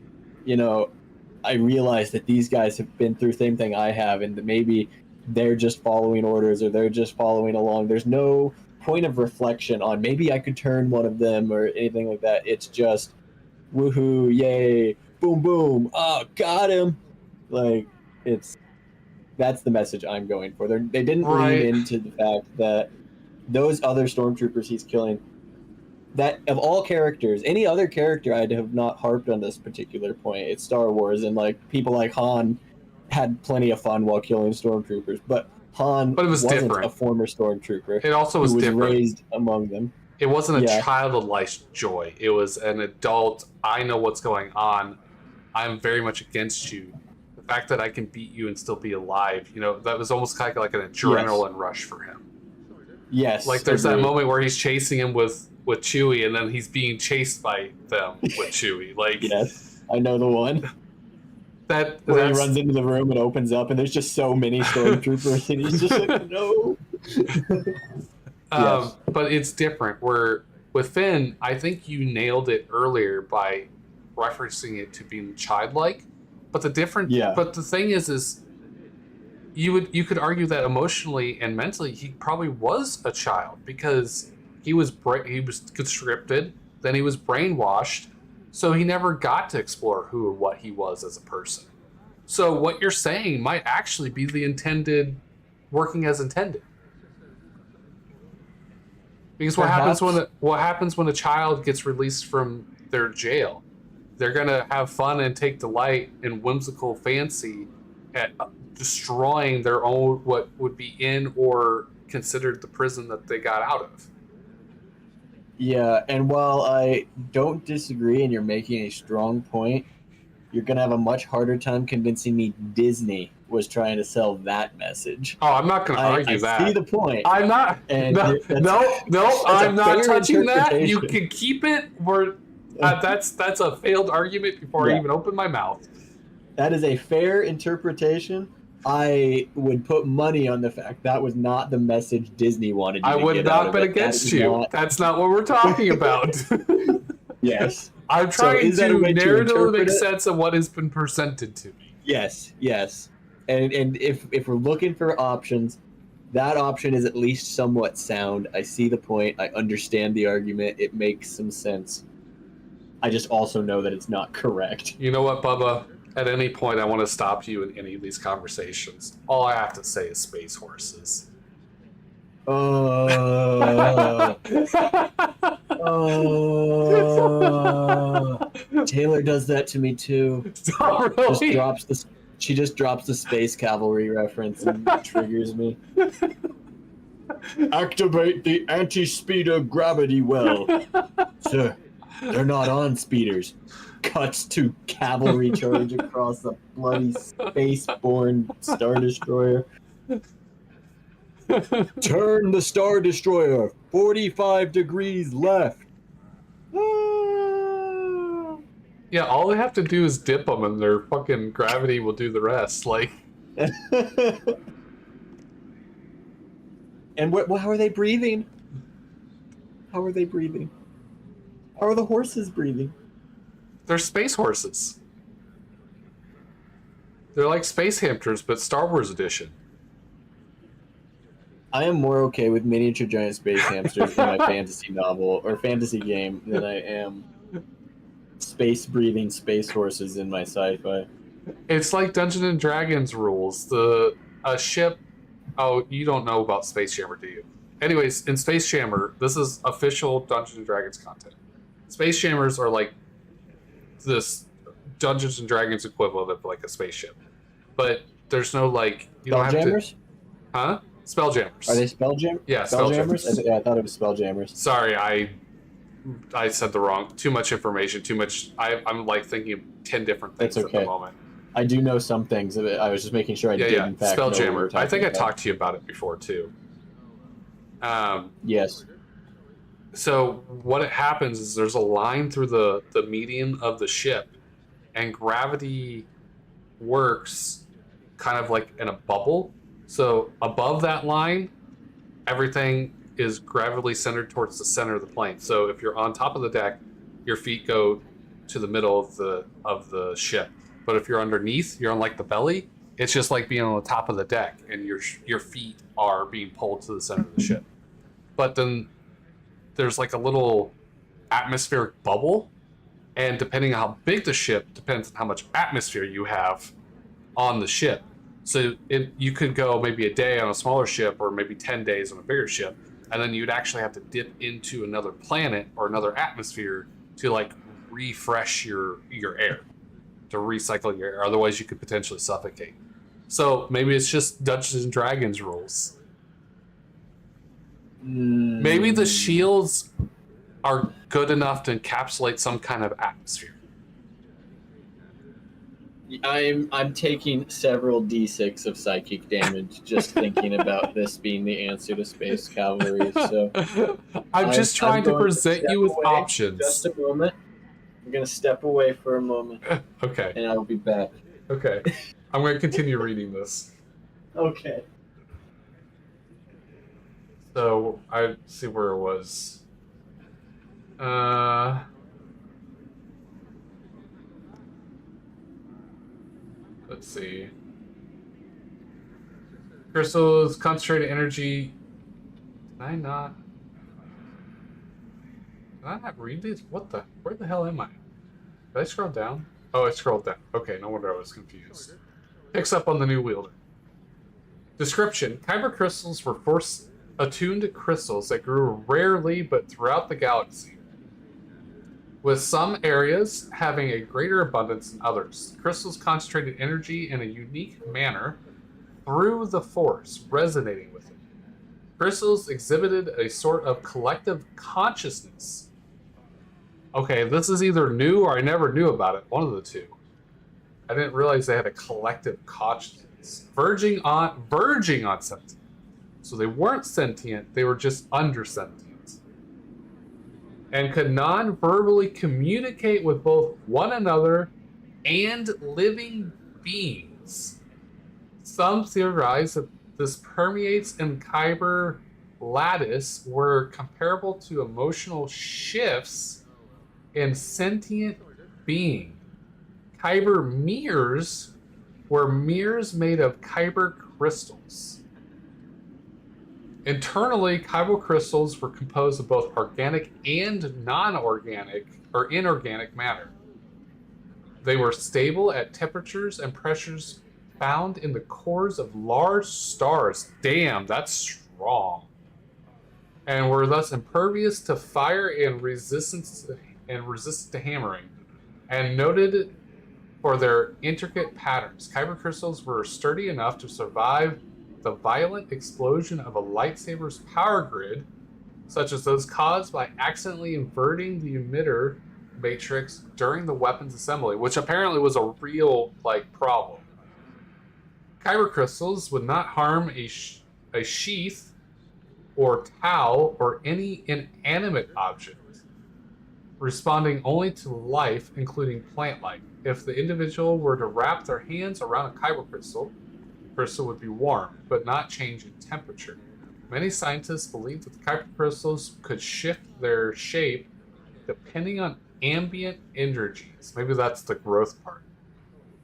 S10: I realize that these guys have been through the same thing I have, and that maybe they're just following orders, or they're just following along. There's no point of reflection on maybe I could turn one of them or anything like that. It's just woohoo, yay, boom, boom, oh, got him. Like, that's the message I'm going for. They didn't lean into the fact that those other stormtroopers he's killing, that of all characters, any other character, I'd have not harped on this particular point. It's Star Wars, and like people like Han had plenty of fun while killing stormtroopers, but Han wasn't
S1: different.
S10: A former stormtrooper.
S1: It also was different.
S10: Raised among them.
S1: It wasn't a childlike joy. It was an adult, I know what's going on. I'm very much against you. The fact that I can beat you and still be alive, that was almost kind of like an adrenaline rush for him.
S10: Yes.
S1: Like there's that moment where he's chasing him with Chewie, and then he's being chased by them with Chewie. Like,
S10: yes, I know the one. Where he runs into the room and opens up, and there's just so many stormtroopers, and he's just like, no.
S1: Yes. But it's different. Where with Finn, I think you nailed it earlier by referencing it to being childlike. But the thing is you could argue that emotionally and mentally he probably was a child, because he was conscripted, then he was brainwashed, so he never got to explore who or what he was as a person. So what you're saying might actually be the working as intended. Because what happens when a child gets released from their jail? They're gonna have fun and take delight in whimsical fancy at destroying their own, what would be in or considered the prison that they got out of.
S10: Yeah, and while I don't disagree and you're making a strong point, you're going to have a much harder time convincing me Disney was trying to sell that message.
S1: Oh, I'm not going to argue that.
S10: I see the point.
S1: I'm not. No, I'm not touching that. You can keep it where that's a failed argument before I even open my mouth.
S10: That is a fair interpretation. I would put money on the fact that was not the message Disney wanted you to get out of it.
S1: I would not bet against you. That's not what we're talking about.
S10: Yes.
S1: I'm trying to narratively make sense of what has been presented to me.
S10: Yes. And if we're looking for options, that option is at least somewhat sound. I see the point. I understand the argument. It makes some sense. I just also know that it's not correct.
S1: You know what, Bubba? At any point I want to stop you in any of these conversations, all I have to say is space horses.
S10: Taylor does that to me too.
S1: Stop, really?
S10: She just drops the space cavalry reference and triggers me. Activate the anti-speeder gravity well. Sir, they're not on speeders. Cuts to cavalry charge across the bloody space-borne Star Destroyer. Turn the Star Destroyer 45 degrees left.
S1: Yeah, all they have to do is dip them and their fucking gravity will do the rest. Like,
S10: and how are they breathing? How are they breathing? How are the horses breathing?
S1: they're space horses. They're like space hamsters, but Star Wars edition.
S10: I am more okay with miniature giant space hamsters in my fantasy novel or fantasy game than I am space-breathing space horses in my sci-fi.
S1: It's like Dungeons and Dragons rules. A ship. Oh, you don't know about Space Jammer, do you? Anyways, in Space Jammer, this is official Dungeons and Dragons content. Space Jammers are like this Dungeons and Dragons equivalent of like a spaceship, but there's no like you don't have
S10: Spelljammers?
S1: to. Huh? Spelljammers.
S10: Are they Spelljammers?
S1: Yeah,
S10: Spelljammers.
S1: Spelljammers.
S10: I thought it was Spelljammers.
S1: Sorry, I said the wrong. Too much information. Too much. I'm like thinking of 10 different things
S10: That's okay.
S1: at the moment.
S10: I do know some things of it. I was just making sure I did in fact know what we were
S1: Spelljammer. I think I
S10: about.
S1: talked to you about it before too.
S10: Yes.
S1: So what happens is there's a line through the median of the ship, and gravity works kind of like in a bubble. So above that line, everything is gravity centered towards the center of the plane. So if you're on top of the deck, your feet go to the middle of the ship. But if you're underneath, you're on like the belly. It's just like being on the top of the deck, and your feet are being pulled to the center of the ship. But then there's like a little atmospheric bubble, and depending on how big the ship depends on how much atmosphere you have on the ship. So you could go maybe a day on a smaller ship, or maybe 10 days on a bigger ship, and then you'd actually have to dip into another planet or another atmosphere to like refresh your air, to recycle your air. Otherwise, you could potentially suffocate. So maybe it's just Dungeons and Dragons rules. Maybe the shields are good enough to encapsulate some kind of atmosphere.
S10: I'm taking several d6 of psychic damage just thinking about this being the answer to Space Cavalry. So
S1: I'm just trying to present you with options.
S10: Just a moment. I'm gonna step away for a moment.
S1: Okay.
S10: And I'll be back.
S1: Okay. I'm going to continue reading this.
S10: Okay.
S1: So I see where it was. Let's see. Crystals, concentrated energy. Did I not read these? Where the hell am I? Did I scroll down? Oh, I scrolled down. Okay, no wonder I was confused. Picks up on the new wielder. Description. Kyber crystals were force-attuned crystals that grew rarely but throughout the galaxy, with some areas having a greater abundance than others. Crystals concentrated energy in a unique manner through the force, resonating with it. Crystals exhibited a sort of collective consciousness. Okay, this is either new or I never knew about it. One of the two. I didn't realize they had a collective consciousness. Verging on sentient. So they weren't sentient, they were just under sentient. And could non-verbally communicate with both one another and living beings. Some theorize that this permeates in Kyber lattice were comparable to emotional shifts in sentient being. Kyber mirrors were mirrors made of kyber crystals. Internally, kyber crystals were composed of both organic and non-organic or inorganic matter. They were stable at temperatures and pressures found in the cores of large stars. Damn, that's strong. And were thus impervious to fire and resistant to hammering, and noted for their intricate patterns. Kyber crystals were sturdy enough to survive the violent explosion of a lightsaber's power grid, such as those caused by accidentally inverting the emitter matrix during the weapon's assembly, which apparently was a real problem. Kyber crystals would not harm a sheath or towel or any inanimate object, responding only to life, including plant life. If the individual were to wrap their hands around a kyber crystal, the crystal would be warm, but not change in temperature. Many scientists believe that the kyber crystals could shift their shape depending on ambient energies. Maybe that's the growth part.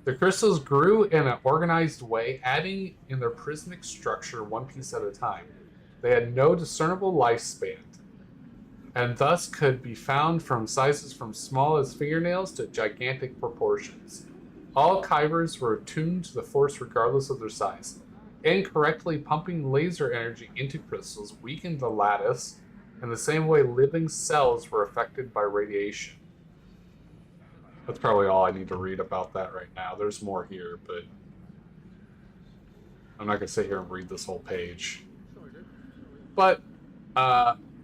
S1: The crystals grew in an organized way, adding in their prismatic structure one piece at a time. They had no discernible lifespan, and thus could be found from sizes from small as fingernails to gigantic proportions. All kybers were attuned to the force regardless of their size. Incorrectly pumping laser energy into crystals weakened the lattice in the same way living cells were affected by radiation. That's probably all I need to read about that right now. There's more here, but I'm not going to sit here and read this whole page. But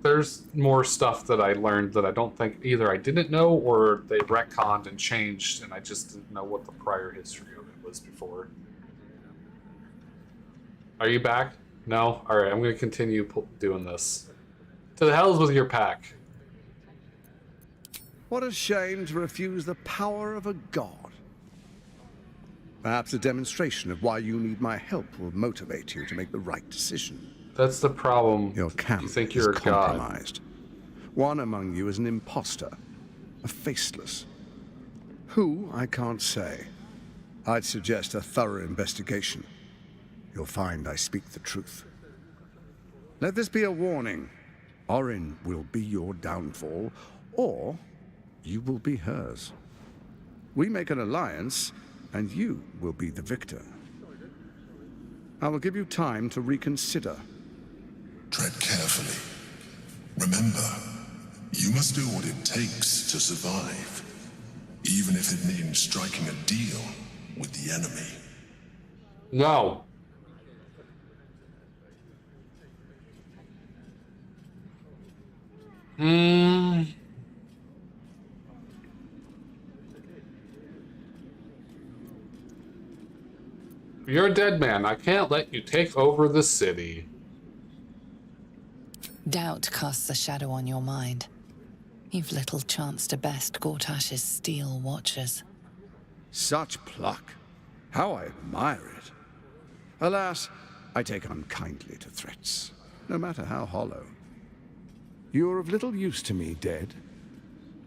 S1: there's more stuff that I learned that I don't think either I didn't know or they retconned and changed, and I just didn't know what the prior history of it was before. Are you back? No? Alright, I'm going to continue doing this. To the hells with your pack.
S22: What a shame to refuse the power of a god. Perhaps a demonstration of why you need my help will motivate you to make the right decision.
S1: That's the problem.
S22: Your camp
S1: you think you're
S22: is
S1: a god.
S22: compromised. One among you is an imposter, a faceless. Who, I can't say. I'd suggest a thorough investigation. You'll find I speak the truth. Let this be a warning. Orin will be your downfall, or you will be hers. We make an alliance, and you will be the victor. I will give you time to reconsider.
S16: Tread carefully. Remember, you must do what it takes to survive, even if it means striking a deal with the enemy.
S1: No. You're a dead man. I can't let you take over the city.
S9: Doubt casts a shadow on your mind. You've little chance to best Gortash's steel watchers.
S22: Such pluck. How I admire it. Alas, I take unkindly to threats, no matter how hollow. You're of little use to me, dead.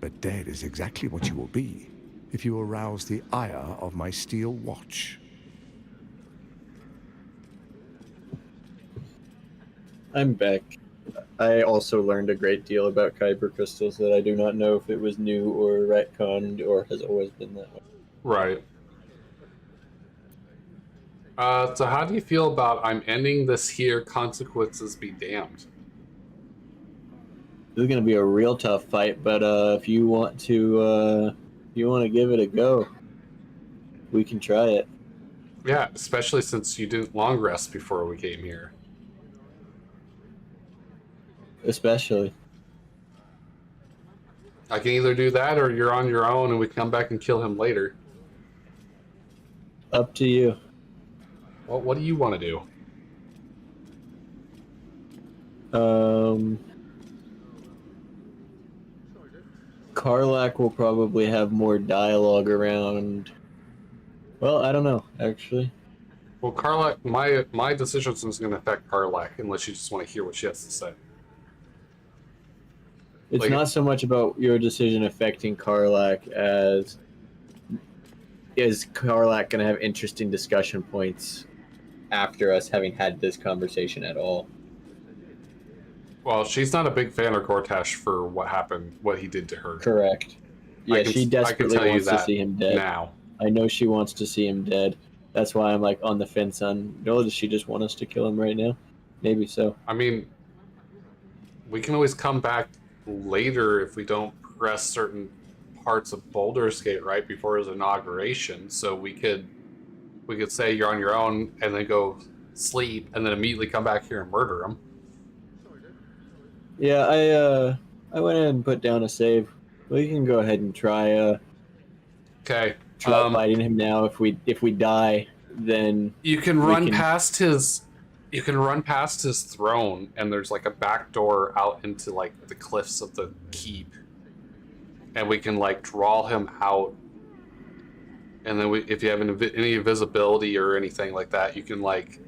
S22: But dead is exactly what you will be if you arouse the ire of my steel watch.
S10: I'm back. I also learned a great deal about kyber crystals that I do not know if it was new or retconned or has always been that way.
S1: Right. So how do you feel about I'm ending this here, consequences be damned?
S10: This is going to be a real tough fight, but if you want to give it a go, we can try it.
S1: Yeah, especially since you didn't long rest before we came here.
S10: Especially.
S1: I can either do that or you're on your own and we come back and kill him later.
S10: Up to you.
S1: Well, what do you want to do?
S10: Karlak will probably have more dialogue around. Well, I don't know, actually.
S1: Well, Karlak, my decisions is going to affect Karlak unless you just want to hear what she has to say.
S10: It's not so much about your decision affecting Karlak as is Karlak going to have interesting discussion points after us having had this conversation at all?
S1: Well, she's not a big fan of Gortash for what happened, what he did to her.
S10: Correct. Yeah, she desperately wants to see him dead.
S1: Now.
S10: I know she wants to see him dead. That's why I'm like on the fence on, does she just want us to kill him right now? Maybe so.
S1: I mean, we can always come back later if we don't press certain parts of Baldur's Gate right before his inauguration. So we could say you're on your own and then go sleep and then immediately come back here and murder him.
S10: Yeah, I went ahead and put down a save. We can go ahead and try.
S1: Okay.
S10: Try fighting him now. If we die, then
S1: you can run past his. You can run past his throne, and there's like a back door out into like the cliffs of the keep, and we can like draw him out. And then if you have any invisibility or anything like that, you can like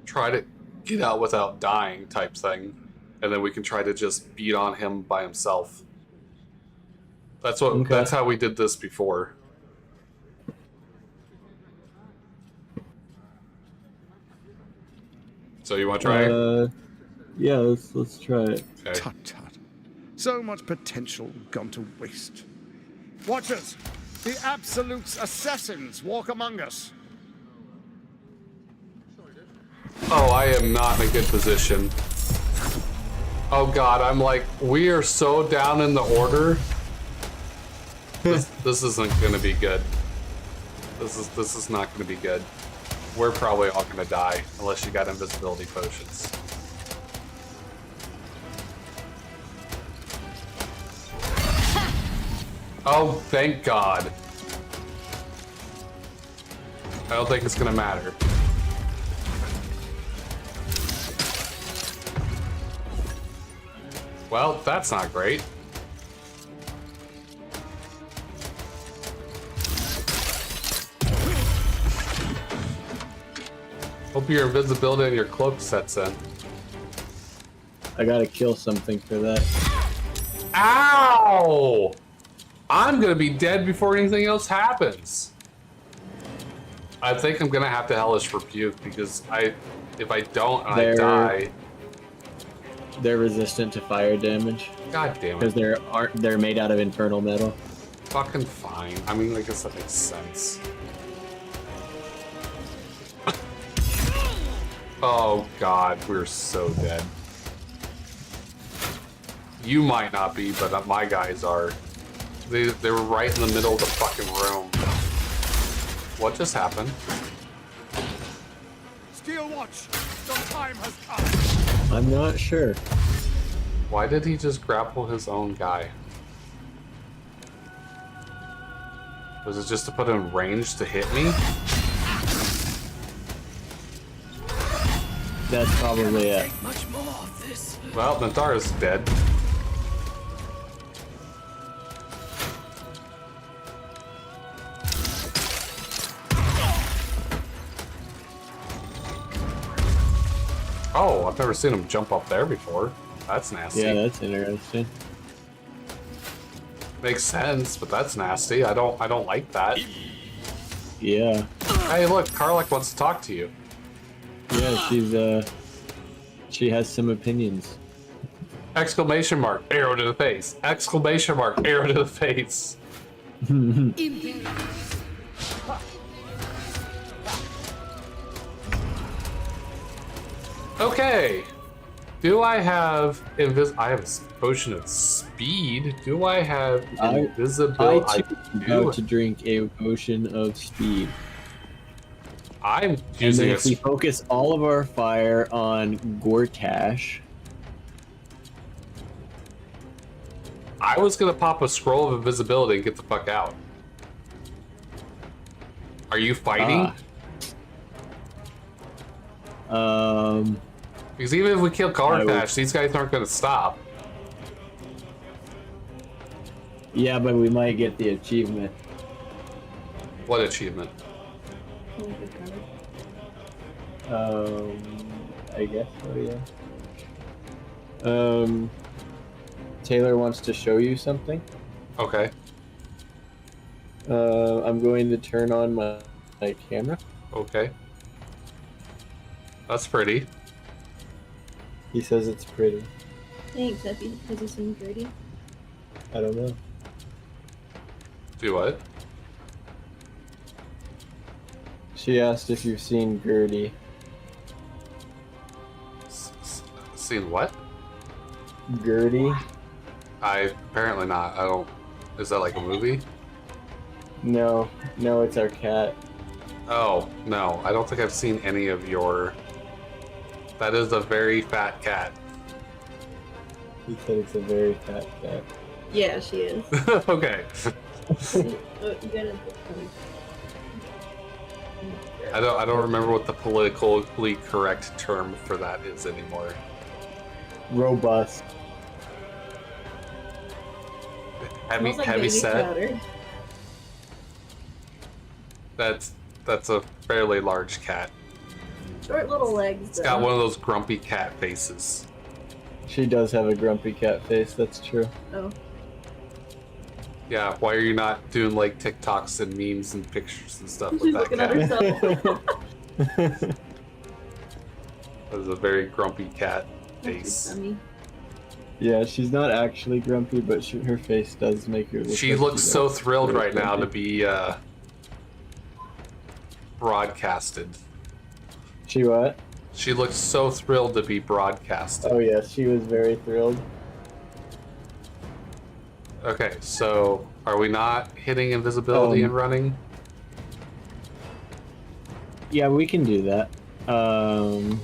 S1: try to get out without dying, type thing, and then we can try to just beat on him by himself. That's what. Okay. That's how we did this before. So you want to try it?
S10: Yeah, let's try it.
S1: Okay.
S22: Tut tut. So much potential gone to waste. Watchers, the Absolute's assassins walk among us.
S1: Oh, I am not in a good position. Oh god, I'm like, we are so down in the order. This isn't gonna be good. This is not gonna be good. We're probably all gonna die unless you got invisibility potions. Oh, thank God. I don't think it's gonna matter. Well, that's not great. Hope your invisibility and your cloak sets in.
S10: I gotta kill something for that.
S1: Ow! I'm gonna be dead before anything else happens. I think I'm gonna have to Hellish Rebuke because if I don't and I die.
S10: They're resistant to fire damage.
S1: God damn it.
S10: Because they're made out of infernal metal.
S1: Fucking fine. I mean, I guess that makes sense. Oh god, we're so dead. You might not be, but my guys are. They were right in the middle of the fucking room. What just happened?
S22: Steel Watch, the time has come.
S10: I'm not sure.
S1: Why did he just grapple his own guy? Was it just to put in range to hit me?
S10: That's probably it.
S3: Much more of this.
S1: Well, Nantara's dead. Oh, I've never seen him jump up there before. That's nasty.
S10: Yeah, that's interesting.
S1: Makes sense, but that's nasty. I don't like that.
S10: Yeah.
S1: Hey, look, Karlak wants to talk to you.
S10: Yeah, she has some opinions.
S1: Exclamation mark, arrow to the face. Exclamation mark, arrow to the face. Okay. Do I have I have a potion of speed. Do I have invisibility?
S10: I too am about to drink a potion of speed.
S1: I'm using
S10: if we focus all of our fire on Gortash.
S1: I was gonna pop a scroll of invisibility and get the fuck out. Are you fighting? Because even if we kill Gortash, these guys aren't gonna stop.
S10: Yeah, but we might get the achievement.
S1: What achievement?
S10: I guess so, yeah. Taylor wants to show you something.
S1: Okay.
S10: I'm going to turn on my camera.
S1: Okay. That's pretty.
S10: He says it's pretty.
S4: Thanks, has he seen Grady?
S10: I don't know.
S1: Do what?
S10: She asked if you've seen Gertie.
S1: Seen what?
S10: Gertie?
S1: Apparently not. I don't. Is that like a movie?
S10: No, it's our cat.
S1: Oh, no. I don't think I've seen any of your... That is a very fat cat.
S10: He said it's a very fat cat.
S4: Yeah, she is.
S1: Okay.
S4: You gotta...
S1: I don't remember what the politically correct term for that is anymore.
S10: Robust.
S1: Heavy set. That's a fairly large cat.
S4: Short little legs.
S1: It's got one of those grumpy cat faces.
S10: She does have a grumpy cat face, that's true.
S4: Oh.
S1: Yeah, why are you not doing like TikToks and memes and pictures and stuff with
S4: She's
S1: that
S4: looking
S1: cat?
S4: at herself.
S1: That's a very grumpy cat face.
S10: Yeah, she's not actually grumpy, but her face does make her look
S1: She
S10: like
S1: looks
S10: she's
S1: so
S10: actually
S1: thrilled
S10: very
S1: right now to
S10: grumpy.
S1: be broadcasted.
S10: She what?
S1: She looks so thrilled to be broadcasted.
S10: Oh yeah, she was very thrilled.
S1: Okay, so are we not hitting invisibility and running?
S10: Yeah, we can do that. The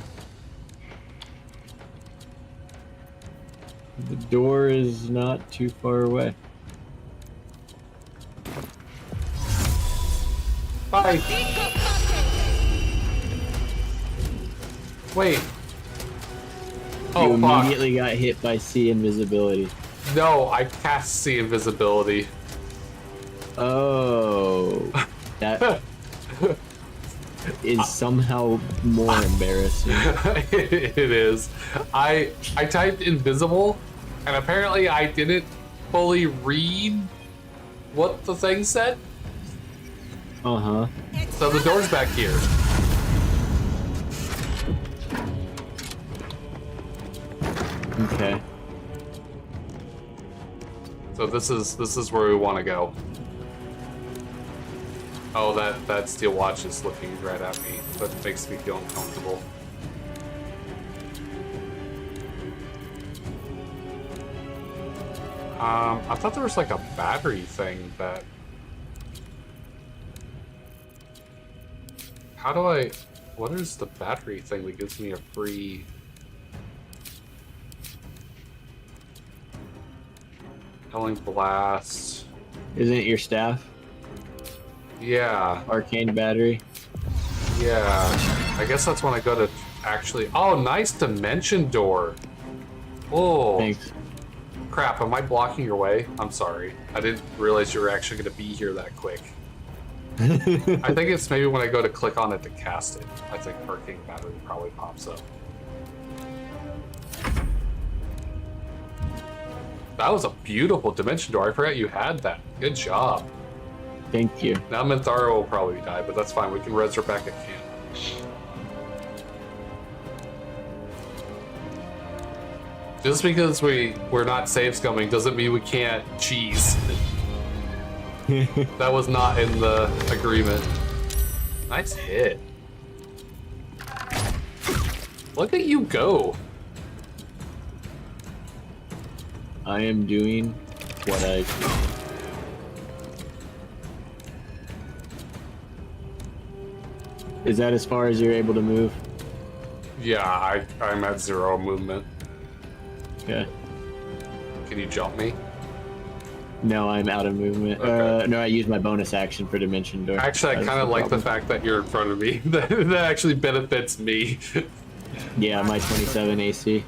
S10: door is not too far away.
S1: Bye. Wait.
S10: You
S1: Oh, fuck.
S10: immediately got hit by sea invisibility.
S1: No, I cast see invisibility.
S10: Oh, that is somehow more embarrassing.
S1: It is. I typed invisible, and apparently I didn't fully read what the thing said.
S10: Uh-huh.
S1: So the door's back here.
S10: Okay.
S1: So this is where we want to go. Oh, that steel watch is looking right at me. That makes me feel uncomfortable. I thought there was like a battery thing that... How do I... What is the battery thing that gives me a free... Helling Blast.
S10: Isn't it your staff?
S1: Yeah.
S10: Arcane battery?
S1: Yeah. I guess that's when I go to actually... Oh, nice dimension door. Oh.
S10: Thanks.
S1: Crap, am I blocking your way? I'm sorry. I didn't realize you were actually going to be here that quick. I think it's maybe when I go to click on it to cast it. I think Arcane Battery probably pops up. That was a beautiful dimension door. I forgot you had that. Good job.
S10: Thank you.
S1: Now Minthara will probably die, but that's fine. We can res her back at camp. Just because we're not save scumming doesn't mean we can't cheese. That was not in the agreement. Nice hit. Look at you go.
S10: I am doing what I do. Is that as far as you're able to move?
S1: Yeah, I'm at 0 movement.
S10: Okay.
S1: Can you jump me?
S10: No, I'm out of movement.
S1: Okay.
S10: No, I used my bonus action for Dimension Door.
S1: Actually, I kind of like the fact that you're in front of me. That actually benefits me.
S10: Yeah, my 27 AC.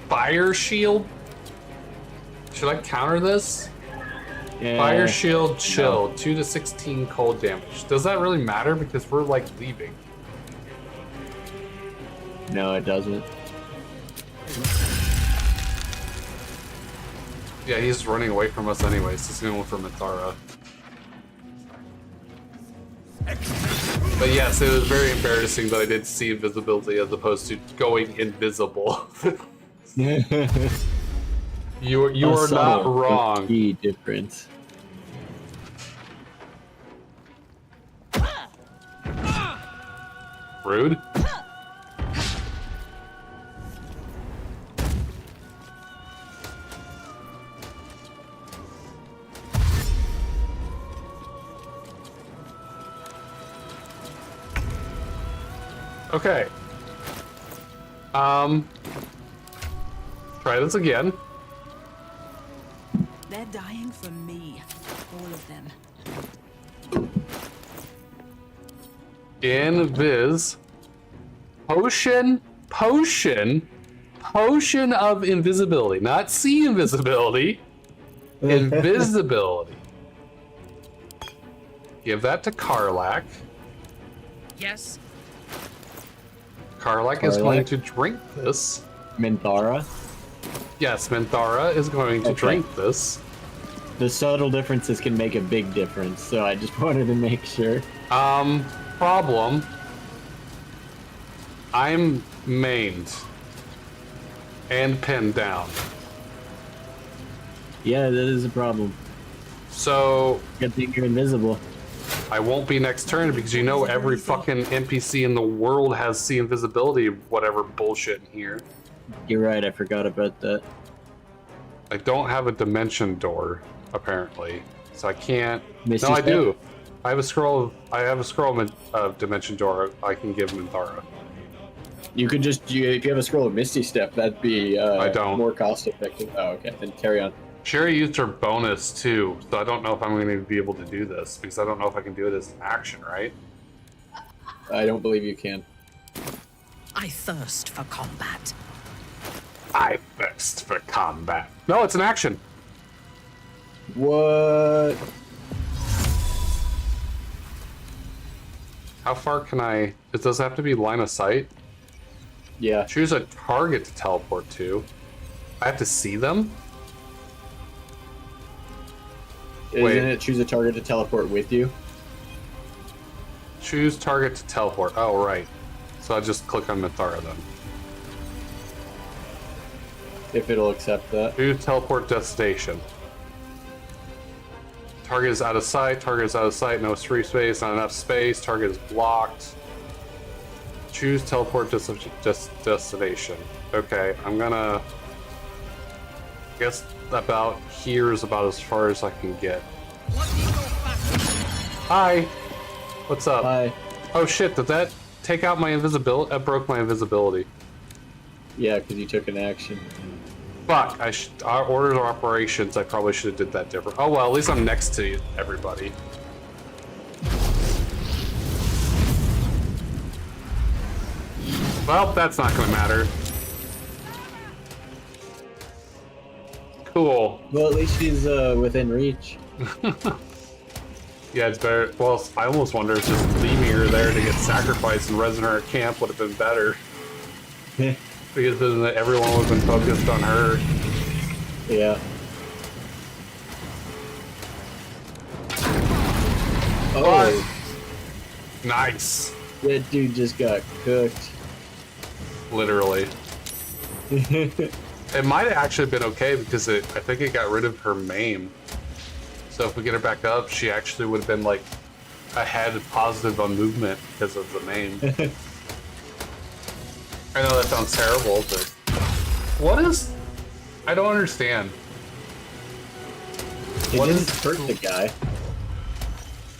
S1: Fire shield? Should I counter this?
S10: Yeah.
S1: Fire shield chill, 2 to 16 cold damage. Does that really matter? Because we're like leaving.
S10: No, it doesn't.
S1: Yeah, he's running away from us anyways. He's going for Minthara. But yes, it was very embarrassing that I did see invisibility as opposed to going invisible. you are not wrong.
S10: Key difference.
S1: Rude. Okay. Try this again.
S17: They're dying for me. All of them.
S1: Invis. Potion of invisibility. Not see invisibility. Invisibility. Give that to Karlak.
S13: Yes.
S1: Karlak is going to drink this.
S10: Minthara?
S1: Yes, Minthara is going to drink this.
S10: The subtle differences can make a big difference, so I just wanted to make sure.
S1: Problem. I'm maimed. And pinned down.
S10: Yeah, that is a problem.
S1: So...
S10: Good thing you're invisible.
S1: I won't be next turn because you know every fucking NPC in the world has see invisibility, whatever bullshit in here.
S10: You're right, I forgot about that.
S1: I don't have a dimension door, apparently. So I can't...
S10: Misty
S1: no, I
S10: step?
S1: do. I have a scroll of dimension door I can give Minthara.
S10: You could just, if you have a scroll of Misty Step, that'd be
S1: I don't.
S10: more cost effective. Oh, okay, then carry on.
S1: Sherry used her bonus too, so I don't know if I'm going to be able to do this because I don't know if I can do it as an action, right?
S10: I don't believe you can.
S13: I thirst for combat.
S1: I thirst for combat. No, it's an action.
S10: What?
S1: How far can I... Does it have to be line of sight?
S10: Yeah.
S1: Choose a target to teleport to. I have to see them?
S10: Isn't it choose a target to teleport with you?
S1: Choose target to teleport. Oh, right. So I just click on Minthara then.
S10: If it'll accept that.
S1: Choose teleport destination. Target is out of sight. Target is out of sight. No free space. Not enough space. Target is blocked. Choose teleport destination. Okay, I'm gonna... I guess about here is about as far as I can get. Hi! What's up?
S10: Hi.
S1: Oh shit, did that take out my invisibility? That broke my invisibility.
S10: Yeah, because you took an action.
S1: Fuck, our orders of operations, I probably should have did that different. Oh well, at least I'm next to everybody. Well, that's not gonna matter. Cool.
S10: Well, at least she's within reach.
S1: Yeah, it's better. Well, I almost wonder if just leaving her there to get sacrificed and resin her at camp would have been better. Because then everyone would have been focused on her.
S10: Yeah.
S1: Oh. Nice.
S10: That dude just got cooked.
S1: Literally. It might have actually been okay because I think it got rid of her maim. So if we get her back up, she actually would have been like ahead of positive on movement because of the maim. I know that sounds terrible, but what is... I don't understand.
S10: It didn't hurt the guy.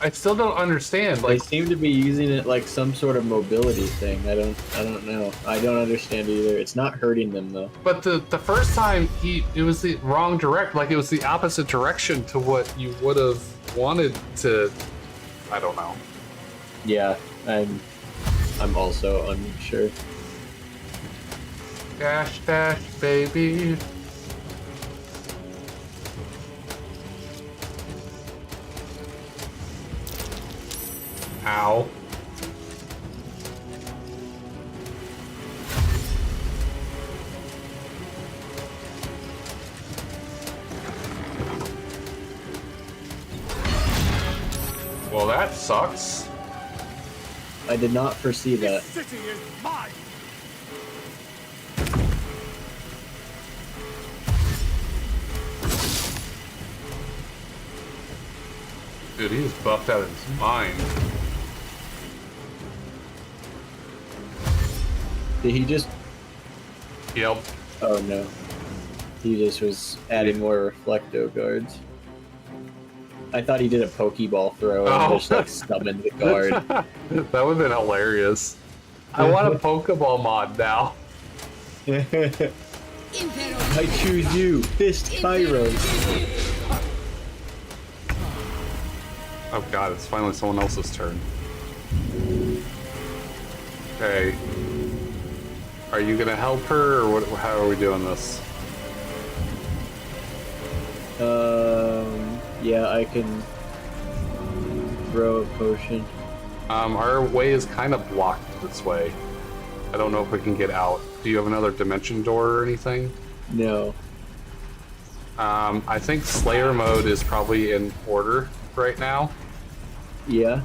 S1: I still don't understand. Like,
S10: they seem to be using it like some sort of mobility thing. I don't know. I don't understand either. It's not hurting them though.
S1: But the first time it was the wrong direct. Like it was the opposite direction to what you would have wanted to. I don't know.
S10: Yeah, I'm also unsure.
S1: Dash dash baby. Ow. Well, that sucks.
S10: I did not foresee that.
S8: This city is mine!
S1: Dude, he's buffed out of his mind.
S10: Did he just...
S1: Yep.
S10: Oh no. He just was adding more Reflecto guards. I thought he did a Pokeball throw and just like summoned the guard.
S1: That would have been hilarious. I want a Pokeball mod now.
S10: I choose you, Fist Pyro.
S1: Oh god, it's finally someone else's turn. Okay. Are you gonna help her, or what, how are we doing this?
S10: Yeah, I can throw a potion.
S1: Our way is kind of blocked this way. I don't know if we can get out. Do you have another dimension door or anything?
S10: No.
S1: I think Slayer mode is probably in order right now.
S10: Yeah.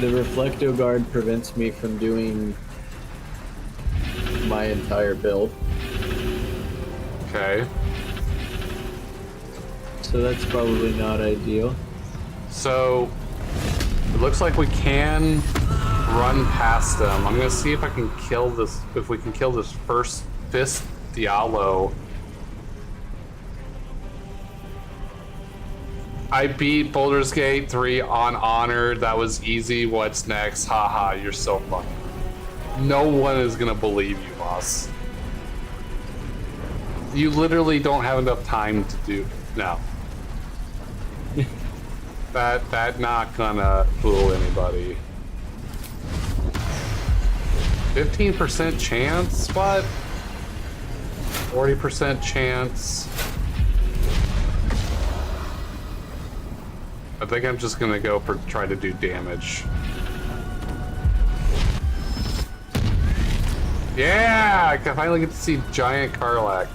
S10: The Reflecto Guard prevents me from doing my entire build.
S1: Okay.
S10: So that's probably not ideal.
S1: So, it looks like we can run past them. I'm gonna see if I can kill this, if we can kill this first Fist Diallo. I beat Baldur's Gate 3 on Honor. That was easy. What's next? Haha, you're so funny. No one is gonna believe you, boss. You literally don't have enough time to do. No. That not gonna fool anybody. 15% chance? What? 40% chance. I think I'm just gonna go for try to do damage. Yeah! I can finally get to see Giant Karlach.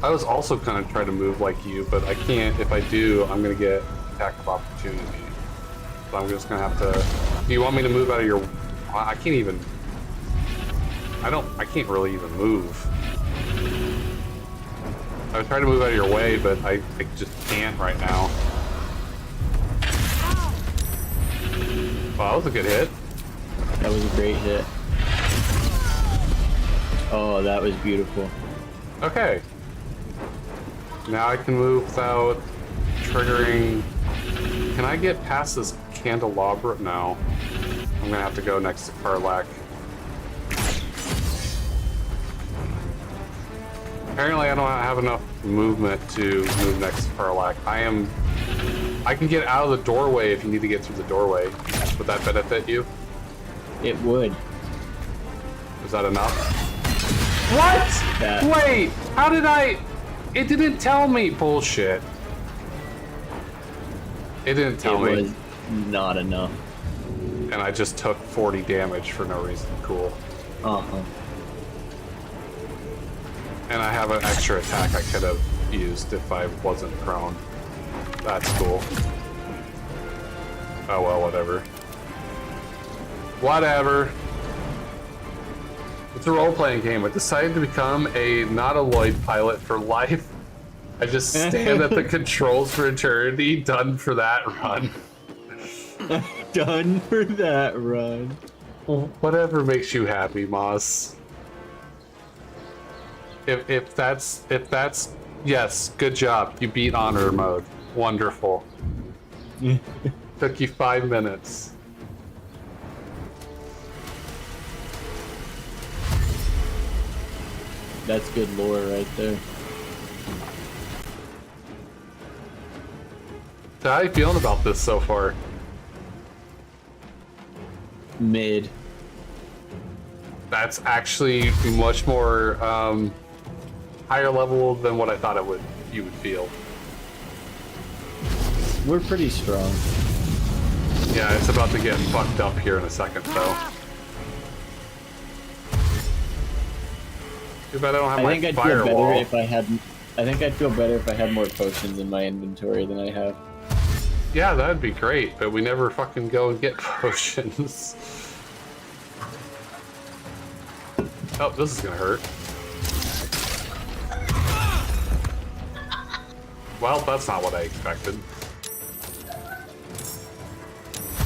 S1: I was also gonna try to move like you, but I can't. If I do, I'm gonna get attack of opportunity. So I'm just gonna have to... Do you want me to move out of your... I can't even... I can't really even move. I was trying to move out of your way, but I just can't right now. Wow, that was a good hit.
S10: That was a great hit. Oh, that was beautiful.
S1: Okay. Now I can move without triggering... Can I get past this candelabra? No. I'm gonna have to go next to Karlach. Apparently I don't have enough movement to move next to Karlach. I can get out of the doorway if you need to get through the doorway. Would that benefit you?
S10: It would.
S1: Is that enough? What? Wait, how did I... It didn't tell me. Bullshit. It didn't tell me.
S10: It was not enough.
S1: And I just took 40 damage for no reason. Cool.
S10: Uh-huh.
S1: And I have an extra attack I could have used if I wasn't prone. That's cool. Oh well, whatever. Whatever. It's a role-playing game. I decided to become a not-a-Lloyd pilot for life. I just stand at the controls for eternity. Done for that run.
S10: Done for that run.
S1: Whatever makes you happy, Moss. If that's yes, good job. You beat honor mode. Wonderful. Took you 5 minutes.
S10: That's good lore right there.
S1: So how are you feeling about this so far?
S10: Mid.
S1: That's actually much more higher level than what I thought you would feel.
S10: We're pretty strong.
S1: Yeah, it's about to get fucked up here in a second, though. Too bad I don't have my
S10: think I'd
S1: firewall.
S10: feel better if I had I think I'd feel better if I had more potions in my inventory than I have.
S1: Yeah, that'd be great, but we never fucking go and get potions. Oh, this is gonna hurt. Well, that's not what I expected.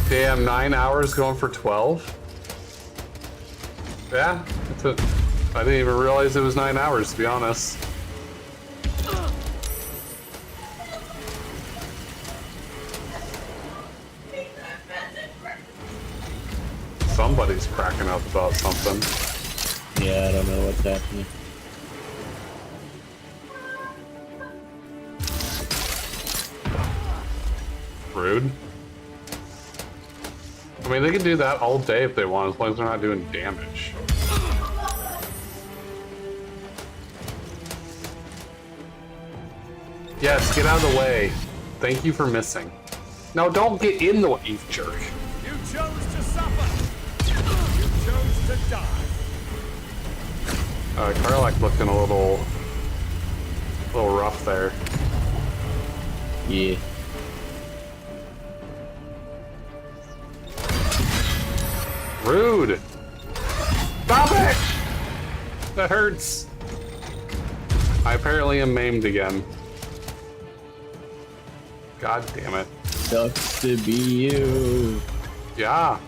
S1: Damn, 9 hours going for 12? Yeah, I didn't even realize it was 9 hours, to be honest. Somebody's cracking up about something.
S10: Yeah, I don't know what's happening.
S1: Rude. I mean, they can do that all day if they want, as long as they're not doing damage. Yes, get out of the way. Thank you for missing. No, don't get in the way, you jerk.
S3: You chose to suffer. You chose to die.
S1: Karlak looking a little rough there.
S10: Yeah.
S1: Rude. Stop it! That hurts. I apparently am maimed again. God damn it.
S10: Sucks to be you.
S1: Yeah.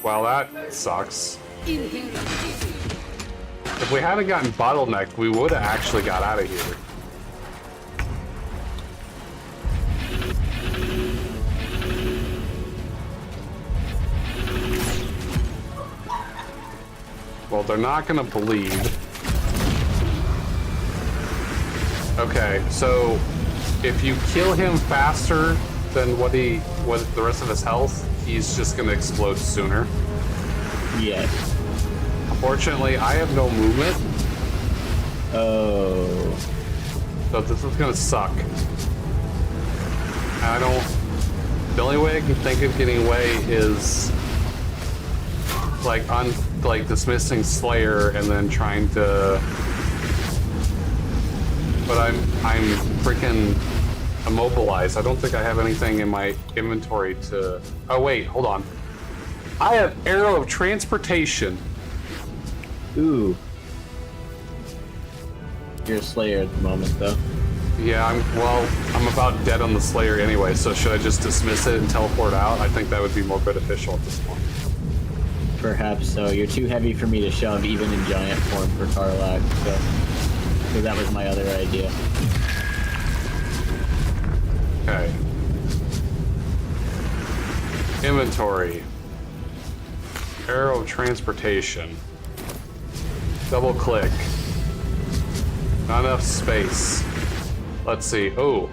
S1: Well, that sucks. If we hadn't gotten bottlenecked, we would have actually got out of here. Well, they're not gonna bleed. Okay, so if you kill him faster than what the rest of his health, he's just gonna explode sooner.
S10: Yes.
S1: Unfortunately, I have no movement.
S10: Oh.
S1: So this is gonna suck. I don't. The only way I can think of getting away is like dismissing Slayer and then trying to. But I'm freaking immobilized. I don't think I have anything in my inventory to. Oh wait, hold on. I have Arrow of Transportation.
S10: Ooh. You're a Slayer at the moment, though.
S1: Yeah, I'm about dead on the Slayer anyway, so should I just dismiss it and teleport out? I think that would be more beneficial at this point.
S10: Perhaps so. You're too heavy for me to shove even in giant form for Karlak, so that was my other idea.
S1: Okay. Inventory. Arrow of Transportation. Double click. Not enough space. Let's see. Oh,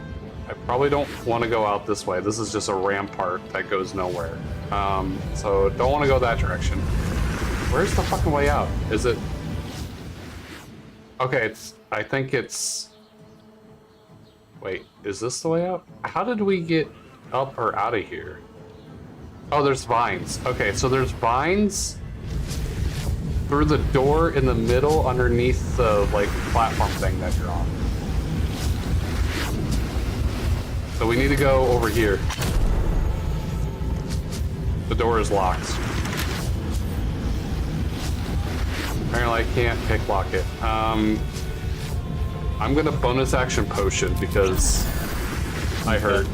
S1: I probably don't want to go out this way. This is just a rampart that goes nowhere. So don't want to go that direction. Where's the fucking way out? Is it? Okay, I think it's. Wait, is this the way out? How did we get up or out of here? Oh, there's vines. Okay, so there's vines through the door in the middle underneath the platform thing that you're on. So we need to go over here. The door is locked. Apparently I can't pick lock it. I'm gonna bonus action potion because I hurt.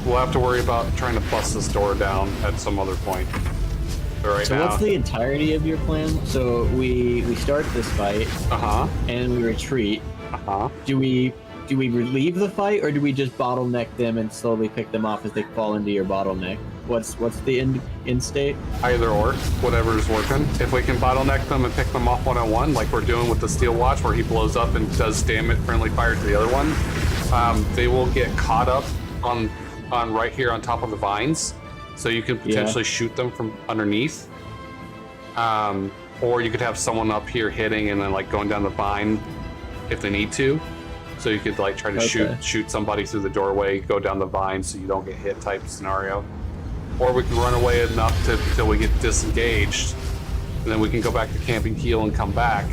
S1: We'll have to worry about trying to bust this door down at some other point. But
S10: So what's the entirety of your plan? So we start this fight. And we retreat. Do we relieve the fight, or do we just bottleneck them and slowly pick them off as they fall into your bottleneck? What's the end state?
S1: Either or, whatever's working. If we can bottleneck them and pick them off one-on-one, like we're doing with the Steel Watch, where he blows up and does friendly fire to the other one, they will get caught up on right here on top of the vines, so you can potentially shoot them from underneath. Or you could have someone up here hitting and then going down the vine if they need to. So you could try to shoot somebody through the doorway, go down the vine so you don't get hit type scenario. or we can run away enough till we get disengaged, and then we can go back to Camping Heel and come back.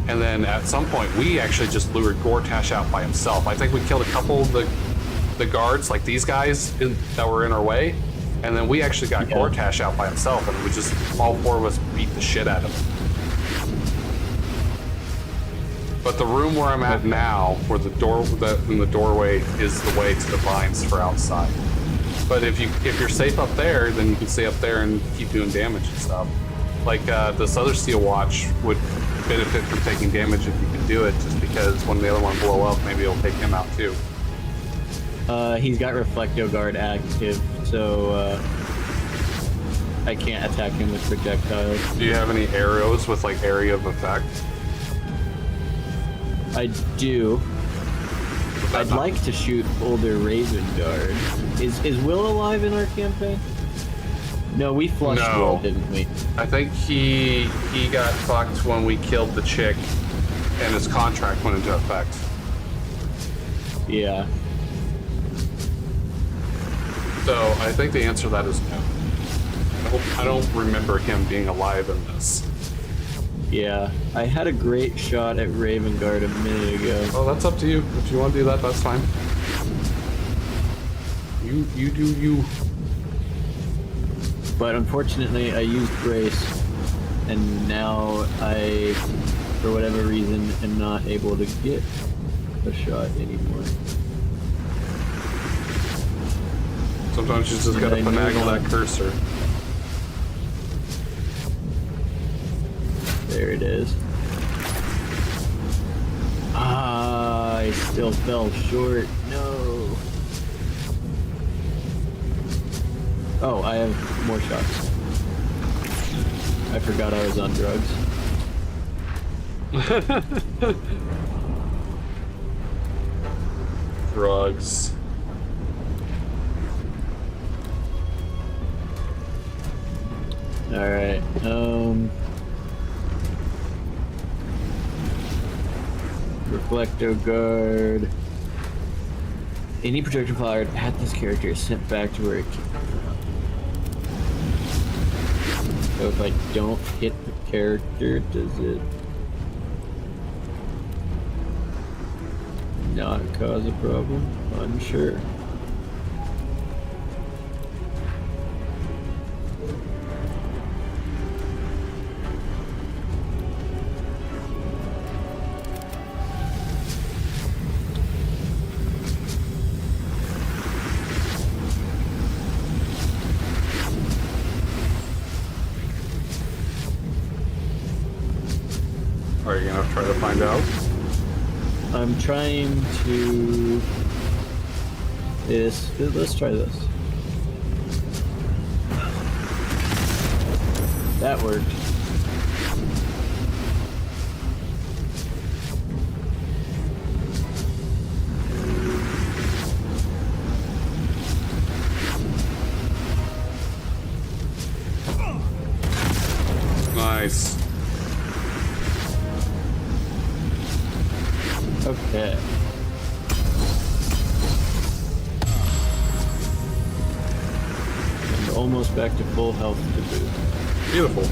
S1: And then at some point, we actually just lured Gortash out by himself. I think we killed a couple of the guards, like these guys that were in our way, and then we actually got Gortash out by himself, and we just, all four of us beat the shit out of him. But the room where I'm at now, where the door in the doorway is the way to the vines for outside. But if you're safe up there, then you can stay up there and keep doing damage and stuff. Like this other Steel Watch would benefit from taking damage if you can do it, just because when the other one blow up, maybe it'll take him out too.
S10: He's got Reflecto Guard active, so I can't attack him with projectiles.
S1: Do you have any arrows with like area of effect?
S10: I do. I'd like to shoot older Raven Guard. Is Will alive in our campaign? No, we flushed Will, didn't we?
S1: I think he got fucked when we killed the chick, and his contract went into effect.
S10: Yeah.
S1: So I think the answer to that is no. I don't remember him being alive in this.
S10: Yeah, I had a great shot at Raven Guard a minute ago.
S1: Well, that's up to you. If you want to do that, that's fine. You do you.
S10: But unfortunately, I used Grace, and now I, for whatever reason, am not able to get a shot anymore.
S1: Sometimes you just gotta finagle that cursor.
S10: There it is. Ah, I still fell short. No. Oh, I have more shots. I forgot I was on drugs.
S1: Drugs.
S10: Alright, Reflecto Guard. Any projectile fired at this character is sent back to where it came from. So if I don't hit the character, does it not cause a problem? Unsure.
S1: Are you gonna try to find out?
S10: I'm trying to... Let's try this. That worked.
S1: Nice.
S10: Okay. And almost back to full health to boot.
S1: Beautiful.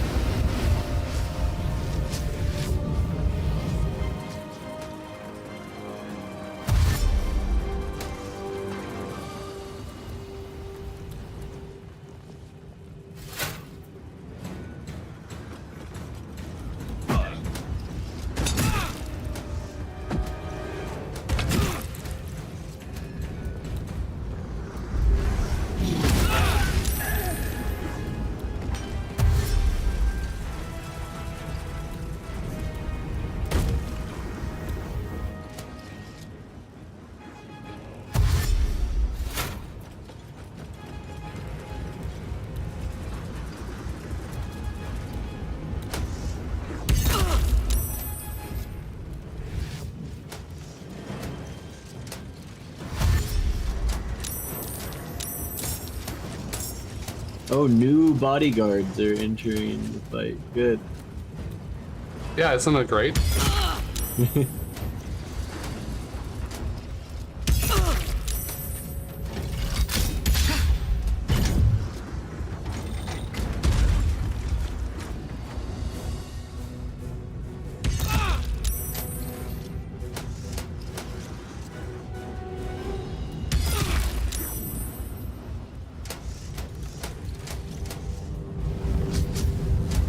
S10: Oh, new bodyguards are entering the fight. Good.
S1: Yeah, isn't it great?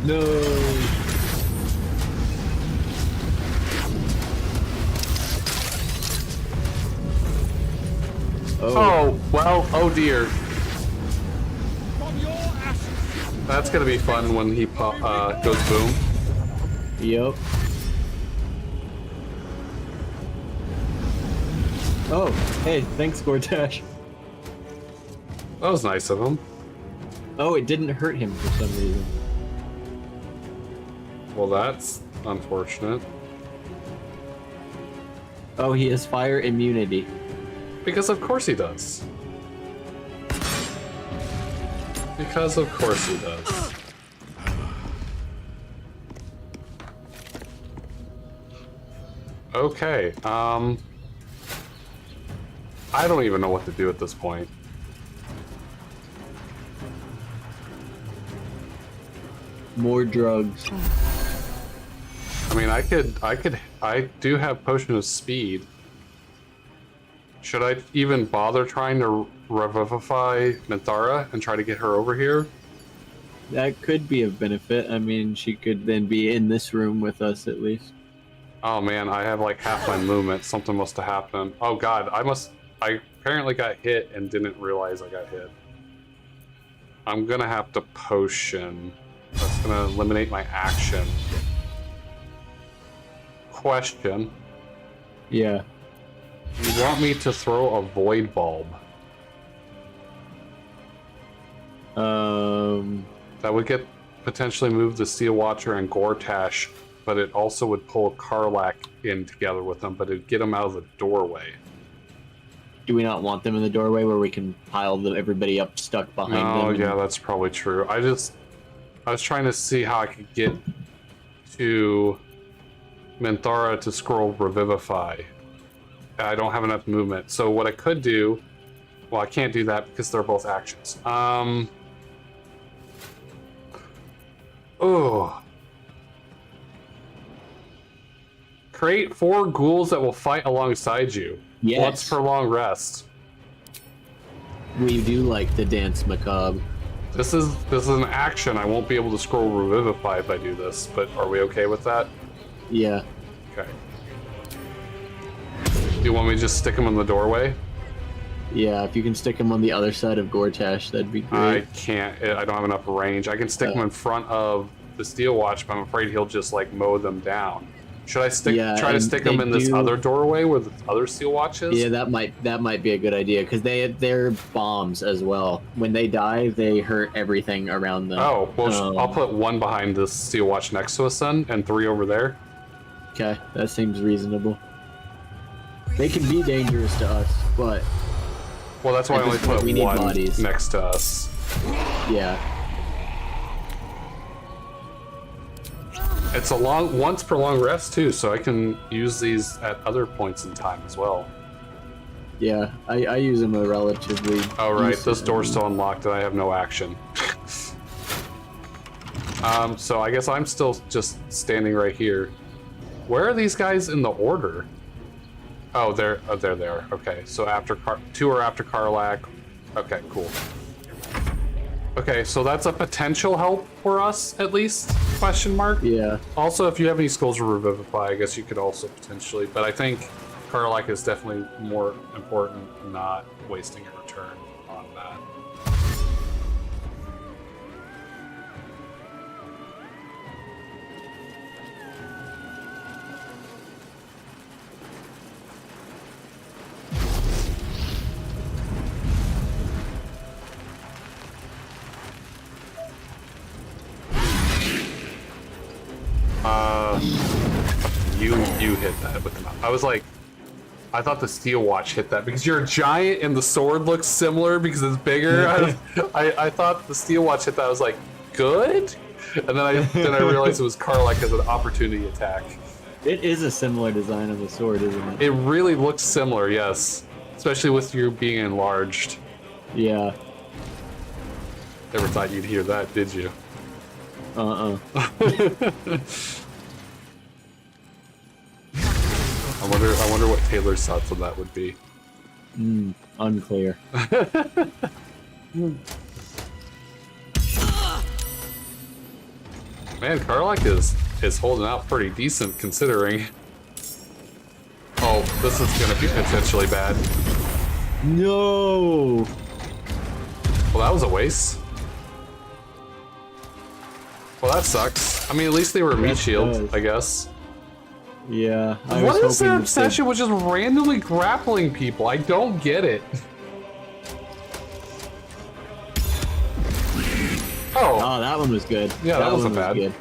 S10: No.
S1: Oh, well, oh dear. That's gonna be fun when he goes boom.
S10: Yep. Oh, hey, thanks, Gortash.
S1: That was nice of him.
S10: Oh, it didn't hurt him for some reason.
S1: Well, that's unfortunate.
S10: Oh, he has fire immunity.
S1: Because of course he does. Because of course he does. Okay, I don't even know what to do at this point.
S10: More drugs.
S1: I mean, I do have Potion of Speed. Should I even bother trying to revivify Minthara and try to get her over here?
S10: That could be of benefit. I mean, she could then be in this room with us at least.
S1: Oh man, I have like half my movement. Something must have happened. Oh god, I apparently got hit and didn't realize I got hit. I'm gonna have to potion. That's gonna eliminate my action. Question.
S10: Yeah.
S1: You want me to throw a void bulb? That would get potentially move the Steel Watcher and Gortash, but it also would pull Karlach in together with them, but it'd get them out of the doorway.
S10: Do we not want them in the doorway where we can pile everybody up stuck behind them?
S1: Oh yeah, that's probably true. I was trying to see how I could get to Minthara to scroll Revivify. I don't have enough movement. So what I could do, well, I can't do that because they're both actions. Oh. Create 4 ghouls that will fight alongside you.
S10: Yes.
S1: Once per long rest.
S10: We do like the dance macabre.
S1: This is an action. I won't be able to scroll Revivify if I do this, but are we okay with that?
S10: Yeah.
S1: Okay. Do you want me to just stick them in the doorway?
S10: Yeah, if you can stick him on the other side of Gortash, that'd be great.
S1: I can't. I don't have enough range. I can stick them in front of the Steel Watch, but I'm afraid he'll just like mow them down. Should I try to stick them in this other doorway where the other Steel Watch is?
S10: Yeah, that might be a good idea because they're bombs as well. When they die, they hurt everything around them.
S1: Oh, well, I'll put 1 behind this Steel Watch next to us then, and 3 over there.
S10: Okay, that seems reasonable. They can be dangerous to us, but...
S1: Well, that's why I only put 1 next to us.
S10: Yeah.
S1: It's a once per long rest too, so I can use these at other points in time as well.
S10: Yeah, I use them a relatively...
S1: Oh right, this door's still unlocked and I have no action. So I guess I'm still just standing right here. Where are these guys in the order? Oh, they're there. Okay, so after 2 are after Karlach. Okay, cool. Okay, so that's a potential help for us, at least? Question mark?
S10: Yeah.
S1: Also, if you have any skills to Revivify, I guess you could also potentially, but I think Karlach is definitely more important, not wasting a return on that. You hit that with the mouth. I was like, I thought the Steel Watch hit that because you're a giant and the sword looks similar because it's bigger. I thought the Steel Watch hit that. I was like, good? And then I realized it was Karlach as an opportunity attack.
S10: It is a similar design of the sword, isn't it?
S1: It really looks similar, yes. Especially with you being enlarged.
S10: Yeah.
S1: Never thought you'd hear that, did you? I wonder what Taylor's thoughts on that would be.
S10: Unclear.
S1: Man, Karlach is holding out pretty decent considering. Oh, this is gonna be potentially bad.
S10: No.
S1: Well, that was a waste. Well, that sucks. I mean, at least they were meat shield, I guess.
S10: Yeah.
S1: What is their obsession with just randomly grappling people? I don't get it.
S10: Oh, that one was good.
S1: Yeah, that wasn't bad.
S10: Good.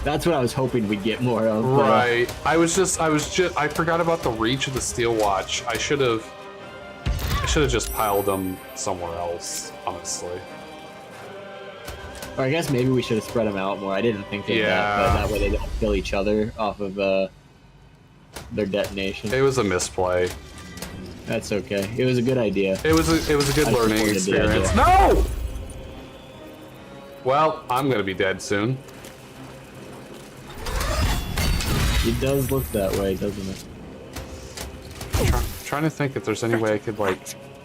S10: That's what I was hoping we'd get more of.
S1: Right. I forgot about the reach of the steel watch. I should have just piled them somewhere else, honestly.
S10: Or I guess maybe we should have spread them out more. I didn't think they that way they don't kill each other off of their detonation.
S1: It was a misplay.
S10: That's okay. It was a good idea.
S1: It was a good learning experience. No! Well, I'm gonna be dead soon.
S10: It does look that way, doesn't it?
S1: Trying to think if there's any way I could like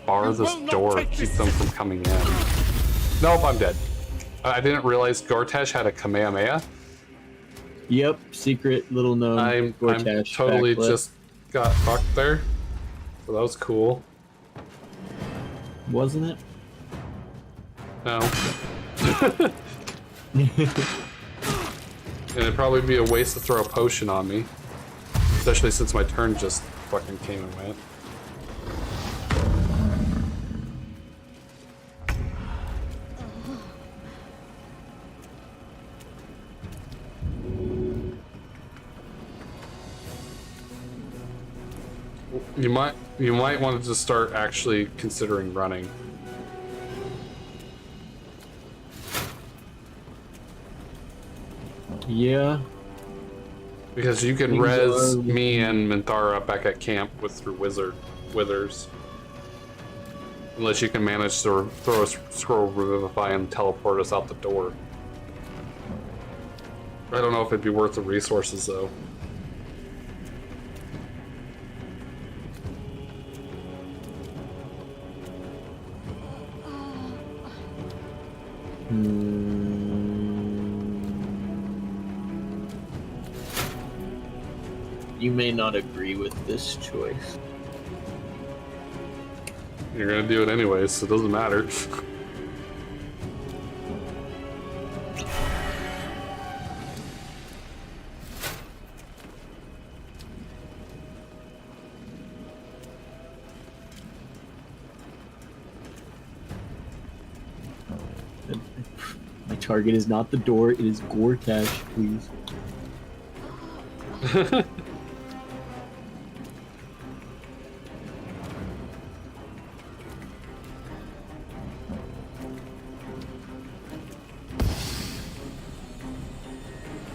S1: bar this door, keep them from coming in. Nope, I'm dead. I didn't realize Gortash had a Kamehameha.
S10: Yep, secret little known.
S1: I'm totally just got fucked there. So that was cool.
S10: Wasn't it?
S1: No. And it'd probably be a waste to throw a potion on me. Especially since my turn just fucking came and went. You might want to just start actually considering running.
S10: Yeah.
S1: Because you can res me and Minthara back at camp through withers. Unless you can manage to throw a scroll revivify and teleport us out the door. I don't know if it'd be worth the resources though.
S10: You may not agree with this choice.
S1: You're gonna do it anyways, so it doesn't matter.
S10: My target is not the door, it is Gortash, please.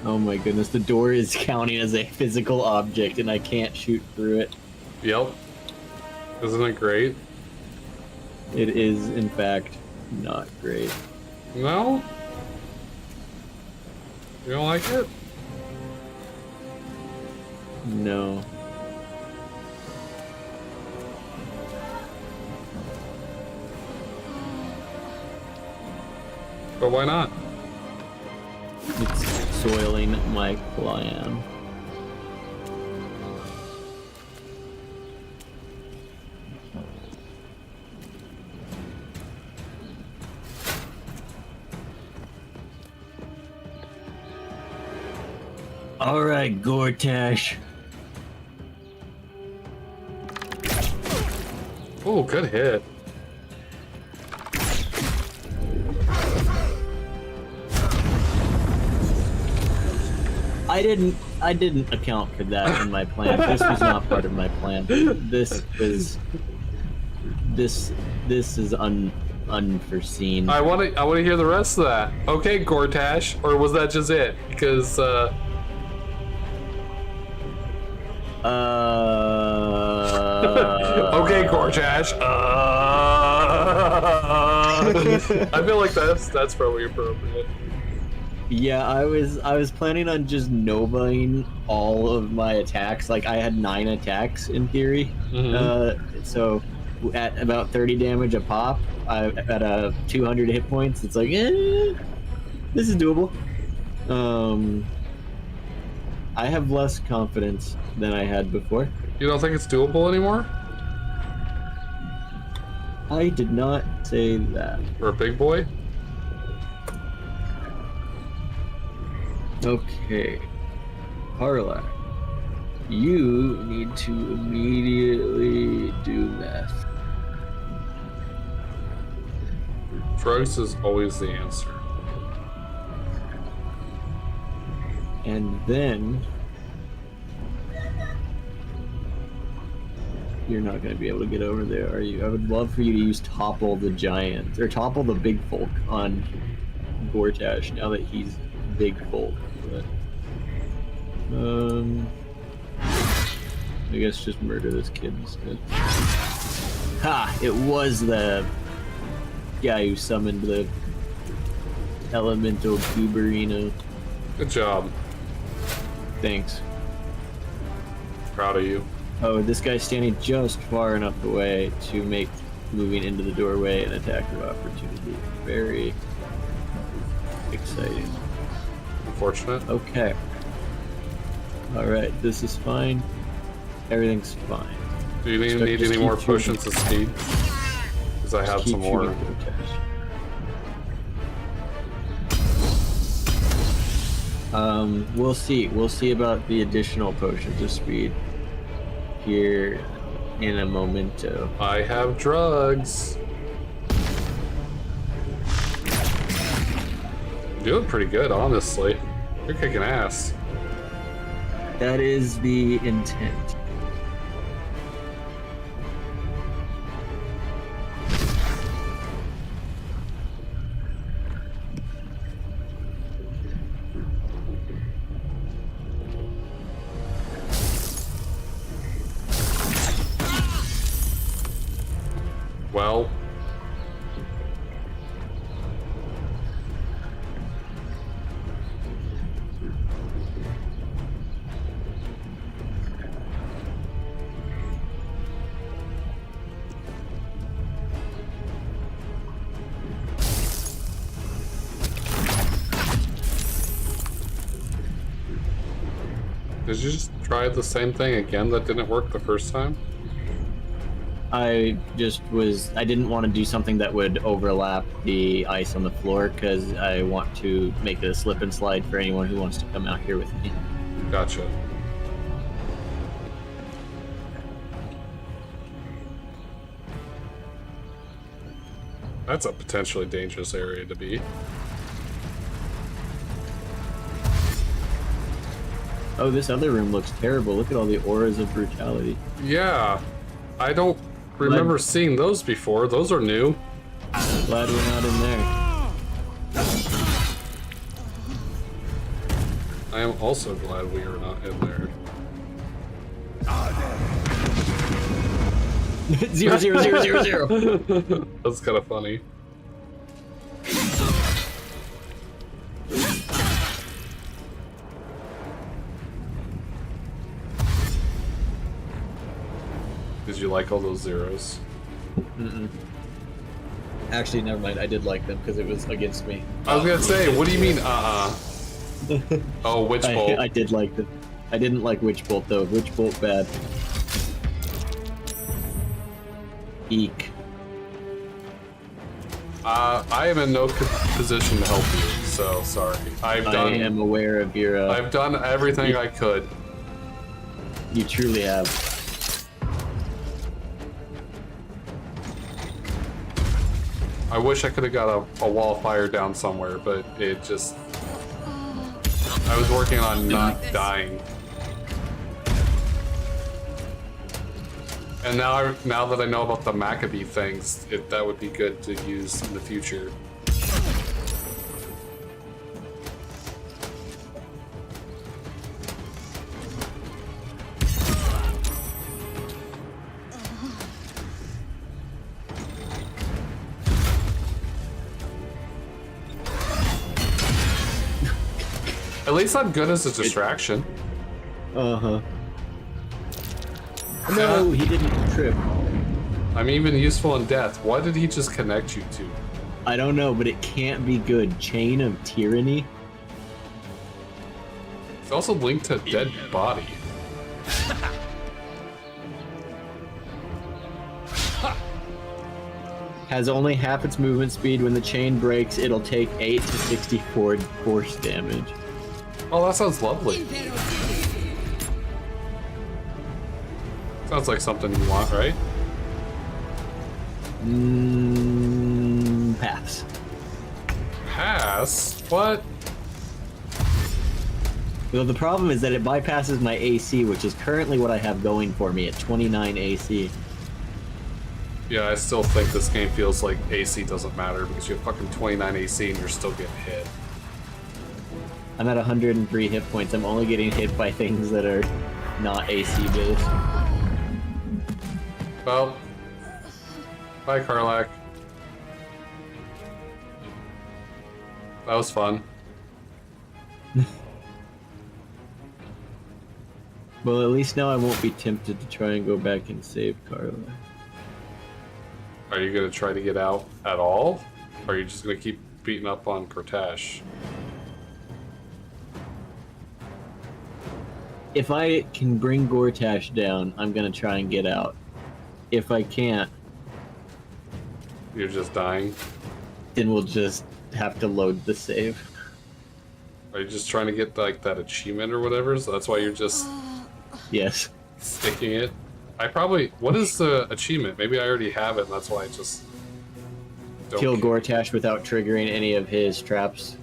S10: Oh my goodness, the door is counting as a physical object and I can't shoot through it.
S1: Yep. Isn't it great?
S10: It is, in fact, not great.
S1: No? You don't like it?
S10: No.
S1: But why not?
S10: It's soiling my plan. All right, Gortash.
S1: Oh, good hit.
S10: I didn't account for that in my plan. This was not part of my plan. This is unforeseen.
S1: I want to hear the rest of that. Okay, Gortash, or was that just it? Because okay, Gortash. I feel like that's probably appropriate.
S10: Yeah, I was planning on just novaing all of my attacks. Like I had 9 attacks in theory. So at about 30 damage a pop, at 200 hit points, it's like, This is doable. I have less confidence than I had before.
S1: You don't think it's doable anymore?
S10: I did not say that.
S1: For a big boy?
S10: Okay. Carla, you need to immediately do meth.
S1: Drugs is always the answer.
S10: And then you're not going to be able to get over there, are you? I would love for you to use Topple the Giant, or Topple the Big Folk on Gortash now that he's Big Folk. But, I guess just murder this kid instead. Ha! It was the guy who summoned the Elemental Guberino.
S1: Good job.
S10: Thanks.
S1: Proud of you.
S10: Oh, this guy's standing just far enough away to make moving into the doorway an attack of opportunity. Very exciting.
S1: Unfortunate.
S10: Okay. Alright, this is fine. Everything's fine.
S1: Do you need any more potions of speed? Because I have some more.
S10: We'll see. We'll see about the additional potions of speed here in a momento.
S1: I have drugs. You're doing pretty good, honestly. You're kicking ass.
S10: That is the intent.
S1: Well, did you just try the same thing again that didn't work the first time?
S10: I didn't want to do something that would overlap the ice on the floor because I want to make it a slip and slide for anyone who wants to come out here with me.
S1: Gotcha. That's a potentially dangerous area to be.
S10: Oh, this other room looks terrible. Look at all the auras of brutality.
S1: Yeah, I don't remember seeing those before. Those are new.
S10: Glad we're not in there.
S1: I am also glad we are not in there.
S10: 0, 0, 0, 0, 0.
S1: That's kind of funny. Did you like all those zeros?
S10: Mm-mm. Actually, never mind. I did like them because it was against me.
S1: I was gonna say, what do you mean, Oh, Witch Bolt.
S10: I did like them. I didn't like Witch Bolt though. Witch Bolt bad. Eek.
S1: I am in no position to help you, so sorry. I
S10: am aware of your.
S1: I've done everything I could.
S10: You truly have.
S1: I wish I could have got a wall of fire down somewhere, but it just... I was working on not dying. And now that I know about the Maccabee things, that would be good to use in the future. At least I'm good as a distraction.
S10: Uh-huh. No, he didn't trip.
S1: I'm even useful in death. What did he just connect you to?
S10: I don't know, but it can't be good. Chain of Tyranny.
S1: It's also linked to dead body.
S10: Has only half its movement speed. When the chain breaks, it'll take 8 to 64 force damage.
S1: Oh, that sounds lovely. Sounds like something you want, right?
S10: Pass.
S1: Pass? What?
S10: Well, the problem is that it bypasses my AC, which is currently what I have going for me at 29 AC.
S1: Yeah, I still think this game feels like AC doesn't matter because you have fucking 29 AC and you're still getting hit.
S10: I'm at 103 hit points. I'm only getting hit by things that are not AC based.
S1: Well, bye, Karlak. That was fun.
S10: Well, at least now I won't be tempted to try and go back and save Karlak.
S1: Are you gonna try to get out at all? Or are you just gonna keep beating up on Kortash?
S10: If I can bring Gortash down, I'm gonna try and get out. If I can't,
S1: You're just dying?
S10: then we'll just have to load the save.
S1: Are you just trying to get like that achievement or whatever? So that's why you're just
S10: Yes.
S1: sticking it? What is the achievement? Maybe I already have it and that's why I just don't
S10: Kill
S1: care.
S10: Gortash without triggering any of his traps.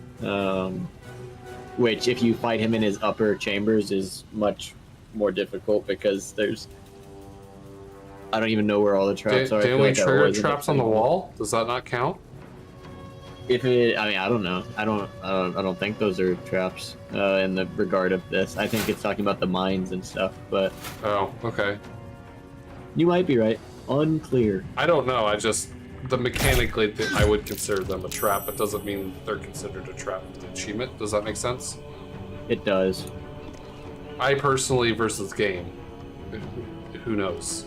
S10: Which, if you fight him in his upper chambers, is much more difficult because there's... I don't even know where all the traps are. I
S1: Didn't
S10: feel
S1: we
S10: like I
S1: trigger
S10: was in
S1: traps on the wall? Does that not count?
S10: If it, I mean, I don't know. I don't think those are traps in the regard of this. I think it's talking about the mines and stuff. But
S1: oh, okay.
S10: You might be right. Unclear.
S1: I don't know. Mechanically, I would consider them a trap. It doesn't mean they're considered a trap for the achievement. Does that make sense?
S10: It does.
S1: I personally versus game. Who knows?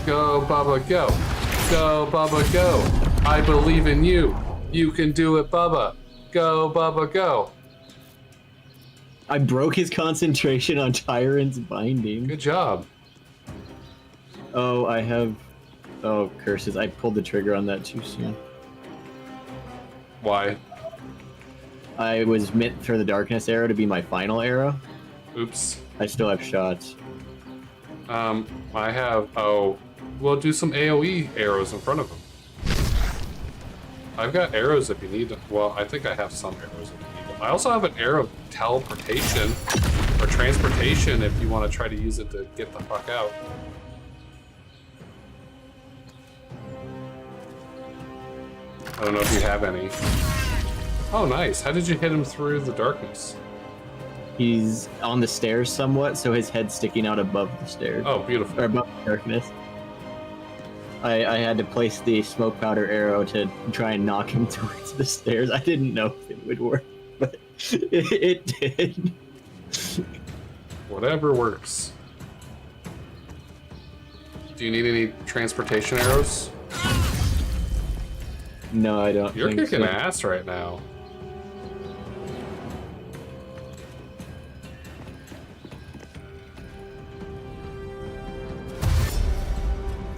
S1: Go, Bubba, go. Go, Bubba, go. I believe in you. You can do it, Bubba. Go, Bubba, go.
S10: I broke his concentration on Tyrant's Binding.
S1: Good job.
S10: Oh, I have... Oh, curses. I pulled the trigger on that too soon.
S1: Why?
S10: I was meant for the Darkness arrow to be my final arrow.
S1: Oops.
S10: I still have shots.
S1: I have... Oh, we'll do some AoE arrows in front of him. I've got arrows if you need them. Well, I think I have some arrows if you need them. I also have an arrow of teleportation or transportation if you want to try to use it to get the fuck out. I don't know if you have any. Oh, nice. How did you hit him through the darkness?
S10: He's on the stairs somewhat, so his head's sticking out above the stairs.
S1: Oh, beautiful.
S10: Or above the darkness. I had to place the smoke powder arrow to try and knock him towards the stairs. I didn't know if it would work, but it did.
S1: Whatever works. Do you need any transportation arrows?
S10: No, I don't.
S1: You're
S10: think
S1: kicking
S10: so.
S1: ass right now.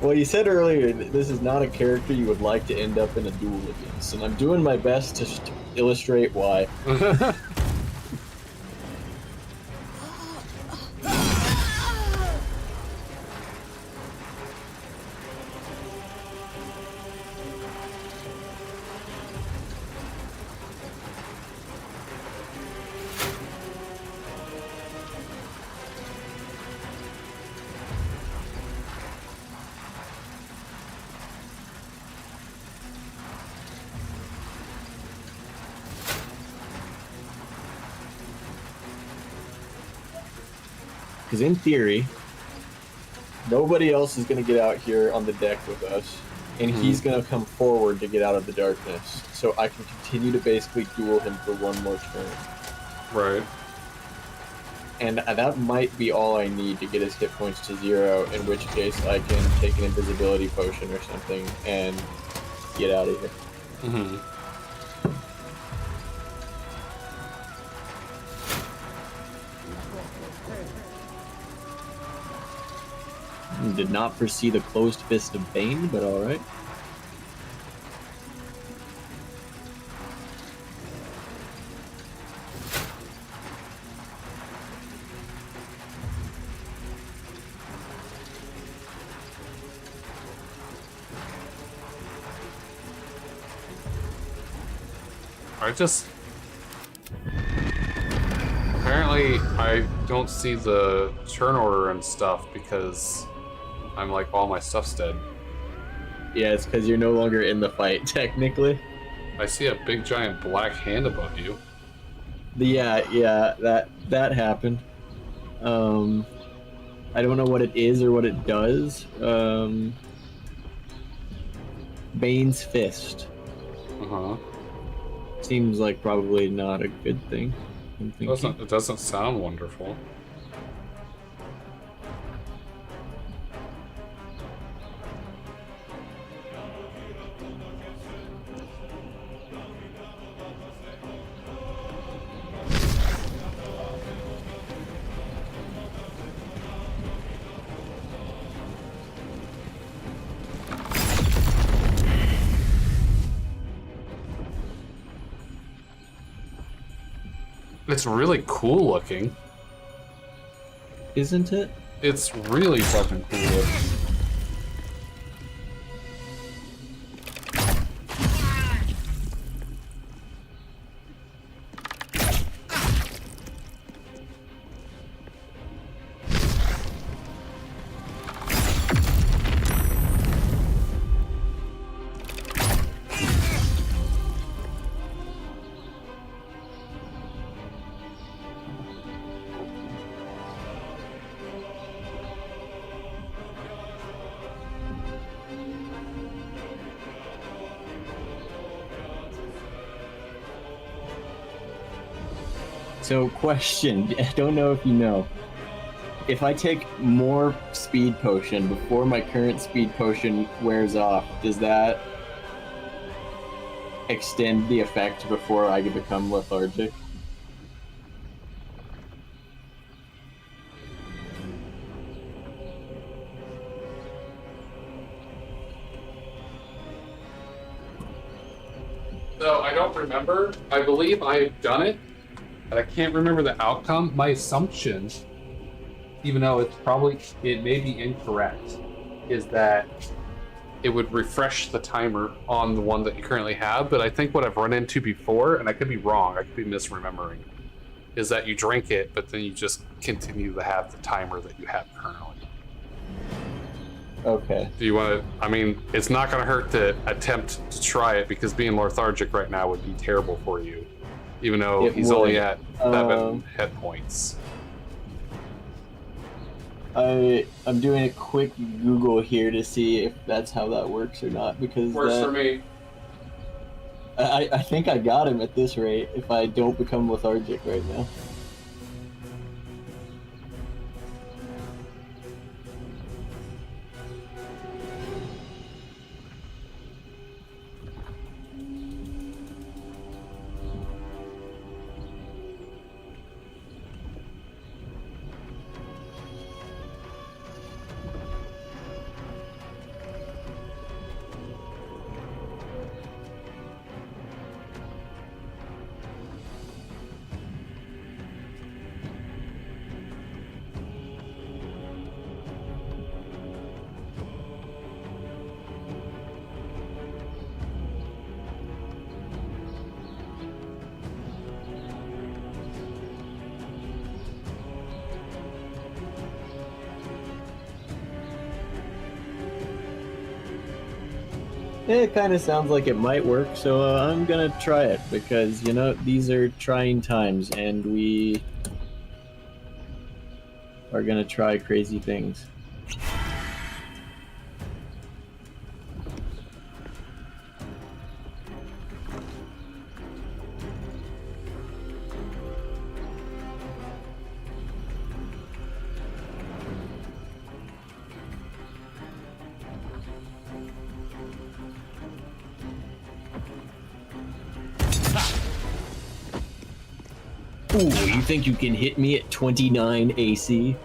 S10: Well, you said earlier that this is not a character you would like to end up in a duel against, and I'm doing my best to illustrate why. Because in theory, nobody else is going to get out here on the deck with us, and he's going to come forward to get out of the darkness, so I can continue to basically duel him for one more turn.
S1: Right.
S10: And that might be all I need to get his hit points to 0, in which case I can take an invisibility potion or something and get out of here.
S1: Mm-hmm.
S10: Did not foresee the closed fist of Bane, but alright.
S1: Apparently, I don't see the turn order and stuff because I'm like, all my stuff's dead.
S10: Yeah, it's because you're no longer in the fight, technically.
S1: I see a big giant black hand above you.
S10: Yeah, that happened. I don't know what it is or what it does. Bane's Fist.
S1: Uh-huh.
S10: Seems like probably not a good thing.
S1: It doesn't sound wonderful. It's really cool looking.
S10: Isn't it?
S1: It's really fucking cool looking.
S10: So, question, I don't know if you know. If I take more speed potion before my current speed potion wears off, does that extend the effect before I become lethargic?
S1: So I don't remember. I believe I've done it, but I can't remember the outcome. My assumption, even though it may be incorrect, is that it would refresh the timer on the one that you currently have. But I think what I've run into before, and I could be wrong, I could be misremembering, is that you drink it, but then you just continue to have the timer that you have currently.
S10: Okay.
S1: Do you want to? I mean, it's not going to hurt to attempt to try it because being lethargic right now would be terrible for you, even though he's only at 7 hit points.
S10: I'm doing a quick Google here to see if that's how that works or not, because
S1: Works for me.
S10: I think I got him at this rate if I don't become lethargic right now. It kind of sounds like it might work, so I'm gonna try it, because, you know, these are trying times, and we are gonna try crazy things. Ooh, you think you can hit me at 29 AC?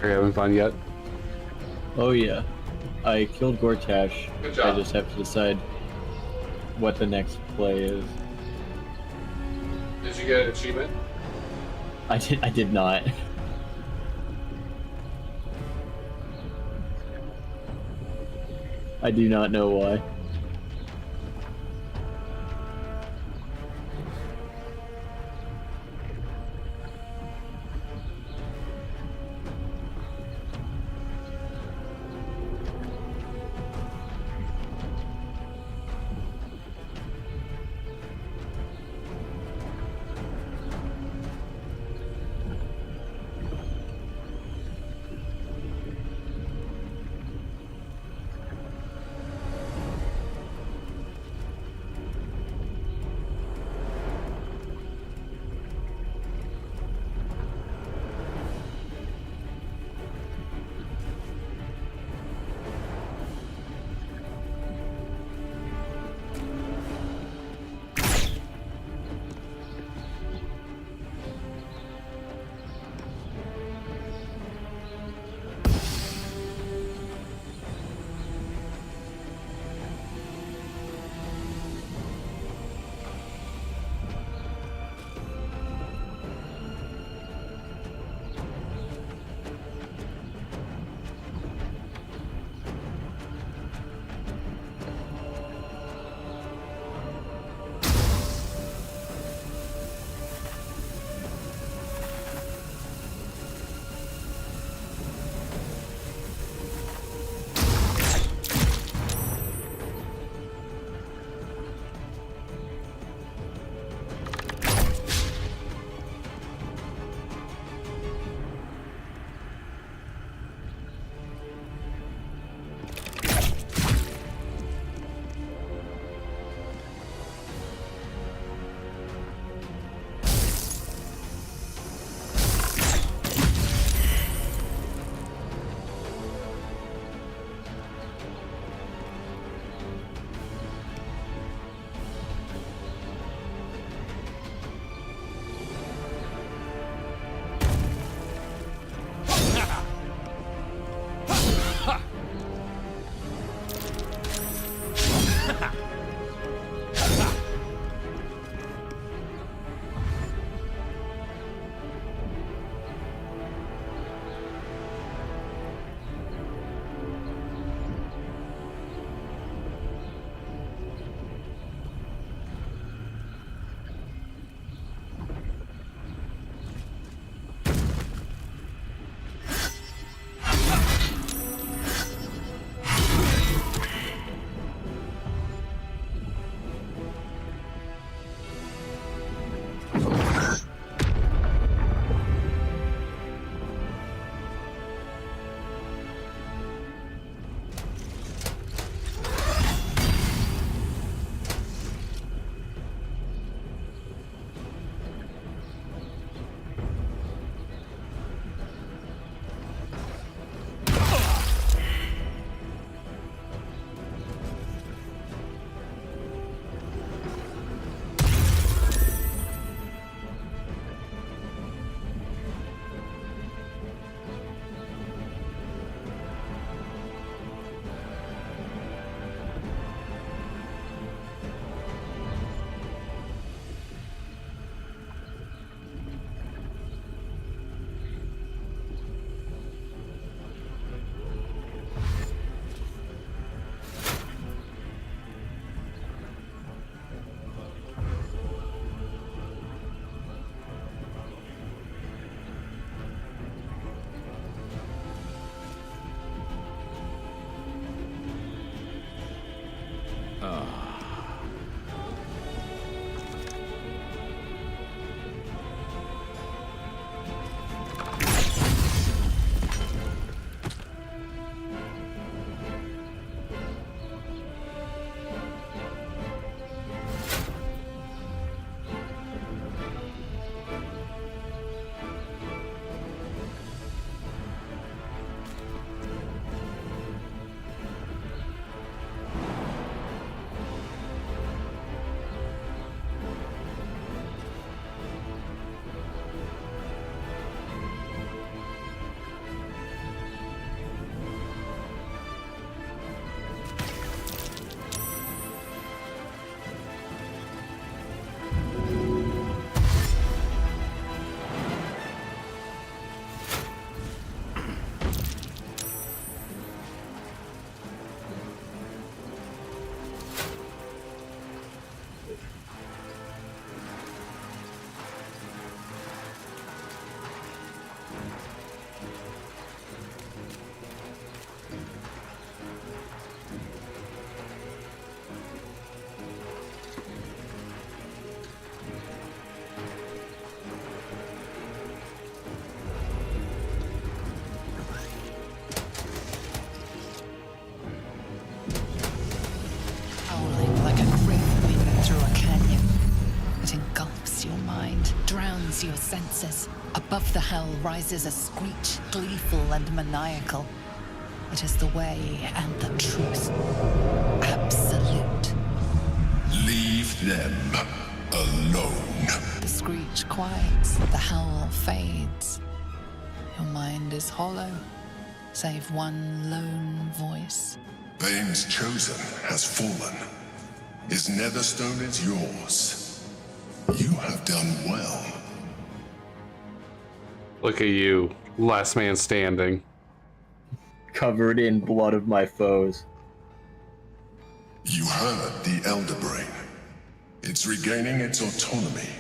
S1: Are you having fun yet?
S10: Oh yeah. I killed Gortash.
S1: Good job.
S10: I just have to decide what the next play is.
S1: Did you get an achievement?
S10: I did not. I do not know why.
S9: passes, above the hell rises a screech, gleeful and maniacal. It is the way and the truth. Absolute.
S21: Leave them alone.
S9: The screech quiets, the howl fades. Your mind is hollow, save one lone voice.
S16: Bane's chosen has fallen. His netherstone is yours. You have done well.
S1: Look at you, last man standing.
S10: Covered in blood of my foes.
S16: You heard the Elder Brain. It's regaining its autonomy.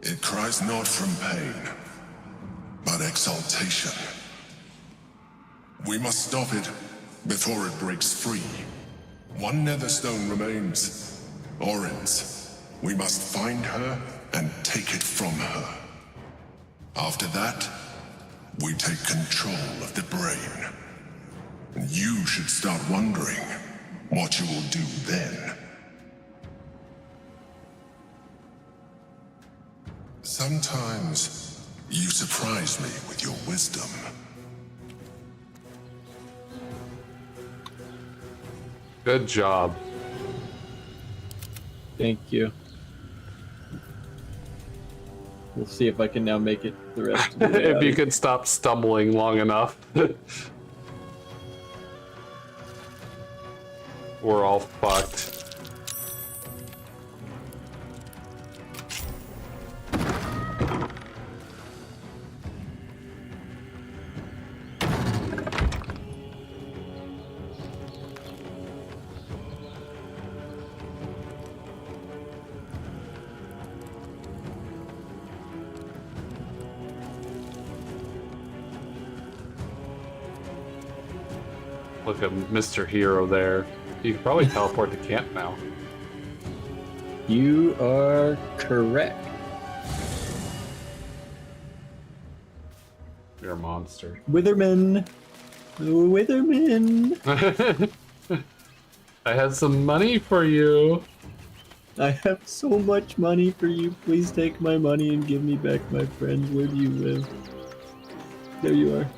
S16: It cries not from pain, but exaltation. We must stop it before it breaks free. One netherstone remains. Orin's. We must find her and take it from her. After that, we take control of the brain. And you should start wondering what you will do then. Sometimes you surprise me with your wisdom.
S1: Good job.
S10: Thank you. We'll see if I can now make it the rest of the day.
S1: If you could stop stumbling long enough. We're all fucked. Look at Mr. Hero there. You can probably teleport to camp now.
S10: You are correct.
S1: You're a monster.
S10: Witherman. Witherman.
S1: I had some money for you.
S10: I have so much money for you. Please take my money and give me back my friends. Where do you live? There you are.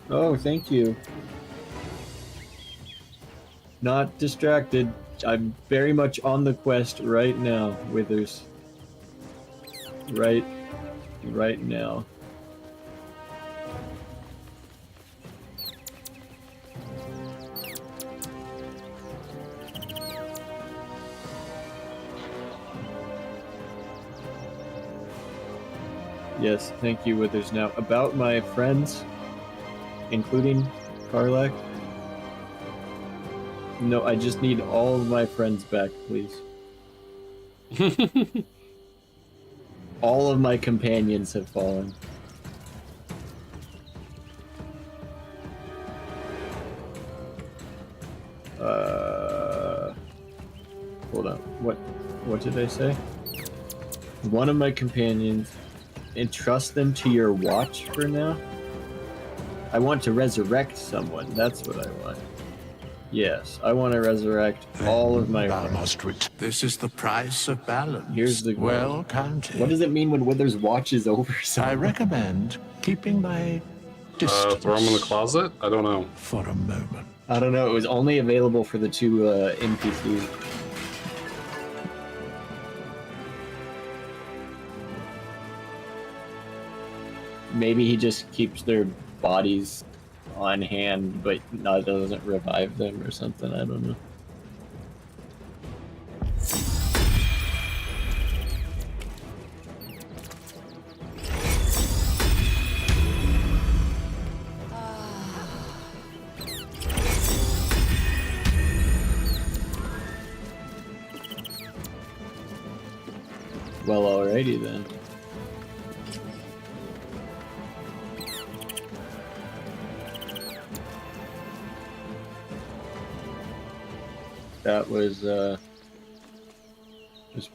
S10: Oh, thank you. Not distracted. I'm very much on the quest right now, Withers. Right now. Yes, thank you, Withers. Now, about my friends, including Karlak. No, I just need all of my friends back, please. All of my companions have fallen. Hold on. What did I say? One of my companions, entrust them to your watch for now. I want to resurrect someone. That's what I want. Yes, I want to resurrect all of my friends.
S7: This is the price of balance.
S10: Here's the goal.
S7: Well counted.
S10: What does it mean when Withers watches over someone?
S7: I recommend keeping my distance.
S1: Throw them in the closet? I don't know.
S7: For a moment.
S10: I don't know. It was only available for the two NPCs. Maybe he just keeps their bodies on hand, but doesn't revive them or something. I don't know. Well, alrighty then. That was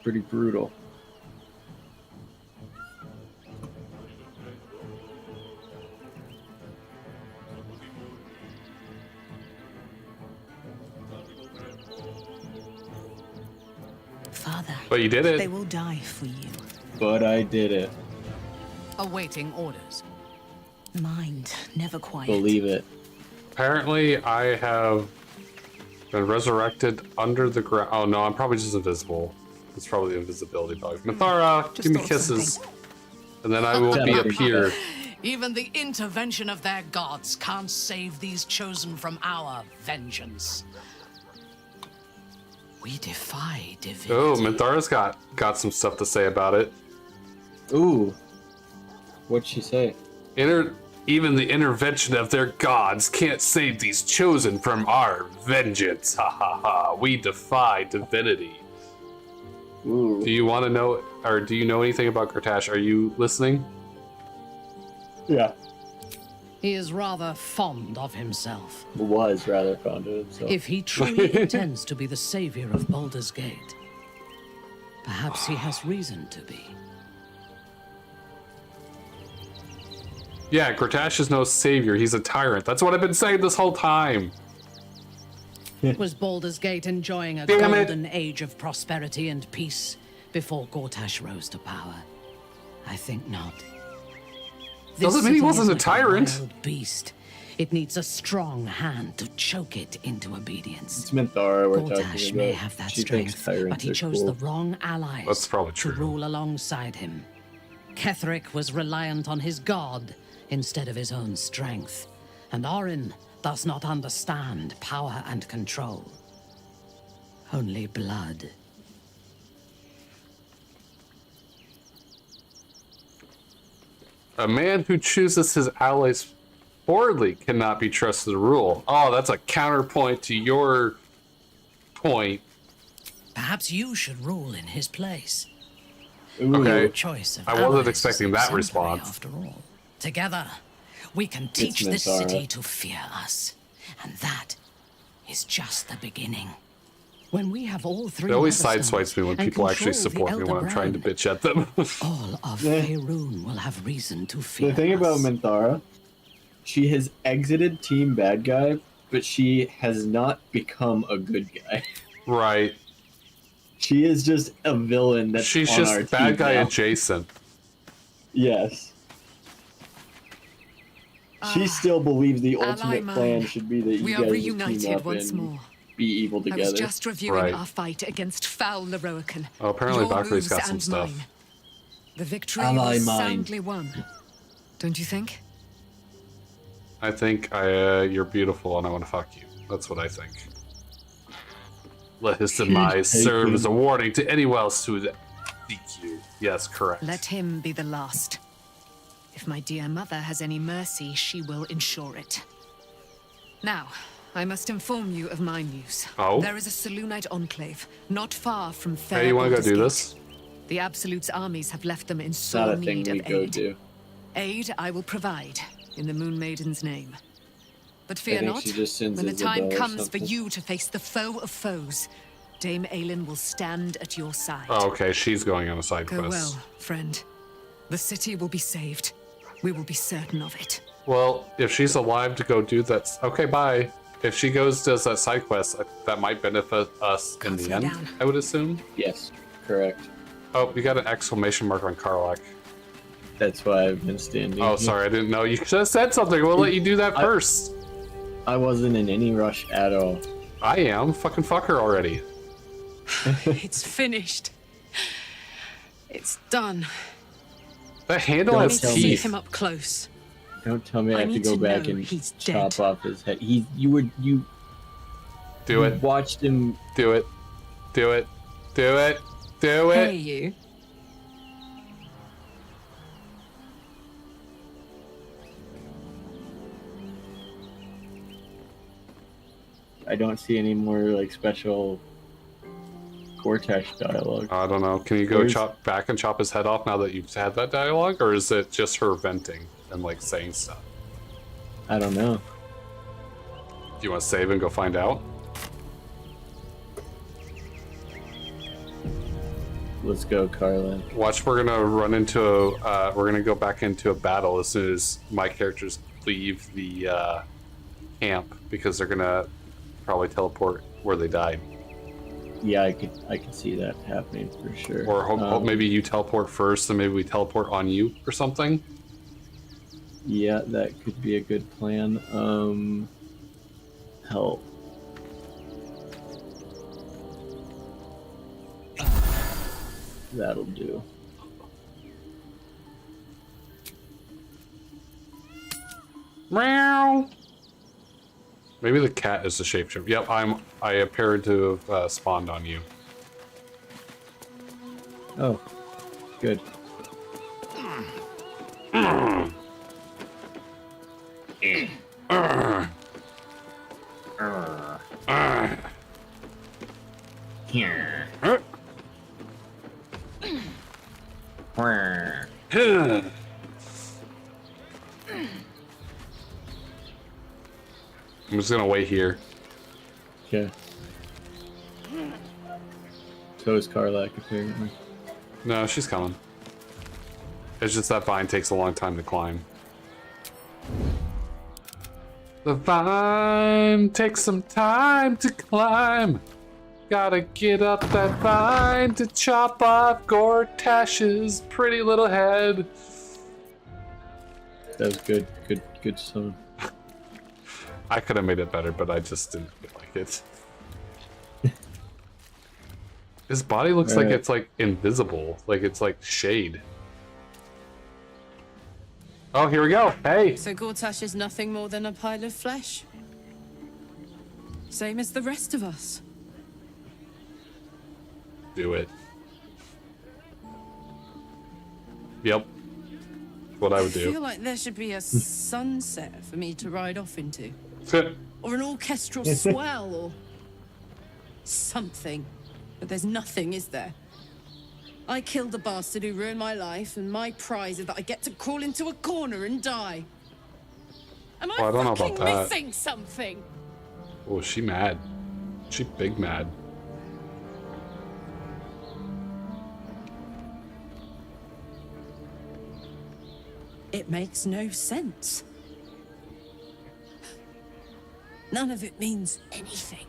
S10: pretty brutal.
S13: Father.
S1: But you did it.
S13: They will die for you.
S10: But I did it.
S13: Awaiting orders. Mind never quiet.
S10: Believe it.
S1: Apparently, I have been resurrected under the ground. Oh no, I'm probably just invisible. It's probably the invisibility bug. Mithara, give me kisses. And then I will be appeared.
S13: Even the intervention of their gods can't save these chosen from our vengeance. We defy divinity.
S1: Oh, Minthara's got some stuff to say about it.
S10: Ooh. What'd she say?
S1: Even the intervention of their gods can't save these chosen from our vengeance. Ha ha ha. We defy divinity.
S10: Ooh.
S1: Do you want to know, or do you know anything about Gratash? Are you listening?
S10: Yeah.
S13: He is rather fond of himself.
S10: Was rather fond of himself.
S13: If he truly intends to be the savior of Baldur's Gate, perhaps he has reason to be.
S1: Yeah, Gratash is no savior. He's a tyrant. That's what I've been saying this whole time.
S13: Was Baldur's Gate enjoying a
S1: Damn it.
S13: golden age of prosperity and peace before Gortash rose to power? I think not.
S1: Doesn't mean he wasn't a
S13: This
S1: tyrant.
S13: is like a wild beast. It needs a strong hand to choke it into obedience.
S10: It's Minthara we're
S13: Gortash
S10: talking
S13: may
S10: about.
S13: have that
S10: She thinks
S13: strength,
S10: tyrants
S13: but he
S10: are
S13: chose
S10: cool.
S13: the wrong allies
S1: That's probably
S13: to
S1: true.
S13: rule alongside him. Ketheric was reliant on his god instead of his own strength, and Orin does not understand power and control. Only blood.
S1: A man who chooses his allies poorly cannot be trusted to rule. Oh, that's a counterpoint to your point.
S13: Perhaps you should rule in his place.
S1: Okay.
S13: Your choice of
S1: I wasn't
S13: allies
S1: expecting
S13: is
S1: that
S13: exemplary
S1: response.
S13: After all, together, we can teach
S10: It's
S13: this
S10: Minthara.
S13: city to fear us, and that is just the beginning. When we have all three,
S1: It always
S13: Weatherstones
S1: sideswipes me when
S13: and
S1: people actually
S13: control the
S1: support me when
S13: Elder
S1: I'm trying to
S13: Brand,
S1: bitch at them.
S13: all of
S10: Yeah.
S13: Faerun will have reason to fear
S10: The thing about
S13: us.
S10: Minthara, she has exited Team Bad Guy, but she has not become a good guy.
S1: Right.
S10: She is just a villain that's
S1: She's
S10: on our
S1: just bad
S10: team
S1: guy
S10: now.
S1: adjacent.
S10: Yes. She still believes the
S18: Ally
S10: ultimate
S18: mine.
S10: plan should be that you
S18: We
S10: guys
S18: are
S10: just
S18: reunited
S10: team up
S18: once
S10: and
S18: more.
S10: be evil
S18: I
S10: together.
S18: was just reviewing
S1: Right.
S18: our fight against foul Leroican.
S1: Oh, apparently
S18: Your
S1: Valkyrie's got
S18: moves
S1: some
S18: and
S1: stuff.
S18: mine. The victory
S10: Ally
S18: was
S10: mine.
S18: soundly won. Don't you think?
S1: I think you're beautiful and I want to fuck you. That's what I think. Let his demise
S10: Hey,
S1: serve
S10: Queen.
S1: as a warning to anyone else who would seek you. Yes, correct.
S18: Let him be the last. If my dear mother has any mercy, she will ensure it. Now, I must inform you of my news.
S1: Oh?
S18: There is a Selûnite enclave, not far from Fair
S1: Hey, you want to go
S18: Baldur's
S1: do
S18: Gate.
S1: this?
S18: The Absolute's armies have left them in
S10: It's not
S18: sore
S10: a thing
S18: need
S10: we
S18: of
S10: go
S18: aid.
S10: do.
S18: Aid I will provide, in the Moon Maiden's name. But fear
S10: think
S18: not,
S10: she just sends
S18: when the
S10: Isabel
S18: time
S10: or
S18: comes for
S10: something.
S18: you to face the foe of foes, Dame Aelin will stand at your side.
S1: Oh, okay, she's going on a side
S18: Go
S1: quest.
S18: well, friend. The city will be saved. We will be certain of it.
S1: Well, if she's alive to go do that, okay, bye. If she goes does that side quest, that might benefit us in the end.
S18: down.
S1: I would assume.
S10: Yes, correct.
S1: Oh, you got an exclamation mark on Karlak.
S10: That's why I've been standing.
S1: Oh,
S10: here.
S1: sorry, I didn't know. You just said something. We'll let you do that first.
S10: I wasn't in any rush at all.
S1: I am. Fucking fuck her already.
S18: It's finished. It's done.
S1: That handle
S10: Don't
S1: has
S10: tell
S18: See
S10: me.
S1: teeth.
S18: him up close.
S10: Don't tell me I
S18: I
S10: have to
S18: need
S10: go
S18: to
S10: back
S18: know
S10: and
S18: he's
S10: chop
S18: dead.
S10: off his head. You
S1: Do it.
S10: watched him.
S1: Do it. Do it. Do it. Do it.
S18: Hey, you.
S10: I don't see any more like special Gortash dialogue.
S1: I don't know. Can you go
S10: Where's-
S1: chop back and chop his head off now that you've had that dialogue, or is it just her venting and like saying stuff?
S10: I don't know.
S1: Do you want to save and go find out?
S10: Let's go, Carlin.
S1: Watch, we're gonna run into we're gonna go back into a battle as soon as my characters leave the camp because they're gonna probably teleport where they died.
S10: Yeah, I could see that happening for sure.
S1: Or hope maybe you teleport first, and maybe we teleport on you or something.
S10: Yeah, that could be a good plan. Help. That'll do.
S1: Meow. Maybe the cat is the shapeshifter. Yep, I appeared to have spawned on you.
S10: Oh, good.
S2: Here.
S1: I'm just gonna wait here.
S10: Okay. So is Karlak, apparently.
S1: No, she's coming. It's just that vine takes a long time to climb. The vine takes some time to climb. Gotta get up that vine to chop off Gortash's pretty little head.
S10: That was good. Good song.
S1: I could have made it better, but I just didn't feel like it. His body looks like it's like invisible, like it's like shade. Oh, here we go. Hey.
S17: So Gortash is nothing more than a pile of flesh? Same as the rest of us.
S1: Do it. Yep. What I would do.
S17: I feel like there should be a sunset for me to ride off into.
S1: Good.
S17: Or an orchestral swell, or something. But there's nothing, is there? I killed the bastard who ruined my life, and my prize is that I get to crawl into a corner and die. Am I
S1: Well, I don't know
S17: fucking
S1: about that.
S17: missing something?
S1: Oh, she mad. She big mad.
S17: It makes no sense. None of it means anything.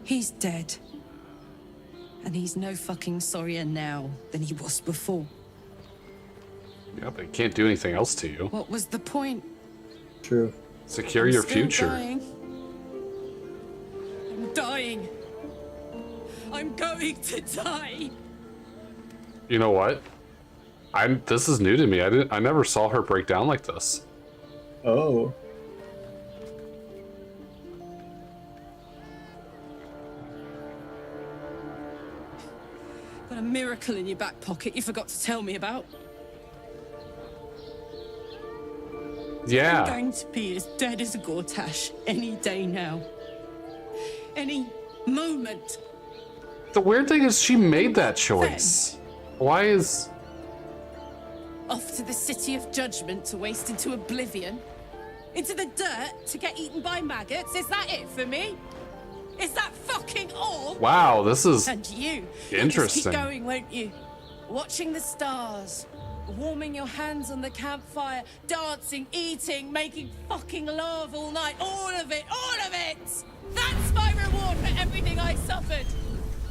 S17: He's dead. And he's no fucking sorrier now than he was before.
S1: Yeah, but it can't do anything else to you.
S17: What was the point?
S10: True.
S1: Secure
S17: I'm
S1: your
S17: still
S1: future.
S17: Dying. I'm dying. I'm going to die.
S1: You know what? This is new to me. I never saw her break down like this.
S10: Oh.
S17: Got a miracle in your back pocket you forgot to tell me about.
S1: Yeah.
S17: I'm going to be as dead as a Gortash any day now. Any moment.
S1: The weird thing is she made that choice. Why is...
S17: Off to the City of Judgment to waste into oblivion? Into the dirt to get eaten by maggots? Is that it for me? Is that fucking all?
S1: Wow, this is
S17: and you'll
S1: interesting.
S17: just keep going, won't you? Watching the stars, warming your hands on the campfire, dancing, eating, making fucking love all night. All of it, all of it! That's my reward for everything I suffered.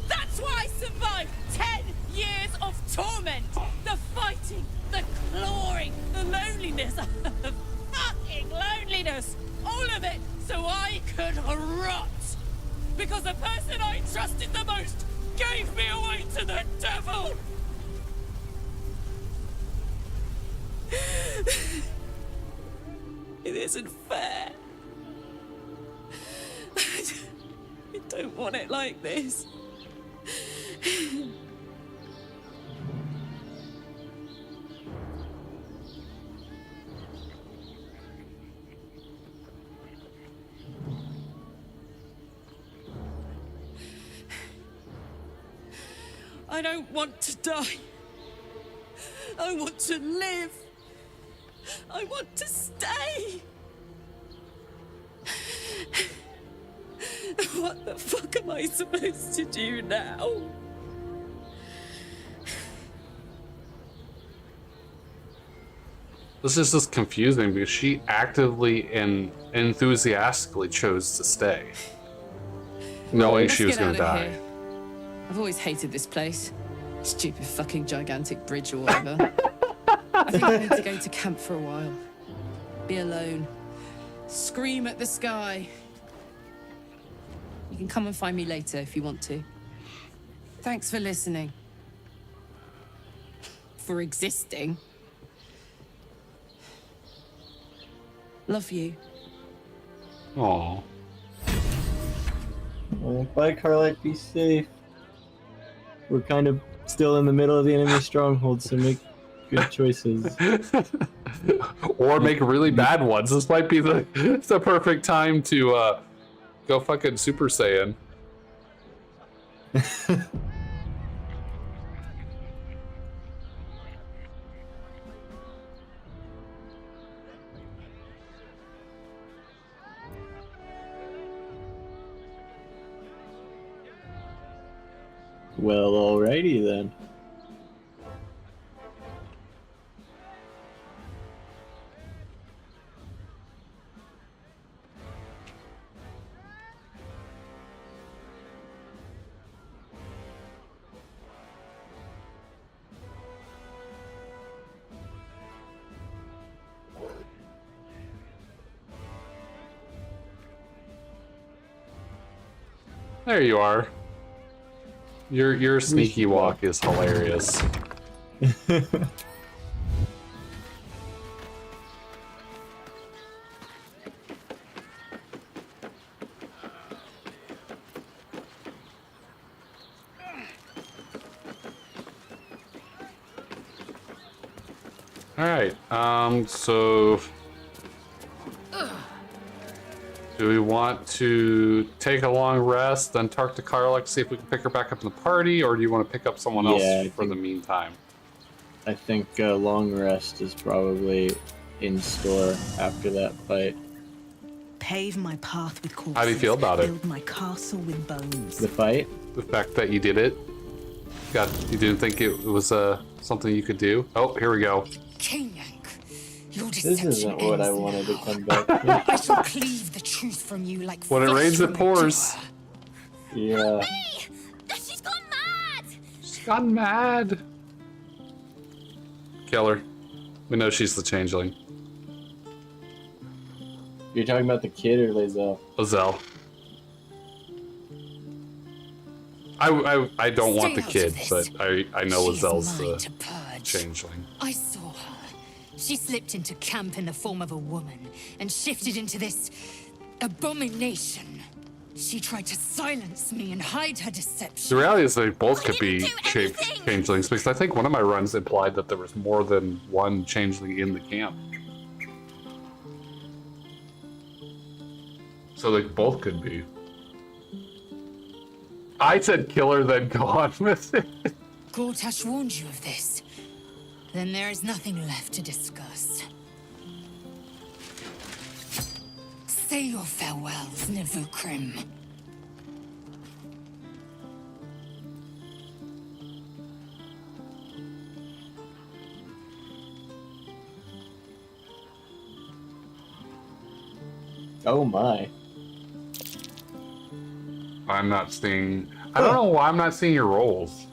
S17: That's why I survived 10 years of torment. The fighting, the clawing, the loneliness, the fucking loneliness. All of it so I could rot. Because the person I trusted the most gave me away to the devil. It isn't fair. I don't want it like this. I don't want to die. I want to live. I want to stay. What the fuck am I supposed to do now?
S1: This is just confusing because she actively and enthusiastically chose to stay, knowing she was going to die.
S17: Here. I've always hated this place. Stupid fucking gigantic bridge or whatever. I think I need to go to camp for a while. Be alone. Scream at the sky. You can come and find me later if you want to. Thanks for listening. For existing. Love you.
S1: Aww.
S10: Bye, Carlite. Be safe. We're kind of still in the middle of the enemy stronghold, so make good choices.
S1: Or make really bad ones. This might be the perfect time to go fucking Super Saiyan.
S10: Well, alrighty then.
S1: There you are. Your sneaky walk is hilarious. Alright, so do we want to take a long rest, then talk to Karlach, see if we can pick her back up in the party, or do you want to pick up someone else for the meantime?
S10: I think a long rest is probably in store after that fight.
S6: Pave my path with corpses.
S1: How do you feel about it?
S6: Build my castle with bones.
S10: The fight?
S1: The fact that you did it? You didn't think it was something you could do? Oh, here we go.
S17: Your
S10: This
S17: deception
S10: isn't what I
S17: ends
S10: wanted to
S17: now.
S10: come back to.
S17: I shall cleave the truth from you like
S1: When it
S17: flesh
S1: rains, it
S17: from a
S1: pours.
S17: jar.
S10: Yeah.
S17: She's gone mad!
S1: She's gone mad. Kill her. We know she's the changeling.
S10: You're talking about the kid or Lae'zel?
S1: Lae'zel. I don't want the kid, but I know Lae'zel's the changeling.
S11: I saw her. She slipped into camp in the form of a woman and shifted into this abomination. She tried to silence me and hide her deception.
S1: The reality is they both could be shaped changelings, because I think one of my runs implied that there was more than one changeling in the camp. So they both could be. I said kill her, then go on with it.
S11: Gortash warned you of this. Then there is nothing left to discuss. Say your farewells, Nivukrim.
S10: Oh my.
S1: I'm not seeing... I don't know why I'm not seeing your rolls.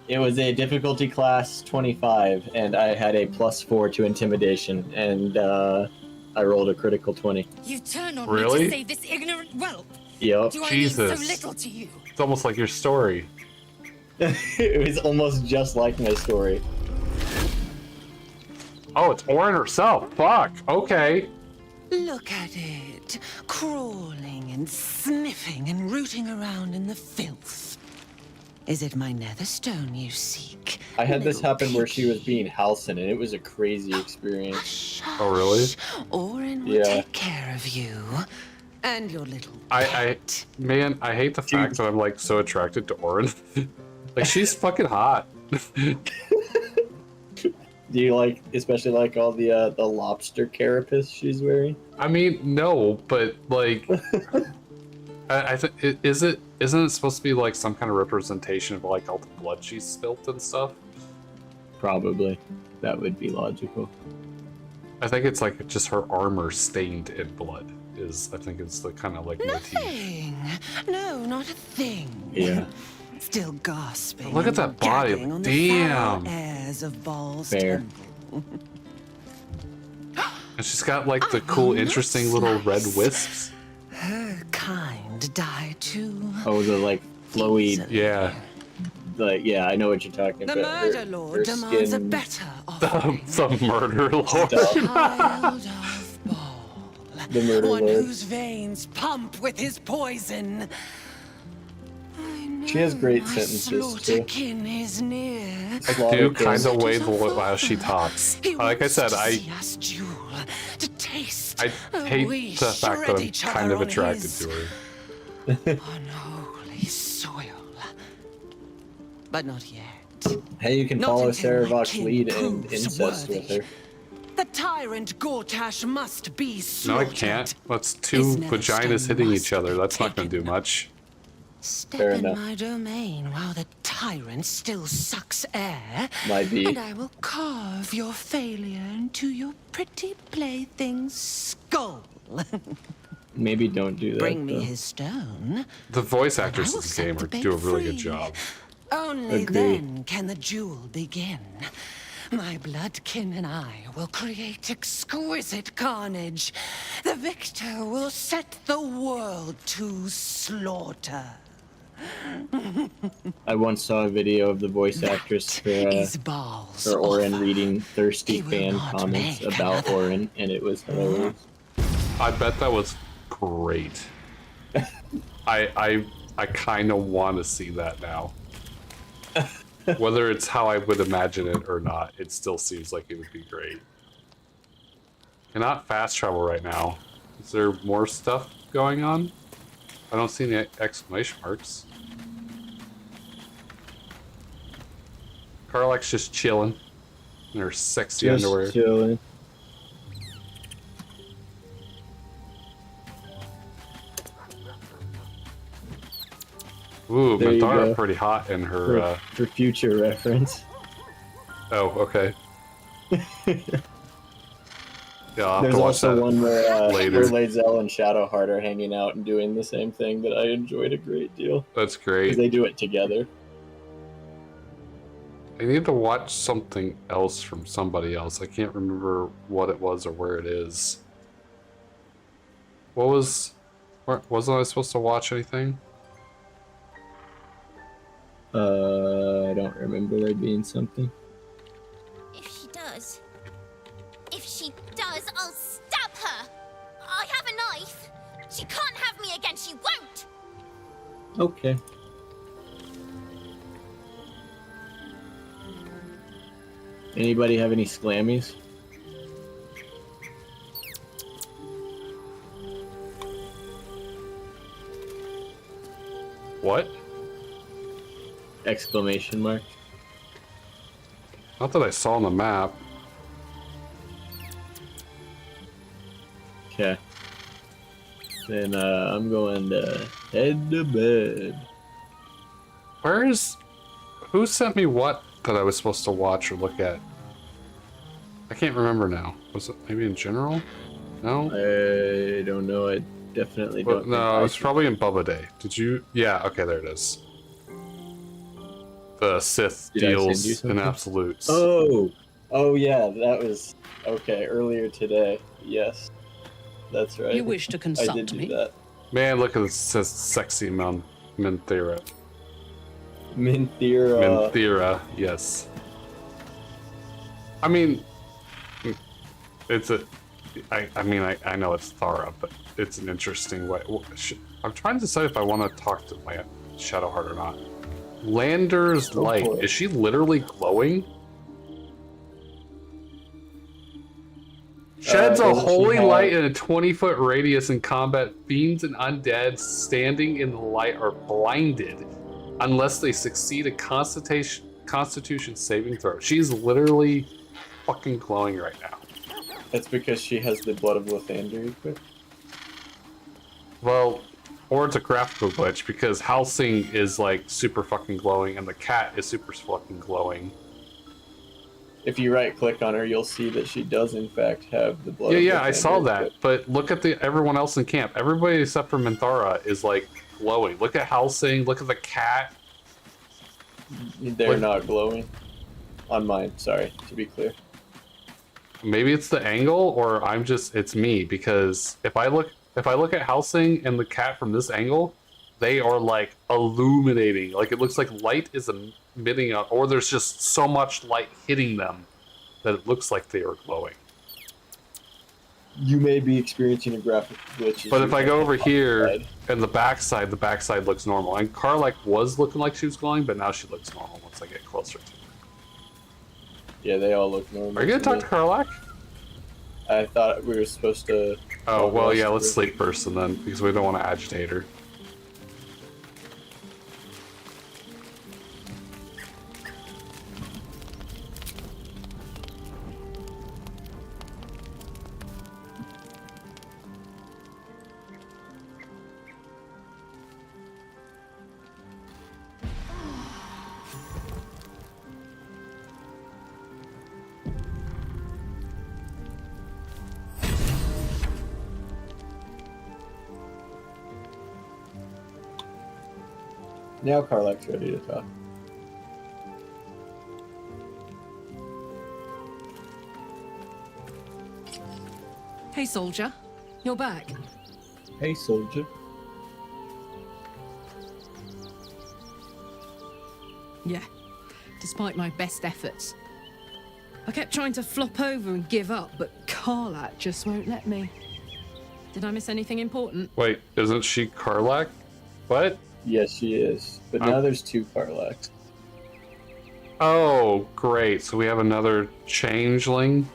S10: It was a difficulty class 25, and I had a +4 to intimidation, and I rolled a critical 20.
S11: You turn on
S1: Really?
S11: me to save this ignorant whelp.
S10: Yep.
S11: Do I
S1: Jesus.
S11: mean so little to you?
S1: It's almost like your story.
S10: It was almost just like my story.
S1: Oh, it's Orin herself. Fuck. Okay.
S6: Look at it, crawling and sniffing and rooting around in the filth. Is it my netherstone you seek?
S10: I had this happen where she was being Halcyon, and it was a crazy experience.
S1: Oh, really?
S6: Orin will
S10: Yeah.
S6: take care of you and your little.
S1: Man, I hate the fact that I'm like so attracted to Orin. Like, she's fucking hot.
S10: Do you like, especially like all the lobster carapace she's wearing?
S1: I mean, no, but like, I think isn't it supposed to be like some kind of representation of like all the blood she's spilt and stuff?
S10: Probably, that would be logical.
S1: I think it's like just her armor stained in blood. I think it's the kind of like motif.
S6: Nothing. No, not a thing.
S1: Yeah.
S6: Still gasping.
S1: Look at that
S6: and
S1: body.
S6: gagging on the
S1: Damn.
S6: foul airs of Baal's
S10: Fair.
S6: temple.
S1: And she's got like the cool, interesting little red wisps.
S6: Her kind die too.
S10: Oh, the like flowy.
S1: Yeah.
S10: Like, yeah, I know what you're talking
S6: The
S10: about.
S6: murder
S10: Her
S6: lord demands a
S10: skin-
S6: better
S1: The murder lord.
S6: child of Baal.
S10: The murder
S6: One
S10: lord.
S6: whose veins pump with his poison.
S10: She has great
S6: My
S10: sentences
S6: slaughter
S10: too.
S6: kin is near.
S1: I do kind of way the while she talks. Like I said, I hate the fact that I'm kind of attracted to her.
S6: Unholy soil. But not yet.
S10: Hey, you can
S6: Not
S10: follow
S6: until
S10: Sarah
S6: my
S10: Vox
S6: kin
S10: lead and
S6: proves
S10: incest
S6: worthy.
S10: with her.
S6: The tyrant Gortash must be
S1: No, I
S6: slaughtered.
S1: can't. That's two vaginas hitting each other. That's not going to do much.
S6: Step
S10: Fair
S6: in
S10: enough.
S6: my domain while the tyrant still sucks air.
S10: Might be.
S6: And I will carve your failure into your pretty plaything's skull.
S10: Maybe don't do that.
S6: Bring me
S10: though.
S6: his stone.
S1: The voice actors in this game do a really good job.
S6: Only
S10: Agreed.
S6: then can the duel begin. My bloodkin and I will create exquisite carnage. The victor will set the world to slaughter.
S10: I once saw a video of the voice actress for Orin reading thirsty fan comments about Orin, and it was hilarious.
S1: I bet that was great. I kind of want to see that now. Whether it's how I would imagine it or not, it still seems like it would be great. Cannot fast travel right now. Is there more stuff going on? I don't see any exclamation marks. Karlak's just chilling in her sexy
S10: Just
S1: underwear.
S10: chilling.
S1: Ooh,
S10: There you
S1: Mandara
S10: go.
S1: pretty hot in her.
S10: For future reference.
S1: Oh, okay. Yeah, I'll have
S10: There's
S1: to watch
S10: also
S1: that
S10: one where
S1: later.
S10: Lae'zel and Shadowheart are hanging out and doing the same thing that I enjoyed a great deal.
S1: That's
S10: Because
S1: great.
S10: they do it together.
S1: I need to watch something else from somebody else. I can't remember what it was or where it is. What was... Wasn't I supposed to watch anything?
S10: I don't remember there being something.
S19: If she does, I'll stab her. I have a knife. She can't have me again. She won't.
S10: Okay. Anybody have any slammies?
S1: What?
S10: Exclamation mark.
S1: Not that I saw on the map.
S10: Okay. Then I'm going to head to bed.
S1: Where is... Who sent me what that I was supposed to watch or look at? I can't remember now. Was it maybe in general? No?
S10: I don't know. I definitely
S1: Well,
S10: don't.
S1: no, it was probably in Bubba Day. Did you? Yeah, okay, there it is. The Sith
S10: Did I send you
S1: deals in
S10: something?
S1: absolutes.
S10: Oh yeah, that was okay. Earlier today, yes, that's right.
S13: You wish to
S10: I
S13: consult
S10: did do
S13: me?
S10: that.
S1: Man, look at this says sexy Minthira.
S10: Minthira.
S1: Minthira, yes. I mean, it's a. I mean, I know it's Thara, but it's an interesting way. I'm trying to decide if I want to talk to Shadowheart or not. Lander's light.
S10: for it.
S1: Is she literally glowing? Sheds a
S10: doesn't she
S1: holy
S10: have-
S1: light in a 20-foot radius in combat. Fiends and undead standing in the light are blinded unless they succeed a constitution saving throw. She's literally fucking glowing right now.
S10: That's because she has the blood of Lathander equipped.
S1: Well, or it's a graphical glitch because Halsing is like super fucking glowing and the cat is super fucking glowing.
S10: If you right-click on her, you'll see that she does in fact have the blood.
S1: Yeah, I saw that. But look at everyone else in camp. Everybody except for Minthara is like glowing. Look at Helsing. Look at the cat.
S10: They're not glowing. On mine, sorry, to be clear.
S1: Maybe it's the angle, or it's me, because if I look at Helsing and the cat from this angle, they are like illuminating. Like it looks like light is emitting out, or there's just so much light hitting them that it looks like they are glowing.
S10: You may be experiencing a graphic glitch.
S1: But if I go over here and the backside looks normal. And Karlak was looking like she was glowing, but now she looks normal once I get closer to her.
S10: Yeah, they all look normal.
S1: Are you gonna talk to Karlak?
S10: I thought we were supposed to...
S1: Oh, well, yeah, let's sleep first and then, because we don't want to agitate her.
S10: Now Karlak's ready to talk.
S18: Hey, soldier. You're back.
S10: Hey, soldier.
S18: Yeah, despite my best efforts. I kept trying to flop over and give up, but Karlak just won't let me. Did I miss anything important?
S1: Wait, isn't she Karlak? What?
S10: Yes, she is. But now there's two Karlaks.
S1: Oh, great. So we have another changeling?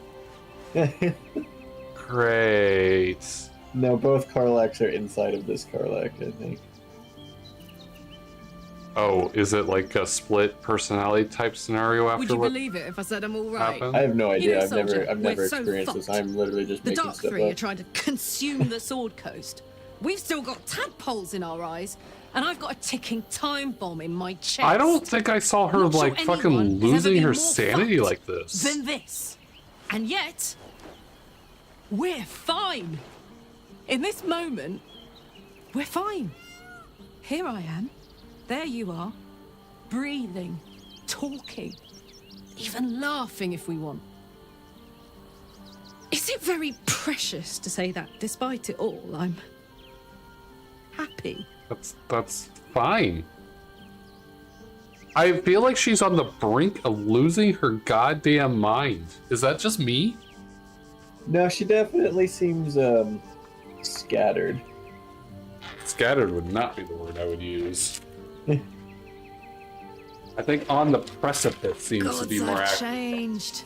S1: Great.
S10: No, both Karlaks are inside of this Karlak, I think.
S1: Oh, is it like a split personality type scenario after
S18: Would you
S1: what
S18: believe it if I said I'm all right?
S1: happened?
S10: I have no idea.
S18: You know,
S10: I've
S18: soldier,
S10: never
S18: we're so
S10: experienced this.
S18: fucked.
S10: I'm literally just
S18: The
S10: making
S18: Dark
S10: stuff
S18: Three are
S10: up.
S18: trying to consume the Sword Coast. We've still got tadpoles in our eyes, and I've got a ticking time bomb in my chest.
S1: I don't think I saw her
S18: Not sure
S1: like fucking
S18: anyone has ever
S1: losing
S18: been
S1: her
S18: more
S1: sanity
S18: fucked
S1: like this.
S18: than this. And yet, we're fine. In this moment, we're fine. Here I am. There you are. Breathing, talking, even laughing if we want. Is it very precious to say that despite it all, I'm happy?
S1: That's fine. I feel like she's on the brink of losing her goddamn mind. Is that just me?
S10: No, she definitely seems scattered.
S1: Scattered would not be the word I would use. I think on the precipice seems to be more
S18: I've
S1: accurate.
S18: changed.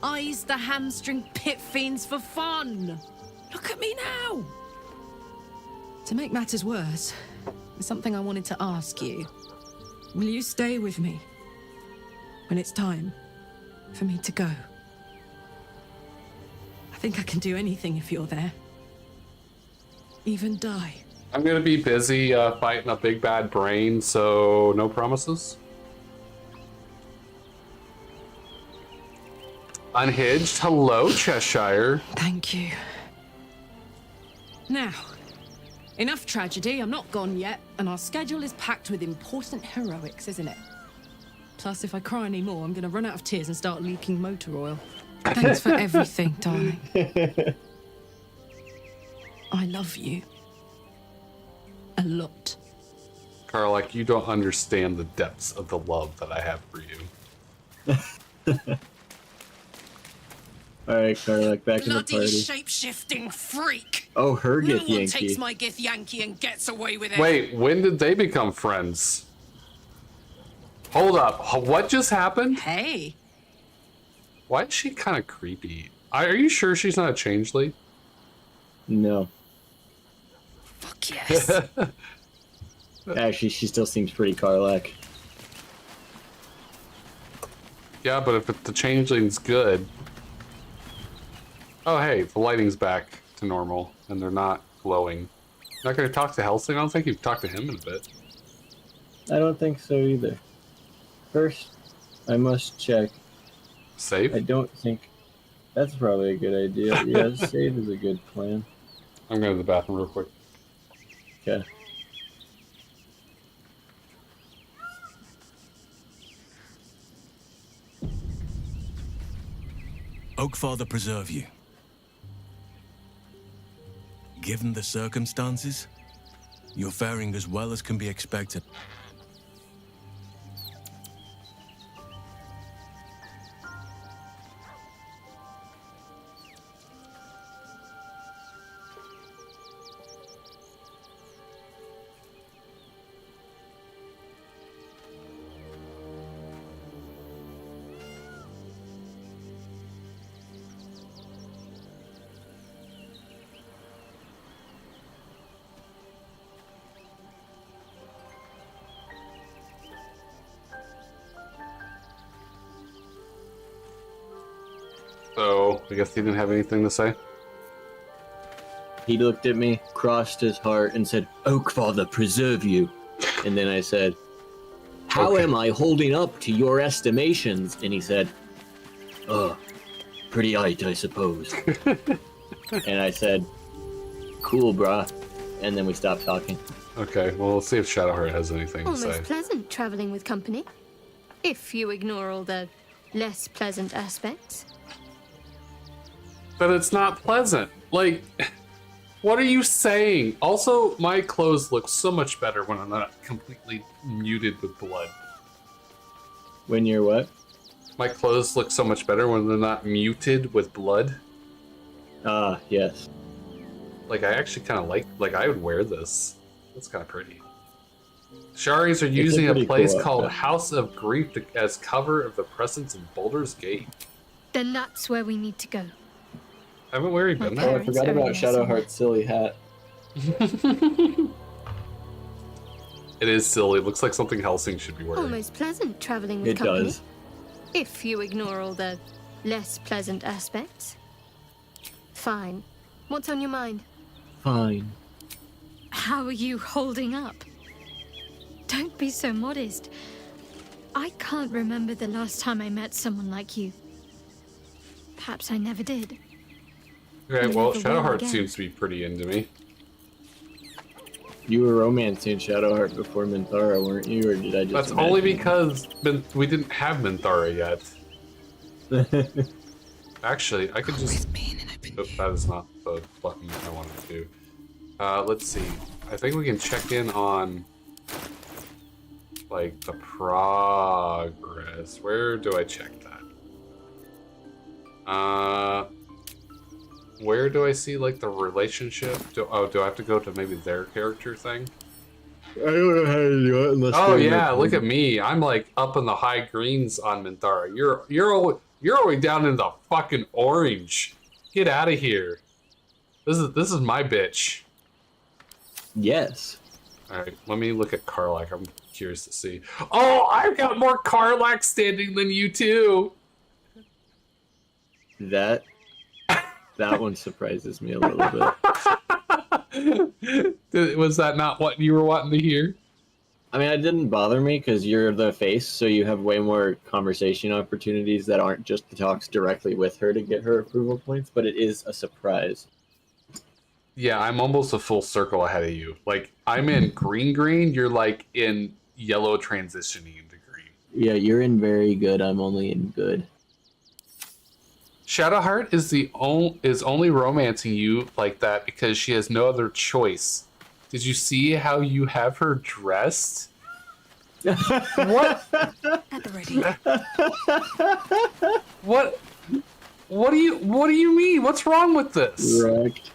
S18: I used to hamstring pit fiends for fun. Look at me now. To make matters worse, there's something I wanted to ask you. Will you stay with me when it's time for me to go? I think I can do anything if you're there. Even die.
S1: I'm gonna be busy fighting a big bad brain, so no promises. Unhinged, hello Cheshire.
S18: Thank you. Now, enough tragedy, I'm not gone yet, and our schedule is packed with important heroics, isn't it? Plus, if I cry anymore, I'm gonna run out of tears and start leaking motor oil. Thanks for everything, darling. I love you. A lot.
S1: Karlak, you don't understand the depths of the love that I have for you.
S10: Alright, Karlak, back in the
S17: Bloody
S10: party.
S17: shape-shifting freak!
S10: Oh, her
S17: No
S10: Gith
S17: one
S10: Yankee.
S17: takes my Gith Yankee and gets away with it.
S1: Wait, when did they become friends? Hold up, what just happened?
S17: Hey.
S1: Why is she kind of creepy? Are you sure she's not a changeling?
S10: No.
S17: Fuck yes.
S10: Actually, she still seems pretty Karlak.
S1: Yeah, but if the changeling's good... Oh hey, the lighting's back to normal, and they're not glowing. Not gonna talk to Helsing? I don't think you've talked to him in a bit.
S10: I don't think so either. First, I must check
S1: Save?
S10: I don't think that's probably a good idea. Yeah, save is a good plan.
S1: I'm going to the bathroom real quick.
S10: Okay.
S3: Oakfather preserve you. Given the circumstances, you're faring as well as can be expected.
S1: So, I guess he didn't have anything to say?
S10: He looked at me, crossed his heart, and said, Oakfather, preserve you. And then I said, how am I holding up to your estimations? And he said, pretty aight, I suppose. And I said, cool, brah. And then we stopped talking.
S1: Okay, well, let's see if Shadowheart has anything to say.
S12: Almost pleasant traveling with company, if you ignore all the less pleasant aspects.
S1: But it's not pleasant. Like, what are you saying? Also, my clothes look so much better when I'm not completely muted with blood.
S10: When you're what?
S1: My clothes look so much better when they're not muted with blood.
S10: Ah, yes.
S1: Like, I actually kind of like I would wear this. It's kind of pretty. Sharis are using a place called House of Grief as cover of the presence in Baldur's Gate.
S12: Then that's where we need to go.
S1: Haven't we already been
S10: Oh,
S1: there?
S10: I forgot about Shadowheart's silly hat.
S1: It is silly. It looks like something Helsing should be wearing.
S12: Almost pleasant traveling with
S10: It
S12: company.
S10: does.
S12: If you ignore all the less pleasant aspects. Fine. What's on your mind?
S10: Fine.
S12: How are you holding up? Don't be so modest. I can't remember the last time I met someone like you. Perhaps I never did.
S1: Okay,
S12: You
S1: well,
S12: never will
S1: Shadowheart
S12: again.
S1: seems to be pretty into me.
S10: You were romancing Shadowheart before Minthara, weren't you? Or did I just
S1: That's
S10: imagine
S1: only
S10: that?
S1: because we didn't have Minthara yet. Actually, I could just... Oh, that is not the button I wanted to do. Let's see. I think we can check in on... like, the progress. Where do I check that? Where do I see, like, the relationship? Do I have to go to maybe their character thing?
S10: I don't know how to do it unless.
S1: Oh yeah, look at me. I'm like up in the high greens on Minthara. You're always down in the fucking orange. Get out of here. This is my bitch.
S10: Yes.
S1: All right, let me look at Karlak. I'm curious to see. Oh, I've got more Karlak standing than you too.
S10: That one surprises me a little bit.
S1: Was that not what you were wanting to hear?
S10: I mean, it didn't bother me because you're the face, so you have way more conversation opportunities that aren't just the talks directly with her to get her approval points, but it is a surprise.
S1: Yeah, I'm almost a full circle ahead of you. Like, I'm in green, you're like in yellow transitioning into green.
S10: Yeah, you're in very good, I'm only in good.
S1: Shadowheart is only romancing you like that because she has no other choice. Did you see how you have her dressed? What?
S5: At the ready.
S1: What do you mean? What's wrong with this?
S10: Wrecked.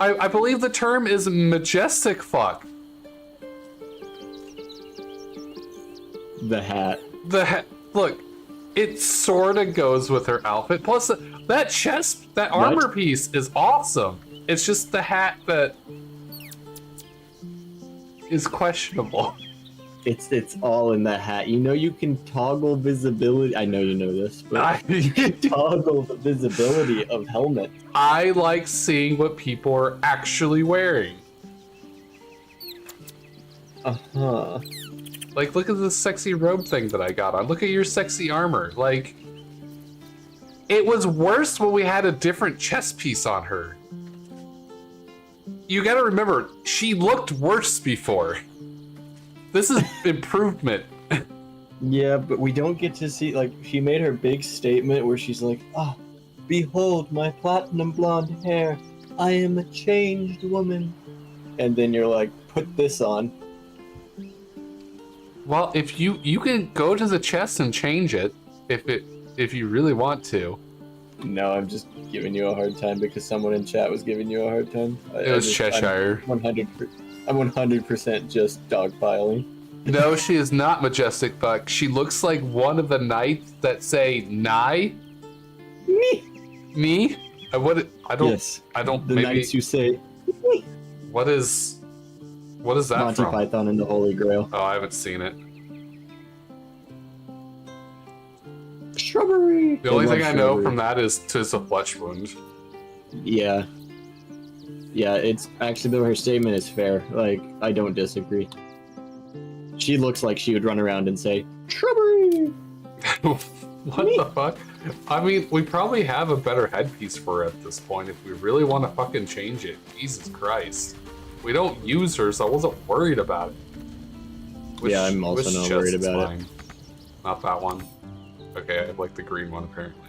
S1: I believe the term is majestic fuck.
S10: The hat.
S1: Look, it sorta goes with her outfit. Plus, that chest, that armor piece is awesome. It's just the hat that is questionable.
S10: It's all in the hat. You know you can toggle visibility. I know you know this, but you can toggle the visibility of helmet.
S1: I like seeing what people are actually wearing.
S10: Uh-huh.
S1: Like, look at this sexy robe thing that I got on. Look at your sexy armor. Like, it was worse when we had a different chest piece on her. You gotta remember, she looked worse before. This is improvement.
S10: Yeah, but we don't get to see, like, she made her big statement where she's like, "Ah, behold my platinum blonde hair. I am a changed woman." And then you're like, put this on.
S1: Well, if you can go to the chest and change it, if you really want to.
S10: No, I'm just giving you a hard time because someone in chat was giving you a hard time.
S1: It was Cheshire.
S10: I'm 100% just dogpiling.
S1: No, she is not Majestic Buck. She looks like one of the knights that say "Nigh." Me? I don't.
S10: Yes.
S1: I don't.
S10: The
S1: maybe,
S10: knights who say.
S1: What is that
S10: Monty
S1: from?
S10: Python and the Holy Grail.
S1: Oh, I haven't seen it.
S10: Shrubbery.
S1: The only thing I know from that is "'Tis a flesh wound."
S10: Yeah. Yeah, it's actually, though, her statement is fair. Like, I don't disagree. She looks like she would run around and say, "Shrubbery."
S1: What the fuck? I mean, we probably have a better headpiece for her at this point if we really want to fucking change it. Jesus Christ. We don't use her, so I wasn't worried about it.
S10: Yeah, I'm also not worried about it.
S1: Not that one. Okay, I like the green one, apparently.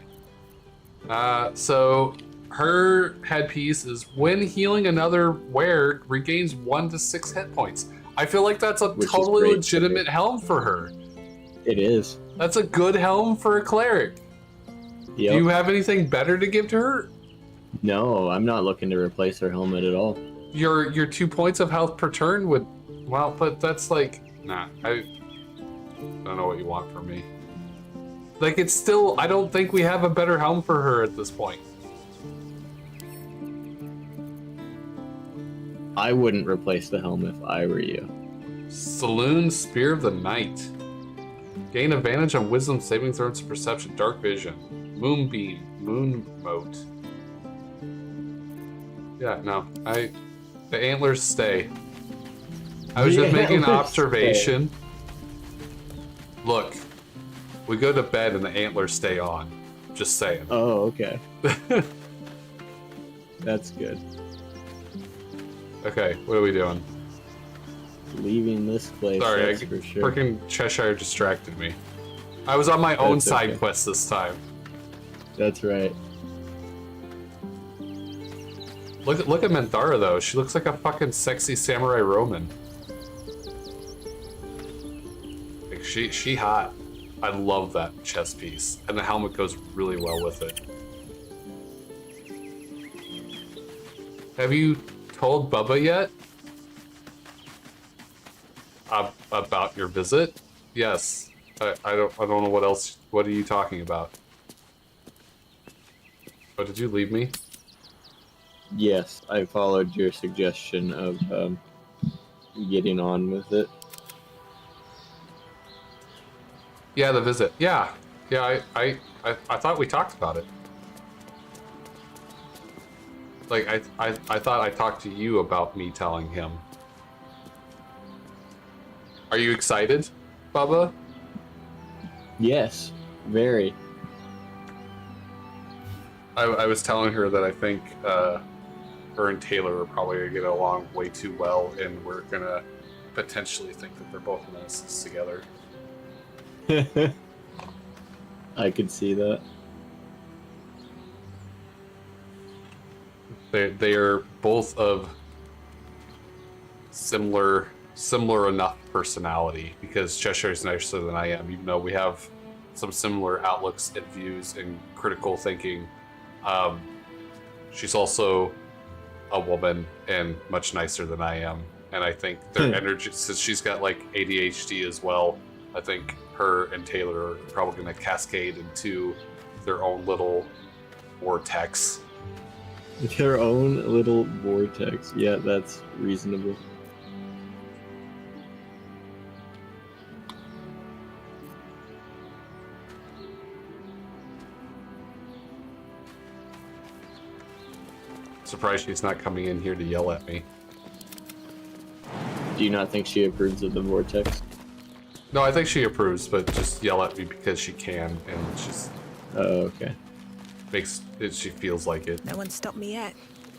S1: So her headpiece is when healing another wearer regains 1 to 6 hit points. I feel like that's a totally legitimate helm for her.
S10: It is.
S1: That's a good helm for a cleric.
S10: Yep.
S1: Do you have anything better to give to her?
S10: No, I'm not looking to replace her helmet at all.
S1: Your 2 points of health per turn would... Well, but that's like... Nah, I don't know what you want from me. Like, it's still... I don't think we have a better helm for her at this point.
S10: I wouldn't replace the helm if I were you.
S1: Saloon Spear of the Night. Gain advantage on wisdom saving throws and perception. Dark vision. Moonbeam. Moon moat. Yeah, no. The antlers stay. I was just making an observation. Look. We go to bed and the antlers stay on. Just saying.
S10: Oh, okay. That's good.
S1: Okay, what are we doing?
S10: Leaving this place.
S1: Sorry,
S10: that's for sure.
S1: Freaking Cheshire distracted me. I was on my own
S10: That's
S1: side
S10: okay.
S1: quest this time.
S10: That's right.
S1: Look at Menthara though. She looks like a fucking sexy samurai Roman. Like she hot. I love that chest piece, and the helmet goes really well with it. Have you told Bubba yet about your visit? Yes. I don't know what else. What are you talking about? Oh, did you leave me?
S10: Yes, I followed your suggestion of getting on with it.
S1: Yeah, the visit. Yeah, I thought we talked about it. Like I thought I talked to you about me telling him. Are you excited, Bubba?
S10: Yes, very.
S1: I was telling her that I think her and Taylor are probably gonna get along way too well, and we're gonna potentially think that they're both nemesis together.
S10: I could see that.
S1: They are both of similar enough personality, because Cheshire's nicer than I am, even though we have some similar outlooks and views and critical thinking. She's also a woman and much nicer than I am, and I think their energy, since she's got like ADHD as well, I think her and Taylor are probably going to cascade into their own little vortex.
S10: Their own little vortex. Yeah, that's reasonable.
S1: Surprised she's not coming in here to yell at me.
S10: Do you not think she approves of the vortex?
S1: No, I think she approves, but just yell at me because she can, and just...
S10: Oh, okay.
S1: Makes it, she feels like it.
S14: No one stopped me yet.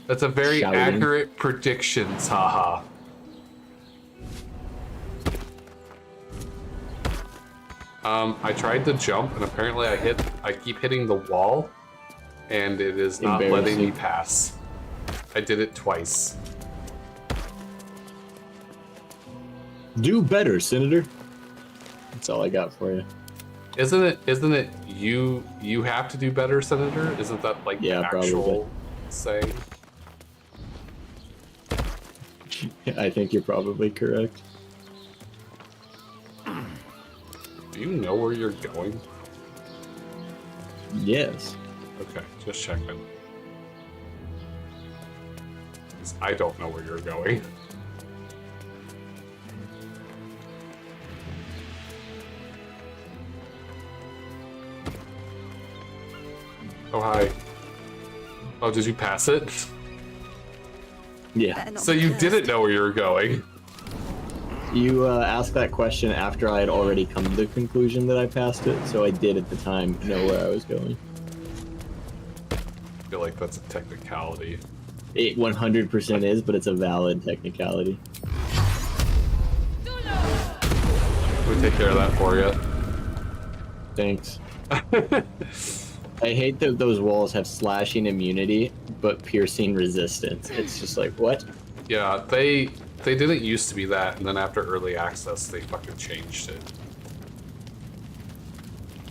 S1: That's a very accurate prediction, haha. I tried to jump, and apparently I keep hitting the wall, and it is not letting me pass. I did it twice.
S10: Do better, Senator. That's all I got for you.
S1: Isn't it you have to do better, Senator? Isn't that like the actual saying?
S10: I think you're probably correct.
S1: Do you know where you're going?
S10: Yes.
S1: Okay, just checking. 'Cause I don't know where you're going. Oh, hi. Oh, did you pass it?
S10: Yeah.
S1: So you didn't know where you were going.
S10: You asked that question after I had already come to the conclusion that I passed it, so I did at the time know where I was going.
S1: I feel like that's a technicality.
S10: It 100% is, but it's a valid technicality.
S1: We take care of that for you.
S10: Thanks. I hate that those walls have slashing immunity, but piercing resistance. It's just like, what?
S1: Yeah, they didn't used to be that, and then after early access, they fucking changed it.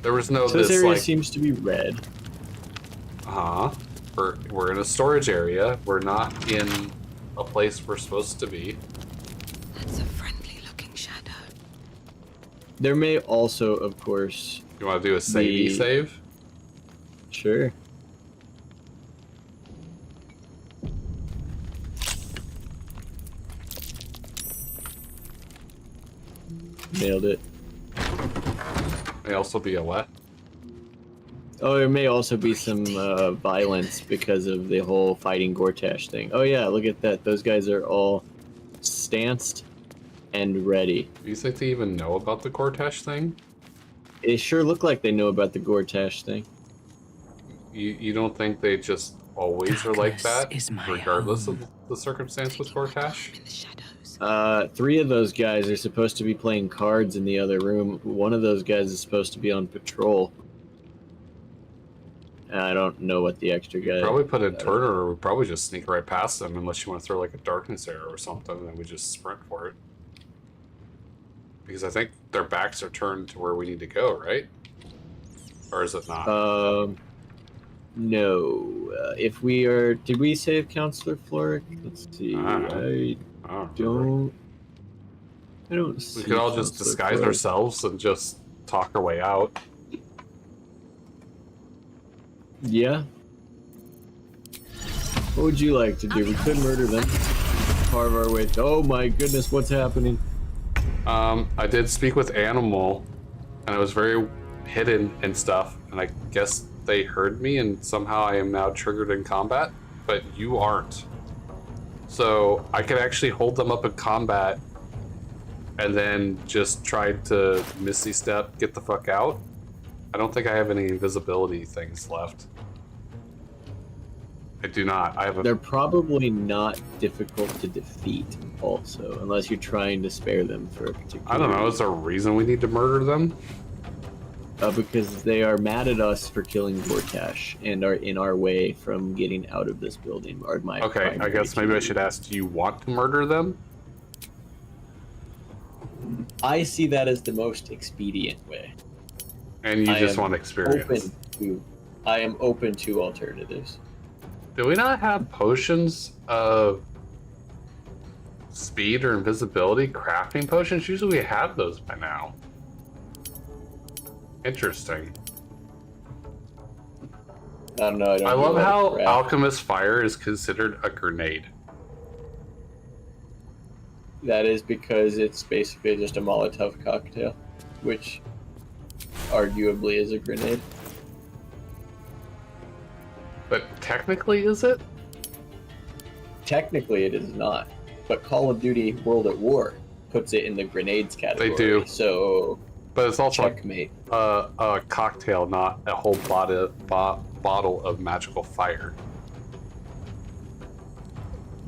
S1: There was no
S10: So this
S1: this
S10: area
S1: like
S10: seems to be red.
S1: We're in a storage area. We're not in a place we're supposed to be.
S14: That's a friendly-looking shadow.
S10: There may also, of course...
S1: You want to do a save?
S10: Sure. Nailed it.
S1: May also be a what?
S10: Oh, there may also be some violence because of the whole fighting Gortash thing. Oh yeah, look at that. Those guys are all stanced and ready.
S1: Do you think they even know about the Gortash thing?
S10: They sure look like they know about the Gortash thing.
S1: You don't think they just always are like that, regardless of the circumstance with Gortash?
S10: 3 of those guys are supposed to be playing cards in the other room. One of those guys is supposed to be on patrol. I don't know what the extra guy...
S1: Probably put in Turner, or we'd probably just sneak right past them, unless you want to throw like a darkness arrow or something, and then we just sprint for it. Because I think their backs are turned to where we need to go, right? Or is it not?
S10: No. If we are... Did we save Counselor Floric? Let's see. I don't see
S1: we could all just disguise ourselves and just talk our way out.
S10: Yeah. What would you like to do? We could murder them. Carve our way. Oh my goodness, what's happening?
S1: I did speak with Animal, and I was very hidden and stuff, and I guess they heard me, and somehow I am now triggered in combat, but you aren't. So I could actually hold them up in combat, and then just try to Misty Step, get the fuck out. I don't think I have any invisibility things left. I do not. I have a...
S10: They're probably not difficult to defeat, also, unless you're trying to spare them for a particular...
S1: I don't know. Is there a reason we need to murder them?
S10: Because they are mad at us for killing Gortash and are in our way from getting out of this building.
S1: Okay, I guess maybe I should ask, do you want to murder them?
S10: I see that as the most expedient way.
S1: And you just want experience.
S10: I am open to alternatives.
S1: Do we not have potions of speed or invisibility? Crafting potions? Usually we have those by now. Interesting.
S10: I don't know.
S1: I love how Alchemist Fire is considered a grenade.
S10: That is because it's basically just a Molotov cocktail, which arguably is a grenade.
S1: But technically, is it?
S10: Technically, it is not. But Call of Duty World at War puts it in the grenades category.
S1: They do.
S10: So,
S1: but it's also
S10: checkmate.
S1: A cocktail, not a whole bottle of magical fire.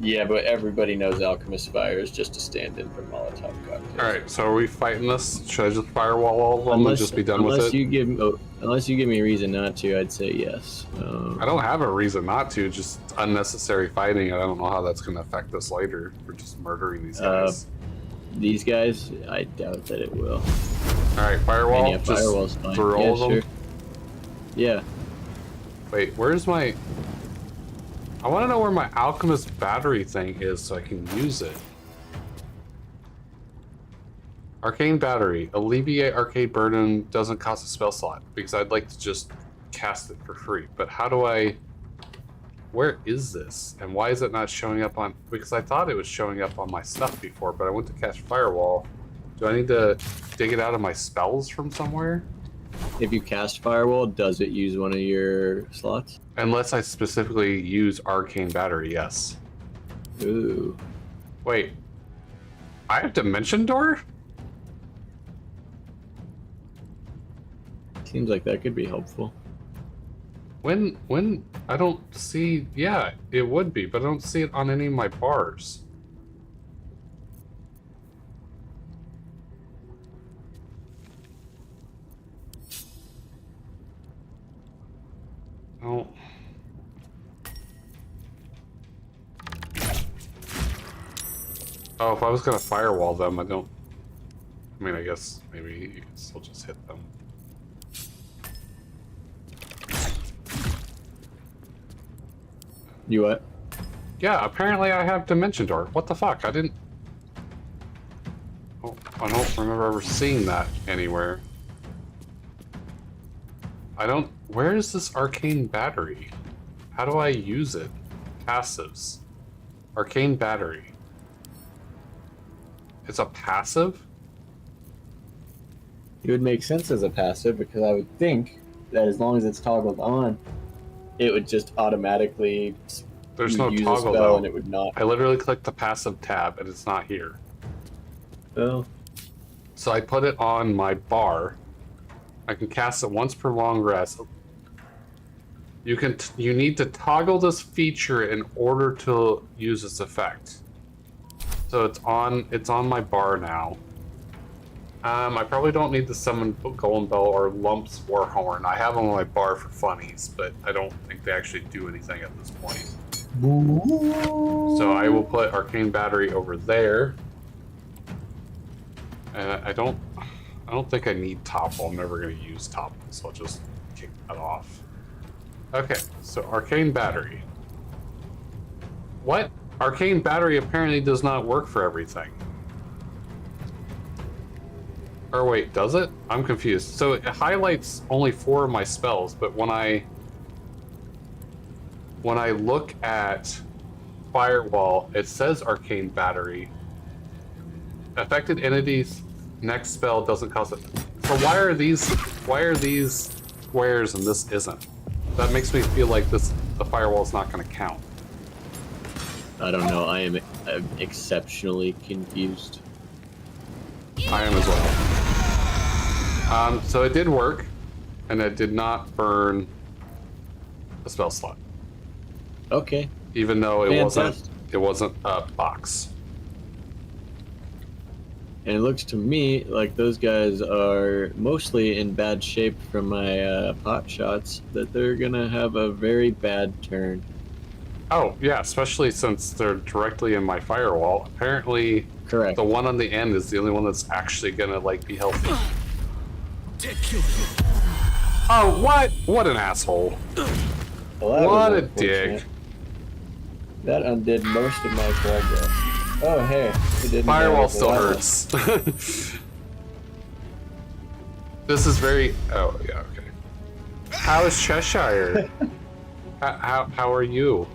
S10: Yeah, but everybody knows Alchemist Fire is just a stand-in for Molotov cocktails.
S1: Alright, so are we fighting this? Should I just firewall all of them and just be done with it?
S10: Unless you give me a reason not to, I'd say yes.
S1: I don't have a reason not to, just unnecessary fighting. I don't know how that's going to affect us later. We're just murdering these guys.
S10: These guys, I doubt that it will.
S1: Alright, firewall.
S10: And yeah, firewall's fine.
S1: Through all of them?
S10: Sure. Yeah.
S1: Wait, where's my... I want to know where my alchemist battery thing is so I can use it. Arcane battery. Alleviate arcade burden doesn't cost a spell slot because I'd like to just cast it for free. But how do I... Where is this? And why is it not showing up on... Because I thought it was showing up on my stuff before, but I went to cast Firewall. Do I need to dig it out of my spells from somewhere?
S10: If you cast Firewall, does it use one of your slots?
S1: Unless I specifically use Arcane Battery, yes.
S10: Ooh.
S1: Wait. I have Dimension Door?
S10: Seems like that could be helpful.
S1: When I don't see... Yeah, it would be, but I don't see it on any of my bars. Oh. Oh, if I was gonna firewall them, I don't... I mean, I guess maybe you can still just hit them.
S10: You what?
S1: Yeah, apparently I have Dimension Door. What the fuck? I didn't... Oh, I don't remember ever seeing that anywhere. I don't... Where is this Arcane Battery? How do I use it? Passives. Arcane Battery. It's a passive?
S10: It would make sense as a passive because I would think that as long as it's toggled on, it would just automatically
S1: There's no
S10: use
S1: toggle
S10: a spell
S1: though.
S10: and it would not.
S1: I literally clicked the passive tab and it's not here.
S10: Oh.
S1: So I put it on my bar. I can cast it once per long rest. You need to toggle this feature in order to use this effect. So it's on my bar now. I probably don't need to summon Golem Bell or Lumps Warhorn. I have them on my bar for funnies, but I don't think they actually do anything at this point. So I will put Arcane Battery over there. I don't think I need Topple. I'm never going to use Topple, so I'll just kick that off. Okay, so Arcane Battery. What? Arcane Battery apparently does not work for everything. Or wait, does it? I'm confused. So it highlights only 4 of my spells, but when I look at Firewall, it says Arcane Battery. Affected entities next spell doesn't cost it. So why are these squares and this isn't? That makes me feel like the Firewall is not going to count.
S10: I don't know. I'm exceptionally confused.
S1: I am as well. So it did work, and it did not burn a spell slot.
S10: Okay.
S1: Even though it
S10: Fantastic.
S1: wasn't a box.
S10: And it looks to me like those guys are mostly in bad shape from my pot shots, that they're gonna have a very bad turn.
S1: Oh, yeah, especially since they're directly in my firewall. Apparently,
S10: correct.
S1: The one on the end is the only one that's actually gonna, like, be healthy. Oh, what? What an asshole.
S10: Well,
S1: what a dick.
S10: That undid most of my progress. Oh, hey. It didn't
S1: Firewall
S10: matter.
S1: still hurts. This is very... Oh, yeah, okay. How is Cheshire? How are you?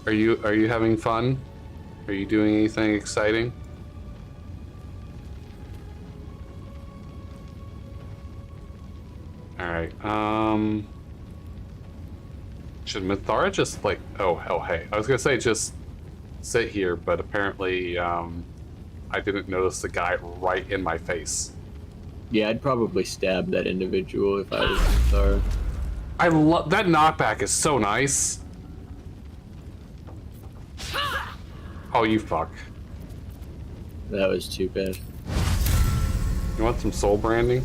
S1: Are you having fun? Are you doing anything exciting? Alright, should Mithara just, like... Oh, hell, hey. I was gonna say just sit here, but apparently, I didn't notice the guy right in my face.
S10: Yeah, I'd probably stab that individual if I was Minthara.
S1: I love that knockback is so nice. Oh, you fuck.
S10: That was too bad.
S1: You want some soul branding?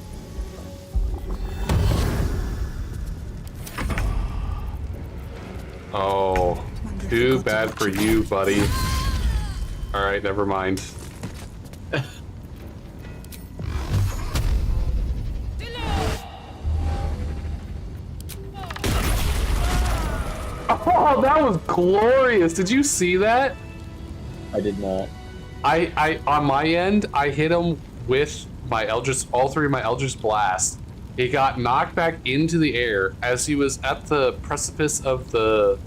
S1: Oh, too bad for you, buddy. Alright, never mind. Oh, that was glorious! Did you see that?
S10: I did not.
S1: I on my end, I hit him with my Eldritch, all three of my Eldritch Blast. He got knocked back into the air. As he was at the precipice of the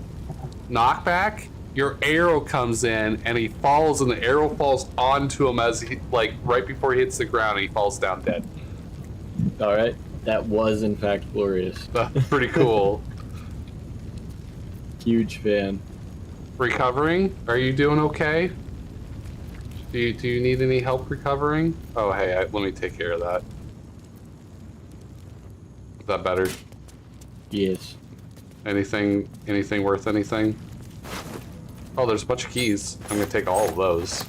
S1: knockback, your arrow comes in and he falls, and the arrow falls onto him as he, like, right before he hits the ground, and he falls down dead.
S10: Alright, that was in fact glorious.
S1: That's pretty cool.
S10: Huge fan.
S1: Recovering? Are you doing okay? Do you need any help recovering? Oh, hey, let me take care of that. Is that better?
S10: Yes.
S1: Anything worth anything? Oh, there's a bunch of keys. I'm gonna take all of those.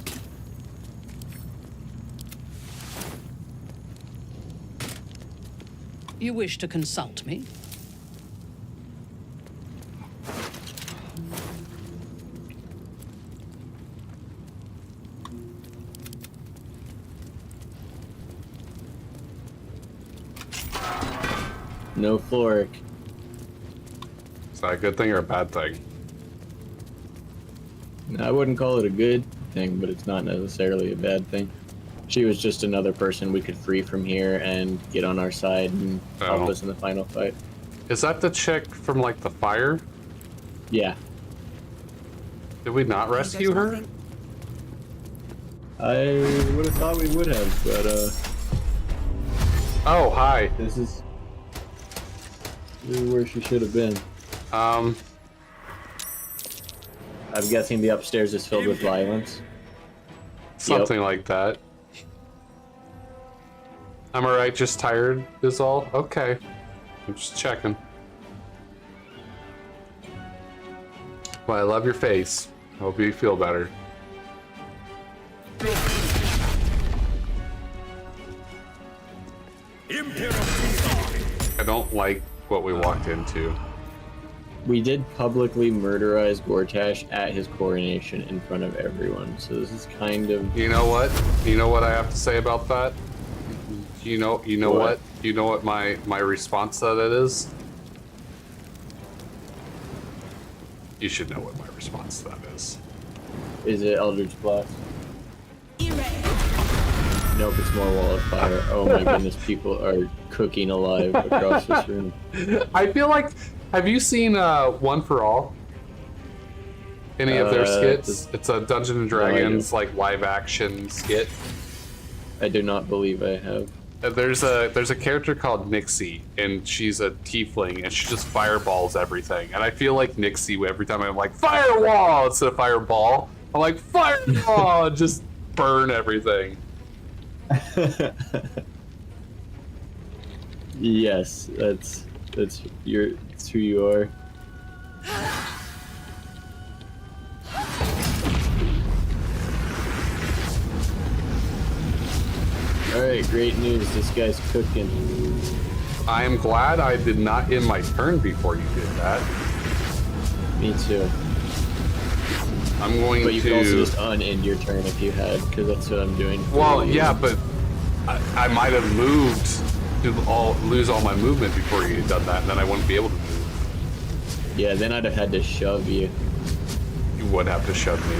S13: You wish to consult me?
S10: No Floric.
S1: Is that a good thing or a bad thing?
S10: I wouldn't call it a good thing, but it's not necessarily a bad thing. She was just another person we could free from here and get on our side and help us in the final fight.
S1: Is that the chick from, like, the fire?
S10: Yeah.
S1: Did we not rescue her?
S10: I would have thought we would have, but
S1: Oh, hi.
S10: This is where she should have been. I'm guessing the upstairs is filled with violence.
S1: Something like that. I'm alright, just tired is all? Okay. I'm just checking. Well, I love your face. Hope you feel better. I don't like what we walked into.
S10: We did publicly murderize Gortash at his coronation in front of everyone, so this is kind of...
S1: You know what? You know what I have to say about that? You know what? You know what my response to that is? You should know what my response to that is.
S10: Is it Eldritch Blast? Nope, it's more Wall of Fire. Oh my goodness, people are cooking alive across this room.
S1: I feel like... Have you seen One for All? Any of their skits? It's a Dungeons and Dragons like live action skit.
S10: I do not believe I have.
S1: There's a character called Nixie, and she's a tiefling, and she just fireballs everything. And I feel like Nixie every time I'm like firewall instead of fireball. I'm like fireball, just burn everything.
S10: Yes, that's it's who you are. Alright, great news. This guy's cooking.
S1: I am glad I did not end my turn before you did that.
S10: Me too.
S1: I'm going to...
S10: But you could also just unend your turn if you had, because that's what I'm doing.
S1: Well, yeah, but I might have moved to lose all my movement before you had done that, and then I wouldn't be able to move.
S10: Yeah, then I'd have had to shove you.
S1: You would have to shove me.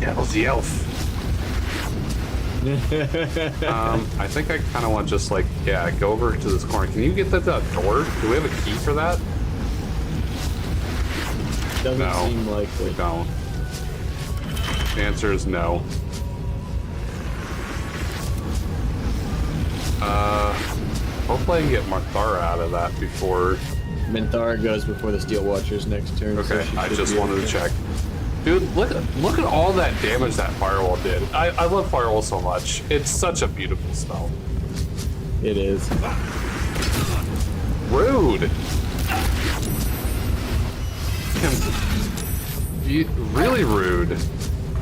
S1: Devil's the elf. I think I kind of want to just, like, yeah, go over to this corner. Can you get that door? Do we have a key for that?
S10: Doesn't seem likely.
S1: Don't. The answer is no. Hopefully I can get Minthara out of that before...
S10: Minthara goes before the Steel Watchers next turn.
S1: Okay,
S10: so
S1: I just wanted to check. Dude, look at all that damage that firewall did. I love firewall so much. It's such a beautiful spell.
S10: It is.
S1: Rude. Really rude.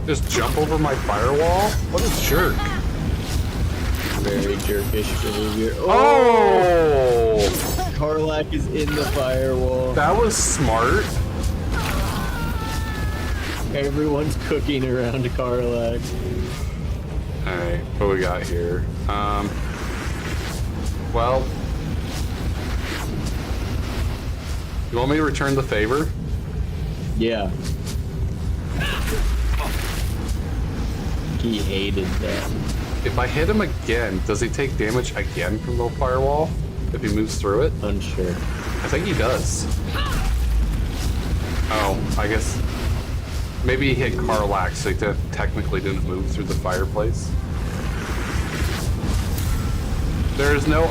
S1: Just jump over my firewall? What a jerk.
S10: Very jerkish behavior.
S1: Oh!
S10: Karlach is in the firewall.
S1: That was smart.
S10: Everyone's cooking around Karlach.
S1: Alright, what we got here? Well... You want me to return the favor?
S10: Yeah. He hated that.
S1: If I hit him again, does he take damage again from the firewall? If he moves through it?
S10: Unsure.
S1: I think he does. Oh, I guess... Maybe he hit Karlach, so he technically didn't move through the fireplace. There's no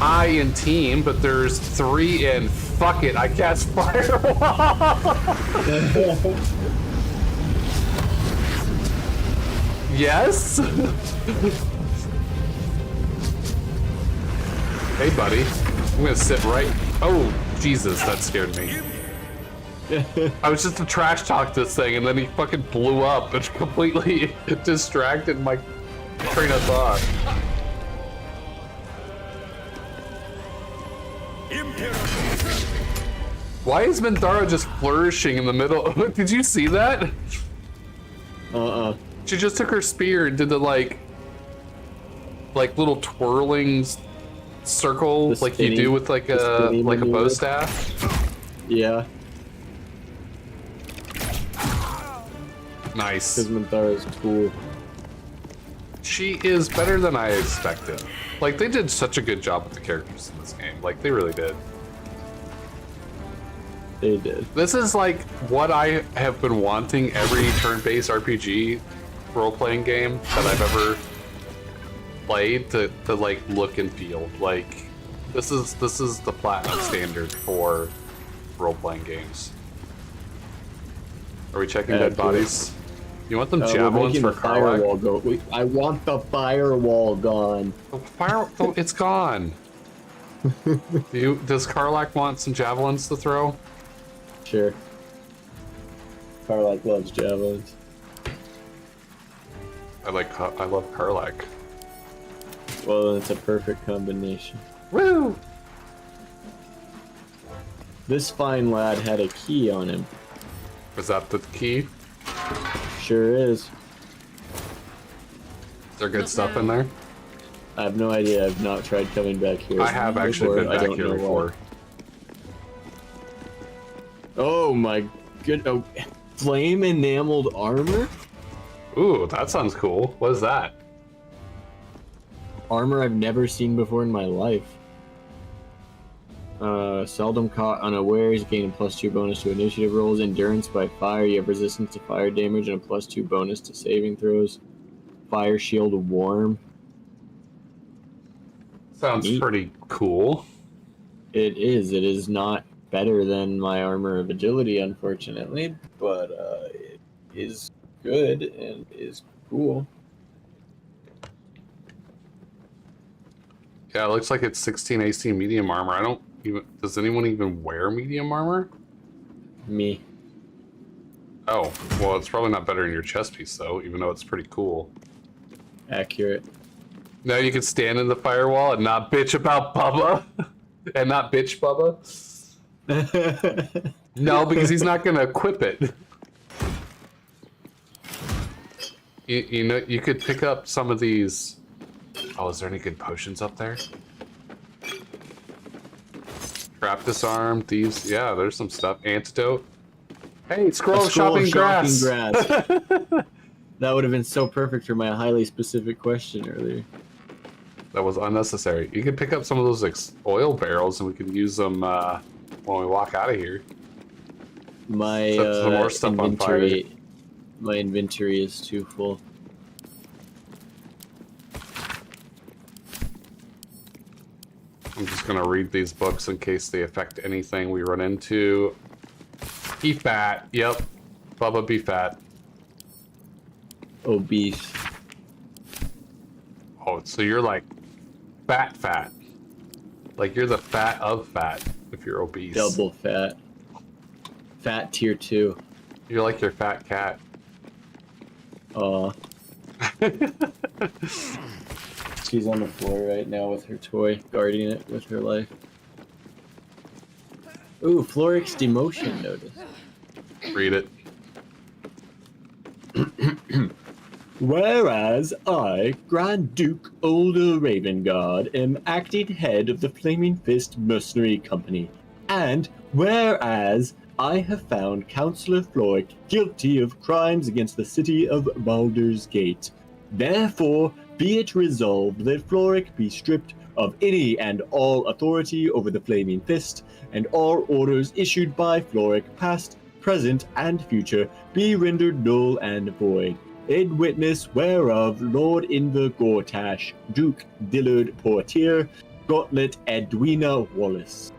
S1: I in team, but there's 3 in fuck it, I cast firewall! Yes? Hey, buddy. I'm gonna sit right... Oh, Jesus, that scared me. I was just to trash talk this thing, and then he fucking blew up and completely distracted my train of thought. Why is Minthara just flourishing in the middle? Did you see that? She just took her spear and did the like little twirling circle like you do with like a bow staff.
S10: Yeah.
S1: Nice.
S10: Because Minthara is cool.
S1: She is better than I expected. Like, they did such a good job with the characters in this game. Like, they really did.
S10: They did.
S1: This is like what I have been wanting every turn-based RPG role-playing game that I've ever played to like look and feel. Like, this is the platinum standard for role-playing games. Are we checking dead bodies? You want them javelins for Karlach?
S10: I want the firewall gone.
S1: It's gone. Does Karlach want some javelins to throw?
S10: Sure. Karlach loves javelins.
S1: I love Karlach.
S10: Well, then it's a perfect combination.
S1: Woo!
S10: This fine lad had a key on him.
S1: Is that the key?
S10: Sure is.
S1: Is there good stuff in there?
S10: I have no idea. I've not tried coming back here.
S1: I have actually been back here before.
S10: Oh my good! Oh, flame enameled armor.
S1: Ooh, that sounds cool. What is that?
S10: Armor I've never seen before in my life. Seldom caught unawares, gain a +2 bonus to initiative rolls. Endurance by fire, you have resistance to fire damage and a +2 bonus to saving throws. Fire shield warm.
S1: Sounds pretty cool.
S10: It is. It is not better than my armor of agility, unfortunately, but it is good and is cool.
S1: Yeah, it looks like it's 16 AC medium armor. I don't even... Does anyone even wear medium armor?
S10: Me.
S1: Oh, well, it's probably not better in your chest piece, though, even though it's pretty cool.
S10: Accurate.
S1: Now you can stand in the firewall and not bitch about Bubba. And not bitch Bubba. No, because he's not going to equip it. You know, you could pick up some of these... Oh, is there any good potions up there? Trap disarm, thieves. Yeah, there's some stuff. Antidote. Hey, scroll shopping grass.
S10: That would have been so perfect for my highly specific question earlier.
S1: That was unnecessary. You could pick up some of those oil barrels and we could use them when we walk out of here.
S10: My
S1: Set some more stuff on fire.
S10: My inventory is too full.
S1: I'm just gonna read these books in case they affect anything we run into. He fat. Yep. Bubba be fat.
S10: Obese.
S1: Oh, so you're like fat. Like you're the fat of fat if you're obese.
S10: Double fat. Fat tier 2.
S1: You're like your fat cat.
S10: Aw. She's on the floor right now with her toy, guarding it with her life. Ooh, Florix demotion notice.
S1: Read it.
S10: Whereas I, Grand Duke Older Ravengard, am acting head of the Flaming Fist Mercenary Company, and whereas I have found Councillor Floric guilty of crimes against the city of Baldur's Gate, therefore be it resolved that Floric be stripped of any and all authority over the Flaming Fist, and all orders issued by Floric, past, present, and future, be rendered null and void. In witness whereof Lord Inver Gortash, Duke Dillard Portier, Gauntlet Edwina Wallace.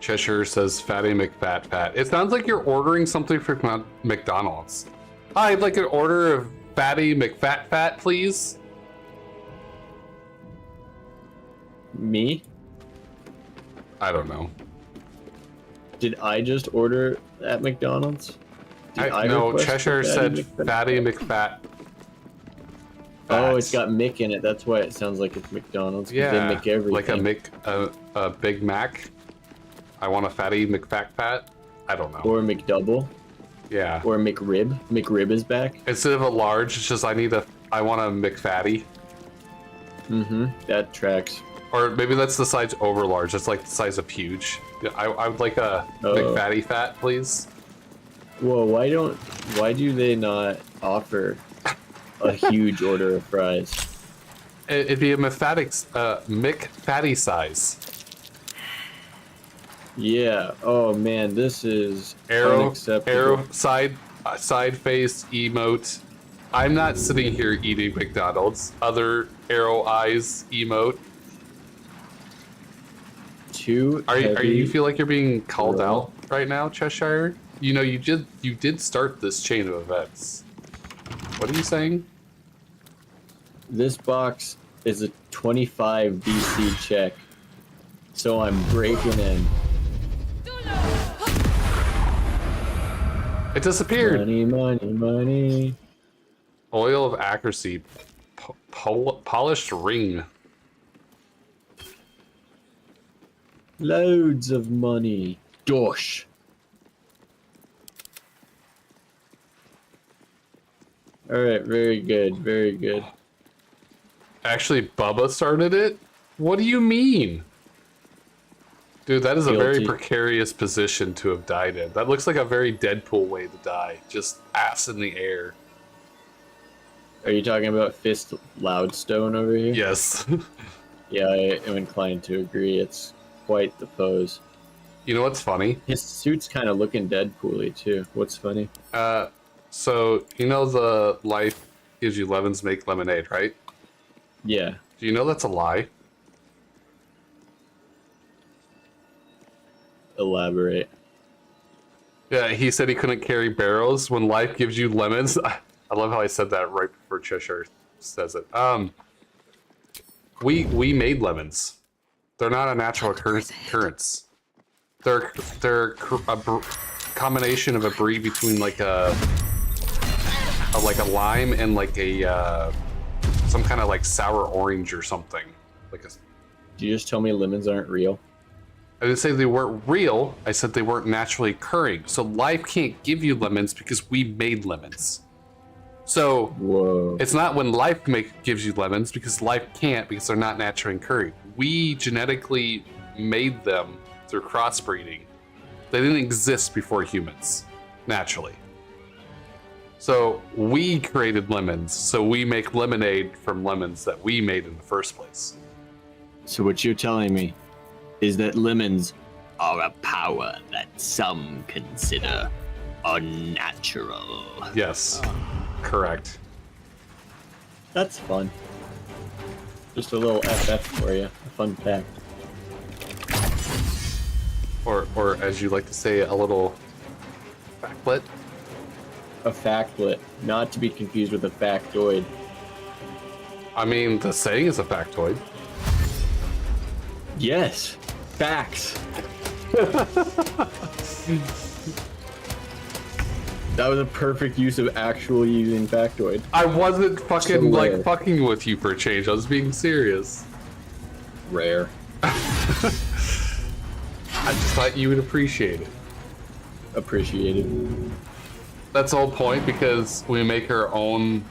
S1: Cheshire says Fatty McFat. It sounds like you're ordering something from McDonald's. I'd like an order of Fatty McFat, please.
S10: Me?
S1: I don't know.
S10: Did I just order at McDonald's?
S1: No, Cheshire said Fatty McFat.
S10: Oh, it's got Mick in it. That's why it sounds like it's McDonald's. 'Cause
S1: Yeah,
S10: they make everything.
S1: like a Big Mac. I want a Fatty McFat. I don't know.
S10: Or McDouble.
S1: Yeah.
S10: Or McRib. McRib is back.
S1: Instead of a large, it's just I want a McFatty.
S10: Mm-hmm. That tracks.
S1: Or maybe that's the size over large. It's like the size of huge. Yeah, I would like a McFatty fat, please.
S10: Whoa, why do they not offer a huge order of fries?
S1: It'd be a McFatty size.
S10: Yeah. Oh man, this is
S1: Arrow
S10: unacceptable.
S1: side face emote. I'm not sitting here eating McDonald's. Other arrow eyes emote. Are you feel like you're being called out right now, Cheshire? You know, you did start this chain of events. What are you saying?
S10: This box is a 25 DC check, so I'm breaking in.
S1: It disappeared.
S10: Money.
S1: Oil of accuracy. Polished ring.
S10: Loads of money. Dosh. Alright, very good, very good.
S1: Actually, Bubba started it? What do you mean? Dude, that is a very precarious position to have died in. That looks like a very Deadpool way to die. Just ass in the air.
S10: Are you talking about Fist Loudstone over here?
S1: Yes.
S10: Yeah, I am inclined to agree. It's quite the pose.
S1: You know what's funny?
S10: His suit's kind of looking Deadpool-y too. What's funny?
S1: So, you know the life gives you lemons make lemonade, right?
S10: Yeah.
S1: Do you know that's a lie?
S10: Elaborate.
S1: Yeah, he said he couldn't carry barrels when life gives you lemons. I love how I said that right before Cheshire says it. We made lemons. They're not a natural occurrence. They're a combination of a breed between like a lime and like a some kind of like sour orange or something. Like a.
S10: Did you just tell me lemons aren't real?
S1: I didn't say they weren't real. I said they weren't naturally occurring. So life can't give you lemons because we made lemons. So
S10: whoa. It's
S1: not when life gives you lemons because life can't because they're not naturally occurring. We genetically made them through crossbreeding. They didn't exist before humans, naturally. So we created lemons. So we make lemonade from lemons that we made in the first place.
S10: So what you're telling me is that lemons are a power that some consider unnatural.
S1: Yes, correct.
S10: That's fun. Just a little FF for you, a fun fact.
S1: Or as you like to say, a little factlet.
S10: A factlet, not to be confused with a factoid.
S1: I mean, the saying is a factoid.
S10: Yes, facts. That was a perfect use of actually using factoid.
S1: I wasn't fucking fucking with you for a change. I was being serious.
S10: Rare.
S1: I just thought you would appreciate it.
S10: Appreciate it.
S1: That's the whole point, because we make our own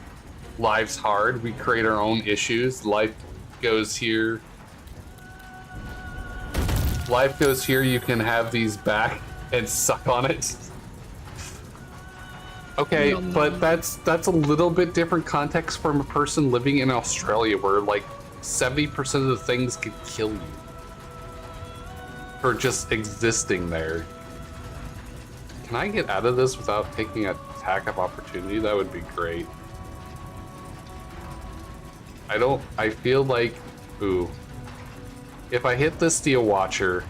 S1: lives hard. We create our own issues. Life goes here. Life goes here. You can have these back and suck on it. Okay, but that's a little bit different context from a person living in Australia, where like 70% of the things could kill you for just existing there. Can I get out of this without taking an attack of opportunity? That would be great. I feel like, ooh. If I hit the Steel Watcher,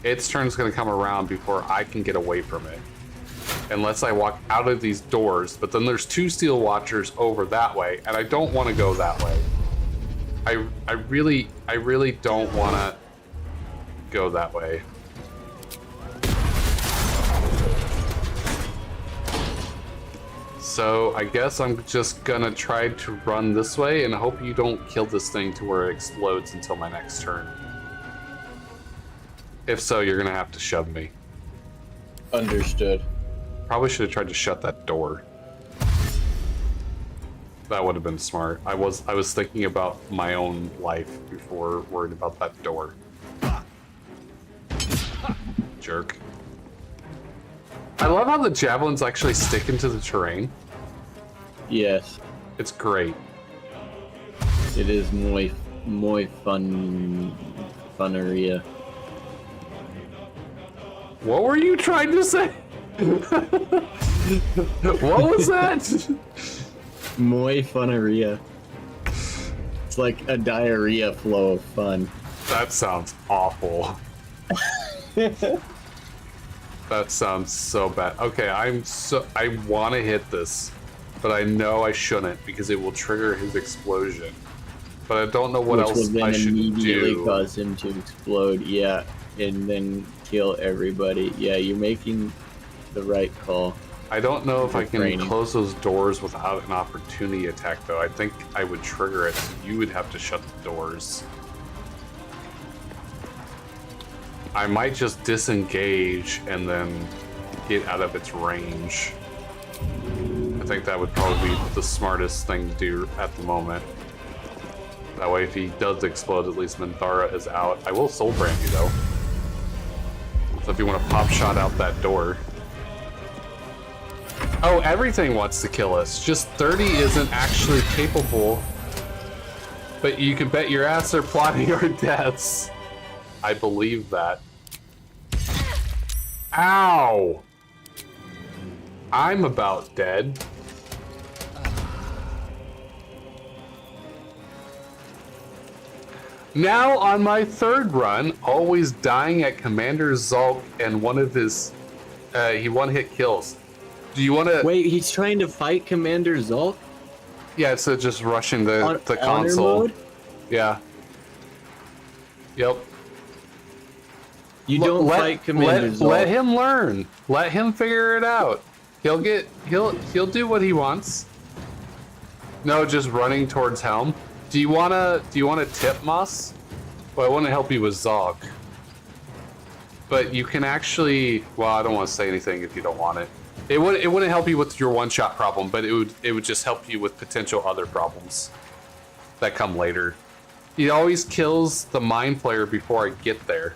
S1: its turn's gonna come around before I can get away from it. Unless I walk out of these doors, but then there's 2 Steel Watchers over that way, and I don't want to go that way. I really don't want to go that way. So I guess I'm just gonna try to run this way and hope you don't kill this thing to where it explodes until my next turn. If so, you're gonna have to shove me.
S10: Understood.
S1: Probably should have tried to shut that door. That would have been smart. I was thinking about my own life before worried about that door. Jerk. I love how the javelins actually stick into the terrain.
S10: Yes.
S1: It's great.
S10: It is muy funneria.
S1: What were you trying to say? What was that?
S10: Muy funneria. It's like a diarrhea flow of fun.
S1: That sounds awful. That sounds so bad. Okay, I want to hit this, but I know I shouldn't because it will trigger his explosion. But I don't know what else
S10: will then
S1: I should
S10: immediately
S1: do.
S10: cause him to explode. Yeah, and then kill everybody. Yeah, you're making the right call.
S1: I don't know if I can
S10: Training.
S1: close those doors without an opportunity attack, though. I think I would trigger it, so you would have to shut the doors. I might just disengage and then get out of its range. I think that would probably be the smartest thing to do at the moment. That way, if he does explode, at least Minthara is out. I will soul brand you, though. So if you want to pop shot out that door. Oh, everything wants to kill us. Just 30 isn't actually capable. But you can bet your ass they're plotting our deaths. I believe that. Ow! I'm about dead. Now on my 3rd run, always dying at Commander Zulk and one of his, he one-hit kills. Do you want to...
S10: Wait, he's trying to fight Commander Zulk?
S1: Yeah, so just rushing the
S10: Honor
S1: console.
S10: mode?
S1: Yeah. Yep.
S10: You don't fight Commander Zulk.
S1: Let him learn. Let him figure it out. He'll do what he wants. No, just running towards Helm. Do you wanna tip Moss? Well, I want to help you with Zog. But you can actually, well, I don't want to say anything if you don't want it. It wouldn't help you with your one-shot problem, but it would just help you with potential other problems that come later. He always kills the Mind Flayer before I get there.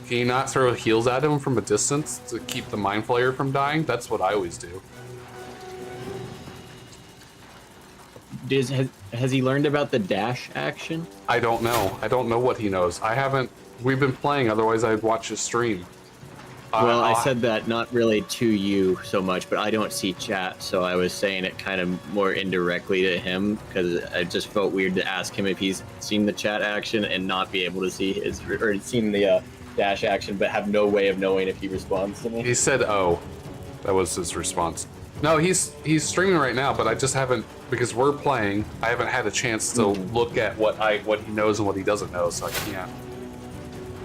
S1: Can you not throw heals at him from a distance to keep the Mind Flayer from dying? That's what I always do.
S10: Has he learned about the dash action?
S1: I don't know. I don't know what he knows. I haven't. We've been playing. Otherwise, I'd watch his stream.
S10: Well, I said that not really to you so much, but I don't see chat, so I was saying it kind of more indirectly to him because I just felt weird to ask him if he's seen the chat action and not be able to see his or seen the dash action, but have no way of knowing if he responds to me.
S1: He said, "Oh," that was his response. No, he's streaming right now, but I just haven't, because we're playing. I haven't had a chance to look at what he knows and what he doesn't know, so I can't.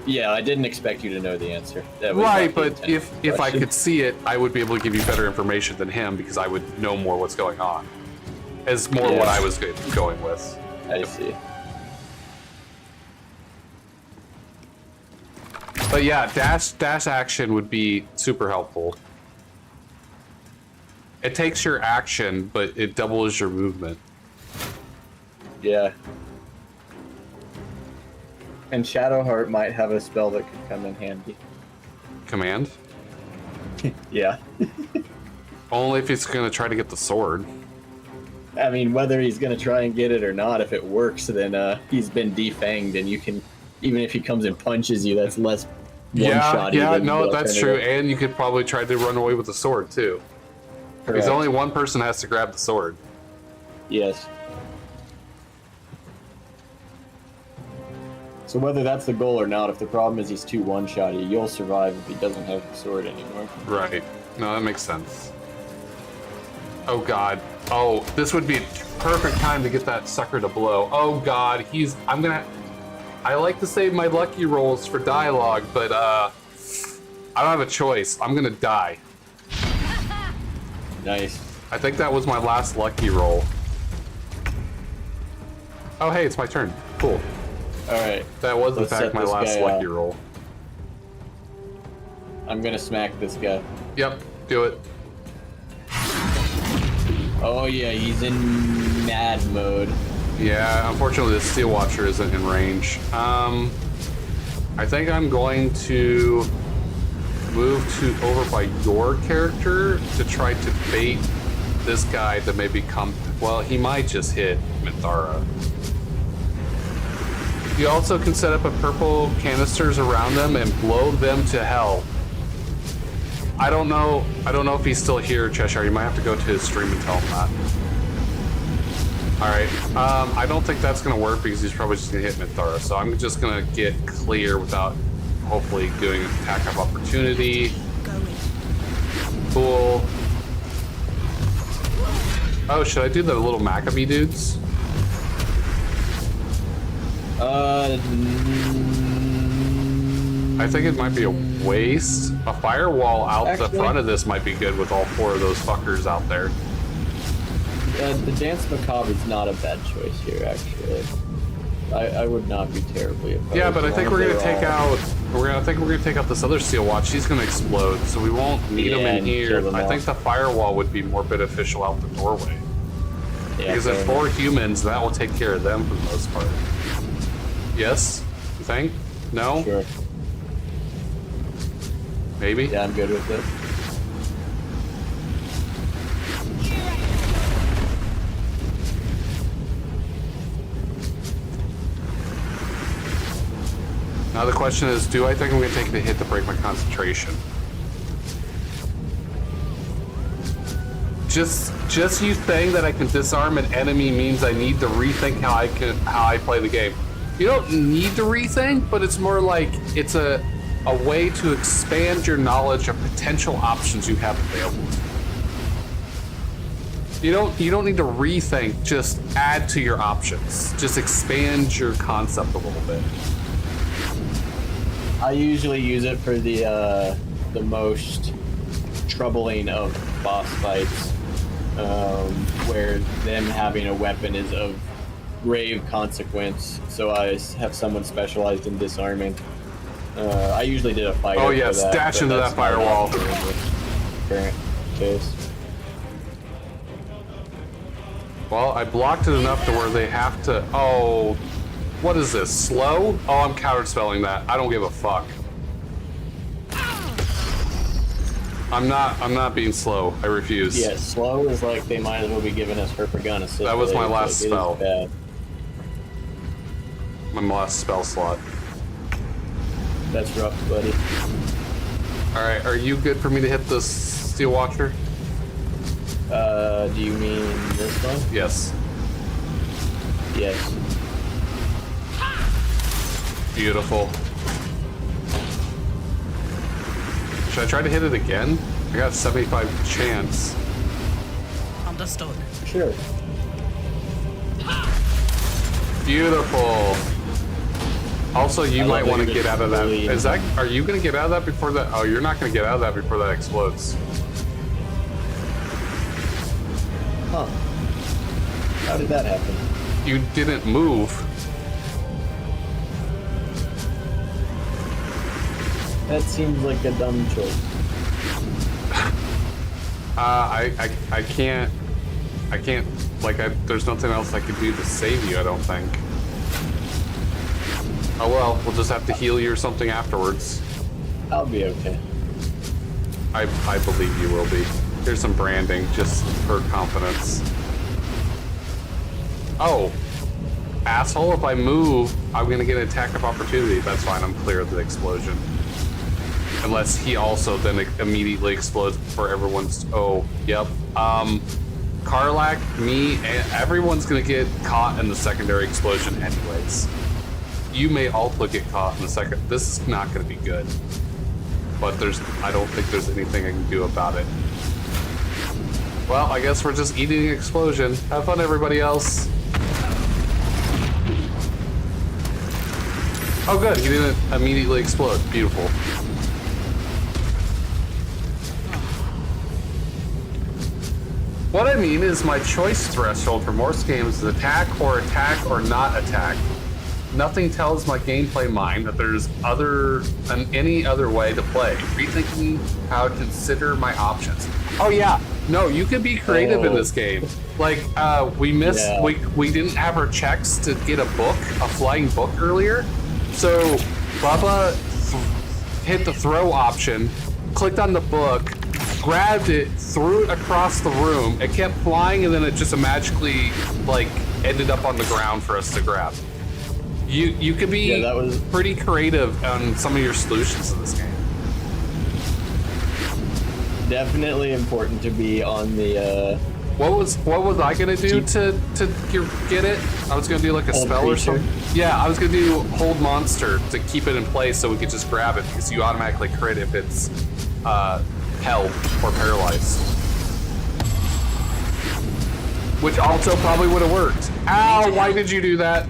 S10: Yeah, I didn't expect you to know the answer. That was
S1: Right,
S10: not the
S1: but
S10: intent
S1: if I
S10: question.
S1: could see it, I would be able to give you better information than him because I would know more what's going on. As more what I was going with.
S10: I see.
S1: But yeah, dash action would be super helpful. It takes your action, but it doubles your movement.
S10: Yeah. And Shadowheart might have a spell that could come in handy.
S1: Command?
S10: Yeah.
S1: Only if he's gonna try to get the sword.
S10: I mean, whether he's gonna try and get it or not, if it works, then he's been defanged, and you can, even if he comes and punches you, that's less one-shot.
S1: Yeah, no, that's true. And you could probably try to run away with the sword too. Because only one person has to grab the sword.
S10: Yes. So whether that's the goal or not, if the problem is he's too one-shotty, you'll survive if he doesn't have the sword anymore.
S1: Right. No, that makes sense. Oh god. Oh, this would be a perfect time to get that sucker to blow. Oh god, I like to save my lucky rolls for dialogue, but I don't have a choice. I'm gonna die.
S10: Nice.
S1: I think that was my last lucky roll. Oh hey, it's my turn. Cool.
S10: Alright.
S1: That was in
S10: Let's
S1: fact
S10: set
S1: my
S10: this
S1: last
S10: guy
S1: lucky
S10: up.
S1: roll.
S10: I'm gonna smack this guy.
S1: Yep, do it.
S10: Oh yeah, he's in mad mode.
S1: Yeah, unfortunately the Steel Watcher isn't in range. I think I'm going to move over by your character to try to bait this guy to maybe come. Well, he might just hit Minthara. You also can set up a purple canisters around them and blow them to hell. I don't know if he's still here, Cheshire. You might have to go to his stream and tell him that. Alright, I don't think that's gonna work because he's probably just gonna hit Minthara, so I'm just gonna get clear without hopefully doing an attack of opportunity. Cool. Oh, should I do the little Maccabee dudes? I think it might be a waste. A firewall out the front of this might be good with all four of those fuckers out there.
S10: The Dance Macabre is not a bad choice here, actually. I would not be terribly opposed.
S1: Yeah, but I think we're gonna take out. I think we're gonna take out this other Steel Watch. He's gonna explode, so we won't need him in here. I think the firewall would be more beneficial out the doorway. Yeah, because if 4 humans, that will take care of them for the most part. Yes? You think? No?
S10: Sure.
S1: Maybe?
S10: Yeah, I'm good with it.
S1: Now the question is, do I think I'm going to take the hit to break my concentration? Just you saying that I can disarm an enemy means I need to rethink how I play the game. You don't need to rethink, but it's more like it's a way to expand your knowledge of potential options you have available. You don't need to rethink, just add to your options. Just expand your concept a little bit.
S10: I usually use it for the most troubling of boss fights, where them having a weapon is of grave consequence. So I have someone specialized in disarming. I usually did a fighter.
S1: Oh yes,
S10: for that,
S1: dash into that firewall.
S10: Current case.
S1: Well, I blocked it enough to where they have to. Oh, what is this? Slow? Oh, I'm counterspelling that. I don't give a fuck. I'm not being slow. I refuse.
S10: Yeah, slow is like they might as well be giving us Herpagun assist.
S1: That was my last
S10: like,
S1: spell.
S10: Bad.
S1: My last spell slot.
S10: That's rough, buddy.
S1: Alright, are you good for me to hit the Steel Watcher?
S10: Do you mean this one?
S1: Yes.
S10: Yes.
S1: Beautiful. Should I try to hit it again? I got a 75 chance.
S13: Understood.
S10: Sure.
S1: Beautiful. Also, you might want to get out of that.
S10: really-
S1: Is that? Are you going to get out of that before that? Oh, you're not going to get out of that before that explodes.
S10: Huh. How did that happen?
S1: You didn't move.
S10: That seems like a dumb choice.
S1: I can't. Like, there's nothing else I can do to save you. I don't think. Oh well, we'll just have to heal you or something afterwards.
S10: I'll be okay.
S1: I believe you will be. Here's some branding, just for confidence. Oh, asshole! If I move, I'm gonna get an attack of opportunity. That's fine. I'm clear of the explosion. Unless he also then immediately explodes before everyone's. Oh, yep. Karlak, me, and everyone's gonna get caught in the secondary explosion anyways. You may also get caught in the second. This is not gonna be good. But I don't think there's anything I can do about it. Well, I guess we're just eating an explosion. Have fun, everybody else. Oh, good. He didn't immediately explode. Beautiful. What I mean is my choice threshold for most games is attack or not attack. Nothing tells my gameplay mind that there's any other way to play. Rethinking how to consider my options. Oh yeah, no, you can be creative in this game. Like we missed, we didn't have our checks to get a flying book earlier. So Bubba hit the throw option, clicked on the book, grabbed it, threw it across the room. It kept flying, and then it just magically like ended up on the ground for us to grab. You could be pretty creative on some of your solutions in this game.
S10: Definitely important to be on the.
S1: What was I gonna do to get it? I was gonna do like a spell or something. Yeah, I was gonna do hold monster to keep it in place so we could just grab it because you automatically crit if it's held or paralyzed. Which also probably would have worked. Ow! Why did you do that?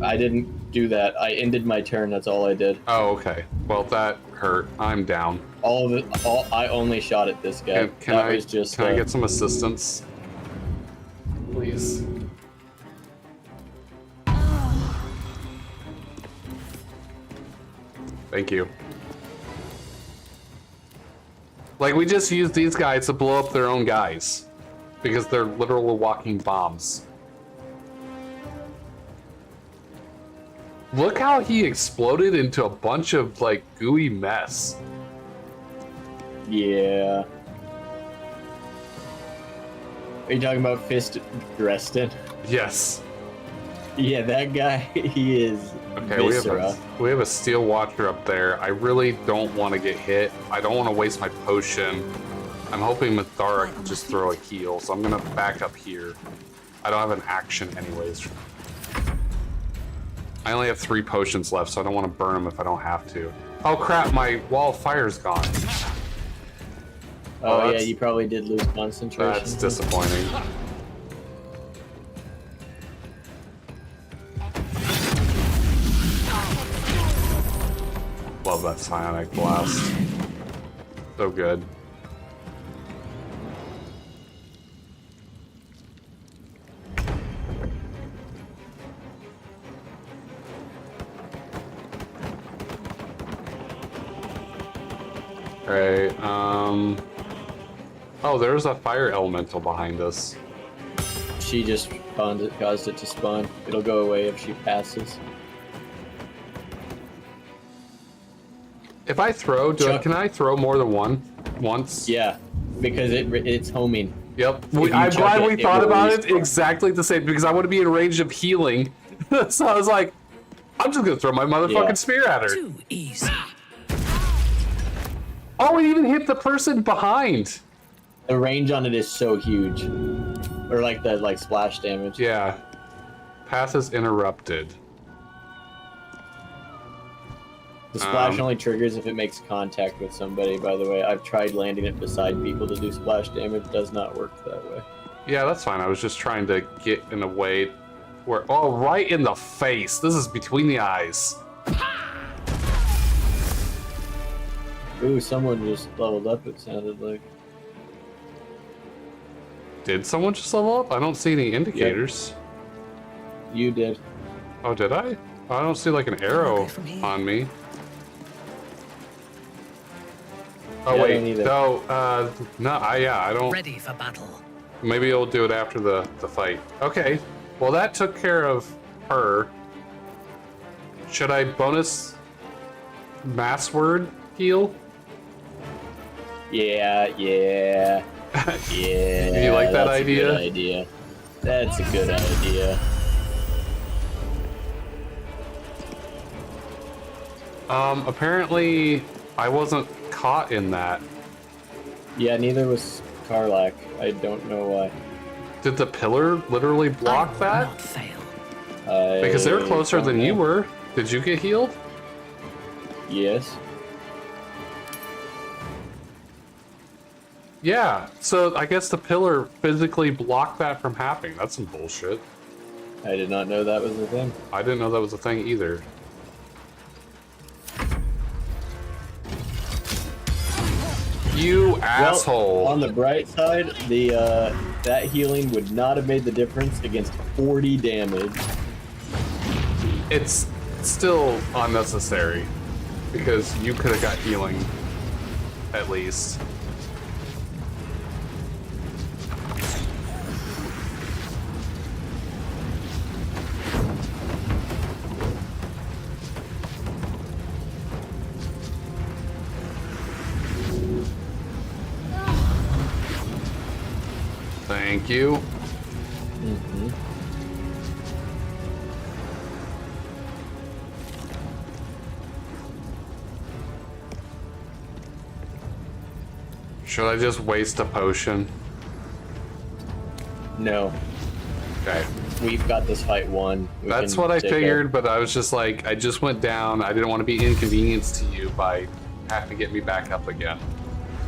S10: I didn't do that. I ended my turn. That's all I did.
S1: Oh, okay. Well, that hurt. I'm down.
S10: All of it. I only shot at this guy.
S1: Can I get some assistance, please? Thank you. Like, we just used these guys to blow up their own guys because they're literal walking bombs. Look how he exploded into a bunch of, like, gooey mess.
S10: Yeah. Are you talking about Fist Dresden?
S1: Yes.
S10: Yeah, that guy, he is
S1: Okay,
S10: viscera.
S1: we have a steel watcher up there. I really don't want to get hit. I don't want to waste my potion. I'm hoping Mathara can just throw a heal, so I'm gonna back up here. I don't have an action anyways. I only have 3 potions left, so I don't want to burn them if I don't have to. Oh crap, my wall of fire's gone.
S10: Oh yeah, you probably did lose concentration.
S1: That's disappointing. Love that psionic blast. So good. Alright, oh, there's a fire elemental behind us.
S10: She just caused it to spawn. It'll go away if she passes.
S1: If I throw, can I throw more than once?
S10: Yeah, because it's homing.
S1: Yep. I'm glad we thought about it exactly the same, because I want to be in range of healing. So I was like, I'm just gonna throw my motherfucking spear at her.
S13: Too easy.
S1: Oh, it even hit the person behind.
S10: The range on it is so huge. Or like the splash damage.
S1: Yeah. Path is interrupted.
S10: The splash only triggers if it makes contact with somebody, by the way. I've tried landing it beside people to do splash damage. It does not work that way.
S1: Yeah, that's fine. I was just trying to get in a way where... Oh, right in the face. This is between the eyes.
S10: Ooh, someone just leveled up, it sounded like.
S1: Did someone just level up? I don't see any indicators.
S10: You did.
S1: Oh, did I? I don't see like an arrow on me. Oh,
S10: Yeah, I
S1: wait.
S10: don't either.
S1: No, I don't...
S13: Ready for battle.
S1: Maybe I'll do it after the fight. Okay. Well, that took care of her. Should I bonus mass word heal?
S10: Yeah. Yeah.
S1: You like that
S10: that's
S1: idea?
S10: A good idea. That's a good idea.
S1: Apparently I wasn't caught in that.
S10: Yeah, neither was Karlak. I don't know why.
S1: Did the pillar literally block that? Because they were closer than you were. Did you get healed?
S10: Yes.
S1: Yeah, so I guess the pillar physically blocked that from happening. That's some bullshit.
S10: I did not know that was a thing.
S1: I didn't know that was a thing either. You asshole.
S10: Well, on the bright side, the that healing would not have made the difference against 40 damage.
S1: It's still unnecessary because you could have got healing at least. Thank you. Should I just waste a potion?
S10: No.
S1: Okay.
S10: We've got this fight won.
S1: That's what I figured, but I was just like, I just went down. I didn't want to be inconvenienced to you by having to get me back up again.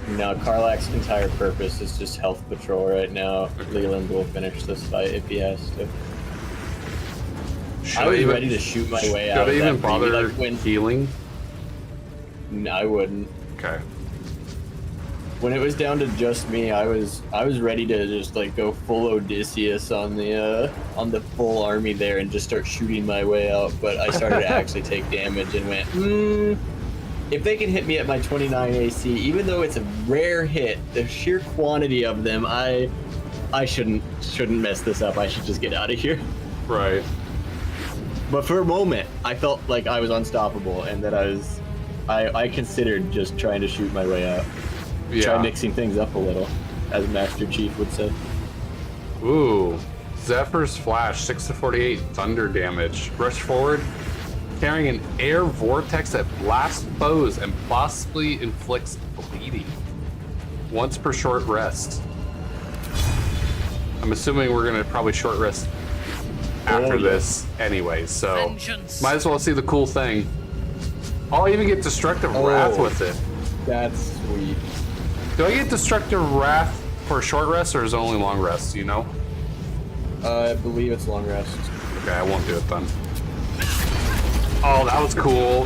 S10: No, Karlak's entire purpose is just health patrol right now. Leland will finish this fight if he has to. I was ready to shoot my way out.
S1: Should I even bother
S10: when
S1: healing?
S10: No, I wouldn't.
S1: Okay.
S10: When it was down to just me, I was ready to just like go full Odysseus on the full army there and just start shooting my way out. But I started to actually take damage and went, if they can hit me at my 29 AC, even though it's a rare hit, the sheer quantity of them, I shouldn't mess this up. I should just get out of here.
S1: Right.
S10: But for a moment, I felt like I was unstoppable and that I considered just trying to shoot my way out.
S1: Yeah.
S10: Try mixing things up a little, as Master Chief would say.
S1: Ooh. Zephyr's Flash, 6 to 48 thunder damage. Rush forward, carrying an air vortex that blasts foes and possibly inflicts bleeding. Once per short rest. I'm assuming we're gonna probably short rest after this anyway, so might as well see the cool thing. I'll even get Destructive Wrath with it.
S10: That's sweet.
S1: Do I get Destructive Wrath for a short rest or is it only long rest, do you know?
S10: I believe it's long rest.
S1: Okay, I won't do it then. Oh, that was cool.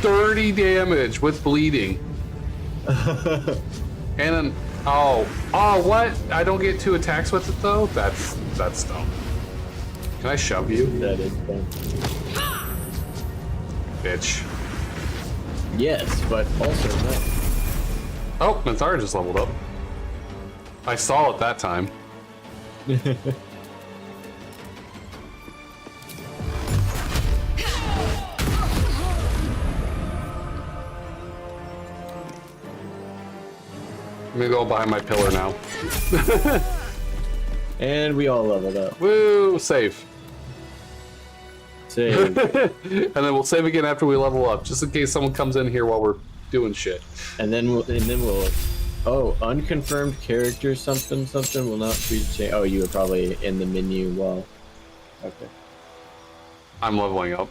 S1: 30 damage with bleeding. And then, oh, what? I don't get 2 attacks with it though? That's dumb. Can I shove you?
S10: That is dumb.
S1: Bitch.
S10: Yes, but also no.
S1: Oh, Minthara just leveled up. I saw it that time. I'm gonna go behind my pillar now.
S10: And we all leveled up.
S1: Woo! Save.
S10: Save.
S1: And then we'll save again after we level up, just in case someone comes in here while we're doing shit.
S10: And then we'll. Oh, unconfirmed character something will not be changed. Oh, you were probably in the menu while. Okay.
S1: I'm leveling up.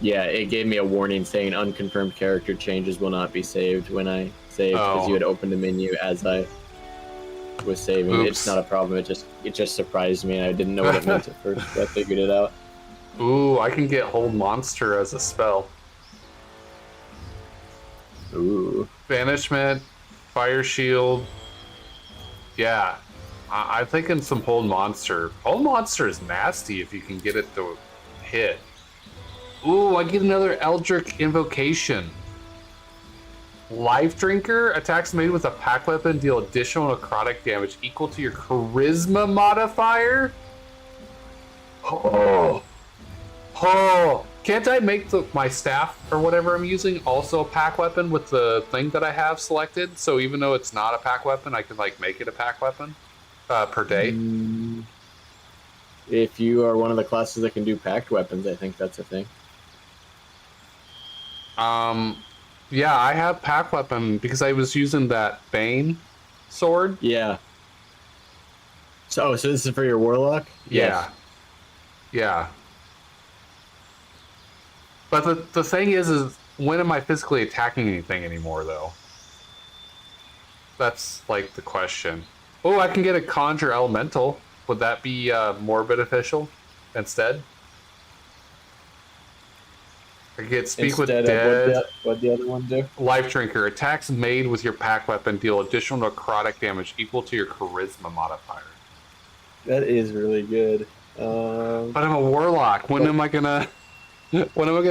S10: Yeah, it gave me a warning saying unconfirmed character changes will not be saved when I saved because you had opened the menu as I was saving.
S1: Oops.
S10: It's not a problem. It just surprised me. And I didn't know what it meant at first. But I figured it out.
S1: Ooh, I can get Hold Monster as a spell.
S10: Ooh.
S1: Banishment, Fire Shield. Yeah, I'm thinking some Hold Monster. Hold Monster is nasty if you can get it to hit. Ooh, I get another Eldritch Invocation. Life Drinker, attacks made with a pack weapon deal additional necrotic damage equal to your charisma modifier. Oh, can't I make my staff or whatever I'm using also a pack weapon with the thing that I have selected? So even though it's not a pack weapon, I can like make it a pack weapon per day.
S10: If you are one of the classes that can do packed weapons, I think that's a thing.
S1: Yeah, I have pack weapon because I was using that Bane sword.
S10: Yeah. So this is for your warlock?
S1: Yeah. Yeah. But the thing is when am I physically attacking anything anymore, though? That's like the question. Oh, I can get a Conjure Elemental. Would that be more beneficial instead? I get Speak with Dead.
S10: What'd the other one do?
S1: Life Drinker. Attacks made with your pack weapon deal additional necrotic damage equal to your charisma modifier.
S10: That is really good.
S1: But I'm a warlock. When am I gonna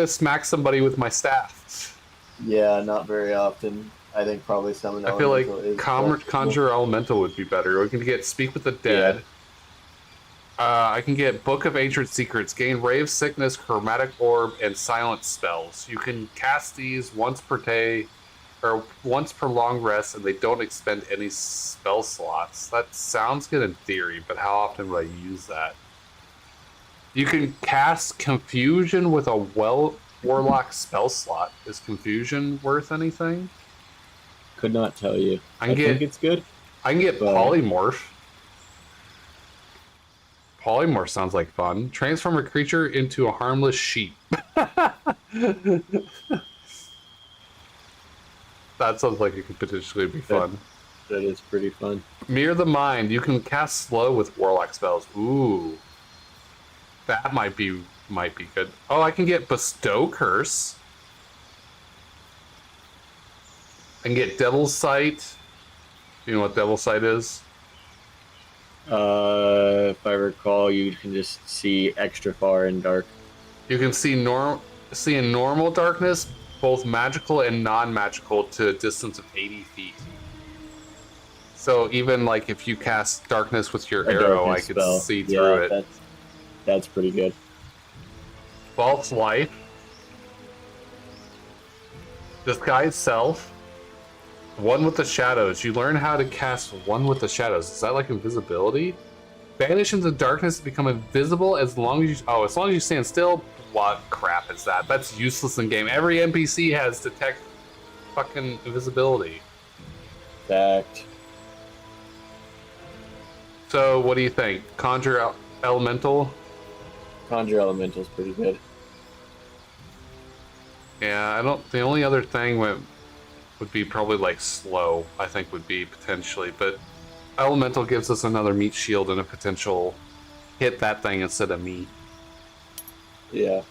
S1: smack somebody with my staff?
S10: Yeah, not very often. I think probably summon
S1: I feel like
S10: is
S1: Conjure Elemental would be better. We can get Speak with the Dead.
S10: Yeah.
S1: I can get Book of Ancient Secrets, gain Ray of Sickness, Chromatic Orb, and Silence spells. You can cast these once per day, or once per long rest, and they don't expend any spell slots. That sounds good in theory, but how often would I use that? You can cast Confusion with a Warlock spell slot. Is Confusion worth anything?
S10: Could not tell you. I think it's good.
S1: I can get Polymorph. Polymorph sounds like fun. Transform a creature into a harmless sheep. That sounds like it could potentially be fun.
S10: That is pretty fun.
S1: Mirror the Mind. You can cast slow with Warlock spells. Ooh. That might be good. Oh, I can get Bestow Curse. I can get Devil's Sight. Do you know what Devil's Sight is?
S10: If I recall, you can just see extra far in dark.
S1: You can see in normal darkness, both magical and non-magical, to a distance of 80 feet. So even like if you cast darkness with your arrow, I could see through it.
S10: That's pretty good.
S1: False Life. Disguise Self. One with the Shadows. You learn how to cast One with the Shadows. Is that like invisibility? Vanish into darkness to become invisible as long as you stand still. What crap is that? That's useless in game. Every NPC has detect fucking invisibility.
S10: Fact.
S1: So what do you think? Conjure Elemental?
S10: Conjure Elemental is pretty good.
S1: Yeah, the only other thing would be probably like slow, I think would be potentially, but Elemental gives us another meat shield and a potential hit that thing instead of me.
S10: Yeah.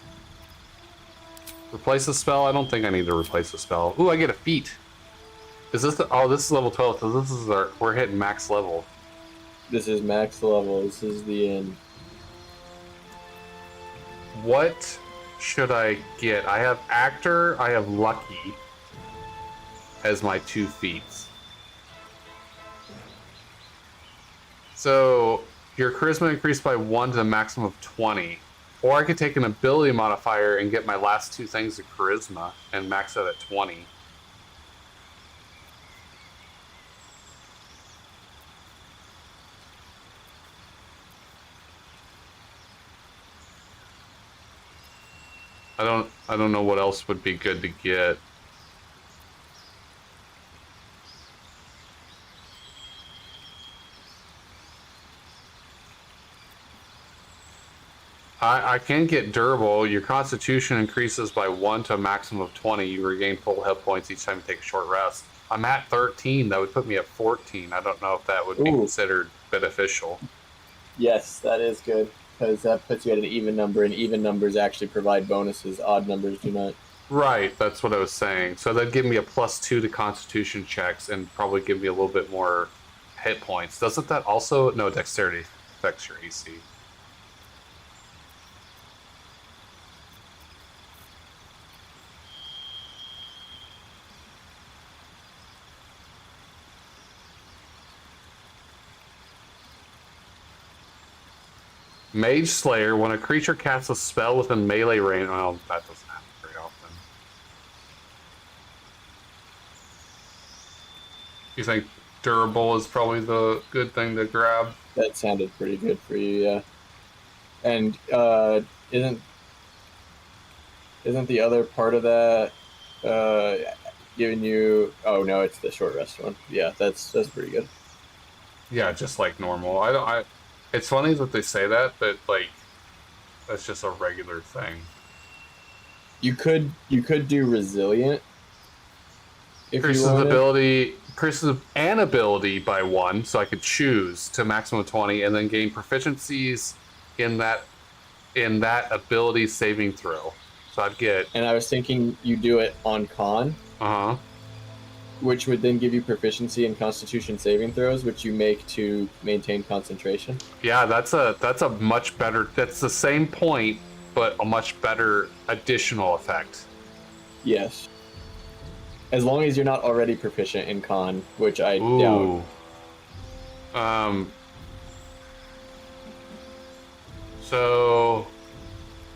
S1: Replace a spell? I don't think I need to replace a spell. Ooh, I get a feat. Is this this is level 12, so this is we're hitting max level.
S10: This is max level, this is the end.
S1: What should I get? I have Actor, I have Lucky as my 2 feats. So your charisma increased by 1 to a maximum of 20. Or I could take an ability modifier and get my last 2 things of charisma and max out at 20. I don't know what else would be good to get. I can get durable. Your constitution increases by 1 to a maximum of 20. You regain full hit points each time you take a short rest. I'm at 13. That would put me at 14. I don't know if that would be considered beneficial.
S10: Yes, that is good, because that puts you at an even number, and even numbers actually provide bonuses. Odd numbers do not.
S1: Right, that's what I was saying. So that'd give me a +2 to constitution checks and probably give me a little bit more hit points. Doesn't that also... No, dexterity affects your AC. Mage Slayer, when a creature casts a spell within melee range... Well, that doesn't happen very often. You think durable is probably the good thing to grab?
S10: That sounded pretty good for you, yeah. And isn't the other part of that giving you... Oh, no, it's the short rest one. Yeah, that's pretty good.
S1: Yeah, just like normal. It's funny that they say that, but like that's just a regular thing.
S10: You could do resilient.
S1: Increases ability, increases an ability by 1, so I could choose to a maximum of 20, and then gain proficiencies in that ability saving throw. So I'd get.
S10: And I was thinking you do it on con. Which would then give you proficiency in Constitution saving throws, which you make to maintain concentration.
S1: Yeah, that's a much better. That's the same point, but a much better additional effect.
S10: Yes. As long as you're not already proficient in con, which I doubt.
S1: So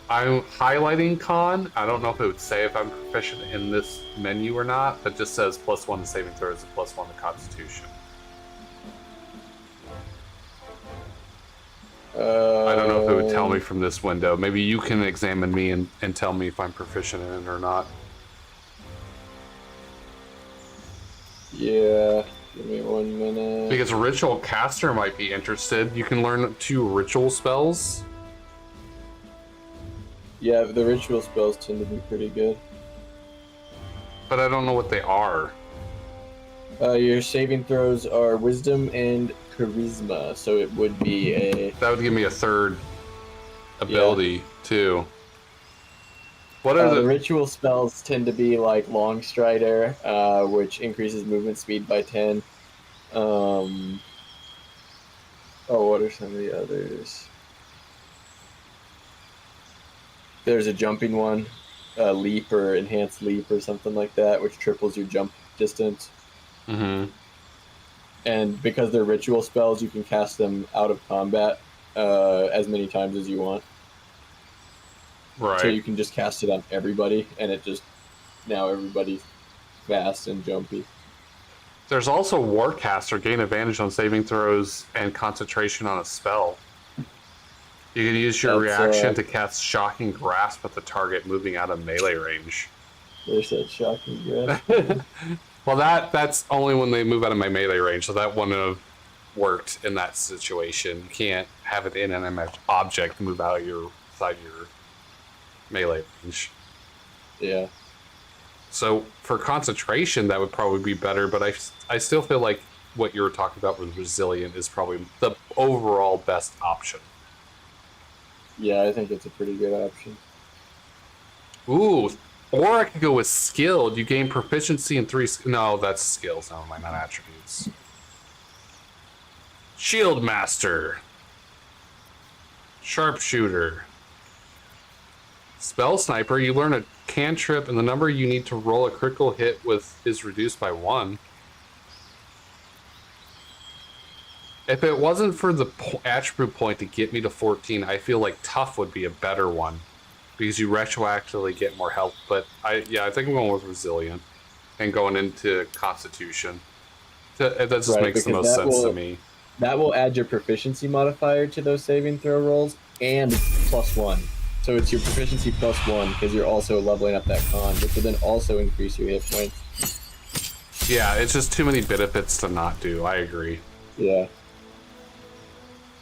S1: I'm highlighting con. I don't know if it would say if I'm proficient in this menu or not, but it just says +1 to saving throws and +1 to constitution. I don't know if it would tell me from this window. Maybe you can examine me and tell me if I'm proficient in it or not.
S10: Yeah, give me 1 minute.
S1: Because a ritual caster might be interested. You can learn 2 ritual spells.
S10: Yeah, the ritual spells tend to be pretty good.
S1: But I don't know what they are.
S10: Your saving throws are wisdom and charisma, so it would be a...
S1: That would give me a 3rd ability, too. What are
S10: the ritual spells tend to be like Long Strider, which increases movement speed by 10. What are some of the others? There's a jumping one, leap or enhanced leap or something like that, which triples your jump distance.
S1: Mm-hmm.
S10: And because they're ritual spells, you can cast them out of combat as many times as you want.
S1: Right.
S10: So you can just cast it on everybody, and it just... Now everybody's fast and jumpy.
S1: There's also Warcaster, gain advantage on saving throws and concentration on a spell. You can use your reaction to cast Shocking Grasp at the target moving out of melee range.
S10: There's that Shocking Grasp.
S1: Well, that's only when they move out of my melee range, so that wouldn't have worked in that situation. You can't have an inanimate object move out of your melee range.
S10: Yeah.
S1: So for concentration, that would probably be better, but I still feel like what you were talking about with resilient is probably the overall best option.
S10: Yeah, I think it's a pretty good option.
S1: Ooh, or I could go with skilled. You gain proficiency in 3... No, that's skills. Never mind, not attributes. Shield Master. Sharpshooter. Spell Sniper. You learn a cantrip, and the number you need to roll a critical hit with is reduced by 1. If it wasn't for the attribute point to get me to 14, I feel like Tough would be a better one. Because you retroactively get more health. But I think I'm going with Resilient. And going into Constitution. That just makes the most sense to me.
S10: That will add your proficiency modifier to those saving throw rolls. And +1. So it's your proficiency +1, because you're also leveling up that con. Which will then also increase your hit points.
S1: Yeah, it's just too many benefits to not do. I agree.
S10: Yeah.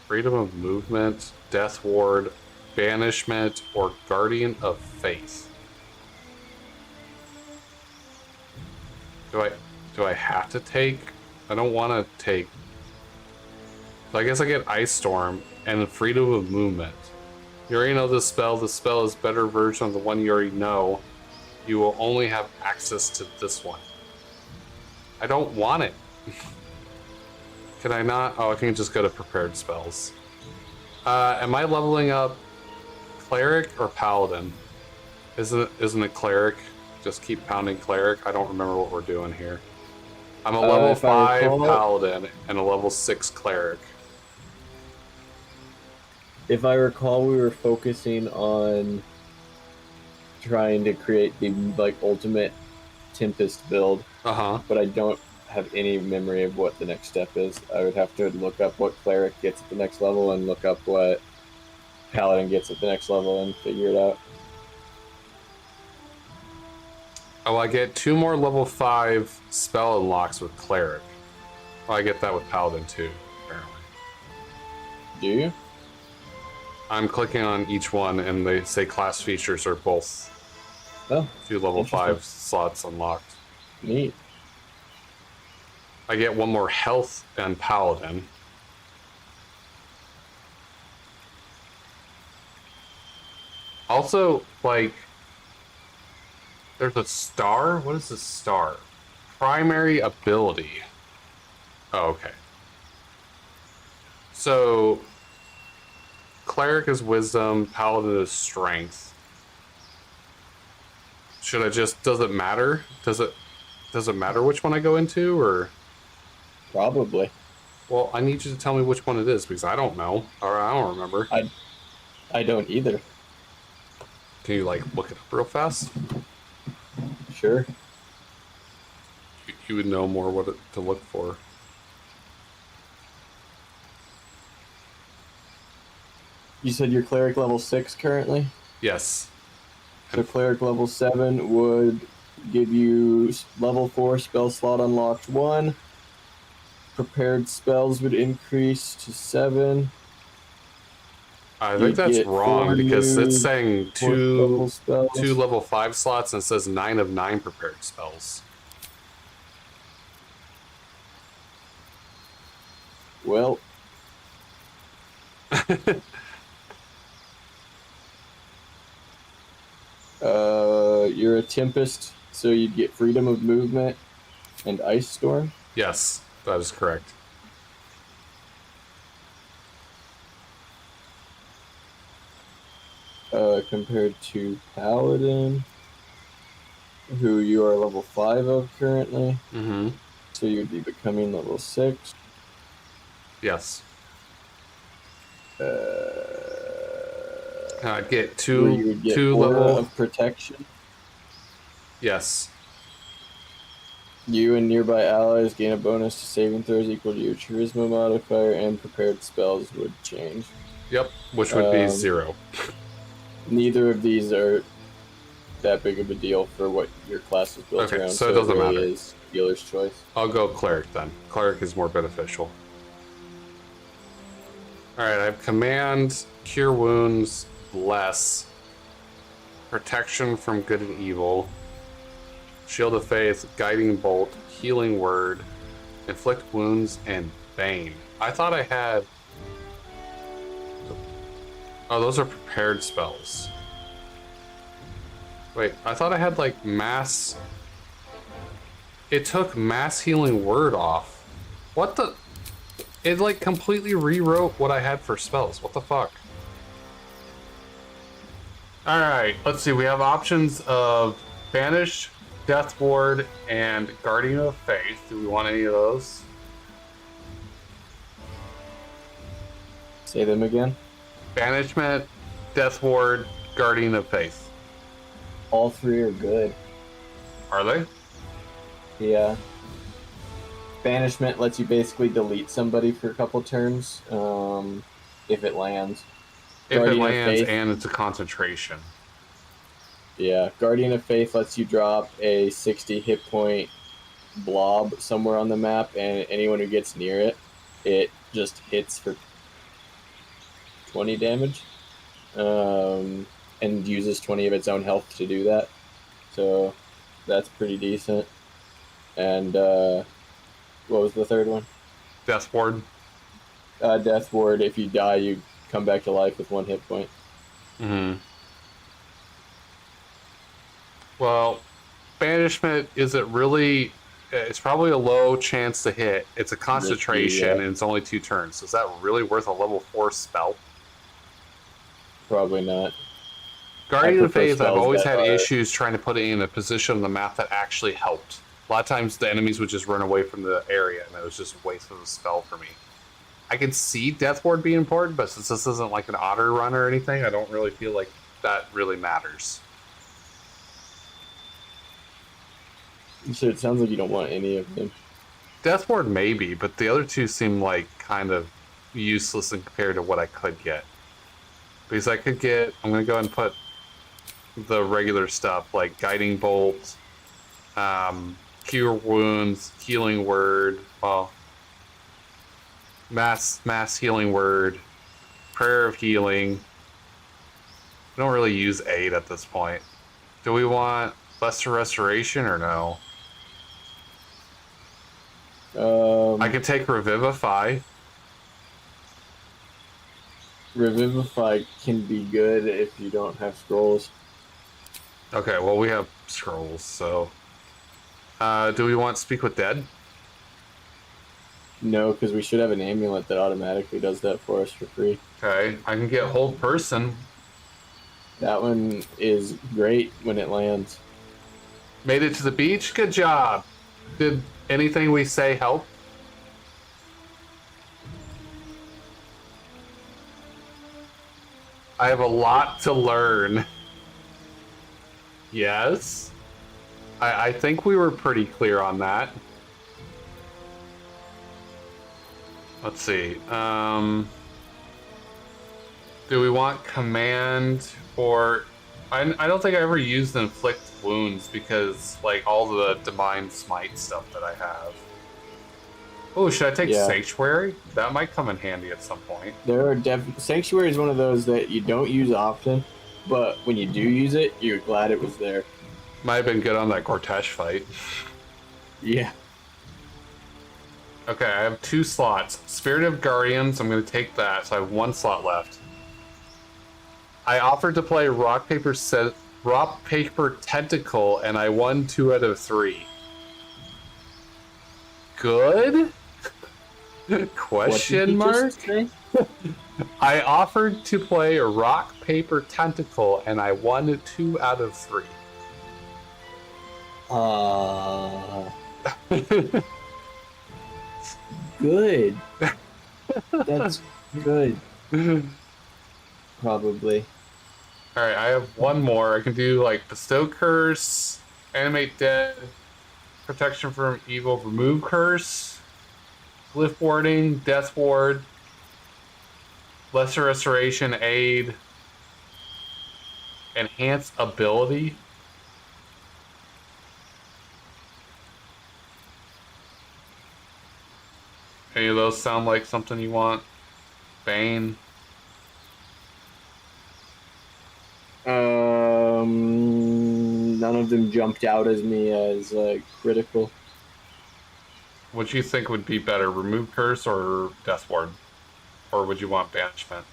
S1: Freedom of movement, Death Ward, Banishment, or Guardian of Faith. Do I have to take? I don't want to take. So I guess I get Ice Storm and Freedom of Movement. You already know this spell. The spell is a better version of the one you already know. You will only have access to this one. I don't want it. Can I not? Oh, I can just go to prepared spells. Am I leveling up Cleric or Paladin? Isn't it Cleric? Just keep pounding Cleric. I don't remember what we're doing here. I'm a level 5 Paladin and a level 6 Cleric.
S10: If I recall, we were focusing on trying to create the ultimate Tempest build. But I don't have any memory of what the next step is. I would have to look up what Cleric gets at the next level and look up what Paladin gets at the next level and figure it out.
S1: Oh, I get 2 more level 5 spell unlocks with Cleric. Oh, I get that with Paladin too, apparently.
S10: Do you?
S1: I'm clicking on each one and they say class features are both 2 level 5 slots unlocked.
S10: Neat.
S1: I get 1 more health and Paladin. Also, like, there's a star? What is a star? Primary ability. Oh, okay. So, Cleric is Wisdom, Paladin is Strength. Should I just, does it matter? Does it matter which one I go into, or?
S10: Probably.
S1: Well, I need you to tell me which one it is, because I don't know, or I don't remember.
S10: I don't either.
S1: Can you, like, look it up real fast?
S10: Sure.
S1: You would know more what to look for.
S10: You said you're Cleric level 6 currently?
S1: Yes.
S10: So Cleric level 7 would give you level 4 spell slot unlocked 1. Prepared spells would increase to 7.
S1: I think that's wrong because it's saying two level 5 slots and it says 9 of 9 prepared spells.
S10: Well. You're a Tempest, so you'd get Freedom of Movement and Ice Storm?
S1: Yes, that is correct.
S10: Compared to Paladin, who you are level 5 of currently.
S1: Mm-hmm.
S10: So you'd be becoming level 6.
S1: Yes. I'd get two level
S10: of protection.
S1: Yes.
S10: You and nearby allies gain a bonus to saving throws equal to your charisma modifier, and prepared spells would change.
S1: Yep, which would be 0.
S10: Neither of these are that big of a deal for what your class is built around.
S1: So it doesn't
S10: really
S1: matter.
S10: Is dealer's choice.
S1: I'll go Cleric then. Cleric is more beneficial. Alright, I have Command, Cure Wounds, Bless, Protection from Good and Evil, Shield of Faith, Guiding Bolt, Healing Word, Inflict Wounds, and Bane. I thought I had... Oh, those are prepared spells. Wait, I thought I had, like, mass... It took Mass Healing Word off. What the... It, like, completely rewrote what I had for spells. What the fuck? Alright, let's see. We have options of Banish, Death Ward, and Guardian of Faith. Do we want any of those?
S10: Say them again.
S1: Banishment, Death Ward, Guardian of Faith.
S10: All 3 are good.
S1: Are they?
S10: Yeah. Banishment lets you basically delete somebody for a couple turns, if it lands.
S1: If it lands and it's a concentration.
S10: Yeah, Guardian of Faith lets you drop a 60 hit point blob somewhere on the map, and anyone who gets near it, it just hits for 20 damage. and uses 20 of its own health to do that. So that's pretty decent. And what was the third one?
S1: Death Ward.
S10: Death Ward. If you die, you come back to life with 1 hit point.
S1: Mm-hmm. Well, banishment isn't really. It's probably a low chance to hit. It's a concentration,
S10: Risky, yeah.
S1: and it's only 2 turns. Is that really worth a level 4 spell?
S10: Probably not.
S1: Guardian of Faith, I've
S10: spells
S1: always
S10: that
S1: had
S10: are-
S1: issues trying to put it in a position on the map that actually helped. A lot of times the enemies would just run away from the area, and it was just a waste of a spell for me. I can see Death Ward being important, but since this isn't like an otter run or anything, I don't really feel like that really matters.
S10: So it sounds like you don't want any of them.
S1: Death Ward maybe, but the other 2 seem like kind of useless in compared to what I could get. Because I could get, I'm going to go ahead and put the regular stuff like Guiding Bolt, Cure Wounds, Healing Word, well, Mass Healing Word, Prayer of Healing. We don't really use Aid at this point. Do we want Lesser Restoration or no? I can take Revivify.
S10: Revivify can be good if you don't have scrolls.
S1: Okay, well, we have scrolls, so... do we want Speak with Dead?
S10: No, because we should have an amulet that automatically does that for us for free.
S1: Okay, I can get Hold Person.
S10: That one is great when it lands.
S1: Made it to the beach? Good job! Did anything we say help? I have a lot to learn. Yes. I think we were pretty clear on that. Let's see. Do we want command or... I don't think I ever used inflict wounds because like all the divine smite stuff that I have. Oh, should I take Sanctuary? That might come in handy at some point.
S10: There are Sanctuary is one of those that you don't use often, but when you do use it, you're glad it was there.
S1: Might have been good on that Cortesh fight.
S10: Yeah.
S1: Okay, I have 2 slots. Spirit of Guardians, I'm going to take that, so I have 1 slot left. I offered to play Rock, Paper, Tentacle, and I won 2 out of 3. Good? Question mark? I offered to play Rock, Paper, Tentacle, and I won 2 out of 3.
S10: Good. That's good. Probably.
S1: Alright, I have 1 more. I can do like Bestow Curse, Animate Dead, Protection from Evil, Remove Curse, Glyph Warding, Death Ward, Lesser Restoration, Aid, Enhance Ability. Any of those sound like something you want? Bane?
S10: None of them jumped out as me as critical.
S1: What do you think would be better, Remove Curse or Death Ward? Or would you want Banishment?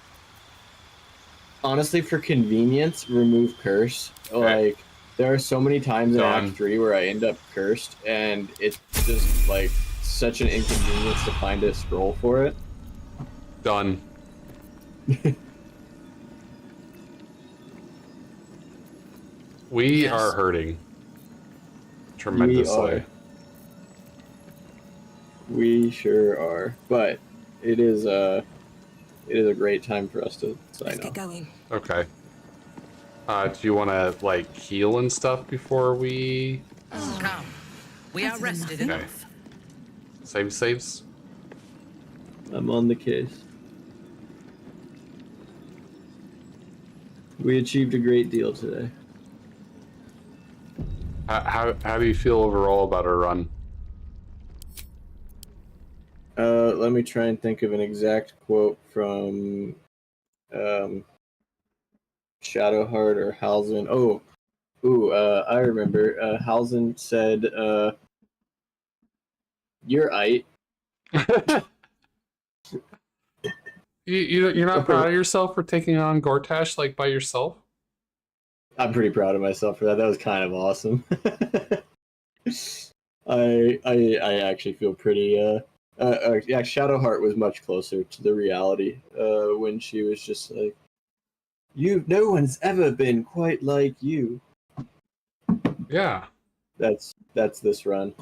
S10: Honestly, for convenience, remove curse.
S1: Okay.
S10: Like, there are so many times in
S1: Done.
S10: Act 3 where I end up cursed, and it's just, like, such an inconvenience to find a scroll for it.
S1: Done. We are hurting. Tremendously.
S10: We sure are. But it is a great time for us to sign
S14: Let's get
S10: off.
S14: going.
S1: Okay. Do you want to, like, heal and stuff before we...
S13: Come. We are rested
S1: Okay.
S13: enough.
S1: Saves?
S10: I'm on the case. We achieved a great deal today.
S1: How do you feel overall about our run?
S10: Let me try and think of an exact quote from Shadowheart or Halzen. I remember. Halzen said, "You're aight."
S1: You're not proud of yourself for taking on Gortash like by yourself?
S10: I'm pretty proud of myself for that. That was kind of awesome. I actually feel pretty. Yeah, Shadowheart was much closer to the reality when she was just like, no one's ever been quite like you.
S1: Yeah.
S10: That's this run.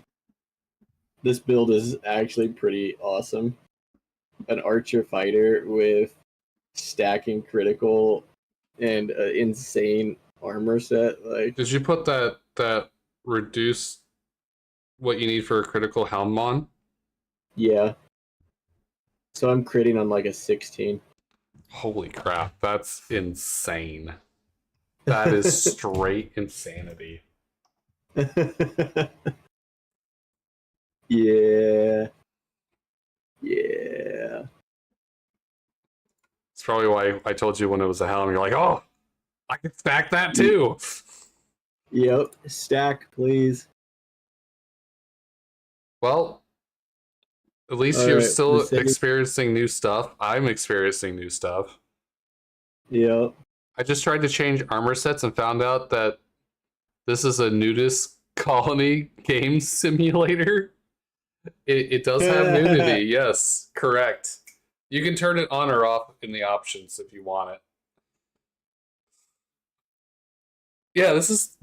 S10: This build is actually pretty awesome. An archer fighter with stacking critical and insane armor set. Like,
S1: did you put that reduce what you need for a critical helm on?
S10: Yeah. So I'm critting on like a 16.
S1: Holy crap, that's insane. That is straight insanity.
S10: Yeah. Yeah.
S1: It's probably why I told you when it was a helm, you're like, oh, I can stack that too.
S10: Yep. Stack, please.
S1: Well, at least you're still experiencing new stuff. I'm experiencing new stuff.
S10: Yep.
S1: I just tried to change armor sets and found out that this is a nudist colony game simulator. It does have nudity, yes, correct. You can turn it on or off in the options if you want it. Yeah, this is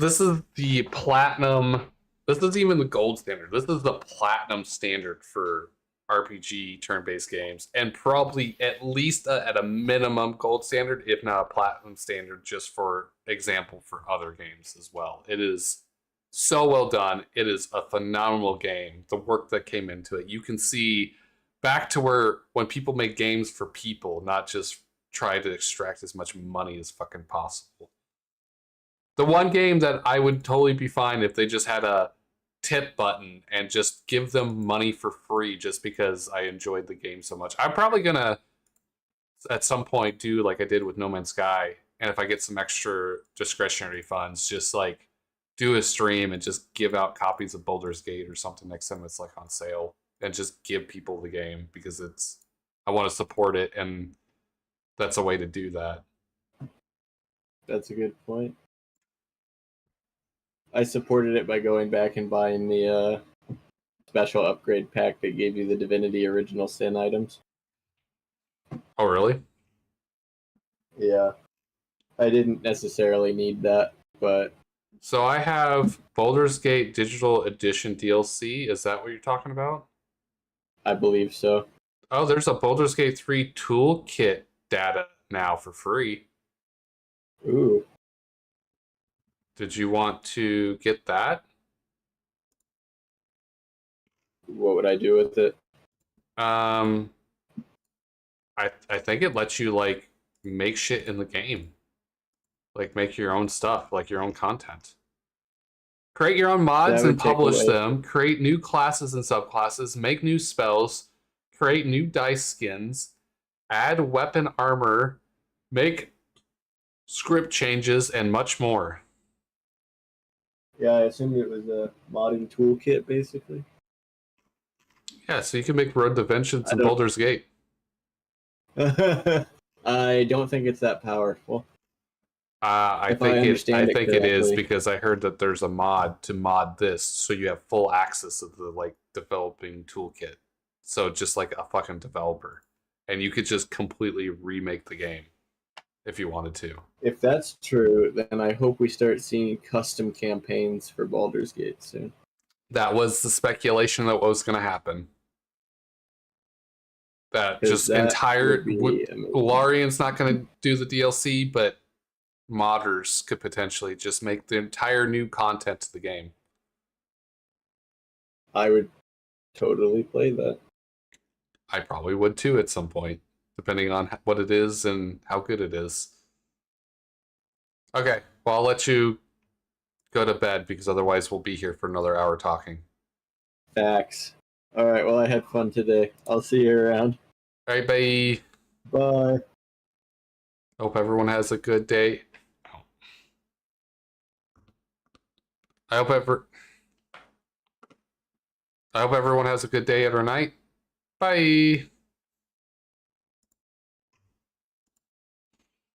S1: the platinum. This is even the gold standard. This is the platinum standard for RPG turn-based games, and probably at least at a minimum gold standard, if not a platinum standard, just for example for other games as well. It is so well done. It is a phenomenal game. The work that came into it, you can see back to where when people make games for people, not just try to extract as much money as fucking possible. The one game that I would totally be fine if they just had a tip button and just give them money for free just because I enjoyed the game so much. I'm probably gonna at some point do like I did with No Man's Sky, and if I get some extra discretionary funds, just like do a stream and just give out copies of Baldur's Gate or something next time it's like on sale, and just give people the game because I want to support it, and that's a way to do that.
S10: That's a good point. I supported it by going back and buying the special upgrade pack that gave you the Divinity Original Sin items.
S1: Oh, really?
S10: Yeah. I didn't necessarily need that, but...
S1: So I have Baldur's Gate Digital Edition DLC. Is that what you're talking about?
S10: I believe so.
S1: Oh, there's a Baldur's Gate 3 toolkit data now for free.
S10: Ooh.
S1: Did you want to get that?
S10: What would I do with it?
S1: I think it lets you like make shit in the game. Like make your own stuff, like your own content. Create your own mods and publish them. Create new classes and subclasses. Make new spells. Create new dice skins. Add weapon armor. Make script changes and much more.
S10: Yeah, I assumed it was a modding toolkit, basically.
S1: Yeah, so you can make road to vengeance in Baldur's Gate.
S10: I don't think it's that powerful.
S1: I think it is because I heard that there's a mod to mod this, so you have full access of the like developing toolkit. So just like a fucking developer, and you could just completely remake the game if you wanted to.
S10: If that's true, then I hope we start seeing custom campaigns for Baldur's Gate soon.
S1: That was the speculation that was going to happen. That just entire Larian's not going to do the DLC, but modders could potentially just make the entire new content to the game.
S10: I would totally play that.
S1: I probably would too at some point, depending on what it is and how good it is. Okay, well, I'll let you go to bed because otherwise we'll be here for another hour talking.
S10: Facts. All right, well, I had fun today. I'll see you around.
S1: All right, bye.
S10: Bye.
S1: Hope everyone has a good day. I hope everyone has a good day or night. Bye.